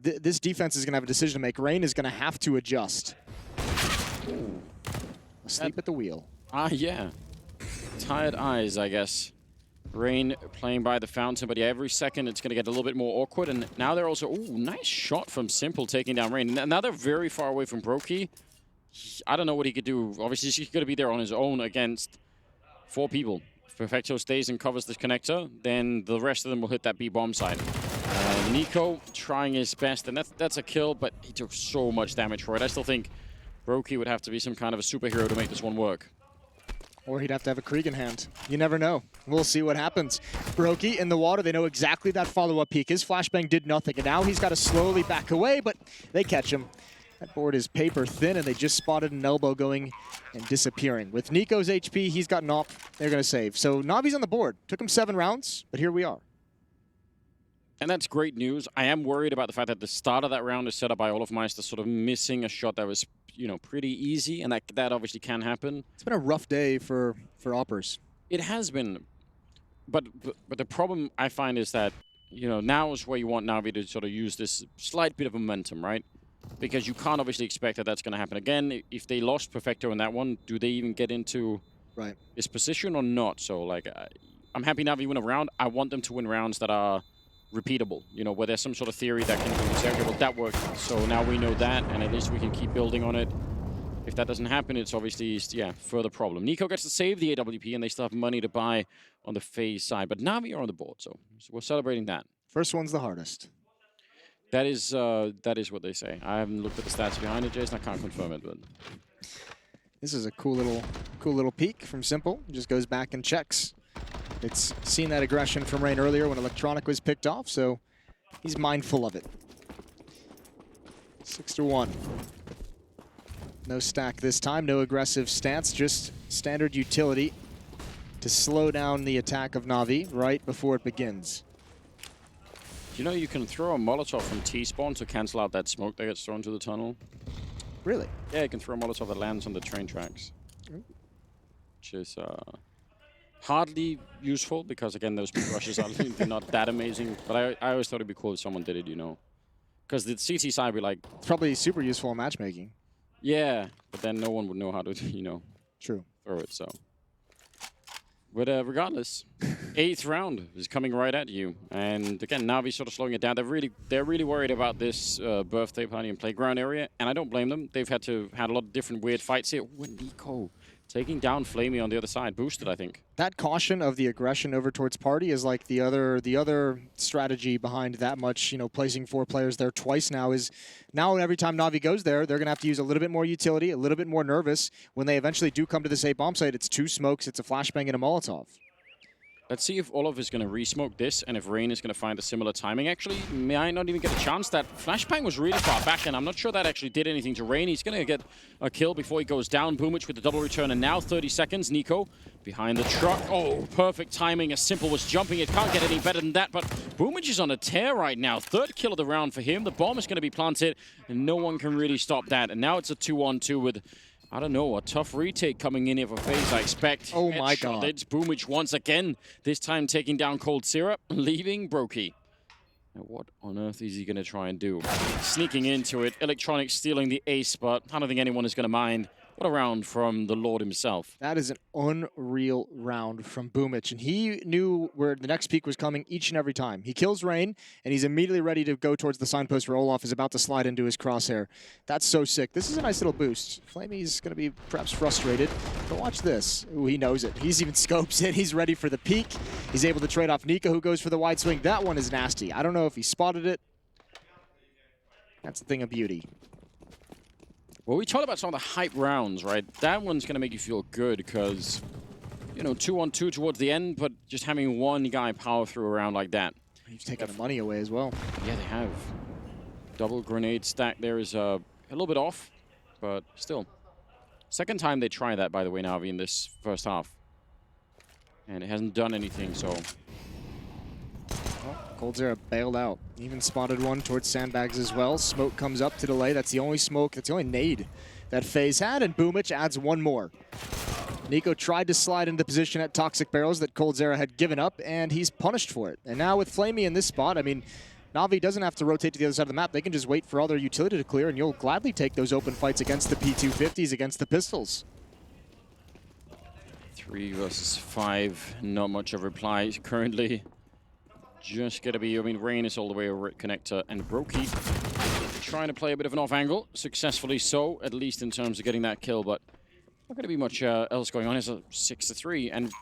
this defense is going to have a decision to make. Rain is going to have to adjust. Ooh. Asleep at the wheel. Yeah. Tired eyes, I guess. Rain playing by the fountain, but yeah, every second it's going to get a little bit more awkward. And now they're also, ooh, nice shot from Simple taking down Rain. Now they're very far away from Brokey. I don't know what he could do. Obviously, he's going to be there on his own against 4 people. If Perfecto stays and covers this connector, then the rest of them will hit that B bomb side. Nico trying his best, and that's a kill, but he took so much damage for it. I still think Brokey would have to be some kind of a superhero to make this one work. Or he'd have to have a Krieg in hand. You never know. We'll see what happens. Brokey in the water. They know exactly that follow-up peek. His flashbang did nothing, and now he's got to slowly back away, but they catch him. That board is paper thin, and they just spotted an elbow going and disappearing. With Nico's HP, he's got an op. They're going to save. So Navi's on the board. Took him 7 rounds, but here we are. And that's great news. I am worried about the fact that the start of that round is set up by Olofmeister sort of missing a shot that was, you know, pretty easy, and that obviously can happen. It's been a rough day for oppers. It has been. But the problem I find is that, you know, now is where you want Navi to sort of use this slight bit of momentum, right? Because you can't obviously expect that that's going to happen again. If they lost Perfecto in that one, do they even get into this position or not? So, like, I'm happy Navi win a round. I want them to win rounds that are repeatable, you know, where there's some sort of theory that can say, okay, well, that worked, so now we know that, and at least we can keep building on it. If that doesn't happen, it's obviously, yeah, further problem. Nico gets to save the AWP, and they still have money to buy on the FaZe side, but Navi are on the board, so we're celebrating that. First one's the hardest. That is what they say. I haven't looked at the stats behind it, Jason. I can't confirm it, but this is a cool little peek from Simple. Just goes back and checks. It's seen that aggression from Rain earlier when Electronic was picked off, so he's mindful of it. 6-1. No stack this time, no aggressive stance, just standard utility to slow down the attack of Na'Vi right before it begins. You know, you can throw a Molotov from T-spawn to cancel out that smoke that gets thrown to the tunnel. Really? Yeah, you can throw a Molotov that lands on the train tracks. Which is hardly useful because, again, those big rushes are not that amazing. But I always thought it'd be cool if someone did it, you know. Because the CT side would be like... It's probably super useful in matchmaking. Yeah, but then no one would know how to, you know, throw it, so... But regardless, 8th round is coming right at you. And again, Navi sort of slowing it down. They're really worried about this birthday party and playground area, and I don't blame them. They've had a lot of different weird fights here. Ooh, Nico taking down Flamey on the other side, boosted, I think. That caution of the aggression over towards party is like the other strategy behind that much, you know, placing 4 players there twice now is now every time Navi goes there, they're going to have to use a little bit more utility, a little bit more nervous. When they eventually do come to this A bomb site, it's 2 smokes, it's a flashbang and a Molotov. Let's see if Olaf is going to re-smoke this, and if Rain is going to find a similar timing. Actually, might not even get a chance. That flashbang was really far back, and I'm not sure that actually did anything to Rain. He's going to get a kill before he goes down. Boomich with the double return, and now 30 seconds. Nico behind the truck. Oh, perfect timing. As Simple was jumping. It can't get any better than that, but Boomich is on a tear right now. 3rd kill of the round for him. The bomb is going to be planted, and no one can really stop that. And now it's a 2-on-2 with... I don't know, a tough retake coming in here for FaZe, I expect. Oh my god. It's Boomich once again, this time taking down Cold Syrup, leaving Brokey. Now what on earth is he going to try and do? Sneaking into it, Electronic stealing the ace, but I don't think anyone is going to mind. What a round from the Lord himself. That is an unreal round from Boomich, and he knew where the next peak was coming each and every time. He kills Rain, and he's immediately ready to go towards the signpost where Olaf is about to slide into his crosshair. That's so sick. This is a nice little boost. Flamey's going to be perhaps frustrated, but watch this. Ooh, he knows it. He's even scopes it. He's ready for the peak. He's able to trade off Nico, who goes for the wide swing. That one is nasty. I don't know if he spotted it. That's a thing of beauty. Well, we talked about some of the hype rounds, right? That one's going to make you feel good because, you know, 2-on-2 towards the end, but just having one guy power through a round like that. He's taking the money away as well. Yeah, they have. Double grenade stack there is a little bit off, but still. Second time they try that, by the way, Navi, in this first half. And it hasn't done anything, so... Coldzera bailed out. Even spotted one towards sandbags as well. Smoke comes up to delay. That's the only smoke, that's the only nade that FaZe had, and Boomich adds one more. Nico tried to slide into the position at Toxic Barrels that Coldzera had given up, and he's punished for it. And now with Flamey in this spot, I mean, Na'Vi doesn't have to rotate to the other side of the map. They can just wait for all their utility to clear, and you'll gladly take those open fights against the P250s, against the Pistols. 3 versus 5, not much of reply currently. Just gonna be, I mean, Rain is all the way over at Connector, and Brokey trying to play a bit of an off angle, successfully so, at least in terms of getting that kill, but not gonna be much else going on. It's a 6-3, and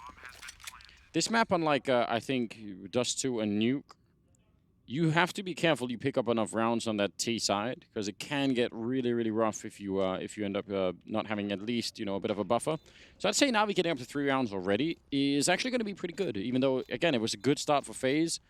this map, unlike I think Dust 2 and Nuke, you have to be careful you pick up enough rounds on that T side, because it can get really, really rough if you end up not having at least, you know, a bit of a buffer. So I'd say Na'Vi getting up to 3 rounds already is actually going to be pretty good, even though, again, it was a good start for FaZe.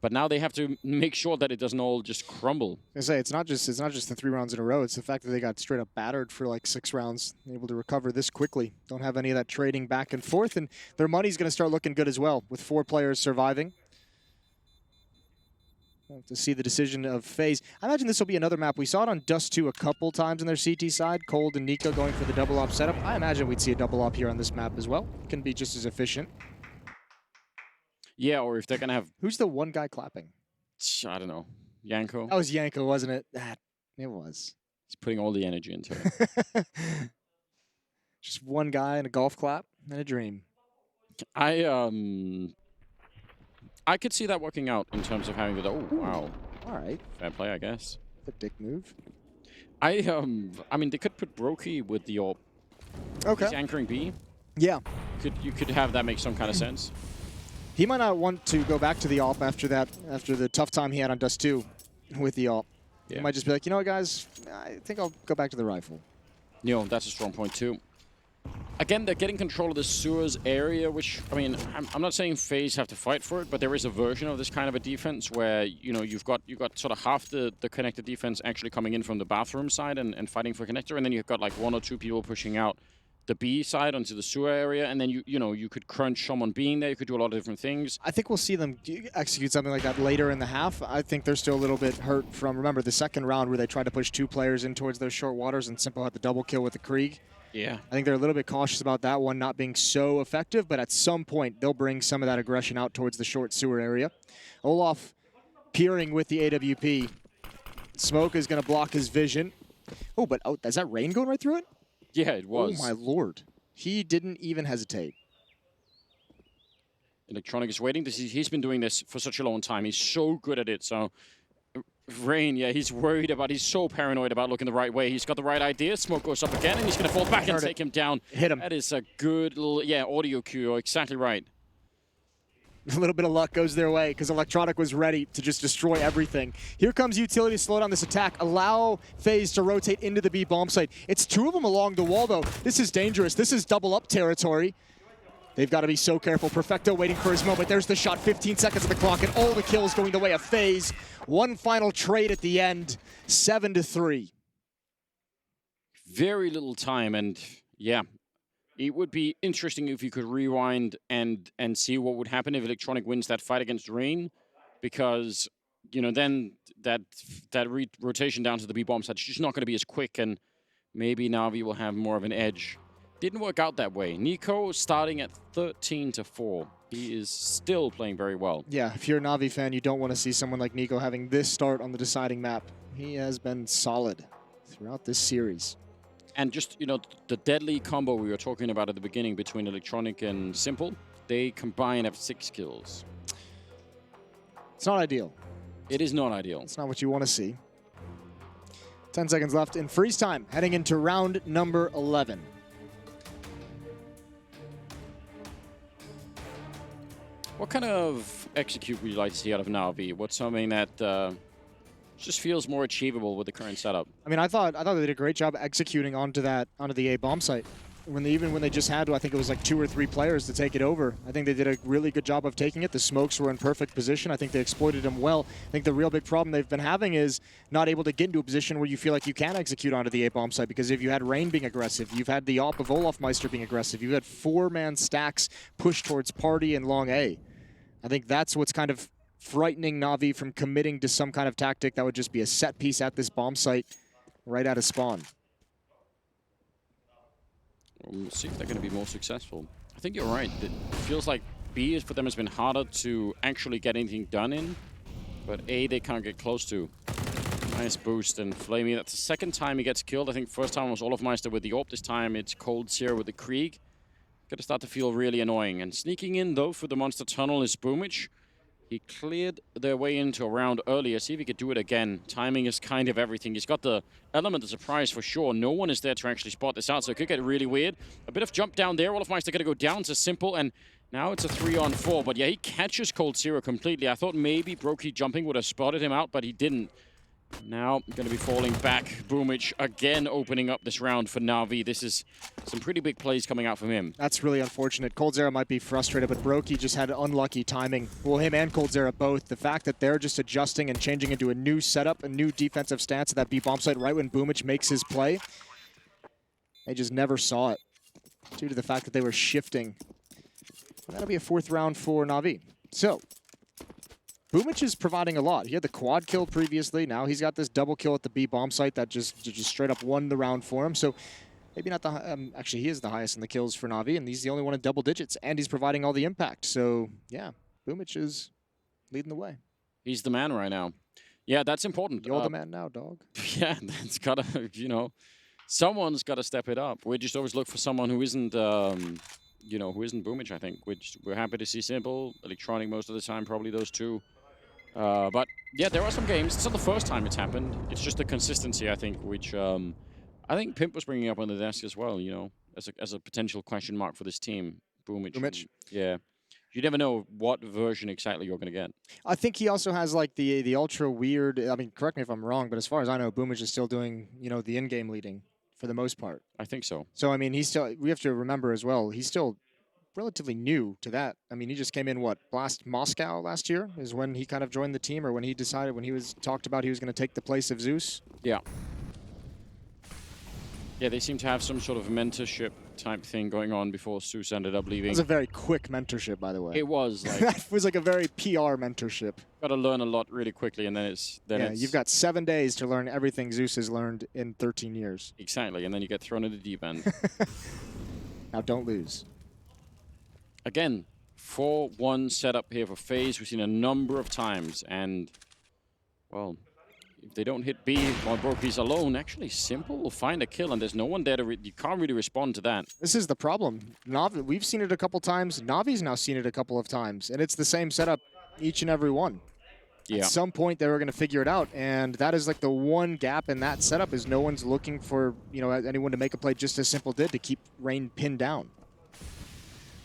But now they have to make sure that it doesn't all just crumble. I say it's not just the 3 rounds in a row. It's the fact that they got straight up battered for like 6 rounds, able to recover this quickly. Don't have any of that trading back and forth, and their money's going to start looking good as well with 4 players surviving. We'll have to see the decision of FaZe. I imagine this will be another map. We saw it on Dust 2 a couple times on their CT side. Cold and Nico going for the double op setup. I imagine we'd see a double op here on this map as well. Can be just as efficient. Yeah, or if they're going to have... Who's the one guy clapping? I don't know. Yanko? That was Yanko, wasn't it? It was. He's putting all the energy into it. Just one guy and a golf clap and a dream. I could see that working out in terms of having the... Oh, wow. All right. Fair play, I guess. The dick move. I mean, they could put Brokey with the AWP. Okay. He's anchoring B. Yeah. You could have that make some kind of sense. He might not want to go back to the AWP after the tough time he had on Dust 2 with the AWP. Yeah. He might just be like, you know what, guys, I think I'll go back to the rifle. You know, that's a strong point, too. Again, they're getting control of the sewers area, which, I mean, I'm not saying FaZe have to fight for it, but there is a version of this kind of a defense where, you know, you've got sort of half the connected defense actually coming in from the bathroom side and fighting for connector, and then you've got like 1 or 2 people pushing out the B side onto the sewer area, and then you could crunch someone being there. You could do a lot of different things. I think we'll see them execute something like that later in the half. I think they're still a little bit hurt from, remember, the second round where they tried to push 2 players in towards those short waters and Simple had the double kill with the Krieg. Yeah. I think they're a little bit cautious about that one not being so effective, but at some point they'll bring some of that aggression out towards the short sewer area. Olaf peering with the AWP. Smoke is going to block his vision. Oh, but is that Rain going right through it? Yeah, it was. Oh, my Lord. He didn't even hesitate. Electronic is waiting. He's been doing this for such a long time. He's so good at it. So, Rain, yeah, he's worried about, he's so paranoid about looking the right way. He's got the right idea. Smoke goes up again, and he's going to fall back and take him down. Hit him. That is a good little, yeah, audio cue. You're exactly right. A little bit of luck goes their way because Electronic was ready to just destroy everything. Here comes utility to slow down this attack. Allow FaZe to rotate into the B bomb site. It's 2 of them along the wall, though. This is dangerous. This is double up territory. They've got to be so careful. Perfecto waiting for his moment. There's the shot. 15 seconds on the clock, and all the kills going the way of FaZe. One final trade at the end. 7-3. Very little time, and yeah. It would be interesting if you could rewind and see what would happen if Electronic wins that fight against Rain, because, you know, then that rotation down to the B bomb side is just not going to be as quick, and maybe Na'Vi will have more of an edge. Didn't work out that way. Nico starting at 13-4. He is still playing very well. Yeah, if you're a Na'Vi fan, you don't want to see someone like Nico having this start on the deciding map. He has been solid throughout this series. And just, you know, the deadly combo we were talking about at the beginning between Electronic and Simple, they combine have 6 kills. It's not ideal. It is not ideal. It's not what you want to see. 10 seconds left in freeze time, heading into round number 11. What kind of execute would you like to see out of Na'Vi? What's something that just feels more achievable with the current setup? I mean, I thought they did a great job executing onto the A bomb site. Even when they just had, I think it was like 2 or 3 players to take it over. I think they did a really good job of taking it. The smokes were in perfect position. I think they exploited them well. I think the real big problem they've been having is not able to get into a position where you feel like you can execute onto the A bomb site, because if you had Rain being aggressive, you've had the AWP of Olafmeister being aggressive, you've had 4-man stacks push towards Party and Long A. I think that's what's kind of frightening Na'Vi from committing to some kind of tactic that would just be a set piece at this bomb site right out of spawn. We'll see if they're going to be more successful. I think you're right. It feels like B for them has been harder to actually get anything done in, but A they can't get close to. Nice boost, and Flamey, that's the second time he gets killed. I think first time was Olofmeister with the AWP. This time it's Coldzera with the Krieg. Gonna start to feel really annoying. And sneaking in, though, for the Monster Tunnel is Boomich. He cleared their way into a round earlier. See if he could do it again. Timing is kind of everything. He's got the element of surprise for sure. No one is there to actually spot this out, so it could get really weird. A bit of jump down there. Olofmeister gonna go down to Simple, and now it's a 3-on-4. But yeah, he catches Coldzera completely. I thought maybe Brokey jumping would have spotted him out, but he didn't. Now going to be falling back. Boomich again opening up this round for Na'Vi. This is some pretty big plays coming out from him. That's really unfortunate. Coldzera might be frustrated, but Brokey just had unlucky timing. Well, him and Coldzera both. The fact that they're just adjusting and changing into a new setup, a new defensive stance at that B bomb site right when Boomich makes his play, they just never saw it due to the fact that they were shifting. And that'll be a 4th round for Na'Vi. So, Boomich is providing a lot. He had the quad kill previously. Now he's got this double kill at the B bomb site that just straight up won the round for him. So maybe not the actually he is the highest in the kills for Na'Vi, and he's the only one in double digits, and he's providing all the impact. So yeah, Boomich is leading the way. He's the man right now. Yeah, that's important. You're the man now, dog. Yeah, that's gotta, you know, someone's got to step it up. We just always look for someone who isn't, you know, who isn't Boomich. I think we're happy to see Simple, Electronic most of the time, probably those two. But yeah, there are some games. It's not the first time it's happened. It's just the consistency, I think, which I think Pimp was bringing up on the desk as well. You know, as a potential question mark for this team. Boomich. Yeah, you never know what version exactly you're going to get. I think he also has like the ultra weird. I mean, correct me if I'm wrong, but as far as I know, Boomich is still doing the in-game leading for the most part. I think so. So I mean, we have to remember as well, he's still relatively new to that. I mean, he just came in, Blast Moscow last year is when he kind of joined the team, or when he decided, when he was talked about he was going to take the place of Zeus. Yeah. Yeah, they seem to have some sort of mentorship type thing going on before Zeus ended up leaving. It was a very quick mentorship, by the way. It was. Like, that was like a very PR mentorship. Got to learn a lot really quickly, and then it's... You've got 7 days to learn everything Zeus has learned in 13 years. Exactly, and then you get thrown in the deep end. Now don't lose. Again, 4-1 setup here for FaZe. We've seen a number of times, and, well, if they don't hit B while Brokey's alone, actually Simple will find a kill, and there's no one there to... you can't really respond to that. This is the problem. Na'Vi, we've seen it a couple times. Na'Vi's now seen it a couple of times, and it's the same setup each and every one. Yeah. At some point, they were going to figure it out, and that is like the one gap in that setup is no one's looking for, anyone to make a play just as Simple did to keep Rain pinned down.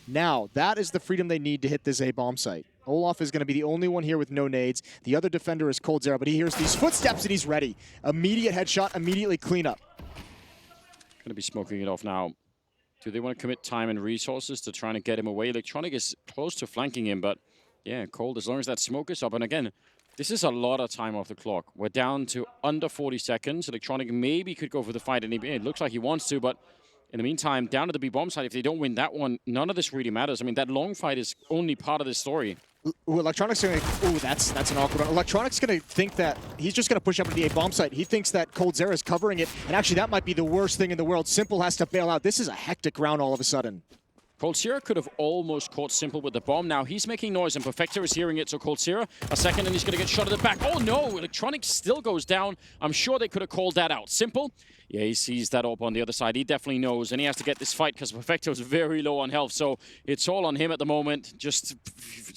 Now, that is the freedom they need to hit this A bomb site. Olaf is going to be the only one here with no nades. The other defender is Coldzera, but he hears these footsteps and he's ready. Immediate headshot, immediately cleanup. Going to be smoking it off now. Do they want to commit time and resources to trying to get him away? Electronic is close to flanking him, but yeah, Cold, as long as that smoke is up. And again, this is a lot of time off the clock. We're down to under 40 seconds. Electronic maybe could go for the fight, and it looks like he wants to, but in the meantime, down to the B-bomb side, if they don't win that one, none of this really matters. I mean, that long fight is only part of this story. Ooh, Electronic's going to... Ooh, that's an awkward one. Electronic's going to think that he's just going to push up to the A-bomb site. He thinks that Coldzera is covering it, and actually that might be the worst thing in the world. Simple has to bail out. This is a hectic round all of a sudden. Coldzera could have almost caught Simple with the bomb. Now he's making noise, and Perfecto is hearing it, so Coldzera, a second, and he's going to get shot at the back. Oh no, Electronic still goes down. I'm sure they could have called that out. Simple, yeah, he sees that up on the other side. He definitely knows, and he has to get this fight because Perfecto's very low on health, so it's all on him at the moment. Just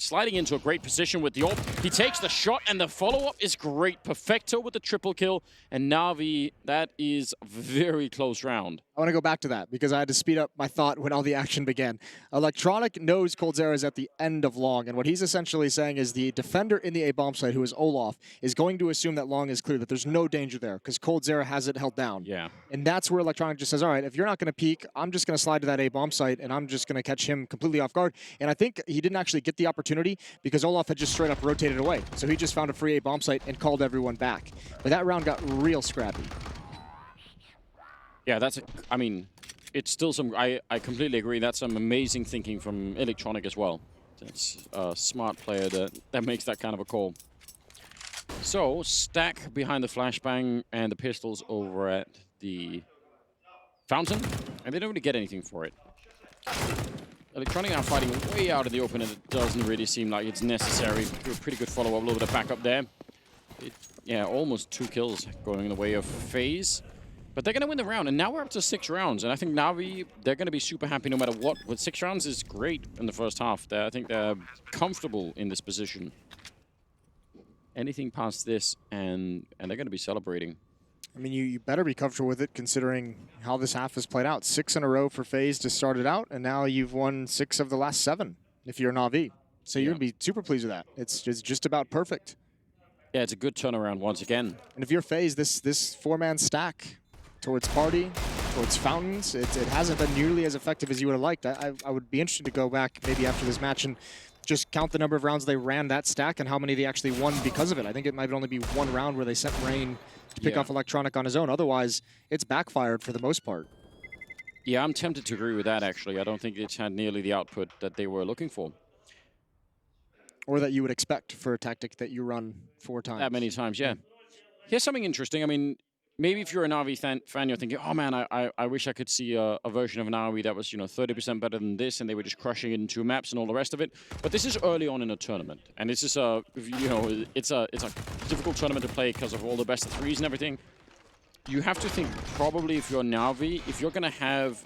sliding into a great position with the AWP. He takes the shot, and the follow-up is great. Perfecto with the triple kill, and Na'Vi, that is a very close round. I want to go back to that because I had to speed up my thought when all the action began. Electronic knows Coldzera is at the end of long, and what he's essentially saying is the defender in the A-bomb site, who is Olaf, is going to assume that long is clear, that there's no danger there because Coldzera has it held down. Yeah. And that's where Electronic just says, all right, if you're not going to peek, I'm just going to slide to that A-bomb site, and I'm just going to catch him completely off guard. And I think he didn't actually get the opportunity because Olaf had just straight up rotated away. So he just found a free A-bomb site and called everyone back. But that round got real scrappy. Yeah, I mean, it's still some, I completely agree. That's some amazing thinking from Electronic as well. That's a smart player that makes that kind of a call. So, Stack behind the flashbang and the pistols over at the Fountain, and they don't really get anything for it. Electronic now fighting way out in the open, and it doesn't really seem like it's necessary. Do a pretty good follow-up, a little bit of backup there. Yeah, almost 2 kills going in the way of FaZe. But they're going to win the round, and now we're up to 6 rounds. And I think Na'Vi, they're going to be super happy no matter what. With 6 rounds is great in the first half. I think they're comfortable in this position. Anything past this, and they're going to be celebrating. I mean, you better be comfortable with it considering how this half has played out. 6 in a row for FaZe to start it out, and now you've won 6 of the last 7 if you're Na'Vi. So you're going to be super pleased with that. It's just about perfect. Yeah, it's a good turnaround once again. And if you're FaZe, this 4-man stack towards Party, towards Fountains, it hasn't been nearly as effective as you would have liked. I would be interested to go back maybe after this match and just count the number of rounds they ran that stack and how many they actually won because of it. I think it might only be 1 round where they sent Rain to pick off Electronic on his own. Otherwise, it's backfired for the most part. Yeah, I'm tempted to agree with that, actually. I don't think it's had nearly the output that they were looking for. Or that you would expect for a tactic that you run 4 times. That many times, yeah. Here's something interesting. I mean, maybe if you're a Na'Vi fan, you're thinking, oh man, I wish I could see a version of Na'Vi that was, 30% better than this, and they were just crushing it in 2 maps and all the rest of it. But this is early on in a tournament, and this is it's a difficult tournament to play because of all the best of 3s and everything. You have to think probably if you're Na'Vi, if you're going to have,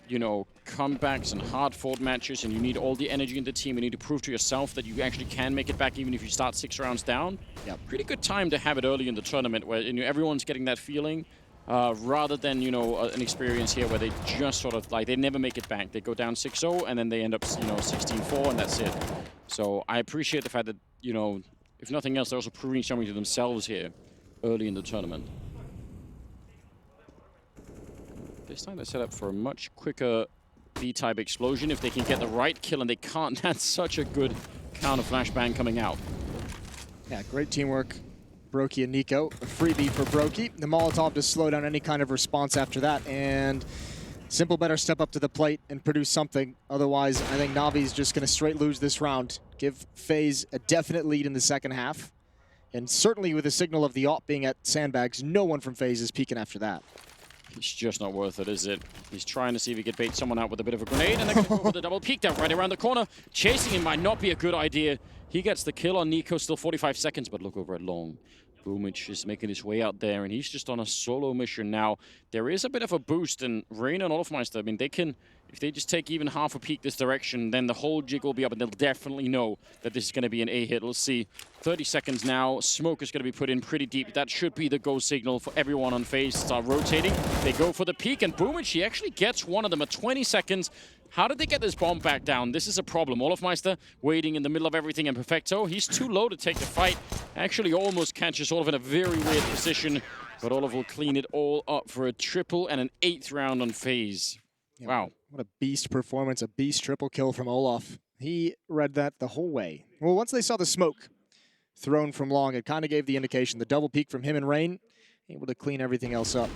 comebacks and hard-fought matches, and you need all the energy in the team, you need to prove to yourself that you actually can make it back even if you start 6 rounds down. Yep. Pretty good time to have it early in the tournament where everyone's getting that feeling. Rather than, an experience here where they just sort of, they never make it back. They go down 6-0, and then they end up, 16-4, and that's it. So I appreciate the fact that, if nothing else, they're also proving something to themselves here early in the tournament. This time they're set up for a much quicker B-type explosion. If they can get the right kill, and they can't, that's such a good counter flashbang coming out. Yeah, great teamwork. Brokey and Nico. A freebie for Brokey. The Molotov to slow down any kind of response after that. And Simple better step up to the plate and produce something. Otherwise, I think Navi's just going to straight lose this round. Give FaZe a definite lead in the second half. And certainly with the signal of the AWP being at sandbags, no one from FaZe is peeking after that. It's just not worth it, is it? He's trying to see if he could bait someone out with a bit of a grenade, and they're going to go with the double peek down right around the corner. Chasing him might not be a good idea. He gets the kill on Nico, still 45 seconds, but look over at Long. Boomich is making his way out there, and he's just on a solo mission now. There is a bit of a boost, and Rain and Olofmeister, I mean, they can, if they just take even half a peek this direction, then the whole jig will be up, and they'll definitely know that this is going to be an A hit. Let's see. 30 seconds now. Smoke is going to be put in pretty deep. That should be the go signal for everyone on FaZe to start rotating. They go for the peek, and Boomich, he actually gets one of them at 20 seconds. How did they get this bomb back down? This is a problem. Olofmeister waiting in the middle of everything, and Perfecto, he's too low to take the fight. Actually almost catches Olof in a very weird position, but Olof will clean it all up for a triple and an 8th round on FaZe. Yeah, wow. What a beast performance, a beast triple kill from Olof. He read that the whole way. Well, once they saw the smoke thrown from Long, it kind of gave the indication. The double peek from him and Rain, able to clean everything else up.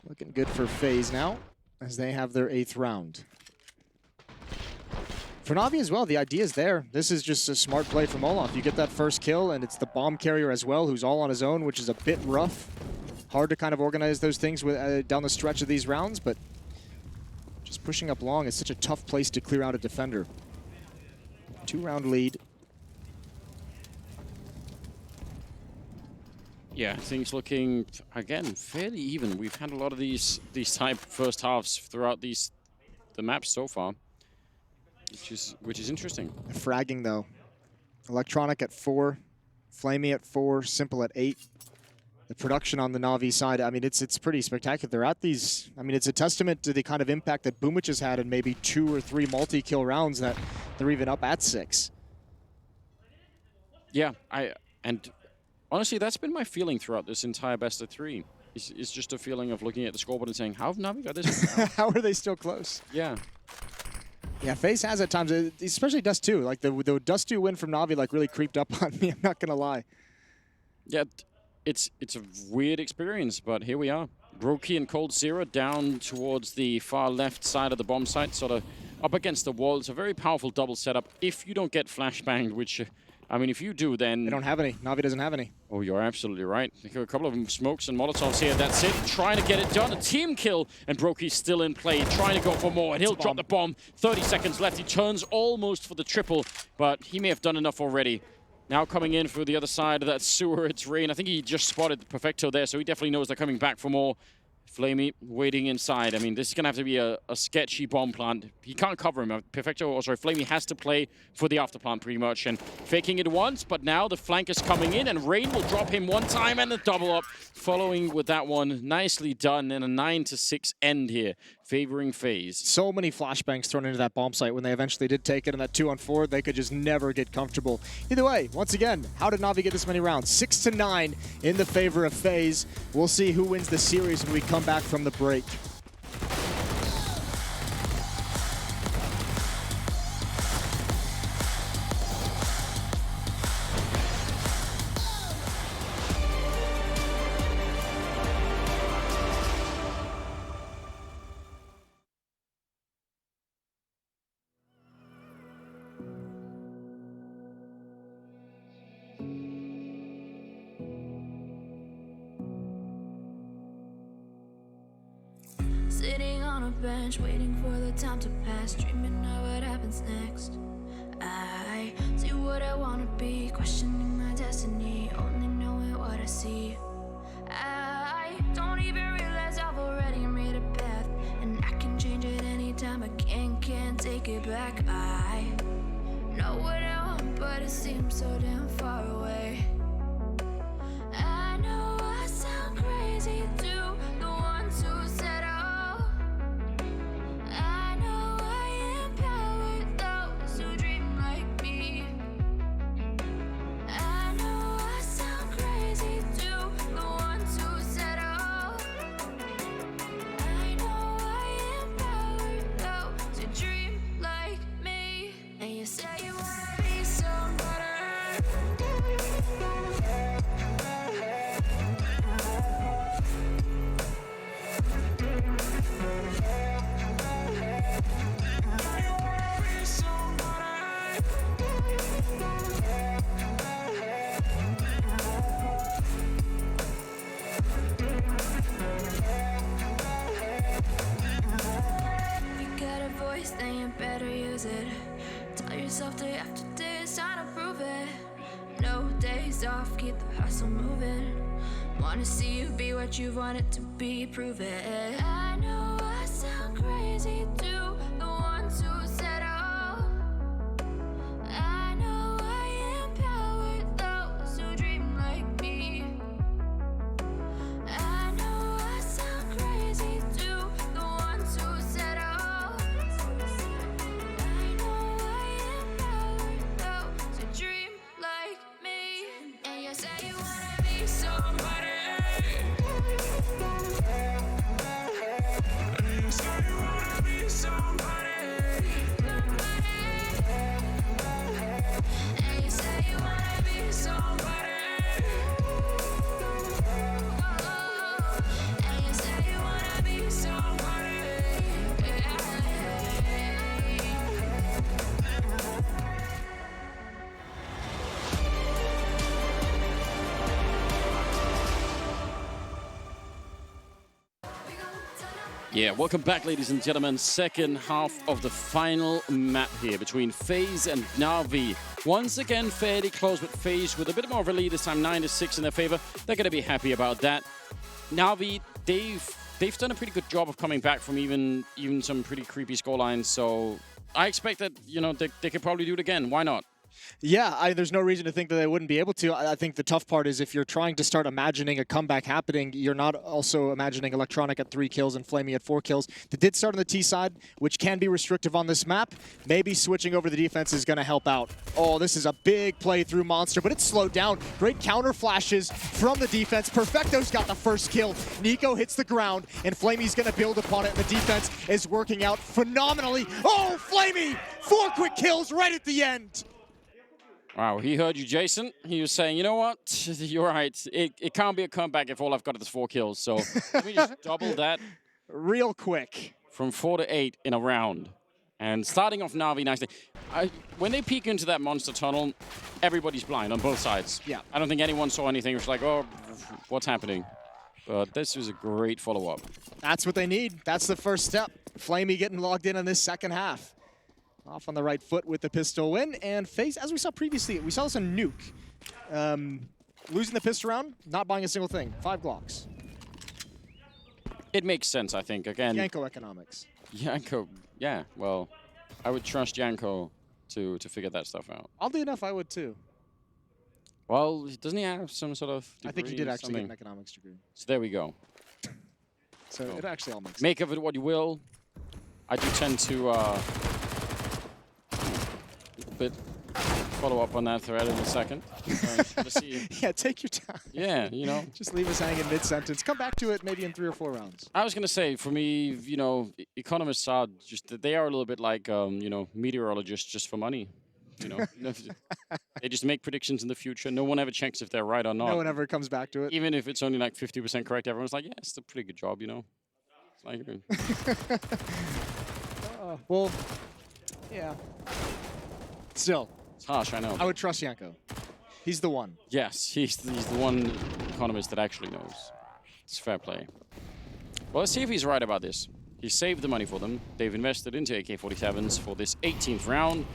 Looking good for FaZe now, as they have their 8th round. For Na'Vi as well, the idea is there. This is just a smart play from Olof. You get that first kill, and it's the bomb carrier as well, who's all on his own, which is a bit rough. Hard to kind of organize those things with, down the stretch of these rounds, but just pushing up Long is such a tough place to clear out a defender. 2-round lead. Yeah, things looking, again, fairly even. We've had a lot of these type first halves throughout the maps so far, which is interesting. Fragging, though. Electronic at 4, Flamey at 4, Simple at 8. The production on the Na'Vi side, I mean, it's pretty spectacular. They're at these, I mean, it's a testament to the kind of impact that Boomich has had in maybe 2 or 3 multi-kill rounds that they're even up at 6. Yeah, and honestly, that's been my feeling throughout this entire best of 3. It's just a feeling of looking at the scoreboard and saying, how have Na'Vi got this? How are they still close? Yeah. Yeah, FaZe has at times, especially Dust 2. Like the Dust 2 win from Na'Vi like really creeped up on me, I'm not going to lie. Yeah, it's a weird experience, but here we are. Brokey and Cold Zero down towards the far left side of the bomb site, sort of up against the wall. It's a very powerful double setup if you don't get flashbanged, which I mean, if you do, then... They don't have any. Na'Vi doesn't have any. Oh, you're absolutely right. A couple of them smokes and Molotovs here. That's it. Trying to get it done. A team kill. And Brokey's still in play, trying to go for more. And he'll drop the bomb. 30 seconds left. He turns almost for the triple, but he may have done enough already. Now coming in through the other side of that sewer, it's Rain. I think he just spotted Perfecto there, so he definitely knows they're coming back for more. Flamey waiting inside. I mean, this is going to have to be a sketchy bomb plant. He can't cover him. Perfecto, or sorry, Flamey has to play for the after plant pretty much. And faking it once, but now the flank is coming in, and Rain will drop him one time and a double up. Following with that one. Nicely done, and a 9-6 end here, favoring FaZe. So many flashbangs thrown into that bomb site when they eventually did take it in that 2-on-4. They could just never get comfortable. Either way, once again, how did Na'Vi get this many rounds? 6-9 in the favor of FaZe. We'll see who wins the series when we come back from the break. Sitting on a bench, waiting for the time to pass, dreaming of what happens next. I see what I wanna be, questioning my destiny, only knowing what I see. I don't even realize I've already made a path, and I can change it anytime. I can't take it back. I know what I want, but it seems so damn far away. I know I sound crazy to the ones who said I know I empower those who dream like me. I know I sound crazy to the ones who said I know I empower those who dream like me. And you say you wanna be somebody. Then you better use it. Tell yourself day after day it's time to prove it. No days off, keep the hustle moving. Wanna see you be what you wanted to be, prove it. I know I sound crazy to the ones who said I know I empower those who dream like me. I know I sound crazy to the ones who said dream like me. And you say you wanna be somebody. And you say you wanna be somebody. And you say you wanna be somebody. And you say you wanna be somebody. Yeah, welcome back, ladies and gentlemen. Second half of the final map here between FaZe and Na'Vi. Once again, fairly close, but FaZe with a bit more of a lead this time, 9-6 in their favor. They're going to be happy about that. Na'Vi, they've done a pretty good job of coming back from even some pretty creepy scorelines. So I expect that, you know, they could probably do it again. Why not? Yeah, there's no reason to think that they wouldn't be able to. I think the tough part is if you're trying to start imagining a comeback happening, you're not also imagining Electronic at 3 kills and Flamey at 4 kills. They did start on the T side, which can be restrictive on this map. Maybe switching over the defense is going to help out. Oh, this is a big play through Monster, but it's slowed down. Great counter flashes from the defense. Perfecto's got the first kill. Nico hits the ground, and Flamey's going to build upon it, and the defense is working out phenomenally. Oh, Flamey! 4 quick kills right at the end. Wow, he heard you, Jason. He was saying, you know what? You're right. It can't be a comeback if all I've got is 4 kills. So let me just double that. Real quick. From 4 to 8 in a round. And starting off Na'Vi nicely. When they peek into that monster tunnel, everybody's blind on both sides. Yeah. I don't think anyone saw anything. It was like, oh, what's happening? But this was a great follow-up. That's what they need. That's the first step. Flamey getting logged in on this second half. Off on the right foot with the pistol win. And FaZe, as we saw previously, we saw this on Nuke. Losing the pistol round, not buying a single thing. 5 Glocks. It makes sense, I think. Again, Yanko economics. Yanko, yeah. Well, I would trust Yanko to figure that stuff out. Oddly enough, I would too. Well, doesn't he have some sort of degree? I think he did actually get something? an economics degree. So there we go. So it actually all makes sense. Make of it what you will. I do tend to follow up on that thread in a second. Yeah, take your time. Yeah, you know. Just leave us hanging mid-sentence. Come back to it maybe in 3 or 4 rounds. I was going to say, for me, you know, economists are just, they are a little bit like, you know, meteorologists just for money. You know, they just make predictions in the future. No one ever checks if they're right or not. No one ever comes back to it. Even if it's only like 50% correct, everyone's like, yeah, it's a pretty good job, you know. It's like, well, yeah. Still. It's harsh, I know. I would trust Yanko. He's the one. Yes, he's the one economist that actually knows. It's fair play. Well, let's see if he's right about this. He saved the money for them. They've invested into AK-47s for this 18th round.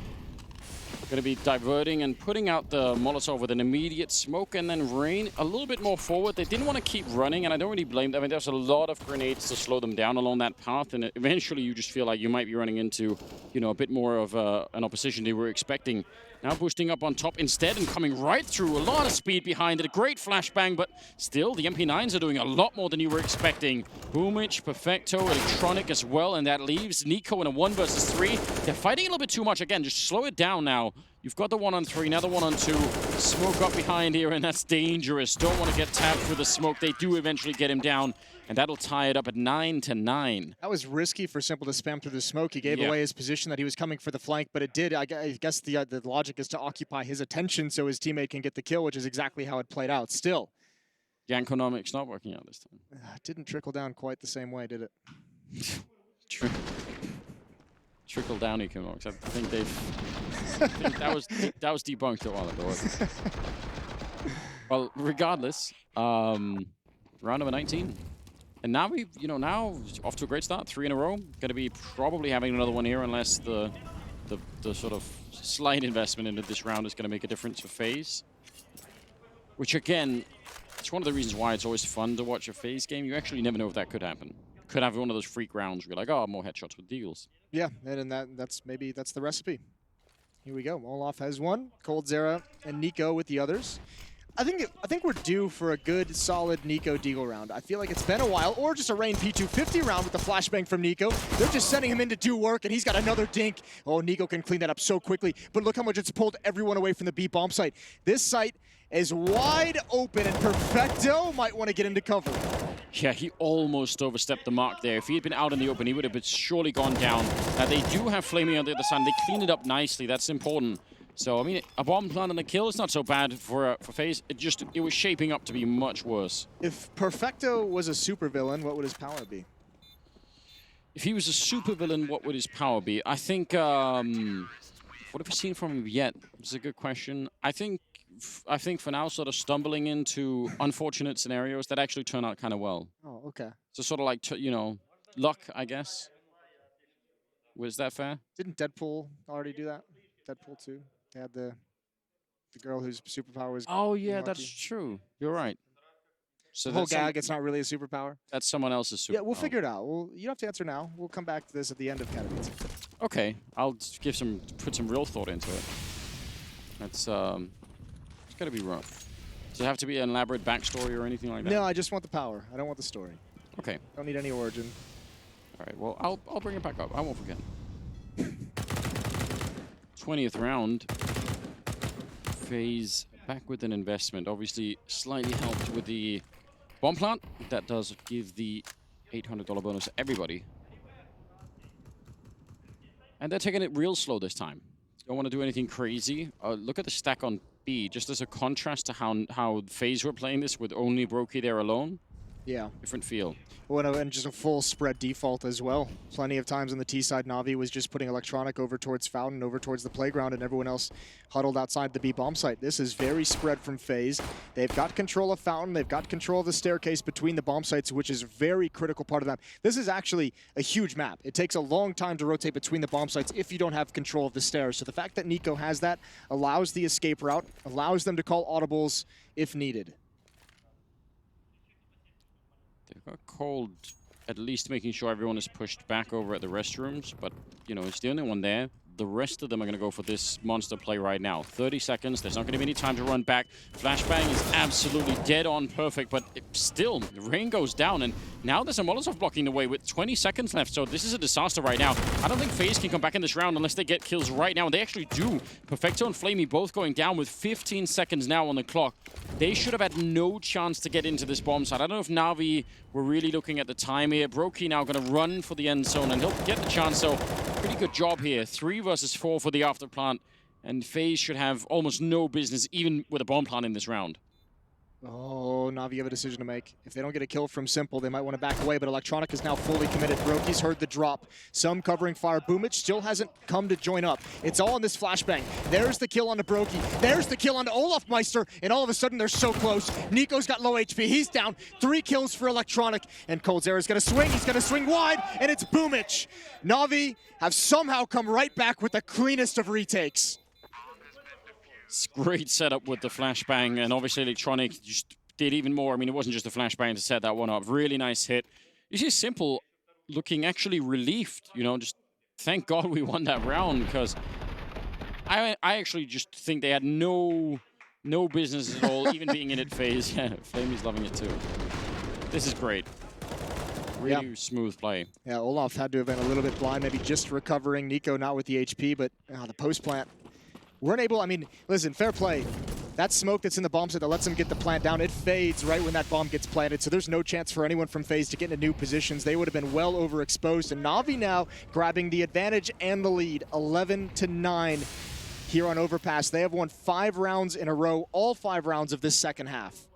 Going to be diverting and putting out the Molotov with an immediate smoke and then rain a little bit more forward. They didn't want to keep running, and I don't really blame them. I mean, there's a lot of grenades to slow them down along that path, and eventually you just feel like you might be running into, you know, a bit more of an opposition they were expecting. Now boosting up on top instead and coming right through. A lot of speed behind it. A great flashbang, but still the MP9s are doing a lot more than you were expecting. Boomich, Perfecto, Electronic as well, and that leaves Nico in a 1 versus 3. They're fighting a little bit too much. Again, just slow it down now. You've got the 1-on-3, now the 1-on-2. Smoke up behind here, and that's dangerous. Don't want to get tapped through the smoke. They do eventually get him down, and that'll tie it up at 9-9. That was risky for Simple to spam through the smoke. He gave away his position that he was coming for the flank, but it did. I guess the logic is to occupy his attention so his teammate can get the kill, which is exactly how it played out. Still. Yankonomics not working out this time. It didn't trickle down quite the same way, did it? Trickle down economics. I think that was debunked a while ago. Well, regardless, round number 19. And now now off to a great start, 3 in a row. Going to be probably having another one here unless the sort of slight investment into this round is going to make a difference for FaZe. Which again, it's one of the reasons why it's always fun to watch a FaZe game. You actually never know if that could happen. Could have one of those freak rounds where you're like, oh, more headshots with deals. Yeah, and that's the recipe. Here we go. Olaf has one, Coldzera and Nico with the others. I think we're due for a good, solid Nico Deagle round. I feel like it's been a while, or just a Rain P250 round with the flashbang from Nico. They're just sending him in to do work, and he's got another dink. Oh, Nico can clean that up so quickly, but look how much it's pulled everyone away from the B bomb site. This site is wide open, and Perfecto might want to get into cover. Yeah, he almost overstepped the mark there. If he had been out in the open, he would have been surely gone down. Now, they do have Flamey on the other side. They clean it up nicely. That's important. So, I mean, a bomb plant and a kill is not so bad for FaZe. It was shaping up to be much worse. If Perfecto was a supervillain, what would his power be? If he was a supervillain, what would his power be? I think, what have we seen from him yet? It's a good question. I think for now, sort of stumbling into unfortunate scenarios that actually turn out kind of well. Oh, okay. So sort of like, luck, I guess. Was that fair? Didn't Deadpool already do that? Deadpool 2? They had the girl whose superpower was... Oh, yeah, that's true. You're right. So the whole gag, it's not really a superpower? That's someone else's superpower. Yeah, we'll figure it out. You don't have to answer now. We'll come back to this at the end of Katowice. Okay, I'll put some real thought into it. It's got to be rough. Does it have to be an elaborate backstory or anything like that? No, I just want the power. I don't want the story. Okay. Don't need any origin. All right, well, I'll bring it back up. I won't forget. 20th round. FaZe back with an investment. Obviously, slightly helped with the bomb plant. That does give the $800 bonus to everybody. And they're taking it real slow this time. Don't want to do anything crazy. Look at the stack on B, just as a contrast to how FaZe were playing this with only Brokey there alone. Yeah. Different feel. Well, and just a full spread default as well. Plenty of times on the T side, Na'Vi was just putting Electronic over towards Fountain, over towards the playground, and everyone else huddled outside the B bomb site. This is very spread from FaZe. They've got control of Fountain. They've got control of the staircase between the bomb sites, which is a very critical part of that. This is actually a huge map. It takes a long time to rotate between the bomb sites if you don't have control of the stairs. So the fact that Nico has that allows the escape route, allows them to call audibles if needed. They've got called at least making sure everyone is pushed back over at the restrooms, but, you know, it's the only one there. The rest of them are going to go for this monster play right now. 30 seconds. There's not going to be any time to run back. Flashbang is absolutely dead on perfect, but still, the rain goes down, and now there's a Molotov blocking the way with 20 seconds left, so this is a disaster right now. I don't think FaZe can come back in this round unless they get kills right now, and they actually do. Perfecto and Flamey both going down with 15 seconds now on the clock. They should have had no chance to get into this bomb site. I don't know if Na'Vi were really looking at the time here. Brokey now going to run for the end zone, and he'll get the chance, so pretty good job here. 3 versus 4 for the afterplant, and FaZe should have almost no business even with a bomb plant in this round. Oh, Na'Vi have a decision to make. If they don't get a kill from Simple, they might want to back away, but Electronic is now fully committed. Brokey's heard the drop. Some covering fire. Boomich still hasn't come to join up. It's all in this flashbang. There's the kill onto Brokey. There's the kill onto Olaf Meister, and all of a sudden they're so close. Nico's got low HP. He's down. 3 kills for Electronic, and Coldzera's going to swing. He's going to swing wide, and it's Boomich. Na'Vi have somehow come right back with the cleanest of retakes. It's great setup with the flashbang, and obviously Electronic just did even more. I mean, it wasn't just a flashbang to set that one up. Really nice hit. You see Simple looking actually relieved, you know, just thank God we won that round, because I actually just think they had no business at all, even being in it FaZe. Yeah, Flamey's loving it too. This is great. Really smooth play. Yeah, Olaf had to have been a little bit blind, maybe just recovering. Nico not with the HP, but the post plant weren't able. I mean, listen, fair play. That smoke that's in the bomb site that lets them get the plant down, it fades right when that bomb gets planted, so there's no chance for anyone from FaZe to get into new positions. They would have been well overexposed, and Na'Vi now grabbing the advantage and the lead, 11-9 here on Overpass. They have won 5 rounds in a row, all 5 rounds of this second half.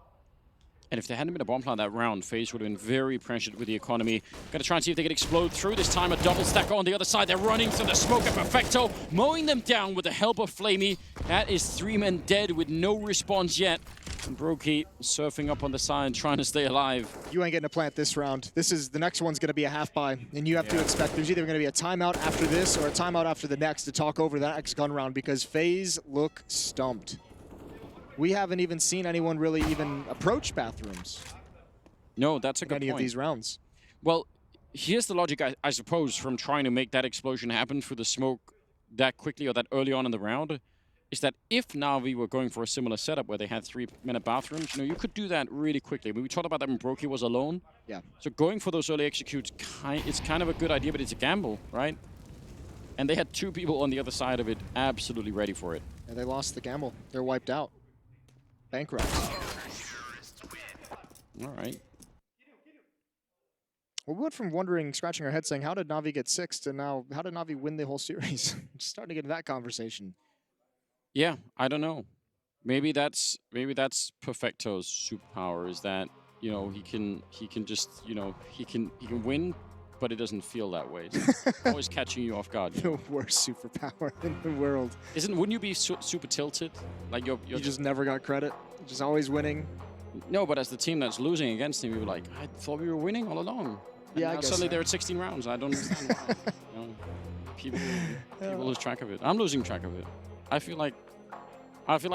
And if there hadn't been a bomb plant that round, FaZe would have been very pressured with the economy. Going to try and see if they can explode through. This time a double stack on the other side. They're running through the smoke at Perfecto, mowing them down with the help of Flamey. That is 3 men dead with no response yet. And Brokey surfing up on the side, trying to stay alive. You ain't getting a plant this round. The next one's going to be a half buy, and you have to expect there's either going to be a timeout after this or a timeout after the next to talk over that next gun round, because FaZe look stumped. We haven't even seen anyone really even approach bathrooms. No, that's a good point. Any of these rounds. Well, here's the logic, I suppose, from trying to make that explosion happen through the smoke that quickly or that early on in the round, is that if Na'Vi were going for a similar setup where they had 3-minute bathrooms, you know, you could do that really quickly. I mean, we talked about that when Brokey was alone. Yeah. So going for those early executes, it's kind of a good idea, but it's a gamble, right? And they had 2 people on the other side of it absolutely ready for it. And they lost the gamble. They're wiped out. Bankrupt. All right. Well, we went from wondering, scratching our head saying, how did Na'Vi get 6th, to now, how did Na'Vi win the whole series? Just starting to get into that conversation. Yeah, I don't know. Maybe that's Perfecto's superpower, is that, you know, he can just, you know, he can win, but it doesn't feel that way. It's always catching you off guard. The worst superpower in the world. Wouldn't you be super tilted? Like you just never got credit. Just always winning. No, but as the team that's losing against him, you were like, I thought we were winning all along. And yeah, now I guess suddenly so. they're at 16 rounds. I don't understand why. You know, people lose track of it. I'm losing track of it. I feel like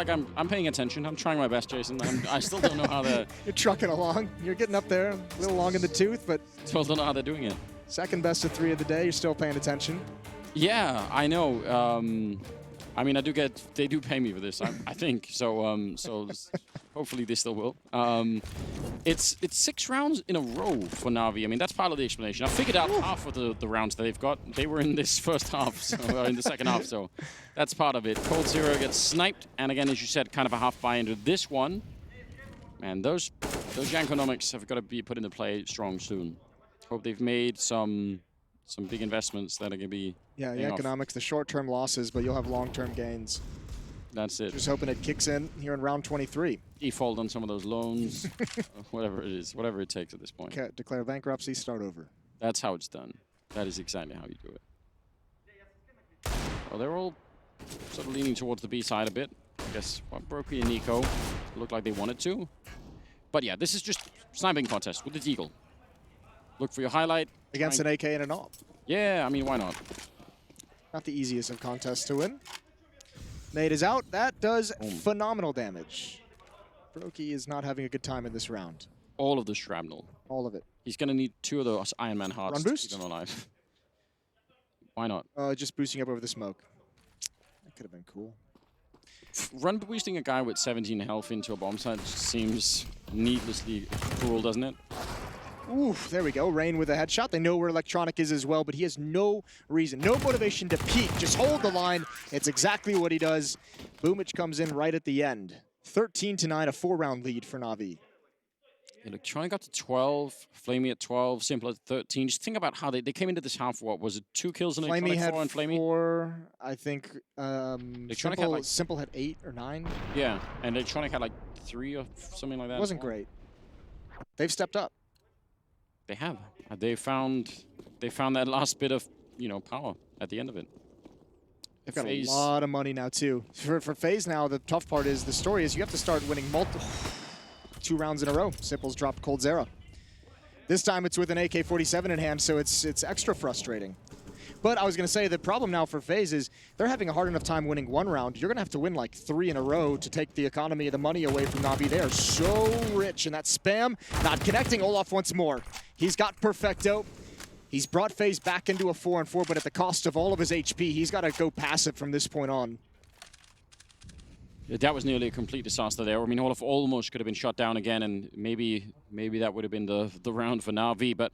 I'm paying attention. I'm trying my best, Jason. I still don't know how they're... You're trucking along. You're getting up there, a little long in the tooth, but... Still don't know how they're doing it. Second best of 3 of the day. You're still paying attention. Yeah, I know. I mean, they do pay me for this, I think. So, hopefully they still will. It's 6 rounds in a row for Na'Vi. I mean, that's part of the explanation. I figured out half of the rounds that they've got. They were in this first half, so in the second half. So that's part of it. Coldzera gets sniped, and again, as you said, kind of a half buy into this one. And those Yankonomics have got to be put into play strong soon. Hope they've made some big investments that are going to be... Yeah, the economics, the short-term losses, but you'll have long-term gains. That's it. Just hoping it kicks in here in round 23. Default on some of those loans, whatever it is, whatever it takes at this point. Okay, declare bankruptcy, start over. That's how it's done. That is exactly how you do it. Well, they're all sort of leaning towards the B side a bit. I guess Brokey and Nico look like they wanted to. But yeah, this is just sniping contest with the Deagle. Look for your highlight. Against an AK and an AWP. Yeah, I mean, why not? Not the easiest of contests to win. Nade is out. That does phenomenal damage. Brokey is not having a good time in this round. All of the shrapnel. All of it. He's going to need 2 of those Iron Man hearts Run to boost? keep him alive. Why not? Just boosting up over the smoke. That could have been cool. Run boosting a guy with 17 health into a bomb site seems needlessly cruel, doesn't it? Oof, there we go. Rain with a headshot. They know where Electronic is as well, but he has no reason, no motivation to peek. Just hold the line. It's exactly what he does. Boomich comes in right at the end. 13-9, a 4-round lead for Na'Vi. Electronic got to 12, Flamey at 12, Simple at 13. Just think about how they came into this half, what was it, 2 kills in Electronic, 4 on Flamey? 4, I think. Simple had 8 or 9. Yeah, and Electronic had like 3 or something like that. Wasn't great. They've stepped up. They have. They found that last bit of, power at the end of it. They've got a lot of money now too. For FaZe now, the tough part is the story is you have to start winning multiple 2 rounds in a row. Simple's dropped Cold Zera. This time it's with an AK-47 in hand, so it's extra frustrating. But I was going to say the problem now for FaZe is they're having a hard enough time winning 1 round. You're going to have to win like 3 in a row to take the economy of the money away from Na'Vi. They are so rich, and that spam not connecting. Olaf once more. He's got Perfecto. He's brought FaZe back into a 4-on-4, but at the cost of all of his HP, he's got to go passive from this point on. That was nearly a complete disaster there. I mean, Olaf almost could have been shot down again, and maybe that would have been the round for Na'Vi, but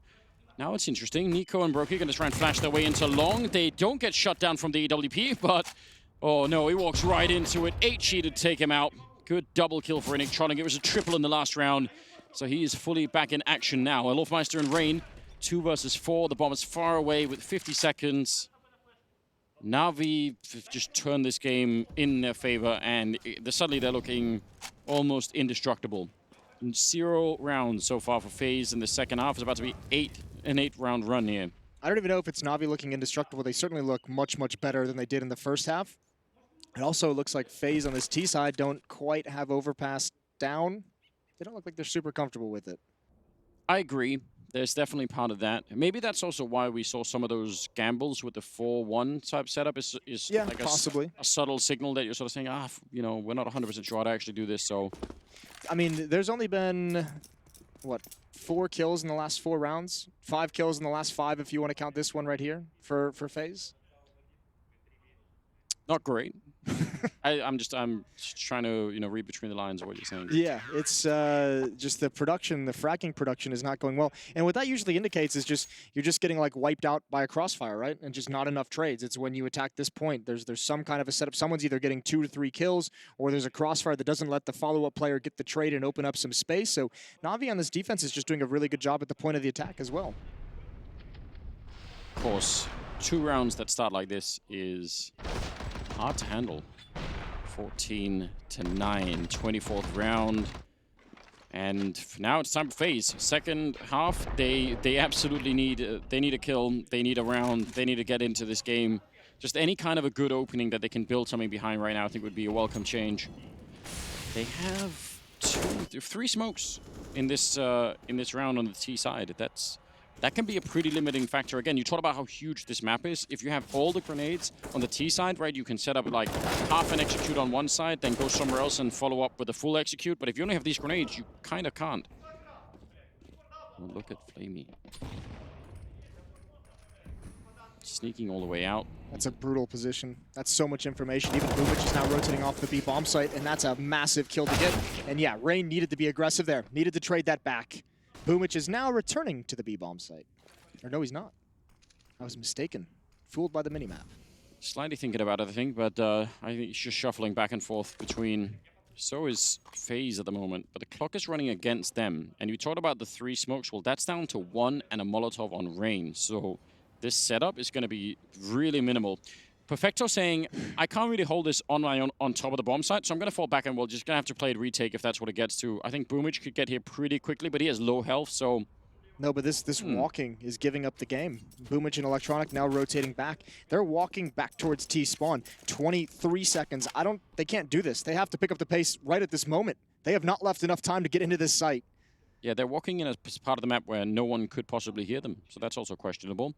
now it's interesting. Nico and Brokey going to try and flash their way into long. They don't get shut down from the EWP, but oh no, he walks right into it. 8G to take him out. Good double kill for Electronic. It was a triple in the last round, so he is fully back in action now. Olofmeister and Rain, 2 versus 4. The bomb is far away with 50 seconds. Na'Vi just turned this game in their favor, and suddenly they're looking almost indestructible. 0 rounds so far for FaZe in the second half. It's about to be an 8-round run here. I don't even know if it's Na'Vi looking indestructible. They certainly look much, much better than they did in the first half. It also looks like FaZe on this T side don't quite have overpass down. They don't look like they're super comfortable with it. I agree. There's definitely part of that. Maybe that's also why we saw some of those gambles with the 4-1 type setup is yeah, like possibly a subtle signal that you're sort of saying, we're not 100% sure how to actually do this, so. I mean, there's only been, what, 4 kills in the last 4 rounds? 5 kills in the last 5 if you want to count this one right here for FaZe. Not great. I'm just trying to read between the lines of what you're saying. Yeah, it's just the production, the fracking production is not going well. And what that usually indicates is just you're just getting like wiped out by a crossfire, right? And just not enough trades. It's when you attack this point, there's some kind of a setup. Someone's either getting 2 to 3 kills, or there's a crossfire that doesn't let the follow-up player get the trade and open up some space. So Na'Vi on this defense is just doing a really good job at the point of the attack as well. Of course, 2 rounds that start like this is hard to handle. 14-9, 24th round. And now it's time for FaZe. Second half, they absolutely need a kill. They need a round. They need to get into this game. Just any kind of a good opening that they can build something behind right now, I think would be a welcome change. They have 3 smokes in this round on the T side. That can be a pretty limiting factor. Again, you talk about how huge this map is. If you have all the grenades on the T side, right, you can set up like half an execute on one side, then go somewhere else and follow up with a full execute. But if you only have these grenades, you kind of can't. Oh, look at Flamey. Sneaking all the way out. That's a brutal position. That's so much information. Even Boomich is now rotating off the B bomb site, and that's a massive kill to get. And yeah, Rain needed to be aggressive there. Needed to trade that back. Boomich is now returning to the B-bomb site. Or no, he's not. I was mistaken. Fooled by the minimap. Slightly thinking about it, I think, but I think he's just shuffling back and forth between. So is FaZe at the moment, but the clock is running against them. And you talked about the 3 smokes. Well, that's down to 1 and a Molotov on Rain. So this setup is going to be really minimal. Perfecto saying, I can't really hold this on my own on top of the bomb site, so I'm going to fall back and we're just going to have to play it retake if that's what it gets to. I think Boomich could get here pretty quickly, but he has low health, so... No, but this walking is giving up the game. Boomich and Electronic now rotating back. They're walking back towards T-spawn. 23 seconds. They can't do this. They have to pick up the pace right at this moment. They have not left enough time to get into this site. Yeah, they're walking in a part of the map where no one could possibly hear them, so that's also questionable.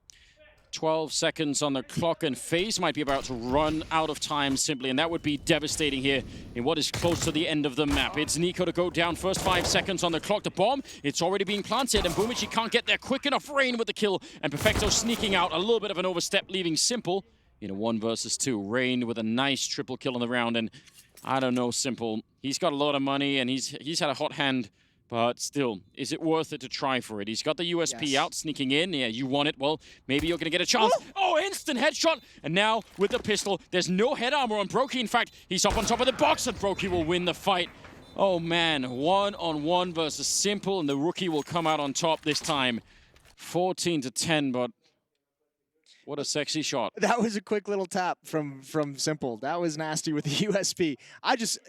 12 seconds on the clock, and FaZe might be about to run out of time simply, and that would be devastating here in what is close to the end of the map. It's Nico to go down. First 5 seconds on the clock. The bomb, it's already being planted, and Boomich can't get there quick enough. Rain with the kill, and Perfecto sneaking out. A little bit of an overstep, leaving Simple in a 1 versus 2. Rain with a nice triple kill in the round, and I don't know, Simple. He's got a lot of money, and he's had a hot hand. But still, is it worth it to try for it? He's got the USP out, sneaking in. Yeah, you want it. Well, maybe you're going to get a chance. Oh, instant headshot. And now, with the pistol, there's no head armor on Brokey. In fact, he's up on top of the box, and Brokey will win the fight. Oh, man. 1-on-1 versus Simple, and the rookie will come out on top this time. 14-10, but what a sexy shot. That was a quick little tap from Simple. That was nasty with the USP.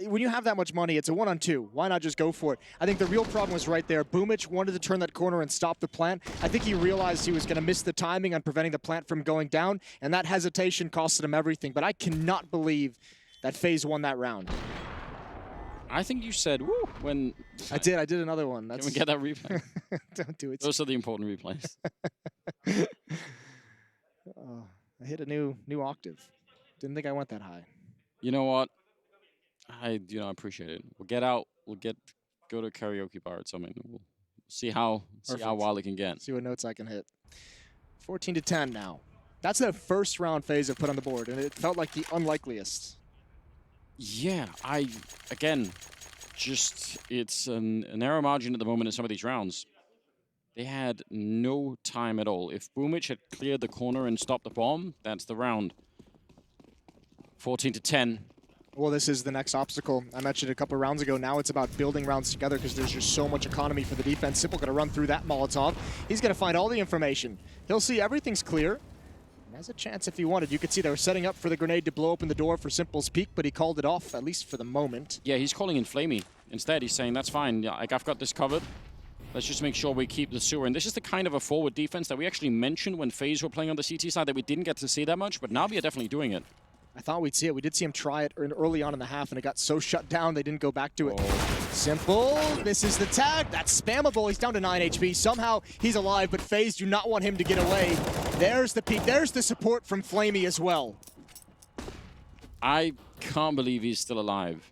When you have that much money, it's a 1-on-2. Why not just go for it? I think the real problem was right there. Boomich wanted to turn that corner and stop the plant. I think he realized he was going to miss the timing on preventing the plant from going down, and that hesitation costed him everything. But I cannot believe that FaZe won that round. I think you said, woo, when... I did another one. Can we get that replay? Don't do it. Those are the important replays. I hit a new octave. Didn't think I went that high. You know what? I appreciate it. We'll get out. Go to a karaoke bar or something. We'll see how wild it can get. See what notes I can hit. 14-10 now. That's the first round FaZe have put on the board, and it felt like the unlikeliest. Yeah, it's a narrow margin at the moment in some of these rounds. They had no time at all. If Boomich had cleared the corner and stopped the bomb, that's the round. 14-10. Well, this is the next obstacle. I mentioned it a couple of rounds ago. Now it's about building rounds together because there's just so much economy for the defense. Simple going to run through that Molotov. He's going to find all the information. He'll see everything's clear. And has a chance if he wanted. You could see they were setting up for the grenade to blow open the door for Simple's peak, but he called it off, at least for the moment. Yeah, he's calling in Flamey. Instead, he's saying, that's fine. Yeah, I've got this covered. Let's just make sure we keep the sewer. And this is the kind of a forward defense that we actually mentioned when FaZe were playing on the CT side that we didn't get to see that much, but now we are definitely doing it. I thought we'd see it. We did see him try it early on in the half, and it got so shut down they didn't go back to it. Simple. This is the tag. That's spammable. He's down to 9 HP. Somehow he's alive, but FaZe do not want him to get away. There's the peak. There's the support from Flamey as well. I can't believe he's still alive.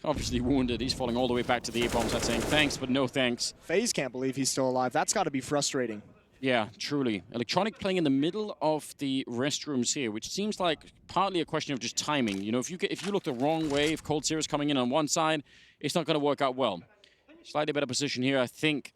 Obviously wounded. He's falling all the way back to the A-bombs. That's saying thanks, but no thanks. FaZe can't believe he's still alive. That's got to be frustrating. Yeah, truly. Electronic playing in the middle of the restrooms here, which seems like partly a question of just timing. You know, if you look the wrong way, if Cold Sears coming in on one side, it's not going to work out well. Slightly better position here, I think.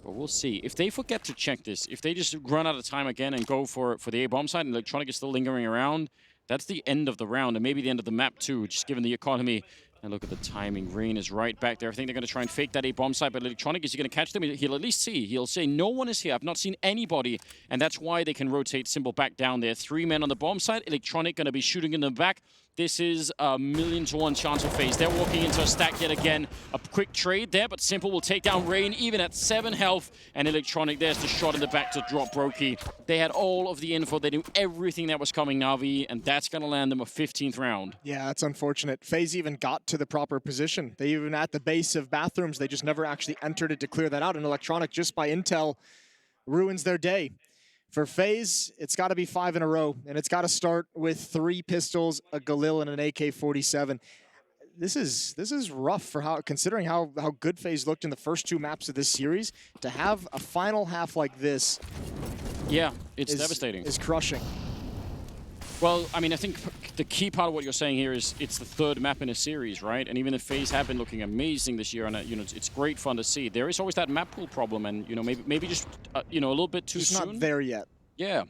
But we'll see. If they forget to check this, if they just run out of time again and go for the A-bomb side and Electronic is still lingering around, that's the end of the round and maybe the end of the map too, just given the economy. And look at the timing. Rain is right back there. I think they're going to try and fake that A-bomb side, but Electronic, is he going to catch them? He'll at least see. He'll say, no one is here. I've not seen anybody. And that's why they can rotate Simple back down there. 3 men on the bomb side. Electronic going to be shooting in the back. This is a 1,000,000-to-1 chance of FaZe. They're walking into a stack yet again. A quick trade there, but Simple will take down Rain even at 7 health. And Electronic, there's the shot in the back to drop Brokey. They had all of the info. They knew everything that was coming, Na'Vi, and that's going to land them a 15th round. Yeah, that's unfortunate. FaZe even got to the proper position. They even at the base of bathrooms, they just never actually entered it to clear that out. And Electronic, just by intel, ruins their day. For FaZe, it's got to be 5 in a row, and it's got to start with 3 pistols, a Galil, and an AK-47. This is rough for considering how good FaZe looked in the first 2 maps of this series. To have a final half like this, yeah, it's devastating. Is crushing. Well, I mean, I think the key part of what you're saying here is it's the 3rd map in a series, right? And even if FaZe have been looking amazing this year, and it's great fun to see. There is always that map pool problem, and maybe just a little bit too soon. It's not there yet. Yeah.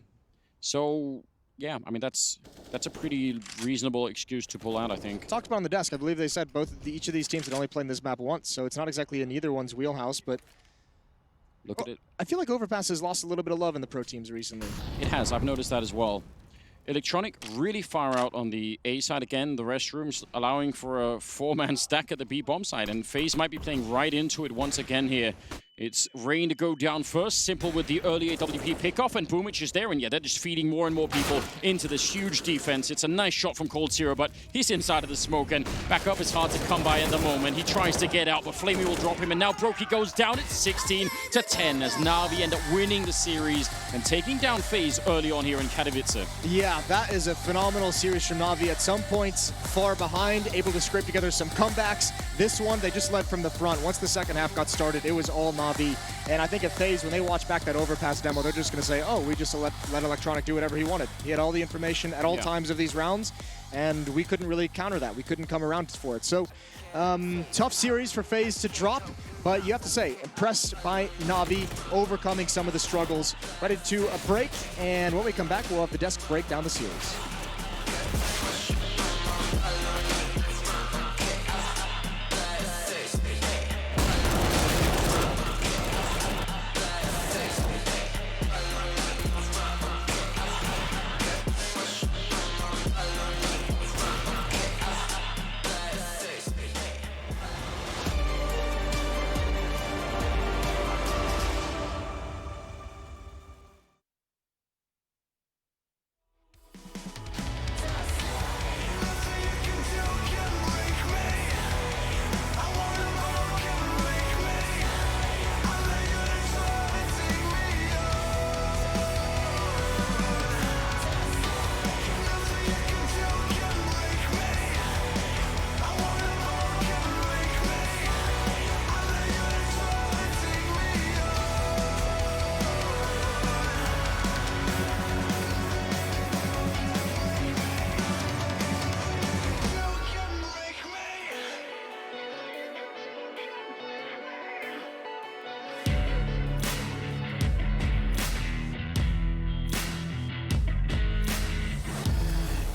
So yeah, I mean that's a pretty reasonable excuse to pull out, I think. Talked about on the desk. I believe they said each of these teams had only played this map once, so it's not exactly in either one's wheelhouse, but. Look at it. I feel like Overpass has lost a little bit of love in the pro teams recently. It has. I've noticed that as well. Electronic really far out on the A side again. The restrooms allowing for a four-man stack at the B bomb side. And FaZe might be playing right into it once again here. It's Rain to go down first. Simple with the early AWP pickoff, and Boomich is there, and yeah, they're just feeding more and more people into this huge defense. It's a nice shot from Cold Zero, but he's inside of the smoke, and back up is hard to come by at the moment. He tries to get out, but Flamey will drop him, and now Brokey goes down at 16-10 as Na'Vi end up winning the series and taking down FaZe early on here in Katowice. Yeah, that is a phenomenal series from Na'Vi. At some points, far behind, able to scrape together some comebacks. This one, they just led from the front. Once the second half got started, it was all Na'Vi. And I think at FaZe, when they watch back that overpass demo, they're just going to say, oh, we just let Electronic do whatever he wanted. He had all the information at all times of these rounds, and we couldn't really counter that. We couldn't come around for it. So, tough series for FaZe to drop, but you have to say, impressed by Na'Vi, overcoming some of the struggles. Headed to a break, and when we come back, we'll have the desk break down the series.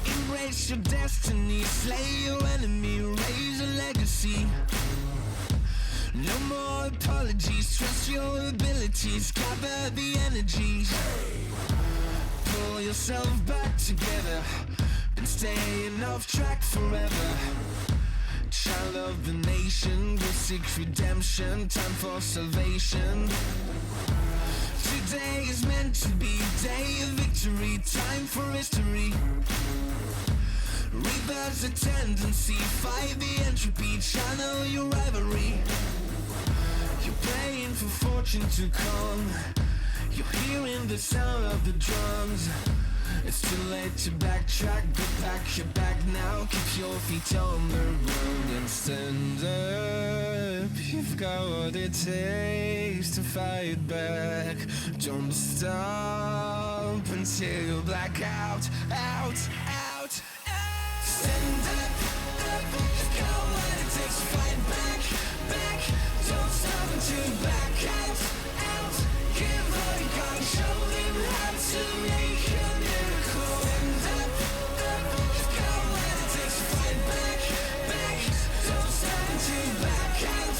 Embrace your destiny, slay your enemy, raise a legacy. No more apologies, trust your abilities, gather the energies. Pull yourself back together, been staying off track forever. Child of the nation, go seek redemption, time for salvation. Today is meant to be day of victory, time for history. Rebirth's a tendency, fight the entropy, channel your rivalry. You're praying for fortune to come, you're hearing the sound of the drums. It's too late to backtrack, but pack your bag now. Keep your feet on the ground and stand up. You've got what it takes to fight back. Don't stop until you black out, out. Stand up, you've got what it takes to fight back. Don't stop until you black out. Give all you got and show them how to make a miracle. Stand up, you've got what it takes to fight back. Don't stop until you black out.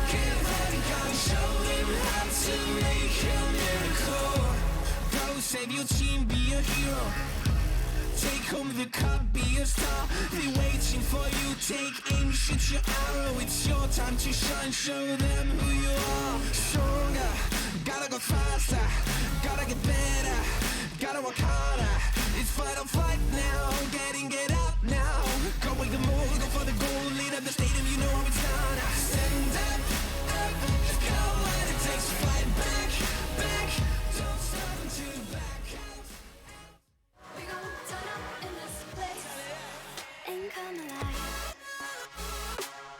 Give all you got and show them how to make a miracle. Go save your team, be a hero. Take home the cup, be a star. They're waiting for you, take aim, shoot your arrow. It's your time to shine, show them who you are. Stronger, gotta go faster, gotta get better, gotta work harder. It's fight or flight now, get up now. Go make the move, go for the goal, lead up the stadium, you know how it's done. Stand up, you've got what it takes to fight back. Don't stop until you back out.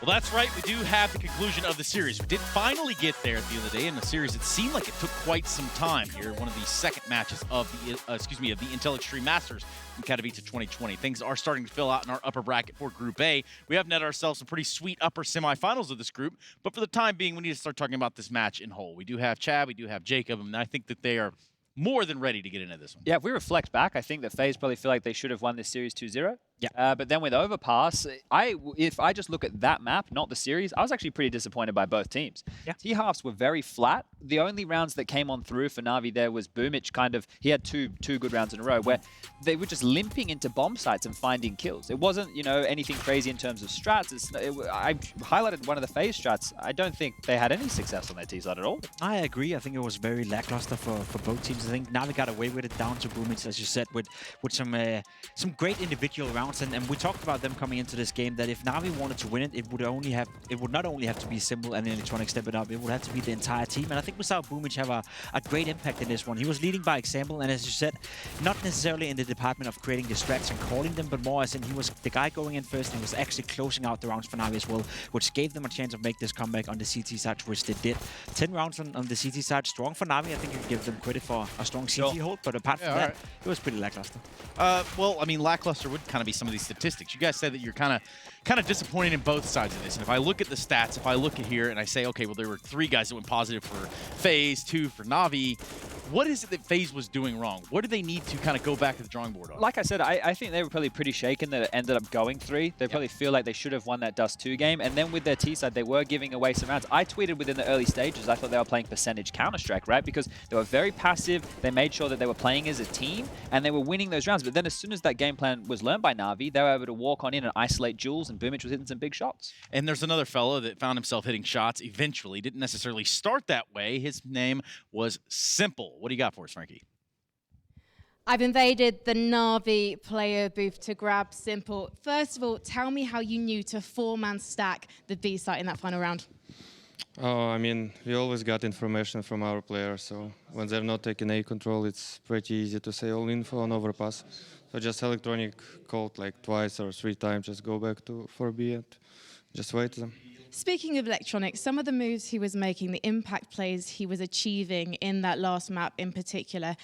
Well, that's right. We do have the conclusion of the series. We did finally get there at the end of the day in a series that seemed like it took quite some time here. One of the second matches of the Intel Extreme Masters in Katowice 2020. Things are starting to fill out in our upper bracket for Group A. We have netted ourselves some pretty sweet upper semifinals of this group, but for the time being, we need to start talking about this match in whole. We do have Chad, we do have Jacob, and I think that they are more than ready to get into this one. Yeah, if we reflect back, I think that FaZe probably feel like they should have won this series 2-0. Yeah. But then with Overpass, if I just look at that map, not the series, I was actually pretty disappointed by both teams. Yeah. T-halves were very flat. The only rounds that came on through for Na'Vi there was Boomich he had two good rounds in a row where they were just limping into bomb sites and finding kills. It wasn't, anything crazy in terms of strats. I highlighted one of the phase strats. I don't think they had any success on their T side at all. I agree. I think it was very lackluster for both teams. I think Na'Vi got away with it down to Boomich, as you said, with some great individual rounds. And we talked about them coming into this game that if Na'Vi wanted to win it, it would not only have to be Simple and Electronic step it up, it would have to be the entire team. And I think we saw Boomich have a great impact in this one. He was leading by example, and as you said, not necessarily in the department of creating the strats and calling them, but more as in he was the guy going in first and he was actually closing out the rounds for Na'Vi as well, which gave them a chance of make this comeback on the CT side, which they did. 10 rounds on the CT side, strong for Na'Vi. I think you can give them credit for a strong CT hold, but apart from that, it was pretty lackluster. Well, I mean, lackluster would kind of be some of these statistics. You guys said that you're kind of disappointed in both sides of this. And if I look at the stats, if I look at here and I say, okay, well, there were 3 guys that went positive for FaZe, 2 for Na'Vi. What is it that FaZe was doing wrong? What do they need to kind of go back to the drawing board on? Like I said, I think they were probably pretty shaken that it ended up going 3. They probably feel like they should have won that Dust 2 game. And then with their T side, they were giving away some rounds. I tweeted within the early stages, I thought they were playing percentage Counter-Strike, right? Because they were very passive. They made sure that they were playing as a team and they were winning those rounds. But then as soon as that game plan was learned by Na'Vi, they were able to walk on in and isolate Jules, and Boomich was hitting some big shots. And there's another fellow that found himself hitting shots eventually. Didn't necessarily start that way. His name was Simple. What do you got for us, Frankie? I've invaded the Na'Vi player booth to grab Simple. First of all, tell me how you knew to 4-man stack the B site in that final round. Oh, I mean, we always got information from our players, so when they're not taking A control, it's pretty easy to say all info on overpass. So just Electronic called like twice or 3 times, just go back to 4B and just wait them. Speaking of Electronic, some of the moves he was making, the impact plays he was achieving in that last map in particular,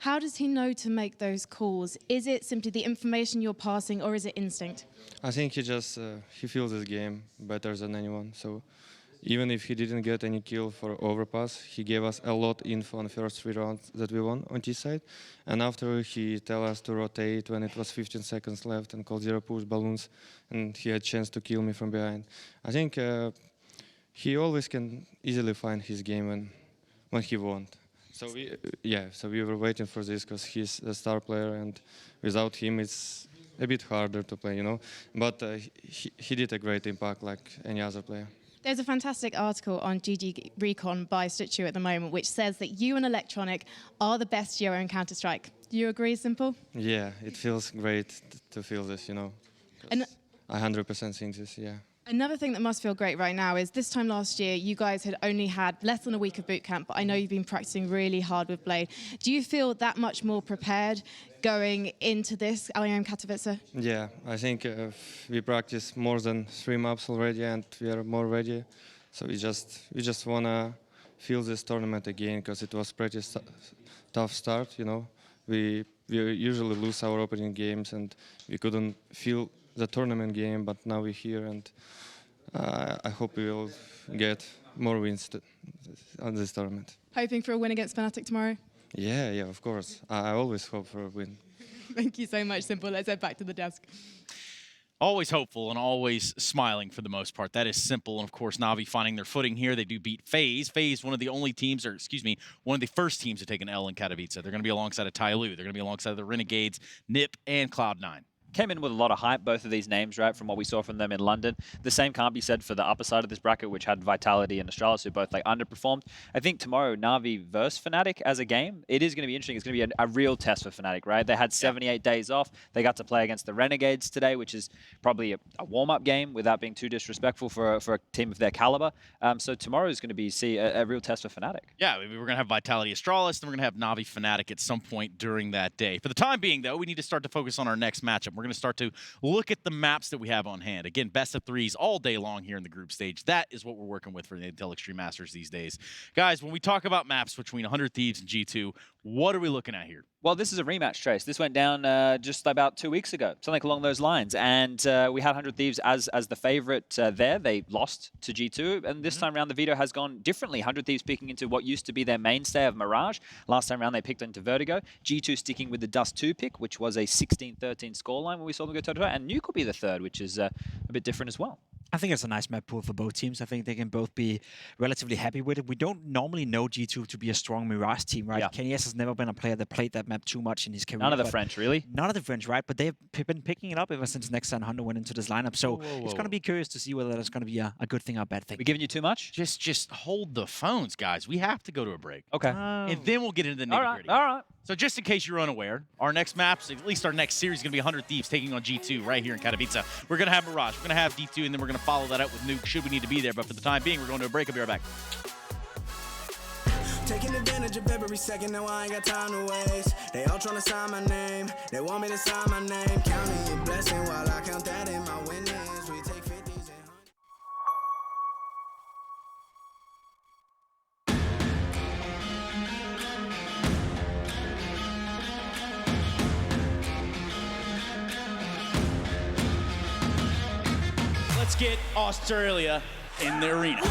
how does he know to make those calls? Is it simply the information you're passing, or is it instinct? I think he just he feels his game better than anyone. So even if he didn't get any kill for overpass, he gave us a lot info on the first 3 rounds that we won on T side. And after he tell us to rotate when it was 15 seconds left and call 0 push balloons, and he had chance to kill me from behind. I think he always can easily find his game when he wants. So we were waiting for this because he's a star player, and without him it's a bit harder to play, But he did a great impact like any other player. There's a fantastic article on GG Recon by Stitchu at the moment, which says that you and Electronic are the best duo in Counter-Strike. Do you agree, Simple? Yeah, it feels great to feel this, And I 100% think this, yeah. another thing that must feel great right now is this time last year, you guys had only had less than a week of boot camp, but I know you've been practicing really hard with Blade. Do you feel that much more prepared going into this IEM Katowice? Yeah, I think we practiced more than 3 maps already, and we are more ready. So we just wanna feel this tournament again because it was pretty tough start. We usually lose our opening games, and we couldn't feel the tournament game. But now we're here, and I hope we will get more wins on this tournament. Hoping for a win against Fnatic tomorrow? Yeah, of course. I always hope for a win. Thank you so much, Simple. Let's head back to the desk. Always hopeful and always smiling for the most part. That is Simple. And of course, Na'Vi finding their footing here. They do beat FaZe. FaZe, one of the only teams, or excuse me, one of the first teams to take an L in Katowice. They're going to be alongside of Tyloo. They're going to be alongside of the Renegades, NiP, and Cloud9. Came in with a lot of hype, both of these names, right, from what we saw from them in London. The same can't be said for the upper side of this bracket, which had Vitality and Astralis, who both underperformed. I think tomorrow, Na'Vi versus Fnatic as a game, it is going to be interesting. It's going to be a real test for Fnatic, right? They had 78 days off. They got to play against the Renegades today, which is probably a warm-up game without being too disrespectful for a team of their caliber. So tomorrow is going to be a real test for Fnatic. Yeah, we're going to have Vitality Astralis, and we're going to have Na'Vi Fnatic at some point during that day. For the time being, though, we need to start to focus on our next matchup. We're going to start to look at the maps that we have on hand. Again, best of 3s all day long here in the group stage. That is what we're working with for the Intel Extreme Masters these days. Guys, when we talk about maps between 100 Thieves and G2, what are we looking at here? Well, this is a rematch, Trace. This went down just about 2 weeks ago, something along those lines. And we had 100 Thieves as the favorite there. They lost to G2. And this time around, the veto has gone differently. 100 Thieves picking into what used to be their mainstay of Mirage. Last time around, they picked into Vertigo. G2 sticking with the Dust 2 pick, which was a 16-13 scoreline. time when we saw them go toe-to-toe, and Nuke will be the third, which is a bit different as well. I think it's a nice map pool for both teams. I think they can both be relatively happy with it. We don't normally know G2 to be a strong Mirage team, right? Yeah. Kanyes has never been a player that played that map too much in his career. None of the French, really? None of the French, right? But they've been picking it up ever since Nexa and Hunter went into this lineup. So it's going to be curious to see whether that's going to be a good thing or a bad thing. We giving you too much? Just hold the phones, guys. We have to go to a break. Okay. And then we'll get into the nitty-gritty. All right. So just in case you're unaware, our next maps, at least our next series, is going to be 100 Thieves taking on G2 right here in Katowice. We're going to have Mirage, we're going to have D2, and then we're going to follow that up with Nuke should we need to be there. But for the time being, we're going to a break. I'll be right back. Taking advantage of every second, now I ain't got time to waste. They all tryna sign my name, they want me to sign my name. Counting your blessing while I count that in my winnings. We take 50s and Let's get Australia in the arena.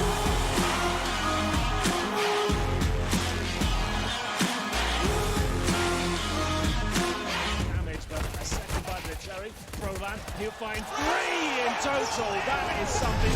Provan, he'll find 3 in total. That is something.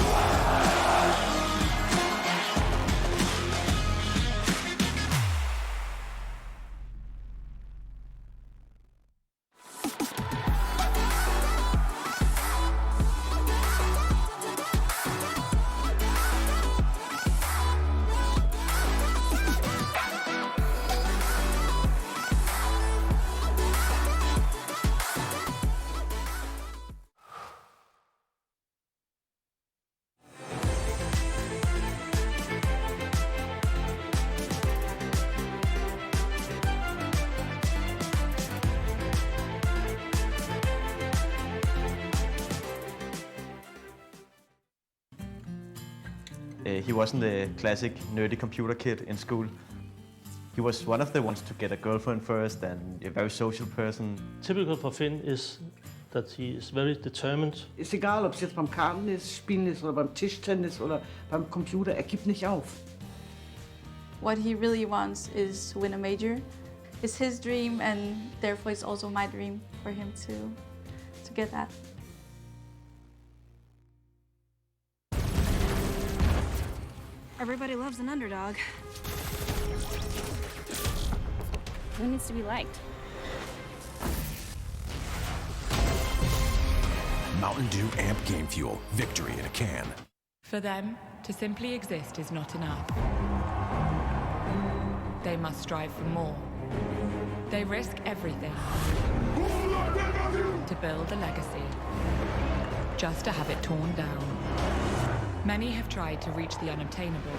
He wasn't a classic nerdy computer kid in school. He was one of the ones to get a girlfriend first and a very social person. Typical for Finn is that he is very determined. Ist egal, ob es jetzt beim Kartenspielen ist oder beim Tischtennis oder beim Computer, er gibt nicht auf. What he really wants is to win a major. It's his dream, and therefore it's also my dream for him to get that. Everybody loves an underdog. Who needs to be liked? Mountain Dew Amp Game Fuel. Victory in a can. For them, to simply exist is not enough. They must strive for more. They risk everything to build a legacy, just to have it torn down. Many have tried to reach the unobtainable,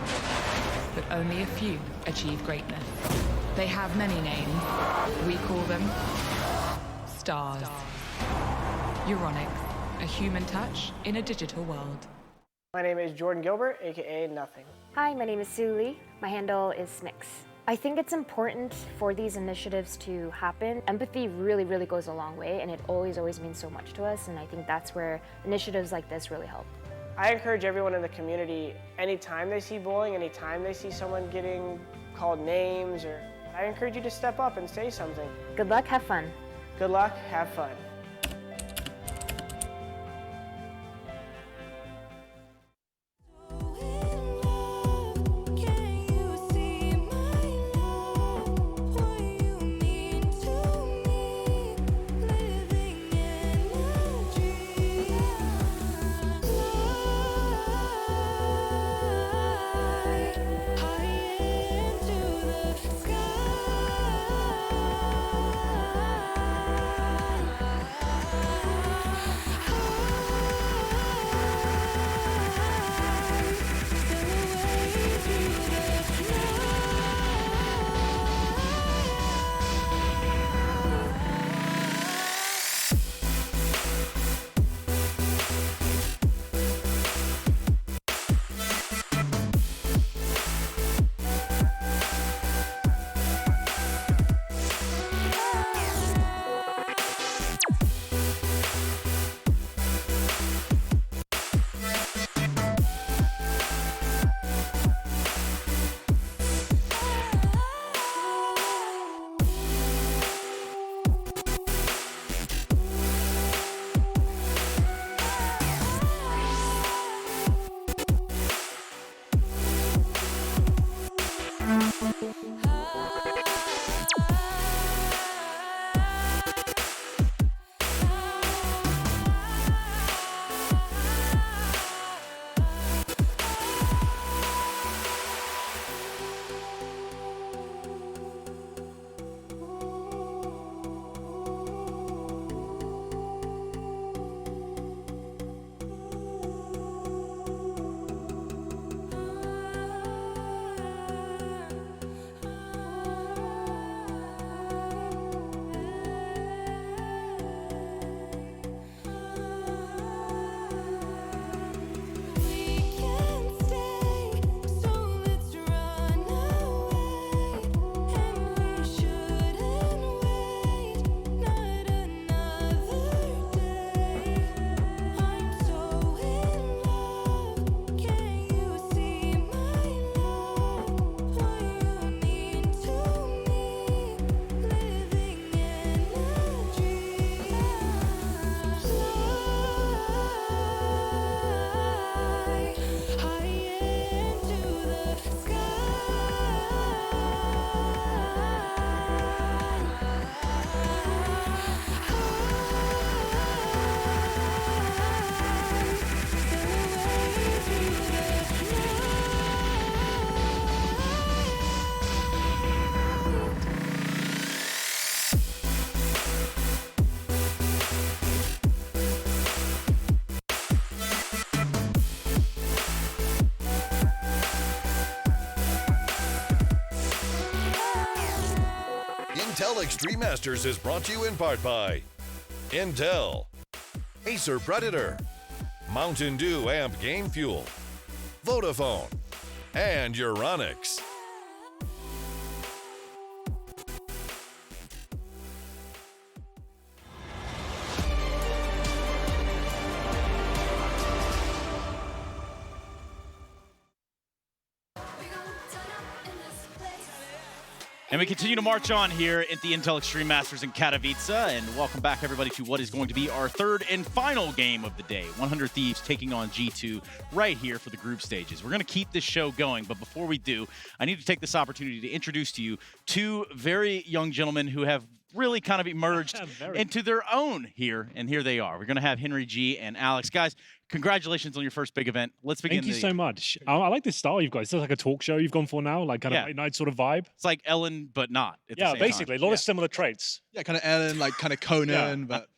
but only a few achieve greatness. They have many names. We call them stars. Euronics, a human touch in a digital world. My name is Jordan Gilbert, aka Nothing. Hi, my name is Sue Lee. My handle is Smix. I think it's important for these initiatives to happen. Empathy really, really goes a long way, and it always means so much to us, and I think that's where initiatives like this really help. I encourage everyone in the community, anytime they see bullying, anytime they see someone getting called names, I encourage you to step up and say something. Good luck, have fun. Good luck, have fun. Intel Extreme Masters is brought to you in part by Intel, Acer Predator, Mountain Dew Amp Game Fuel, Vodafone, and Euronics. And we continue to march on here at the Intel Extreme Masters in Katowice, and welcome back everybody to what is going to be our third and final game of the day. 100 Thieves taking on G2 right here for the group stages. We're going to keep this show going, but before we do, I need to take this opportunity to introduce to you two very young gentlemen who have really kind of emerged into their own here, and here they are. We're going to have Henry G and Alex. Guys, congratulations on your first big event. Let's begin. Thank you so much. I like this style you've got. It's like a talk show you've gone for now, like kind of late night sort of vibe. It's like Ellen, but not. Yeah, basically. A lot of similar traits. Yeah, kind of Ellen, like kind of Conan, but...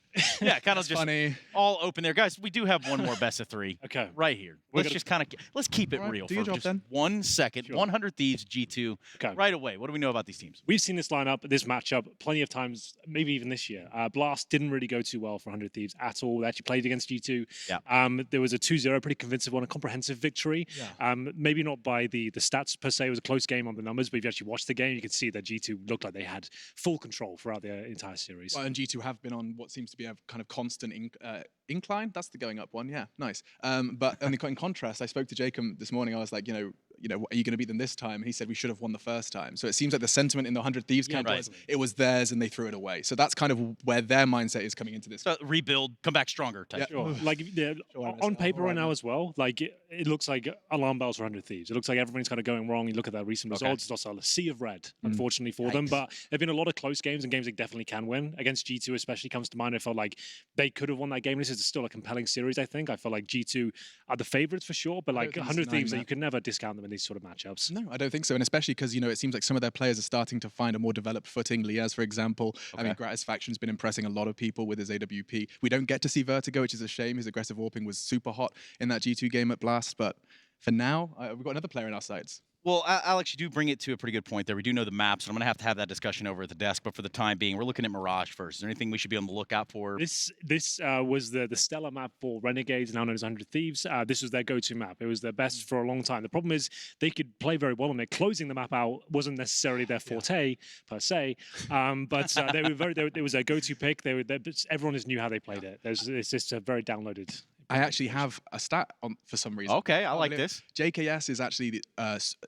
Yeah, kind of just funny. All open there. Guys, we do have one more best of three right here. Let's just kind of, let's keep it real do your for job just then. 1 second. 100 Thieves, G2, right away. What do we know about these teams? We've seen this lineup, this matchup, plenty of times, maybe even this year. Blast didn't really go too well for 100 Thieves at all. They actually played against G2. Yeah. There was a 2-0, pretty convincing one, a comprehensive victory. Yeah. Maybe not by the stats per se. It was a close game on the numbers, but if you actually watched the game, you could see that G2 looked like they had full control throughout the entire series. Well, and G2 have been on what seems to be a kind of constant incline. That's the going up one. Yeah, nice. But in contrast, I spoke to Jacob this morning. I was like, are you going to beat them this time? And he said we should have won the first time. So it seems like the sentiment in the 100 Thieves camp was it was theirs and they threw it away. So that's kind of where their mindset is coming into this. So rebuild, come back stronger type. Yeah. Sure. Like on paper right now as well, like it looks like alarm bells for 100 Thieves. It looks like everything's kind of going wrong. You look at their recent results, it's also a sea of red, unfortunately for them. But there have been a lot of close games and games they definitely can win. Against G2 especially comes to mind. I felt like they could have won that game. This is still a compelling series, I think. I feel like G2 are the favorites for sure, but like 100 Thieves, you can never discount them in these sort of matchups. No, I don't think so. And especially because, it seems like some of their players are starting to find a more developed footing. Liaz, for example. I mean, Gratisfaction's been impressing a lot of people with his AWP. We don't get to see Vertigo, which is a shame. His aggressive warping was super hot in that G2 game at Blast. But for now, we've got another player in our sights. Well, Alex, you do bring it to a pretty good point there. We do know the maps, and I'm going to have that discussion over at the desk. But for the time being, we're looking at Mirage first. Is there anything we should be on the lookout for? This was the stellar map for Renegades, now known as 100 Thieves. This was their go-to map. It was their best for a long time. The problem is they could play very well on it. Closing the map out wasn't necessarily their forte per se, but they were it was their go-to pick. Everyone just knew how they played it. It's just a very downloaded. I actually have a stat on for some reason. Okay, I like this. JKS is actually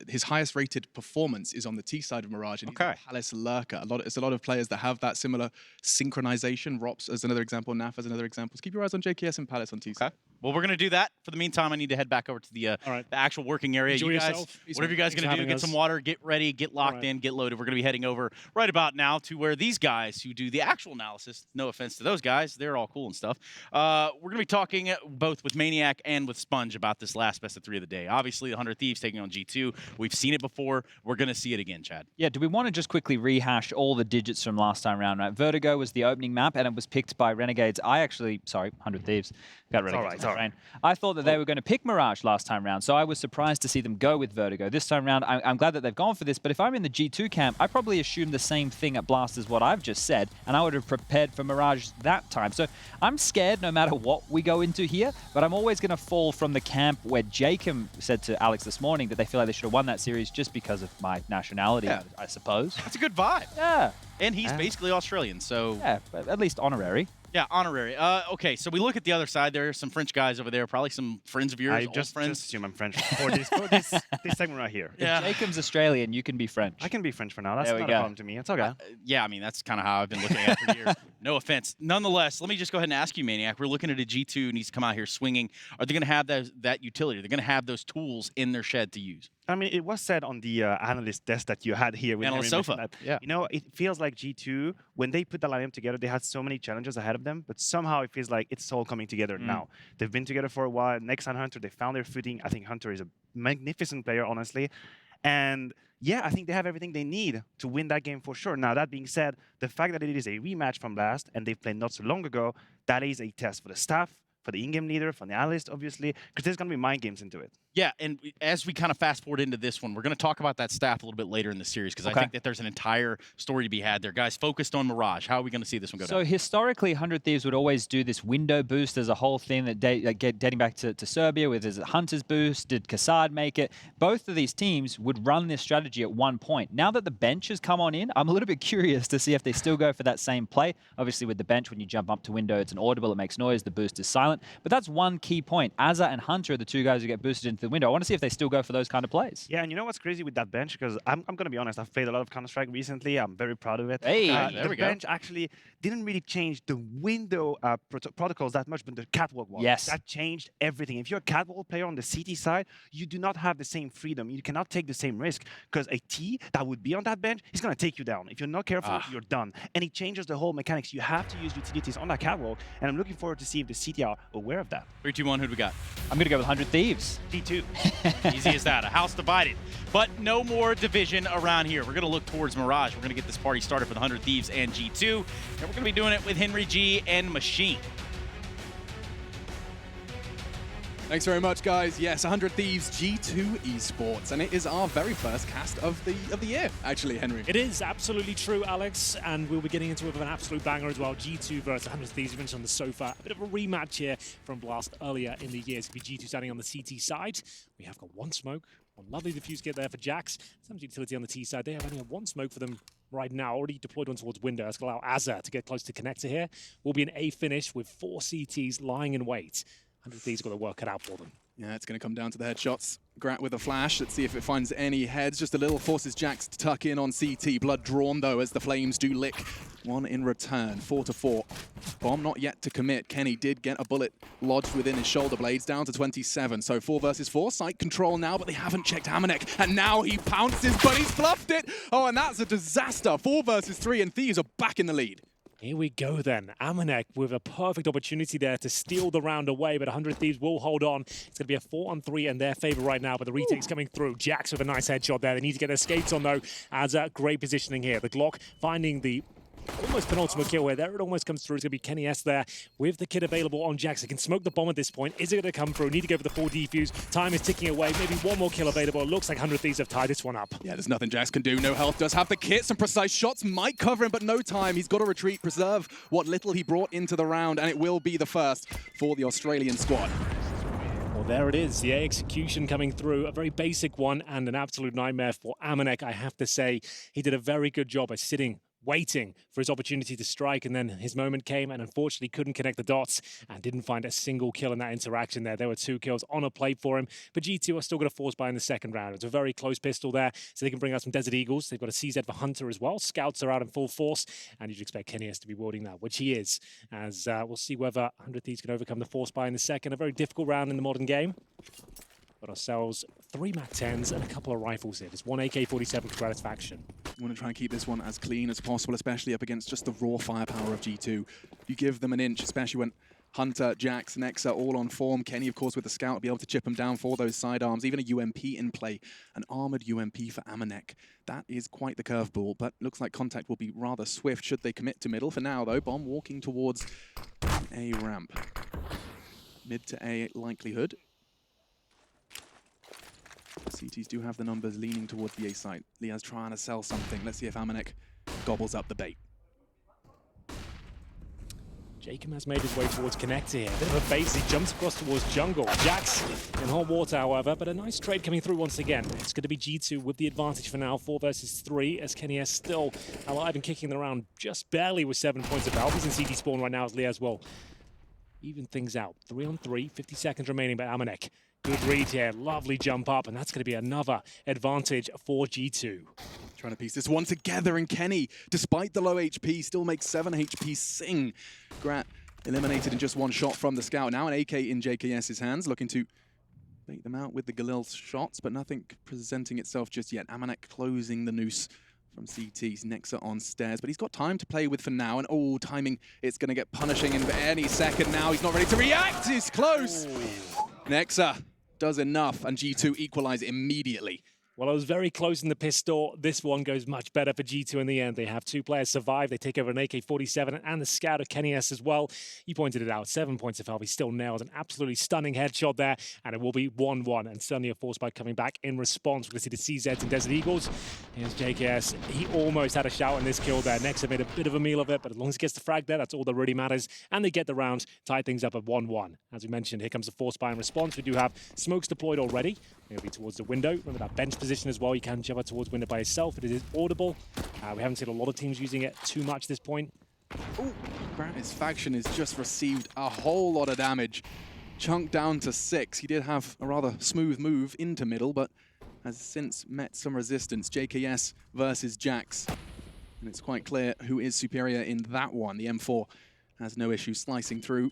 his highest rated performance is on the T side of Mirage, and he's a Palace lurker. It's a lot of players that have that similar synchronization. Rops as another example, Naf as another example. So keep your eyes on JKS and Palace on T side. Well, we're going to do that. For the meantime, I need to head back over to the actual working area. Enjoy you guys, yourself. whatever you guys are going to do, get some water, get ready, get locked in, get loaded. We're going to be heading over right about now to where these guys who do the actual analysis, no offense to those guys, they're all cool and stuff. We're going to be talking both with Maniac and with Sponge about this last best of 3 of the day. Obviously, the 100 Thieves taking on G2. We've seen it before. We're going to see it again, Chad. Yeah, do we want to just quickly rehash all the digits from last time round, right? Vertigo was the opening map, and it was picked by Renegades. Sorry, 100 Thieves. Got Renegades. All right. I thought that they were going to pick Mirage last time round, so I was surprised to see them go with Vertigo. This time round, I'm glad that they've gone for this, but if I'm in the G2 camp, I probably assume the same thing at Blast as what I've just said, and I would have prepared for Mirage that time. So I'm scared no matter what we go into here, but I'm always going to fall from the camp where Jacob said to Alex this morning that they feel like they should have won that series just because of my nationality, I suppose. That's a good vibe. Yeah. And he's basically Australian, so... Yeah, but at least honorary. Yeah, honorary. Okay, so we look at the other side. There are some French guys over there, probably some friends of yours, old friends. Just assume I'm French for this segment right here. Yeah. If Jacob's Australian, you can be French. I can be French for now. That's not a problem to me. It's okay. Yeah, I mean, that's kind of how I've been looking at it for years. No offense. Nonetheless, let me just go ahead and ask you, Maniac. We're looking at a G2 who needs to come out here swinging. Are they going to have that utility? They're going to have those tools in their shed to use? I mean, it was said on the analyst desk that you had here. With Analyst sofa. Yeah. You know, it feels like G2, when they put the lineup together, they had so many challenges ahead of them, but somehow it feels like it's all coming together now. They've been together for a while. Next on Hunter, they found their footing. I think Hunter is a magnificent player, honestly. And yeah, I think they have everything they need to win that game for sure. Now, that being said, the fact that it is a rematch from Blast and they've played not so long ago, that is a test for the staff, for the in-game leader, for the analyst, obviously, because there's going to be mind games into it. Yeah, and as we kind of fast forward into this one, we're going to talk about that staff a little bit later in the series because I think that there's an entire story to be had there. Guys, focused on Mirage. How are we going to see this one go down? So historically, 100 Thieves would always do this window boost. There's a whole thing that dating back to Serbia with his Hunter's boost. Did Kassad make it? Both of these teams would run this strategy at one point. Now that the bench has come on in, I'm a little bit curious to see if they still go for that same play. Obviously, with the bench, when you jump up to window, it's inaudible, it makes noise, the boost is silent. But that's one key point. Azza and Hunter are the two guys who get boosted into the window. I want to see if they still go for those kind of plays. Yeah, and you know what's crazy with that bench? Because I'm going to be honest, I've played a lot of Counter-Strike recently. I'm very proud of it. Hey, there we go. The bench actually didn't really change the window protocols that much, but the catwalk one. Yes. That changed everything. If you're a catwalk player on the CT side, you do not have the same freedom. You cannot take the same risk because a T that would be on that bench is going to take you down. If you're not careful, you're done. And it changes the whole mechanics. You have to use utilities on that catwalk, and I'm looking forward to see if the CT are aware of that. 3, 2, 1, who do we got? I'm going to go with 100 Thieves. G2. Easy as that. A house divided. But no more division around here. We're going to look towards Mirage. We're going to get this party started for the 100 Thieves and G2. And we're going to be doing it with Henry G and Machine. Thanks very much, guys. Yes, 100 Thieves G2 Esports, and it is our very first cast of the year, actually, Henry. It is absolutely true, Alex, and we'll be getting into it with an absolute banger as well. G2 versus 100 Thieves, you mentioned on the sofa. A bit of a rematch here from Blast earlier in the year. It's going to be G2 standing on the CT side. We have got one smoke, one lovely diffuse kit there for Jax. Some utility on the T side. They have only one smoke for them right now, already deployed one towards window. That's going to allow Azza to get close to connector here. Will be an A finish with 4 CTs lying in wait. 100 Thieves got to work it out for them. Yeah, it's going to come down to the headshots. Grat with a flash. Let's see if it finds any heads. Just a little forces Jax to tuck in on CT. Blood drawn, though, as the flames do lick. One in return. 4-4. Bomb not yet to commit. Kenny did get a bullet lodged within his shoulder blades, down to 27. So 4 versus 4. Site control now, but they haven't checked Amanek. And now he pounces, but he's fluffed it. Oh, and that's a disaster. 4 versus 3, and Thieves are back in the lead. Here we go then. Amanek with a perfect opportunity there to steal the round away, but 100 Thieves will hold on. It's going to be a 4-on-3 in their favor right now, but the retake's coming through. Jax with a nice headshot there. They need to get their skates on, though. Azza, great positioning here. The Glock finding the almost penultimate kill here. There it almost comes through. It's going to be Kenny S there with the kit available on Jax. He can smoke the bomb at this point. Is it going to come through? Need to go for the full defuse. Time is ticking away. Maybe one more kill available. It looks like 100 Thieves have tied this one up. Yeah, there's nothing Jax can do. No health. Does have the kit. Some precise shots might cover him, but no time. He's got to retreat, preserve what little he brought into the round, and it will be the first for the Australian squad. Well, there it is. The execution coming through. A very basic one and an absolute nightmare for Amanek, I have to say. He did a very good job of sitting waiting for his opportunity to strike, and then his moment came and unfortunately couldn't connect the dots and didn't find a single kill in that interaction there. There were 2 kills on a plate for him, but G2 are still going to force buy in the second round. It's a very close pistol there, so they can bring out some Desert Eagles. They've got a CZ for Hunter as well. Scouts are out in full force, and you'd expect Kenias to be wielding that, which he is, as we'll see whether 100 Thieves can overcome the force buy in the second. A very difficult round in the modern game. Got ourselves 3 MAC-10s and a couple of rifles here. There's 1 AK-47 for satisfaction. You want to try and keep this one as clean as possible, especially up against just the raw firepower of G2. You give them an inch, especially when Hunter, Jax, Nexa all on form. Kenny, of course, with the scout, be able to chip them down for those sidearms. Even a UMP in play, an armored UMP for Amanek. That is quite the curveball, but looks like contact will be rather swift should they commit to middle. For now, though, Bomb walking towards A ramp. Mid to A likelihood. CTs do have the numbers leaning towards the A site. Liaz trying to sell something. Let's see if Amanek gobbles up the bait. Jacob has made his way towards Connector here. Bit of a base, he jumps across towards jungle. Jax in hot water, however, but a nice trade coming through once again. It's going to be G2 with the advantage for now, 4 versus 3, as Kenny is still alive and kicking around just barely with 7 points of health. He's in CT spawn right now as Liaz will even things out. 3 on 3, 50 seconds remaining by Amanek. Good read here, lovely jump up, and that's going to be another advantage for G2. Trying to piece this one together, and Kenny, despite the low HP, still makes 7 HP sing. Grat eliminated in just 1 shot from the scout. Now an AK in JKS's hands, looking to bait them out with the Galil's shots, but nothing presenting itself just yet. Amanek closing the noose from CT's Nexa on stairs, but he's got time to play with for now, and timing, it's going to get punishing in any second now. He's not ready to react, he's close. Nexa does enough, and G2 equalize immediately. Well, it was very close in the pistol. This one goes much better for G2 in the end. They have 2 players survive. They take over an AK-47 and the scout of Kenny S as well. He pointed it out. 7 points of health. He still nails an absolutely stunning headshot there. And it will be 1-1. And suddenly a force spike coming back in response. We're going to see the CZs and Desert Eagles. Here's JKS. He almost had a shout in this kill there. Nexa made a bit of a meal of it. But as long as he gets the frag there, that's all that really matters. And they get the round. Tie things up at 1-1. As we mentioned, here comes the force spike in response. We do have smokes deployed already. He'll be towards the window. Remember that bench position as well. You can jump out towards window by yourself. It is audible. We haven't seen a lot of teams using it too much at this point. His faction has just received a whole lot of damage. Chunked down to 6. He did have a rather smooth move into middle, but has since met some resistance. JKS versus Jax. And it's quite clear who is superior in that one. The M4 has no issue slicing through.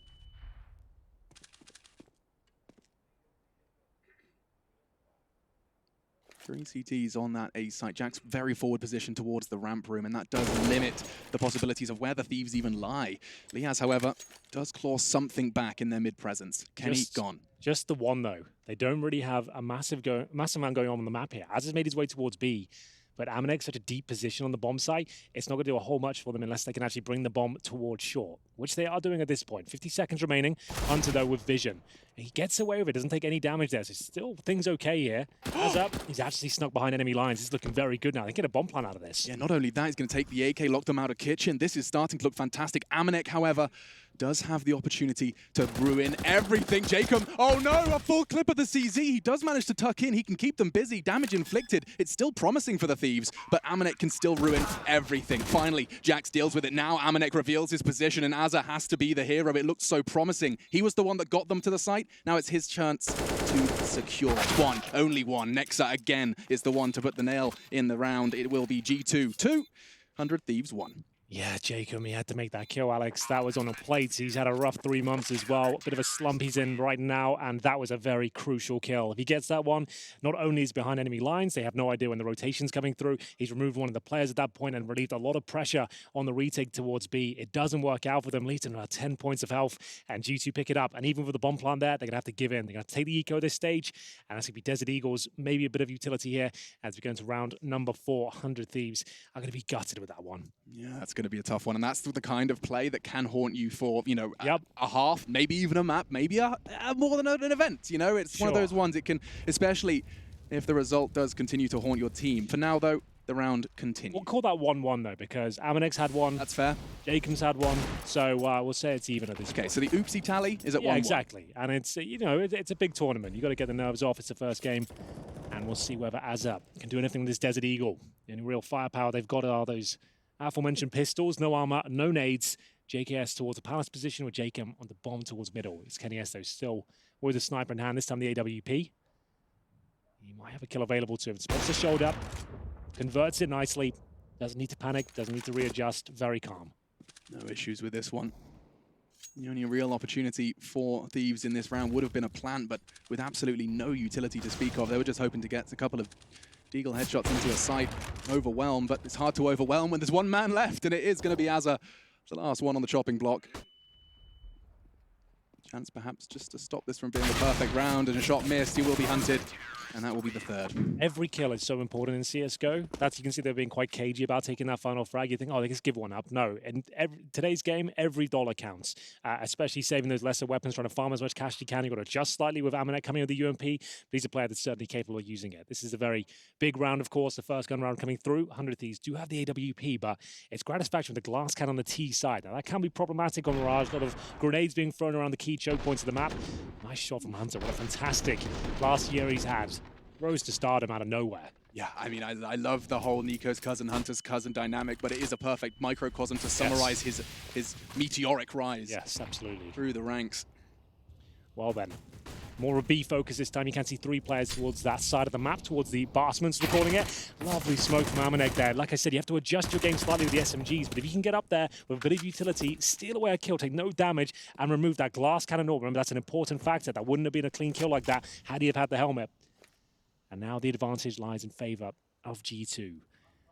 3 CTs on that A site. Jack's very forward position towards the ramp room, and that does limit the possibilities of where the Thieves even lie. Liaz, however, does claw something back in their mid-presence. Kenny gone. Just the one, though. They don't really have a massive amount going on the map here. Az has made his way towards B, but Amanek's such a deep position on the bomb site, it's not going to do a whole much for them unless they can actually bring the bomb towards short, which they are doing at this point. 50 seconds remaining. Hunter, though, with vision. He gets away with it, doesn't take any damage there, so still things okay here. Az up, he's actually snuck behind enemy lines. He's looking very good now. They get a bomb plan out of this. Yeah, not only that, he's going to take the AK, lock them out of kitchen. This is starting to look fantastic. Amanek, however, does have the opportunity to ruin everything. Jacob, oh no, a full clip of the CZ. He does manage to tuck in. He can keep them busy. Damage inflicted. It's still promising for the Thieves, but Amanek can still ruin everything. Finally, Jax deals with it. Now Amanek reveals his position, and Azza has to be the hero. It looked so promising. He was the one that got them to the site. Now it's his chance to secure one, only one. Nexa again is the one to put the nail in the round. It will be G2 2, 100 Thieves 1. Yeah, Jacob, he had to make that kill, Alex. That was on a plate. He's had a rough 3 months as well. A bit of a slump he's in right now, and that was a very crucial kill. If he gets that one, not only is he behind enemy lines, they have no idea when the rotation's coming through. He's removed one of the players at that point and relieved a lot of pressure on the retake towards B. It doesn't work out for them, leads to about 10 points of health, and G2 pick it up. And even with the bomb plan there, they're going to have to give in. They're going to take the eco this stage, and that's going to be Desert Eagles. Maybe a bit of utility here as we go into round number 4. 100 Thieves are going to be gutted with that one. Yeah, that's going to be a tough one, and that's the kind of play that can haunt you for, you know, a half, maybe even a map, maybe more than an event. You know, it's one of those ones. It can, especially if the result does continue to haunt your team. For now, though, the round continues. We'll call that 1-1 though, because Amanek's had one. That's fair. Jacob's had one, so we'll say it's even at this point. Okay, so the oopsie tally is at 1-1. Yeah, exactly, and it's you know it's a big tournament. You got to get the nerves off. It's the first game, and we'll see whether Azza can do anything with this Desert Eagle. The only real firepower they've got are those Aforementioned pistols, no armor, no nades. JKS towards the palace position with Jacob on the bomb towards middle. It's Kenny Esto still with a sniper in hand, this time the AWP. He might have a kill available to him. Spots the shoulder, converts it nicely. Doesn't need to panic, doesn't need to readjust, very calm. No issues with this one. The only real opportunity for Thieves in this round would have been a plant, but with absolutely no utility to speak of. They were just hoping to get a couple of deagle headshots into a site. Overwhelmed, but it's hard to overwhelm when there's one man left, and it is going to be Azza, the last one on the chopping block. Chance perhaps just to stop this from being the perfect round, and a shot missed. He will be hunted, and that will be the third. Every kill is so important in CSGO. That's, you can see they're being quite cagey about taking that final frag. You think, oh, they just give one up. No, in today's game, every dollar counts, especially saving those lesser weapons, trying to farm as much cash as you can. You've got to adjust slightly with Amanek coming with the UMP, but he's a player that's certainly capable of using it. This is a very big round, of course, the first gun round coming through. 100 Thieves do have the AWP, but it's Gratisfaction with the glass can on the T side. Now, that can be problematic on Mirage. A lot of grenades being thrown around the key choke points of the map. Nice shot from Hunter. What a fantastic last year he's had. Rose to stardom out of nowhere. Yeah, I mean, I love the whole Nico's cousin, Hunter's cousin dynamic, but it is a perfect microcosm to summarize his meteoric rise. Yes, absolutely. Through the ranks. Well then, more of a B focus this time. You can see 3 players towards that side of the map, towards the Barsmans, we're calling it. Lovely smoke from Amanek there. Like I said, you have to adjust your game slightly with the SMGs, but if you can get up there with a bit of utility, steal away a kill, take no damage, and remove that glass cannon orb. Remember, that's an important factor. That wouldn't have been a clean kill like that had he have had the helmet. And now the advantage lies in favor of G2.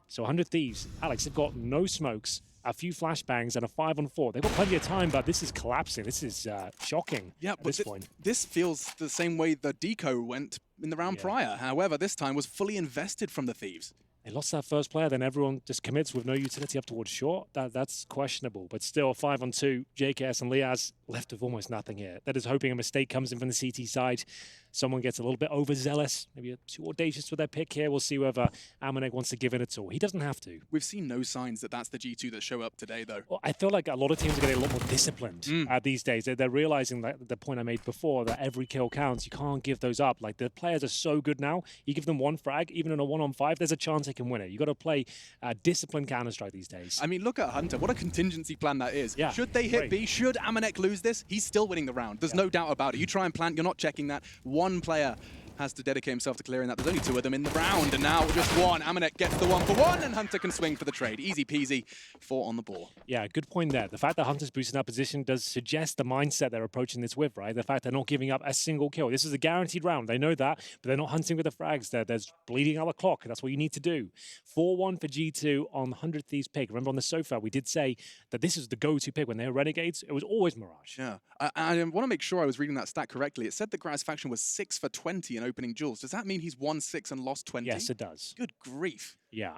So 100 Thieves, Alex, they've got no smokes, a few flashbangs, and a 5-on-4. They've got plenty of time, but this is collapsing. This is shocking at this point. This feels the same way the Deco went in the round prior. However, this time was fully invested from the Thieves. They lost that first player, then everyone just commits with no utility up towards short. That's questionable, but still 5-on-2. JKS and Liaz left with almost nothing here. That is hoping a mistake comes in from the CT side. Someone gets a little bit overzealous, maybe too audacious with their pick here. We'll see whether Amanek wants to give it at all. He doesn't have to. We've seen no signs that that's the G2 that show up today, though. Well, I feel like a lot of teams are getting a lot more disciplined these days. They're realizing that the point I made before, that every kill counts. You can't give those up. Like, the players are so good now. You give them one frag, even in a 1-on-5, there's a chance they can win it. You got to play disciplined Counter-Strike these days. I mean, look at Hunter. What a contingency plan that is. Yeah, should they hit B, should Amanek lose this, he's still winning the round. There's no doubt about it. You try and plant, you're not checking that. One player has to dedicate himself to clearing that. There's only 2 of them in the round, and now just one. Amanek gets the 1-for-1, and Hunter can swing for the trade. Easy peasy, 4 on the board. Yeah, good point there. The fact that Hunter's boosting that position does suggest the mindset they're approaching this with, right? The fact they're not giving up a single kill. This is a guaranteed round. They know that, but they're not hunting with the frags. There's bleeding out the clock. That's what you need to do. 4-1 for G2 on 100 Thieves pick. Remember on the sofa, we did say that this is the go-to pick. When they were Renegades, it was always Mirage. Yeah, I want to make sure I was reading that stat correctly. It said that Gratisfaction was 6 for 20 in opening duels. Does that mean he's won 6 and lost 20? Yes, it does. Good grief. Yeah.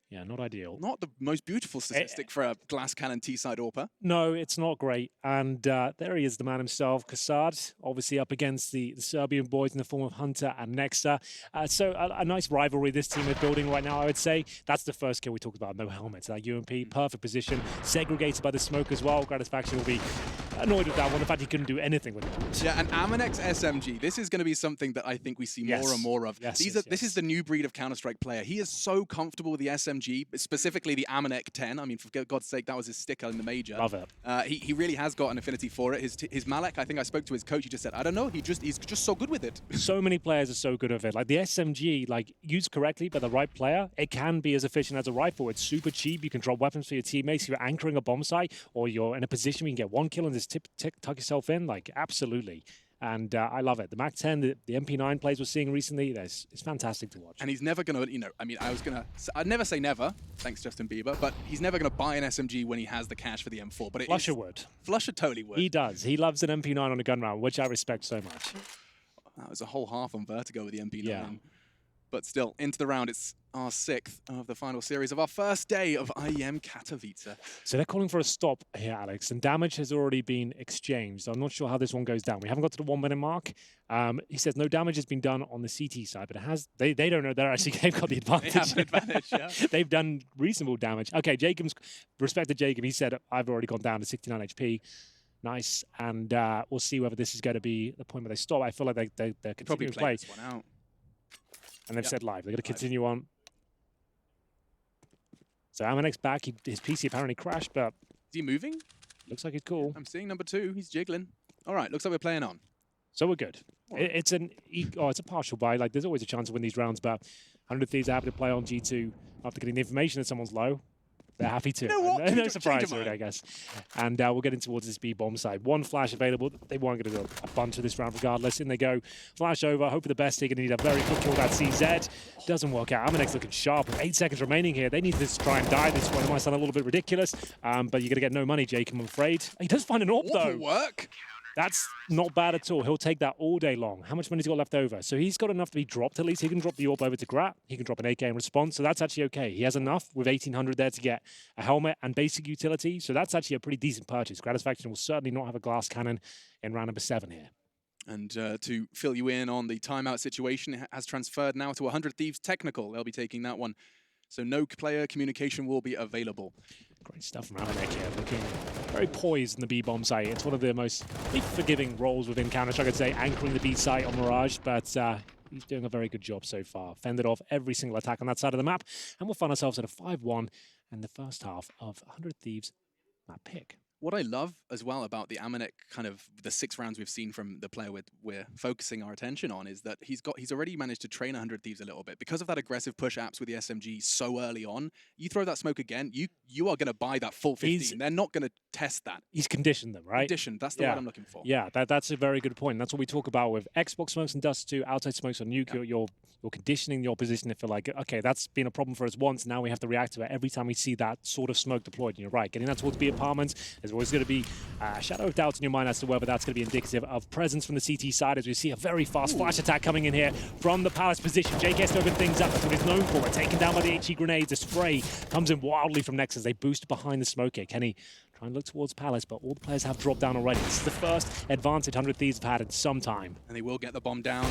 Yeah, not ideal. Not the most beautiful statistic for a glass cannon T-side AWPer. No, it's not great. And there he is, the man himself, Kassad, obviously up against the Serbian boys in the form of Hunter and Nexa. So a nice rivalry this team is building right now, I would say. That's the first kill we talked about, no helmets. That UMP, perfect position, segregated by the smoke as well. Gratisfaction will be annoyed with that one. In fact, he couldn't do anything with it. Yeah, and Amanek's SMG, this is going to be something that I think we see more and more of. Yes, This is the new breed of Counter-Strike player. He is so comfortable with the SMG, specifically the Amanek 10. I mean, for God's sake, that was his sticker in the major. Love it. He really has got an affinity for it. His Malek, I think I spoke to his coach, he just said, I don't know, he's just so good with it. So many players are so good with it. Like the SMG, like used correctly by the right player, it can be as efficient as a rifle. It's super cheap. You can drop weapons for your teammates. If you're anchoring a bomb site or you're in a position where you can get one kill and just tuck yourself in, like absolutely. And I love it. The Mac 10, the MP9 plays we're seeing recently, it's fantastic to watch. And he's never going to, I mean, I'd never say never, thanks Justin Bieber, but he's never going to buy an SMG when he has the cash for the M4. But Flusher would. Flusher totally would. He does. He loves an MP9 on a gun round, which I respect so much. That was a whole half on Vertigo with the MP9. Yeah. But still, into the round, it's our 6th of the final series of our first day of IEM Katowice. So they're calling for a stop here, Alex, and damage has already been exchanged. I'm not sure how this one goes down. We haven't got to the 1 minute mark. He says no damage has been done on the CT side, but it has. They don't know. They've got the advantage. They have an advantage, yeah. They've done reasonable damage. Okay, respect to Jacob. He said, I've already gone down to 69 HP. Nice, and we'll see whether this is going to be the point where they stop. I feel like they're continuing probably to play. This one out. And they've said live. They're going to continue on. So Amanek's back. His PC apparently crashed, but... Is he moving? Looks like it's cool. I'm seeing number 2. He's jiggling. All right, looks like we're playing on. So we're good. It's a partial buy. Like, there's always a chance to win these rounds, but 100 Thieves are happy to play on G2 after getting the information that someone's low. They're happy to. No surprise really, I guess. And we're getting towards this B-bomb side. One flash available. They weren't going to do a bunch of this round regardless. In they go. Flash over. Hope for the best. They're going to need a very quick kill with that CZ. Doesn't work out. Amanek's looking sharp. With 8 seconds remaining here. They need to try and die this one. It might sound a little bit ridiculous, but you're going to get no money, Jake, I'm afraid. He does find an AWP, though. Work. That's not bad at all. He'll take that all day long. How much money's he got left over? So he's got enough to be dropped at least. He can drop the AWP over to Grat. He can drop an AK in response. So that's actually okay. He has enough with 1,800 there to get a helmet and basic utility. So that's actually a pretty decent purchase. Gratisfaction will certainly not have a glass cannon in round number 7 here. And to fill you in on the timeout situation, it has transferred now to 100 Thieves Technical. They'll be taking that one. So no player communication will be available. Great stuff from Amanek here, looking very poised in the B-bomb site. It's one of the most forgiving roles within Counter-Strike, I'd say, anchoring the B site on Mirage, but he's doing a very good job so far. Fended off every single attack on that side of the map, and we'll find ourselves at a 5-1 in the first half of 100 Thieves map pick. What I love as well about the Amanek kind of the 6 rounds we've seen from the player we're focusing our attention on is that he's already managed to train 100 Thieves a little bit. Because of that aggressive push apps with the SMG so early on, you throw that smoke again, you are going to buy that full 15. They're not going to test that. He's conditioned them, right? Conditioned, that's the word I'm looking for. Yeah, that's a very good point. That's what we talk about with Xbox smokes and dust too, outside smokes on nuke. You're conditioning the opposition to feel like, okay, that's been a problem for us once, now we have to react to it every time we see that sort of smoke deployed. And you're right, getting that towards B apartments, there's always going to be a shadow of doubt in your mind as to whether that's going to be indicative of presence from the CT side, as we see a very fast flash attack coming in here from the Palace position. JKS to open things up, that's what he's known for. Taken down by the HE grenades, the spray comes in wildly from Nexus. They boost behind the smoke here. Kenny trying to look towards Palace, but all the players have dropped down already. This is the first advantage 100 Thieves have had in some time. And they will get the bomb down.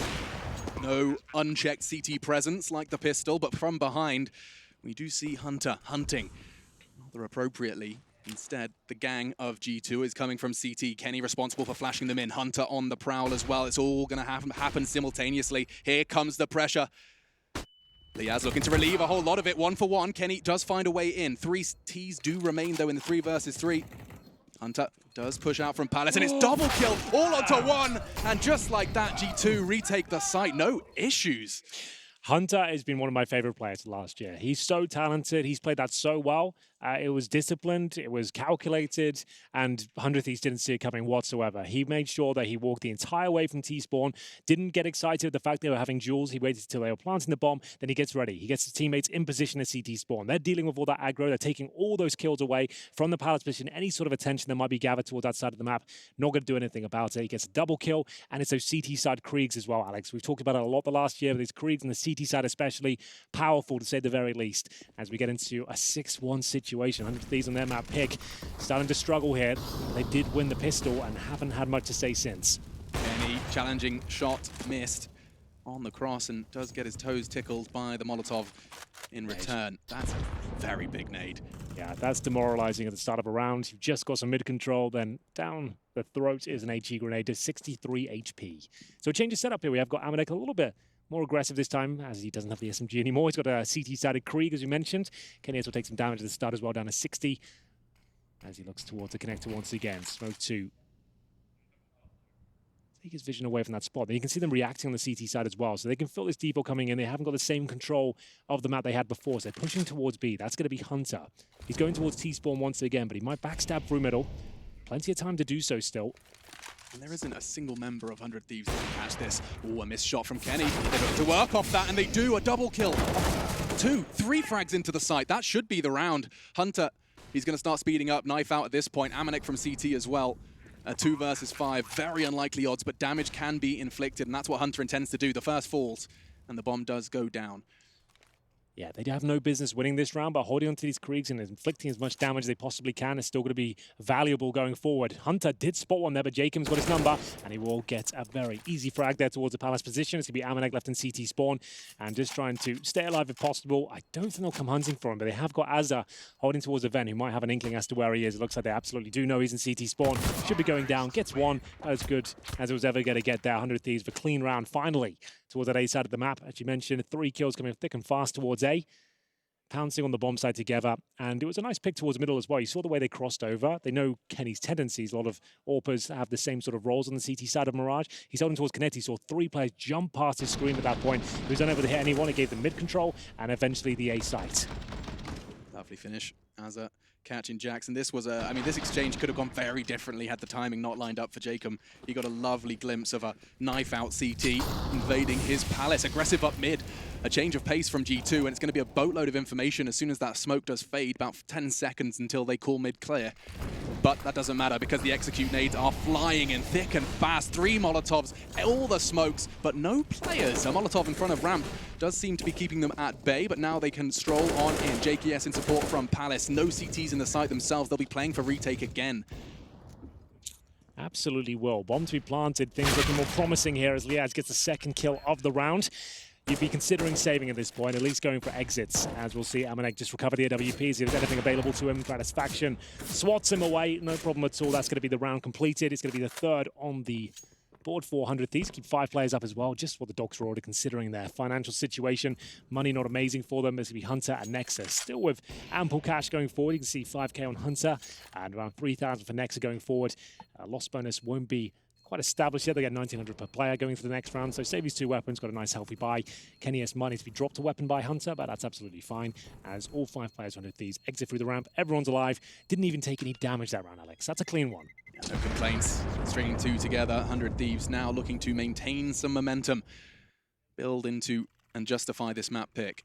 No unchecked CT presence like the pistol, but from behind, we do see Hunter hunting rather appropriately. Instead, the gang of G2 is coming from CT. Kenny responsible for flashing them in. Hunter on the prowl as well. It's all going to happen simultaneously. Here comes the pressure. Liaz looking to relieve a whole lot of it. 1 for 1. Kenny does find a way in. 3 Ts do remain, though, in the 3 versus 3. Hunter does push out from Palace, and it's double kill, all onto 1. And just like that, G2 retake the site. No issues. Hunter has been one of my favorite players last year. He's so talented. He's played that so well. It was disciplined, it was calculated, and 100 Thieves didn't see it coming whatsoever. He made sure that he walked the entire way from T-spawn, didn't get excited at the fact they were having duels. He waited until they were planting the bomb, then he gets ready. He gets his teammates in position at CT spawn. They're dealing with all that aggro. They're taking all those kills away from the Palace position. Any sort of attention that might be gathered towards that side of the map, not going to do anything about it. He gets a double kill, and it's those CT side Kriegs as well, Alex. We've talked about it a lot the last year, but these Kriegs on the CT side especially, powerful to say the very least, as we get into a 6-1 situation. 100 Thieves on their map pick, starting to struggle here. They did win the pistol and haven't had much to say since. Kenny, challenging shot missed on the cross and does get his toes tickled by the Molotov in return. That's a very big nade. Yeah, that's demoralizing at the start of a round. You've just got some mid control, then down the throat is an HE grenade to 63 HP. So a change of setup here. We have got Amanek a little bit more aggressive this time, as he doesn't have the SMG anymore. He's got a CT-sided Krieg, as you mentioned. Kenny will take some damage at the start as well, down to 60. As he looks towards the connector once again. Smoke 2. Take his vision away from that spot. Then you can see them reacting on the CT side as well. So they can feel this depot coming in. They haven't got the same control of the map they had before. So they're pushing towards B. That's going to be Hunter. He's going towards T-spawn once again, but he might backstab through middle. Plenty of time to do so still. And there isn't a single member of 100 Thieves that can catch this. Oh, a missed shot from Kenny. They look to work off that, and they do. A double kill. 2, 3 frags into the site. That should be the round. Hunter, he's going to start speeding up. Knife out at this point. Amanek from CT as well. 2 versus 5. Very unlikely odds, but damage can be inflicted, and that's what Hunter intends to do. The first falls, and the bomb does go down. Yeah, they have no business winning this round, but holding onto these Kriegs and inflicting as much damage as they possibly can is still going to be valuable going forward. Hunter did spot one there, but Jacob's got his number, and he will get a very easy frag there towards the Palace position. It's going to be Amanek left in CT spawn, and just trying to stay alive if possible. I don't think they'll come hunting for him, but they have got Azza holding towards the vent, who might have an inkling as to where he is. It looks like they absolutely do know he's in CT spawn. Should be going down, gets one. That is good as it was ever going to get there. 100 Thieves for clean round, finally, towards that A side of the map. As you mentioned, 3 kills coming thick and fast towards A. pouncing on the bomb side together, and it was a nice pick towards the middle as well. You saw the way they crossed over. They know Kenny's tendencies. A lot of AWPers have the same sort of roles on the CT side of Mirage. He's holding towards Connect. He saw 3 players jump past his screen at that point. He was unable to hit anyone. It gave them mid control and eventually the A site. Lovely finish as a catching Jackson. This was I mean, this exchange could have gone very differently had the timing not lined up for Jacob. He got a lovely glimpse of a knife out CT invading his palace. Aggressive up mid. A change of pace from G2, and it's going to be a boatload of information as soon as that smoke does fade, about 10 seconds until they call mid clear. But that doesn't matter because the execute nades are flying in thick and fast. 3 Molotovs, all the smokes, but no players. A Molotov in front of ramp does seem to be keeping them at bay, but now they can stroll on in. JKS in support from Palace. No CTs in the site themselves. They'll be playing for retake again. Absolutely will. Bomb to be planted. Things looking more promising here as Liaz gets the second kill of the round. You'd be considering saving at this point, at least going for exits, as we'll see Amanek just recover the AWP, see if there's anything available to him. Gratisfaction swats him away, no problem at all. That's going to be the round completed. It's going to be the third on the board for 100 Thieves. Keep 5 players up as well, just what the Docs are already considering their financial situation. Money not amazing for them. There's going to be Hunter and Nexa. Still with ample cash going forward. You can see 5K on Hunter and around 3,000 for Nexa going forward. Loss bonus won't be quite established yet. They get 1,900 per player going for the next round. So save his 2 weapons, got a nice healthy buy. Kenny has money to be dropped a weapon by Hunter, but that's absolutely fine as all 5 players on Thieves exit through the ramp. Everyone's alive. Didn't even take any damage that round, Alex. That's a clean one. No complaints. Stringing 2 together. 100 Thieves now looking to maintain some momentum. Build into and justify this map pick.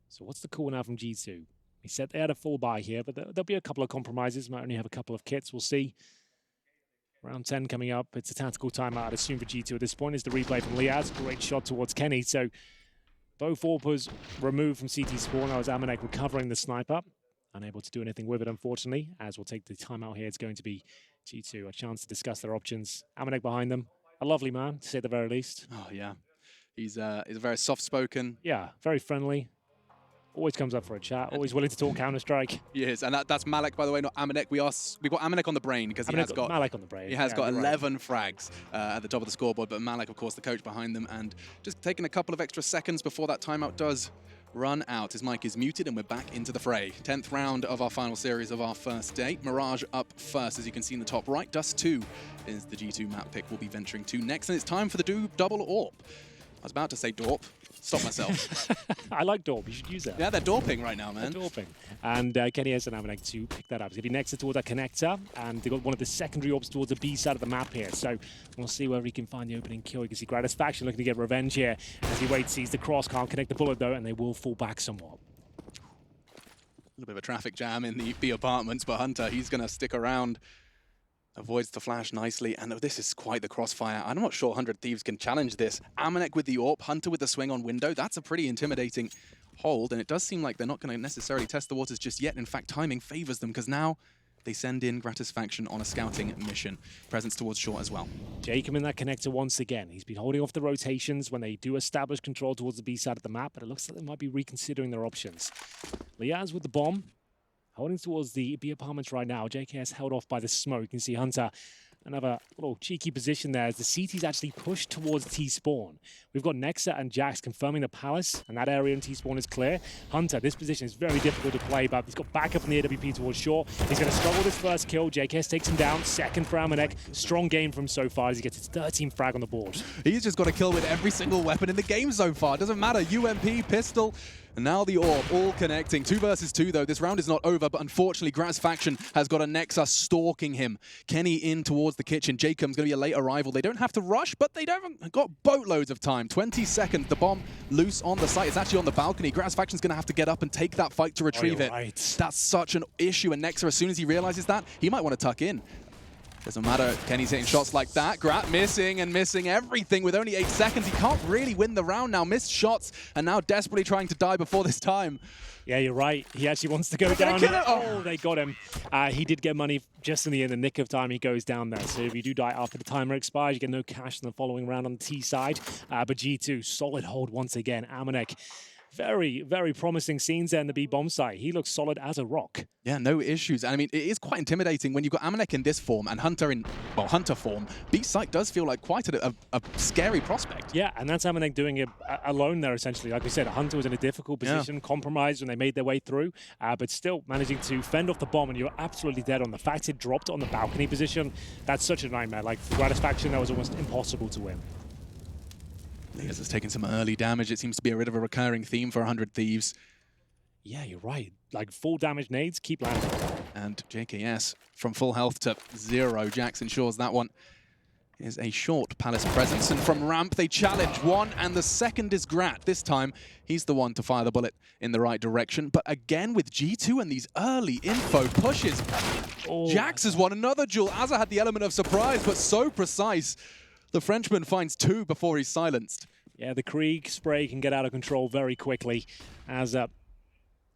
So what's the call now from G2? He said they had a full buy here, but there'll be a couple of compromises. Might only have a couple of kits. We'll see. Round 10 coming up. It's a tactical timeout, I'd assume, for G2 at this point. Is the replay from Liaz. Great shot towards Kenny. So both AWPers removed from CT spawn. That was Amanek recovering the sniper. Unable to do anything with it, unfortunately. As we'll take the timeout here, it's going to be G2. A chance to discuss their options. Amanek behind them. A lovely man, to say the very least. Oh, yeah. He's very soft-spoken. Yeah, very friendly. Always comes up for a chat. Always willing to talk Counter-Strike. Yes, and that's Malak, by the way, not Amanek. We've got Amanek on the brain because he has got Malak on the brain. He has got 11 frags at the top of the scoreboard, but Malak, of course, the coach behind them, and just taking a couple of extra seconds before that timeout does run out. His mic is muted, and we're back into the fray. 10th round of our final series of our first day. Mirage up first, as you can see in the top right. Dust 2 is the G2 map pick we'll be venturing to next, and it's time for the double AWP. I was about to say Dorp. Stop myself. I like Dorp. You should use that. Yeah, they're Dorping right now, man. They're Dorping. And Kenny has an Amanek to pick that up. It's going to be next towards that connector. And they've got one of the secondary AWPs towards the B side of the map here. So we'll see whether he can find the opening kill. You can see Gratisfaction looking to get revenge here. As he waits, sees the cross. Can't connect the bullet, though, and they will fall back somewhat. A little bit of a traffic jam in the B apartments, but Hunter, he's going to stick around. Avoids the flash nicely, and this is quite the crossfire. I'm not sure 100 Thieves can challenge this. Amanek with the AWP, Hunter with the swing on window. That's a pretty intimidating hold, and it does seem like they're not going to necessarily test the waters just yet. In fact, timing favors them because now they send in Gratisfaction on a scouting mission. Presence towards short as well. Jacob in that connector once again. He's been holding off the rotations when they do establish control towards the B side of the map, but it looks like they might be reconsidering their options. Liaz with the bomb. Holding towards the B apartments right now. JKS held off by the smoke. You can see Hunter, another little cheeky position there as the CT's actually pushed towards T-spawn. We've got Nexa and Jax confirming the palace, and that area in T-spawn is clear. Hunter, this position is very difficult to play, but he's got backup on the AWP towards short. He's going to struggle with his first kill. JKS takes him down. Second for Amanek. Strong game from him so far as he gets his 13th frag on the board. He's just got a kill with every single weapon in the game so far. Doesn't matter. UMP, pistol. And now the AWP all connecting. 2 versus 2 though. This round is not over, but unfortunately Gratisfaction has got a Nexa stalking him. Kenny in towards the kitchen. Jacob's going to be a late arrival. They don't have to rush, but they haven't got boatloads of time. 20 seconds. The bomb loose on the site. It's actually on the balcony. Gratisfaction's going to have to get up and take that fight to retrieve it. Right. That's such an issue. And Nexa, as soon as he realizes that, he might want to tuck in. Doesn't matter. Kenny's hitting shots like that. Grat missing and missing everything with only 8 seconds. He can't really win the round now. Missed shots and now desperately trying to die before this time. Yeah, you're right. He actually wants to go down. Oh, they got him. He did get money just in the nick of time. He goes down there. So if you do die after the timer expires, you get no cash in the following round on the T side. But G2, solid hold once again. Amanek very, very promising scenes there in the B bomb site. He looks solid as a rock. Yeah, no issues. And I mean, it is quite intimidating when you've got Amanek in this form and Hunter in, well, Hunter form. B site does feel like quite a scary prospect. Yeah, and that's Amanek doing it alone there, essentially. Like we said, Hunter was in a difficult position, compromised when they made their way through, but still managing to fend off the bomb, and you're absolutely dead on. The fact it dropped on the balcony position, that's such a nightmare. Like, for Gratisfaction, that was almost impossible to win. Lias has taken some early damage. It seems to be a bit of a recurring theme for 100 Thieves. Yeah, you're right. Like, full damage nades, keep landing. And JKS from full health to 0. Jax ensures that one is a short Palace presence. And from ramp, they challenge one, and the second is Grat. This time, he's the one to fire the bullet in the right direction. But again, with G2 and these early info pushes, Jax has won another duel. Azza had the element of surprise, but so precise. The Frenchman finds 2 before he's silenced. Yeah, the Krieg spray can get out of control very quickly. Azza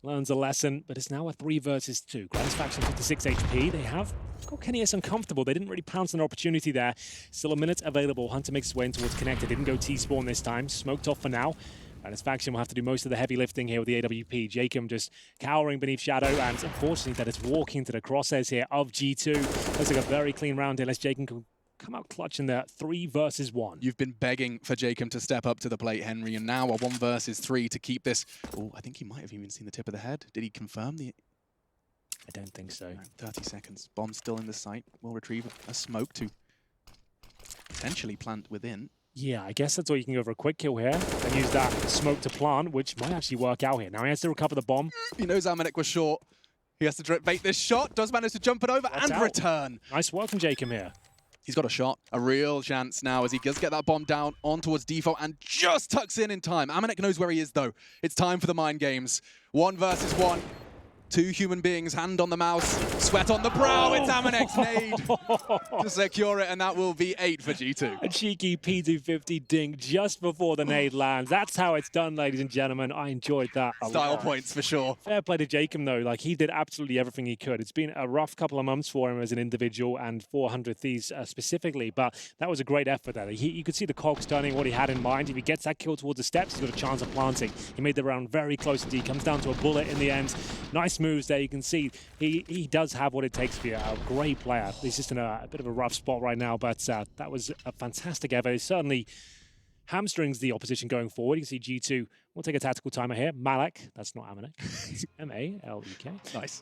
learns a lesson, but it's now a 3 versus 2. Gratisfaction 56 HP. They have got KennyS uncomfortable. They didn't really pounce on their opportunity there. Still a minute available. Hunter makes his way in towards Connected. Didn't go T-spawn this time. Smoked off for now. Gratisfaction will have to do most of the heavy lifting here with the AWP. Jacob just cowering beneath Shadow, and unfortunately that is walking into the crosshairs here of G2. Looks like a very clean round unless Jacob can come out clutch in the 3 versus 1. You've been begging for Jacob to step up to the plate, Henry, and now a 1 versus 3 to keep this. Oh, I think he might have even seen the tip of the head. Did he confirm the... I don't think so. 30 seconds. Bomb still in the site. We'll retrieve a smoke to potentially plant within. Yeah, I guess that's all you can go for a quick kill here and use that smoke to plant, which might actually work out here. Now he has to recover the bomb. He knows Amanek was short. He has to bait this shot. Does manage to jump it over and return. Nice work from Jacob here. He's got a shot, a real chance now as he does get that bomb down on towards default and just tucks in time. Amanek knows where he is, though. It's time for the mind games. 1 versus 1. 2 human beings, hand on the mouse, sweat on the brow. It's Amanek's nade to secure it, and that will be 8 for G2. A cheeky P250 ding just before the nade lands. That's how it's done, ladies and gentlemen. I enjoyed that a Style lot. points for sure. Fair play to Jacob, though. Like, he did absolutely everything he could. It's been a rough couple of months for him as an individual and 400 Thieves specifically, but that was a great effort there. You could see the cogs turning, what he had in mind. If he gets that kill towards the steps, he's got a chance of planting. He made the round very close indeed. He comes down to a bullet in the end. Nice moves there. You can see he does have what it takes to be a great player. He's just in a bit of a rough spot right now, but that was a fantastic effort. It certainly hamstrings the opposition going forward. You can see G2 will take a tactical timer here. Malek, that's not Amanek, it's M-A-L-E-K. Nice.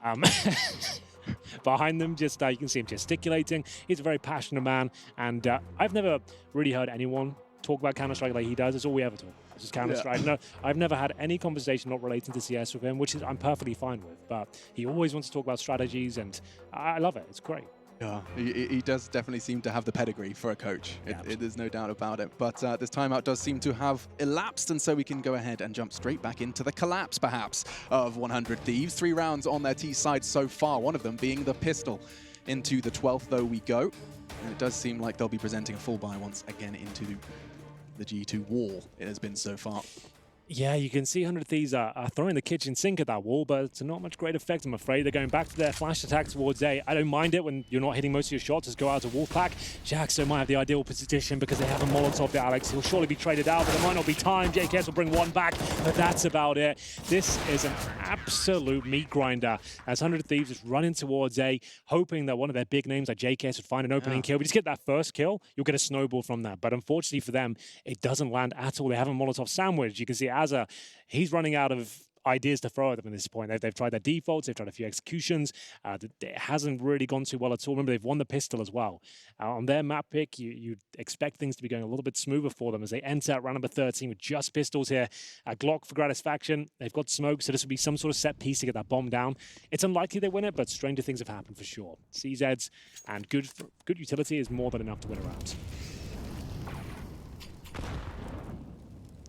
Behind them, just you can see him gesticulating. He's a very passionate man, and I've never really heard anyone talk about Counter-Strike like he does. It's all we ever talk about. It's just Counter-Strike. No, I've never had any conversation not relating to CS with him, which I'm perfectly fine with. But he always wants to talk about strategies, and I love it. It's great. Yeah, he does definitely seem to have the pedigree for a coach. There's no doubt about it. But this timeout does seem to have elapsed, and so we can go ahead and jump straight back into the collapse, perhaps, of 100 Thieves. 3 rounds on their T side so far, one of them being the pistol. Into the 12th, though, we go. And it does seem like they'll be presenting a full buy once again into the G2 wall it has been so far. Yeah, you can see 100 Thieves are throwing the kitchen sink at that wall, but it's not much great effect, I'm afraid. They're going back to their flash attack towards A. I don't mind it when you're not hitting most of your shots. Just go out to Wolfpack. Jaxo might have the ideal position because they have a Molotov to Alex. He'll surely be traded out, but there might not be time. JKS will bring one back, but that's about it. This is an absolute meat grinder as 100 Thieves just running towards A, hoping that one of their big names like JKS would find an opening kill. If you just get that first kill, you'll get a snowball from that. But unfortunately for them, it doesn't land at all. They have a Molotov sandwich. You can see Azza, he's running out of ideas to throw at them at this point. They've tried their defaults, they've tried a few executions. It hasn't really gone too well at all. Remember, they've won the pistol as well. On their map pick, you'd expect things to be going a little bit smoother for them as they enter round number 13 with just pistols here. A Glock for Gratisfaction. They've got smoke, so this will be some sort of set piece to get that bomb down. It's unlikely they win it, but stranger things have happened for sure. CZs and good utility is more than enough to win a round.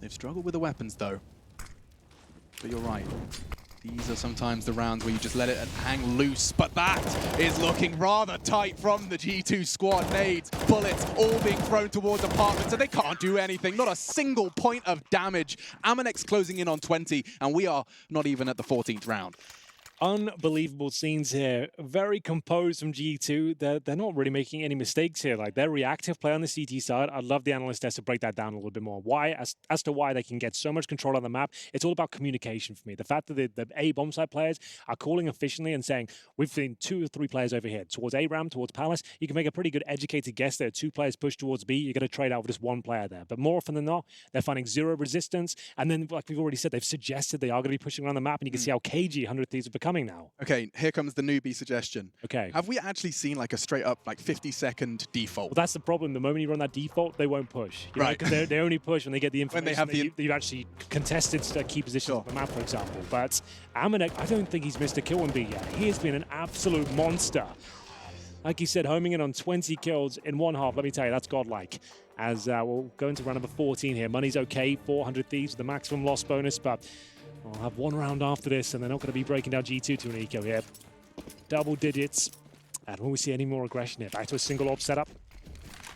They've struggled with the weapons, though. But you're right. These are sometimes the rounds where you just let it hang loose. But that is looking rather tight from the G2 squad. Nades, bullets, all being thrown towards apartments, so they can't do anything. Not a single point of damage. Amanek's closing in on 20, and we are not even at the 14th round. Unbelievable scenes here. Very composed from G2. They're not really making any mistakes here. Like, their reactive play on the CT side, I'd love the analyst test to break that down a little bit more. Why? As to why they can get so much control on the map, it's all about communication for me. The fact that the A bomb side players are calling efficiently and saying, we've seen 2 or 3 players over here, towards A ramp, towards Palace, you can make a pretty good educated guess there. 2 players push towards B, you're going to trade out with just 1 player there. But more often than not, they're finding 0 resistance. And then, like we've already said, they've suggested they are going to be pushing around the map, and you can see how cagey 100 Thieves are becoming now. Okay, here comes the newbie suggestion. Okay. Have we actually seen like a straight up like 50-second default? Well, that's the problem. The moment you run that default, they won't push. Right. Because they only push when they get the information when they have that you've actually contested key positions on the map, for example. But Amanek, I don't think he's missed a kill on B yet. He has been an absolute monster. Like you said, homing in on 20 kills in 1 half. Let me tell you, that's godlike. As we'll go into round number 14 here. Money's okay, 400 Thieves with the maximum loss bonus, but we'll have 1 round after this, and they're not going to be breaking down G2 to an eco here. Double digits. And when we see any more aggression here, back to a single orb setup.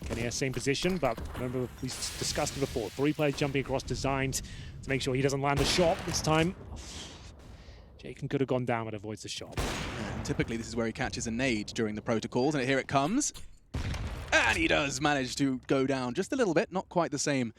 Kenny same position, but remember we discussed it before. 3 players jumping across, designed to make sure he doesn't land the shot this time. Jacob could have gone down, but avoids the shot. And typically this is where he catches a nade during the protocols, and here it comes. And he does manage to go down just a little bit, not quite the same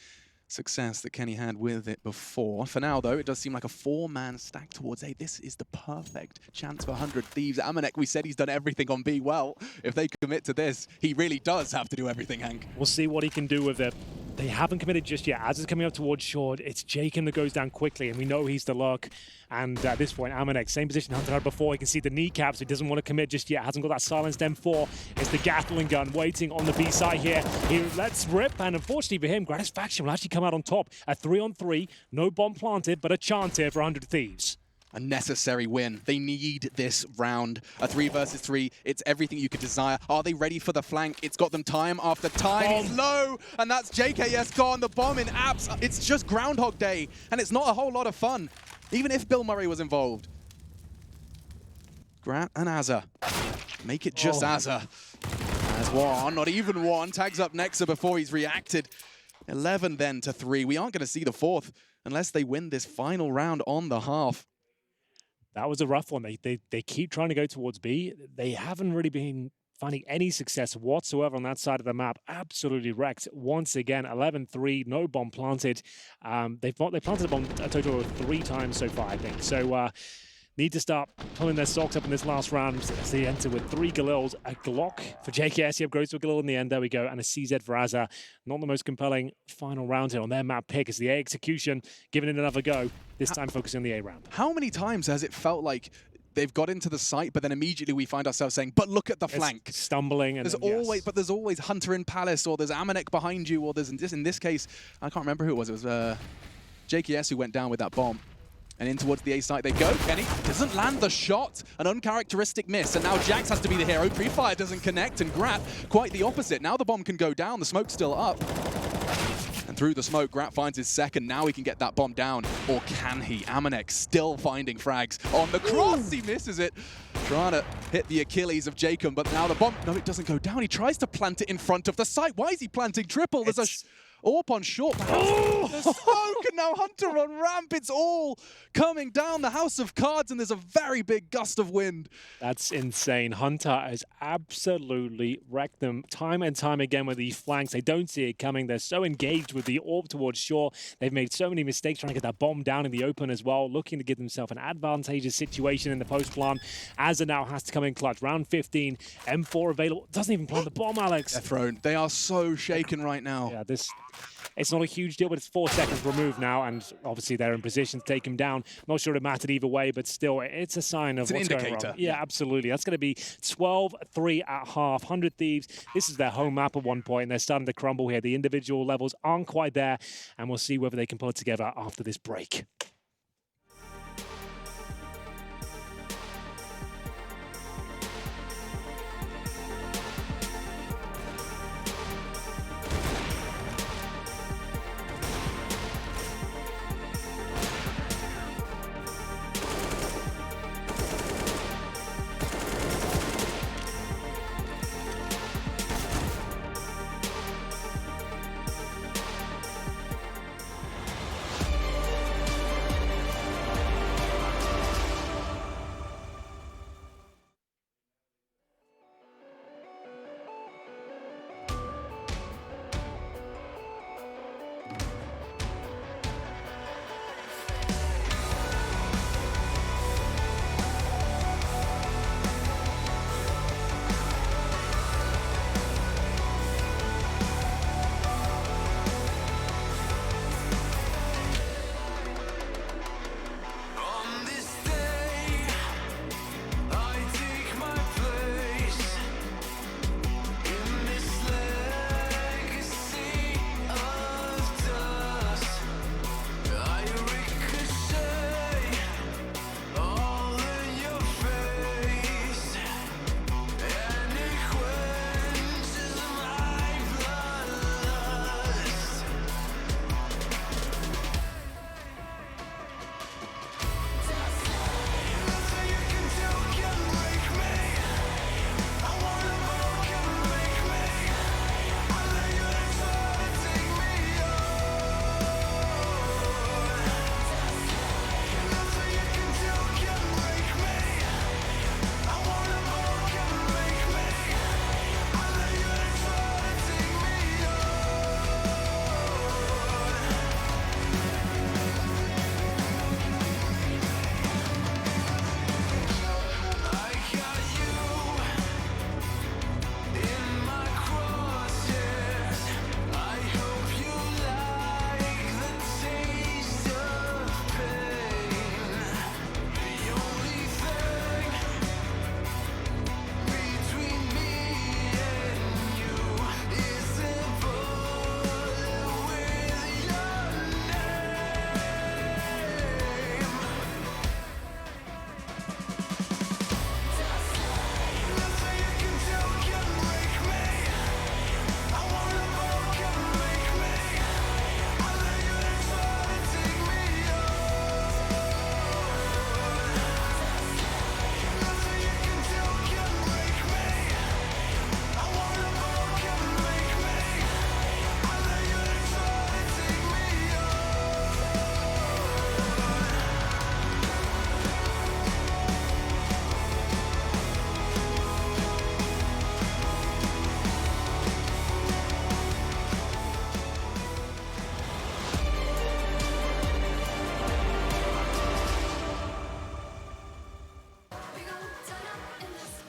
success that Kenny had with it before. For now, though, it does seem like a 4-man stack towards A. This is the perfect chance for 100 Thieves. Amanek, we said he's done everything on B. Well, if they commit to this, he really does have to do everything, Hank. We'll see what he can do with it. They haven't committed just yet. As it's coming up towards short, it's Jacob that goes down quickly, and we know he's the luck. And at this point, Amanek, same position Hunter had before. You can see the kneecaps. He doesn't want to commit just yet. Hasn't got that silenced M4. It's the Gatling gun waiting on the B side here. He lets rip, and unfortunately for him, Gratisfaction will actually come out on top. A 3-on-3, no bomb planted, but a chance here for 100 Thieves. A necessary win. They need this round. A 3 versus 3. It's everything you could desire. Are they ready for the flank? It's got them time after time. It's low, and that's JKS gone. The bomb in apps. It's just Groundhog Day, and it's not a whole lot of fun, even if Bill Murray was involved. Grant and Azza. Make it just Azza. As 1, not even 1. Tags up Nexa before he's reacted. 11 then to 3. We aren't going to see the 4th unless they win this final round on the half. That was a rough one. They keep trying to go towards B. They haven't really been finding any success whatsoever on that side of the map. Absolutely wrecked once again. 11-3, no bomb planted. They planted a bomb a total of 3 times so far, I think. So need to start pulling their socks up in this last round as they enter with 3 Galils, a Glock for JKS. Yep, goes to a Galil in the end. There we go. And a CZ for Azza. Not the most compelling final round here on their map pick as the A execution, giving it another go. This time focusing on the A round. How many times has it felt like they've got into the site, but then immediately we find ourselves saying, but look at the flank. Stumbling. And but there's always Hunter in Palace, or there's Amanek behind you, or there's in this case, I can't remember who it was. It was JKS who went down with that bomb. And in towards the A site they go. Kenny doesn't land the shot. An uncharacteristic miss. And now Jax has to be the hero. Pre-fire doesn't connect. And Grat, quite the opposite. Now the bomb can go down. The smoke's still up. And through the smoke, Grat finds his second. Now he can get that bomb down. Or can he? Amanek still finding frags on the cross. He misses it. Trying to hit the Achilles of Jacob. But now the bomb, no, it doesn't go down. He tries to plant it in front of the site. Why is he planting triple? There's a AWP on short. The smoke, and now Hunter on ramp. It's all coming down the house of cards, and there's a very big gust of wind. That's insane. Hunter has absolutely wrecked them time and time again with these flanks. They don't see it coming. They're so engaged with the AWP towards shore. They've made so many mistakes trying to get that bomb down in the open as well, looking to give themselves an advantageous situation in the post plan. Azza now has to come in clutch. Round 15, M4 available. Doesn't even plant the bomb, Alex. They're thrown. They are so shaken right now. Yeah, it's not a huge deal, but it's 4 seconds removed now, and obviously they're in position to take him down. Not sure it mattered either way, but still, it's a sign of what's going wrong. Yeah, absolutely. That's going to be 12-3 at half. 100 Thieves, this is their home map at one point, and they're starting to crumble here. The individual levels aren't quite there, and we'll see whether they can pull it together after this break.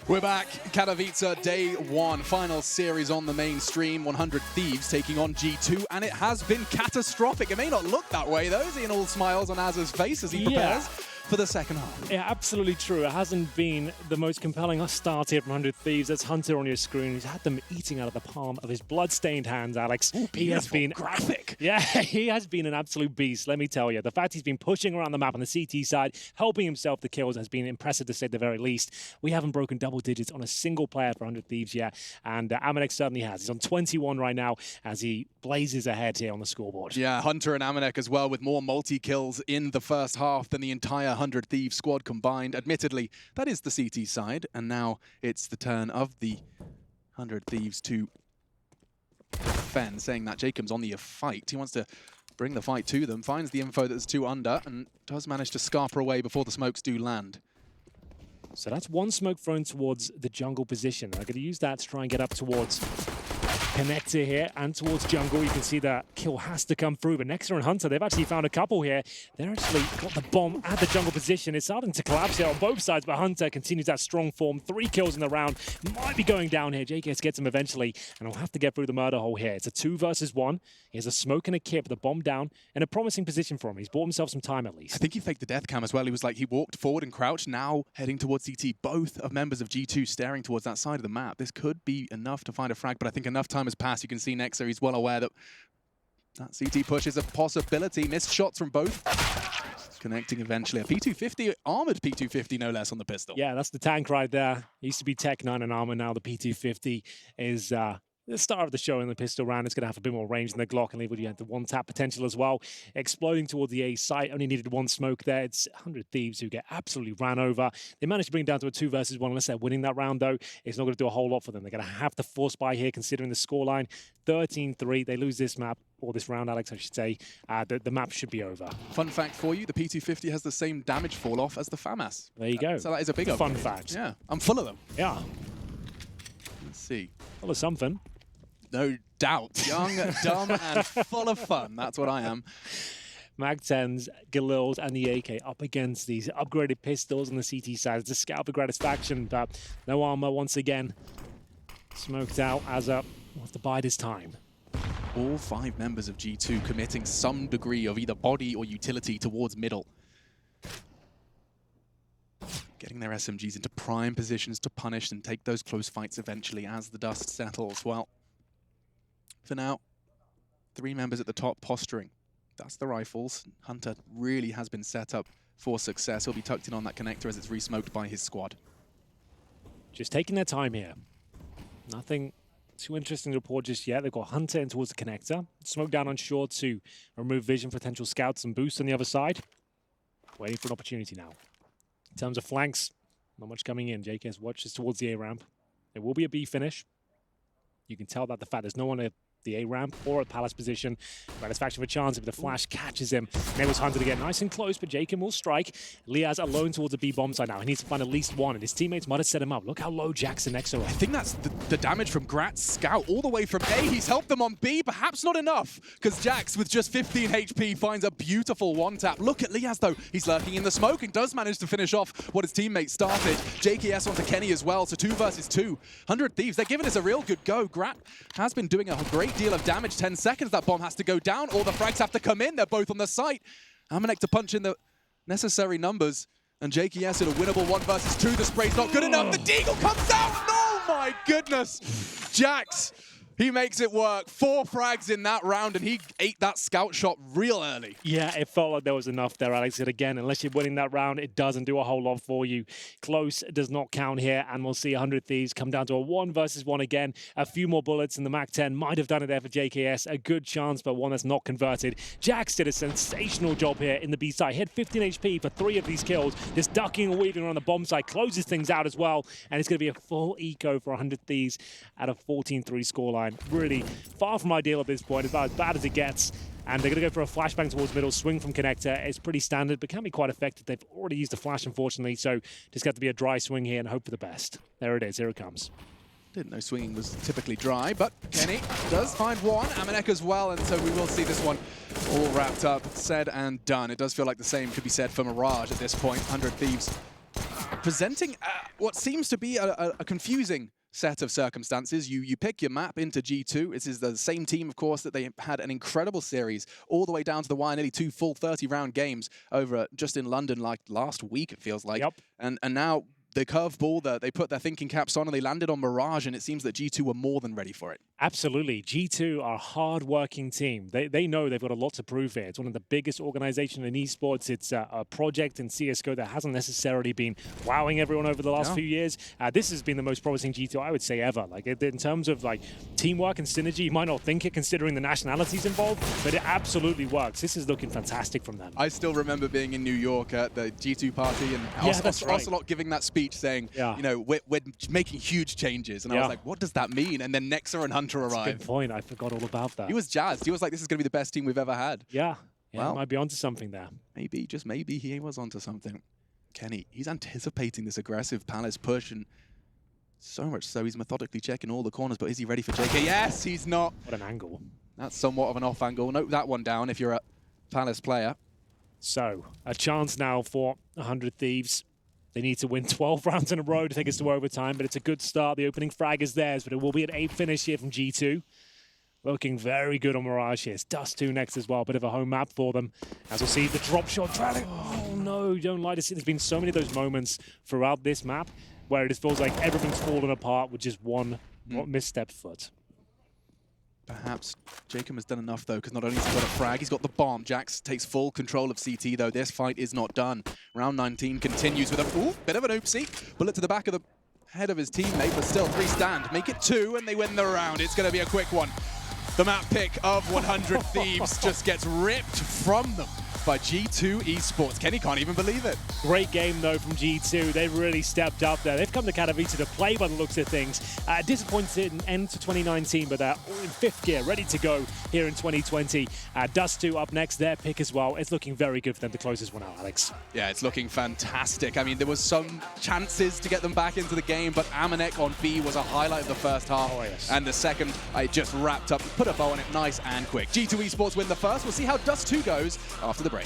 We're back. Katowice, day one. Final series on the main stream. 100 Thieves taking on G2, and it has been catastrophic. It may not look that way, though, seeing all smiles on Azza's face as he prepares for the second half. Yeah, absolutely true. It hasn't been the most compelling start here from 100 Thieves. That's Hunter on your screen. He's had them eating out of the palm of his blood-stained hands, Alex. Ooh, he has been graphic. Yeah, he has been an absolute beast, let me tell you. The fact he's been pushing around the map on the CT side, helping himself the kills, has been impressive to say the very least. We haven't broken double digits on a single player for 100 Thieves yet, and Amanek certainly has. He's on 21 right now as he blazes ahead here on the scoreboard. Yeah, Hunter and Amanek as well, with more multi-kills in the first half than the entire 100 Thieves squad combined. Admittedly, that is the CT side, and now it's the turn of the 100 Thieves to defend, saying that Jacob's on the fight. He wants to bring the fight to them, finds the info that there's 2 under, and does manage to scarper away before the smokes do land. So that's one smoke thrown towards the jungle position. I'm going to use that to try and get up towards Connector here and towards jungle. You can see that kill has to come through, but Nexter and Hunter, they've actually found a couple here. They're actually got the bomb at the jungle position. It's starting to collapse here on both sides, but Hunter continues that strong form. 3 kills in the round. Might be going down here. JKS gets him eventually, and he'll have to get through the murder hole here. It's a 2 versus 1. He has a smoke and a kit with the bomb down, and a promising position for him. He's bought himself some time at least. I think he faked the death cam as well. He was like, he walked forward and crouched, now heading towards CT. Both of members of G2 staring towards that side of the map. This could be enough to find a frag, but I think enough time has passed. You can see Nexer, he's well aware that that CT push is a possibility. Missed shots from both. Connecting eventually. A P250, armored P250 no less on the pistol. Yeah, that's the tank right there. Used to be Tech 9 and armor, now the P250 is the star of the show in the pistol round. It's going to have a bit more range than the Glock and leave you had the 1-tap potential as well. Exploding towards the A site, only needed 1 smoke there. It's 100 Thieves who get absolutely ran over. They managed to bring it down to a 2 versus 1. Unless they're winning that round, though, it's not going to do a whole lot for them. They're going to have to force by here, considering the scoreline. 13-3. They lose this map, or this round, Alex, I should say. The map should be over. Fun fact for you, the P250 has the same damage fall-off as the FAMAS. There you go. So that is a big fun fact. Yeah, I'm full of them. Yeah. Let's see. Full of something. No doubt. Young, dumb, and full of fun. That's what I am. Mag 10s, Galils, and the AK up against these upgraded pistols on the CT side. It's a scout for gratification, but no armor once again. Smoked out as up. We'll have to bide his time. All 5 members of G2 committing some degree of either body or utility towards middle. Getting their SMGs into prime positions to punish and take those close fights eventually as the dust settles. Well, for now, 3 members at the top posturing. That's the rifles. Hunter really has been set up for success. He'll be tucked in on that connector as it's re-smoked by his squad. Just taking their time here. Nothing too interesting to report just yet. They've got Hunter in towards the connector. Smoke down on shore to remove vision for potential scouts and boost on the other side. Waiting for an opportunity now. In terms of flanks, not much coming in. JKS watches towards the A ramp. There will be a B finish. You can tell that the fact there's no one at the A ramp or at Palace position. Satisfaction for chance, but the flash catches him. Enables Hunter to get nice and close, but Jacob will strike. Liaz alone towards the B bomb side now. He needs to find at least one, and his teammates might have set him up. Look how low Jackson next to him. I think that's the damage from Grat's scout all the way from A. He's helped them on B, perhaps not enough, because Jax, with just 15 HP, finds a beautiful 1-tap. Look at Liaz, though. He's lurking in the smoke and does manage to finish off what his teammates started. JKS onto Kenny as well, so 2 versus 2. 100 Thieves, they're giving us a real good go. Grat has been doing a great deal of damage. 10 seconds, that bomb has to go down. All the frags have to come in. They're both on the site. Amanek to punch in the necessary numbers. And JKS in a winnable 1 versus 2. The spray's not good enough. The Deagle comes out. Oh my goodness. Jax, he makes it work. 4 frags in that round, and he ate that scout shot real early. Yeah, it felt like there was enough there, Alex. And again, unless you're winning that round, it doesn't do a whole lot for you. Close does not count here, and we'll see 100 Thieves come down to a 1 versus 1 again. A few more bullets, and the Mac 10 might have done it there for JKS. A good chance, but one that's not converted. Jax did a sensational job here in the B side. Hit 15 HP for 3 of these kills. Just ducking and weaving around the bomb side closes things out as well, and it's going to be a full eco for 100 Thieves at a 14-3 scoreline. Really far from ideal at this point, about as bad as it gets. And they're going to go for a flashbang towards middle, swing from connector. It's pretty standard, but can be quite effective. They've already used the flash, unfortunately, so just got to be a dry swing here and hope for the best. There it is. Here it comes. Didn't know swinging was typically dry, but Kenny does find one. Amanek as well, and so we will see this one all wrapped up, said and done. It does feel like the same could be said for Mirage at this point. 100 Thieves presenting what seems to be a confusing set of circumstances. You pick your map into G2. This is the same team, of course, that they had an incredible series all the way down to the wire, nearly 2 full 30-round games over just in London like last week, it feels like. Yep. And now the curveball, they put their thinking caps on and they landed on Mirage, and it seems that G2 were more than ready for it. Absolutely. G2 are a hard-working team. They know they've got a lot to prove here. It's one of the biggest organizations in esports. It's a project in CSGO that hasn't necessarily been wowing everyone over the last few years. This has been the most promising G2, I would say, ever. Like, in terms of like teamwork and synergy, you might not think it considering the nationalities involved, but it absolutely works. This is looking fantastic from them. I still remember being in New York at the G2 party and Ocelot giving that speech saying, you know, we're making huge changes. And I was like, what does that mean? And then Nexa and Hunter arrived. That's a good point. I forgot all about that. He was jazzed. He was like, this is going to be the best team we've ever had. Yeah. Well, might be onto something there. Maybe, just maybe, he was onto something. Kenny, he's anticipating this aggressive Palace push, and so much so he's methodically checking all the corners, but is he ready for JK? Yes, he's not. What an angle. That's somewhat of an off angle. Note that one down if you're a Palace player. So, a chance now for 100 Thieves. They need to win 12 rounds in a row to take us to overtime, but it's a good start. The opening frag is theirs, but it will be an 8 finish here from G2. Looking very good on Mirage here. It's Dust 2 next as well. Bit of a home map for them. As we'll see, the drop shot. Oh, no, you don't like to see. There's been so many of those moments throughout this map where it just feels like everything's fallen apart with just one misstep foot. Perhaps Jacob has done enough, though, because not only has he got a frag, he's got the bomb. Jax takes full control of CT, though. This fight is not done. Round 19 continues with a bit of an oopsie. Bullet to the back of the head of his teammate, but still 3 stand. Make it 2, and they win the round. It's going to be a quick one. The map pick of 100 Thieves just gets ripped from them by G2 Esports. Kenny can't even believe it. Great game, though, from G2. They've really stepped up there. They've come to Katowice to play by the looks of things. Disappointed end to 2019, but they're in 5th gear, ready to go here in 2020. Dust 2 up next, their pick as well. It's looking very good for them to close this one out, Alex. Yeah, it's looking fantastic. I mean, there was some chances to get them back into the game, but Amanek on B was a highlight of the first half. Oh, yes. And the second, it just wrapped up, put a bow on it nice and quick. G2 Esports win the first. We'll see how Dust 2 goes after the break.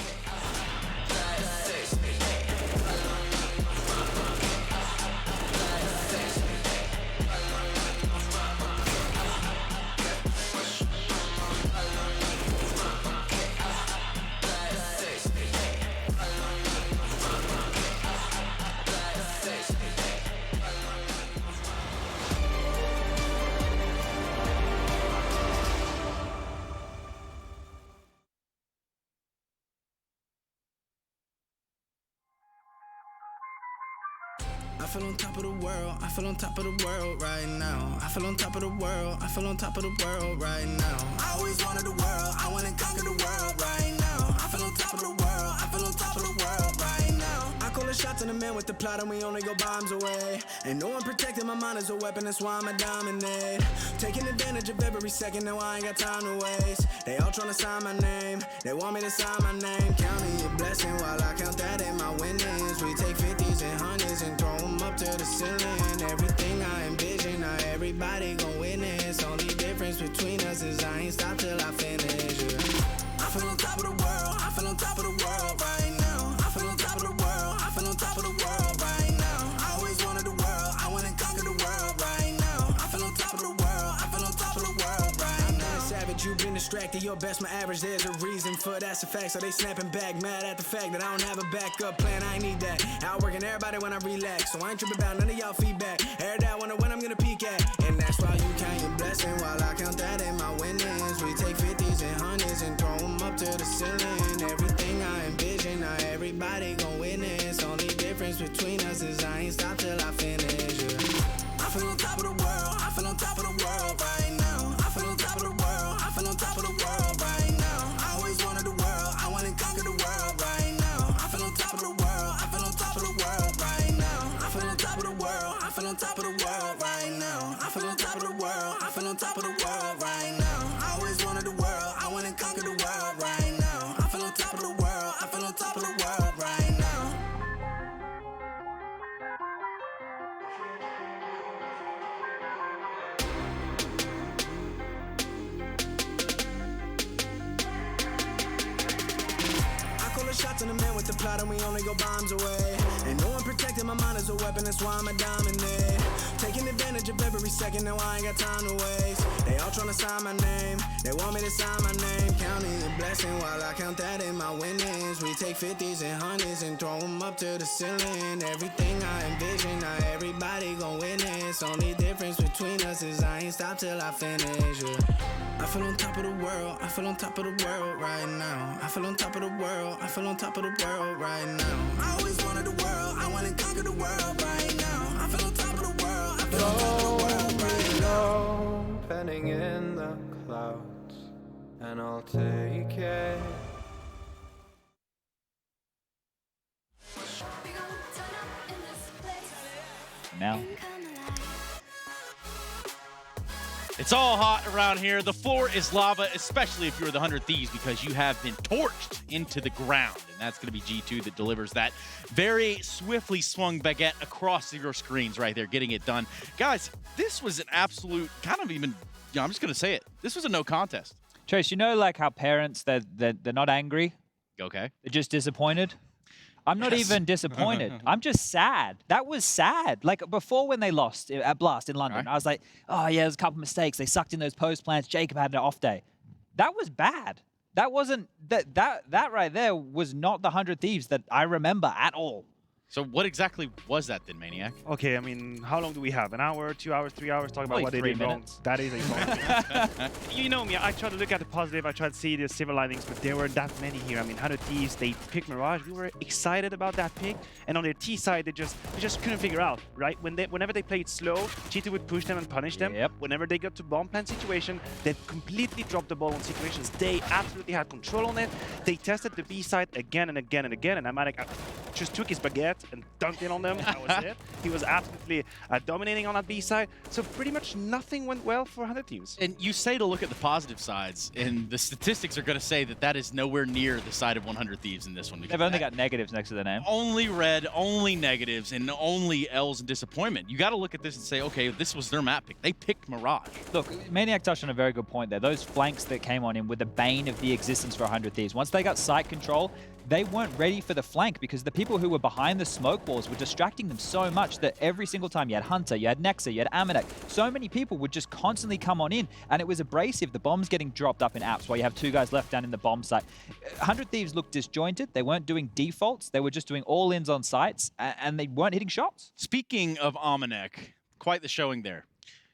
I feel on top of the world, I feel on top of the world right now. I feel on top of the world, I feel on top of the world right now. I always wanted the world, I wanna conquer the world right now. I feel on top of the world, I feel on top of the world right now. I call the shots in the man with the plot and we only go bombs away. Ain't no one protecting my mind as a weapon, that's why I'ma dominate. Taking advantage of every second, now I ain't got time to waste. They all tryna sign my name, they want me to sign my name. Counting your blessing while I count that in my winnings. We take 50s and 100s and throw them up to the ceiling. Everything I envision, now everybody gon' witness. Only difference between us is I ain't stop till I finish. I feel on top of the world, I feel on top of the world right now. I feel on top of the world, I feel on top of the world right now. I always wanted the world, I wanna conquer the world right now. I feel on top of the world, I feel on top of the world right now. Savage, you've been distracted, your best my average, there's a reason for that's a fact. So they snapping back, mad at the fact that I don't have a backup plan, I ain't need that. Outworking everybody when I relax, so I ain't tripping about none of y'all feedback. Heard that, wonder when I'm gonna peak at. And that's why you count your blessing while I count that in my winnings. We take 50s and 100s and throw them up to the ceiling. Everything I envision, now everybody gon' witness. Only difference between us is I ain't stop till I finish. I feel on top of the world, I feel on top of the world right now. I feel on top of the world, I feel on top of the world right now. I always wanted the world, I wanna conquer the world right now. I feel on top of the world, I feel on top of the world right now. I feel on top of the world, I feel on top of the world right now. I feel on top of the world, I feel on top of the world right now. I always wanted the world, I wanna conquer the world right now. I feel on top of the world, I feel on top of the world right now. with the plot and we only go bombs away. Ain't no one protecting my mind as a weapon, that's why I'm a dominate. Taking advantage of every second, now I ain't got time to waste. They all tryna sign my name, they want me to sign my name. Counting the blessing while I count that in my winnings. We take 50s and 100s and throw them up to the ceiling. Everything I envision, now everybody gon' witness. Only difference between us is I ain't stop till I finish, yeah. I feel on top of the world, I feel on top of the world right now. I feel on top of the world, I feel on top of the world right now. I always wanted the world, I wanna conquer the world right now. I feel on top of the world, I feel on top of the world right now. Pending in the clouds, and I'll take it. Now. It's all hot around here. The floor is lava, especially if you're the 100 Thieves, because you have been torched into the ground. And that's going to be G2 that delivers that very swiftly swung baguette across your screens right there, getting it done. Guys, this was an absolute kind of even, I'm just going to say it. This was a no contest. Trace, you know like how parents, they're not angry? Okay. They're just disappointed? I'm not even disappointed. I'm just sad. That was sad. Like before when they lost at Blast in London, I was like, oh yeah, there's a couple mistakes. They sucked in those post plans. Jacob had an off day. That was bad. That wasn't, that right there was not the 100 Thieves that I remember at all. So what exactly was that then, Maniac? Okay, I mean, how long do we have? An hour, 2 hours, 3 hours talking about Only what they 3 did minutes. wrong? That is a long You know me, I try to look at the positive, I try to see the silver linings, but there were that many here. I mean, 100 Thieves, they picked Mirage. We were excited about that pick, and on their T side, they just couldn't figure out, right? Whenever they played slow, G2 would push them and punish them. Yep. Whenever they got to bomb plant situation, they completely dropped the ball on situations. They absolutely had control on it. They tested the B side again and again and again, and Amanek just took his baguette and dunked it on them. That was it. He was absolutely dominating on that B side. So pretty much nothing went well for 100 Teams. And you say to look at the positive sides, and the statistics are going to say that that is nowhere near the side of 100 Thieves in this one. They've only got negatives next to the name. Only red, only negatives, and only L's and disappointment. You got to look at this and say, okay, this was their map pick. They picked Mirage. Look, Maniac touched on a very good point there. Those flanks that came on him were the bane of the existence for 100 Thieves. Once they got site control, they weren't ready for the flank because the people who were behind the smoke walls were distracting them so much that every single time you had Hunter, you had Nexa, you had Amanek, so many people would just constantly come on in, and it was abrasive. The bombs getting dropped up in apps while you have 2 guys left down in the bomb site. 100 Thieves looked disjointed. They weren't doing defaults. They were just doing all-ins on sites, and they weren't hitting shots. Speaking of Amanek, quite the showing there.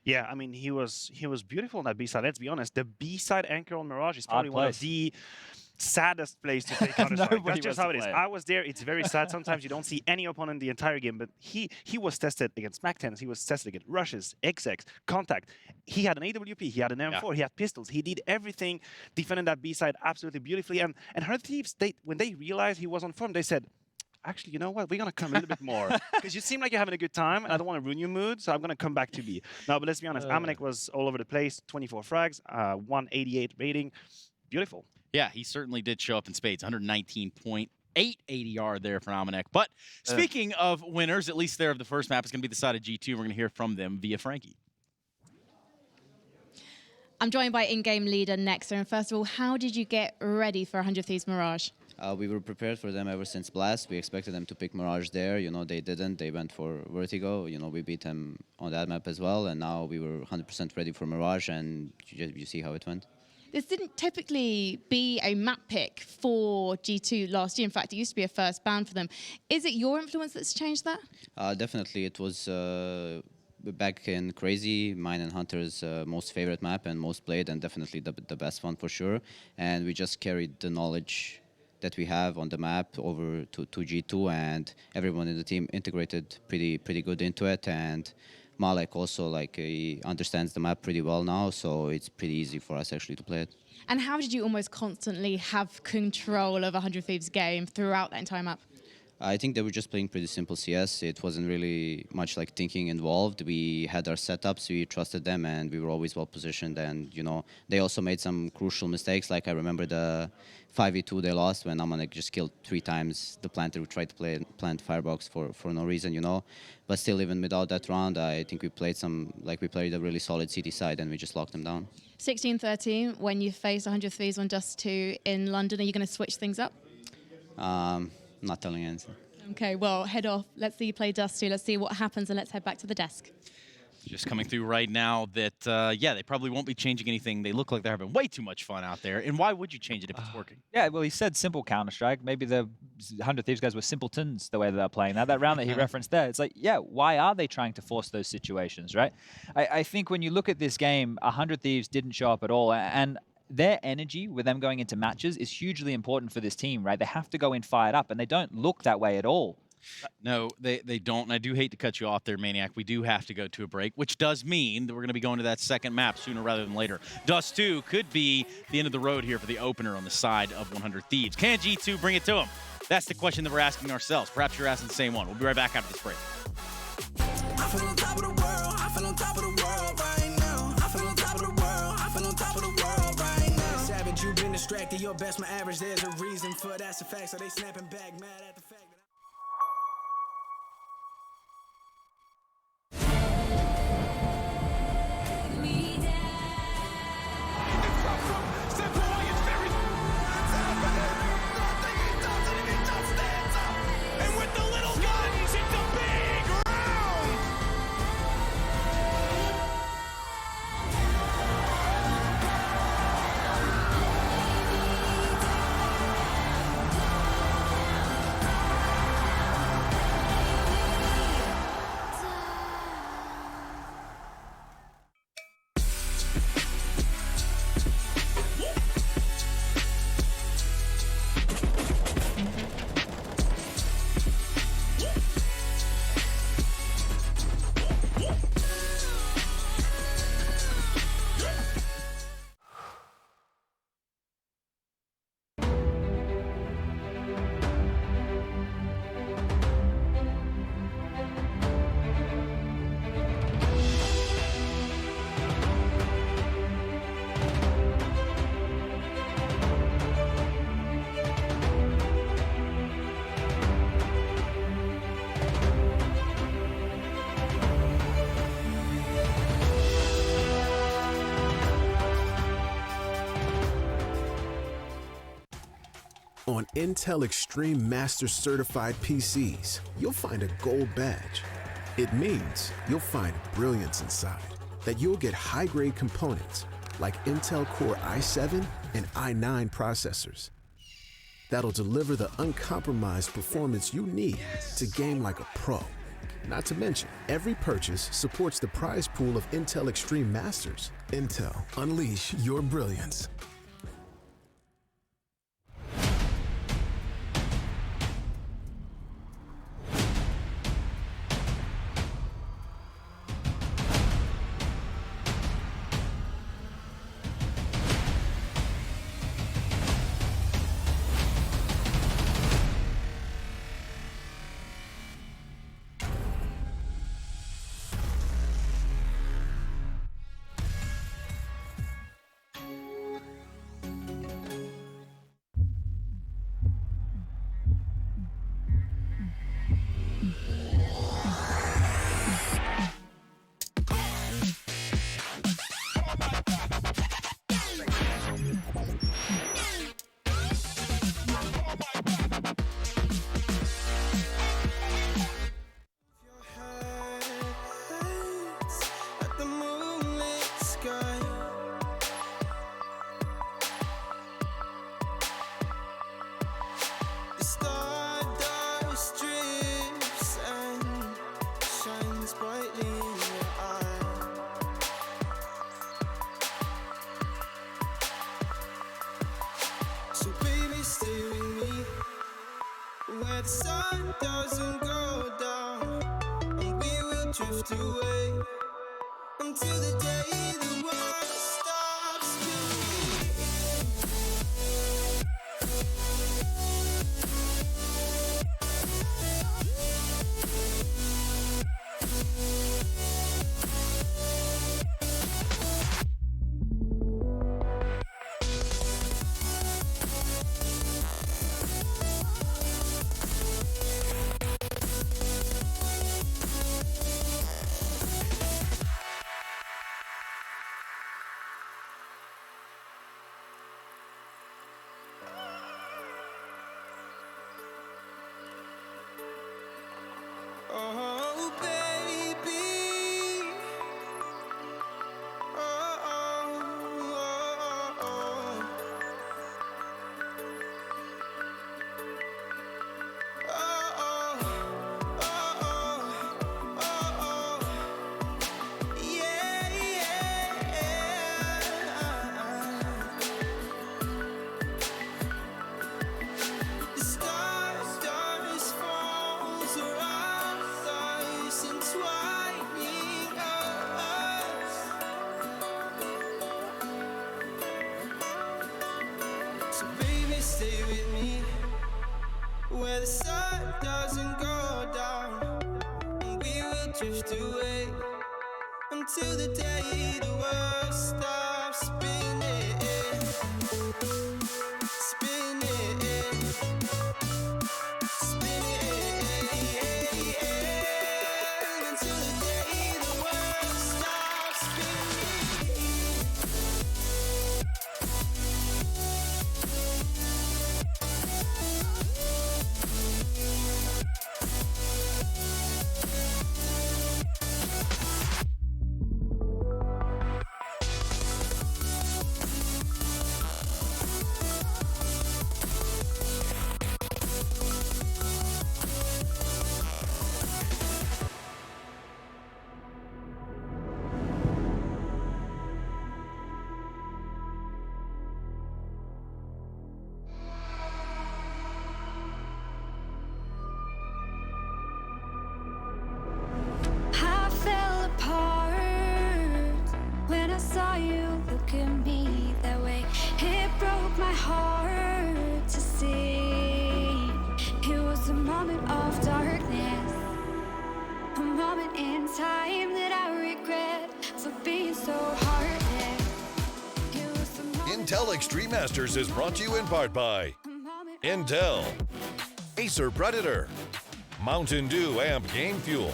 Yeah, I mean, he was beautiful on that B side. Let's be honest. The B side anchor on Mirage is probably one of the saddest place to play Counter-Strike. That's just how it is. I was there. It's very sad. Sometimes you don't see any opponent the entire game, but he was tested against MAC-10s. He was tested against Rushes, XX, Contact. He had an AWP. He had an M4. He had pistols. He did everything, defending that B side absolutely beautifully. And 100 Thieves, when they realized he was on form, they said, actually, you know what? We're going to come a little bit more. Because you seem like you're having a good time, and I don't want to ruin your mood, so I'm going to come back to B. No, but let's be honest. Amanek was all over the place. 24 frags, 188 rating. Beautiful. Yeah, he certainly did show up in spades. 119.8 ADR there for Amanek. But speaking of winners, at least there of the first map is going to be the side of G2. We're going to hear from them via Frankie. I'm joined by in-game leader Nexa. And first of all, how did you get ready for 100 Thieves Mirage? We were prepared for them ever since Blast. We expected them to pick Mirage there. You know, they didn't. They went for Vertigo. You know, we beat them on that map as well. And now we were 100% ready for Mirage, and you see how it went. This didn't typically be a map pick for G2 last year. In fact, it used to be a first ban for them. Is it your influence that's changed that? Definitely. It was back in Crazy, mine and Hunter's most favorite map and most played, and definitely the best one for sure. And we just carried the knowledge that we have on the map over to G2, and everyone in the team integrated pretty good into it. And Malek also, like, he understands the map pretty well now, so it's pretty easy for us actually to play it. And how did you almost constantly have control of 100 Thieves game throughout that entire map? I think they were just playing pretty simple CS. It wasn't really much like thinking involved. We had our setups, we trusted them, and we were always well positioned. And, you know, they also made some crucial mistakes. Like I remember the 5v2 they lost when Amanek just killed 3 times the planter who tried to plant Firebox for no reason, you know. But still, even without that round, I think we played a really solid CT side, and we just locked them down. 16-13, when you face 100 Thieves on Dust 2 in London, are you going to switch things up? Not telling anything. Okay, well, head off. Let's see you play Dust 2. Let's see what happens, and let's head back to the desk. Just coming through right now that, yeah, they probably won't be changing anything. They look like they're having way too much fun out there. And why would you change it if it's working? Yeah, well, he said simple Counter-Strike. Maybe the 100 Thieves guys were simpletons the way they're playing that. That round that he referenced there, it's like, yeah, why are they trying to force those situations, right? I think when you look at this game, 100 Thieves didn't show up at all. And their energy with them going into matches is hugely important for this team, right? They have to go in fired up, and they don't look that way at all. No, they don't. And I do hate to cut you off there, Maniac. We do have to go to a break, which does mean that we're going to be going to that second map sooner rather than later. Dust 2 could be the end of the road here for the opener on the side of 100 Thieves. Can G2 bring it to them? That's the question that we're asking ourselves. Perhaps you're asking the same one. We'll be right back after this break. I feel on top of the world. I feel on top of the world right now. I feel on top of the world. I feel on top of the world right now. Savage, you've been distracted. Your best, my average. There's a reason for that's a fact. So they snapping back, mad at the fact. On Intel Extreme Master Certified PCs, you'll find a gold badge. It means you'll find brilliance inside, that you'll get high-grade components like Intel Core i7 and i9 processors that'll deliver the uncompromised performance you need to game like a pro. Not to mention, every purchase supports the prize pool of Intel Extreme Masters. Intel, unleash your brilliance. Where the sun doesn't go down, and we will drift away until the day the world stops arms around us, entwining us. So baby, stay with me where the sun doesn't go down, and we will drift away until the day the world stops spinning, spinning, spinning, until the day the world stops spinning. I fell apart when I saw you look at me that way. It broke my heart to see. It was a moment of darkness, a moment in time that I regret for being so heartless. It was a moment Intel Extreme Masters is brought to you in part by Intel, Acer Predator, Mountain Dew Amp Game Fuel,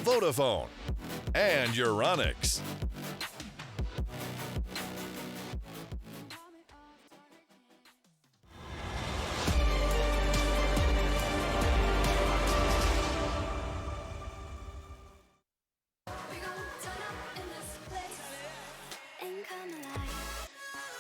Vodafone, and Euronics.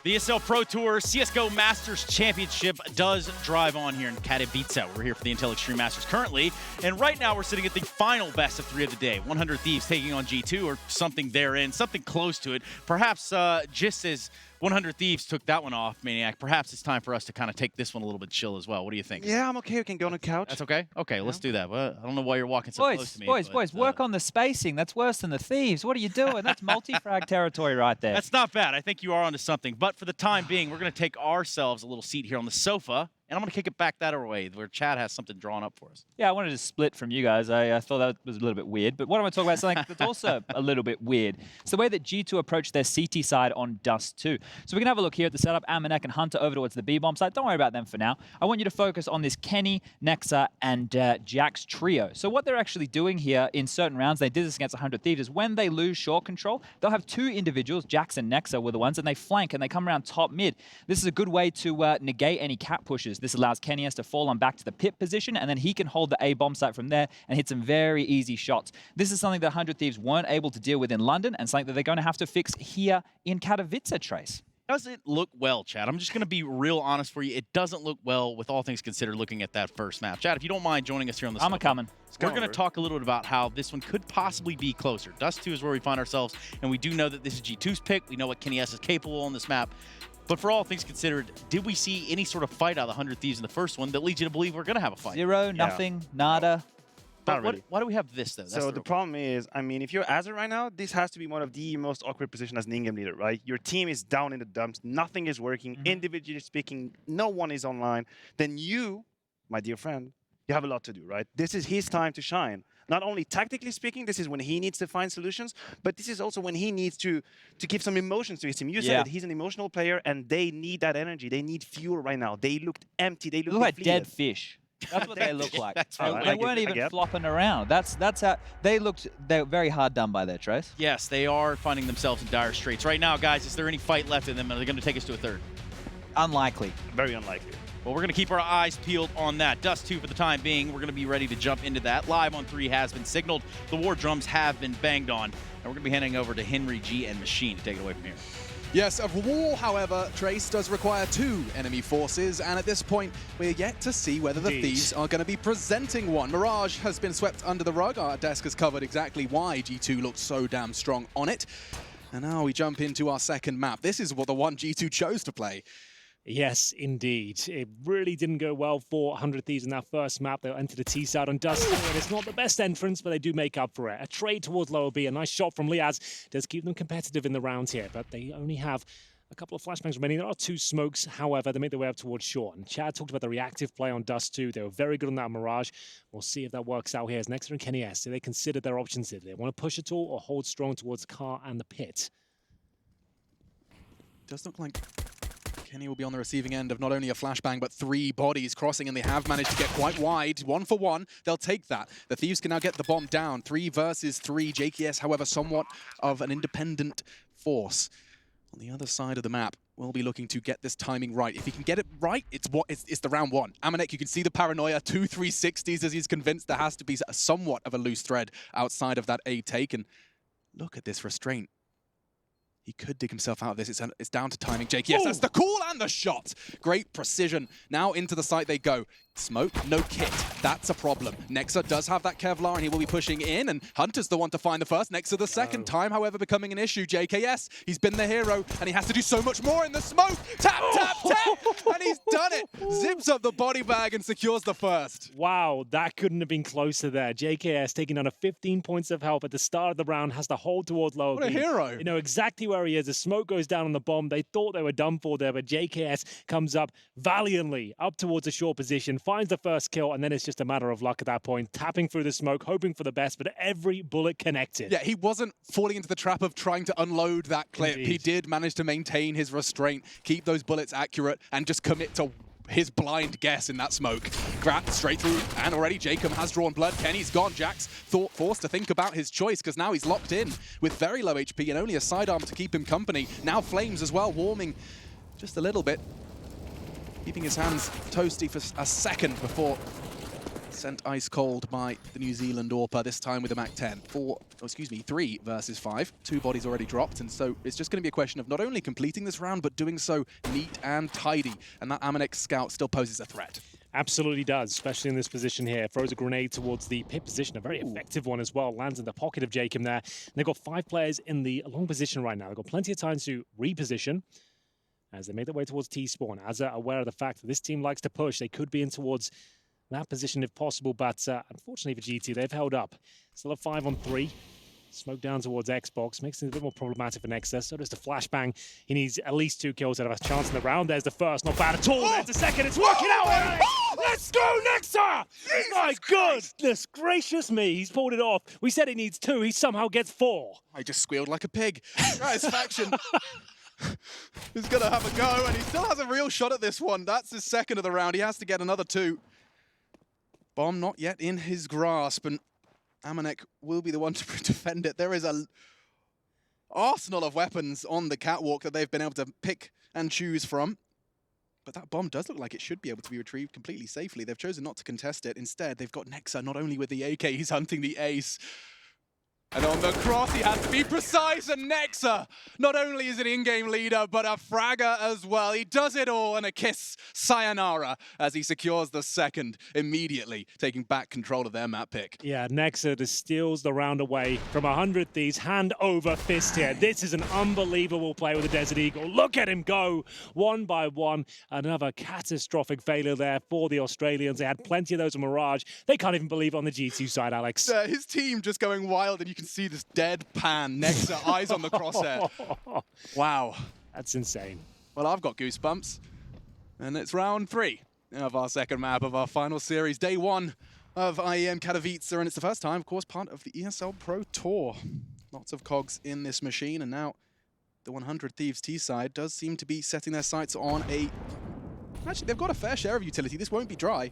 The ESL Pro Tour CSGO Masters Championship does drive on here in Katowice. We're here for the Intel Extreme Masters currently, and right now we're sitting at the final best of 3 of the day. 100 Thieves taking on G2, or something therein, something close to it. Perhaps just as 100 Thieves took that one off, Maniac, perhaps it's time for us to kind of take this one a little bit chill as well. What do you think? Yeah, I'm okay. We can go on the couch. That's okay? Okay, let's do that. Well, I don't know why you're walking so close to me. Boys, work on the spacing. That's worse than the Thieves. What are you doing? That's multi-frag territory right there. That's not bad. I think you are onto something. But for the time being, we're going to take ourselves a little seat here on the sofa, and I'm going to kick it back that way where Chad has something drawn up for us. Yeah, I wanted to split from you guys. I thought that was a little bit weird. But what I want to talk about is something that's also a little bit weird. It's the way that G2 approached their CT side on Dust 2. So we can have a look here at the setup. Amanek and Hunter over towards the B-bomb side. Don't worry about them for now. I want you to focus on this Kenny, Nexa, and Jax trio. So what they're actually doing here in certain rounds, they did this against 100 Thieves, is when they lose short control, they'll have 2 individuals, Jax and Nexa were the ones, and they flank and they come around top mid. This is a good way to negate any cap pushes. This allows Kenny to fall on back to the pit position, and then he can hold the A bomb site from there and hit some very easy shots. This is something that 100 Thieves weren't able to deal with in London, and something that they're going to have to fix here in Katowice, Trace. Does it look well, Chad? I'm just going to be real honest for you. It doesn't look well with all things considered looking at that first map. Chad, if you don't mind joining us here on the I'm coming. We're going to talk a little bit about how this one could possibly be closer. Dust 2 is where we find ourselves, and we do know that this is G2's pick. We know what Kenny S is capable on this map. But for all things considered, did we see any sort of fight out of the 100 Thieves in the first one that leads you to believe we're going to have a fight? Zero, nothing, nada. But why do we have this, though? That's So the problem is, I mean, if you're Azure right now, this has to be one of the most awkward positions as an in-game leader, right? Your team is down in the dumps. Nothing is working. Individually speaking, no one is online. Then you, my dear friend, you have a lot to do, right? This is his time to shine. Not only tactically speaking, this is when he needs to find solutions, but this is also when he needs to give some emotions to his team. You said that he's an emotional player, and they need that energy. They need fuel right now. They looked empty. They looked like depleted. dead fish. That's what they look like. That's They weren't even flopping around. That's how they looked. They're very hard done by there, Trace. Yes, they are finding themselves in dire straits. Right now, guys, is there any fight left in them? Are they going to take us to a third? Unlikely. Very unlikely. Well, we're going to keep our eyes peeled on that. Dust 2 for the time being. We're going to be ready to jump into that. Live on 3 has been signaled. The war drums have been banged on. And we're going to be handing over to Henry G and Machine to take it away from here. Yes, a war, however, Trace, does require 2 enemy forces, and at this point, we're yet to see whether the Thieves are going to be presenting one. Mirage has been swept under the rug. Our desk has covered exactly why G2 looked so damn strong on it. And now we jump into our second map. This is what the one G2 chose to play. Yes, indeed. It really didn't go well for 100 Thieves in that first map. They'll enter the T side on Dust. And it's not the best entrance, but they do make up for it. A trade towards lower B. A nice shot from Liaz does keep them competitive in the round here, but they only have a couple of flashbangs remaining. There are 2 smokes, however, they make their way up towards short. And Chad talked about the reactive play on Dust too. They were very good on that Mirage. We'll see if that works out here. As Nexer and Kenny S, do they consider their options here? Do they want to push at all or hold strong towards Car and the pit? Does look like Kenny will be on the receiving end of not only a flashbang, but 3 bodies crossing, and they have managed to get quite wide. 1 for 1, they'll take that. The Thieves can now get the bomb down. 3 versus 3. JKS, however, somewhat of an independent force. On the other side of the map, we'll be looking to get this timing right. If he can get it right, it's the round 1. Amanek, you can see the paranoia, 2 360s as he's convinced there has to be somewhat of a loose thread outside of that A take. And look at this restraint. He could dig himself out of this. It's down to timing. Jake, yes, that's the call and the shot. Great precision. Now into the site they go. Smoke, no kit. That's a problem. Nexa does have that Kevlar, and he will be pushing in, and Hunter's the one to find the first. Nexa the second. Time, however, becoming an issue. JKS, he's been the hero, and he has to do so much more in the smoke. Tap, tap, tap, and he's done it. Zips up the body bag and secures the first. Wow, that couldn't have been closer there. JKS taking on a 15 points of help at the start of the round, has to hold towards lower What a B. hero. You know exactly where he is. The smoke goes down on the bomb. They thought they were done for there, but JKS comes up valiantly up towards a short position, finds the first kill, and then it's just a matter of luck at that point, tapping through the smoke, hoping for the best, but every bullet connected. Yeah, he wasn't falling into the trap of trying to unload that clip. Indeed. He did manage to maintain his restraint, keep those bullets accurate, and just commit to his blind guess in that smoke. Grab straight through, and already Jacob has drawn blood. Kenny's gone. Jack's forced to think about his choice, because now he's locked in with very low HP and only a sidearm to keep him company. Now Flames as well, warming just a little bit, keeping his hands toasty for a second before sent ice cold by the New Zealand AWPer, this time with a MAC-10. 3 versus 5. 2 bodies already dropped, and so it's just going to be a question of not only completing this round, but doing so neat and tidy. And that Amanek scout still poses a threat. Absolutely does, especially in this position here. Throws a grenade towards the pit position, a very effective one as well. Lands in the pocket of Jacob there. And they've got 5 players in the long position right now. They've got plenty of time to reposition as they make their way towards T-spawn. As are aware of the fact that this team likes to push, they could be in towards that position if possible, but unfortunately for GT, they've held up. Still a 5-on-3. Smoke down towards Xbox, makes it a bit more problematic for Nexus. So does the flashbang. He needs at least 2 kills to have a chance in the round. There's the first, not bad at all. There's the second, it's working out! Let's go, Nexa! My goodness gracious me, he's pulled it off. We said he needs 2, he somehow gets 4. I just squealed like a pig. Satisfaction. He's going to have a go, and he still has a real shot at this one. That's his second of the round. He has to get another 2. Bomb not yet in his grasp, and Amanek will be the one to defend it. There is an arsenal of weapons on the catwalk that they've been able to pick and choose from. But that bomb does look like it should be able to be retrieved completely safely. They've chosen not to contest it. Instead, they've got Nexa not only with the AK, he's hunting the ace. And on the cross, he has to be precise, and Nexa, not only is an in-game leader, but a fragger as well. He does it all, and a kiss, sayonara, as he secures the second immediately, taking back control of their map pick. Yeah, Nexa just steals the round away from 100 Thieves, hand over fist here. This is an unbelievable play with the Desert Eagle. Look at him go, 1 by 1. Another catastrophic failure there for the Australians. They had plenty of those in Mirage. They can't even believe it on the G2 side, Alex. His team just going wild, and you can see this deadpan Nexa, eyes on the crosshair. Wow. That's insane. Well, I've got goosebumps. And it's round 3 of our second map of our final series. Day 1 of IEM Katowice, and it's the first time, of course, part of the ESL Pro Tour. Lots of cogs in this machine, and now the 100 Thieves T side does seem to be setting their sights on a... Actually, they've got a fair share of utility. This won't be dry.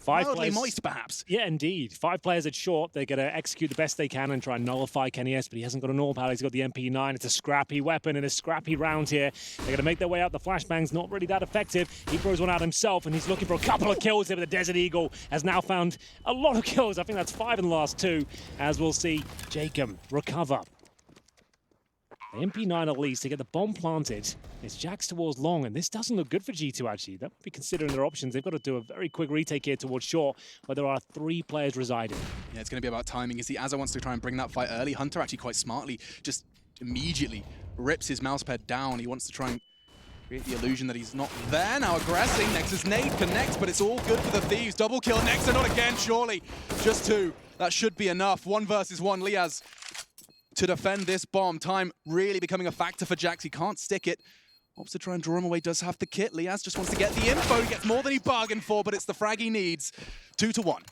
5 Mildly players, moist, perhaps. Yeah, indeed. 5 players at short. They're going to execute the best they can and try and nullify Kenny S, but he hasn't got an AWP. He's got the MP9. It's a scrappy weapon and a scrappy round here. They're going to make their way out. The flashbang's not really that effective. He throws one out himself, and he's looking for a couple of kills here, but the Desert Eagle has now found a lot of kills. I think that's 5 in the last 2, as we'll see Jacob recover. The MP9 at least to get the bomb planted. It's Jax towards long, and this doesn't look good for G2 actually. That would be considering their options. They've got to do a very quick retake here towards short, where there are 3 players residing. Yeah, it's going to be about timing. You see, Azza wants to try and bring that fight early. Hunter actually quite smartly just immediately rips his mousepad down. He wants to try and create the illusion that he's not there. Now aggressing, Nexus nade connects, but it's all good for the Thieves. Double kill, Nexa not again, surely. Just 2, that should be enough. 1 versus 1, Liaz to defend this bomb. Time really becoming a factor for Jax. He can't stick it. Opts to try and draw him away, does have the kit. Liaz just wants to get the info. He gets more than he bargained for, but it's the frag he needs. 2-1.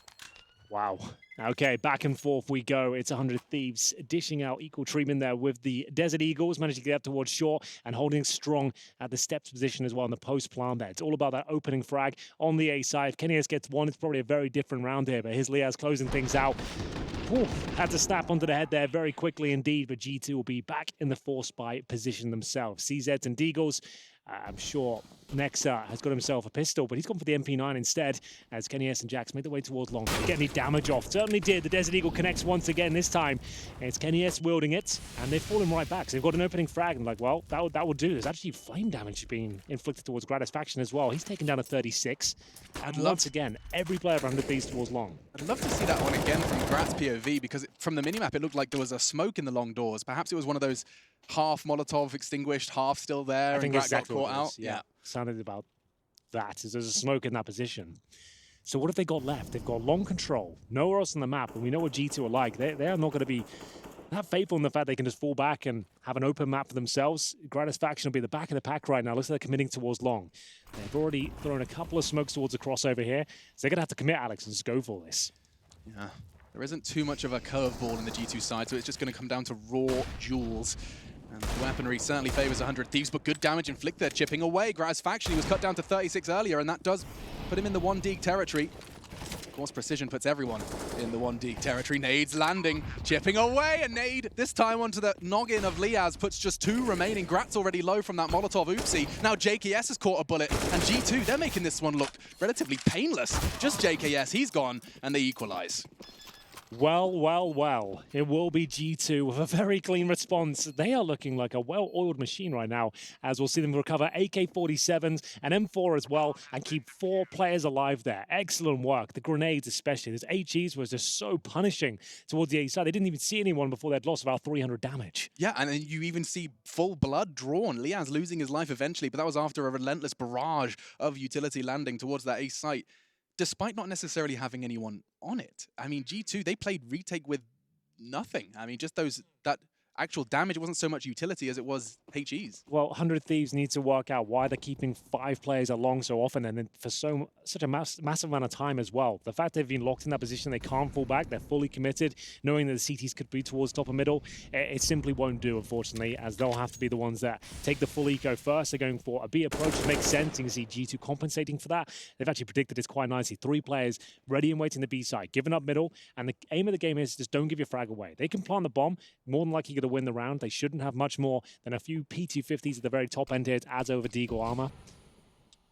Wow. Okay, back and forth we go. It's 100 Thieves dishing out equal treatment there with the Desert Eagles, managing to get up towards shore and holding strong at the steps position as well in the post plant there. It's all about that opening frag on the A side. If Kenny S gets one, it's probably a very different round here, but here's Liaz closing things out. Ooh, had to snap onto the head there very quickly indeed, but G2 will be back in the force by position themselves. CZs and Deagles, I'm sure Nexa has got himself a pistol, but he's gone for the MP9 instead as Kenny S and Jax make their way towards long. Get any damage off? Certainly did. The Desert Eagle connects once again this time. It's Kenny S wielding it, and they've fallen right back. So they've got an opening frag, and like, well, that will do. There's actually flame damage being inflicted towards Gratisfaction as well. He's taken down a 36. And once again, every player from 100 Thieves towards long. I'd love to see that one again from Grat's POV, because from the minimap it looked like there was a smoke in the long doors. Perhaps it was one of those half Molotov extinguished, half still there, I think and Grat exactly got caught out. Yeah. Sounded about that, as there's a smoke in that position. So what have they got left? They've got long control, nowhere else on the map, and we know what G2 are like. They are not going to be that faithful in the fact they can just fall back and have an open map for themselves. Gratisfaction will be the back of the pack right now. Looks like they're committing towards long. They've already thrown a couple of smokes towards the crossover here, so they're going to have to commit, Alex, and just go for this. Yeah, there isn't too much of a curveball in the G2 side, so it's just going to come down to raw duels. And the weaponry certainly favors 100 Thieves, but good damage inflict there, chipping away. Gratisfaction, he was cut down to 36 earlier, and that does put him in the 1 Deeg territory. Of course, precision puts everyone in the 1 Deeg territory. Nades landing, chipping away, a nade this time onto the noggin of Liaz, puts just 2 remaining. Grat's already low from that Molotov oopsie. Now JKS has caught a bullet, and G2, they're making this one look relatively painless. Just JKS, he's gone, and they equalize. Well, well, well. It will be G2 with a very clean response. They are looking like a well-oiled machine right now, as we'll see them recover AK-47s and M4 as well, and keep 4 players alive there. Excellent work. The grenades especially. This HEs was just so punishing towards the A side. They didn't even see anyone before they'd lost about 300 damage. Yeah, and then you even see full blood drawn. Liaz losing his life eventually, but that was after a relentless barrage of utility landing towards that A site, despite not necessarily having anyone on it. I mean, G2, they played retake with nothing. I mean, just that actual damage wasn't so much utility as it was HEs. Well, 100 Thieves need to work out why they're keeping 5 players along so often and then for such a massive amount of time as well. The fact they've been locked in that position, they can't fall back, they're fully committed, knowing that the CTs could be towards top and middle, it simply won't do, unfortunately, as they'll have to be the ones that take the full eco first. They're going for a B approach, which makes sense. You can see G2 compensating for that. They've actually predicted this quite nicely. 3 players ready and waiting the B side, giving up middle, and the aim of the game is just don't give your frag away. They can plant the bomb, more than likely going to win the round. They shouldn't have much more than a few P250s at the very top end here. It adds over Deagle armor.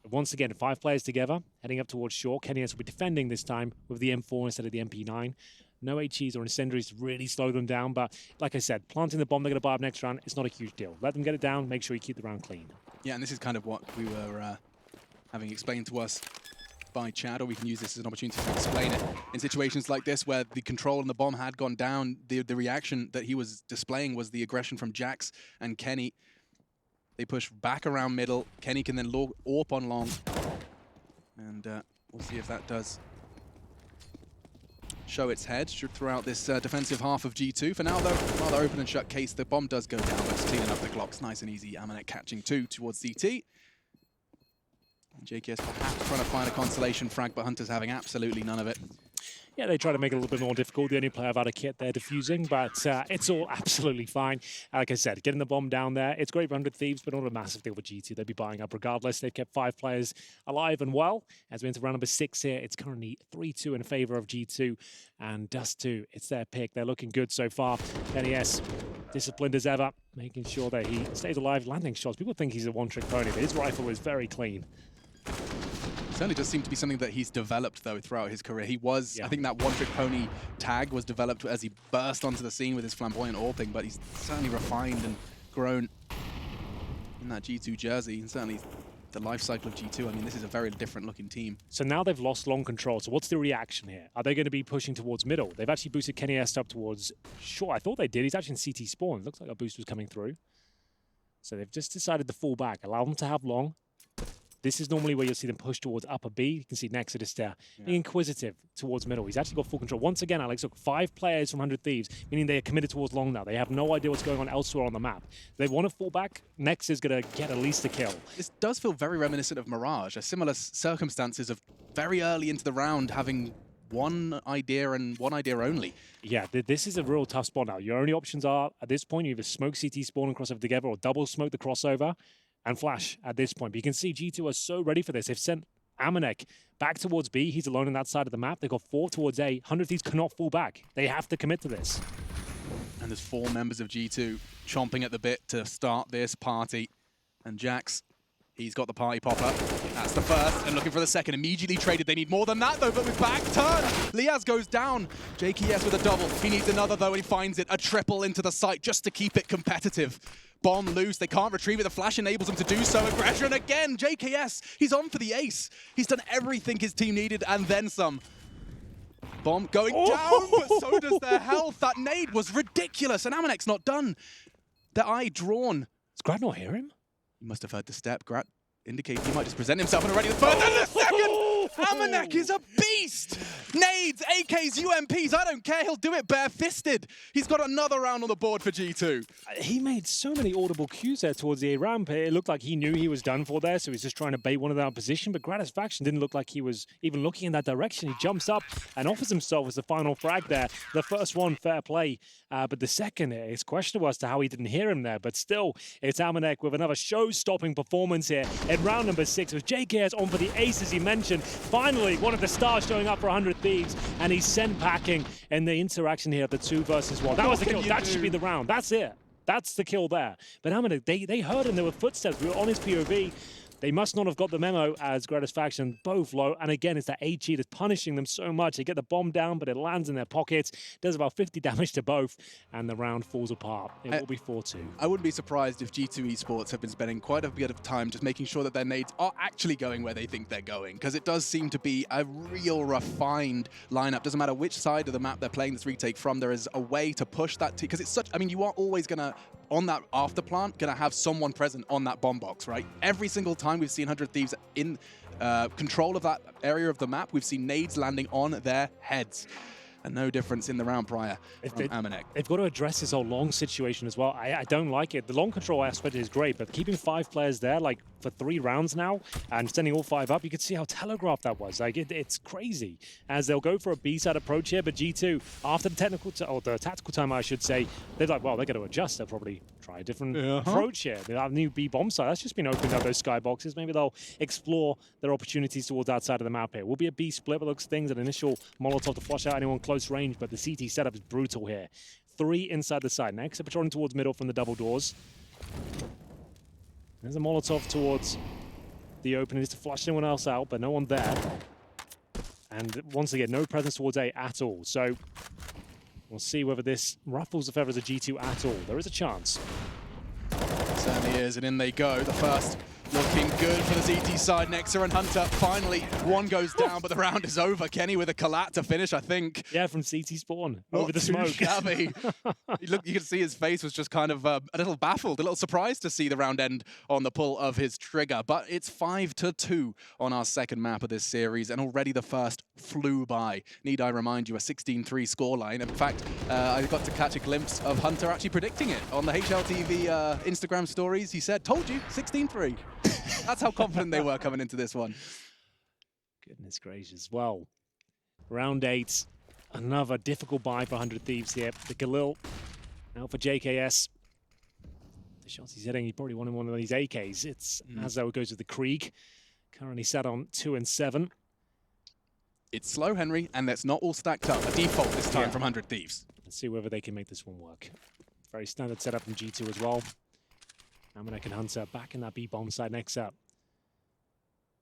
Once again, 5 players together, heading up towards shore. Kenny S will be defending this time with the M4 instead of the MP9. No HEs or incendiaries to really slow them down, but like I said, planting the bomb they're going to buy up next round, it's not a huge deal. Let them get it down, make sure you keep the round clean. Yeah, and this is kind of what we were having explained to us by Chad, or we can use this as an opportunity to explain it. In situations like this where the control on the bomb had gone down, the reaction that he was displaying was the aggression from Jax and Kenny. They push back around middle. Kenny can then AWP on long. And we'll see if that does show its head throughout this defensive half of G2. For now, though, rather open and shut case. The bomb does go down, but it's cleaning up the Glocks. Nice and easy. Amanek catching 2 towards CT. JKS perhaps trying to find a consolation frag, but Hunter's having absolutely none of it. Yeah, they try to make it a little bit more difficult. The only player without a kit they're defusing, but it's all absolutely fine. Like I said, getting the bomb down there, it's great for 100 Thieves, but not a massive deal for G2. They'll be buying up regardless. They've kept 5 players alive and well. As we enter round number 6 here, it's currently 3-2 in favor of G2, and Dust 2, it's their pick. They're looking good so far. NES, disciplined as ever, making sure that he stays alive, landing shots. People think he's a one-trick pony, but his rifle is very clean. Certainly does seem to be something that he's developed, though, throughout his career. He was, I think that one-trick pony tag was developed as he burst onto the scene with his flamboyant AWPing, but he's certainly refined and grown in that G2 jersey, and certainly the life cycle of G2. I mean, this is a very different-looking team. So now they've lost long control, so what's the reaction here? Are they going to be pushing towards middle? They've actually boosted Kenny S up towards... Sure, I thought they did. He's actually in CT spawn. Looks like a boost was coming through. So they've just decided to fall back, allow them to have long. This is normally where you'll see them push towards upper B. You can see Nexus there, being inquisitive towards middle. He's actually got full control. Once again, Alex, look, 5 players from 100 Thieves, meaning they are committed towards long now. They have no idea what's going on elsewhere on the map. They want to fall back. Nex is going to get at least a kill. This does feel very reminiscent of Mirage, a similar circumstances of very early into the round having one idea and one idea only. Yeah, this is a real tough spot now. Your only options are, at this point, you either smoke CT spawn and crossover together or double smoke the crossover and flash at this point. But you can see G2 are so ready for this. They've sent Amanek back towards B. He's alone on that side of the map. They've got 4 towards A. 100 Thieves cannot fall back. They have to commit to this. And there's 4 members of G2 chomping at the bit to start this party. And Jax, he's got the party popper. That's the first, and looking for the second. Immediately traded. They need more than that, though, but with back turn, Liaz goes down. JKS with a double. He needs another, though, and he finds it. A triple into the site just to keep it competitive. Bomb loose. They can't retrieve it. The flash enables them to do so. Aggression again. JKS, he's on for the ace. He's done everything his team needed, and then some. Bomb going down, but so does their health. That nade was ridiculous, and Amanek's not done. Their eye drawn. Does Grad not hear him? He must have heard the step. Grad indicates he might just present himself and already the first and the second! Amanek is a beast! Nades, AKs, UMPs, I don't care, he'll do it bare-fisted. He's got another round on the board for G2. He made so many audible cues there towards the A ramp. It looked like he knew he was done for there, so he's just trying to bait one of them out of position, but Gratisfaction didn't look like he was even looking in that direction. He jumps up and offers himself as the final frag there. The first one, fair play, but the second, it's questionable as to how he didn't hear him there, but still, it's Amanek with another show-stopping performance here in round number 6 with JKS on for the ace, as he mentioned. Finally, one of the stars showing up for 100 Thieves, and he's sent packing in the interaction here of the 2 versus 1. That was the kill. That should be the round. That's it. That's the kill there. But Amanek, they heard him. There were footsteps. We were on his POV. They must not have got the memo as Gratisfaction both low. And again, it's that A cheat is punishing them so much. They get the bomb down, but it lands in their pockets. Does about 50 damage to both, and the round falls apart. It will be 4-2. I wouldn't be surprised if G2 Esports have been spending quite a bit of time just making sure that their nades are actually going where they think they're going, because it does seem to be a real refined lineup. Doesn't matter which side of the map they're playing this retake from, there is a way to push that because it's such, I mean, you are always going to, on that after plant, going to have someone present on that bomb box, right? Every single time we've seen 100 Thieves in control of that area of the map, we've seen nades landing on their heads. And no difference in the round prior from Amanek. They've got to address this whole long situation as well. I don't like it. The long control aspect is great, but keeping 5 players there, like for 3 rounds now, and sending all 5 up, you can see how telegraphed that was. Like it's crazy. As they'll go for a B-side approach here, but G2, after the technical or the tactical time, I should say, they're like, well, they're going to adjust. They'll probably try a different approach here. They have a new B bomb site. That's just been opened up, those skyboxes. Maybe they'll explore their opportunities towards that side of the map here. Will be a B split, but looks things, an initial Molotov to flush out anyone close range, but the CT setup is brutal here. 3 inside the side. Next, they're patrolling towards middle from the double doors. There's a Molotov towards the opening just to flush anyone else out, but no one there. And once again, no presence towards A at all. So we'll see whether this ruffles the feathers of G2 at all. There is a chance. Certainly is, and in they go. The first looking good for the CT side. Nexa and Hunter, finally, one goes down, but the round is over. Kenny with a collat to finish, I think. Yeah, from CT spawn, over the smoke. Shabby. You could see his face was just kind of a little baffled, a little surprised to see the round end on the pull of his trigger. But it's 5-2 on our second map of this series, and already the first flew by. Need I remind you, a 16-3 scoreline. In fact, I got to catch a glimpse of Hunter actually predicting it on the HLTV Instagram stories. He said, told you, 16-3. That's how confident they were coming into this one. Goodness gracious. Well, round 8, another difficult buy for 100 Thieves here. The Galil out for JKS. The shots he's hitting, he probably wanted one of these AKs. It's as though it goes with the Krieg. Currently sat on 2 and 7. It's slow, Henry, and that's not all stacked up. A default this time from 100 Thieves. Let's see whether they can make this one work. Very standard setup from G2 as well. Amanek and Hunter back in that B-bomb side next up.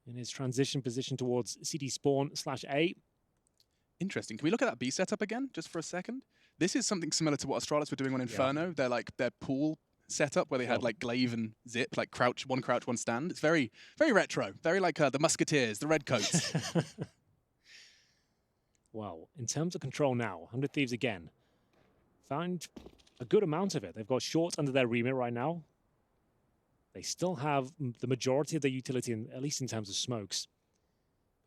In his transition position towards CD spawn /A. Interesting. Can we look at that B setup again, just for a second? This is something similar to what Astralis were doing on Inferno. They're like their pool setup where they had like glaive and zip, like crouch, one stand. It's very, very retro. Very like the Musketeers, the Redcoats. Well, in terms of control now, 100 Thieves again. Found a good amount of it. They've got short under their remit right now. They still have the majority of their utility, at least in terms of smokes.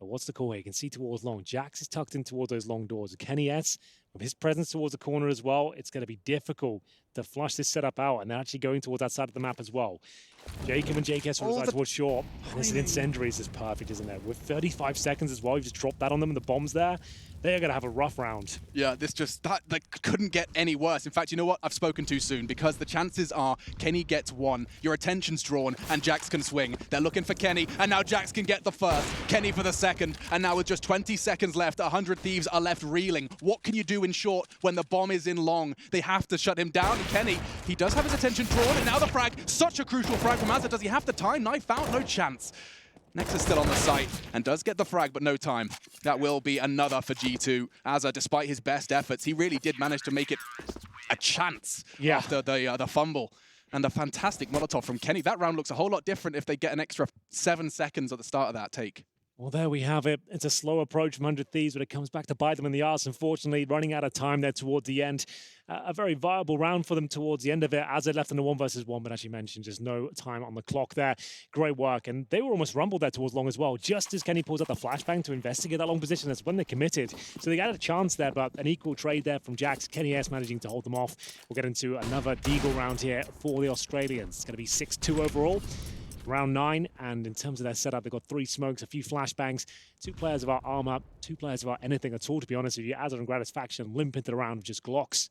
But what's the call here? You can see towards long. Jax is tucked in towards those long doors. Kenny S, with his presence towards the corner as well, it's going to be difficult to flush this setup out, and they're actually going towards that side of the map as well. Jacob and JKS on the side towards short. And this incendiary is just perfect, isn't it? With 35 seconds as well, you just drop that on them and the bombs there. They're going to have a rough round. Yeah, that couldn't get any worse. In fact, you know what? I've spoken too soon, because the chances are Kenny gets one, your attention's drawn, and Jax can swing. They're looking for Kenny, and now Jax can get the first, Kenny for the second, and now with just 20 seconds left, 100 Thieves are left reeling. What can you do in short when the bomb is in long? They have to shut him down, and Kenny, he does have his attention drawn, and now the frag, such a crucial frag from Azza. Does he have the time? Knife out, no chance. Nexus still on the site and does get the frag, but no time. That will be another for G2. Azza, despite his best efforts, he really did manage to make it a chance after the fumble. And a fantastic Molotov from Kenny. That round looks a whole lot different if they get an extra 7 seconds at the start of that take. Well, there we have it. It's a slow approach from 100 Thieves, but it comes back to bite them in the arse, unfortunately, running out of time there towards the end. A very viable round for them towards the end of it, as they left in the 1 versus 1, but as you mentioned, just no time on the clock there. Great work, and they were almost rumbled there towards long as well. Just as Kenny pulls out the flashbang to investigate that long position, that's when they committed. So they got a chance there, but an equal trade there from Jax. Kenny S managing to hold them off. We'll get into another Deagle round here for the Australians. It's going to be 6-2 overall. Round 9, and in terms of their setup, they've got 3 smokes, a few flashbangs, 2 players of our armor, 2 players of our anything at all, to be honest with you. Azza and Gratisfaction limp into the round with just Glocks.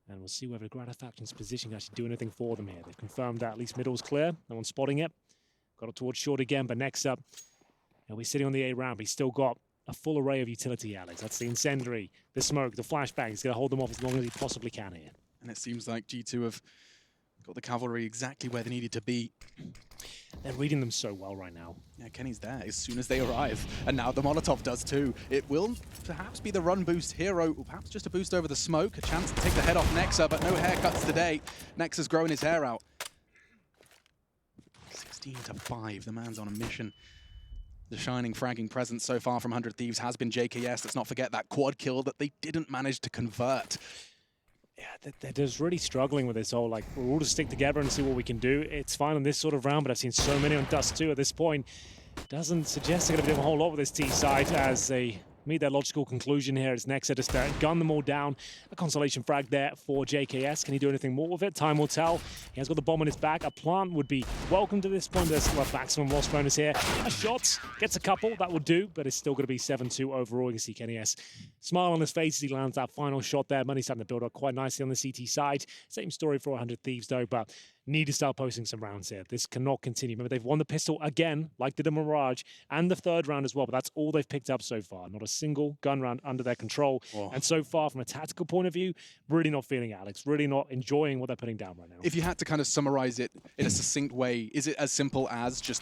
And we'll see whether Gratifaction's position can actually do anything for them here. They've confirmed that at least middle's clear. No one's spotting it. Got it towards short again, but next up, we're sitting on the A round, but he's still got a full array of utility, Alex. That's the incendiary, the smoke, the flashbang. He's going to hold them off as long as he possibly can here. And it seems like G2 have got the cavalry exactly where they needed to be. They're reading them so well right now. Yeah, Kenny's there as soon as they arrive. And now the Molotov does too. It will perhaps be the run boost hero, or perhaps just a boost over the smoke. A chance to take the head off Nexa, but no haircuts today. Nexa's growing his hair out. 16-5, the man's on a mission. The shining fragging presence so far from 100 Thieves has been JKS. Let's not forget that quad kill that they didn't manage to convert. Yeah, they're just really struggling with this whole, like, we'll all just stick together and see what we can do. It's fine on this sort of round, but I've seen so many on Dust 2 at this point. Doesn't suggest they're going to be doing a whole lot with this T side as they meet their logical conclusion here. It's Nexa just to gun them all down. A consolation frag there for JKS. Can he do anything more with it? Time will tell. He has got the bomb on his back. A plant would be welcome to this point. There's a maximum loss bonus here. A shot, gets a couple, that will do, but it's still going to be 7-2 overall. You can see Kenny S smile on his face as he lands that final shot there. Money's starting to build up quite nicely on the CT side. Same story for 100 Thieves though, but need to start posting some rounds here. This cannot continue. Remember, they've won the pistol again, like did the Mirage, and the 3rd round as well, but that's all they've picked up so far. Not a single gun round under their control. Oh. And so far, from a tactical point of view, really not feeling it, Alex. Really not enjoying what they're putting down right now. If you had to kind of summarize it in a succinct way, is it as simple as just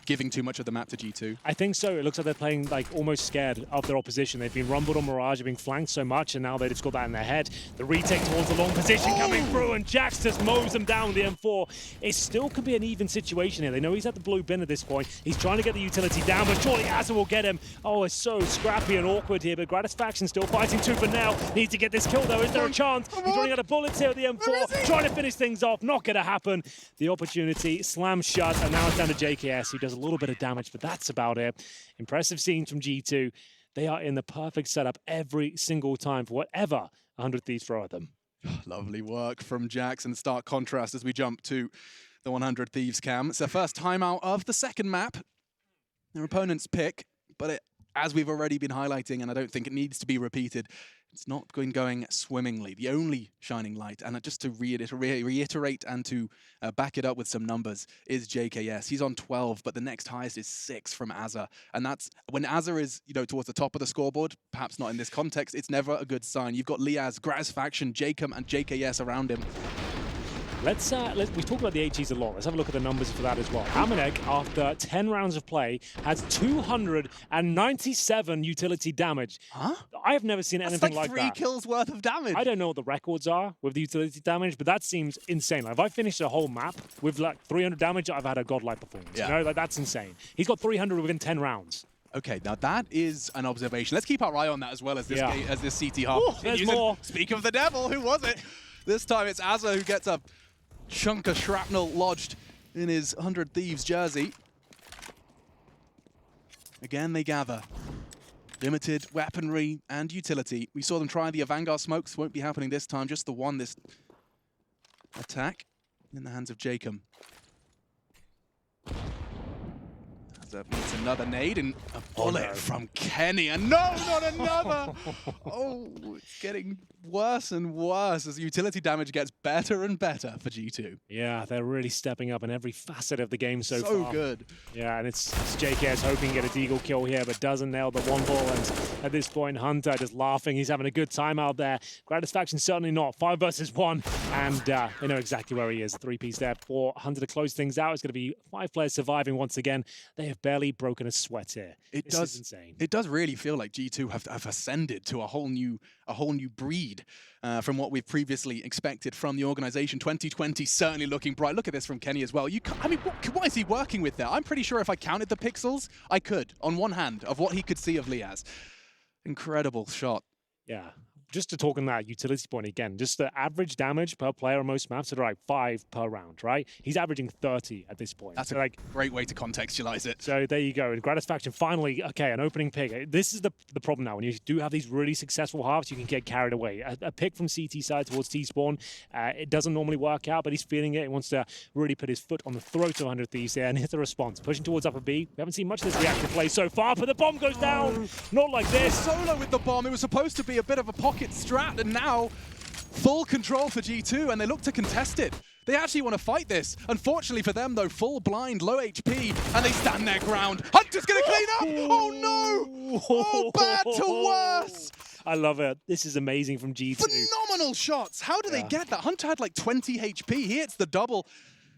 giving too much of the map to G2? I think so. It looks like they're playing like almost scared of their opposition. They've been rumbled on Mirage, they've been flanked so much, and now they've just got that in their head. The retake towards the long position coming through, and Jax just mows them down with the M4. It still could be an even situation here. They know he's at the blue bin at this point. He's trying to get the utility down, but surely Azza will get him. Oh, it's so scrappy and awkward here, but Gratisfaction still fighting tooth and nail. Needs to get this kill though. Is there a chance? He's running out of bullets here with the M4, trying to finish things off. Not going to happen. The opportunity slams shut, and now it's down to JKS, who does a little bit of damage, but that's about it. Impressive scenes from G2. They are in the perfect setup every single time for whatever 100 Thieves throw at them. Lovely work from Jax, and stark contrast as we jump to the 100 Thieves cam. It's their first timeout of the 2nd map. Their opponent's pick, but as we've already been highlighting, and I don't think it needs to be repeated, it's not going swimmingly. The only shining light, and just to reiterate and to back it up with some numbers, is JKS. He's on 12, but the next highest is 6 from Azza. And that's when Azza is, towards the top of the scoreboard, perhaps not in this context, it's never a good sign. You've got Liaz, Gratisfaction, Jacob, and JKS around him. Let's we talked about the HEs a lot. Let's have a look at the numbers for that as well. Amanek, after 10 rounds of play, has 297 utility damage. Huh? I have never seen anything like that. 3 kills worth of damage. I don't know what the records are with the utility damage, but that seems insane. Like, if I finished a whole map with like 300 damage, I've had a godlike performance. Yeah. Like, that's insane. He's got 300 within 10 rounds. Okay, now that is an observation. Let's keep our eye on that as well as this as this CT half. Ooh, there's more. Speak of the devil, who was it? This time it's Azza who gets a chunk of shrapnel lodged in his 100 Thieves jersey. Again, they gather. Limited weaponry and utility. We saw them try the Vanguard smokes. Won't be happening this time. Just the one this attack in the hands of Jacob. Meets another nade and a bullet from Kenny. And no, not another! Oh, it's getting worse and worse as utility damage gets better and better for G2. Yeah, they're really stepping up in every facet of the game so far. So good. Yeah, and it's JKS hoping to get a deagle kill here, but doesn't nail the one ball. And at this point, Hunter just laughing. He's having a good time out there. Gratisfaction certainly not. 5 versus 1. And they know exactly where he is. 3-piece there for Hunter to close things out. It's going to be 5 players surviving once again. They have barely broken a sweat here. This is insane. It does really feel like G2 have ascended to a whole new breed from what we've previously expected from the organization. 2020 certainly looking bright. Look at this from Kenny as well. I mean, what is he working with there? I'm pretty sure if I counted the pixels, I could on one hand of what he could see of Liaz. Incredible shot. Yeah. Just to talk on that utility point again, just the average damage per player on most maps are like 5 per round, right? He's averaging 30 at this point. That's a great way to contextualize it. So there you go. And Gratisfaction finally, okay, an opening pick. This is the problem now. When you do have these really successful halves, you can get carried away. A pick from CT side towards T-Spawn, it doesn't normally work out, but he's feeling it. He wants to really put his foot on the throat of 100 Thieves there and hit the response. Pushing towards upper B. We haven't seen much of this reactive play so far, but the bomb goes down. Not like this. Solo with the bomb. It was supposed to be a bit of a pocket strat, and now full control for G2, and they look to contest it. They actually want to fight this. Unfortunately for them, though, full blind, low HP, and they stand their ground. Hunter's going to clean up! Oh, no! Oh, bad to worse! I love it. This is amazing from G2. Phenomenal shots! How do they get that? Hunter had like 20 HP. He hits the double.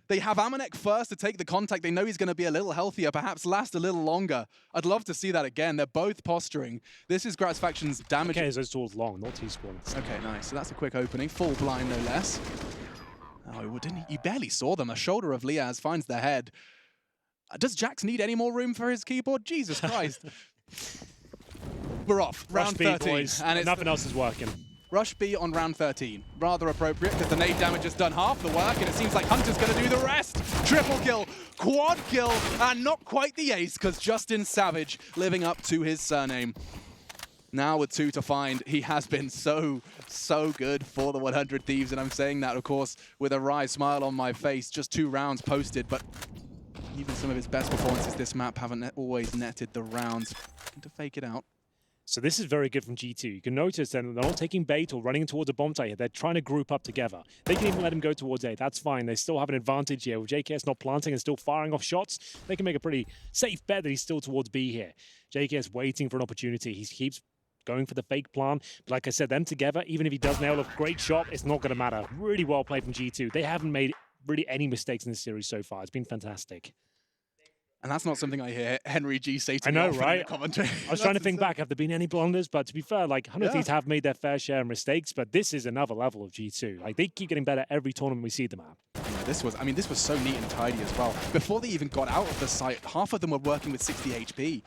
They have Amanek first to take the contact. They know he's going to be a little healthier, perhaps last a little longer. I'd love to see that again. They're both posturing. This is Gratisfaction's damage. Okay, so it's towards long, not T-Spawn. Okay, nice. So that's a quick opening. Full blind, no less. Oh, didn't he? You barely saw them. A shoulder of Liaz finds the head. Does Jax need any more room for his keyboard? Jesus Christ. We're off. Round 13. Boys. And nothing else is working. Rush B on round 13. Rather appropriate because the nade damage has done half the work, and it seems like Hunter's going to do the rest. Triple kill, quad kill, and not quite the ace because Justin Savage living up to his surname. Now with 2 to find, he has been so good for the 100 Thieves, and I'm saying that, of course, with a wry smile on my face. Just 2 rounds posted, but even some of his best performances this map haven't always netted the rounds. To fake it out. So this is very good from G2. You can notice that they're not taking bait or running towards a bomb site here. They're trying to group up together. They can even let him go towards A. That's fine. They still have an advantage here. With JKS not planting and still firing off shots, they can make a pretty safe bet that he's still towards B here. JKS waiting for an opportunity. He keeps going for the fake plan. But like I said, them together, even if he does nail a great shot, it's not going to matter. Really well played from G2. They haven't made really any mistakes in this series so far. It's been fantastic. And that's not something I hear Henry G say to me often in the commentary. I was trying to think back, have there been any blunders? But to be fair, like 100 Thieves have made their fair share of mistakes, but this is another level of G2. Like they keep getting better every tournament we see them at. Yeah, this was so neat and tidy as well. Before they even got out of the site, half of them were working with 60 HP.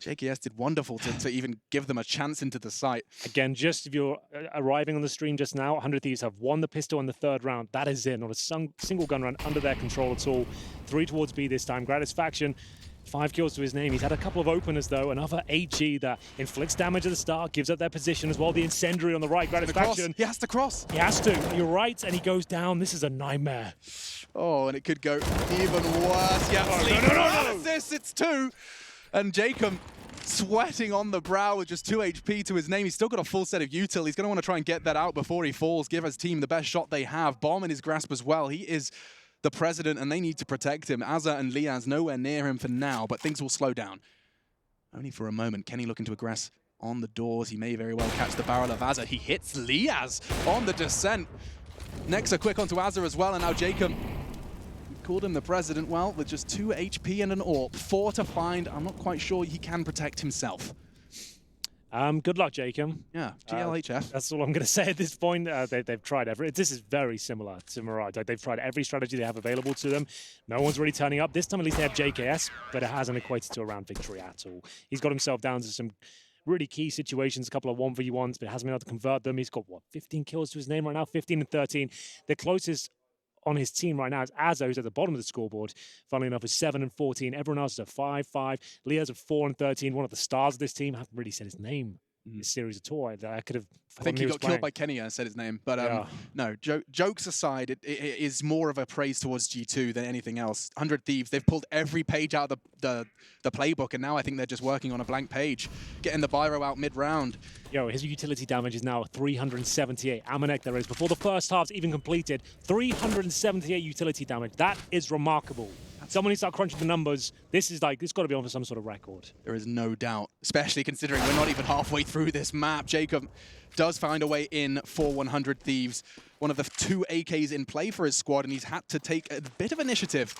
JKS did wonderful to even give them a chance into the site. Again, just if you're arriving on the stream just now, 100 Thieves have won the pistol in the 3rd round. That is it. Not a single gun run under their control at all. 3 towards B this time. Gratisfaction, 5 kills to his name. He's had a couple of openers, though. Another HE that inflicts damage at the start, gives up their position as well. The incendiary on the right. Gratisfaction. He has to cross. He has to. You're right, and he goes down. This is a nightmare. Oh, and it could go even worse. Yeah, no. It's 2. And Jacob sweating on the brow with just 2 HP to his name. He's still got a full set of util. He's going to want to try and get that out before he falls, give his team the best shot they have. Bomb in his grasp as well. He is the president, and they need to protect him. Azza and Liaz nowhere near him for now, but things will slow down. Only for a moment. Kenny looking to aggress on the doors. He may very well catch the barrel of Azza. He hits Liaz on the descent. Nexa quick onto Azza as well, and now Jacob called him the president. Well, with just 2 HP and an AWP, 4 to find. I'm not quite sure he can protect himself. Good luck, Jacob. Yeah, GLHF. That's all I'm going to say at this point. They've tried every. This is very similar to Mirage. Like, they've tried every strategy they have available to them. No one's really turning up. This time, at least, they have JKS, but it hasn't equated to a round victory at all. He's got himself down to some really key situations, a couple of 1v1s, but hasn't been able to convert them. He's got, what, 15 kills to his name right now? 15 and 13. The closest on his team right now is Azo, who's at the bottom of the scoreboard. Funnily enough, is 7 and 14. Everyone else is at 5-5. Leo's at 4 and 13. One of the stars of this team. I haven't really said his name this series at all. I could have. I think he got killed by Kenny and said his name. But no, jokes aside, it is more of a praise towards G2 than anything else. 100 Thieves, they've pulled every page out of the playbook, and now I think they're just working on a blank page, getting the Byro out mid-round. Yo, his utility damage is now 378. Amanek there is. Before the first half's even completed, 378 utility damage. That is remarkable. Someone needs to start crunching the numbers. This is like, this got to be on for some sort of record. There is no doubt, especially considering we're not even halfway through this map. Jacob does find a way in for 100 Thieves. One of the 2 AKs in play for his squad, and he's had to take a bit of initiative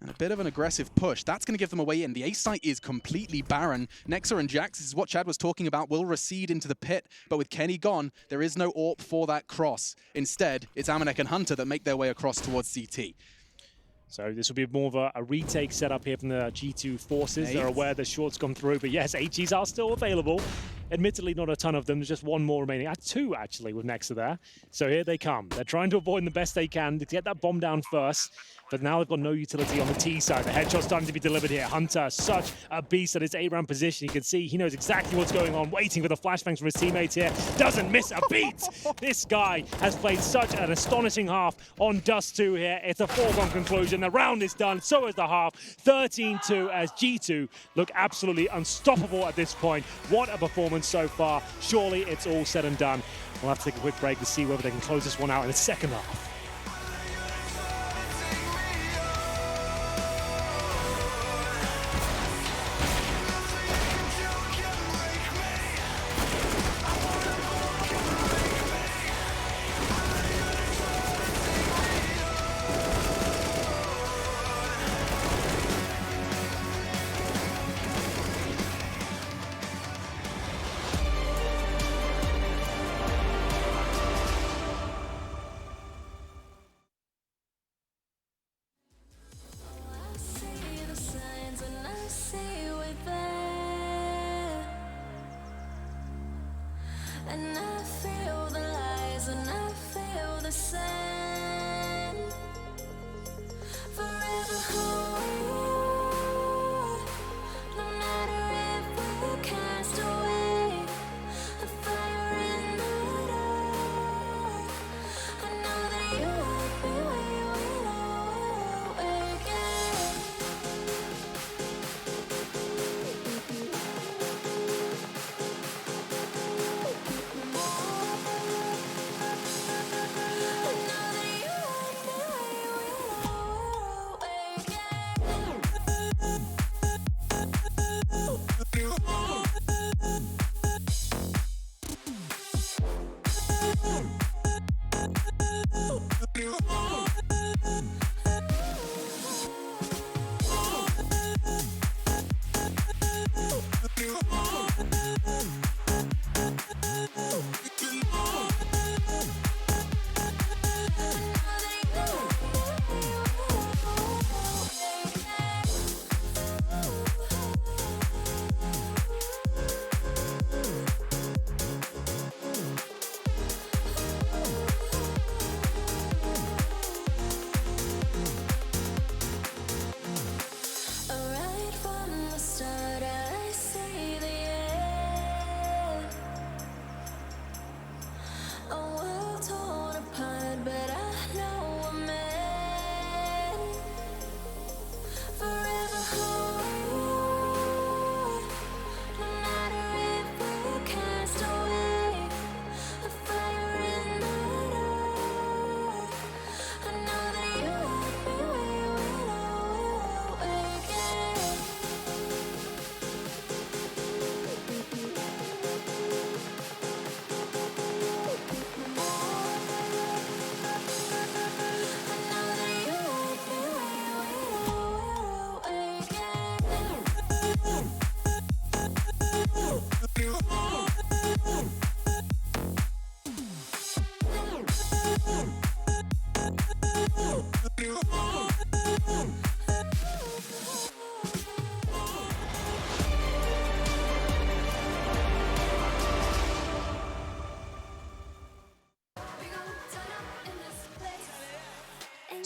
and a bit of an aggressive push. That's going to give them a way in. The A site is completely barren. Nexa and Jax, this is what Chad was talking about, will recede into the pit, but with Kenny gone, there is no AWP for that cross. Instead, it's Amanek and Hunter that make their way across towards CT. So this will be more of a retake setup here from the G2 forces. They're aware the short's gone through, but yes, HEs are still available. Admittedly, not a ton of them. There's just one more remaining. 2, actually, with Nexa there. So here they come. They're trying to avoid the best they can to get that bomb down first. But now they've got no utility on the T side. The headshot's starting to be delivered here. Hunter, such a beast at his A-round position. You can see he knows exactly what's going on, waiting for the flashbangs from his teammates here. Doesn't miss a beat. This guy has played such an astonishing half on Dust 2 here. It's a foregone conclusion. The round is done. So is the half. 13-2 as G2 look absolutely unstoppable at this point. What a performance so far. Surely it's all said and done. We'll have to take a quick break to see whether they can close this one out in the second half. And I feel the lies and I feel the sand. Forever hold, no matter if we cast away a fire in the dark. I know that you won't be waiting again.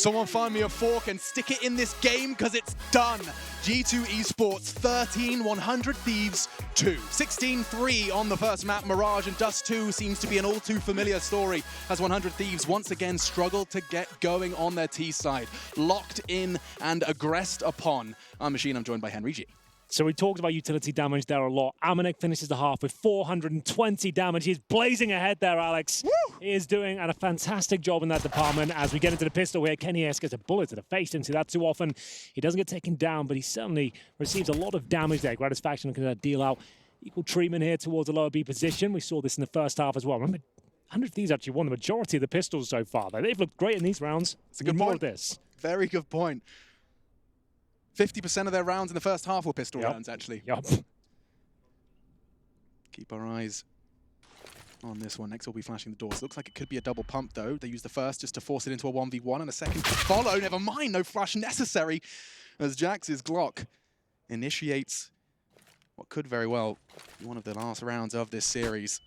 Someone find me a fork and stick it in this game because it's done. G2 Esports 13, 100 Thieves 2. 16-3 on the first map. Mirage and Dust 2 seems to be an all too familiar story as 100 Thieves once again struggle to get going on their T side. Locked in and aggressed upon. I'm Machine, I'm joined by Henry G. So we talked about utility damage there a lot. Amanek finishes the half with 420 damage. He's blazing ahead there, Alex. Woo! He is doing a fantastic job in that department. As we get into the pistol here, Kenny S gets a bullet to the face. Didn't see that too often. He doesn't get taken down, but he certainly receives a lot of damage there. Gratisfaction can deal out equal treatment here towards the lower B position. We saw this in the first half as well. Remember, 100 Thieves actually won the majority of the pistols so far. They've looked great in these rounds. It's a good more point. of this. Very good point. 50% of their rounds in the first half were pistol rounds, actually. Yep. Keep our eyes on this one. Next will be flashing the doors. Looks like it could be a double pump, though. They use the first just to force it into a 1v1, and a second to follow. Never mind, no flash necessary, as Jax's Glock initiates what could very well be one of the last rounds of this series.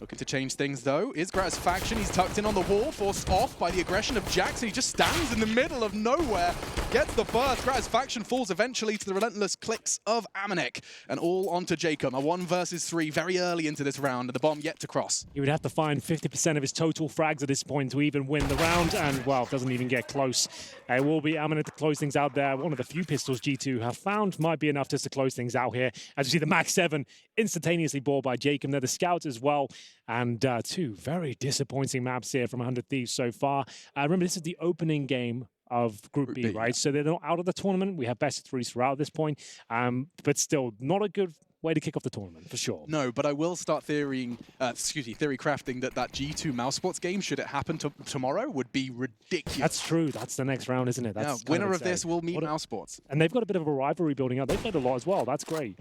Looking to change things, though, is Gratisfaction. He's tucked in on the wall, forced off by the aggression of Jax, and he just stands in the middle of nowhere, gets the burst. Gratisfaction falls eventually to the relentless clicks of Amanek, and all onto Jacob. A 1 versus 3 very early into this round, and the bomb yet to cross. He would have to find 50% of his total frags at this point to even win the round, and, well, doesn't even get close. It will be Amanek to close things out there. One of the few pistols G2 have found might be enough just to close things out here. As you see, the Max 7 instantaneously bought by Jacob. They're the scouts as well. And two very disappointing maps here from 100 Thieves so far. Remember, this is the opening game of Group B, right? So they're not out of the tournament. We have best of threes throughout this point. But still, not a good way to kick off the tournament, for sure. No, but I will start theory crafting that G2 Mousesports game, should it happen tomorrow, would be ridiculous. That's true. That's the next round, isn't it? That's winner of this will meet Mousesports. And they've got a bit of a rivalry building up. They've played a lot as well. That's great.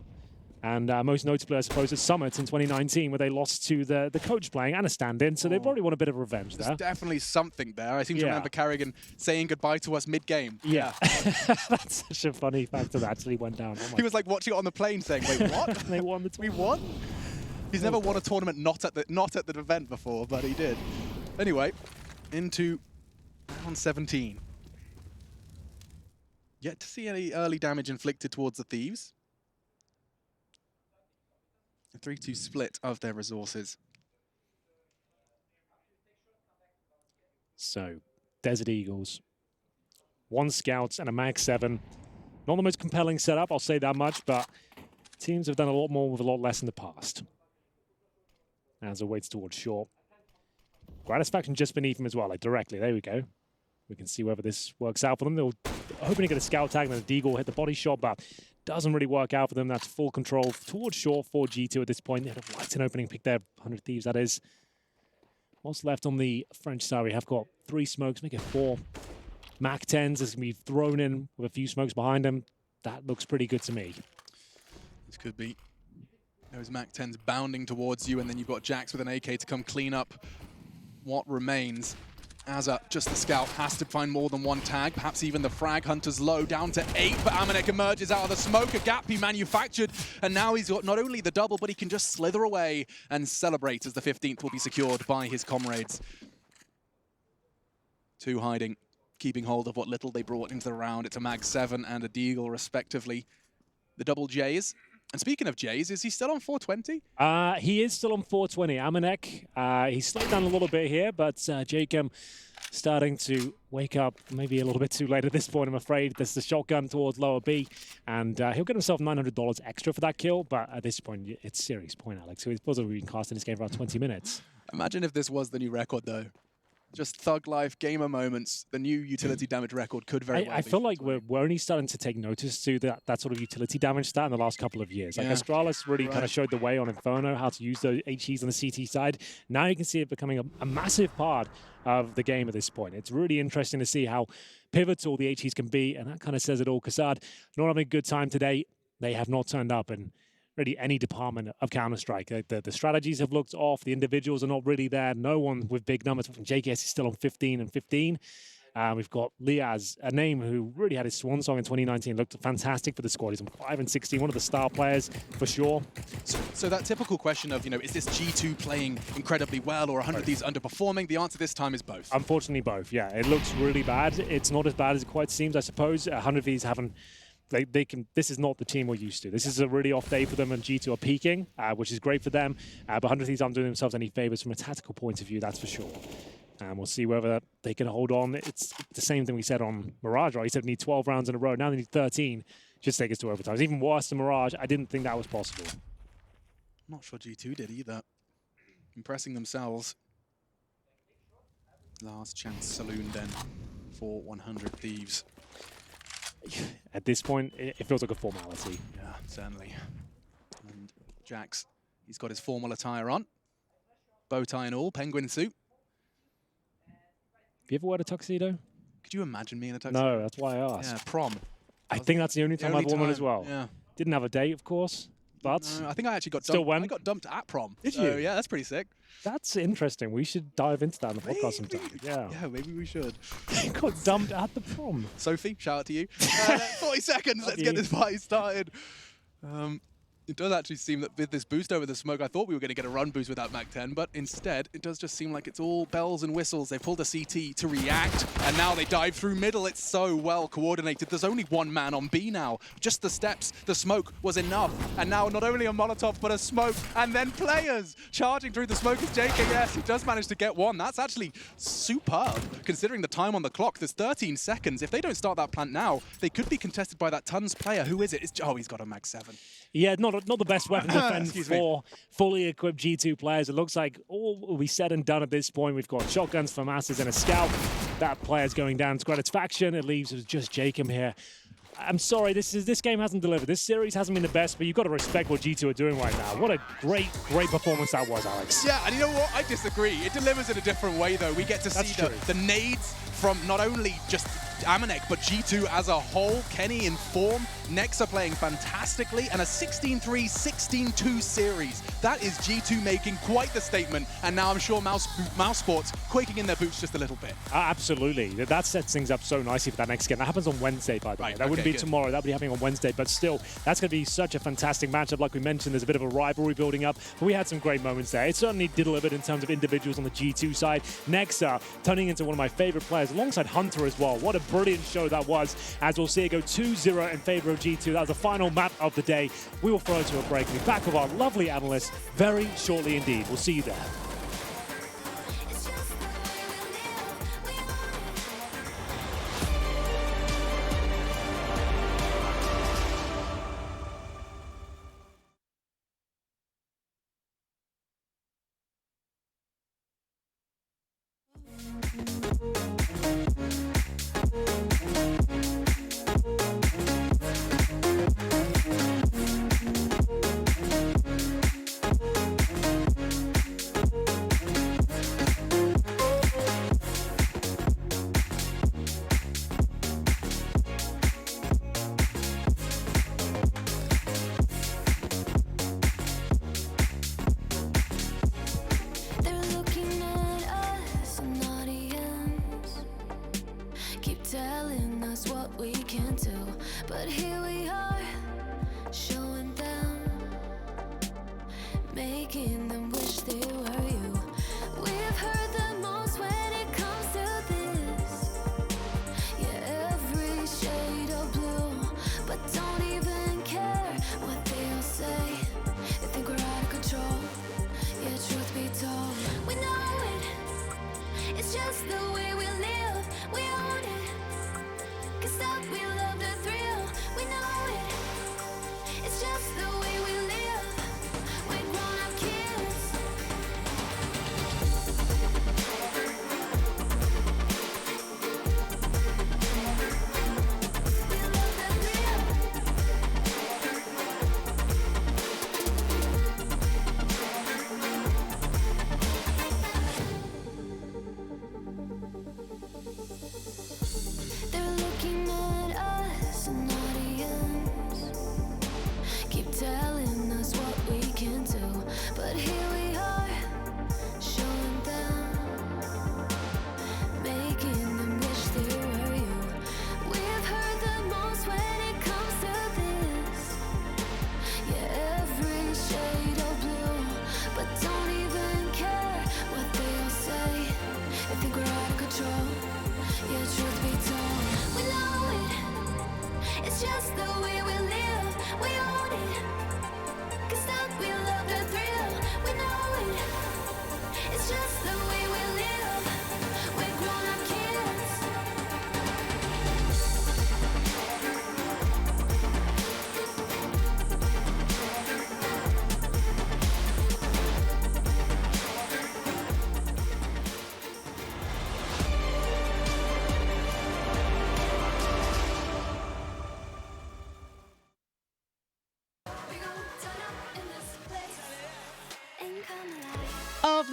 And most notably, I suppose, at Summit in 2019, where they lost to the coach playing and a stand-in, so they probably want a bit of revenge there. There's definitely something there. I seem to remember Carrigan saying goodbye to us mid-game. Yeah. That's such a funny fact that actually went down. Oh he was like watching it on the plane saying, wait, what? They won the tournament. We won? He's never won a tournament not at the event before, but he did. Anyway, into round 17. Yet to see any early damage inflicted towards the Thieves. A 3-2 split of their resources. So, Desert Eagles. 1 Scouts and a Mag 7. Not the most compelling setup, I'll say that much, but teams have done a lot more with a lot less in the past. As awaits towards short. Gratisfaction just beneath him as well, like directly. There we go. We can see whether this works out for them. They're hoping to get a scout tag and then a deagle hit the body shot, but doesn't really work out for them. That's full control towards short for G2 at this point. They had a right in opening pick there, 100 Thieves, that is. What's left on the French side? We have got 3 smokes, make it 4. Mac 10s is going to be thrown in with a few smokes behind them. That looks pretty good to me. This could be those Mac 10s bounding towards you, and then you've got Jax with an AK to come clean up what remains. Azza, just the scout, has to find more than 1 tag, perhaps even the frag. Hunter's low, down to 8, but Amanek emerges out of the smoke, a gap he manufactured, and now he's got not only the double, but he can just slither away and celebrate as the 15th will be secured by his comrades. 2 hiding, keeping hold of what little they brought into the round. It's a Mag 7 and a Deagle, respectively. The double J's. And speaking of Jays, is he still on 420? He is still on 420. Amanek, he's slowed down a little bit here, but Jacob starting to wake up maybe a little bit too late at this point, I'm afraid. There's the shotgun towards lower B, and he'll get himself $900 extra for that kill, but at this point, it's serious point, Alex. So he's supposedly been casting this game for about 20 minutes. Imagine if this was the new record, though. Just thug life, gamer moments. The new utility damage record could very well be. I feel like we're only starting to take notice to that sort of utility damage stat in the last couple of years. Like Astralis really kind of showed the way on Inferno, how to use the HEs on the CT side. Now you can see it becoming a massive part of the game at this point. It's really interesting to see how pivotal the HEs can be, and that kind of says it all. Kassad not having a good time today. They have not turned up in really any department of Counter-Strike. The strategies have looked off. The individuals are not really there. No one with big numbers. JKS is still on 15 and 15. We've got Liaz, a name who really had his swan song in 2019, looked fantastic for the squad. He's on 5 and 16, one of the star players for sure. So that typical question of, is this G2 playing incredibly well or 100 Thieves underperforming? The answer this time is both. Unfortunately, both. Yeah, it looks really bad. It's not as bad as it quite seems, I suppose. 100 Thieves haven't. They can. This is not the team we're used to. This is a really off day for them, and G2 are peaking, which is great for them. But 100 Thieves aren't doing themselves any favors from a tactical point of view, that's for sure. And we'll see whether they can hold on. It's the same thing we said on Mirage, right? He said we need 12 rounds in a row. Now they need 13. Just take us to overtime. It's even worse than Mirage. I didn't think that was possible. I'm not sure G2 did either. Impressing themselves. Last chance saloon then for 100 Thieves. At this point, it feels like a formality. Yeah, certainly. And Jax, he's got his formal attire on. Bow tie and all, penguin suit. Have you ever worn a tuxedo? Could you imagine me in a tuxedo? No, that's why I asked. Yeah, prom. I think that's the only time I've worn one as well. Yeah. Didn't have a date, of course, but No, I think I actually got still dumped. went. I got dumped at prom. Did So, you? yeah, that's pretty sick. That's interesting. We should dive into that in the podcast sometime. Yeah. Yeah, maybe we should. You got dumped at the prom. Sophie, shout out to you. 40 seconds, let's get this party started. It does actually seem that with this boost over the smoke, I thought we were going to get a run boost without Mac 10, but instead, it does just seem like it's all bells and whistles. They pulled a CT to react, and now they dive through middle. It's so well coordinated. There's only one man on B now. Just the steps, the smoke was enough. And now not only a Molotov, but a smoke, and then players charging through the smoke is JKS. He does manage to get one. That's actually superb, considering the time on the clock. There's 13 seconds. If they don't start that plant now, they could be contested by that Tons player. Who is it? Oh, he's got a Mag 7. Yeah, not the best weapon defense for fully equipped G2 players. It looks like all will be said and done at this point. We've got shotguns for Masters and a scout. That player's going down to Gratifaction. It leaves with just Jacob here. I'm sorry, this game hasn't delivered. This series hasn't been the best, but you've got to respect what G2 are doing right now. What a great performance that was, Alex. Yeah, and you know what? I disagree. It delivers in a different way, though. We get to see the nades from not only just Amanek, but G2 as a whole. Kenny in form. Nexa playing fantastically, and a 16-3, 16-2 series. That is G2 making quite the statement, and now I'm sure Mouse Sports quaking in their boots just a little bit. Absolutely. That sets things up so nicely for that next game. That happens on Wednesday, by the way. That wouldn't be tomorrow. That would be happening on Wednesday, but still, that's going to be such a fantastic matchup. Like we mentioned, there's a bit of a rivalry building up, but we had some great moments there. It certainly delivered in terms of individuals on the G2 side. Nexa turning into one of my favorite players, alongside Hunter as well. What a brilliant show that was, as we'll see it go 2-0 in favor of G2. That was the final map of the day. We will throw to a break and be back with our lovely analysts very shortly indeed. We'll see you there.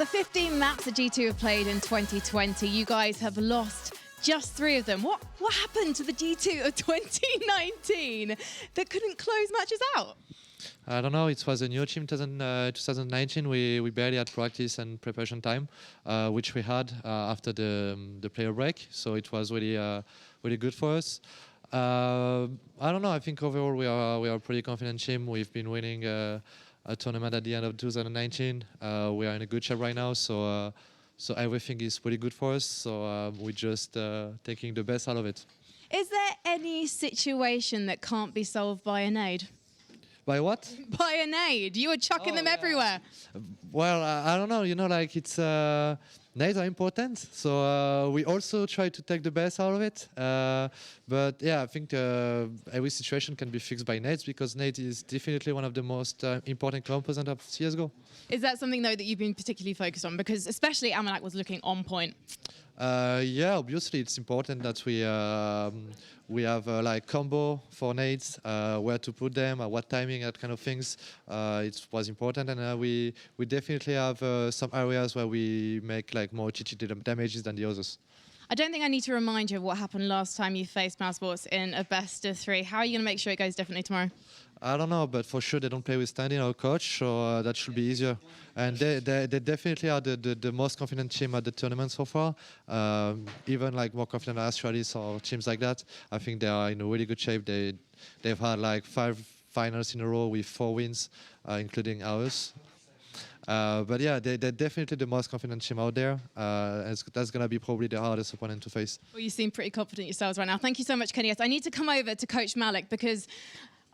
15 maps that G2 have played in 2020, you guys have lost just 3 of them. What happened to the G2 of 2019 that couldn't close matches out? I don't know. It was a new team 2019. We barely had practice and preparation time, which we had after the player break. So it was really good for us. I don't know. I think overall we are a pretty confident team. We've been winning a tournament at the end of 2019. We are in a good shape right now. So everything is pretty good for us. So we're just taking the best out of it. Is there any situation that can't be solved by a nade? By what? By a nade. You were chucking them everywhere. Well, I don't know. You know, like it's nades are important. So we also try to take the best out of it. But yeah, I think every situation can be fixed by nades because nade is definitely one of the most important components of CSGO. Is that something though that you've been particularly focused on? Because especially Amanak was looking on point. Yeah, obviously it's important that we have like combo for nades, where to put them, at what timing, that kind of things. It was important, and we definitely have some areas where we make like more GG damages than the others. I don't think I need to remind you of what happened last time you faced mousesports in a best of 3. How are you going to make sure it goes differently tomorrow? I don't know, but for sure they don't play with standing or coach, so that should be easier. And they definitely are the most confident team at the tournament so far. Even like more confident than Astralis or teams like that. I think they are in a really good shape. They've had like 5 finals in a row with 4 wins, including ours. But yeah, they're definitely the most confident team out there. That's going to be probably the hardest opponent to face. Well, you seem pretty confident yourselves right now. Thank you so much, Kenny. I need to come over to Coach Malik because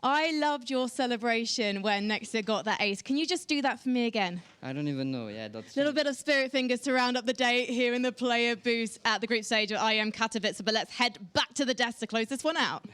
I loved your celebration when Nexa got that ace. Can you just do that for me again? I don't even know. Yeah, that's a little bit of spirit fingers to round up the day here in the player booth at the group stage of IEM Katowice. But let's head back to the desk to close this one out.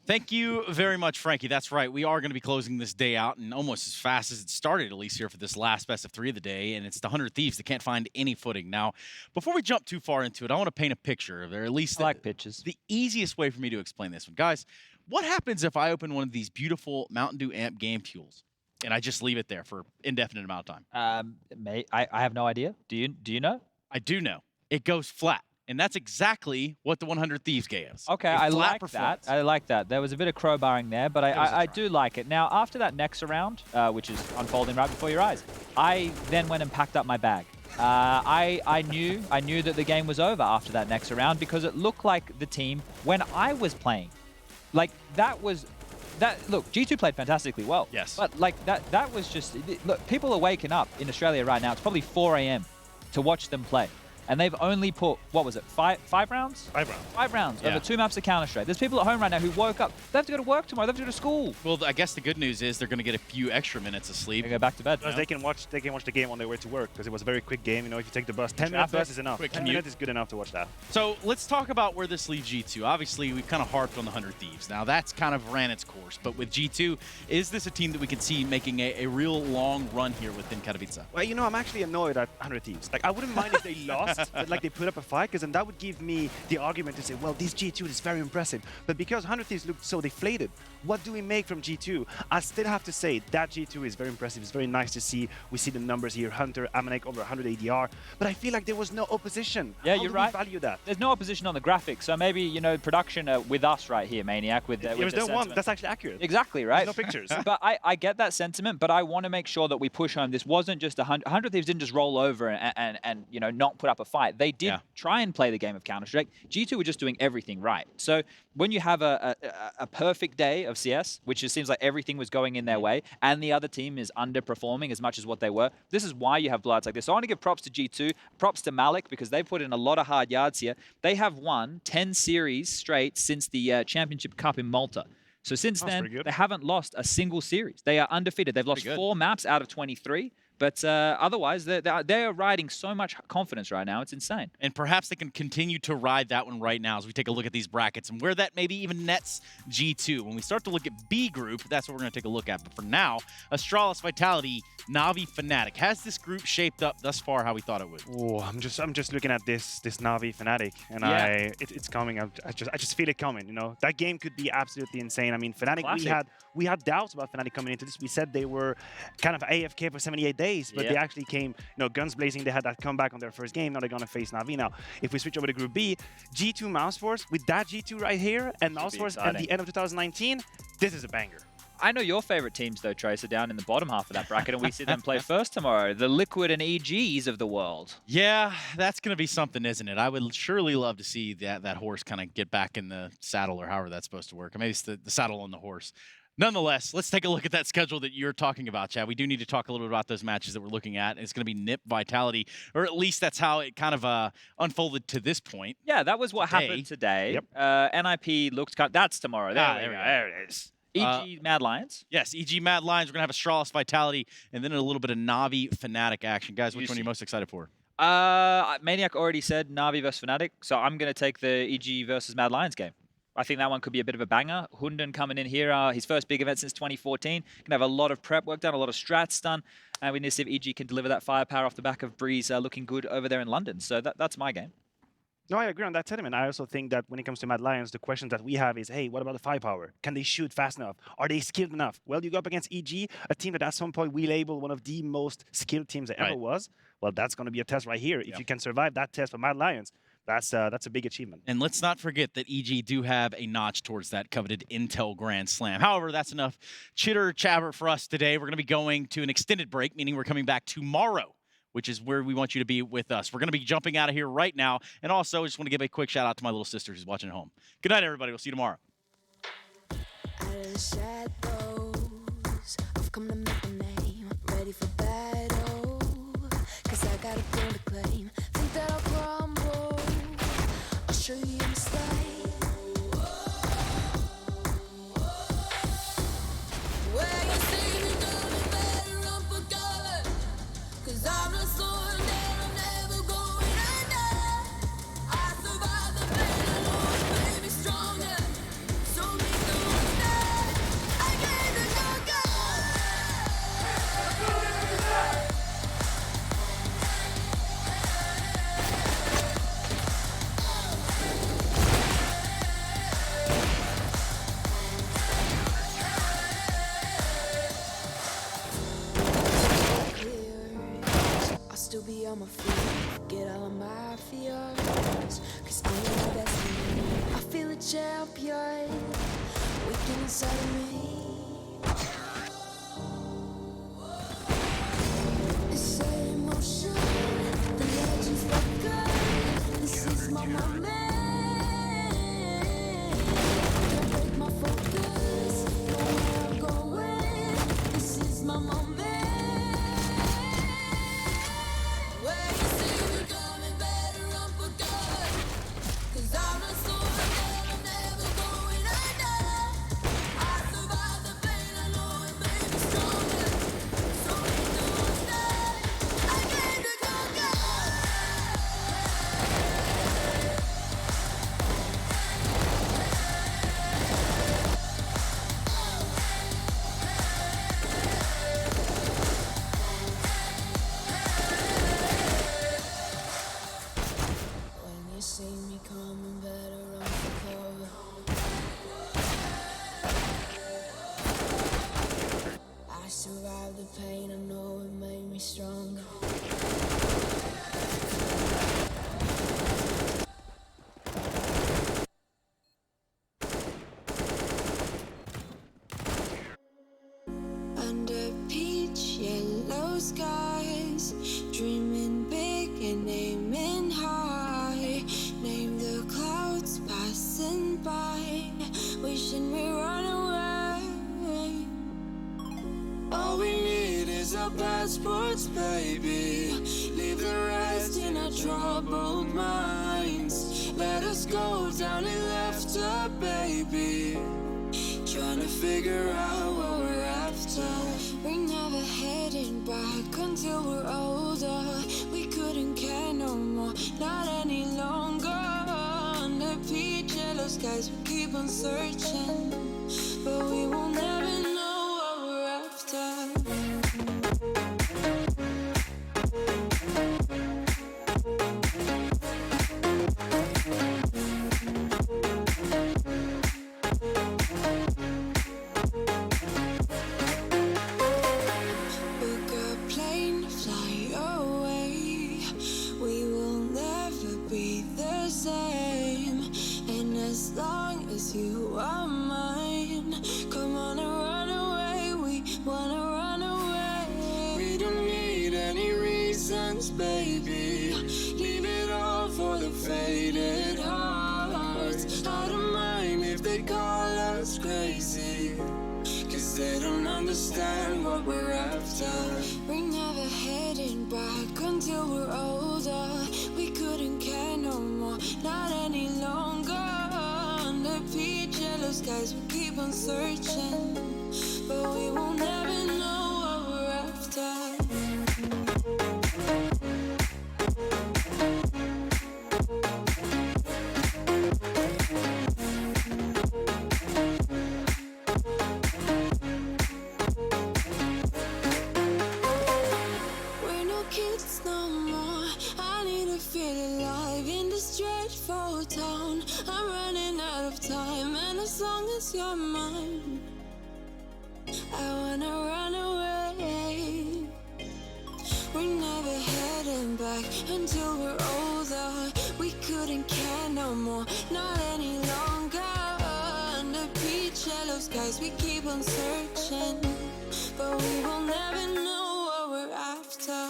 Thank you very much, Frankie. That's right. We are going to be closing this day out, and almost as fast as it started, at least here for this last best of 3 of the day, and it's the 100 Thieves that can't find any footing. Now, before we jump too far into it, I want to paint a picture, or at least pictures. The easiest way for me to explain this one. Guys, what happens if I open one of these beautiful Mountain Dew Amp game fuels, and I just leave it there for indefinite amount of time? Mate, I have no idea. Do you know? I do know. It goes flat. And that's exactly what the 100 Thieves gave us. Okay, I like that. I like that. There was a bit of crowbarring there, but I do like it. Now, after that next round, which is unfolding right before your eyes, I then went and packed up my bag. I knew that the game was over after that next round because it looked like the team when I was playing. Like, look, G2 played fantastically well. Yes. But, like, that was just... Look, people are waking up in Australia right now. It's probably 4 a.m. to watch them play. And they've only put, what was it, 5 rounds? 5 rounds. 5 rounds Yeah. over 2 maps of Counter-Strike. There's people at home right now who woke up. They have to go to work tomorrow. They have to go to school. Well, I guess the good news is they're going to get a few extra minutes of sleep. They go back to bed. Because they can watch the game on their way to work because it was a very quick game. You know, if you take the bus, 10-minute bus is enough. 10 minutes is good enough to watch that. So let's talk about where this leaves G2. Obviously, we've kind of harped on the 100 Thieves. Now, that's kind of ran its course. But with G2, is this a team that we can see making a real long run here within Katowice? Well, you know, I'm actually annoyed at 100 Thieves. Like, I wouldn't mind if they lost, but like they put up a fight, because then that would give me the argument to say, well, this G2 is very impressive. But because 100 Thieves looked so deflated, what do we make from G2? I still have to say that G2 is very impressive. It's very nice to see. We see the numbers here. Hunter, Amanek over 100 ADR. But I feel like there was no opposition. Yeah, How you're do right. We value that? There's no opposition on the graphics. So maybe, you know, production with us right here, Maniac. With there was no one. That's actually accurate. Exactly, right? There's no pictures. But I get that sentiment, but I want to make sure that we push home. This wasn't just 100 Thieves didn't just roll over and you know, not put up a fight. They did try and play the game of Counter-Strike. G2 were just doing everything right. So when you have a perfect day of CS, which it seems like everything was going in their way, and the other team is underperforming as much as what they were, this is why you have blowouts like this. So I want to give props to G2, props to Malik, because they've put in a lot of hard yards here. They have won 10 series straight since the Championship Cup in Malta. So since then, they haven't lost a single series. They are undefeated. They've lost 4 maps out of 23. But otherwise, they're riding so much confidence right now. It's insane. And perhaps they can continue to ride that one right now as we take a look at these brackets and where that maybe even nets G2. When we start to look at B group, that's what we're going to take a look at. But for now, Astralis, Vitality, Na'Vi, Fnatic. Has this group shaped up thus far how we thought it would? Oh, I'm just looking at this Na'Vi Fnatic, and it's coming. I just feel it coming. You know, that game could be absolutely insane. I mean, Fnatic. We had doubts about Fnatic coming into this. We said they were kind of AFK for 78 days. days, but they actually came, guns blazing. They had that comeback on their first game. Now they're going to face Na'Vi. Now, if we switch over to Group B, G2 Mouse Force, with that G2 right here, and Mouse Force at the end of 2019, this is a banger. I know your favorite teams, though, Trace, are down in the bottom half of that bracket, and we see them play first tomorrow. The Liquid and EGs of the world. Yeah, that's going to be something, isn't it? I would surely love to see that horse kind of get back in the saddle, or however that's supposed to work. Or maybe it's the saddle on the horse. Nonetheless, let's take a look at that schedule that you're talking about, Chad. We do need to talk a little bit about those matches that we're looking at. It's going to be NIP Vitality, or at least that's how it kind of unfolded to this point. Yeah, that was what happened today. Yep. NIP looked that's tomorrow. There we go. There it is. EG Mad Lions. Yes, EG Mad Lions. We're going to have a Strawless Vitality and then a little bit of Na'Vi Fnatic action. Guys, which one are you most excited for? Maniac already said Na'Vi versus Fnatic, so I'm going to take the EG versus Mad Lions game. I think that one could be a bit of a banger. Hunden coming in here, his first big event since 2014. Going to have a lot of prep work done, a lot of strats done. And we need to see if EG can deliver that firepower off the back of Breeze looking good over there in London. So that's my game. No, I agree on that sentiment. I also think that when it comes to Mad Lions, the question that we have is, hey, what about the firepower? Can they shoot fast enough? Are they skilled enough? Well, you go up against EG, a team that at some point we label one of the most skilled teams that ever was. Well, that's going to be a test right here. If you can survive that test for Mad Lions, that's a big achievement. And let's not forget that EG do have a notch towards that coveted Intel Grand Slam. However, that's enough chitter chatter for us today. We're going to be going to an extended break, meaning we're coming back tomorrow, which is where we want you to be with us. We're going to be jumping out of here right now. And also, I just want to give a quick shout out to my little sister who's watching at home. Good night, everybody. We'll see you tomorrow. I've come to make a name, ready for battle. 'Cause I got a throne to claim. Think that I'll crumble. I'll show you a mistake. Where you see me going, better run for cover. 'Cause I'm not soaring and I'm never going under. I survived the pain, I know it made me stronger. So make the mistake. I gave it no go. I'll still be on my feet, forget all of my fears. 'Cause I know my destiny. I feel a champion waking inside of me. This emotion, the legends look good. This is my moment. Don't break my focus, know where I'm going. This is my moment. Where you see me coming, better run for cover. 'Cause I'm not soaring and I'm never going under. I survived the pain, I know it made me stronger. So make the mistake. I came to conquer. When you see me coming, better run for cover. I survived the pain, I know it made me stronger. Under peach yellow skies, dreaming big and aiming high. Name the clouds passing by, wishing we run away. All we need is our passports, baby. Leave the rest in our troubled minds. Let us go down in laughter, baby. Trying to figure out what we're after. We're never heading back until we're older. We couldn't care no more, not any longer. Under peach yellow skies, we keep on searching, but we will never know what we're after. Book a plane, us, baby. Leave it all for the faded hearts. I don't mind if they call us crazy, 'cause they don't understand what we're after. We're never heading back until we're older. We couldn't care no more, not any longer. Under peach yellow skies, we keep on searching, but we will never know what we're after. We're no kids no more. I need to feel alive in this dreadful town. I'm running out of time, and as long as you're mine, I wanna run away. We're never heading back until we're older. We couldn't care no more, not any longer. Under peach yellow skies, we keep on searching, but we will never know what we're after.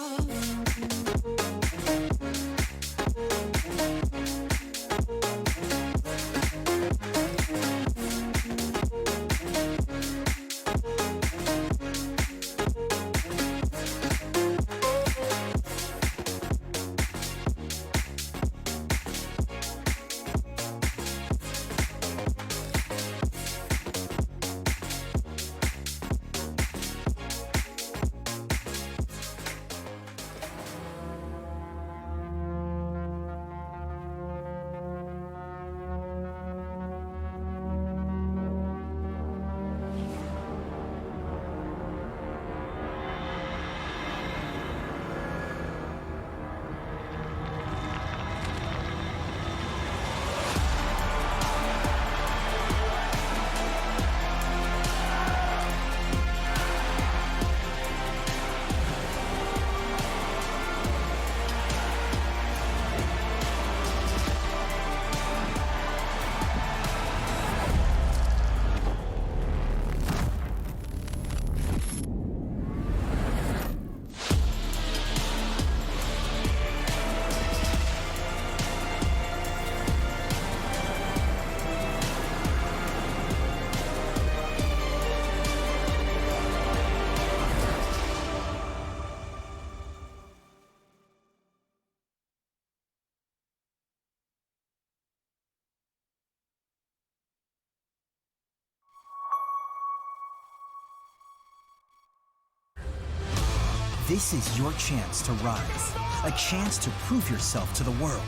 This is your chance to rise, a chance to prove yourself to the world.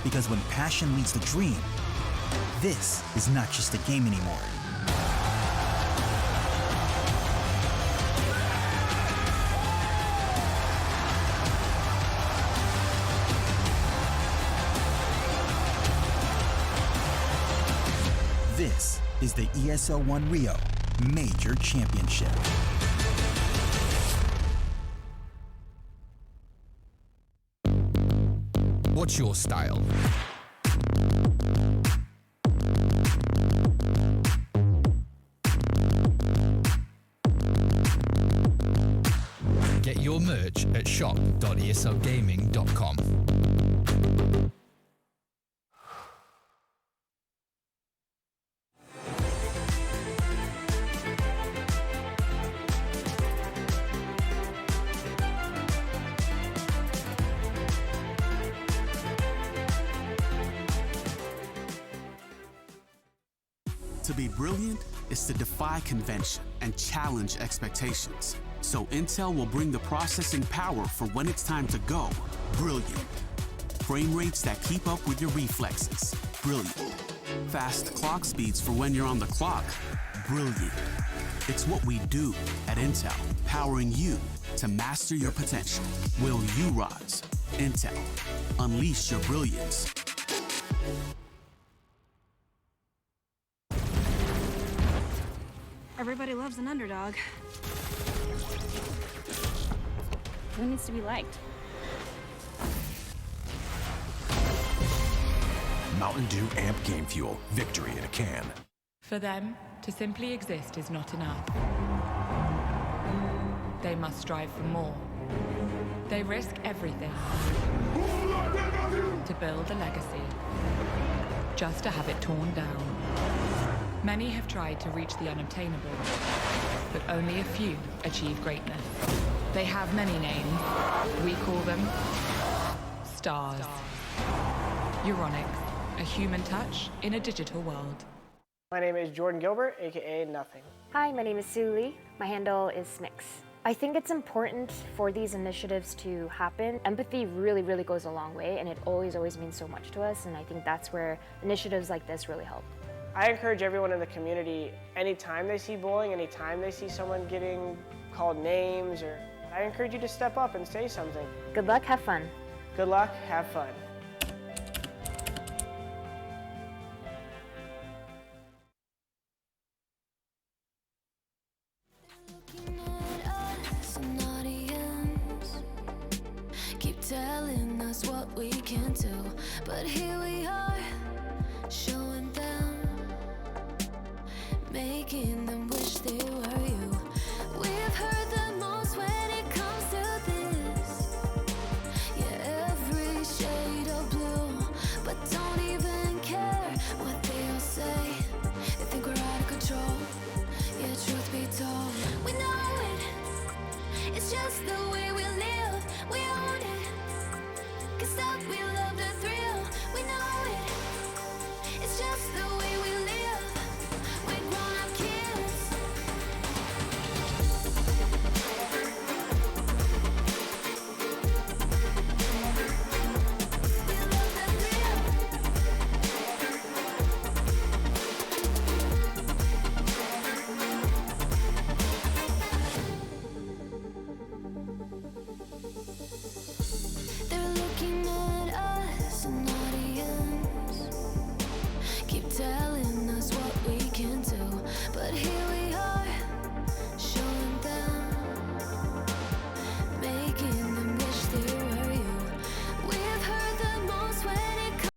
Because when passion leads the dream, this is not just a game anymore. This is the ESL One Rio Major Championship. What's your style? Get your merch at shop.eslgaming.com. To be brilliant is to defy convention and challenge expectations. So Intel will bring the processing power for when it's time to go brilliant. Frame rates that keep up with your reflexes. Brilliant. Fast clock speeds for when you're on the clock. Brilliant. It's what we do at Intel, powering you to master your potential. Will you rise? Intel. Unleash your brilliance. Everybody loves an underdog. Who needs to be liked? Mountain Dew Amp Game Fuel. Victory in a can. For them, to simply exist is not enough. They must strive for more. They risk everything to build a legacy, just to have it torn down. Many have tried to reach the unobtainable, but only a few achieve greatness. They have many names. We call them stars. Euronics, a human touch in a digital world. My name is Jordan Gilbert, aka Nothing. Hi, my name is Sue Lee. My handle is Snix. I think it's important for these initiatives to happen. Empathy really, really goes a long way, and it always means so much to us, and I think that's where initiatives like this really help. I encourage everyone in the community, anytime they see bullying, anytime they see someone getting called names, I encourage you to step up and say something. Good luck, have fun. Good luck, have fun. Keep telling us what we can do, but here we are, showing them, making them wish they were you. We've heard the most when it comes to this, yeah, every shade of blue, but don't even care what they all say. They think we're out of control, yeah, truth be told, we know it, it's just the way we live, we own it. Can't stop, we